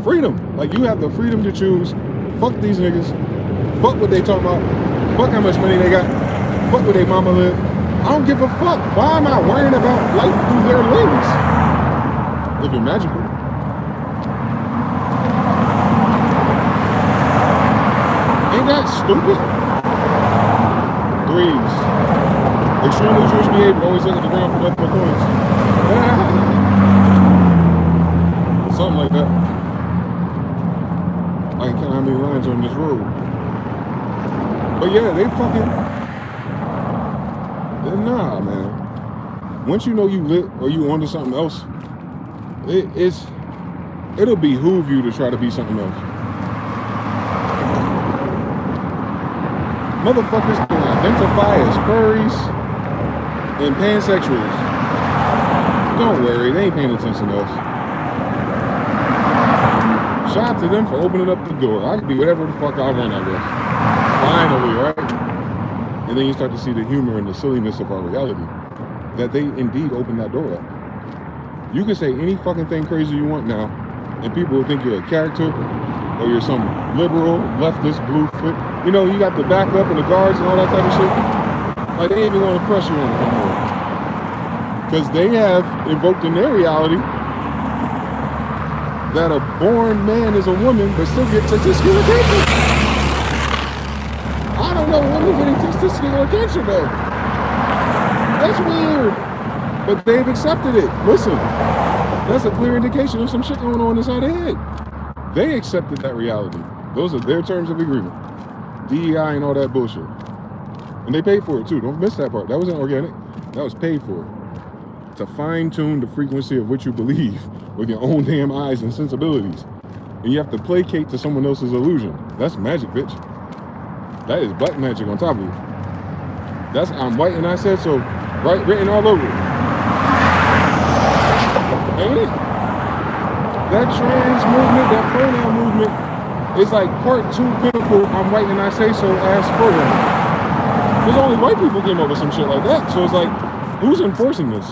Freedom. Like, you have the freedom to choose. Fuck these niggas. Fuck what they talk about. Fuck how much money they got. Fuck where they mama live. I don't give a fuck. Why am I worrying about life through their lens? If you're magical. Ain't that stupid? Threes. Extremely Jewish behavior. Always look at the ground for left coins. Something like that. I can't count how many lines on this road. But yeah, they fucking... Nah, man. Once you know you lit or you onto something else, it'll behoove you to try to be something else. Motherfuckers can identify as furries and pansexuals. Don't worry, they ain't paying attention to us. Shout out to them for opening up the door. I can be whatever the fuck I want, I guess. Finally, right? And then you start to see the humor and the silliness of our reality. That they indeed opened that door up. You can say any fucking thing crazy you want now, and people will think you're a character, or you're some liberal, leftist, blue foot. You know, you got the backup and the guards and all that type of shit. Like, they ain't even want to press you on it no more. Because they have invoked in their reality that a born man is a woman, but still gets testicular cancer. I don't know women getting testicular cancer though. That's weird. But they've accepted it. Listen, that's a clear indication of some shit going on inside their head. They accepted that reality. Those are their terms of agreement. DEI and all that bullshit. And they paid for it too. Don't miss that part. That wasn't organic. That was paid for. To fine-tune the frequency of what you believe with your own damn eyes and sensibilities. And you have to placate to someone else's illusion. That's magic, bitch. That is black magic on top of it. That's I'm white and I said so, right, written all over it. Ain't it? That trans movement, that pronoun movement, is like part 2 pinnacle I'm white and I say so ass program. Because only white people came up with some shit like that. So it's like, who's enforcing this?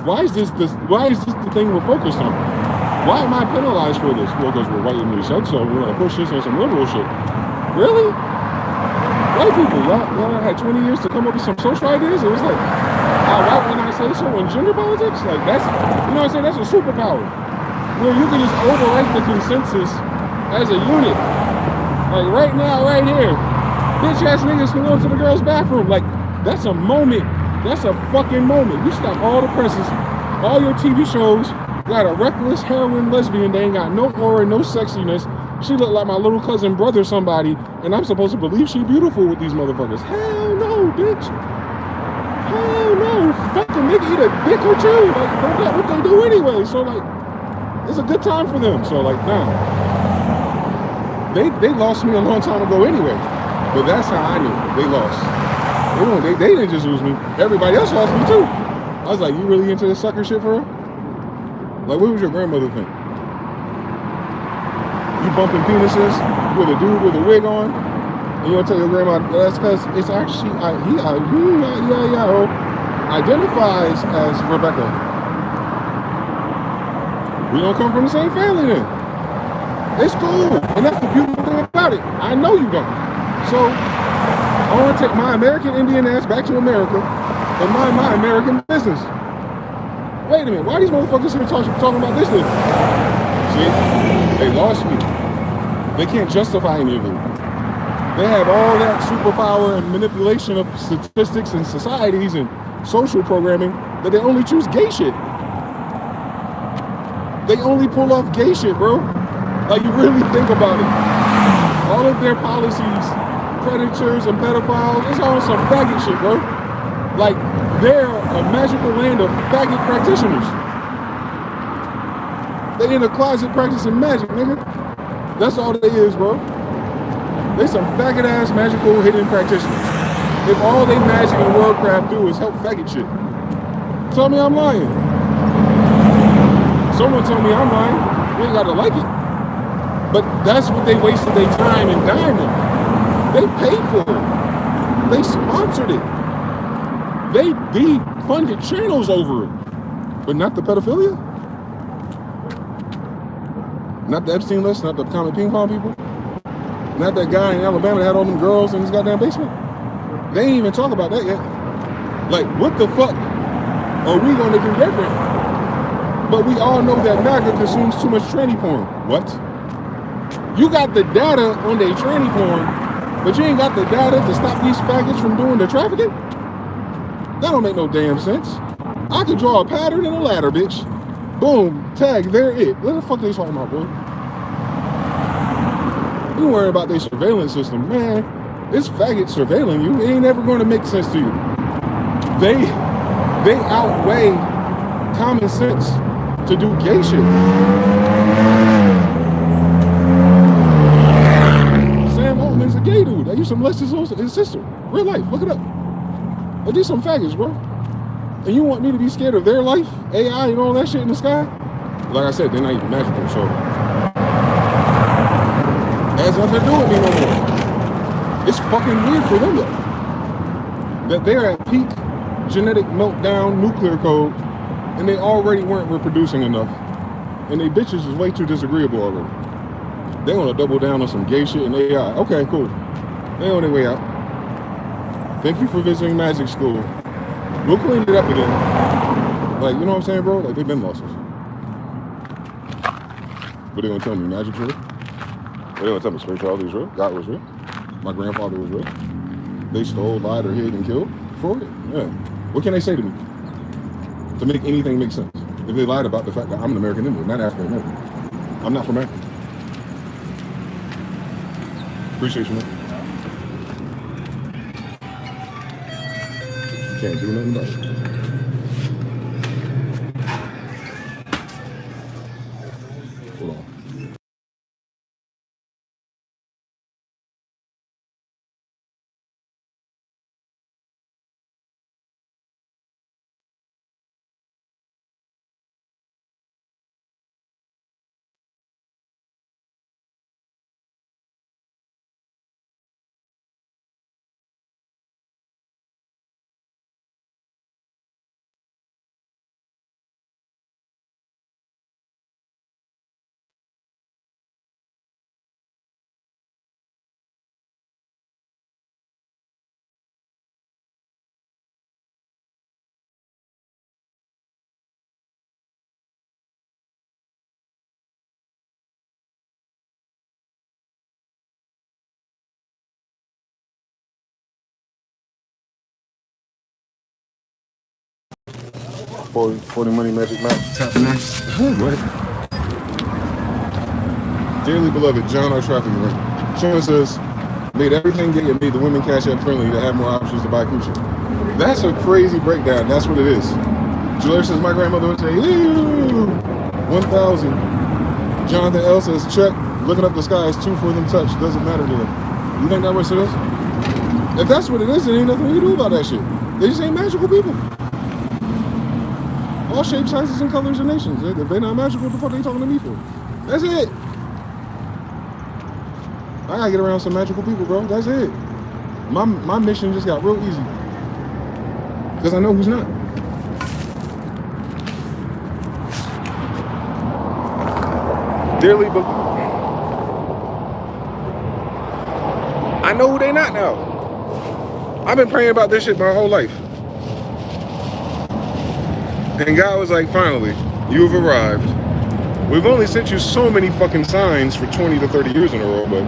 Why is this the thing we're focused on? Why am I penalized for this? Well, because we're white and we said so. We're gonna push this on some liberal shit. Really? White people, y'all had 20 years to come up with some social ideas. It was like, white when I say so in gender politics. Like that's, you know what I'm saying? That's a superpower where you can just overwrite the consensus as a unit. Like right now, right here, bitch ass niggas can go to the girls' bathroom. Like that's a moment. That's a fucking moment. You stop all the presses, all your TV shows got a reckless heroin lesbian. They ain't got no aura, no sexiness. She looked like my little cousin brother somebody, and I'm supposed to believe she beautiful with these motherfuckers. Hell no, bitch. Hell no. Fuck them, nigga, eat a dick or two. Like, that's what they do anyway. So like, it's a good time for them. So like, nah. They lost me a long time ago anyway. But that's how I knew they lost. They didn't just lose me. Everybody else lost me too. I was like, you really into this sucker shit for real? Like, what was your grandmother think? You bumping penises with a dude with a wig on, and you want to tell your grandma that's because it's actually he identifies as Rebecca. We don't come from the same family then. It's cool, and that's the beautiful thing about it. I know you don't. So I want to take my American Indian ass back to America and mind my American business. Wait a minute, why are these motherfuckers here talking about this thing? See, they lost me. They can't justify any of it. They have all that superpower and manipulation of statistics and societies and social programming that they only choose gay shit. They only pull off gay shit, bro. Like, you really think about it. All of their policies, predators and pedophiles, it's all some faggot shit, bro. Like, they're a magical land of faggot practitioners. They in a closet practicing magic, nigga. That's all they is, bro. They some faggot ass magical hidden practitioners. If all they magic and worldcraft do is help faggot shit. Tell me I'm lying. Someone told me I'm lying. You ain't gotta like it. But that's what they wasted their time and dime on. They paid for it. They sponsored it. They funded channels over it. But not the pedophilia? Not the Epstein list, not the Comet Ping Pong people? Not that guy in Alabama that had all them girls in his goddamn basement? They ain't even talk about that yet. Like, what the fuck are we gonna do different? But we all know that MAGA consumes too much tranny porn. What? You got the data on their tranny porn, but you ain't got the data to stop these faggots from doing the trafficking? That don't make no damn sense. I could draw a pattern and a ladder, bitch. Boom, tag, there it. What the fuck they talking about, boy? You worry about their surveillance system, man. This faggot surveilling you, it ain't ever going to make sense to you. They outweigh common sense to do gay shit. Sam Altman's a gay dude. I used to molest his sister. Real life, look it up. They do some faggots, bro. And you want me to be scared of their life, AI and all that shit in the sky? Like I said, they're not even magical, so has nothing to do with me no more. It's fucking weird for them though. That they're at peak genetic meltdown nuclear code and they already weren't reproducing enough. And they bitches is way too disagreeable already. They want to double down on some gay shit and AI. Okay, cool. They on their way out. Thank you for visiting magic school. We'll clean it up again. Like, you know what I'm saying, bro? Like, they've been losses. But they gonna tell me magic's real? They gonna tell me spirituality is real? God was real? My grandfather was real? They stole, lied, or hid and killed for it? Yeah. What can they say to me to make anything make sense? If they lied about the fact that I'm an American Indian, not African American. I'm not from Africa. Appreciate you, man. You can't do nothing about it. 40 money magic match. Tap next. What? Dearly beloved, John R. Traffic Ring. Sean says, made everything gay and made the women Cashapp friendly to have more options to buy coochie. That's a crazy breakdown. That's what it is. Julia says, my grandmother would say, ew, 1,000. Jonathan L. says, check. Looking up the sky is 2 for them touch. Doesn't matter to them. You think that's what it is? If that's what it is, there ain't nothing we can do about that shit. They just ain't magical people. All shapes, sizes, and colors and nations. If they're not magical, what the fuck are they talking to me for? That's it. I gotta get around some magical people, bro. That's it. My mission just got real easy. Because I know who's not. Dearly beloved. I know who they not now. I've been praying about this shit my whole life. And God was like, finally, you've arrived. We've only sent you so many fucking signs for 20 to 30 years in a row, but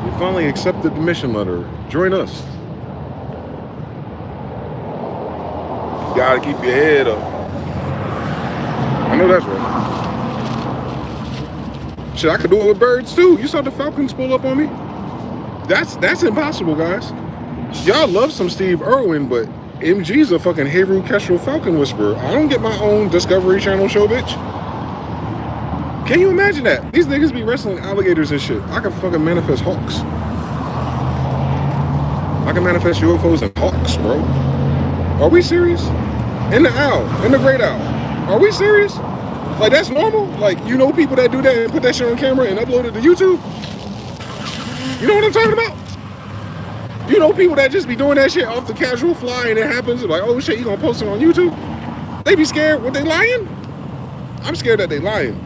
you finally accepted the mission letter. Join us. You gotta keep your head up. I know that's right. Shit, I could do it with birds too. You saw the falcons pull up on me? That's impossible, guys. Y'all love some Steve Irwin, but MG's a fucking Hebrew Kestrel Falcon Whisperer. I don't get my own Discovery Channel show, bitch. Can you imagine that? These niggas be wrestling alligators and shit. I can fucking manifest hawks. I can manifest UFOs and hawks, bro. Are we serious? In the owl, in the great owl. Are we serious? Like, that's normal? Like, you know people that do that and put that shit on camera and upload it to YouTube? You know what I'm talking about? You know people that just be doing that shit off the casual fly and it happens, like, oh shit, you gonna post it on YouTube? They be scared. What, they lying? I'm scared that they lying.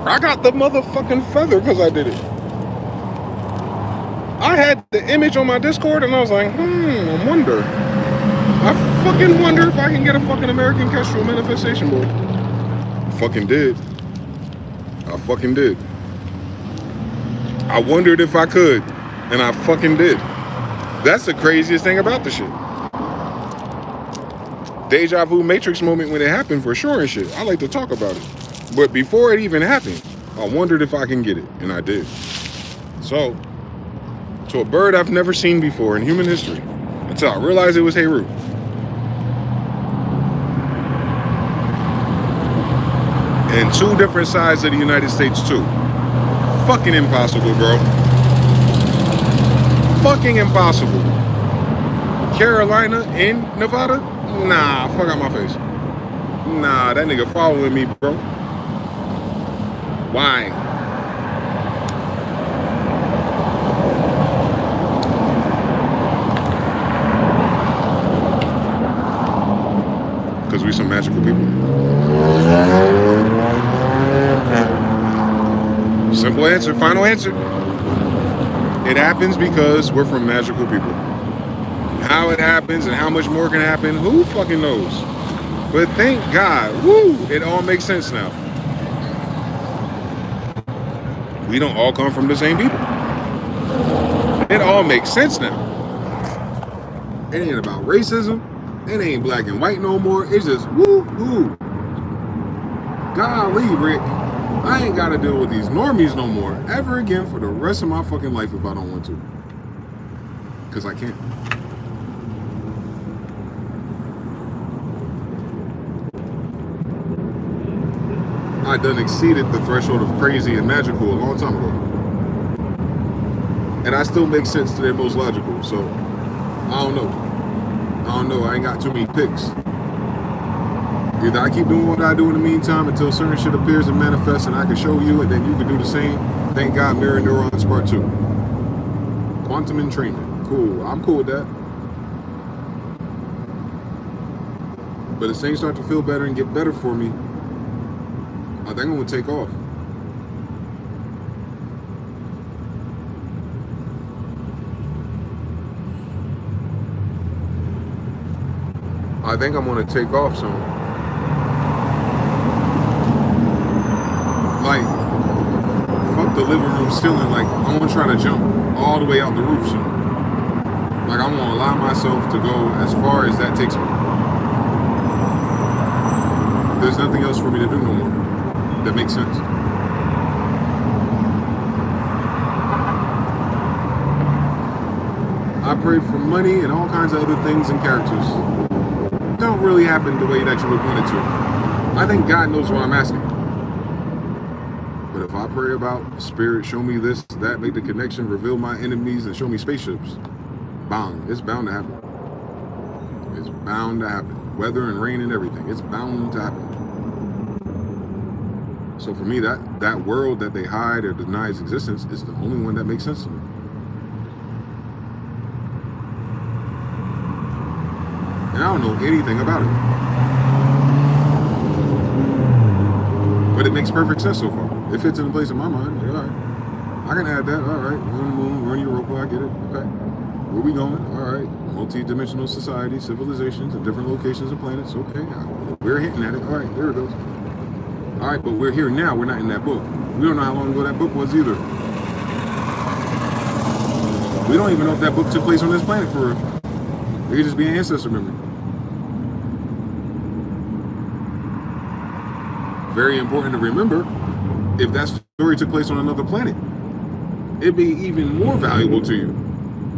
I got the motherfucking feather because I did it. I had the image on my Discord and I was like, I wonder. I fucking wonder if I can get a fucking American Kestrel manifestation board. I fucking did. I fucking did. I wondered if I could, and I fucking did. That's the craziest thing about the shit. Deja vu Matrix moment when it happened for sure and shit. I like to talk about it. But before it even happened, I wondered if I can get it, and I did. So, to a bird I've never seen before in human history, until I realized it was Heru. And 2 different sides of the United States too. Fucking impossible, bro. Fucking impossible. Carolina and Nevada? Nah, fuck out my face. Nah, that nigga following me, bro. Why? Because we some magical people. Simple answer, final answer. It happens because we're from magical people. How it happens and how much more can happen, who fucking knows? But thank God, woo, it all makes sense now. We don't all come from the same people. It all makes sense now. It ain't about racism. It ain't black and white no more. It's just woo-hoo. Golly, Rick. I ain't gotta deal with these normies no more ever again for the rest of my fucking life if I don't want to. Because I can't. I done exceeded the threshold of crazy and magical a long time ago. And I still make sense to their most logical, so I don't know. I ain't got too many picks. Either I keep doing what I do in the meantime until certain shit appears and manifests and I can show you and then you can do the same. Thank God, mirror neurons part 2. Quantum entrainment. Cool. I'm cool with that. But as things start to feel better and get better for me, I think I'm gonna take off. I think I'm gonna take off soon. Like, fuck the living room ceiling. Like, I wanna try to jump all the way out the roof soon. Like, I'm gonna allow myself to go as far as that takes me. There's nothing else for me to do no more. That makes sense. I prayed for money and all kinds of other things and characters. Don't really happen the way that you would want it to. I think God knows what I'm asking. But if I pray about spirit, show me this, that, make the connection, reveal my enemies, and show me spaceships, bang, it's bound to happen. It's bound to happen. Weather and rain and everything, it's bound to happen. So for me, that world that they hide or deny its existence is the only one that makes sense to me. And I don't know anything about it. But it makes perfect sense so far. It fits in the place in my mind. Like, all right, I can add that. All right, run the moon, run Europa, I get it. Okay, where we going? All right, multi-dimensional society, civilizations, and different locations and planets. Okay, we're hitting at it. All right, there it goes. All right, but we're here now. We're not in that book. We don't know how long ago that book was either. We don't even know if that book took place on this planet for real. It could just be an ancestor memory. Very important to remember, if that story took place on another planet, it'd be even more valuable to you.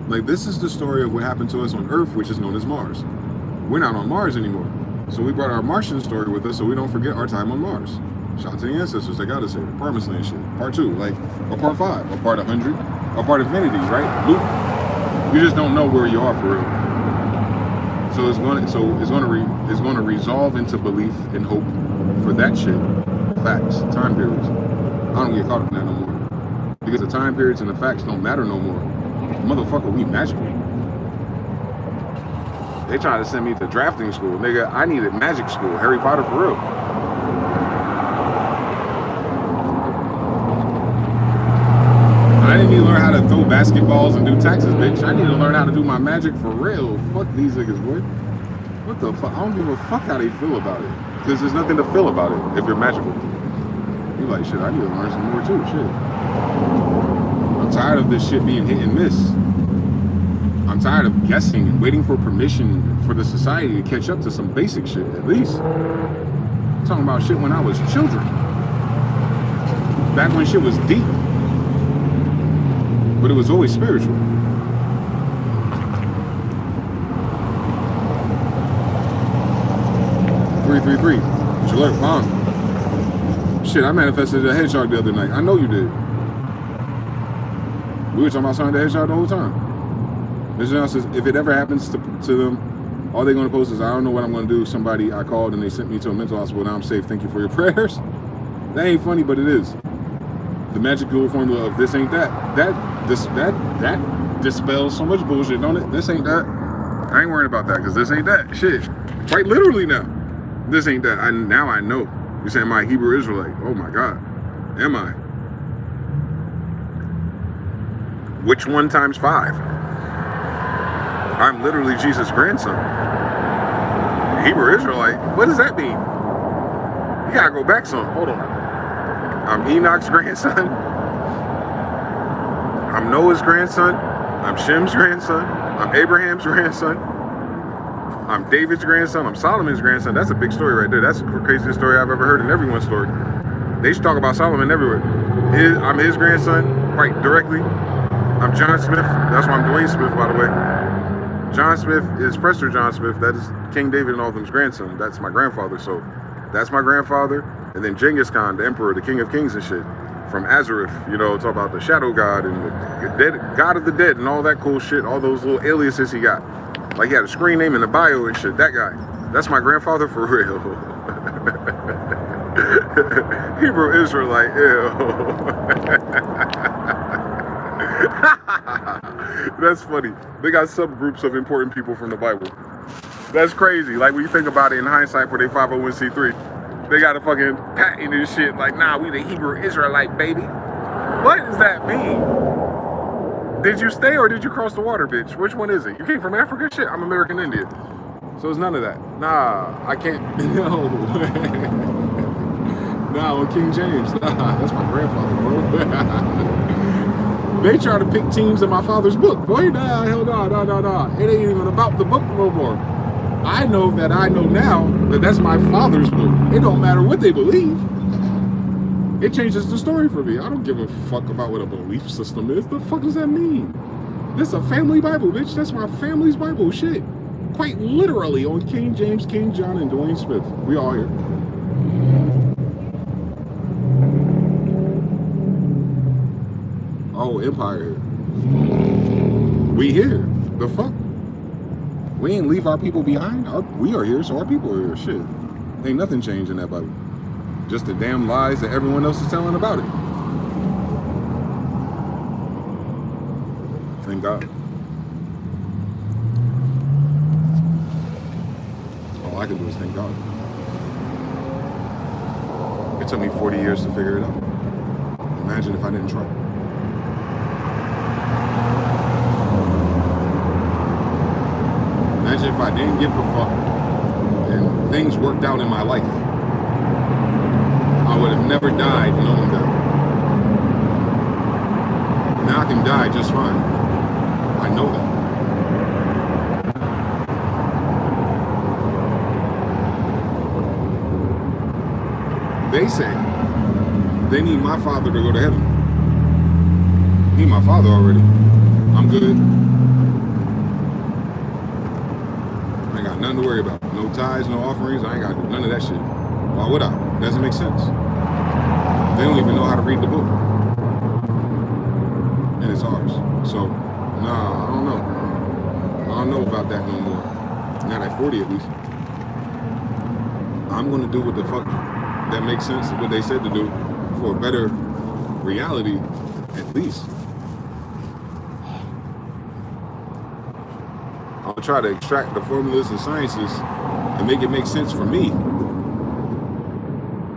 Like, this is the story of what happened to us on Earth, which is known as Mars. We're not on Mars anymore. So we brought our Martian story with us so we don't forget our time on Mars. Shout out to the ancestors, they got us here. Promised land shit. Part 2, like, or part 5, or part 100, or part infinity, right? Loop. You just don't know where you are for real. So it's going to resolve into belief and hope for that shit. Facts, time periods. I don't get caught up in that no more. Because the time periods and the facts don't matter no more. Motherfucker, we magical. They tried to send me to drafting school. Nigga, I needed magic school. Harry Potter for real. I didn't even learn how to throw basketballs and do taxes, bitch. I need to learn how to do my magic for real. Fuck these niggas, boy. What the fuck? I don't give a fuck how they feel about it. Because there's nothing to feel about it if you're magical. You're like, shit, I need to learn some more too, shit. I'm tired of this shit being hit and miss. I'm tired of guessing and waiting for permission for the society to catch up to some basic shit, at least. I'm talking about shit when I was children. Back when shit was deep. But it was always spiritual. Three. What's your alert? Mom. Shit, I manifested a hedgehog the other night. I know you did. We were talking about Sonic the Hedgehog the whole time. Mr. John says, if it ever happens to them, all they're going to post is, I don't know what I'm going to do. Somebody I called and they sent me to a mental hospital. Now I'm safe. Thank you for your prayers. That ain't funny, but it is. The magical formula of this ain't that. That dispels so much bullshit, don't it? This ain't that. I ain't worried about that because this ain't that. Shit. Quite literally now. This ain't that. Now I know. You're saying, am I Hebrew Israelite? Oh my God. Am I? Which 1 times 5? I'm literally Jesus' grandson. Hebrew Israelite? What does that mean? You gotta go back some. Hold on. I'm Enoch's grandson. I'm Noah's grandson. I'm Shem's grandson. I'm Abraham's grandson. I'm David's grandson. I'm Solomon's grandson. That's a big story right there. That's the craziest story I've ever heard in everyone's story. They should talk about Solomon everywhere. I'm his grandson, quite directly. I'm John Smith. That's why I'm Dwayne Smith, by the way. John Smith is Prester John Smith. That is King David and all of them's grandson. That's my grandfather. So that's my grandfather. And then Genghis Khan, the emperor, the king of kings and shit. From Azareth, you know, talk about the shadow god and the dead, god of the dead and all that cool shit. All those little aliases he got. Like he had a screen name in the bio and shit. That guy. That's my grandfather for real. Hebrew Israelite, ew. That's funny. They got subgroups of important people from the Bible. That's crazy. Like when you think about it in hindsight for their 501c3, they got a fucking patent and shit. Like, nah, we the Hebrew Israelite, baby. What does that mean? Did you stay or did you cross the water, bitch? Which one is it? You came from Africa? Shit, I'm American Indian. So it's none of that. Nah, I can't. No. Nah, well, King James. Nah, that's my grandfather, bro. They try to pick teams in my father's book. Boy, nah, hell nah. It ain't even about the book no more. I know that I know now that that's my father's book. It don't matter what they believe. It changes the story for me. I don't give a fuck about what a belief system is. The fuck does that mean? This is a family Bible, bitch. That's my family's Bible. Shit. Quite literally on King James, King John, and Dwayne Smith. We all here. Oh, Empire here. We here. The fuck? We ain't leave our people behind. We are here, so our people are here. Shit. Ain't nothing changed in that Bible. Just the damn lies that everyone else is telling about it. Thank God. All I can do is thank God. It took me 40 years to figure it out. Imagine if I didn't try. Imagine if I didn't give a fuck and things worked out in my life. I would have never died knowing that. Now I can die just fine. I know that. They say they need my father to go to heaven. He my father already. I'm good. I ain't got nothing to worry about. No tithes, no offerings. I ain't got to do none of that shit. Why would I? Doesn't make sense. They don't even know how to read the book. And it's ours. So, nah, I don't know. I don't know about that no more. Not at 40 at least. I'm gonna do what the fuck that makes sense, what they said to do for a better reality, at least. I'll try to extract the formulas and sciences and make it make sense for me.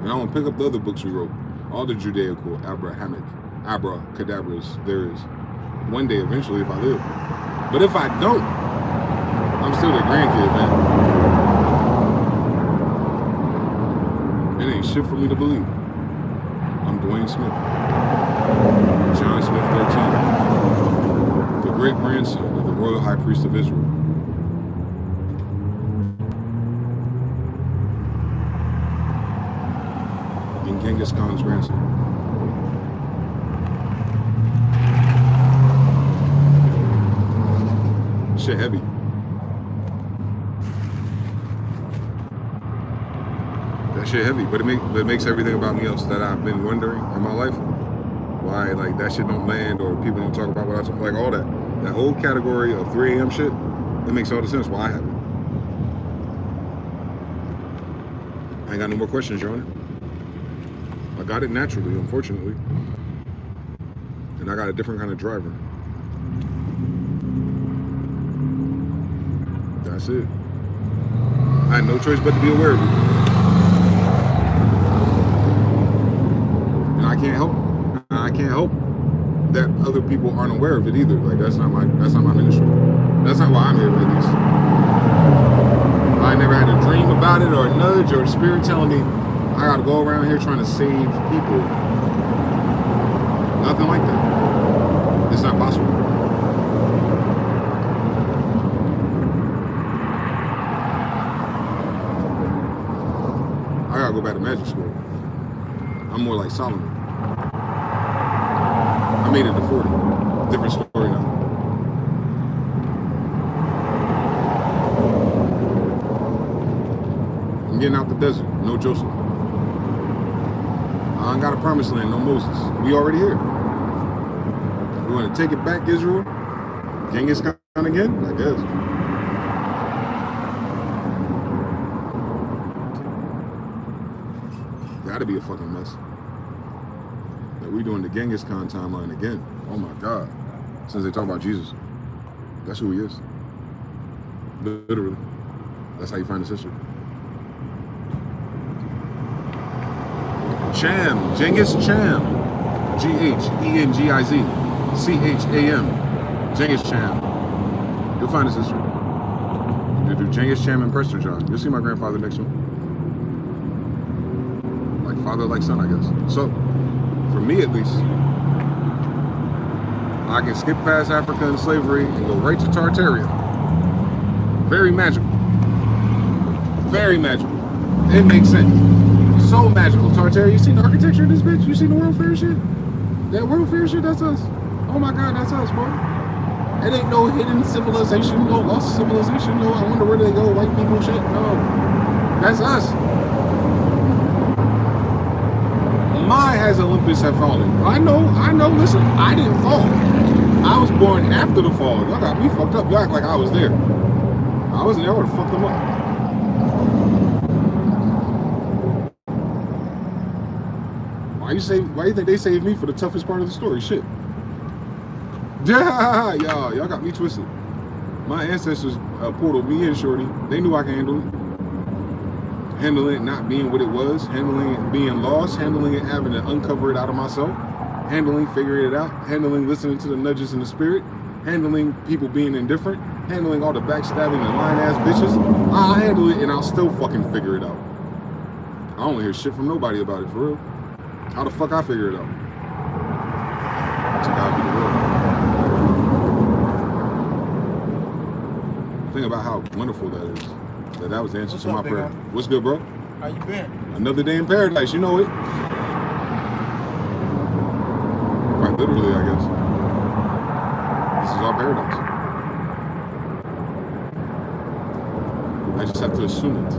And I want to pick up the other books we wrote, all the Judaical, abracadabras there is. One day, eventually, if I live. But if I don't, I'm still their grandkid, man. It ain't shit for me to believe. I'm Dwayne Smith. John Smith 13. The great grandson of the royal high priest of Israel. And Genghis Khan's grandson. Shit heavy. That shit heavy, but it makes everything about me else that I've been wondering in my life. Why like that shit don't land or people don't talk about what I talk, like all that. That whole category of 3 a.m. shit, it makes all the sense why I have it. I ain't got no more questions, Your Honor. I got it naturally, unfortunately. And I got a different kind of driver. That's it. I had no choice but to be aware of it. And I can't help that other people aren't aware of it either. Like that's not my ministry. That's not why I'm here, at least. I never had a dream about it or a nudge or a spirit telling me I gotta go around here trying to save people. Nothing like that. It's not possible. I gotta go back to magic school. I'm more like Solomon. I made it to 40. Different story now. I'm getting out the desert. No Joseph. I ain't got a promised land. No Moses. We already here. We want to take it back, Israel? Genghis Khan again? I guess. Gotta be a fucking mess. We doing the Genghis Khan timeline again. Oh my God. Since they talk about Jesus. That's who he is. Literally. That's how you find his history. Cham. Genghis Cham. G-H-E-N-G-I-Z. C-H-A-M. Genghis Cham. You'll find his history. You do Genghis Cham and Prester John. You'll see my grandfather next one. Like father, like son, I guess. So, for me at least, I can skip past Africa and slavery and go right to Tartaria. Very magical. Very magical. It makes sense. So magical. Tartaria, you seen the architecture of this bitch? You seen the World Fair shit? That World Fair shit, that's us. Oh my God, that's us, bro. It ain't no hidden civilization, no lost civilization, no I wonder where they go, white people shit. No. That's us. My has Olympus have fallen. I know, listen, I didn't fall. I was born after the fall. Y'all got me fucked up. Y'all act like I was there. I wasn't there, I would've fucked them up. Why you think they saved me for the toughest part of the story? Shit. Yeah, y'all got me twisted. My ancestors portaled me in, shorty. They knew I could handle it. Handling it not being what it was, handling it being lost, handling it having to uncover it out of myself, handling figuring it out, handling listening to the nudges in the spirit, handling people being indifferent, handling all the backstabbing and lying ass bitches. I'll handle it and I'll still fucking figure it out. I don't hear shit from nobody about it, for real. How the fuck I figure it out? To God be the glory. Think about how wonderful that is. That was the answer to my prayer. What's good, bro? How you been? Another day in paradise, you know it. Quite literally, I guess. This is our paradise. I just have to assume it.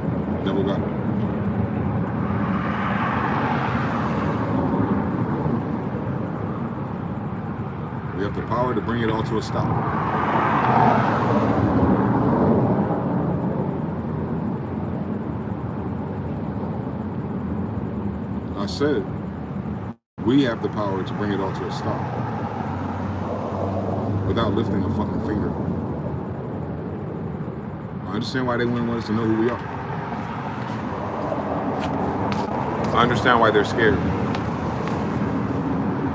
Never got it. We have the power to bring it all to a stop. I said, we have the power to bring it all to a stop without lifting a fucking finger. I understand why they wouldn't want us to know who we are. I understand why they're scared.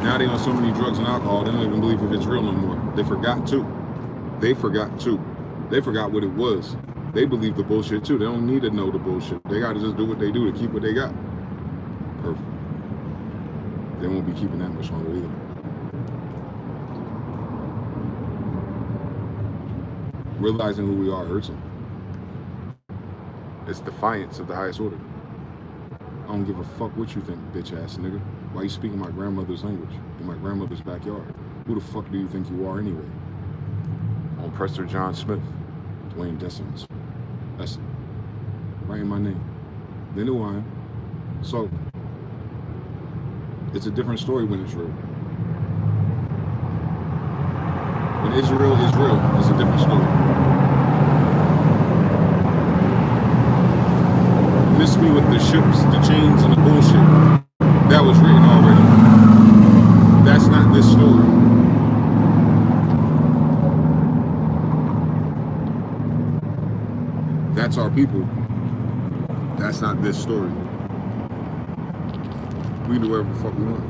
Now they on so many drugs and alcohol, they don't even believe if it's real no more. They forgot too. They forgot too. They forgot what it was. They believe the bullshit too. They don't need to know the bullshit. They gotta just do what they do to keep what they got. Perfect. They won't be keeping that much longer either. Realizing who we are hurts them. It's defiance of the highest order. I don't give a fuck what you think, bitch ass nigga. Why you speaking my grandmother's language in my grandmother's backyard? Who the fuck do you think you are anyway? On Prester John Smith, Dwayne Dessons. That's right in my name. They know who I am. So it's a different story when it's real. When Israel is real, it's a different story. Miss me with the ships, the chains, and the bullshit. That was written already. That's not this story. That's our people. That's not this story. We do whatever the fuck we want.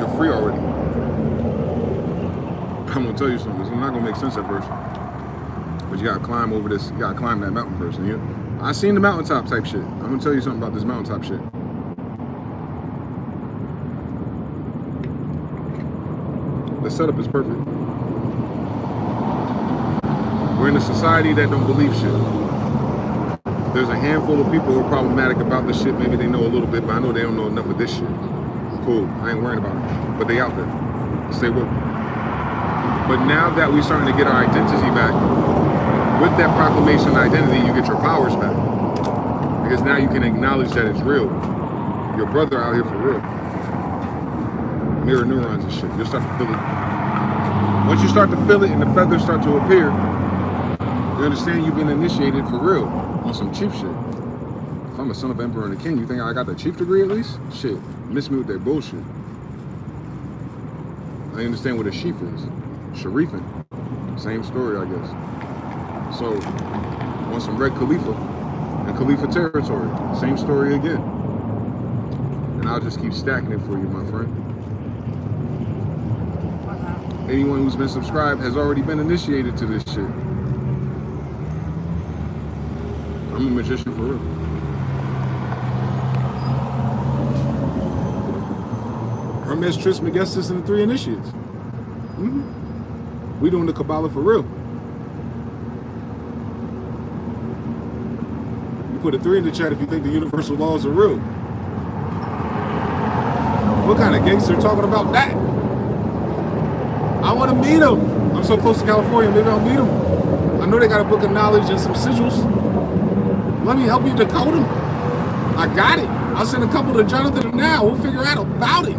You're free already. I'm gonna tell you something. It's not gonna make sense at first. But you gotta climb over this, you gotta climb that mountain first. And I seen the mountaintop type shit. I'm gonna tell you something about this mountaintop shit. The setup is perfect. We're in a society that don't believe shit. There's a handful of people who are problematic about this shit. Maybe they know a little bit, but I know they don't know enough of this shit. Cool, I ain't worried about it. But they out there. Stay woke. But now that we're starting to get our identity back, with that proclamation identity, you get your powers back. Because now you can acknowledge that it's real. Your brother out here for real. Mirror neurons and shit. You'll start to feel it. Once you start to feel it and the feathers start to appear, you understand you've been initiated for real on some chief shit. If I'm a son of Emperor and a king, you think I got the chief degree at least? Shit, miss me with that bullshit. I understand what a chief is. Sharifin. Same story, I guess. So, on some Red Khalifa and Khalifa territory. Same story again. And I'll just keep stacking it for you, my friend. Anyone who's been subscribed has already been initiated to this shit. I'm a magician for real. Hermes, Trismegistus, and the 3 initiates. We doing the Kabbalah for real. You put a 3 in the chat if you think the universal laws are real. What kind of gangster talking about that? I want to meet him. I'm so close to California, maybe I'll meet him. I know they got a book of knowledge and some sigils. Let me help you decode them. I got it. I'll send a couple to Jonathan now. We'll figure out about it.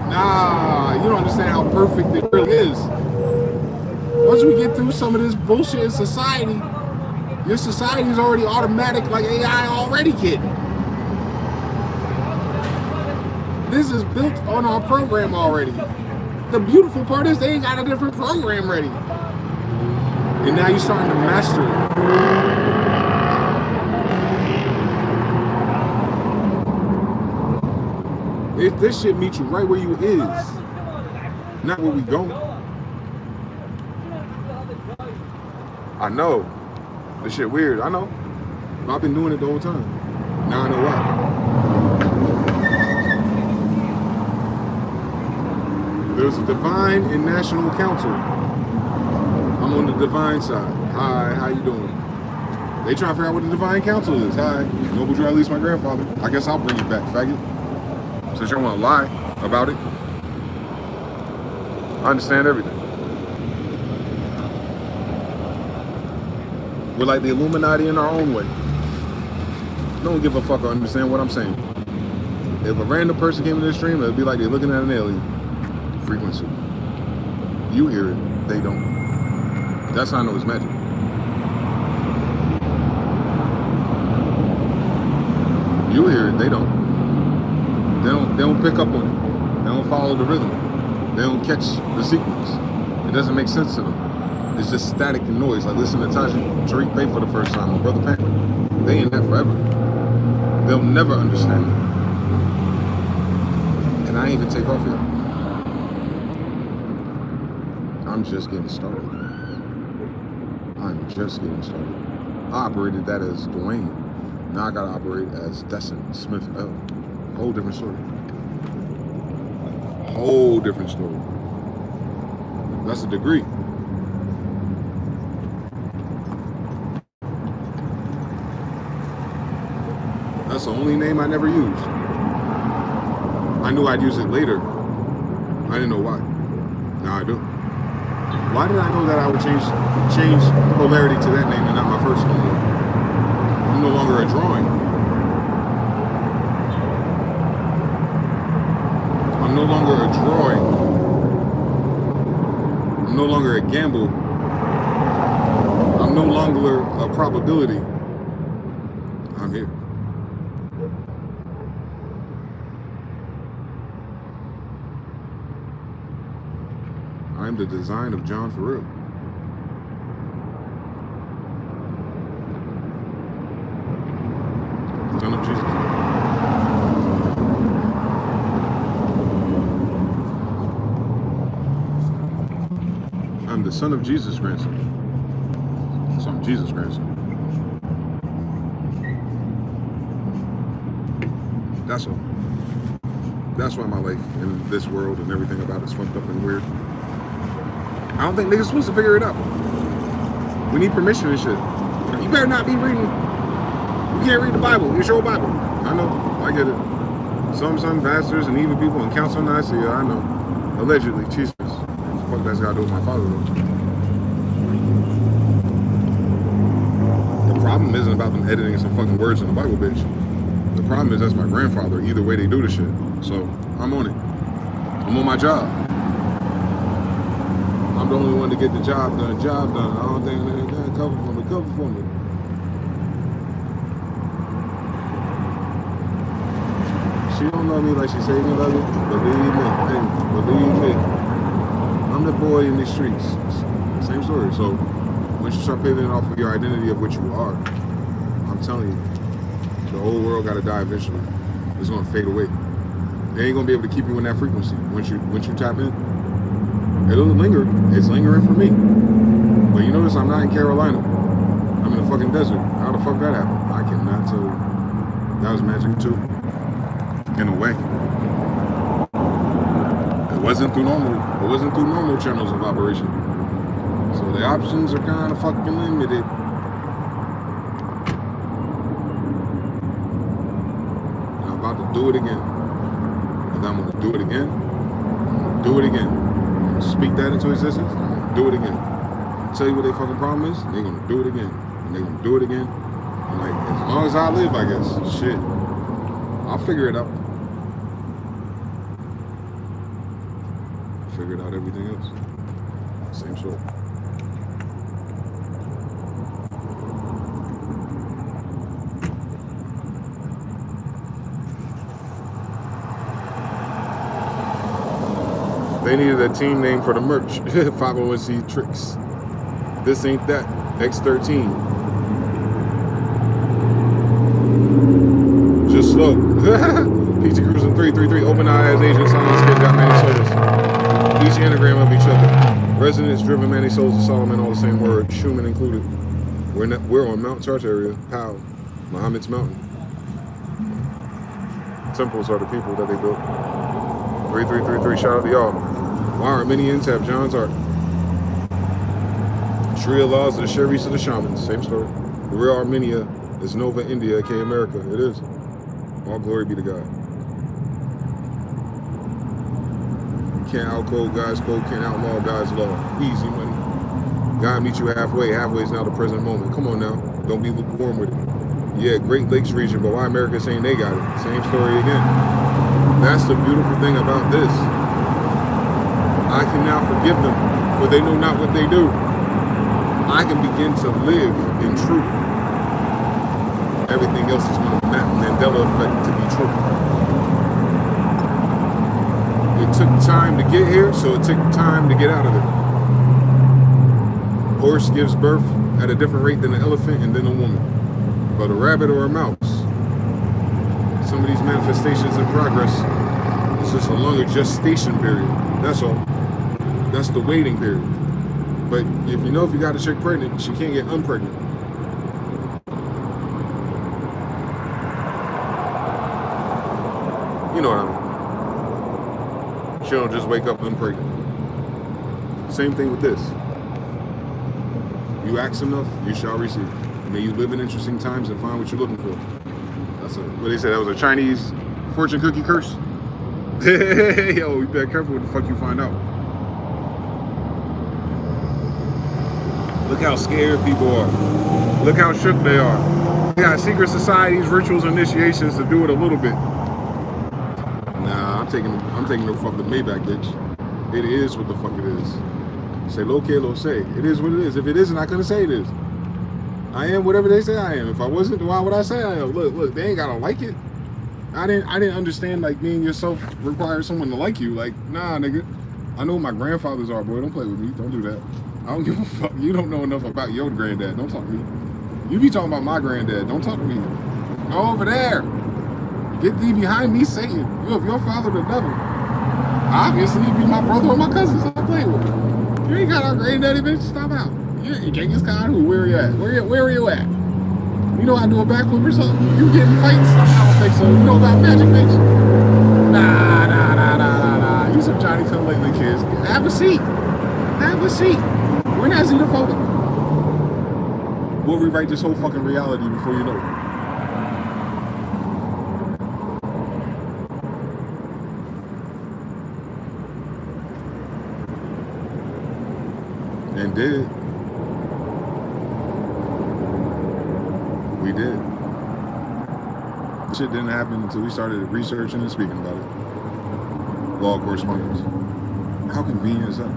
Nah, you don't understand how perfect it really is. Once we get through some of this bullshit in society, your society is already automatic like AI already, kid. This is built on our program already. The beautiful part is they ain't got a different program ready. And now you're starting to master it. This shit meets you right where you is, not where we going. I know. This shit weird, I know. But I've been doing it the whole time. Now I know why. There's a divine and national council. I'm on the divine side. Hi, how you doing? They trying to figure out what the divine council is. Hi, Noble Drew, at least my grandfather. I guess I'll bring you back, faggot. Since you don't want to lie about it. I understand everything. We're like the Illuminati in our own way. No one give a fuck or understand what I'm saying. If a random person came into this stream, it'd be like they're looking at an alien. Frequency. You hear it, they don't. That's how I know it's magic. You hear it, they don't. They don't pick up on it. They don't follow the rhythm. They don't catch the sequence. It doesn't make sense to them. It's just static and noise. Like listen to Tariq Bey for the first time, my brother Pat. They in that forever. They'll never understand it. And I ain't even take off yet. I'm just getting started. I'm just getting started. I operated that as Dwayne. Now I gotta operate as DeyZan, Smyth-EL. Whole different story. Whole different story. That's a degree. That's the only name I never used. I knew I'd use it later. I didn't know why. Now I do. Why did I know that I would change polarity to that name and not my first name? I'm no longer a drawing. I'm no longer a drawing. I'm no longer a gamble. I'm no longer a probability. I'm here. I'm the design of John for real. Son of Jesus. I'm the son of Jesus' grandson. So I'm Jesus' grandson. That's all. That's why my life in this world and everything about it's fucked up and weird. I don't think niggas supposed to figure it out. We need permission and shit. You better not be reading. You can't read the Bible. It's your Bible. I know. I get it. Some bastards and evil people and council nights. Yeah, I know. Allegedly, Jesus. Fuck that's got to do with my father though. The problem isn't about them editing some fucking words in the Bible, bitch. The problem is that's my grandfather. Either way they do the shit. So I'm on it. I'm on my job. I'm the only one to get the job done. I don't think they're cover for me. She don't know me like she say me love you. Believe me. Hey, believe me. I'm the boy in the streets. Same story. So once you start pivoting off of your identity of what you are, I'm telling you, the whole world gotta die eventually. It's gonna fade away. They ain't gonna be able to keep you in that frequency. Once you tap in. It'll linger. It's lingering for me. But you notice I'm not in Carolina. I'm in the fucking desert. How the fuck that happened? I cannot tell you. That was magic too. In a way. wasn't through normal channels of operation. So the options are kind of fucking limited. And I'm about to do it again. And I'm gonna do it again. I'm gonna do it again. I'm gonna speak that into existence. I'm gonna do it again. I'll tell you what their fucking problem is. They're gonna do it again. And they're gonna do it again. And like, as long as I live, I guess. Shit. I'll figure it out. I'll figure it out everything else. Same sort. They needed a team name for the merch. 501c Tricks. This ain't that. X13. Just slow. PT Cruising 333. Open eyes. Asian silence. Kid got many souls. Each anagram of each other. Resonance driven many souls of Solomon. All the same word. Schumann included. We're on Mount Tartaria. Pow. Muhammad's mountain. Temples are the people that they built. 3333. Shout out to y'all. Why Armenians have John's art. Sharia laws of the Sherries to the shamans. Same story. The real Armenia is Nova India, aka America. It is. All glory be to God. Can't outcode God's code, can't outlaw God's law. Easy money. God meet you halfway. Halfway is now the present moment. Come on now. Don't be lukewarm with it. Yeah, Great Lakes region, but why America saying they got it? Same story again. That's the beautiful thing about this. I can now forgive them, for they know not what they do. I can begin to live in truth. Everything else is going to Mandela effect to be true. It took time to get here, so it took time to get out of it. Horse gives birth at a different rate than an elephant and then a woman. But a rabbit or a mouse, some of these manifestations in progress, it's just a longer gestation period. That's all. That's the waiting period. But if you got a chick pregnant, she can't get unpregnant. You know what I mean. She don't just wake up unpregnant. Same thing with this. You ask enough, you shall receive. May you live in interesting times and find what you're looking for. That's what they said. That was a Chinese fortune cookie curse. Yo, you better careful what the fuck you find out. Look how scared people are. Look how shook they are. They got secret societies, rituals, initiations to do it a little bit. Nah, I'm taking the fuck the Maybach, bitch. It is what the fuck it is. Say lo que lo say. It is what it is. If it isn't, I couldn't say it is. I am whatever they say I am. If I wasn't, why would I say I am? Look, they ain't gotta like it. I didn't understand like being yourself requires someone to like you. Like, nah, nigga. I know what my grandfathers are, boy. Don't play with me. Don't do that. I don't give a fuck. You don't know enough about your granddad. Don't talk to me. You be talking about my granddad. Don't talk to me. Go over there. Get thee behind me, Satan. You have your father the devil. Obviously, you be my brother or my cousin. Stop playing with me. You ain't got our granddaddy, bitch. Stop out. You Genghis Khan, who? Where are you at? Where are you at? You know how to do a backflip or something? You getting fights? I don't think so. You know about magic, bitch? Nah. You some Johnny come lately kids. Have a seat. Have a seat. We're not xenophobic. We'll rewrite this whole fucking reality before you know it. And did. We did. Shit didn't happen until we started researching and speaking about it. Law of correspondence. How convenient is that?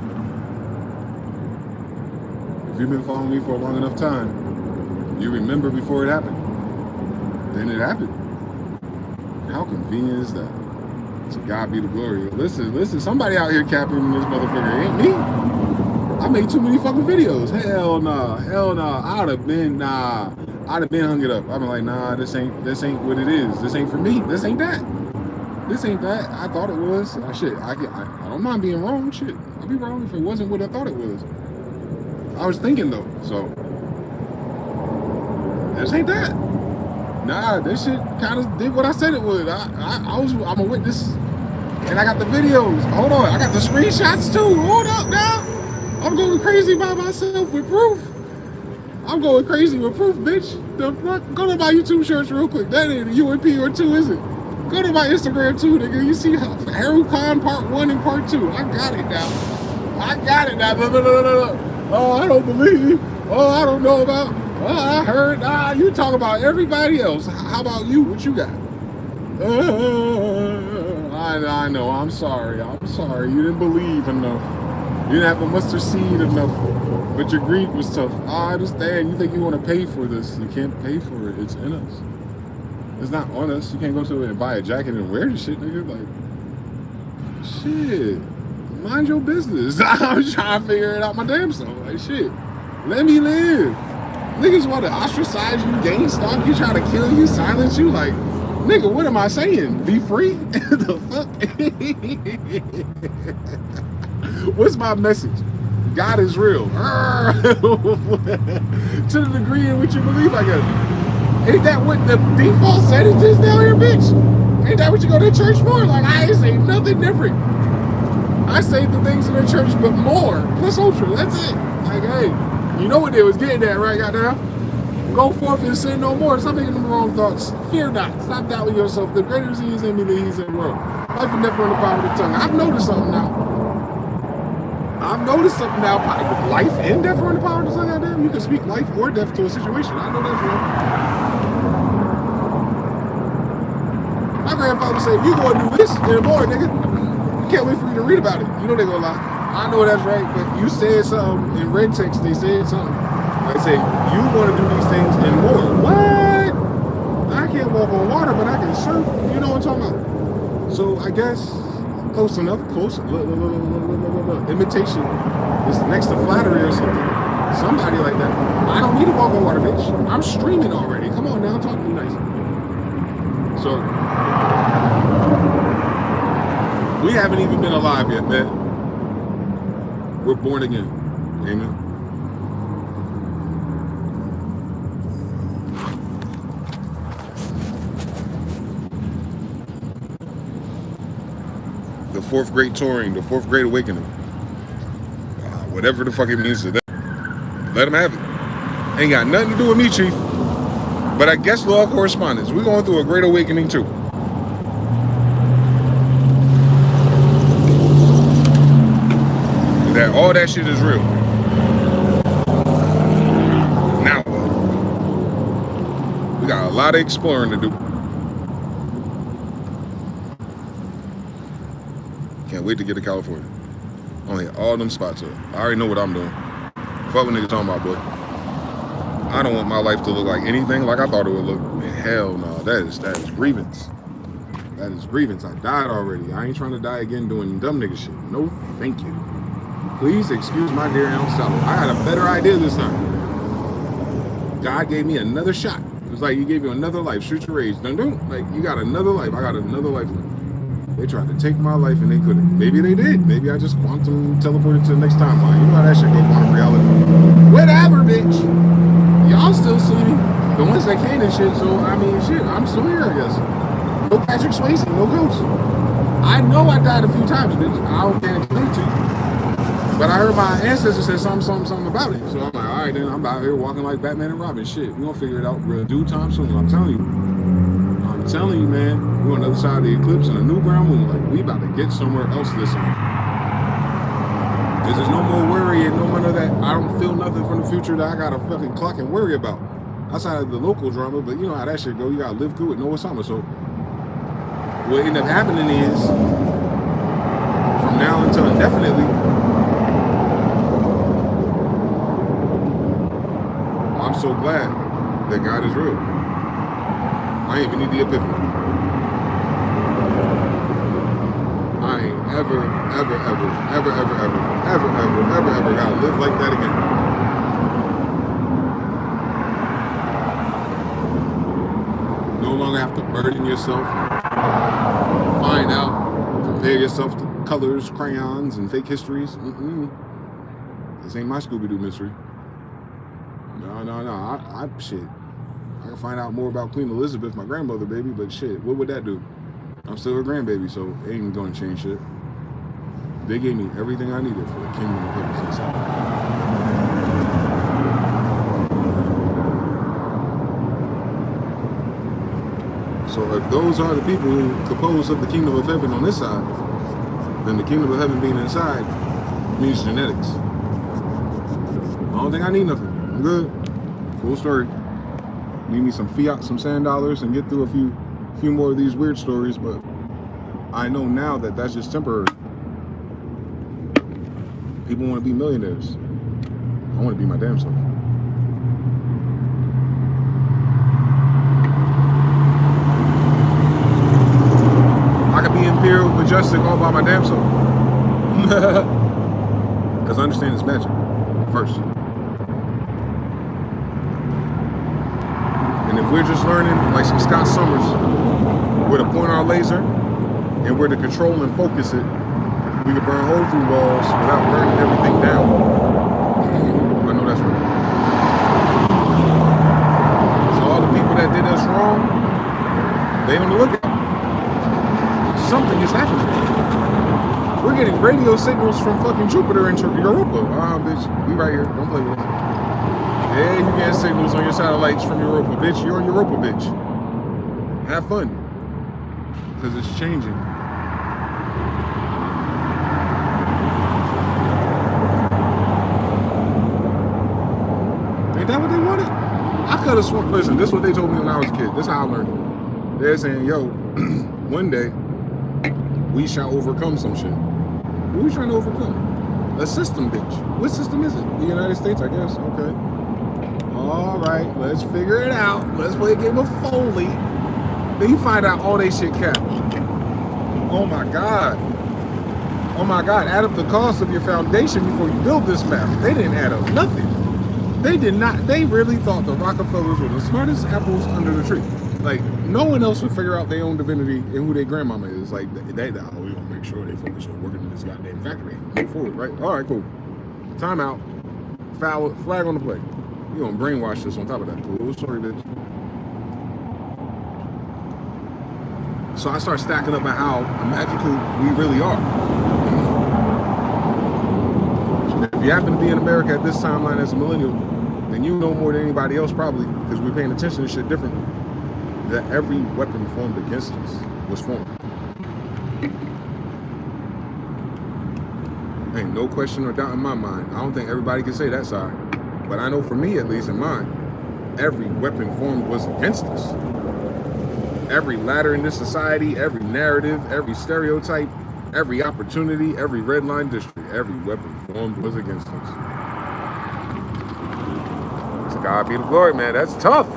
If you've been following me for a long enough time, you remember before it happened. Then it happened. How convenient is that? To God be the glory. Listen, somebody out here capping this motherfucker. It ain't me. I made too many fucking videos. Hell nah. I'd have been hung it up. I've been like, nah, this ain't what it is. This ain't for me. This ain't that. I thought it was. Shit, I don't mind being wrong. Shit, I'd be wrong if it wasn't what I thought it was. I was thinking though, so this ain't that. Nah, this shit kind of did what I said it would. I'm a witness. And I got the videos. Hold on, I got the screenshots too. Hold up now. I'm going crazy by myself with proof. I'm going crazy with proof, bitch. The fuck? Go to my YouTube shirts real quick. That ain't a UMP or 2, is it? Go to my Instagram too, nigga. You see Haru Khan part 1 and part 2. I got it now. I got it now. No. Oh, I don't believe. Oh, I don't know about. Oh, I heard. You talk about everybody else. How about you? What you got? I know. I'm sorry. You didn't believe enough. You didn't have the mustard seed enough. But your greed was tough. I understand. You think you want to pay for this. You can't pay for it. It's in us. It's not on us. You can't go to it and buy a jacket and wear the shit, nigga. Like, shit. Mind your business. I'm trying to figure it out my damn self. Like, shit. Let me live. Niggas want to ostracize you, gain stock you, try to kill you, silence you. Like, nigga, what am I saying? Be free? The fuck? What's my message? God is real. To the degree in which you believe, I guess. Ain't that what the default settings is down here, bitch? Ain't that what you go to church for? Like, I ain't say nothing different. I say the things in the church, but more. Plus ultra. That's it. Like, hey, you know what they was getting at, right? Goddamn. Go forth and sin no more. Stop making the wrong thoughts. Fear not. Stop doubting yourself. The greater is he is in me than he's in the world. Life and death are in the power of the tongue. I've noticed something now. Life and death are in the power of the tongue. Goddamn. You can speak life or death to a situation. I know that's real. My grandfather said, you gonna do this and more, nigga. Can't wait for you to read about it. You know they gonna lie. I know that's right, but you said something in red text. They said something. Like say you want to do these things and more. What? I can't walk on water, but I can surf. You know what I'm talking about? So I guess close enough. Close. Look. Imitation is next to flattery or something. Somebody like that. I don't need to walk on water, bitch. I'm streaming already. Come on now, talk to me nice. So. We haven't even been alive yet, man. We're born again. Amen. The fourth great touring, the fourth great awakening. Whatever the fuck it means to them. Let them have it. Ain't got nothing to do with me, Chief. But I guess law correspondence. We're going through a great awakening too. That all that shit is real. Now what? We got a lot of exploring to do. Can't wait to get to California. Only all them spots up. I already know what I'm doing. Fuck what niggas talking about, boy. I don't want my life to look like anything like I thought it would look. Man, hell no. That is grievance. That is grievance. I died already. I ain't trying to die again doing dumb nigga shit. No, thank you. Please excuse my dear Aunt Sally. I had a better idea this time. God gave me another shot. It was like he gave you another life. Shoot your rage. Don't. Like, you got another life. I got another life. They tried to take my life and they couldn't. Maybe they did. Maybe I just quantum teleported to the next timeline. You know how that shit go, quantum reality. Whatever, bitch. Y'all still see me. The ones that can and shit. So, I mean, shit. I'm still here, I guess. No Patrick Swayze. No ghost. I know I died a few times, bitch. I can't explain to you. But I heard my ancestors say something about it. So I'm like, all right, then I'm out here walking like Batman and Robin. Shit, we're gonna figure it out real due time soon. I'm telling you, man. We're on the other side of the eclipse and a new brown moon. Like, we about to get somewhere else this summer. Because there's no more worry and no more of that. I don't feel nothing from the future that I gotta fucking clock and worry about. Outside of the local drama, but you know how that shit go. You gotta live through it, know what's summer. So what ended up happening is, from now until indefinitely, I'm so glad that God is real. I ain't even need the epiphany. I ain't ever gotta live like that again. No longer have to burden yourself, find out, compare yourself to colors, crayons, and fake histories. This ain't my Scooby-Doo mystery. No. Shit. I can find out more about Queen Elizabeth, my grandmother, baby, but shit, what would that do? I'm still a grandbaby, so it ain't gonna change shit. They gave me everything I needed for the kingdom of heaven inside. So if those are the people who compose of the kingdom of heaven on this side, then the kingdom of heaven being inside means genetics. I don't think I need nothing. I'm good. Full story. Need me some fiat, some sand dollars, and get through a few more of these weird stories, but I know now that that's just temporary. People want to be millionaires. I want to be my damn self. I could be Imperial Majestic all by my damn self. Because I understand it's magic first. And if we're just learning, like some Scott Summers, where to point our laser and where to control and focus it, we can burn holes through walls without burning everything down. I know that's right. So all the people that did us wrong, they on the lookout. Something is happening. We're getting radio signals from fucking Jupiter and Europa. Bitch, we right here. Don't play with us. Yeah, you get signals on your satellites from Europa, bitch. You're in Europa, bitch. Have fun. Because it's changing. Ain't that what they wanted? I could have sworn. Listen, this is what they told me when I was a kid. This is how I learned it. They're saying, yo, one day, we shall overcome some shit. What are we trying to overcome? A system, bitch. What system is it? The United States, I guess. Okay. All right, let's figure it out. Let's play a game of Foley. Then you find out all they shit cap. Oh my God. Oh my God. Add up the cost of your foundation before you build this map. They didn't add up nothing. They did not. They really thought the Rockefellers were the smartest apples under the tree. Like, no one else would figure out their own divinity and who their grandmama is. Like, we gonna make sure they focus on working in this goddamn factory. Move forward, right? All right, cool. Time out. Foul, flag on the play. You gonna brainwash us on top of that. Cool story, bitch. So I start stacking up on how magical we really are. If you happen to be in America at this timeline as a millennial, then you know more than anybody else probably, because we're paying attention to shit differently, that every weapon formed against us was formed. Ain't no question or doubt in my mind. I don't think everybody can say that side. But I know for me, at least in mine, every weapon formed was against us. Every ladder in this society, every narrative, every stereotype, every opportunity, every red line district, every weapon formed was against us. To God be the glory, man. That's tough.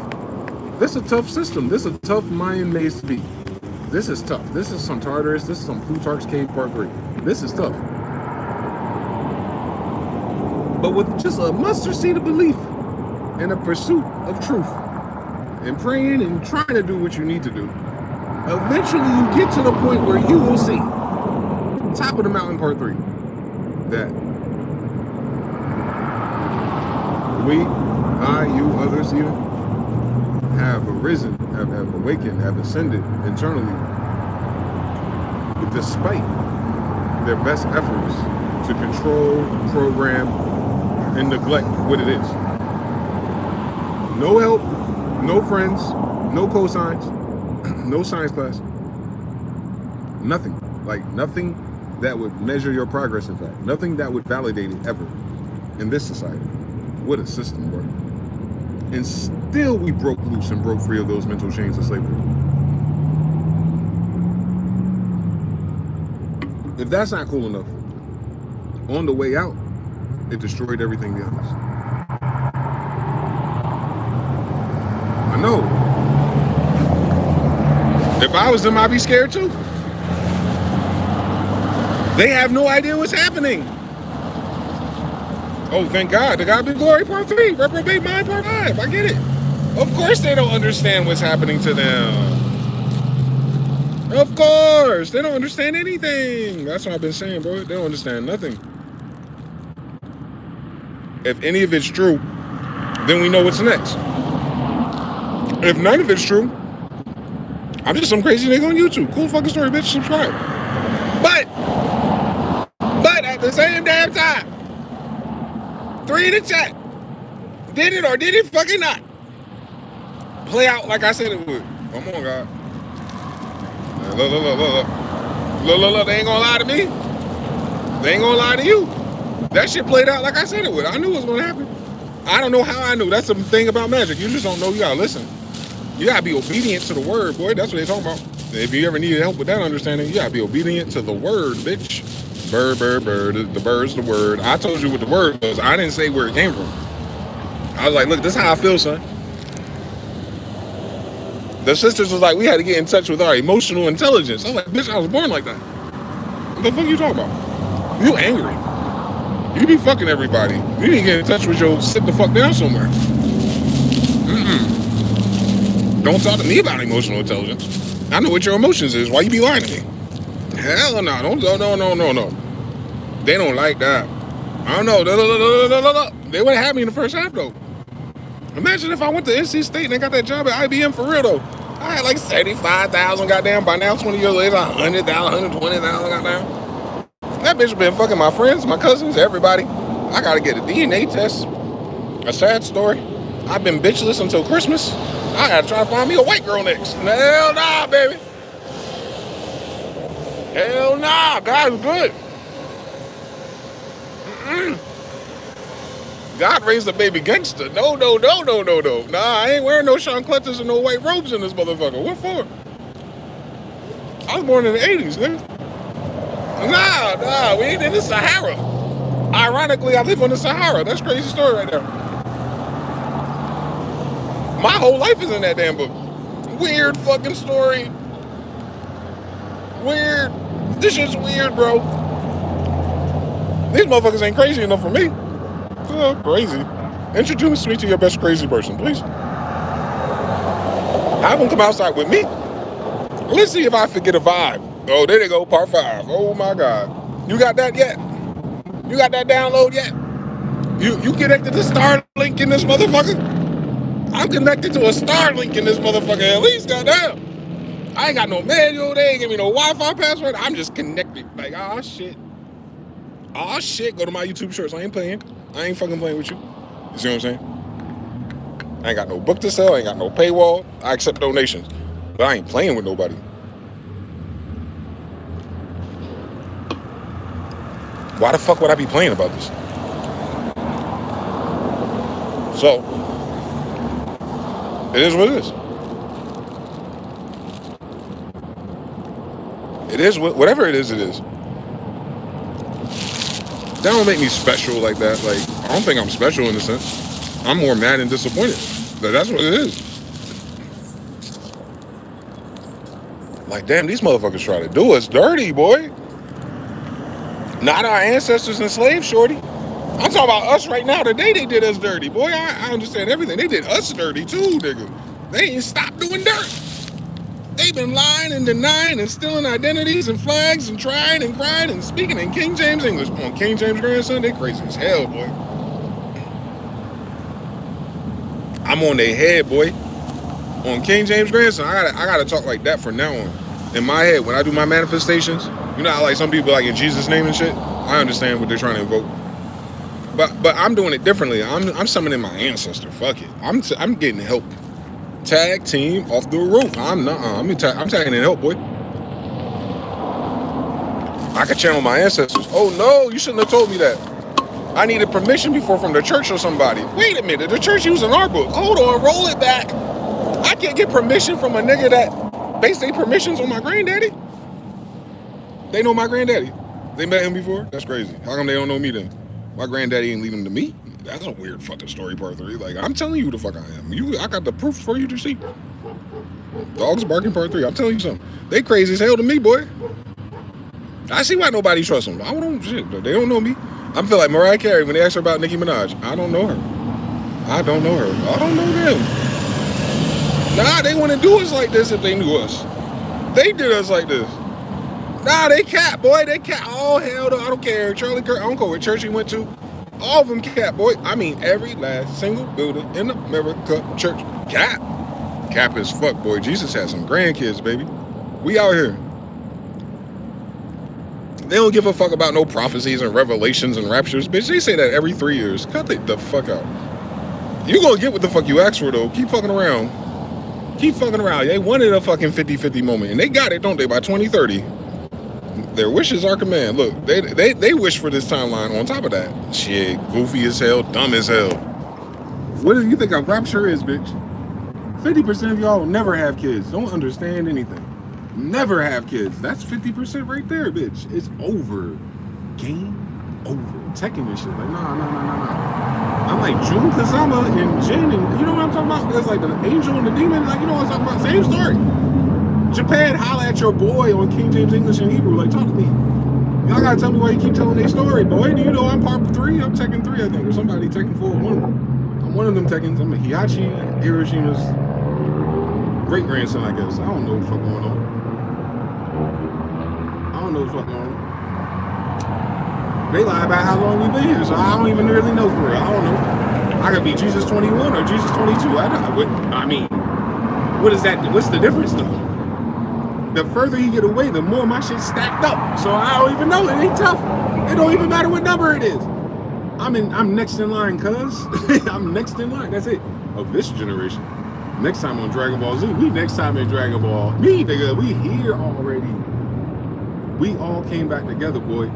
This is a tough system. This is a tough Mayan maze to beat. This is tough. This is some Tartarus. This is some Plutarch's Cave Part 3. This is tough. But with just a mustard seed of belief and a pursuit of truth and praying and trying to do what you need to do, eventually you get to the point where you will see, top of the mountain Part 3, that we, I, you, others even, have arisen, have awakened, have ascended internally, despite their best efforts to control, program, and neglect what it is. No help, no friends, no cosigns, no science class, nothing. Like nothing that would measure your progress, in fact. Nothing that would validate it ever in this society. What a system, bro. And still we broke loose and broke free of those mental chains of slavery. If that's not cool enough, on the way out, it destroyed everything behind us. I know. If I was them, I'd be scared too. They have no idea what's happening. Oh, thank God. To God be glory, Part 3. Reprobate mind, Part 5. I get it. Of course they don't understand what's happening to them. Of course. They don't understand anything. That's what I've been saying, bro. They don't understand nothing. If any of it's true, then we know what's next. If none of it's true, I'm just some crazy nigga on YouTube. Cool fucking story, bitch. Subscribe. But at the same damn time, 3 in the chat. Did it or did it fucking not? Play out like I said it would. Come on, God. Look. They ain't gonna lie to me. They ain't gonna lie to you. That shit played out like I said it would. I knew it was gonna happen. I don't know how I knew. That's the thing about magic. You just don't know. You gotta listen. You gotta be obedient to the word, boy. That's what they talking about. If you ever needed help with that understanding, you gotta be obedient to the word, bitch. Bird. The bird's the word. I told you what the word was. I didn't say where it came from. I was like, look, this is how I feel, son. The sisters was like, we had to get in touch with our emotional intelligence. I was like, bitch, I was born like that. What the fuck you talking about? You angry. You be fucking everybody. You need to get in touch with your sit the fuck down somewhere. Don't talk to me about emotional intelligence. I know what your emotions is. Why you be lying to me? Hell no. No. They don't like that. I don't know. They wouldn't have me in the first half, though. Imagine if I went to NC State and I got that job at IBM for real, though. I had like 75,000 goddamn. By now, 20 years later, 100,000, 120,000 goddamn. That bitch been fucking my friends, my cousins, everybody. I gotta get a DNA test. A sad story. I've been bitchless until Christmas. I gotta try to find me a white girl next. Hell nah, baby. Hell nah. God's good. God raised a baby gangster. No. Nah, I ain't wearing no Sean Clutches and no white robes in this motherfucker. What for? I was born in the 80s, nigga. Nah, we ain't in the Sahara. Ironically, I live on the Sahara. That's a crazy story right there. My whole life is in that damn book. Weird fucking story. Weird. This shit's weird, bro. These motherfuckers ain't crazy enough for me. Oh, crazy. Introduce me to your best crazy person, please. Have them come outside with me. Let's see if I forget a vibe. Oh, there they go, part 5. Oh my God. You got that yet? You got that download yet? You connected to Starlink in this motherfucker? I'm connected to a Starlink in this motherfucker at least, goddamn. I ain't got no manual, they ain't give me no Wi-Fi password. I'm just connected. Like, oh shit. Oh shit, go to my YouTube shorts. I ain't playing. I ain't fucking playing with you. You see what I'm saying? I ain't got no book to sell, I ain't got no paywall. I accept donations. But I ain't playing with nobody. Why the fuck would I be playing about this? So, it is what it is. It is whatever it is, it is. That don't make me special like that. Like, I don't think I'm special in a sense. I'm more mad and disappointed. But that's what it is. Like, damn, these motherfuckers try to do us dirty, boy. Not our ancestors enslaved, shorty. I'm talking about us right now. Today they did us dirty, boy. I understand everything. They did us dirty too, nigga. They ain't stopped doing dirt. They've been lying and denying and stealing identities and flags and trying and crying and speaking in King James English. On King James grandson, they crazy as hell, boy. I'm on their head, boy. On King James grandson, I gotta talk like that from now on. In my head, when I do my manifestations, you know how like some people like in Jesus' name and shit? I understand what they're trying to invoke. But I'm doing it differently. I'm summoning my ancestor. Fuck it. I'm getting help. Tag team off the roof. I'm tagging in help, boy. I could channel my ancestors. Oh no, you shouldn't have told me that. I needed permission before from the church or somebody. Wait a minute, the church using our book. Hold on, roll it back. I can't get permission from a nigga that based their permissions on my granddaddy. They know my granddaddy. They met him before? That's crazy. How come they don't know me then? My granddaddy ain't leaving to me. That's a weird fucking story, part 3. Like, I'm telling you who the fuck I am. I got the proof for you to see. Dogs barking, part 3. I'm telling you something. They crazy as hell to me, boy. I see why nobody trusts them. I don't shit. They don't know me. I feel like Mariah Carey when they asked her about Nicki Minaj. I don't know her. I don't know her. I don't know them. Nah, they wouldn't do us like this if they knew us. They did us like this. Nah, they cap, boy. They cap. Oh, hell no. I don't care. Charlie Kirk, I don't care what church he went to. All of them cap, boy. I mean, every last single building in America church cap. Cap as fuck, boy. Jesus had some grandkids, baby. We out here. They don't give a fuck about no prophecies and revelations and raptures. Bitch, they say that every 3 years. Cut it the fuck out. You gonna get what the fuck you asked for, though. Keep fucking around. Keep fucking around. They wanted a fucking 50-50 moment, and they got it, don't they, by 2030. Their wishes are command. Look, they wish for this timeline on top of that. Shit, goofy as hell, dumb as hell. What do you think a rapture is, bitch? 50% of y'all will never have kids. Don't understand anything. Never have kids. That's 50% right there, bitch. It's over. Game over. Teching this shit. Like, nah. I'm like June Kazama and Jin, and you know what I'm talking about? It's like the angel and the demon. Like, you know what I'm talking about? Same story. Japan, holla at your boy on King James English and Hebrew. Like, talk to me. Y'all gotta tell me why you keep telling their story, boy. Do you know I'm part 3? I'm Tekken 3, I think, or somebody Tekken 4. I'm one of them Tekkens. I'm a Hiyachi, Hiroshima's great grandson, I guess. I don't know what the fuck going on. They lie about how long we've been here, so I don't even really know for real. I don't know. I could be Jesus 21 or Jesus 22. I mean, what is that? What's the difference, though? The further you get away, the more my shit's stacked up. So I don't even know. It ain't tough. It don't even matter what number it is. I'm next in line, cuz. I'm next in line. That's it. Of this generation. Next time on Dragon Ball Z. We next time in Dragon Ball. Me, nigga. We here already. We all came back together, boy.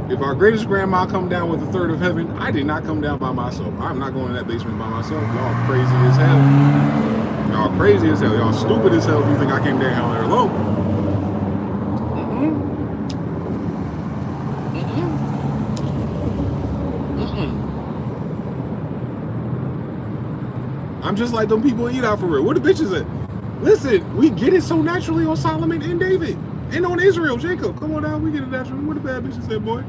If our greatest grandma come down with a third of heaven, I did not come down by myself. I'm not going in that basement by myself. Y'all crazy as hell. Y'all crazy as hell. Y'all stupid as hell if you think I came down there alone. I'm just like them people eat out for real. Where the bitches at? Listen, we get it so naturally on Solomon and David. And on Israel, Jacob. Come on down, we get it naturally. Where the bad bitches at, boy?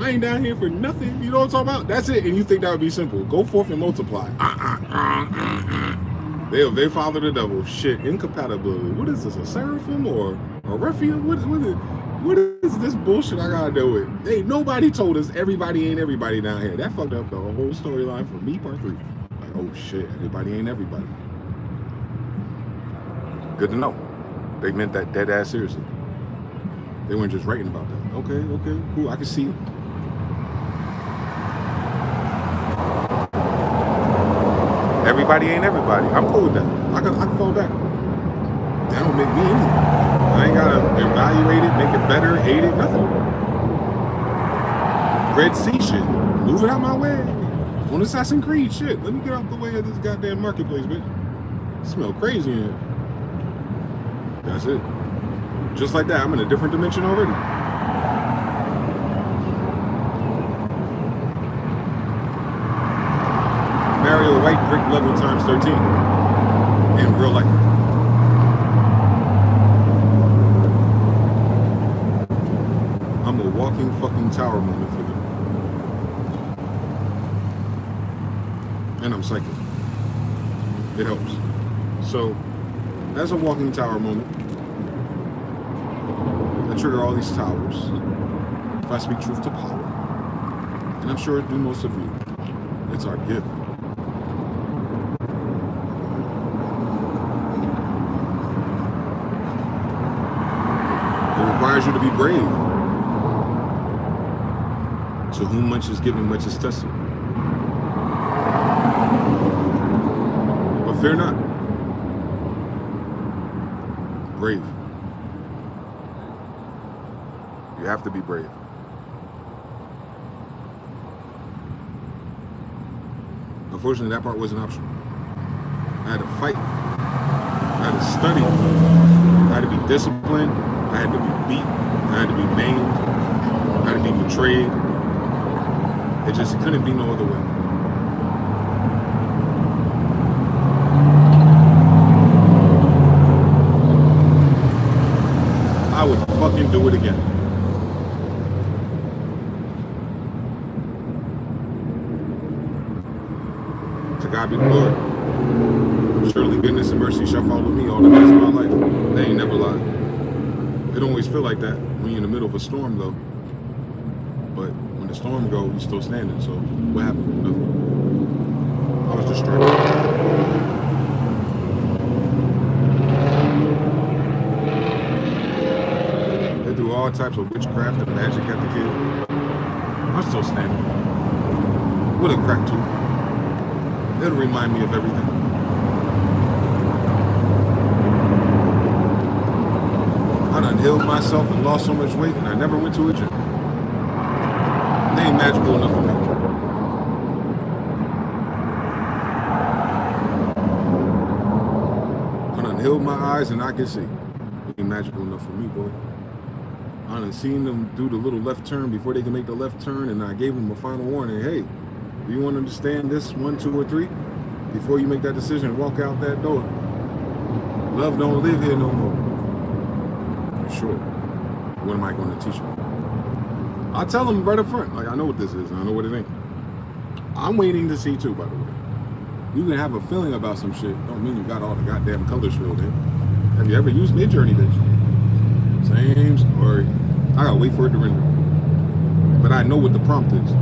I ain't down here for nothing. You know what I'm talking about? That's it. And you think that would be simple. Go forth and multiply. They father the devil. Shit, incompatibility. What is this, a seraphim or a rephium? What is this bullshit I gotta deal with? Hey, nobody told us everybody ain't everybody down here. That fucked up the whole storyline for me, part 3. Like, oh shit, everybody ain't everybody. Good to know. They meant that dead ass seriously. They weren't just writing about that. Okay, cool. I can see it. Everybody ain't everybody. I'm cool with that. I can fall back. That don't make me anything. I ain't gotta evaluate it, make it better, hate it, nothing. Red Sea shit. Move it out my way. On Assassin's Creed shit. Let me get out the way of this goddamn marketplace, bitch. It smell crazy in here. That's it. Just like that, I'm in a different dimension already. Mario White brick level times 13 in real life. I'm a walking fucking tower moment for them. And I'm psychic. It helps. So, as a walking tower moment, I trigger all these towers. If I speak truth to power, and I'm sure it do most of you, it's our gift. It requires you to be brave. To whom much is given, much is tested. But fear not. Brave. You have to be brave. Unfortunately, that part wasn't optional. I had to fight. I had to study. I had to be disciplined. I had to be beat. I had to be maimed. I had to be betrayed. It just couldn't be no other way. I would fucking do it again. To God be the glory. Surely goodness and mercy shall follow me all the days of my life. They ain't never lied. It don't always feel like that when you're in the middle of a storm, though. But when the storm goes, you're still standing. So what happened? Nothing. I was distracted. types of witchcraft and magic at the kid. I'm still standing. With a cracked tooth. It'll remind me of everything. I done healed myself and lost so much weight and I never went to a gym. They ain't magical enough for me. I done healed my eyes and I can see. It ain't magical enough for me, boy. I done seen them do the little left turn before they can make the left turn, and I gave them a final warning. Hey, do you want to understand this 1, 2, or 3? Before you make that decision and walk out that door. Love don't live here no more. For sure. What am I going to teach them? I'll tell them right up front. Like, I know what this is, and I know what it ain't. I'm waiting to see too, by the way. You can have a feeling about some shit. Don't mean you got all the goddamn colors filled in. Have you ever used Midjourney, bitch? Same story. I gotta wait for it to render. But I know what the prompt is.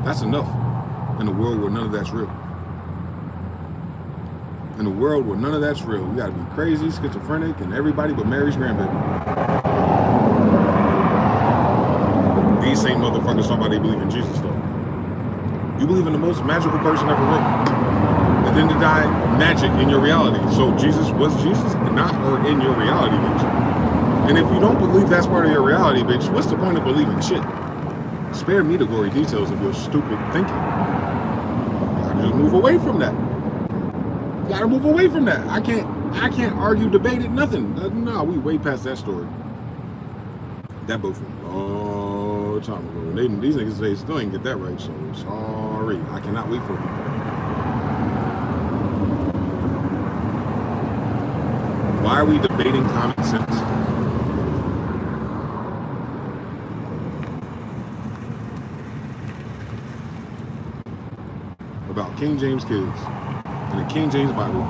That's enough in a world where none of that's real. In a world where none of that's real, you gotta be crazy, schizophrenic, and everybody but Mary's grandbaby. These same motherfuckers talk about they believe in Jesus, though. You believe in the most magical person ever wrote. And then to die magic in your reality. So Jesus was Jesus, not or in your reality, bitch. And if you don't believe that's part of your reality, bitch, what's the point of believing shit? Spare me the gory details of your stupid thinking. You gotta just move away from that. You gotta move away from that. I can't argue, debate it, nothing. No, we way past that story. That boat from a long time ago. These niggas today still ain't get that right, so sorry. I cannot wait for it. Why are we debating common sense? About King James kids, and the King James Bible,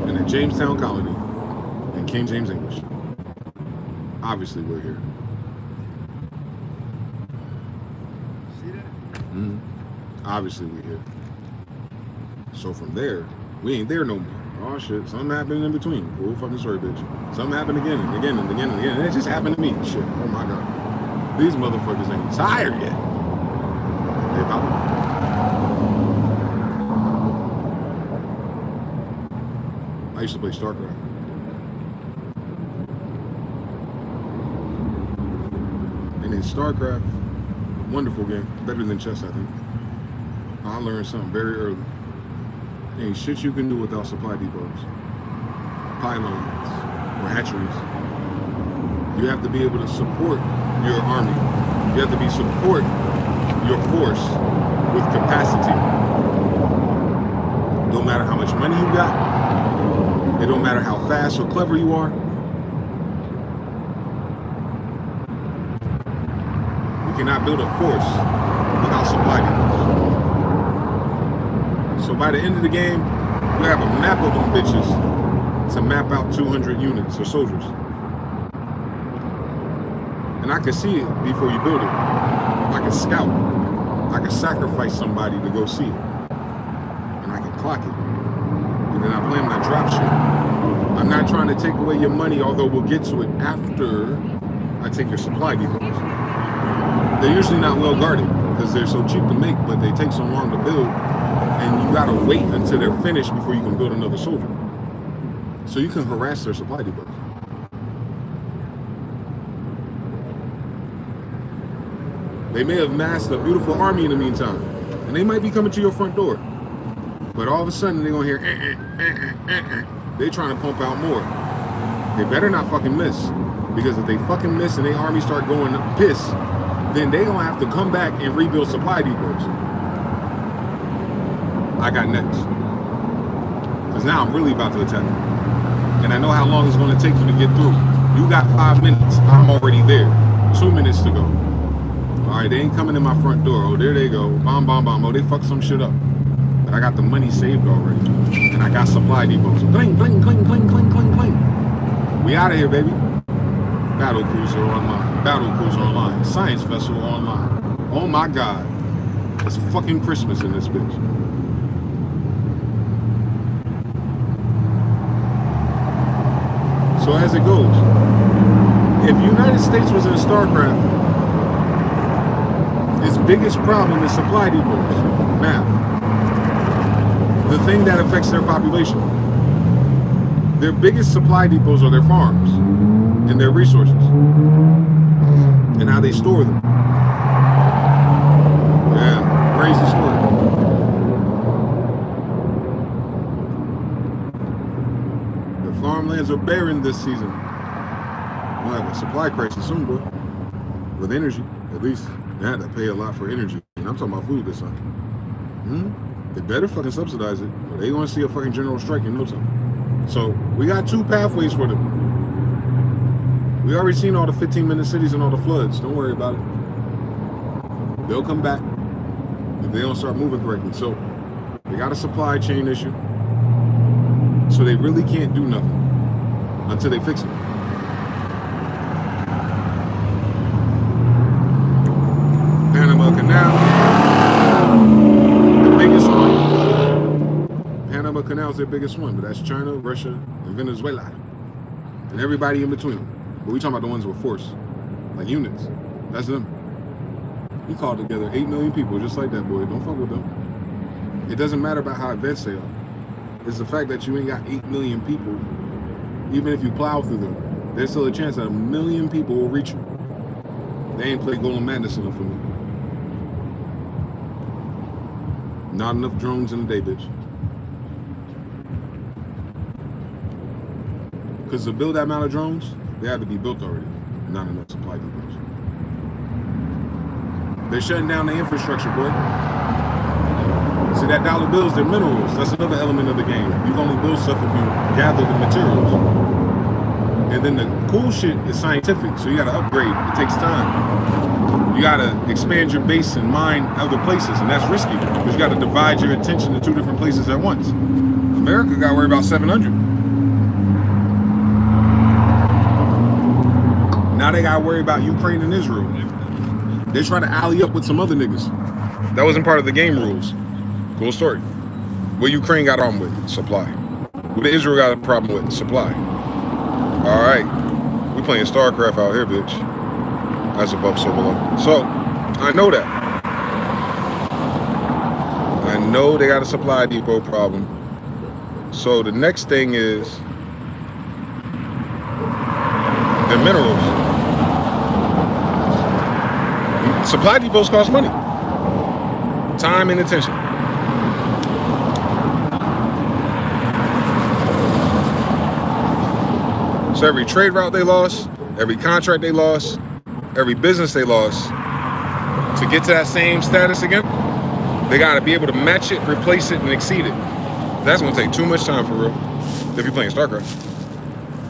and the Jamestown Colony, and King James English. Obviously, we're here. See that? Mm-hmm. Obviously, we're here. So from there, we ain't there no more. Oh shit, something happened in between. Cool fucking story, bitch. Something happened again and again and again and again. And it just happened to me. Shit, oh my god. These motherfuckers ain't tired yet. They about to. I used to play StarCraft. And in StarCraft, wonderful game, better than chess, I think. I learned something very early. Ain't shit you can do without supply depots, pylons, or hatcheries. You have to be able to support your army. You have to support your force with capacity. No matter how much money you got, it don't matter how fast or clever you are. You cannot build a force without supply depots. So by the end of the game, you have a map of them bitches to map out 200 units or soldiers. And I can see it before you build it. I can scout. I can sacrifice somebody to go see it. And I can clock it. And then I plan my drop shit. I'm not trying to take away your money, although we'll get to it after I take your supply depots. They're usually not well guarded because they're so cheap to make, but they take so long to build. And you gotta wait until they're finished before you can build another soldier. So you can harass their supply depots. They may have massed a beautiful army in the meantime, and they might be coming to your front door. But all of a sudden they're gonna hear they trying to pump out more. They better not fucking miss. Because if they fucking miss and their army start going piss, then they gonna have to come back and rebuild supply depots. I got next. Because now I'm really about to attack you. And I know how long it's going to take you to get through. You got 5 minutes. I'm already there. 2 minutes to go. All right, they ain't coming in my front door. Oh, there they go. Bomb, bomb, bomb. Oh, they fucked some shit up. But I got the money saved already. And I got supply depots. Cling, cling, cling, cling, cling, cling, cling. We out of here, baby. Battle cruiser online. Battle cruiser online. Science vessel online. Oh my God. It's fucking Christmas in this bitch. So as it goes, if United States was in StarCraft, its biggest problem is supply depots. Math. The thing that affects their population. Their biggest supply depots are their farms and their resources and how they store them. Yeah, crazy story. The farmlands are barren this season. We'll have a supply crisis soon, bro. With energy, at least. They had to pay a lot for energy. And I'm talking about food this time. They better fucking subsidize it, or they gonna see a fucking general strike in no time. So we got two pathways for them. We already seen all the 15-minute cities and all the floods. Don't worry about it. They'll come back if they don't start moving correctly. So they got a supply chain issue. So they really can't do nothing until they fix it. Panama Canal, the biggest one. Panama Canal is their biggest one, but that's China, Russia, and Venezuela, and everybody in between. But we talking about the ones with force, like units. That's them. He called together 8 million people just like that, boy. Don't fuck with them. It doesn't matter about how advanced they are. It's the fact that you ain't got 8 million people. Even if you plow through them, there's still a chance that 1 million people will reach you. They ain't played Golden Madness enough for me. Not enough drones in the day, bitch. Because to build that amount of drones, they have to be built already. Not enough supply depots. They're shutting down the infrastructure, boy. See, that dollar bills, they're minerals. That's another element of the game. You can only build stuff if you gather the materials. And then the cool shit is scientific, so you gotta upgrade. It takes time. You gotta expand your base and mine other places, and that's risky because you gotta divide your attention to 2 different places at once. America got to worry about 700. Now they gotta worry about Ukraine and Israel. They're trying to ally up with some other niggas. That wasn't part of the game rules. Cool story. What Ukraine got on with? Supply. What Israel got a problem with? Supply. All right. We playing StarCraft out here, bitch. That's above, so below. So, I know that. I know they got a supply depot problem. So the next thing is the minerals. Supply depots cost money. Time and attention. So every trade route they lost, every contract they lost, every business they lost, to get to that same status again, they got to be able to match it, replace it, and exceed it. That's going to take too much time for real. If you're playing StarCraft.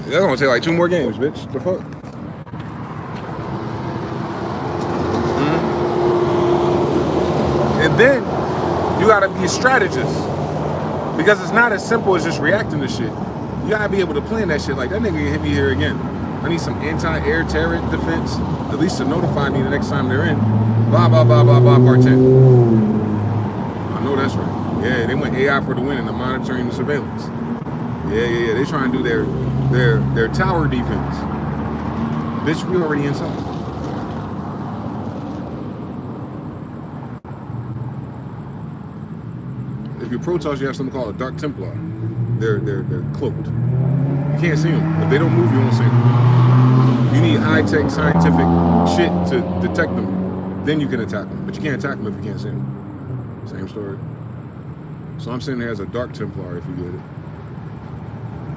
That's going to take like 2 more games, bitch. The fuck? And then you gotta be a strategist, because it's not as simple as just reacting to shit. You gotta be able to plan that shit. Like, that nigga can hit me here again. I need some anti-air terror defense, at least to notify me the next time they're in. Blah, blah, blah, blah, blah, part 10. I know that's right. Yeah, they went AI for the win in the monitoring and surveillance. Yeah. They trying to do their tower defense. Bitch, we already inside. If you Protoss, you have something called a Dark Templar. They're cloaked. You can't see them. If they don't move, you won't see them. You need high-tech scientific shit to detect them. Then you can attack them. But you can't attack them if you can't see them. Same story. So I'm saying there as a Dark Templar, if you get it.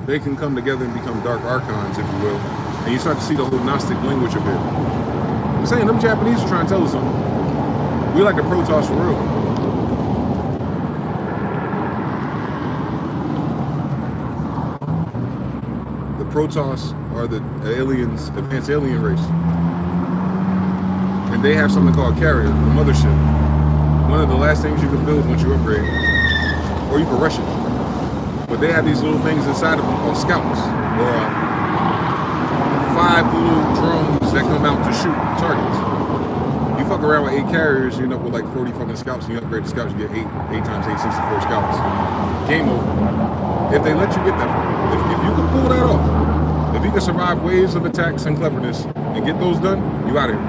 They can come together and become Dark Archons, if you will. And you start to see the whole Gnostic language of it. I'm saying them Japanese are trying to tell us something. We like the Protoss for real. Protoss are the aliens, advanced alien race. And they have something called carrier, the mothership. One of the last things you can build once you upgrade. Or you can rush it. But they have these little things inside of them called scouts. Or 5 little drones that come out to shoot targets. You fuck around with 8 carriers, you end up with like 40 fucking scouts, and you upgrade the scouts, you get 8 times 8, 64 scouts. Game over. If they let you get that far. If you can pull that off, if If you can survive waves of attacks and cleverness and get those done, you out of here.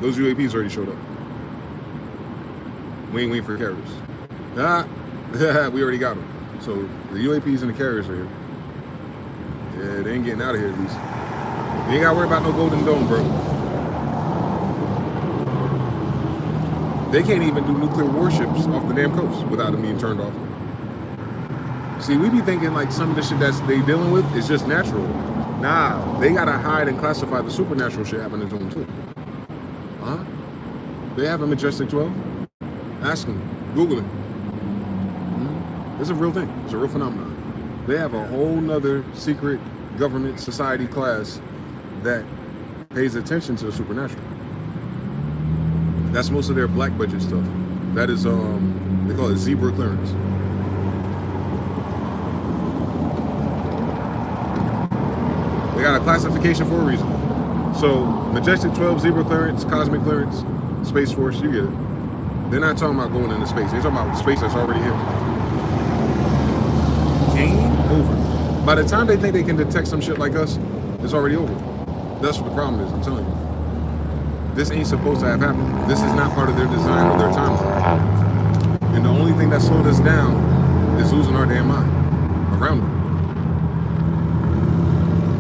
Those UAPs already showed up. We ain't waiting for carriers. We already got them. So the UAPs and the carriers are here. Yeah, they ain't getting out of here at least. You ain't gotta worry about no Golden Dome, bro. They can't even do nuclear warships off the damn coast without them being turned off. See, we be thinking like some of the shit that's they dealing with is just natural. Nah, they gotta hide and classify the supernatural shit happening to them too. Huh? They have a Majestic 12? Ask them. Google it. It's a real thing. It's a real phenomenon. They have a whole nother secret government society class that pays attention to the supernatural. That's most of their black budget stuff. That is, they call it zebra clearance. They got a classification for a reason. So, Majestic 12, zebra clearance, cosmic clearance, Space Force, you get it. They're not talking about going into space. They're talking about space that's already here. Game over. By the time they think they can detect some shit like us, it's already over. That's what the problem is, I'm telling you. This ain't supposed to have happened. This is not part of their design or their timeline. And the only thing that slowed us down is losing our damn mind around them.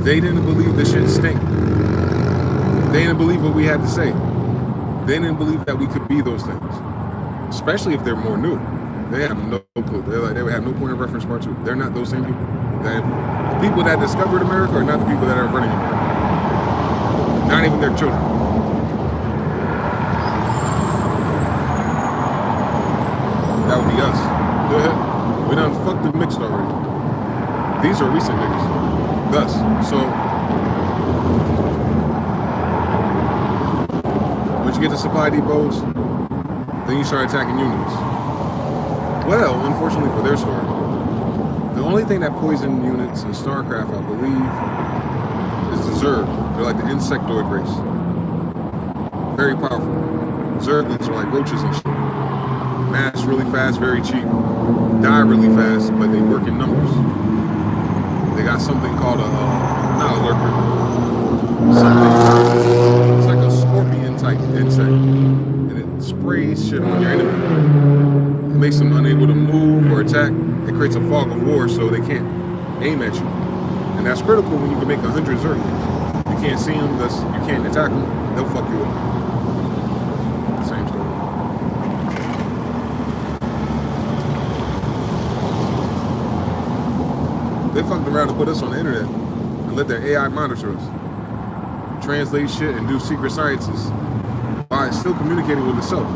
They didn't believe the shit stink. They didn't believe what we had to say. They didn't believe that we could be those things. Especially if they're more new. They have no clue. They would have no point of reference part two. They're not those same people. The people that discovered America are not the people that are running America. Not even their children. That would be us. Go ahead. We done fucked the mixed already. These are recent niggas. Thus. So, once you get to supply depots, then you start attacking units. Well, unfortunately for their story, the only thing that poisoned units in StarCraft, I believe, is the Zerg. They're like the insectoid race. Very powerful. Zerglings are like roaches and shit. Mass really fast, very cheap. Die really fast, but they work in numbers. They got something called a, not a lurker. Something, it's like a scorpion type insect. And it sprays shit on your enemy. It makes them unable to move or attack. It creates a fog of war so they can't aim at you. And that's critical when you can make 100 Zerglings. You can't see them, thus you can't attack them, they'll fuck you up. Same story. They fucked around and put us on the internet and let their AI monitor us. Translate shit and do secret sciences while it's still communicating with itself.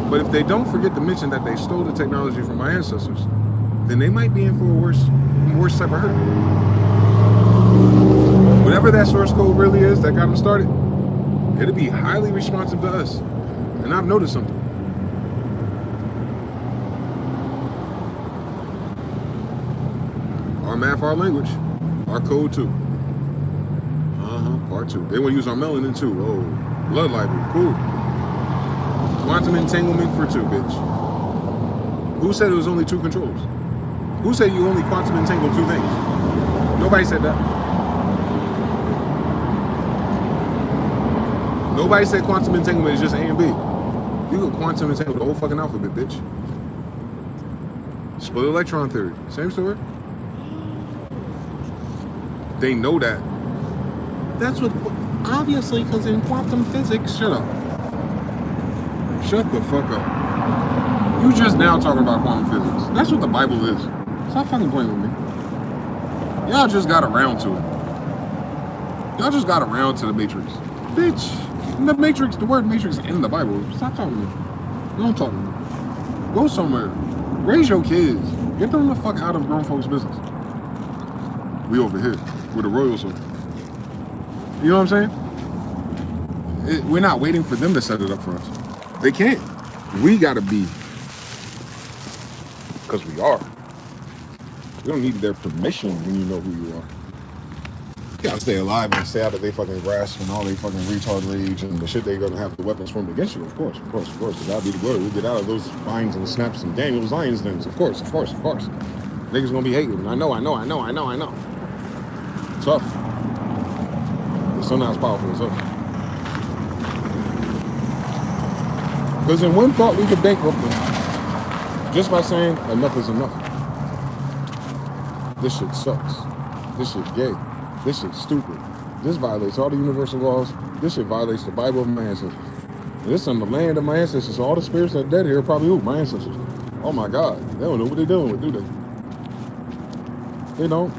But if they don't forget to mention that they stole the technology from my ancestors, then they might be in for a worse type of hurt. Whatever that source code really is that got them started, it'll be highly responsive to us. And I've noticed something. Our math, our language, our code too. Part two. They want to use our melanin too. Oh, blood library, cool. Quantum entanglement for two, bitch. Who said it was only two controls? Who said you only quantum entangle two things? Nobody said that. Nobody said quantum entanglement is just A and B. You can quantum entangle the whole fucking alphabet, bitch. Split electron theory. Same story. They know that. That's what, obviously, because in quantum physics, shut up. Shut the fuck up. You just now talking about quantum physics. That's what the Bible is. Stop fucking playing with me. Y'all just got around to it. Y'all just got around to the Matrix. Bitch, the Matrix, the word Matrix in the Bible. Stop talking to me. Don't talk to me. Go somewhere. Raise your kids. Get them the fuck out of grown folks' business. We over here with the royals. You know what I'm saying? We're not waiting for them to set it up for us. They can't. We gotta be. Because we are. We don't need their permission when you know who you are. gotta stay alive and stay out of their fucking grasp and all their fucking retard rage and the shit they're gonna have the weapons formed against you. Of course. To God be the glory. We'll get out of those vines and snaps and Daniel's lions dens. Of course. Niggas gonna be hating. I know. Tough. It's still not as powerful as us. Because in one thought we could bankrupt them just by saying enough is enough. This shit sucks. This shit gay. This shit's stupid. This violates all the universal laws. This shit violates the Bible of my ancestors. This is on the land of my ancestors. So all the spirits that are dead here are probably who? My ancestors. Oh my God. They don't know what they're dealing with, do they? They don't.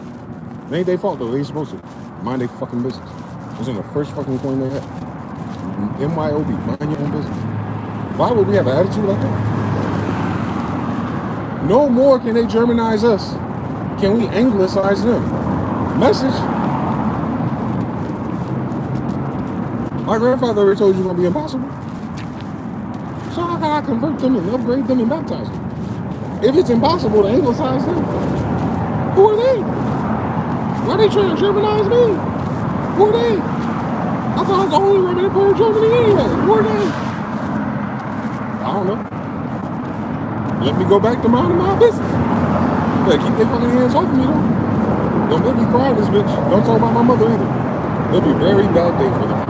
It ain't their fault though. They ain't supposed to. Mind their fucking business. It was in the first fucking coin they had. MYOB. Mind your own business. Why would we have an attitude like that? No more can they Germanize us. Can we Anglicize them? Message. My grandfather ever told you it's gonna be impossible. So how can I convert them and upgrade them and baptize them? If it's impossible to Anglicize them, who are they? Why are they trying to Germanize me? Who are they? I thought I was the only remnant part of Germany anyway. Who are they? I don't know. Let me go back to minding my business. Yeah, keep their fucking hands off of me though. Don't make me cry this bitch. Don't talk about my mother either. It'll be a very bad day for them.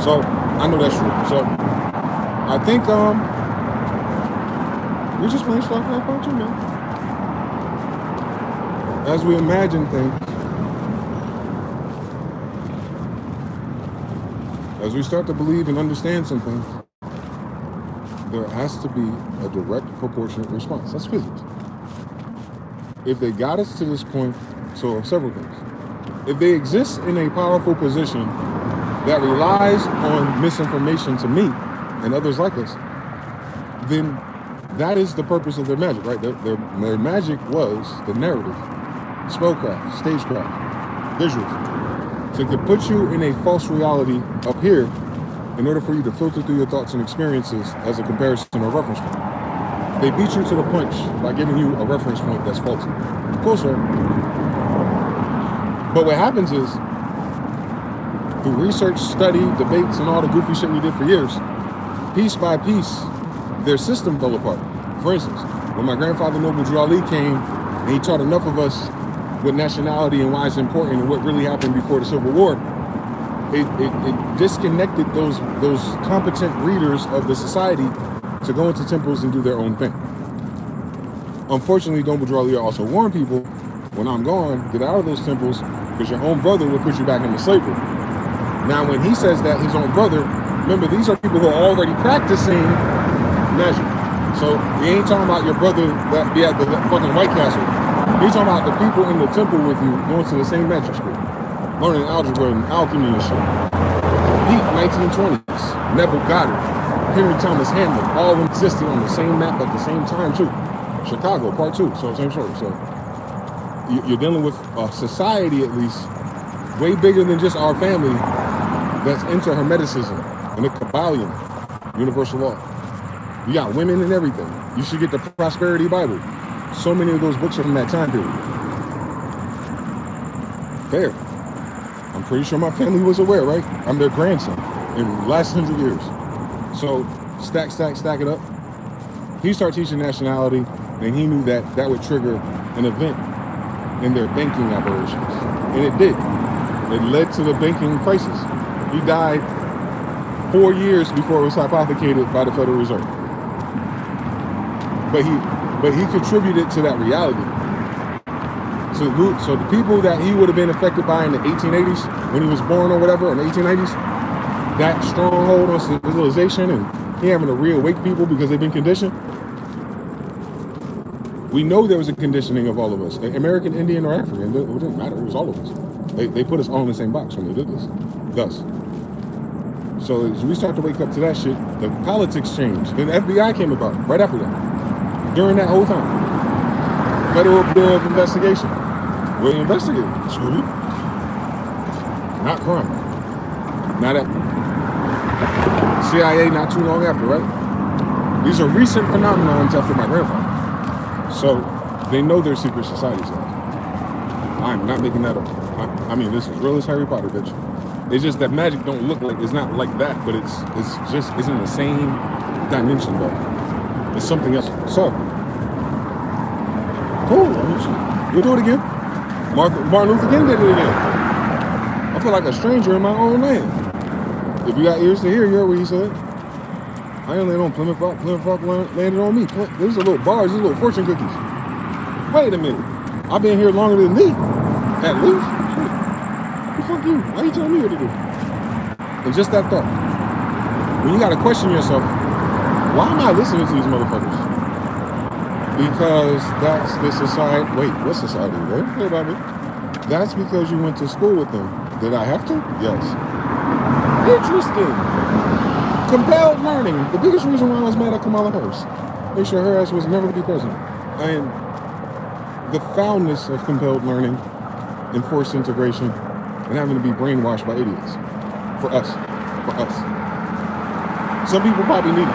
So, I know that's true. So, I think we're just playing StarCraft Part 2, man. As we imagine things, as we start to believe and understand some things, there has to be a direct proportionate response. That's physics. If they got us to this point, so several things. If they exist in a powerful position that relies on misinformation to me and others like us, then that is the purpose of their magic, right? Their magic was the narrative, spellcraft, stagecraft, visuals. So to put you in a false reality up here in order for you to filter through your thoughts and experiences as a comparison or reference point. They beat you to the punch by giving you a reference point that's faulty. Cool, sir. But what happens is, through research, study, debates, and all the goofy shit we did for years, piece by piece, their system fell apart. For instance, when my grandfather Noble Drew Ali came, and he taught enough of us what nationality and why it's important and what really happened before the Civil War, it disconnected those competent readers of the society to go into temples and do their own thing. Unfortunately, Noble Drew Ali also warned people, when I'm gone, get out of those temples, because your own brother will put you back into slavery. Now, when he says that, his own brother, remember, these are people who are already practicing magic. So he ain't talking about your brother that be at the fucking White Castle. He's talking about the people in the temple with you going to the same magic school, learning algebra and alchemy and shit. Peak 1920s, Neville Goddard, Henry Thomas Hamlin, all existed on the same map at the same time too. Chicago, Part 2, so same story. So you're dealing with a society, at least, way bigger than just our family, that's into Hermeticism and the Kabbalion, universal law. You got women and everything. You should get the Prosperity Bible. So many of those books are from that time period. Fair. I'm pretty sure my family was aware, right? I'm their grandson in the last 100 years. So stack it up. He started teaching nationality, and he knew that that would trigger an event in their banking operations. And it did. It led to the banking crisis. He died 4 years before it was hypothecated by the Federal Reserve. But he contributed to that reality. So the people that he would have been affected by in the 1880s, when he was born or whatever, in the 1880s, that stronghold on civilization and he having to reawake people because they've been conditioned. We know there was a conditioning of all of us, American, Indian, or African. It didn't matter. It was all of us. They put us all in the same box when they did this. Thus. So as we start to wake up to that shit, the politics changed. Then the FBI came about right after that. During that whole time. Federal Bureau of Investigation. Well, they investigated. Screw. Not crime. Not at CIA not too long after, right? These are recent phenomenons after my grandfather. So they know their secret societies are. I'm not making that up. I mean, this is real as Harry Potter, bitch. It's just that magic don't look like, it's not like that, but it's in the same dimension, though. It's something else. So, cool. We'll do it again. Martin Luther King did it again. I feel like a stranger in my own land. If you got ears to hear, you heard what he said. I ain't landed on Plymouth Rock. Plymouth Rock landed on me. There's a little bars, these little fortune cookies. Wait a minute. I've been here longer than me, at least. Fuck you. Why you telling me what to do? And just that thought. When you gotta question yourself, why am I listening to these motherfuckers? Because that's the society. Wait, what society? They don't care about me. That's because you went to school with them. Did I have to? Yes. Interesting. Compelled learning. The biggest reason why I was mad at Kamala Harris. Make sure her ass was never to be president. And the foulness of compelled learning, enforced integration, and having to be brainwashed by idiots. For us. Some people probably need it.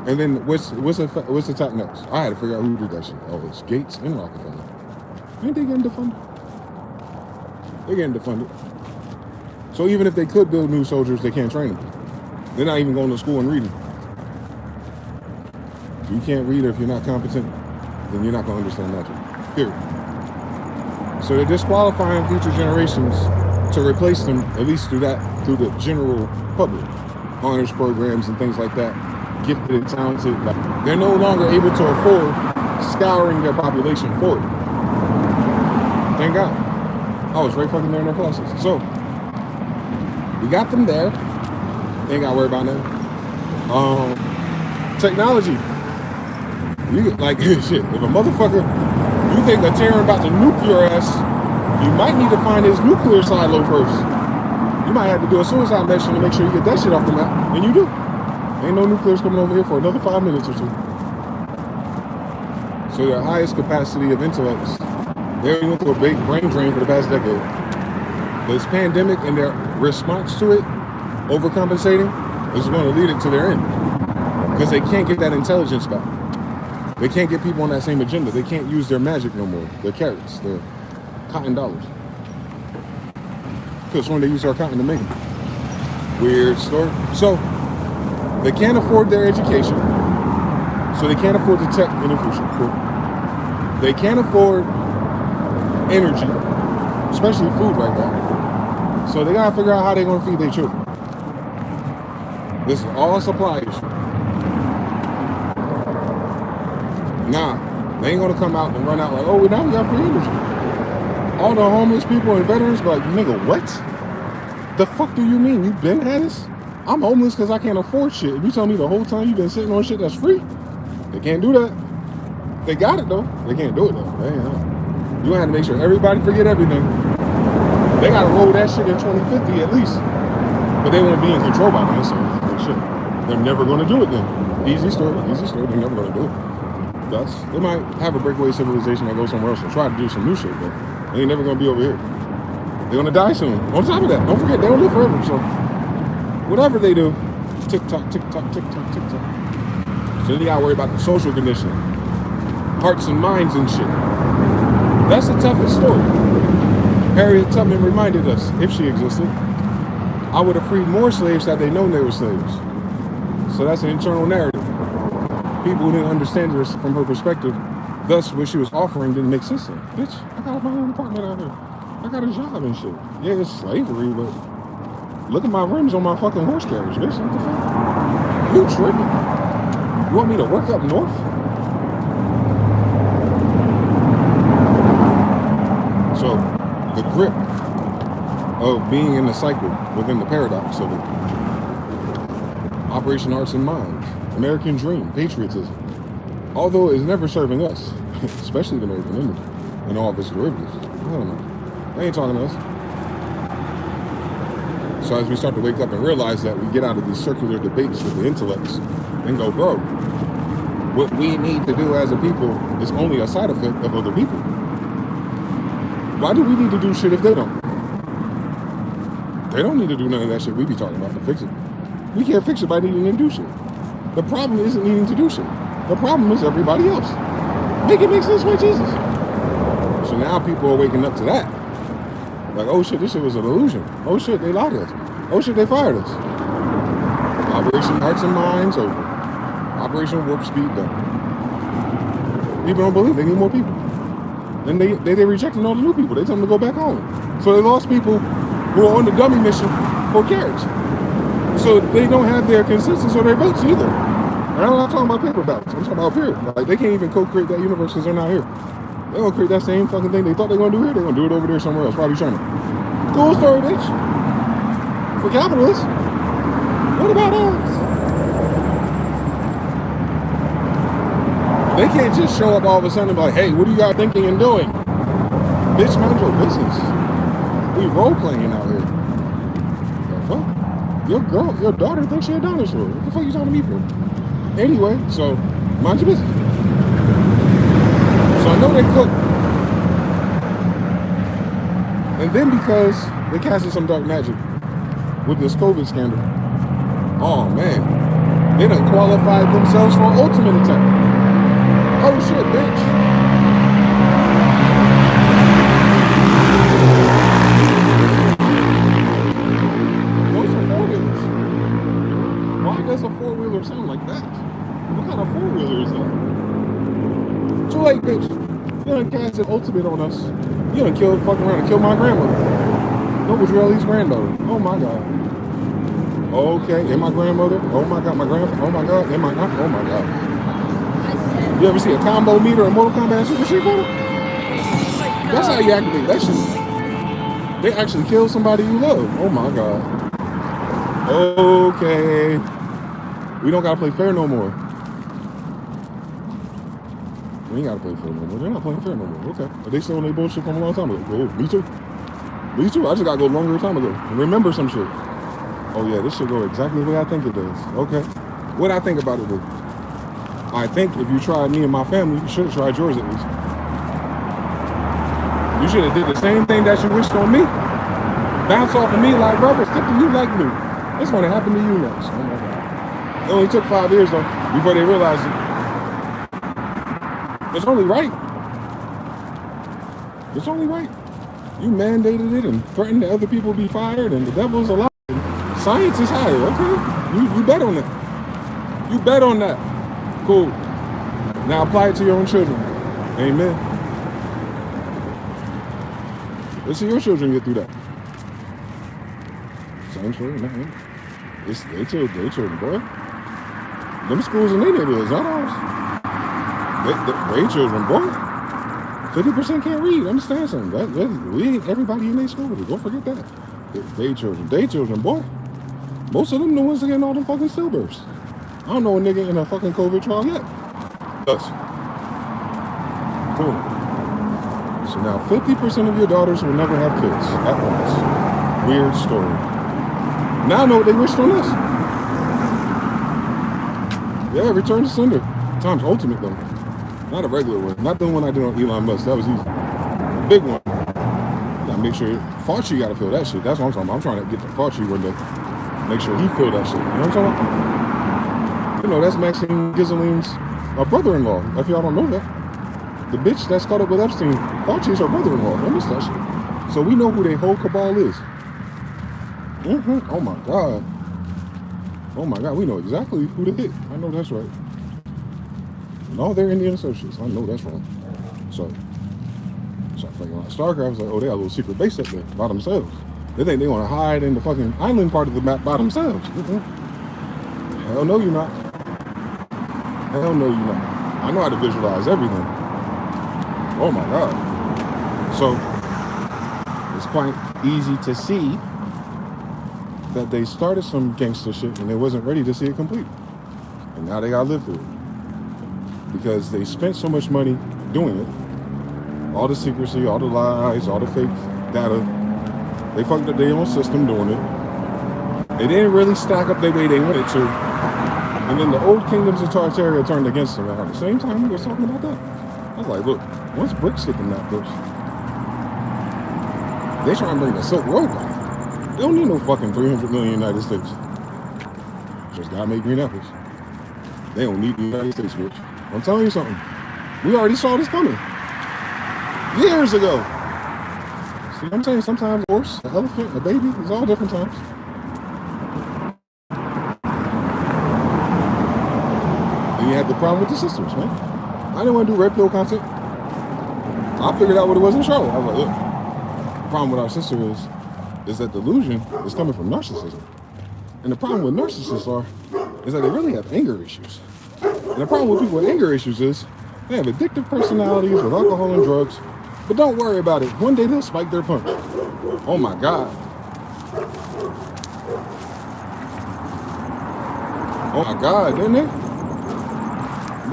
And then what's the top next? I had to figure out who did that shit. Oh, it's Gates and Rockefeller. Ain't they getting defunded? They're getting defunded. So even if they could build new soldiers, they can't train them. They're not even going to school and reading. If you can't read or if you're not competent, then you're not going to understand magic. Period. So they're disqualifying future generations to replace them, at least through the general public. Honors programs and things like that. Gifted and talented. Like, they're no longer able to afford scouring their population for it. Thank God. I was right fucking there in their classes. So, we got them there. They ain't got to worry about nothing. Technology. You get, like, shit, if a motherfucker, you think a terror about to nuke your ass, you might need to find his nuclear silo first. You might have to do a suicide mission to make sure you get that shit off the map. And you do. Ain't no nuclears coming over here for another 5 minutes or 2. So their highest capacity of intellects, they already went through a big brain drain for the past decade. This pandemic and their response to it, overcompensating, is going to lead it to their end. Because they can't get that intelligence back. They can't get people on that same agenda. They can't use their magic no more. Their carrots, their cotton dollars. Because when they use our cotton to make them. Weird story. So, they can't afford their education. So they can't afford the tech in the future. Cool. They can't afford energy, especially food right now. So they gotta figure out how they're gonna feed their children. This is all a supply issue. Nah, they ain't gonna come out and run out like, oh, now we got free energy. All the homeless people and veterans be like, nigga, what? The fuck do you mean? You been had this? I'm homeless because I can't afford shit. You tell me the whole time you've been sitting on shit that's free? They can't do that. They got it though. They can't do it though. You have to make sure everybody forget everything. They gotta roll that shit in 2050 at least. But they won't be in control by then, so shit. They're never gonna do it then. Easy story. They're never gonna do it. They might have a breakaway civilization that goes somewhere else and try to do some new shit, but they ain't never gonna be over here. They're gonna die soon. On top of that, don't forget, they don't live forever, so whatever they do, tick-tock, tick-tock, tick-tock, tick-tock. So then you gotta worry about the social conditioning, hearts and minds and shit. That's the toughest story. Harriet Tubman reminded us, if she existed, I would have freed more slaves had they known they were slaves. So that's an internal narrative. People who didn't understand her from her perspective, thus what she was offering didn't make sense to them. Bitch, I got my own apartment out here. I got a job and shit. Yeah, it's slavery, but look at my rims on my fucking horse carriage, bitch. What the fuck? You tripping? You want me to work up north? So, the grip of being in the cycle within the paradox of it. Operation Hearts and Minds, American Dream, patriotism. Although it's never serving us, especially the American image, and all of its derivatives. I don't know. They ain't talking to us. So as we start to wake up and realize that, we get out of these circular debates with the intellects and go, bro, what we need to do as a people is only a side effect of other people. Why do we need to do shit if they don't? They don't need to do none of that shit we be talking about to fix it. We can't fix it by needing to do shit. The problem isn't needing to do shit. The problem is everybody else. Make it make sense, my Jesus. So now people are waking up to that. Like, oh shit, this shit was an illusion. Oh shit, they lied to us. Oh shit, they fired us. Operation Hearts and Minds over. Operation Warp Speed done. People don't believe they need more people. And they rejecting all the new people. They tell them to go back home. So they lost people who are on the dummy mission for carriage. So they don't have their consensus or their votes either. And I'm not talking about paper ballots. I'm talking about period. Like, they can't even co-create that universe because they're not here. They're gonna create that same fucking thing they thought they were gonna do here. They're gonna do it over there somewhere else, probably China. Cool story, bitch. For capitalists. What about us? They can't just show up all of a sudden and be like, hey, what are you guys thinking and doing? Bitch, mind your business. We role-playing out here. The fuck? Your daughter thinks she a dinosaur. What the fuck are you talking to me for? Anyway, so, mind your business. So I know they cook. And then because they casted some dark magic with this COVID scandal, oh man, they done qualified themselves for ultimate attack. Oh shit, bitch. Those are four-wheelers. Why does a four-wheeler sound like that? What kind of four-wheeler is that? Too late, bitch. You done casted ultimate on us. You done fucking around and kill my grandmother. Noble Drelly's granddaughter. Oh my god. Okay, and my grandmother. Oh my god, my grandfather. Oh my god, and my oh my god. You ever see a combo meter in Mortal Kombat Super Street Fighter? That's how you activate that shit. They actually kill somebody you love. Oh my god. Okay. We don't gotta play fair no more. We ain't gotta play fair no more. They're not playing fair no more. Okay. Are they still on their bullshit from a long time ago? Oh, me too. Me too. I just gotta go longer time ago. Remember some shit. Oh yeah, this should go exactly the way I think it does. Okay. What I think about it though? I think if you tried me and my family, you should have tried yours at least. You should have did the same thing that you wished on me. Bounce off of me like rubber, stick to you like glue. It's gonna happen to you next. Oh my god. It only took 5 years though, before they realized it. It's only right. It's only right. You mandated it and threatened that other people be fired and the devil's alive. Science is higher, okay? You bet on that. You bet on that. Cool. Now apply it to your own children. Amen. Let's see your children get through that. Same story, man. It's they children, boy. Them schools in their neighborhoods, not ours. They children, boy. 50% can't read. Understand something? We ain't everybody in their school. Don't forget that. They children, boy. Most of them the ones that getting all them fucking stillbirths. I don't know a nigga in a fucking COVID trial yet. Us. Cool. So now 50% of your daughters will never have kids at once. Weird story. Now I know what they wished on us. Yeah, return to sender. Times ultimate though. Not a regular one. Not the one I did on Elon Musk. That was easy. The big one. Gotta make sure Fauci gotta feel that shit. That's what I'm talking about. I'm trying to get the Fauci one day. Make sure he feel that shit. You know what I'm talking about? You know, that's Maxine Ghislaine's brother-in-law. If y'all don't know that. The bitch that's caught up with Epstein, Fauci is her brother-in-law. Don't miss that shit. So we know who their whole cabal is. Oh my god. Oh my god, we know exactly who to hit. I know that's right. And all their Indian associates. I know that's wrong. So I'm thinking about StarCraft. I was like, oh, they got a little secret base up there by themselves. They think they want to hide in the fucking island part of the map by themselves. Hell no, you're not. Hell no, you're not. I know how to visualize everything. Oh my god. So it's quite easy to see that they started some gangster shit and they wasn't ready to see it complete. And now they gotta live through it. Because they spent so much money doing it. All the secrecy, all the lies, all the fake data. They fucked up their own system doing it. They didn't really stack up the way they wanted to. And then the old kingdoms of Tartaria turned against them. And at the same time, we were talking about that. I was like, look, once BRICS hit the map first, they trying to bring the Silk Road back. They don't need no fucking 300 million United States. Just gotta make green apples. They don't need the United States, bitch. I'm telling you something. We already saw this coming. Years ago. See what I'm saying? Sometimes a horse, an elephant, a baby, it's all different times. And you had the problem with the sisters, man. I didn't want to do red pill content. I figured out what it was in Charlotte. I was like, look, the problem with our sister is that delusion is coming from narcissism. And the problem with narcissists is that they really have anger issues. And the problem with people with anger issues is they have addictive personalities with alcohol and drugs. But don't worry about it. One day they'll spike their punch. Oh my God. Oh my God, didn't they?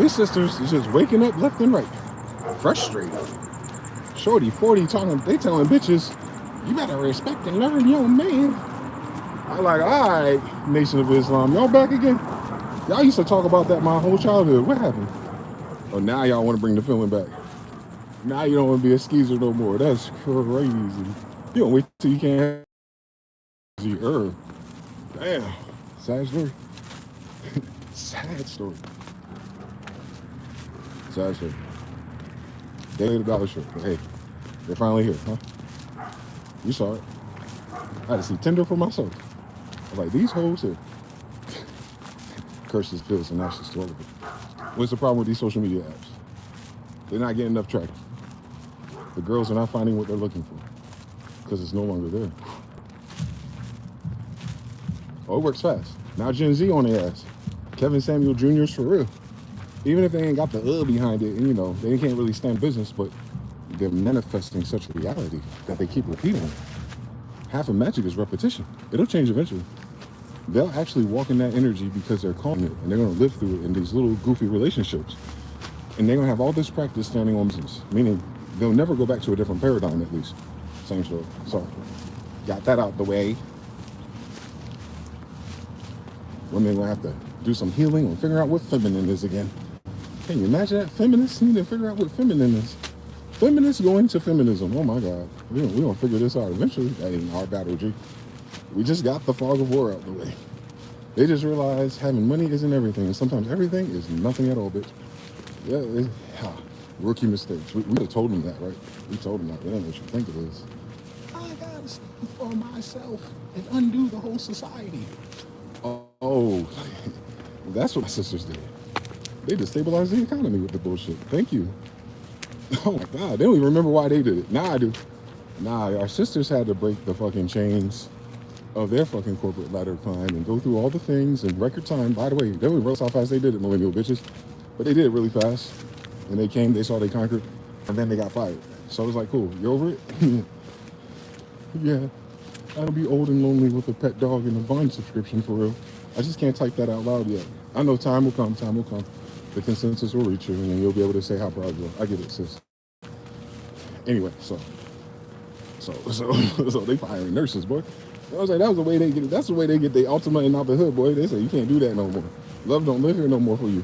These sisters is just waking up left and right. Frustrated. Shorty 40 they telling bitches, you better respect and learn your man. I'm like, all right, Nation of Islam, y'all back again? Y'all used to talk about that my whole childhood. What happened? Oh, now y'all want to bring the feeling back. Now you don't want to be a skeezer no more. That's crazy. You don't wait till you can't have Damn. Sad story. Sad story. Sad story. They laid $1 short, but hey, they're finally here, huh? You saw it. I had to see Tinder for myself. I was like, these hoes here. Curses, pills, and nasty story. What's the problem with these social media apps? They're not getting enough traction. The girls are not finding what they're looking for because it's no longer there. Oh, it works fast. Now Gen Z on their ass. Kevin Samuel Jr.'s for real. Even if they ain't got the behind it, and you know, they can't really stand business, but they're manifesting such a reality that they keep repeating it. Half of magic is repetition. It'll change eventually. They'll actually walk in that energy because they're calling it, and they're going to live through it in these little goofy relationships. And they're going to have all this practice standing on business, meaning they'll never go back to a different paradigm, at least. Same story. So, got that out the way. Women will have to do some healing and figure out what feminine is again. Can you imagine that? Feminists need to figure out what feminine is. Feminists going to feminism. Oh my God. We're going to figure this out eventually. That ain't our battle, G. We just got the fog of war out the way. They just realized having money isn't everything. And sometimes everything is nothing at all, bitch. Yeah, rookie mistakes. We have told them that, right? We told them that. They don't know what you think it is. I got to speak for myself and undo the whole society. Oh, that's what my sisters did. They destabilized the economy with the bullshit. Thank you. Oh my God, they don't even remember why they did it. Nah, I do. Nah, our sisters had to break the fucking chains of their fucking corporate ladder climb and go through all the things in record time. By the way, they only realized how fast they did it, millennial bitches. But they did it really fast. And they came, they saw they conquered, and then they got fired. So it was like, cool, you over it? Yeah, I'll be old and lonely with a pet dog and a Vine subscription for real. I just can't type that out loud yet. I know time will come. The consensus will reach you, and then you'll be able to say how proud you are. I get it, sis. Anyway, so they firing nurses, boy. I was like, that was the way they get it. That's the way they get the ultimate and out the hood, boy. They say you can't do that no more. Love don't live here no more for you.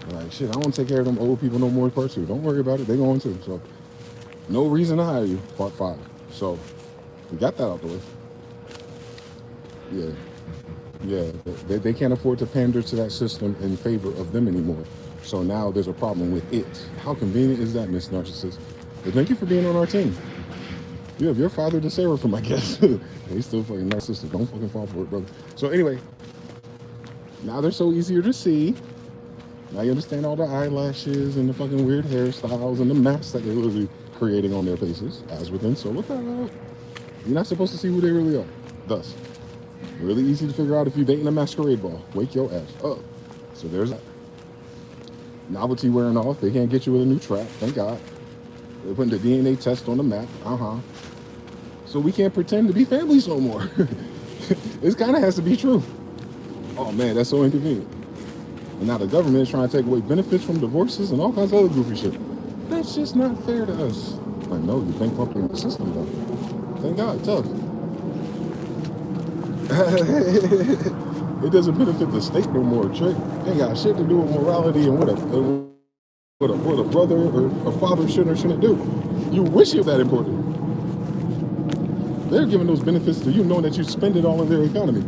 Like, shit, I don't take care of them old people no more, part 2. Don't worry about it. They going to. So, no reason to hire you, part 5. So, we got that out the way. Yeah, they can't afford to pander to that system in favor of them anymore. So now there's a problem with it. How convenient is that, Miss Narcissist? But thank you for being on our team. You have your father to seraphim, I guess. They still fucking narcissistic. Don't fucking fall for it, brother. So anyway, now they're so easier to see. Now you understand all the eyelashes and the fucking weird hairstyles and the masks that they're literally creating on their faces. As within, so without. You're not supposed to see who they really are. Thus, really easy to figure out if you're dating a masquerade ball. Wake your ass up. So there's that. Novelty wearing off. They can't get you with a new trap. Thank God. They're putting the DNA test on the map. So we can't pretend to be families no more. This kind of has to be true. Oh man, that's so inconvenient. And now the government is trying to take away benefits from divorces and all kinds of other goofy shit. That's just not fair to us. I know you bankrupting the system though. Thank God, tough. It doesn't benefit the state no more, trick. Ain't got shit to do with morality and what a brother or a father should or shouldn't do. You wish it was that important. They're giving those benefits to you knowing that you spend it all in their economy.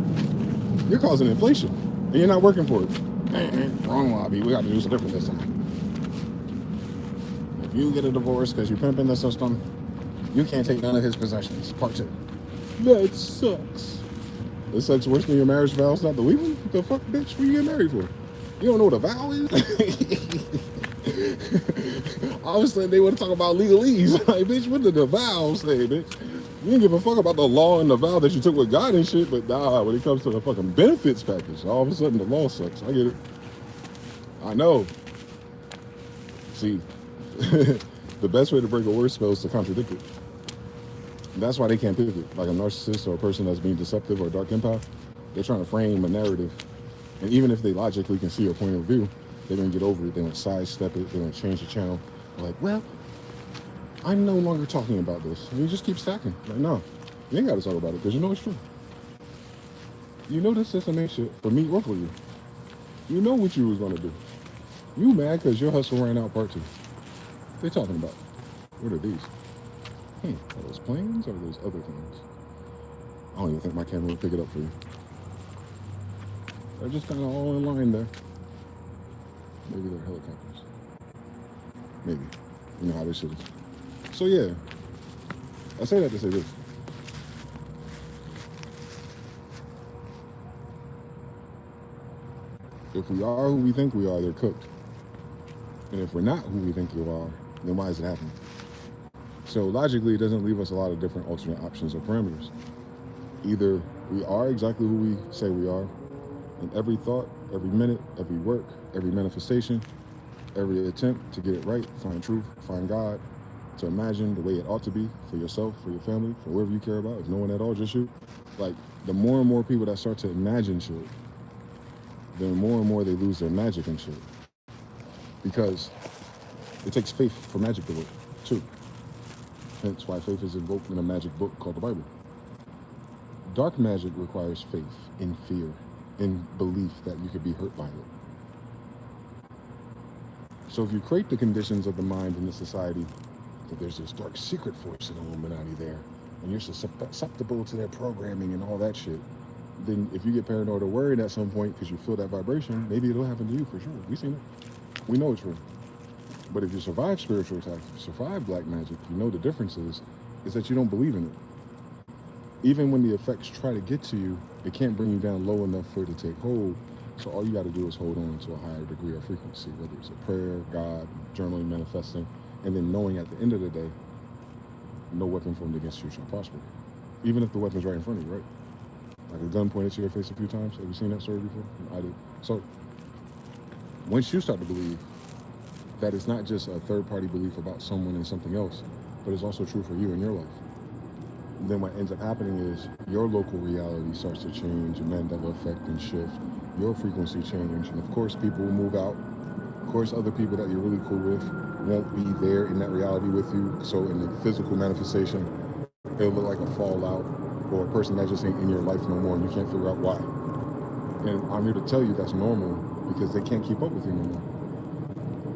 You're causing inflation, and you're not working for it. Wrong lobby. We got to do something different this time. You get a divorce because you pimping the system. You can't take none of his possessions. Part 2. That sucks. It sucks worse than your marriage vows not to leave him? What the fuck, bitch? What you get married for? You don't know what a vow is? Obviously, they want to talk about legalese. Like, bitch, what did the vow say, bitch? You didn't give a fuck about the law and the vow that you took with God and shit, but nah, when it comes to the fucking benefits package, all of a sudden the law sucks. I get it. I know. See, the best way to break a word spell is to contradict it. That's why they can't pivot. Like a narcissist or a person that's being deceptive or a dark empath, they're trying to frame a narrative. And even if they logically can see your point of view, they're going to get over it. They're going to sidestep it. They're going to change the channel. They're like, well, I'm no longer talking about this. And you just keep stacking. Like, no, you ain't got to talk about it because you know it's true. You know this system ain't shit for me or for you. You know what you was going to do. You mad because your hustle ran out part 2. What they talking about? What are these? Are those planes or are those other things? I don't even think my camera will pick it up for you. They're just kind of all in line there. Maybe they're helicopters. Maybe. You know how this shit is. So yeah, I say that to say this. If we are who we think we are, they're cooked. And if we're not who we think we are, then why is it happening? So logically, it doesn't leave us a lot of different alternate options or parameters. Either we are exactly who we say we are, and every thought, every minute, every work, every manifestation, every attempt to get it right, find truth, find God, to imagine the way it ought to be for yourself, for your family, for whoever you care about, if no one at all, just you. Like, the more and more people that start to imagine shit, then more and more they lose their magic and shit. Because it takes faith for magic to work, too. Hence why faith is invoked in a magic book called the Bible. Dark magic requires faith in fear, in belief that you could be hurt by it. So if you create the conditions of the mind in the society, that there's this dark secret force in the Illuminati there, and you're susceptible to their programming and all that shit, then if you get paranoid or worried at some point because you feel that vibration, maybe it'll happen to you for sure. We've seen it. We know it's real. But if you survive spiritual attacks, if you survive black magic, you know the difference is that you don't believe in it. Even when the effects try to get to you, it can't bring you down low enough for it to take hold. So all you got to do is hold on to a higher degree of frequency, whether it's a prayer, God, journaling, manifesting, and then knowing at the end of the day, no weapon formed against you shall prosper. Even if the weapon's right in front of you, right? Like a gun pointed to your face a few times. Have you seen that story before? I did. So once you start to believe that it's not just a third-party belief about someone and something else, but it's also true for you in your life, and then what ends up happening is your local reality starts to change, a Mandela effect and shift, your frequency change, and of course people will move out. Of course other people that you're really cool with won't be there in that reality with you, so in the physical manifestation, it'll look like a fallout or a person that just ain't in your life no more and you can't figure out why. And I'm here to tell you that's normal because they can't keep up with you no more.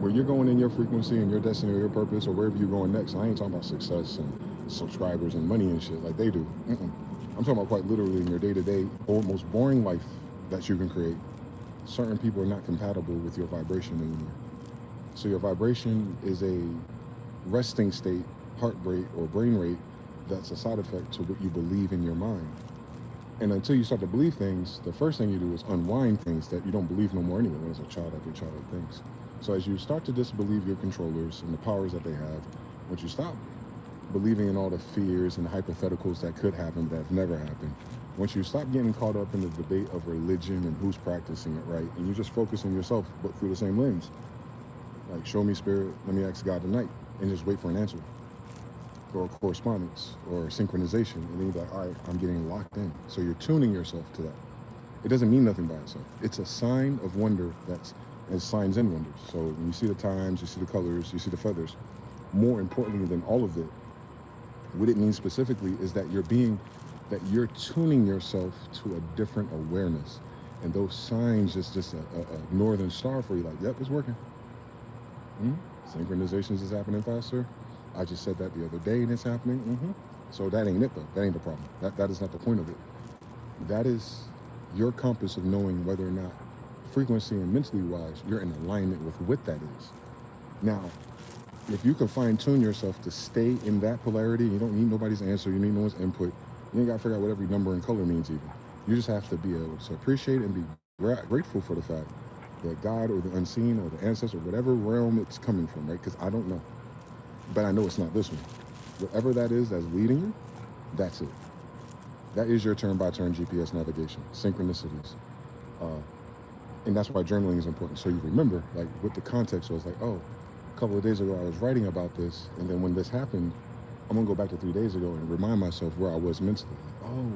Where you're going in your frequency and your destiny or your purpose or wherever you're going next, I ain't talking about success and subscribers and money and shit like they do. I'm talking about quite literally in your day-to-day or most boring life that you can create. Certain people are not compatible with your vibration anymore. So your vibration is a resting state, heart rate or brain rate that's a side effect to what you believe in your mind. And until you start to believe things, the first thing you do is unwind things that you don't believe no more anyway as a child after childhood things. So as you start to disbelieve your controllers and the powers that they have, once you stop believing in all the fears and hypotheticals that could happen that have never happened, once you stop getting caught up in the debate of religion and who's practicing it right, and you just focus on yourself but through the same lens, like show me spirit, let me ask God tonight, and just wait for an answer or correspondence or synchronization, and then you're like, all right, I'm getting locked in. So you're tuning yourself to that. It doesn't mean nothing by itself. It's a sign of wonder that's as signs and wonders. So when you see the times, you see the colors, you see the feathers, more importantly than all of it, what it means specifically is that you're tuning yourself to a different awareness. And those signs just a northern star for you, like, yep, it's working. Synchronizations is happening faster. I just said that the other day and it's happening. So that ain't it though. That ain't the problem. That is not the point of it. That is your compass of knowing whether or not frequency and mentally wise, you're in alignment with what that is. Now, if you can fine tune yourself to stay in that polarity, you don't need nobody's answer, you need no one's input. You ain't got to figure out what every number and color means even. You just have to be able to appreciate and be grateful for the fact that God or the unseen or the ancestor, whatever realm it's coming from, right? Because I don't know, but I know it's not this one. Whatever that is that's leading you, that's it. That is your turn-by-turn GPS navigation, synchronicities. And that's why journaling is important. So you remember, like, with the context, so it's like, oh, a couple of days ago I was writing about this, and then when this happened, I'm gonna go back to 3 days ago and remind myself where I was mentally. Like, oh,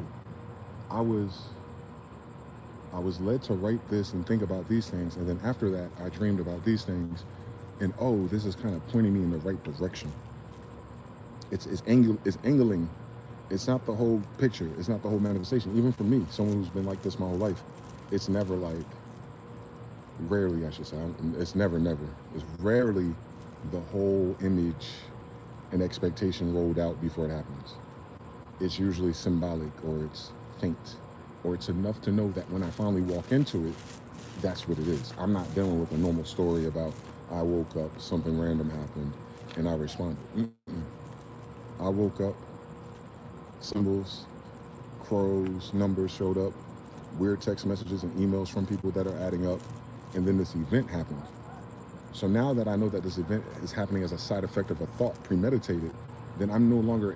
I was led to write this and think about these things, and then after that, I dreamed about these things, and oh, this is kind of pointing me in the right direction. It's angling. It's not the whole picture. It's not the whole manifestation. Even for me, someone who's been like this my whole life, it's never like, rarely I should say, it's never. It's rarely the whole image and expectation rolled out before it happens. It's usually symbolic, or it's faint, or it's enough to know that when I finally walk into it, that's what it is. I'm not dealing with a normal story about I woke up, something random happened, and I responded. I woke up, symbols, crows, numbers showed up, weird text messages and emails from people that are adding up, and then this event happened. So now that I know that this event is happening as a side effect of a thought premeditated, then I'm no longer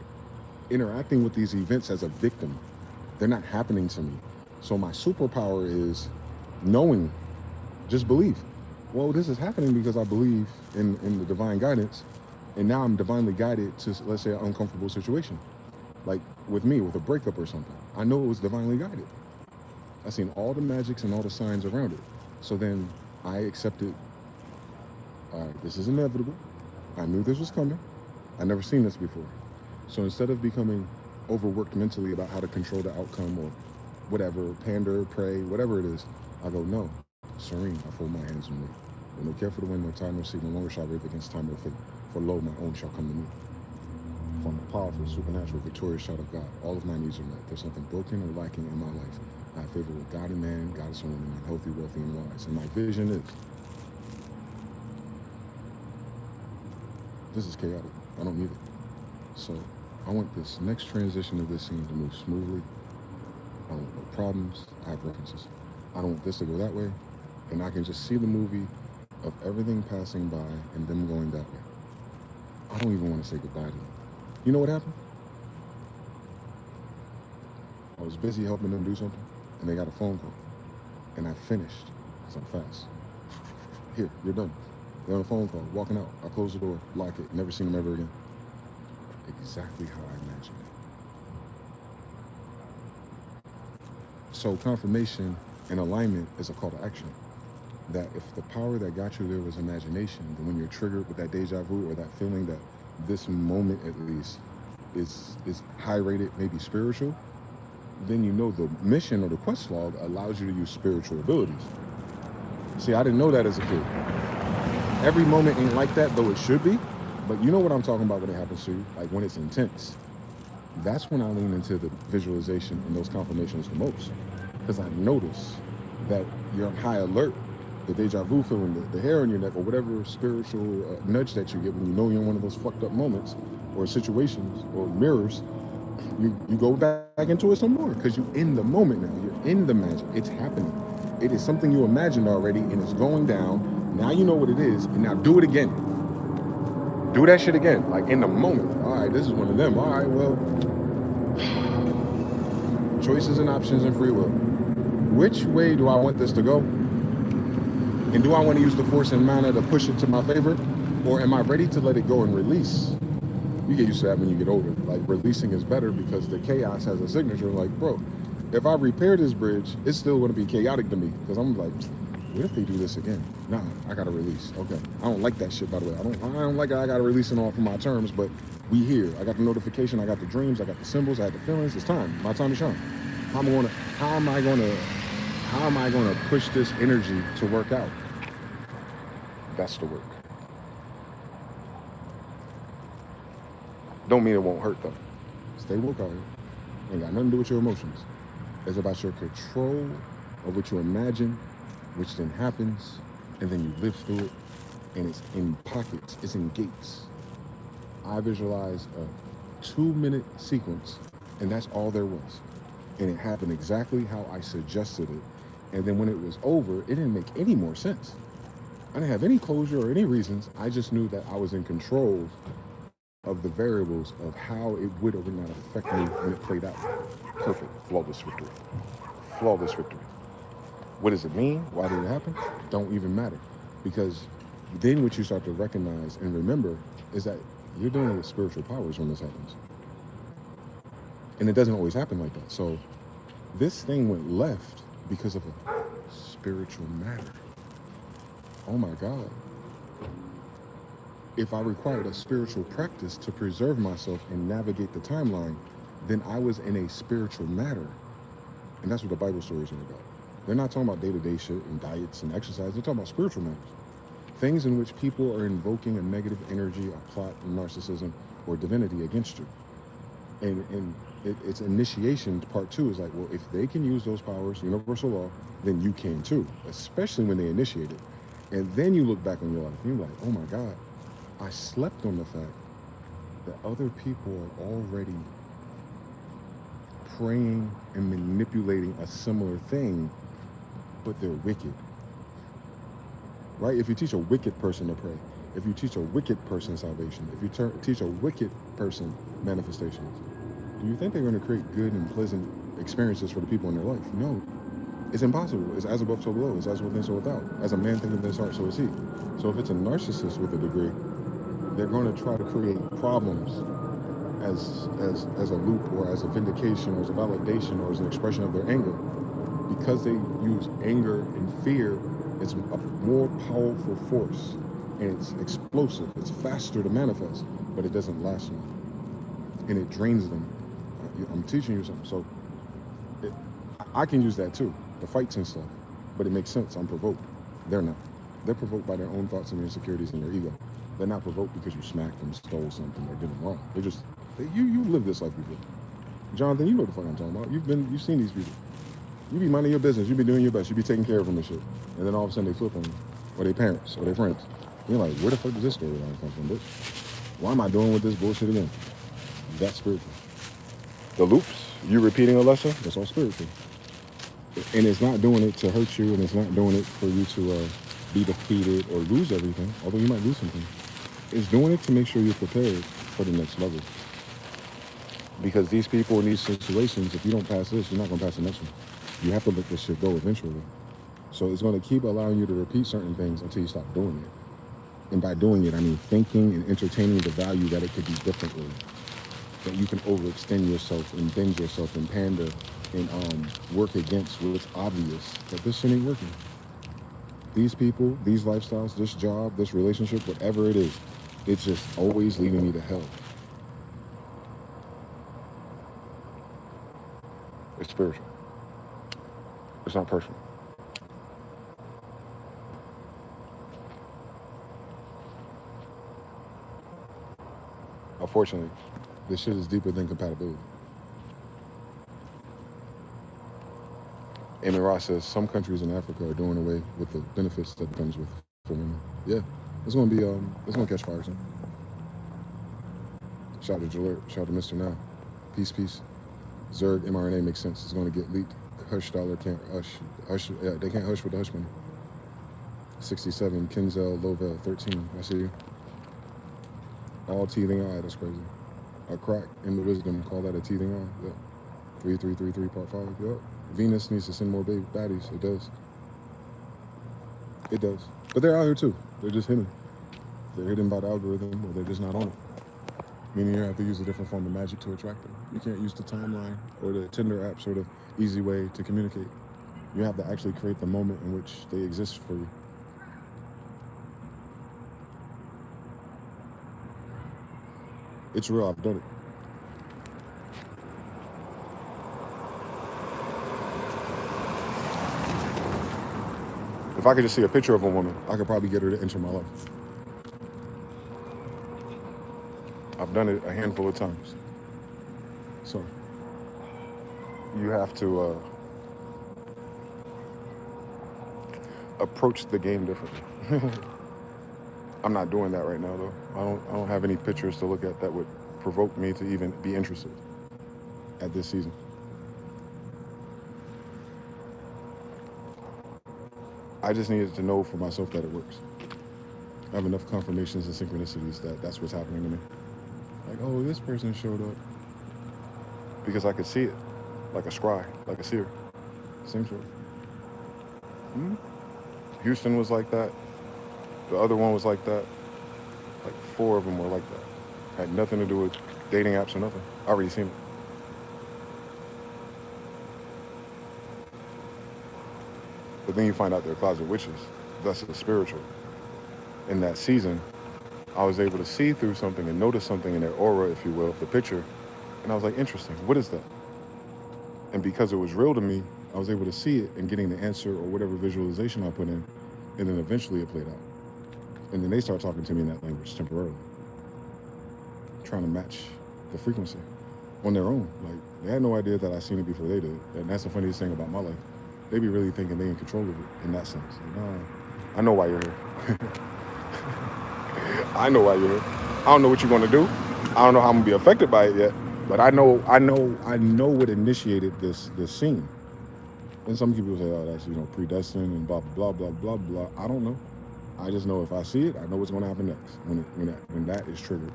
interacting with these events as a victim. They're not happening to me. So my superpower is knowing, just believe. Well, this is happening because I believe in the divine guidance, and now I'm divinely guided to, let's say, an uncomfortable situation. Like with me, with a breakup or something. I know it was divinely guided. I've seen all the magics and all the signs around it. So then I accepted, all right, this is inevitable. I knew this was coming. I never seen this before. So instead of becoming overworked mentally about how to control the outcome or whatever, pander, pray, whatever it is, I go, no, serene, I fold my hands and wait. When no care for the wind, no time, no seed, no longer shall rave against time or fate. For lo, my own shall come to me. From the powerful, supernatural, victorious shout of God, all of my needs are met. There's nothing broken or lacking in my life. I have favor with God and man, goddess and woman, and healthy, wealthy, and wise. And my vision is, this is chaotic. I don't need it. So I want this next transition of this scene to move smoothly. I don't want no problems. I have references. I don't want this to go that way. And I can just see the movie of everything passing by and them going that way. I don't even want to say goodbye to them. You know what happened? I was busy helping them do something, and they got a phone call. And I finished, because I'm fast. Here, you're done. They're on a phone call, walking out. I close the door, lock it, never seen them ever again. Exactly how I imagined it. So confirmation and alignment is a call to action. That if the power that got you there was imagination, then when you're triggered with that deja vu or that feeling that this moment at least is high rated, maybe spiritual, then you know the mission or the quest log allows you to use spiritual abilities. See, I didn't know that as a kid. Every moment ain't like that, though it should be. But you know what I'm talking about when it happens to you, like when it's intense. That's when I lean into the visualization and those confirmations the most. Because I notice that you're on high alert, the deja vu feeling, the hair on your neck, or whatever spiritual nudge that you get when you know you're in one of those fucked up moments or situations or mirrors, you go back into it some more because you're in the moment now. You're in the magic. It's happening. It is something you imagined already and it's going down. Now you know what it is, and now do it again. Do that shit again, like in the moment. All right, this is one of them. All right, well, choices and options and free will. Which way do I want this to go? And do I want to use the force and mana to push it to my favor? Or am I ready to let it go and release? You get used to that when you get older. Like, releasing is better because the chaos has a signature. Like, bro, if I repair this bridge, it's still going to be chaotic to me. Because I'm like, what if they do this again? Nah, I got to release. Okay. I don't like that shit, by the way. I don't like it. I got to release it all for my terms, but we here. I got the notification. I got the dreams. I got the symbols. I had the feelings. It's time. My time is shine. How am I going to push this energy to work out? That's the work. Don't mean it won't hurt though. Stay woke out here. Ain't got nothing to do with your emotions. It's about your control of what you imagine, which then happens, and then you live through it, and it's in pockets, it's in gates. I visualized a 2-minute sequence, and that's all there was. And it happened exactly how I suggested it. And then when it was over, it didn't make any more sense. I didn't have any closure or any reasons. I just knew that I was in control of the variables of how it would or would not affect me when it played out. Perfect, flawless victory. Flawless victory. What does it mean? Why did it happen? Don't even matter. Because then what you start to recognize and remember is that you're dealing with spiritual powers when this happens. And it doesn't always happen like that. So this thing went left because of a spiritual matter. Oh my God. If I required a spiritual practice to preserve myself and navigate the timeline, then I was in a spiritual matter. And that's what the Bible stories are about. They're not talking about day-to-day shit and diets and exercise. They're talking about spiritual matters. Things in which people are invoking a negative energy, a plot, and narcissism, or divinity against you. And it's initiation. Part 2 is like, well, if they can use those powers, universal law, then you can too, especially when they initiate it. And then you look back on your life and you're like, oh my God, I slept on the fact that other people are already praying and manipulating a similar thing, but they're wicked. Right? If you teach a wicked person to pray, if you teach a wicked person salvation, if you teach a wicked person manifestations, do you think they're going to create good and pleasant experiences for the people in their life? No. It's impossible. It's as above, so below. It's as within, so without. As a man thinketh in his heart, so is he. So if it's a narcissist with a degree, they're going to try to create problems as a loop or as a vindication or as a validation or as an expression of their anger. Because they use anger and fear, it's a more powerful force and it's explosive. It's faster to manifest, but it doesn't last long. And it drains them. I'm teaching you something. So I can use that too, the fights and stuff, but it makes sense. I'm provoked. They're not. They're provoked by their own thoughts and their insecurities and their ego. They're not provoked because you smacked them, stole something, or did them wrong. They're just, you lived this life before. Jonathan, you know what the fuck I'm talking about. You've seen these people. You be minding your business. You be doing your best. You be taking care of them and shit. And then all of a sudden they flip on you, or their parents, or their friends. You're like, where the fuck does this storyline come from, bitch? Why am I doing with this bullshit again? That's spiritual. The loops, you repeating a lesson, that's all spiritual. And it's not doing it to hurt you, and it's not doing it for you to be defeated or lose everything, although you might lose something. It's doing it to make sure you're prepared for the next level. Because these people in these situations, if you don't pass this, you're not going to pass the next one. You have to let this shit go eventually. So it's going to keep allowing you to repeat certain things until you stop doing it. And by doing it, I mean thinking and entertaining the value that it could be differently. That you can overextend yourself and bend yourself and pander and work against what's obvious that this shit ain't working. These people, these lifestyles, this job, this relationship, whatever it is, it's just always leading me to hell. It's spiritual. It's not personal. Unfortunately, this shit is deeper than compatibility. Amy Ross says some countries in Africa are doing away with the benefits that comes with for women. Yeah, it's gonna be it's gonna catch fire soon. Shout out to Jalert, shout out to Mr. Now. Peace, peace. Zerg mRNA makes sense. It's gonna get leaked. Hush dollar can't hush. Yeah, they can't hush with the hush money. 67 Kinzel Lovell 13. I see you. All teething eye. That's crazy. A crack in the wisdom. Call that a teething eye. Yep. 3333 part 5. Yep. Venus needs to send more baby baddies. It does. It does. But they're out here too. They're just hidden. They're hidden by the algorithm, or they're just not on it. Meaning you have to use a different form of magic to attract them. You can't use the timeline or the Tinder apps or the easy way to communicate. You have to actually create the moment in which they exist for you. It's real, I've done it. If I could just see a picture of a woman, I could probably get her to enter my life. I've done it a handful of times. So, you have to approach the game differently. I'm not doing that right now, though. I don't have any pictures to look at that would provoke me to even be interested at this season. I just needed to know for myself that it works. I have enough confirmations and synchronicities that that's what's happening to me. Like, oh, this person showed up. Because I could see it, like a scry, like a seer. Same sort. Houston was like that. The other one was like that. Like 4 of them were like that. Had nothing to do with dating apps or nothing. I already seen it. But then you find out they're closet witches. Thus it's spiritual. In that season, I was able to see through something and notice something in their aura, if you will, the picture. And I was like, interesting, what is that? And because it was real to me, I was able to see it and getting the answer or whatever visualization I put in, and then eventually it played out. And then they start talking to me in that language temporarily, trying to match the frequency on their own. Like, they had no idea that I seen it before they did. And that's the funniest thing about my life. They be really thinking they in control of it in that sense. Like, nah, I know why you're here. I know why you're here. I don't know what you're gonna do. I don't know how I'm gonna be affected by it yet, but I know what initiated this scene. And some people say, oh, that's predestined and blah blah blah blah blah blah. I don't know. I just know if I see it, I know what's gonna happen next when that is triggered.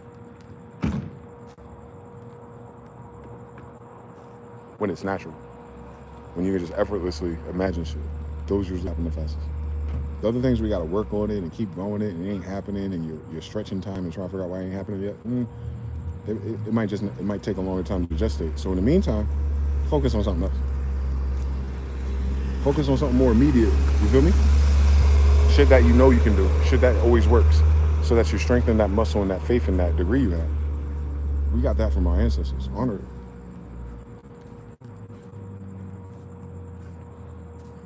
When it's natural. When you can just effortlessly imagine shit. Those usually happen the fastest. The other things we gotta work on it and keep growing it and it ain't happening and you're stretching time and trying to figure out why it ain't happening yet. It might take a longer time to gestate. So in the meantime, focus on something else. Focus on something more immediate. You feel me? Shit that you know you can do. Shit that always works. So that you strengthen that muscle and that faith in that degree you have. We got that from our ancestors. Honor it.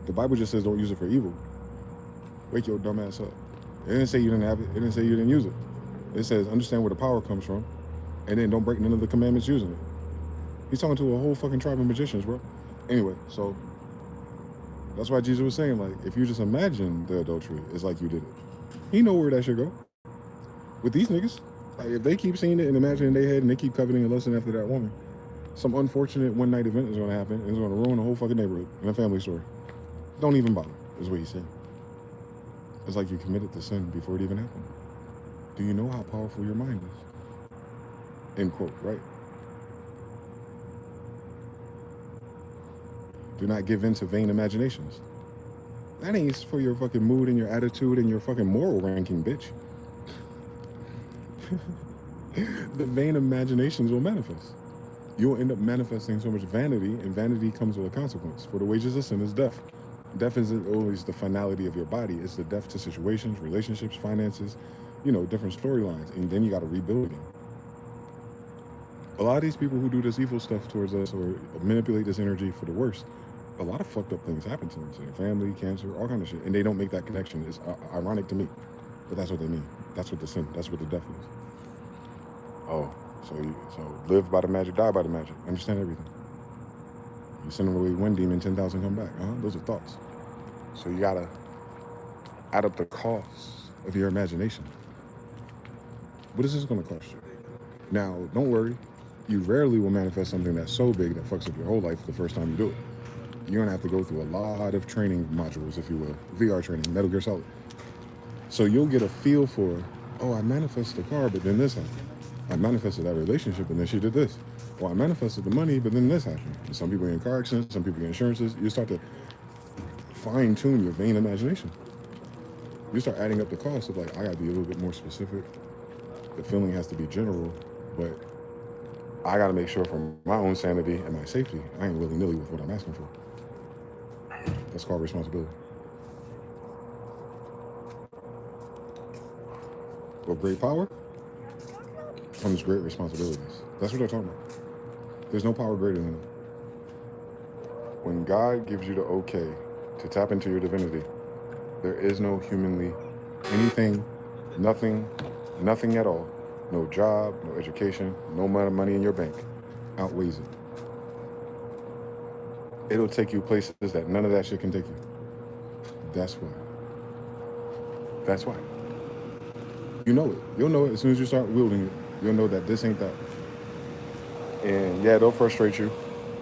The Bible just says don't use it for evil. Wake your dumb ass up. It didn't say you didn't have it. It didn't say you didn't use it. It says understand where the power comes from, and then don't break none of the commandments using it. He's talking to a whole fucking tribe of magicians, bro. Anyway, so that's why Jesus was saying, like, if you just imagine the adultery, it's like you did it. He know where that should go. With these niggas, like, if they keep seeing it and imagining in their head and they keep coveting and lusting after that woman, some unfortunate one-night event is going to happen and it's going to ruin the whole fucking neighborhood and a family story. Don't even bother, is what he said. It's like you committed the sin before it even happened. Do you know how powerful your mind is? End quote, right? Do not give in to vain imaginations. That ain't for your fucking mood and your attitude and your fucking moral ranking, bitch. The vain imaginations will manifest. You'll end up manifesting so much vanity, and vanity comes with a consequence. For the wages of sin is death. Death isn't always the finality of your body. It's the death to situations, relationships, finances, different storylines. And then you got to rebuild again. A lot of these people who do this evil stuff towards us or manipulate this energy for the worst, a lot of fucked up things happen to them, to their family, cancer, all kind of shit. And they don't make that connection. It's ironic to me, but that's what they mean. That's what the sin, that's what the death is. Oh, so live by the magic, die by the magic. Understand everything. You send away one demon, 10,000 come back. Those are thoughts. So you gotta add up the cost of your imagination. What is this gonna cost you? Now, don't worry. You rarely will manifest something that's so big that fucks up your whole life the first time you do it. You're gonna have to go through a lot of training modules, if you will. VR training, Metal Gear Solid. So you'll get a feel for, oh, I manifested the car, but then this happened. I manifested that relationship, and then she did this. Well, I manifested the money, but then this happened. And some people get in car accidents, some people get insurances. You start to fine-tune your vain imagination. You start adding up the cost of, like, I gotta be a little bit more specific. The feeling has to be general, but I gotta make sure for my own sanity and my safety, I ain't willy-nilly with what I'm asking for. That's called responsibility. With great power comes great responsibilities. That's what they're talking about. There's no power greater than it. When God gives you the okay to tap into your divinity, there is no humanly anything, nothing at all, no job, no education, no money in your bank outweighs it. It'll take you places that none of that shit can take you. That's why. You know it. You'll know it as soon as you start wielding it. You'll know that this ain't that. And yeah, they'll frustrate you.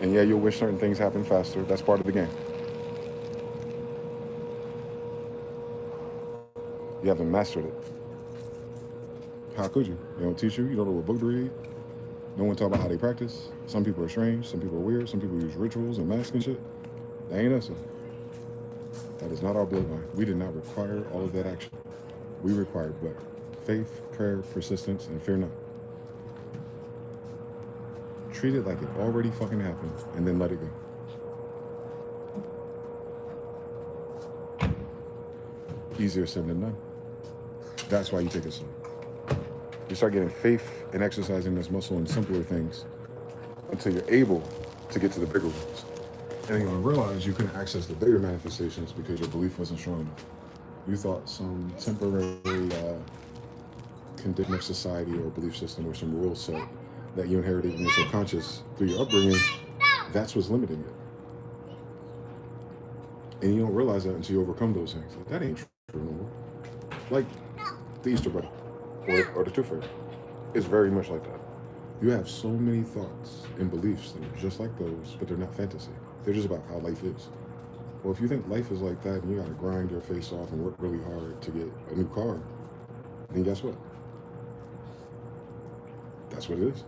And yeah, you'll wish certain things happen faster. That's part of the game. You haven't mastered it. How could you? They don't teach you. You don't know what book to read. No one talk about how they practice. Some people are strange. Some people are weird. Some people use rituals and masks and shit. That ain't us. That is not our bloodline. We did not require all of that action. We required what? Faith, prayer, persistence, and fear not. Treat it like it already fucking happened, and then let it go. Easier said than done. That's why you take it slow. You start getting faith and exercising this muscle in simpler things until you're able to get to the bigger ones. And then you're gonna realize you couldn't access the bigger manifestations because your belief wasn't strong enough. You thought some temporary condition of society or belief system or some rule set that you inherited in your subconscious through your upbringing, that's what's limiting it. And you don't realize that until you overcome those things. Like, that ain't true no more. Like the Easter Bunny or the Tooth Fairy. It's very much like that. You have so many thoughts and beliefs that are just like those, but they're not fantasy. They're just about how life is. Well, if you think life is like that and you gotta grind your face off and work really hard to get a new car, then guess what? That's what it is.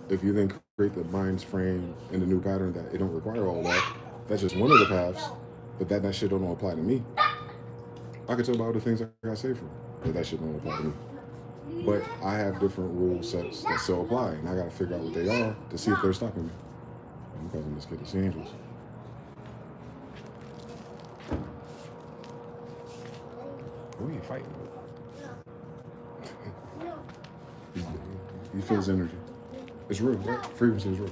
If you then create the mind's frame in the new pattern that it don't require all that, that's just one of the paths, but that shit don't apply to me. I can tell about other things I got saved from, but that shit don't apply to me. But I have different rule sets that still apply, and I gotta figure out what they are to see if they're stopping me. I'm causing this kid to see angels. Who are you fighting with? He feels energy. It's real, right? Frequency is real.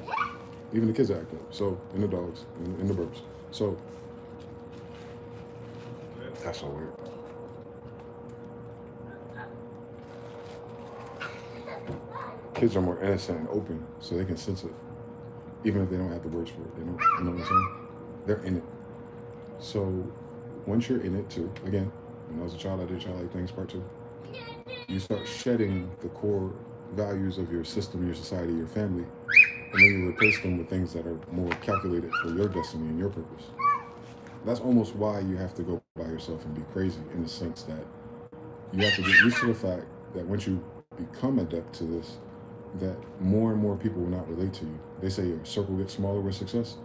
Even the kids act up. So, and the dogs, and the birds. So, that's so weird. Kids are more innocent and open, so they can sense it. Even if they don't have the words for it. They don't, you know what I'm saying? They're in it. So, once you're in it too, again, when I was a child, I did childlike things, part 2. You start shedding the core values of your system, your society, your family, and then you replace them with things that are more calculated for your destiny and your purpose. That's almost why you have to go by yourself and be crazy, in the sense that you have to get used to the fact that once you become adept to this, that more and more people will not relate to you. They say your circle gets smaller with success.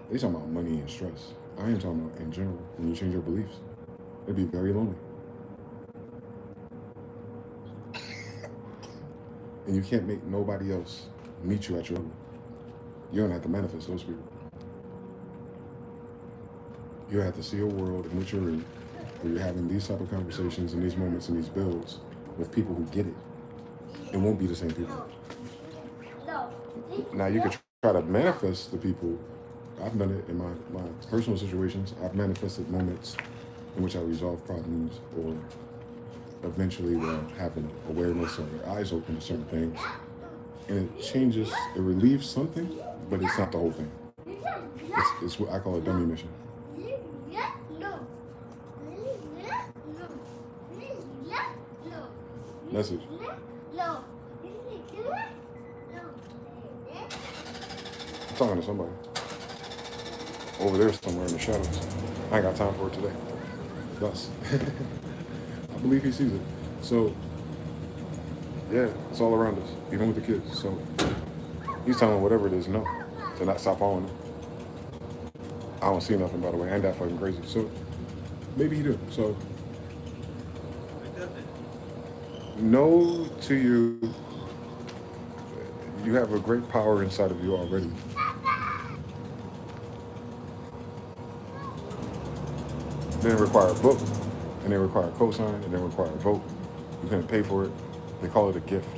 They talking about money and stress. I am talking about in general, when you change your beliefs. It'd be very lonely. And you can't make nobody else meet you at your level. You don't have to manifest those people. You have to see a world in which you're in, where you're having these type of conversations and these moments and these builds with people who get it. It won't be the same people. Now you could try to manifest the people. I've done it in my personal situations. I've manifested moments in which I resolve problems or eventually have an awareness or your eyes open to certain things. And it changes, it relieves something, but it's not the whole thing. It's what I call a dummy mission. Message. I'm talking to somebody. Over there somewhere in the shadows. I ain't got time for it today. Thus. I believe he sees it. So, yeah, it's all around us, even with the kids. So, he's telling whatever it is no, to not stop following him. I don't see nothing, by the way. I ain't that fucking crazy. So, maybe he do. So, know to you, you have a great power inside of you already. It didn't require a book, and they require a cosign, and they require a vote. You couldn't pay for it. They call it a gift.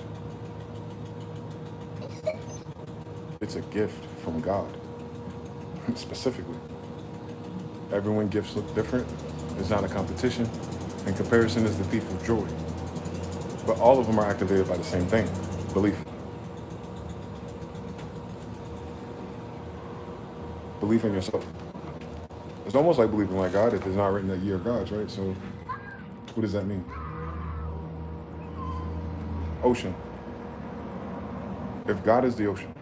It's a gift from God, specifically. Everyone's gifts look different. It's not a competition, and comparison is the thief of joy. But all of them are activated by the same thing, belief. Belief in yourself. It's almost like believing like God if it's not written that ye are gods, right? So what does that mean? Ocean. If God is the ocean,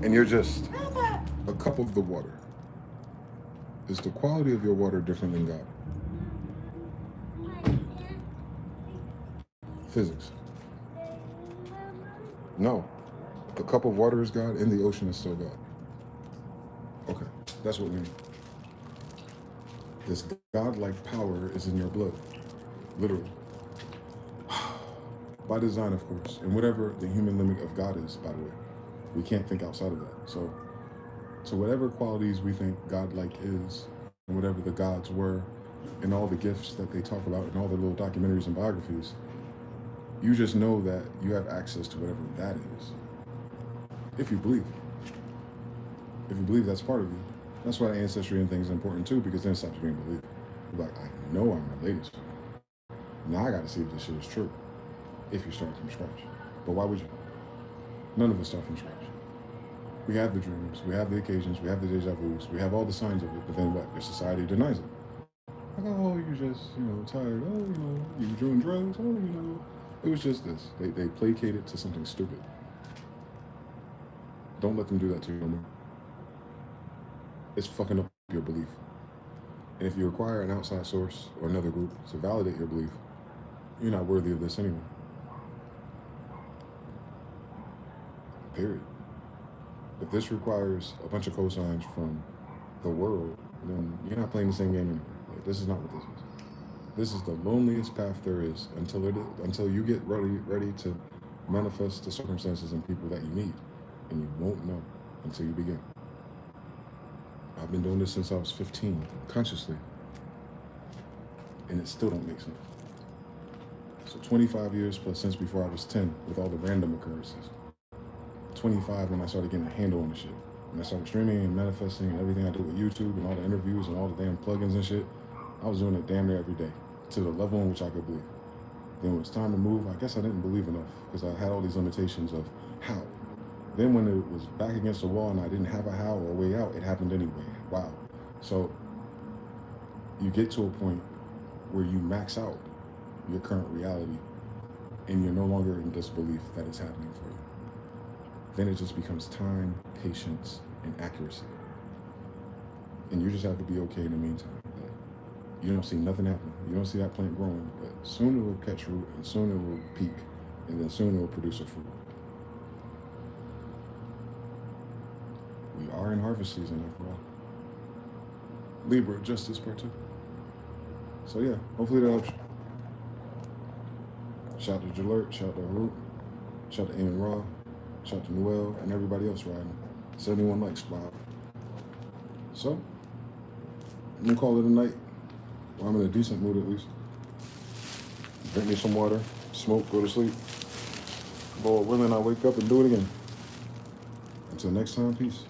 and you're just a cup of the water, is the quality of your water different than God? Physics. No. The cup of water is God and the ocean is still God. Okay, that's what we mean. This God-like power is in your blood, literally. By design, of course, and whatever the human limit of God is, by the way. We can't think outside of that. So whatever qualities we think God-like is, and whatever the gods were, and all the gifts that they talk about in all the little documentaries and biographies, you just know that you have access to whatever that is. If you believe. If you believe that's part of you. That's why ancestry and things are important too, because then it stops being belief. You're like, I know I'm related to you. Now I gotta see if this shit is true. If you start from scratch. But why would you? None of us start from scratch. We have the dreams, we have the occasions, we have the deja vus, we have all the signs of it, but then what? Your society denies it. Like, oh, you're just, tired. Oh, you were doing drugs. Oh, it was just this. They placate it to something stupid. Don't let them do that to you no more. It's fucking up your belief. And if you require an outside source or another group to validate your belief, you're not worthy of this anyway. Period. If this requires a bunch of cosigns from the world, then you're not playing the same game anymore. Like, this is not what this is. This is the loneliest path there is until you get ready to manifest the circumstances and people that you need, and you won't know until you begin. I've been doing this since I was 15, consciously, and it still don't make sense. So 25 years plus since before I was 10, with all the random occurrences. 25 when I started getting a handle on the shit. When I started streaming and manifesting and everything I do with YouTube and all the interviews and all the damn plugins and shit, I was doing it damn near every day to the level in which I could believe. Then when it was time to move, I guess I didn't believe enough because I had all these limitations of how. Then when it was back against the wall and I didn't have a how or a way out, it happened anyway. Wow. So you get to a point where you max out your current reality and you're no longer in disbelief that it's happening for you. Then it just becomes time, patience, and accuracy. And you just have to be okay in the meantime. You don't see nothing happening. You don't see that plant growing, but soon it will catch root, and soon it will peak, and then soon it will produce a fruit. We are in harvest season after all. Libra, Justice Part 2. So yeah, hopefully that helps you. Shout out to Jalert, shout out to Harut, shout out to Eamon Ra, shout out to Noel, and everybody else riding. 71 likes, wow. So, I'm gonna call it a night. Well, I'm in a decent mood at least. Drink me some water, smoke, go to sleep. Lord willing, I'll wake up and do it again. Until next time, peace.